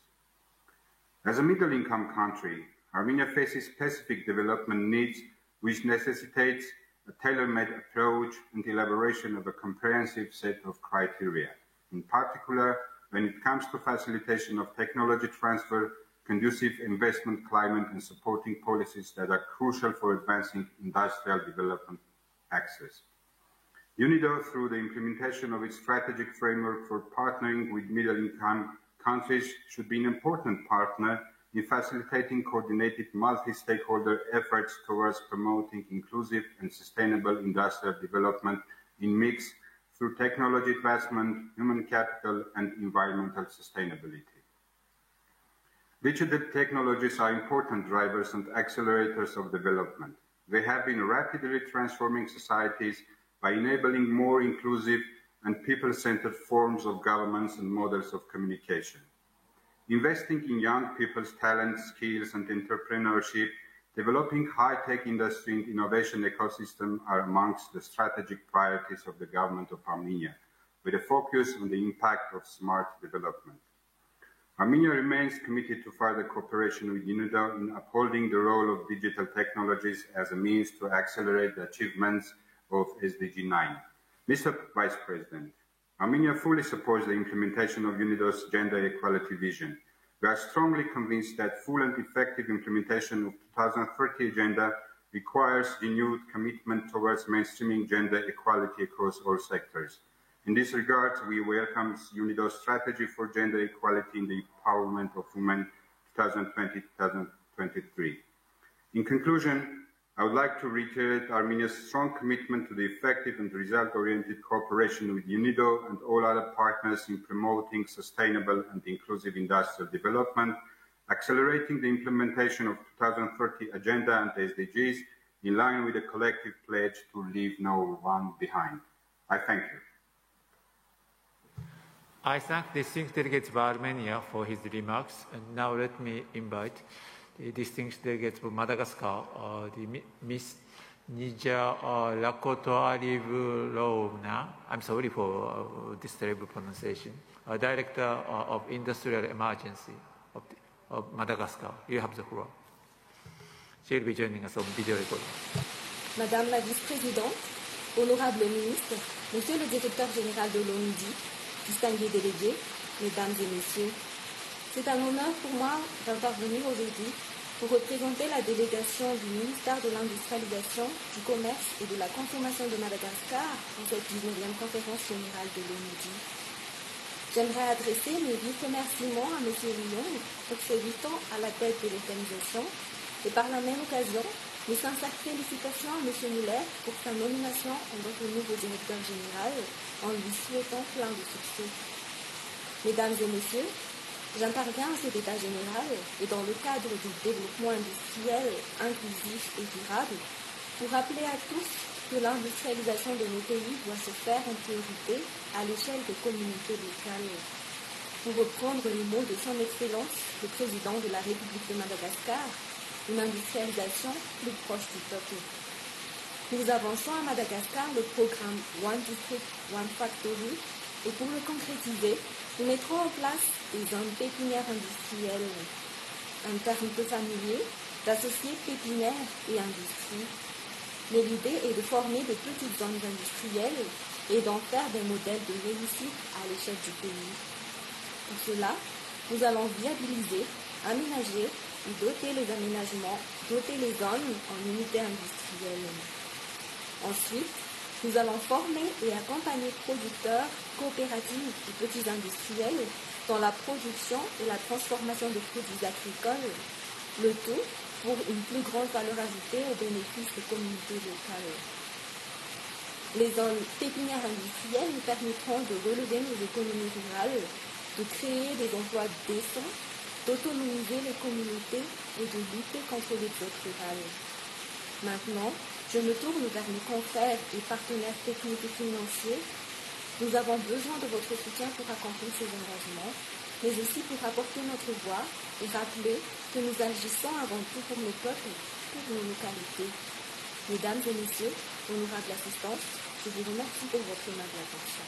As a middle-income country, Armenia faces specific development needs which necessitates a tailor-made approach and elaboration of a comprehensive set of criteria. In particular, when it comes to facilitation of technology transfer, conducive investment climate, and supporting policies that are crucial for advancing industrial development access. UNIDO, through the implementation of its strategic framework for partnering with middle-income countries, should be an important partner in facilitating coordinated multi-stakeholder efforts towards promoting inclusive and sustainable industrial development in mix through technology advancement, human capital, and environmental sustainability. Digital technologies are important drivers and accelerators of development. They have been rapidly transforming societies by enabling more inclusive and people-centered forms of governance and models of communication. Investing in young people's talents, skills, and entrepreneurship, developing high-tech industry and innovation ecosystem are amongst the strategic priorities of the government of Armenia, with a focus on the impact of smart development. Armenia remains committed to further cooperation with UNIDO in upholding the role of digital technologies as a means to accelerate the achievements of SDG 9. Mr. Vice President, Armenia fully supports the implementation of UNIDO's gender equality vision. We are strongly convinced that full and effective implementation of 2030 agenda requires renewed commitment towards mainstreaming gender equality across all sectors. In this regard, we welcome UNIDO's strategy for gender equality in the empowerment of women 2020-2023. In conclusion, I would like to reiterate Armenia's strong commitment to the effective and result-oriented cooperation with UNIDO and all other partners in promoting sustainable and inclusive industrial development, accelerating the implementation of 2030 Agenda and SDGs in line with the collective pledge to leave no one behind. I thank you. I thank distinguished delegates of Armenia for his remarks, and now let me invite the distinguished delegates of Madagascar, Ms. Nija Lakotoarivulovna, I'm sorry for this terrible pronunciation, Director of Industrial Emergency of Madagascar. You have the floor. She will be joining us on video recording. Madame la Vice-Présidente, Honorable Ministre, Monsieur le Directeur Général de l'ONUDI, distingués délégués, Mesdames et Messieurs, c'est un honneur pour moi d'intervenir aujourd'hui pour représenter la délégation du ministère de l'Industrialisation, du Commerce et de la Consommation de Madagascar pour cette 19e conférence générale de l'ONUDI. J'aimerais adresser mes vifs remerciements à M. Lyon pour ses 8 ans à la tête de l'organisation et par la même occasion, mes sincères félicitations à M. Muller pour sa nomination en tant que nouveau directeur général en lui souhaitant plein de succès. Mesdames et Messieurs, j'interviens à cet état général et dans le cadre du développement industriel inclusif et durable pour rappeler à tous que l'industrialisation de nos pays doit se faire en priorité à l'échelle des communautés locales. Pour reprendre les mots de son Excellence, le président de la République de Madagascar, une industrialisation plus proche du peuple. Nous avançons à Madagascar le programme One District, One Factory et pour le concrétiser, nous mettrons en place des zones pépinières industrielles, un terme peu familier, d'associer pépinière et industrie. Mais l'idée est de former de petites zones industrielles et d'en faire des modèles de réussite à l'échelle du pays. Pour cela, nous allons viabiliser, aménager et doter les aménagements, doter les zones en unités industrielles. Ensuite, nous allons former et accompagner producteurs, coopératives et petits industriels dans la production et la transformation de produits agricoles, le tout pour une plus grande valeur ajoutée au bénéfice des communautés locales. Les zones pépinières industrielles nous permettront de relever nos économies rurales, de créer des emplois décents, d'autonomiser les communautés et de lutter contre l'exode rural. Maintenant, je me tourne vers mes confrères et partenaires techniques et financiers. Nous avons besoin de votre soutien pour accomplir ces engagements, mais aussi pour apporter notre voix et rappeler que nous agissons avant tout pour nos peuples pour nos localités. Mesdames et messieurs, honorables assistants, je vous remercie pour votre aimable attention.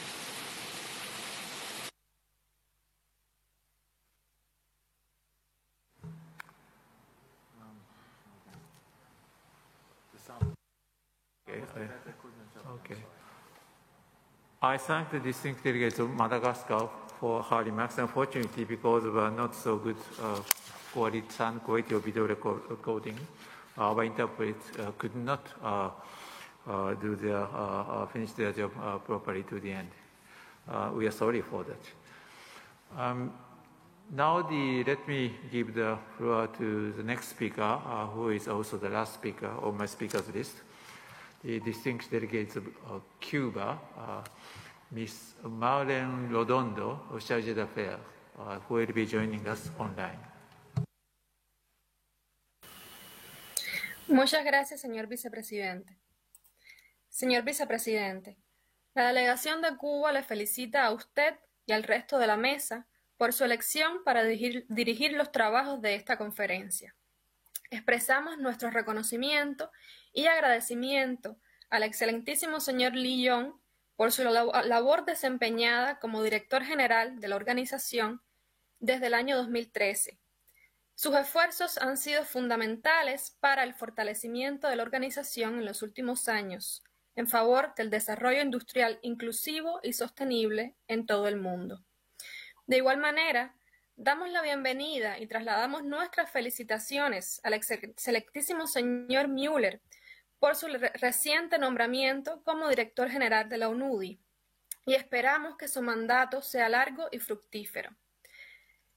Okay. I thank the distinct delegates of Madagascar for her remarks. Unfortunately, because of not so good quality of video recording, our interpreters could not finish their job properly to the end. We are sorry for that. Now let me give the floor to the next speaker, who is also the last speaker on my speakers list, the distinguished delegates of Cuba, Ms. Marlene Redondo, Chargé d'Affaires, who will be joining us online. Muchas gracias, señor vicepresidente. Señor vicepresidente, la delegación de Cuba le felicita a usted y al resto de la mesa por su elección para dirigir los trabajos de esta conferencia. Expresamos nuestro reconocimiento y agradecimiento al excelentísimo señor Lee Young por su labor desempeñada como director general de la organización desde el año 2013. Sus esfuerzos han sido fundamentales para el fortalecimiento de la organización en los últimos años, en favor del desarrollo industrial inclusivo y sostenible en todo el mundo. De igual manera, damos la bienvenida y trasladamos nuestras felicitaciones al excelentísimo señor Müller por su reciente nombramiento como director general de la UNUDI y esperamos que su mandato sea largo y fructífero.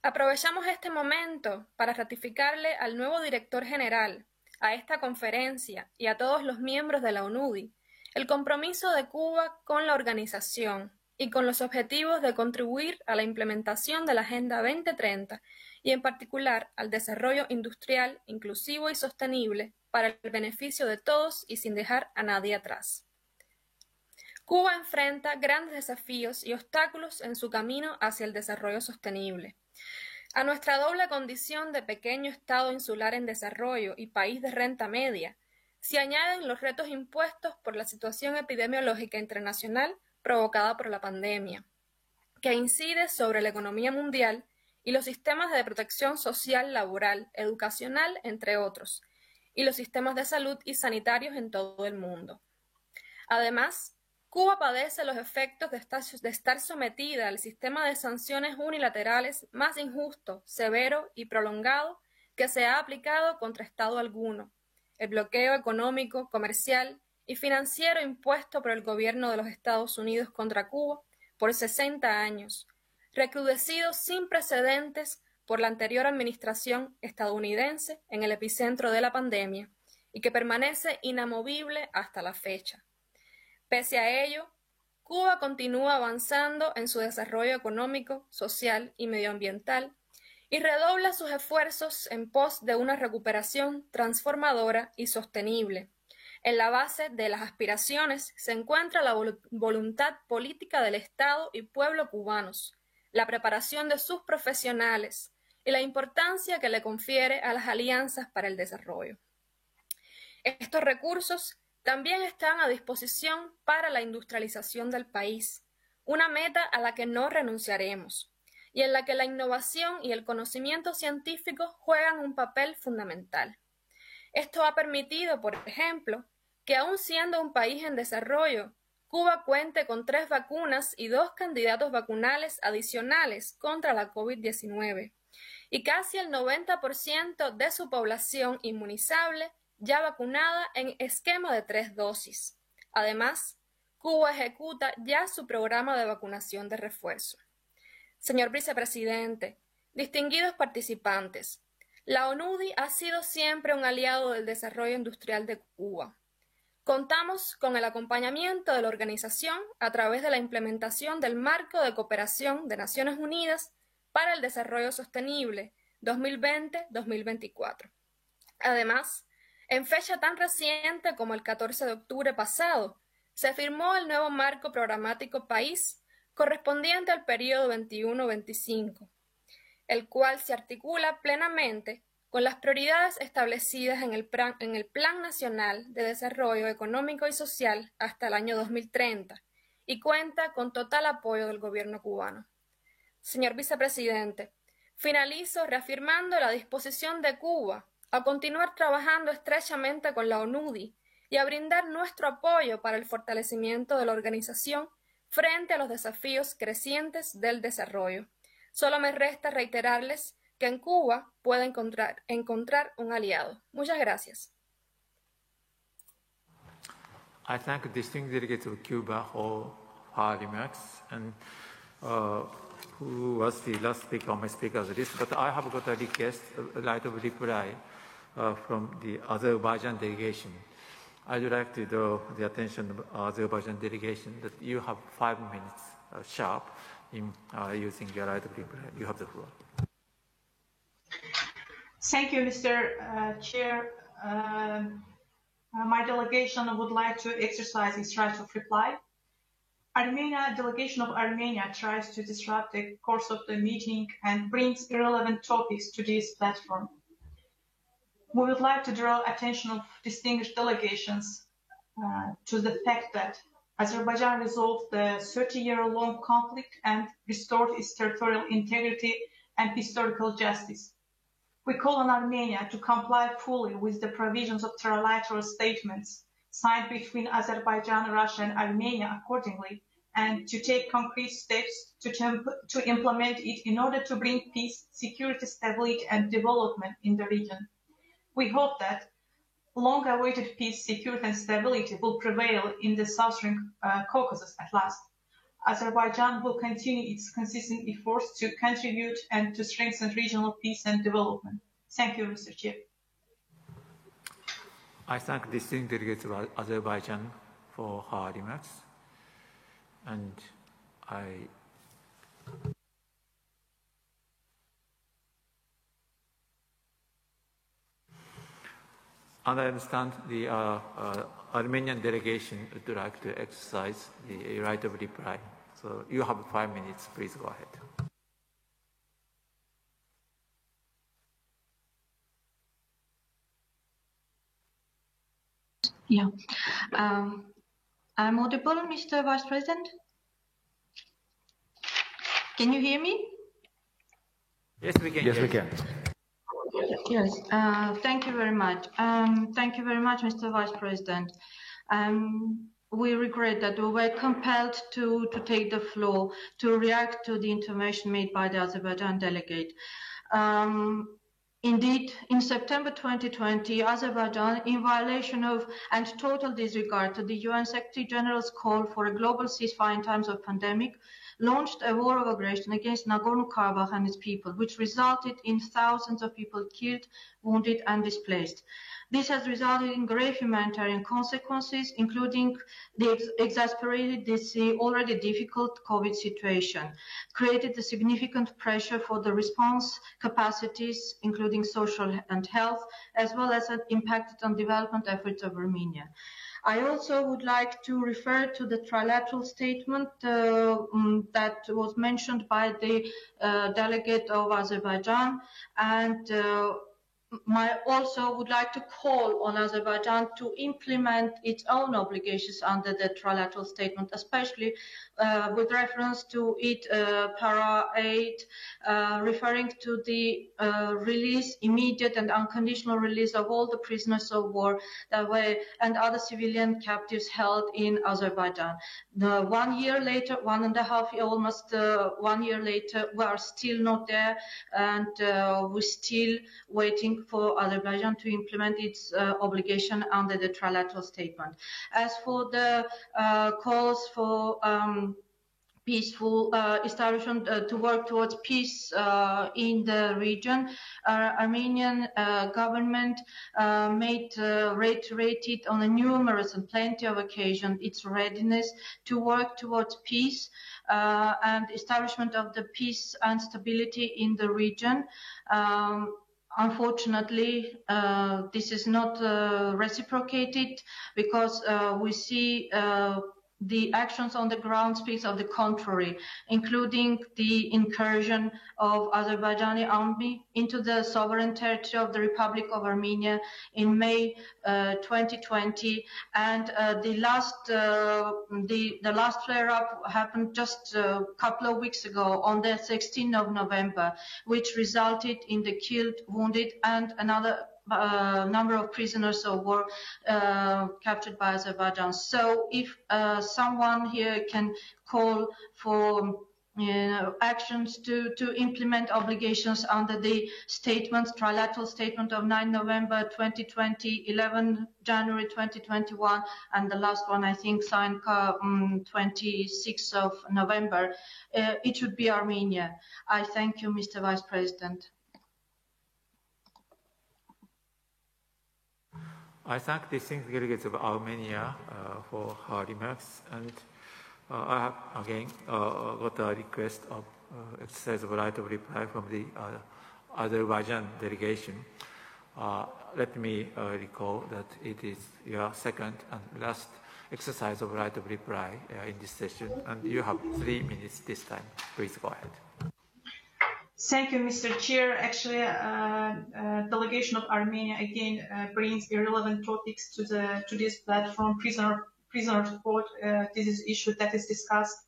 Aprovechamos este momento para ratificarle al nuevo director general, a esta conferencia y a todos los miembros de la UNUDI el compromiso de Cuba con la organización y con los objetivos de contribuir a la implementación de la Agenda 2030 y en particular al desarrollo industrial, inclusivo y sostenible para el beneficio de todos y sin dejar a nadie atrás. Cuba enfrenta grandes desafíos y obstáculos en su camino hacia el desarrollo sostenible. A nuestra doble condición de pequeño estado insular en desarrollo y país de renta media, se añaden los retos impuestos por la situación epidemiológica internacional provocada por la pandemia, que incide sobre la economía mundial y los sistemas de protección social, laboral, educacional, entre otros, y los sistemas de salud y sanitarios en todo el mundo. Además, Cuba padece los efectos de estar sometida al sistema de sanciones unilaterales más injusto, severo y prolongado que se ha aplicado contra Estado alguno, el bloqueo económico, comercial y financiero impuesto por el gobierno de los Estados Unidos contra Cuba por 60 años, recrudecido sin precedentes por la anterior administración estadounidense en el epicentro de la pandemia y que permanece inamovible hasta la fecha. Pese a ello, Cuba continúa avanzando en su desarrollo económico, social y medioambiental y redobla sus esfuerzos en pos de una recuperación transformadora y sostenible. En la base de las aspiraciones se encuentra la voluntad política del Estado y pueblo cubanos, la preparación de sus profesionales y la importancia que le confiere a las alianzas para el desarrollo. Estos recursos también están a disposición para la industrialización del país, una meta a la que no renunciaremos y en la que la innovación y el conocimiento científico juegan un papel fundamental. Esto ha permitido, por ejemplo, que aun siendo un país en desarrollo, Cuba cuente con 3 vacunas y 2 candidatos vacunales adicionales contra la COVID-19 y casi el 90% de su población inmunizable ya vacunada en esquema de 3 dosis. Además, Cuba ejecuta ya su programa de vacunación de refuerzo. Señor vicepresidente, distinguidos participantes, la ONUDI ha sido siempre un aliado del desarrollo industrial de Cuba. Contamos con el acompañamiento de la organización a través de la implementación del Marco de Cooperación de Naciones Unidas para el Desarrollo Sostenible 2020-2024. Además, en fecha tan reciente como el 14 de octubre pasado, se firmó el nuevo marco programático país correspondiente al periodo 21-25, el cual se articula plenamente con las prioridades establecidas en el Plan Nacional de Desarrollo Económico y Social hasta el año 2030 y cuenta con total apoyo del gobierno cubano. Señor vicepresidente, finalizo reafirmando la disposición de Cuba a continuar trabajando estrechamente con la ONUDI y a brindar nuestro apoyo para el fortalecimiento de la organización frente a los desafíos crecientes del desarrollo. Solo me resta reiterarles que en Cuba pueda encontrar un aliado. Muchas gracias. I thank distinguished delegates of Cuba for her remarks and who was the last speaker on my speaker's list, but I have got a request, a right of reply from the Azerbaijan delegation. I'd like to draw the attention of the Azerbaijan delegation that you have 5 minutes sharp in using your right of reply. You have the floor. Thank you, Mr. Chair. My delegation would like to exercise its right of reply. Delegation of Armenia tries to disrupt the course of the meeting and brings irrelevant topics to this platform. We would like to draw attention of distinguished delegations to the fact that Azerbaijan resolved the 30-year-long conflict and restored its territorial integrity and historical justice. We call on Armenia to comply fully with the provisions of trilateral statements signed between Azerbaijan, Russia, and Armenia accordingly, and to take concrete steps to implement it in order to bring peace, security, stability, and development in the region. We hope that long-awaited peace, security, and stability will prevail in the Southern Caucasus at last. Azerbaijan will continue its consistent efforts to contribute and to strengthen regional peace and development. Thank you, Mr. Chair. I thank distinguished delegates of Azerbaijan for her remarks, and I understand the Armenian delegation would like to exercise the right of reply. So you have 5 minutes. Please go ahead. Yeah. I'm audible, Mr. Vice President? Can you hear me? Yes, we can. Yes, we can. Yes. Thank you very much. Thank you very much, Mr. Vice President. We regret that we were compelled to take the floor to react to the intervention made by the Azerbaijan delegate. Indeed, in September 2020, Azerbaijan, in violation of and total disregard to the UN Secretary General's call for a global ceasefire in times of pandemic, launched a war of aggression against Nagorno-Karabakh and its people, which resulted in thousands of people killed, wounded, and displaced. This has resulted in grave humanitarian consequences, including exasperated the already difficult COVID situation, created a significant pressure for the response capacities, including social and health, as well as impacted on development efforts of Armenia. I also would like to refer to the trilateral statement that was mentioned by the delegate of Azerbaijan, and also would like to call on Azerbaijan to implement its own obligations under the trilateral statement, especially with reference to para 8, referring to the immediate and unconditional release of all the prisoners of war and other civilian captives held in Azerbaijan. 1 year later, 1.5 years, almost 1 year later, we are still not there, and we're still waiting for Azerbaijan to implement its obligation under the trilateral statement. As for the calls for peaceful establishment to work towards peace in the region, Armenian government reiterated on a numerous and plenty of occasions its readiness to work towards peace and establishment of the peace and stability in the region. Unfortunately, this is not reciprocated because we see the actions on the ground speaks of the contrary, including the incursion of Azerbaijani army into the sovereign territory of the Republic of Armenia in May 2020, and the last flare-up happened just a couple of weeks ago on the 16th of November, which resulted in the killed, wounded, and another number of prisoners of war captured by Azerbaijan. So if someone here can call for actions to implement obligations under the statements, trilateral statement of 9 November 2020, 11 January 2021, and the last one I think signed 26th of November, it should be Armenia. I thank you, Mr. Vice President. I thank the distinguished delegates of Armenia for her remarks, and I have again got a request of exercise of right of reply from the Azerbaijan delegation. Let me recall that it is your second and last exercise of right of reply in this session, and you have 3 minutes this time. Please go ahead. Thank you, Mr. Chair. Actually, delegation of Armenia again brings irrelevant topics to this platform. Prisoner support. This is issue that is discussed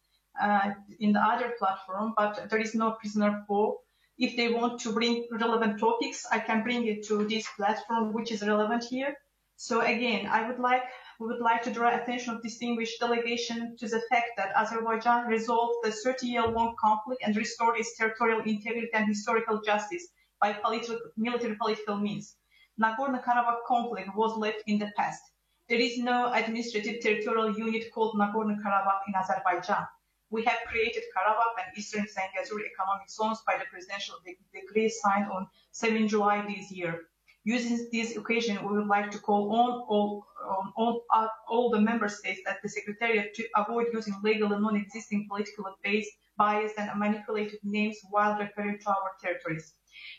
in the other platform, but there is no prisoner pool. If they want to bring relevant topics, I can bring it to this platform, which is relevant here. So again, we would like to draw attention of distinguished delegation to the fact that Azerbaijan resolved the 30-year-long conflict and restored its territorial integrity and historical justice by military political means. Nagorno-Karabakh conflict was left in the past. There is no administrative territorial unit called Nagorno-Karabakh in Azerbaijan. We have created Karabakh and Eastern Zangezur economic zones by the presidential decree signed on 7 July this year. Using this occasion, we would like to call on all the member states at the Secretariat to avoid using legal and non-existing politically based, biased and manipulated names while referring to our territories.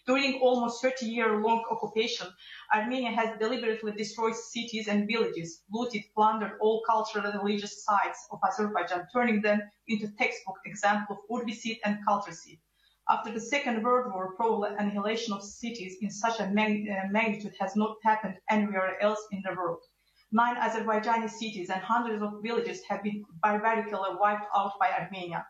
During almost 30-year-long occupation, Armenia has deliberately destroyed cities and villages, looted, plundered all cultural and religious sites of Azerbaijan, turning them into textbook example of urbicide and cultricide. After the Second World War, probably annihilation of cities in such a magnitude has not happened anywhere else in the world. 9 Azerbaijani cities and hundreds of villages have been barbarically wiped out by Armenia.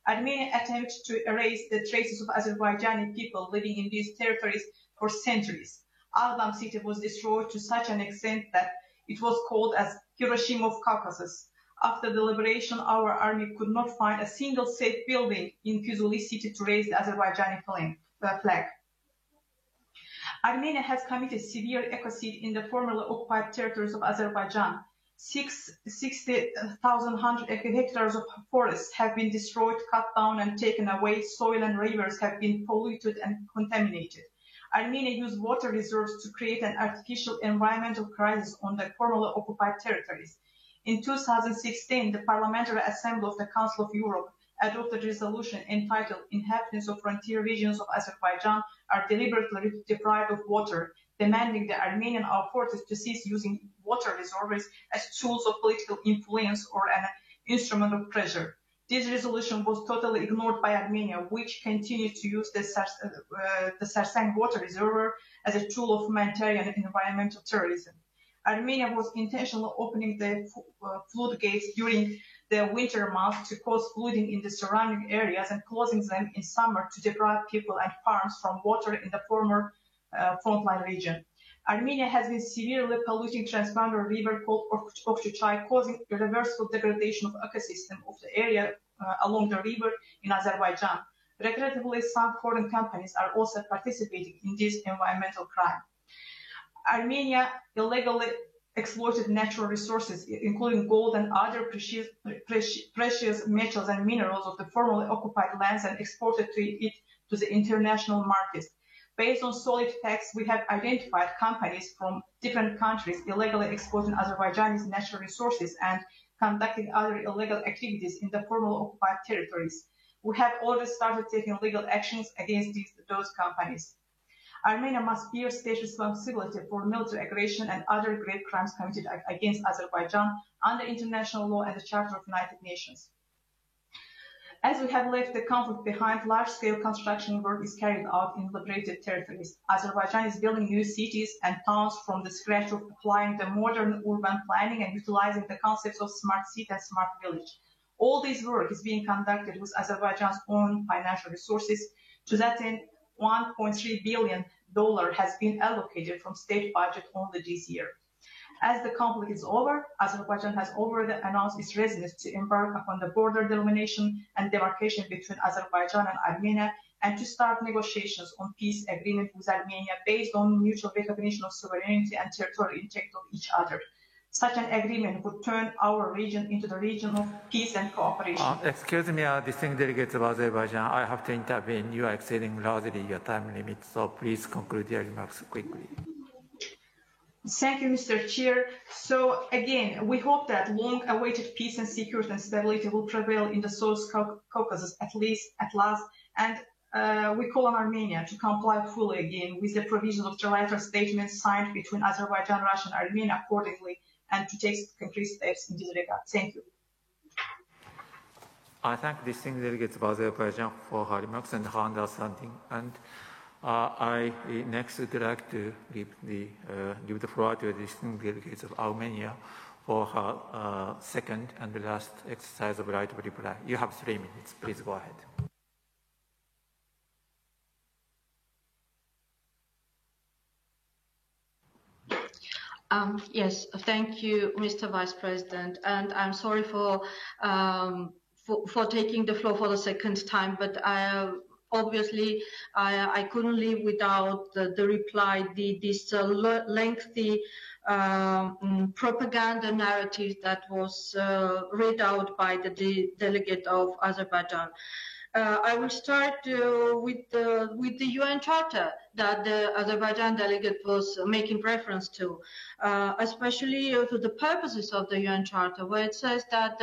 Armenia attempts to erase the traces of Azerbaijani people living in these territories for centuries. Agdam city was destroyed to such an extent that it was called as Hiroshima of Caucasus. After the liberation, our army could not find a single safe building in Fuzuli city to raise the Azerbaijani flag. Armenia has committed severe ecocide in the formerly occupied territories of Azerbaijan. 60,100 hectares of forests have been destroyed, cut down and taken away. Soil and rivers have been polluted and contaminated. Armenia used water reserves to create an artificial environmental crisis on the formerly occupied territories. In 2016, the Parliamentary Assembly of the Council of Europe adopted a resolution entitled Inhabitants of Frontier Regions of Azerbaijan are deliberately deprived of water, demanding the Armenian authorities to cease using water reservoirs as tools of political influence or an instrument of pressure. This resolution was totally ignored by Armenia, which continued to use the Sarsang water reservoir as a tool of humanitarian and environmental terrorism. Armenia was intentionally opening the floodgates during the winter months to cause flooding in the surrounding areas and closing them in summer to deprive people and farms from water in the former frontline region. Armenia has been severely polluting transboundary river called Okhchuchay, causing irreversible degradation of ecosystem of the area along the river in Azerbaijan. Regrettably, some foreign companies are also participating in this environmental crime. Armenia illegally exploited natural resources, including gold and other precious metals and minerals of the formerly occupied lands, and exported it to the international markets. Based on solid facts, we have identified companies from different countries illegally exploiting Azerbaijani's natural resources and conducting other illegal activities in the formerly occupied territories. We have already started taking legal actions against those companies. Armenia must bear state responsibility for military aggression and other great crimes committed against Azerbaijan under international law and the Charter of United Nations. As we have left the conflict behind, large-scale construction work is carried out in liberated territories. Azerbaijan is building new cities and towns from the scratch of applying the modern urban planning and utilizing the concepts of smart city and smart village. All this work is being conducted with Azerbaijan's own financial resources. To that end, $1.3 billion has been allocated from state budget only this year. As the conflict is over, Azerbaijan has already announced its readiness to embark upon the border delimitation and demarcation between Azerbaijan and Armenia and to start negotiations on peace agreement with Armenia based on mutual recognition of sovereignty and territorial integrity of each other. Such an agreement would turn our region into the region of peace and cooperation. Excuse me, distinguished delegates of Azerbaijan, I have to intervene. You are exceeding largely your time limit, so please conclude your remarks quickly. Thank you, Mr. Chair. So again, we hope that long-awaited peace and security and stability will prevail in the South Caucasus at last, and we call on Armenia to comply fully again with the provisions of the trilateral statement signed between Azerbaijan, Russia, and Armenia accordingly, and to take concrete steps in this regard. Thank you. I thank distinguished delegates of Azerbaijan for her remarks and her understanding. And I next would like to give the floor to the distinguished delegates of Armenia for her second and last exercise of right of reply. You have 3 minutes. Please go ahead. Yes, thank you, Mr. Vice President, and I'm sorry for taking the floor for the second time, but obviously I couldn't live without the reply, this lengthy propaganda narrative that was read out by the delegate of Azerbaijan. I will start with the UN Charter that the Azerbaijan delegate was making reference to, especially to the purposes of the UN Charter, where it says that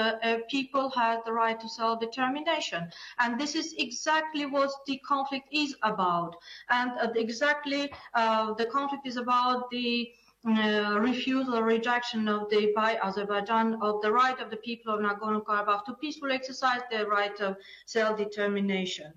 people have the right to self-determination. And this is exactly what the conflict is about. And exactly the conflict is about the refusal or rejection by Azerbaijan of the right of the people of Nagorno-Karabakh to peacefully exercise their right of self-determination.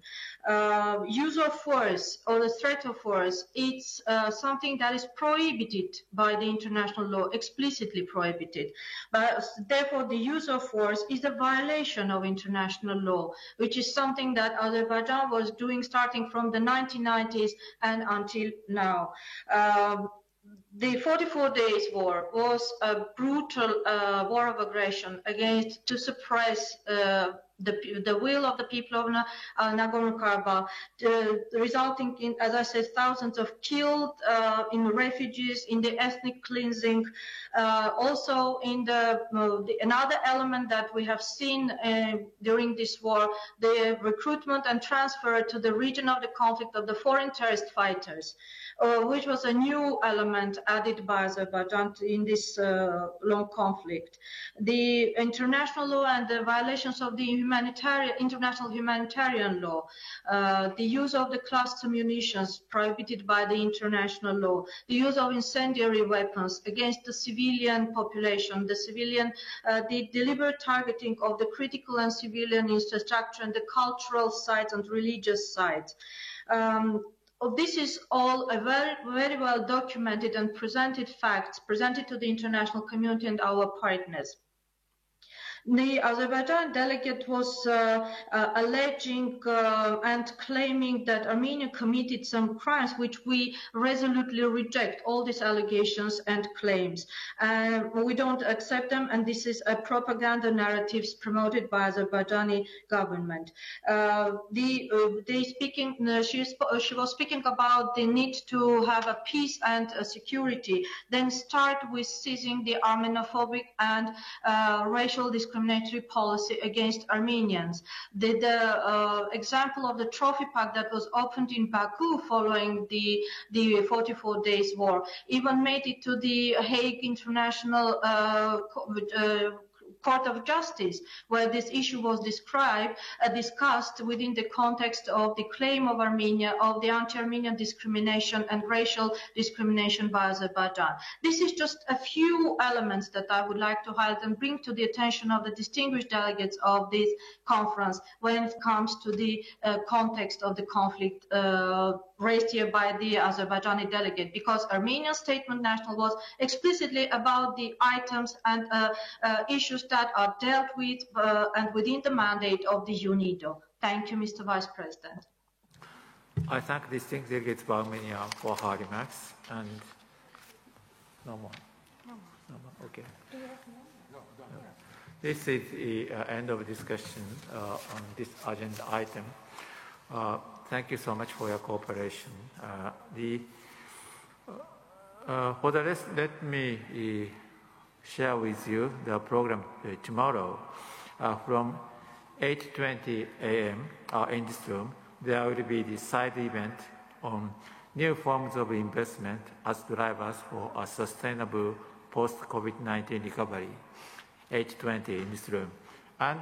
Use of force or the threat of force, it's something that is prohibited by the international law, explicitly prohibited. But therefore, the use of force is a violation of international law, which is something that Azerbaijan was doing starting from the 1990s and until now. The 44 days war was a brutal war of aggression to suppress the will of the people of Nagorno-Karabakh, resulting in, as I said, thousands of killed, in refugees, in the ethnic cleansing. Also in another element that we have seen during this war, the recruitment and transfer to the region of the conflict of the foreign terrorist fighters, which was a new element added by Azerbaijan in this long conflict. The international law and the violations of the international humanitarian law, the use of the cluster munitions prohibited by the international law, the use of incendiary weapons against the civilian population, the deliberate targeting of the critical and civilian infrastructure and the cultural sites and religious sites. This is all a very well documented and presented facts presented to the international community and our partners. The Azerbaijan delegate was alleging and claiming that Armenia committed some crimes, which we resolutely reject, all these allegations and claims. We don't accept them, and this is a propaganda narrative promoted by Azerbaijani government. She was speaking about the need to have a peace and a security, then start with seizing the Armenophobic and racial discriminatory policy against Armenians. The example of the trophy park that was opened in Baku following the 44 days war even made it to the Hague International Court of Justice, where this issue was discussed within the context of the claim of Armenia of the anti-Armenian discrimination and racial discrimination by Azerbaijan. This is just a few elements that I would like to highlight and bring to the attention of the distinguished delegates of this conference when it comes to the context of the conflict raised here by the Azerbaijani delegate, because Armenian statement national was explicitly about the items and issues that are dealt with and within the mandate of the UNIDO. Thank you, Mr. Vice President. I thank distinguished delegates of Armenia for her remarks, and no more. Okay. This is the end of discussion on this agenda item. Thank you so much for your cooperation. For the rest, let me share with you the program tomorrow. From 8:20 a.m. In this room, there will be the side event on new forms of investment as drivers for a sustainable post-COVID-19 recovery, 8:20 in this room. And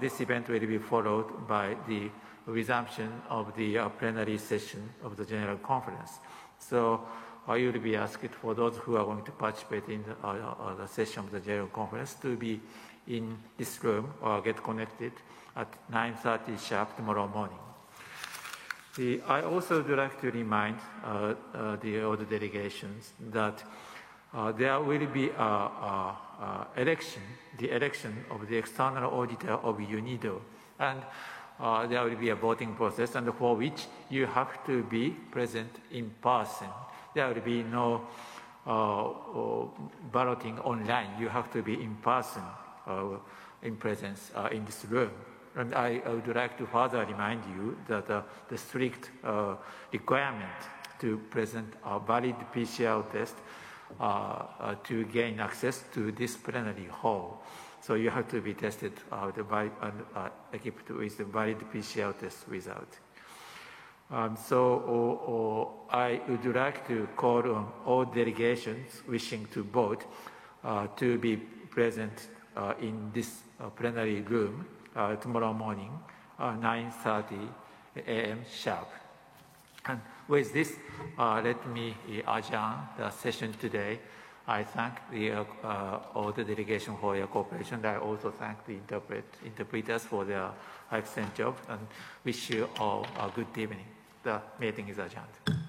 this event will be followed by the resumption of the plenary session of the General Conference. So you will be asked, for those who are going to participate in the session of the General Conference, to be in this room or get connected at 9:30 sharp tomorrow morning. I also would like to remind the other delegations that there will be the election of the external auditor of UNIDO, and there will be a voting process, and for which you have to be present in person. There will be no balloting online. You have to be in person, in presence in this room. And I would like to further remind you that the strict requirement to present a valid PCR test to gain access to this plenary hall. So you have to be tested equipped with a valid PCR test result. So I would like to call on all delegations wishing to vote to be present in this plenary room tomorrow morning, 9:30 a.m. sharp. And with this, let me adjourn the session today. I thank all the delegation for your cooperation. I also thank the interpreters for their excellent job, and wish you all a good evening. The meeting is adjourned.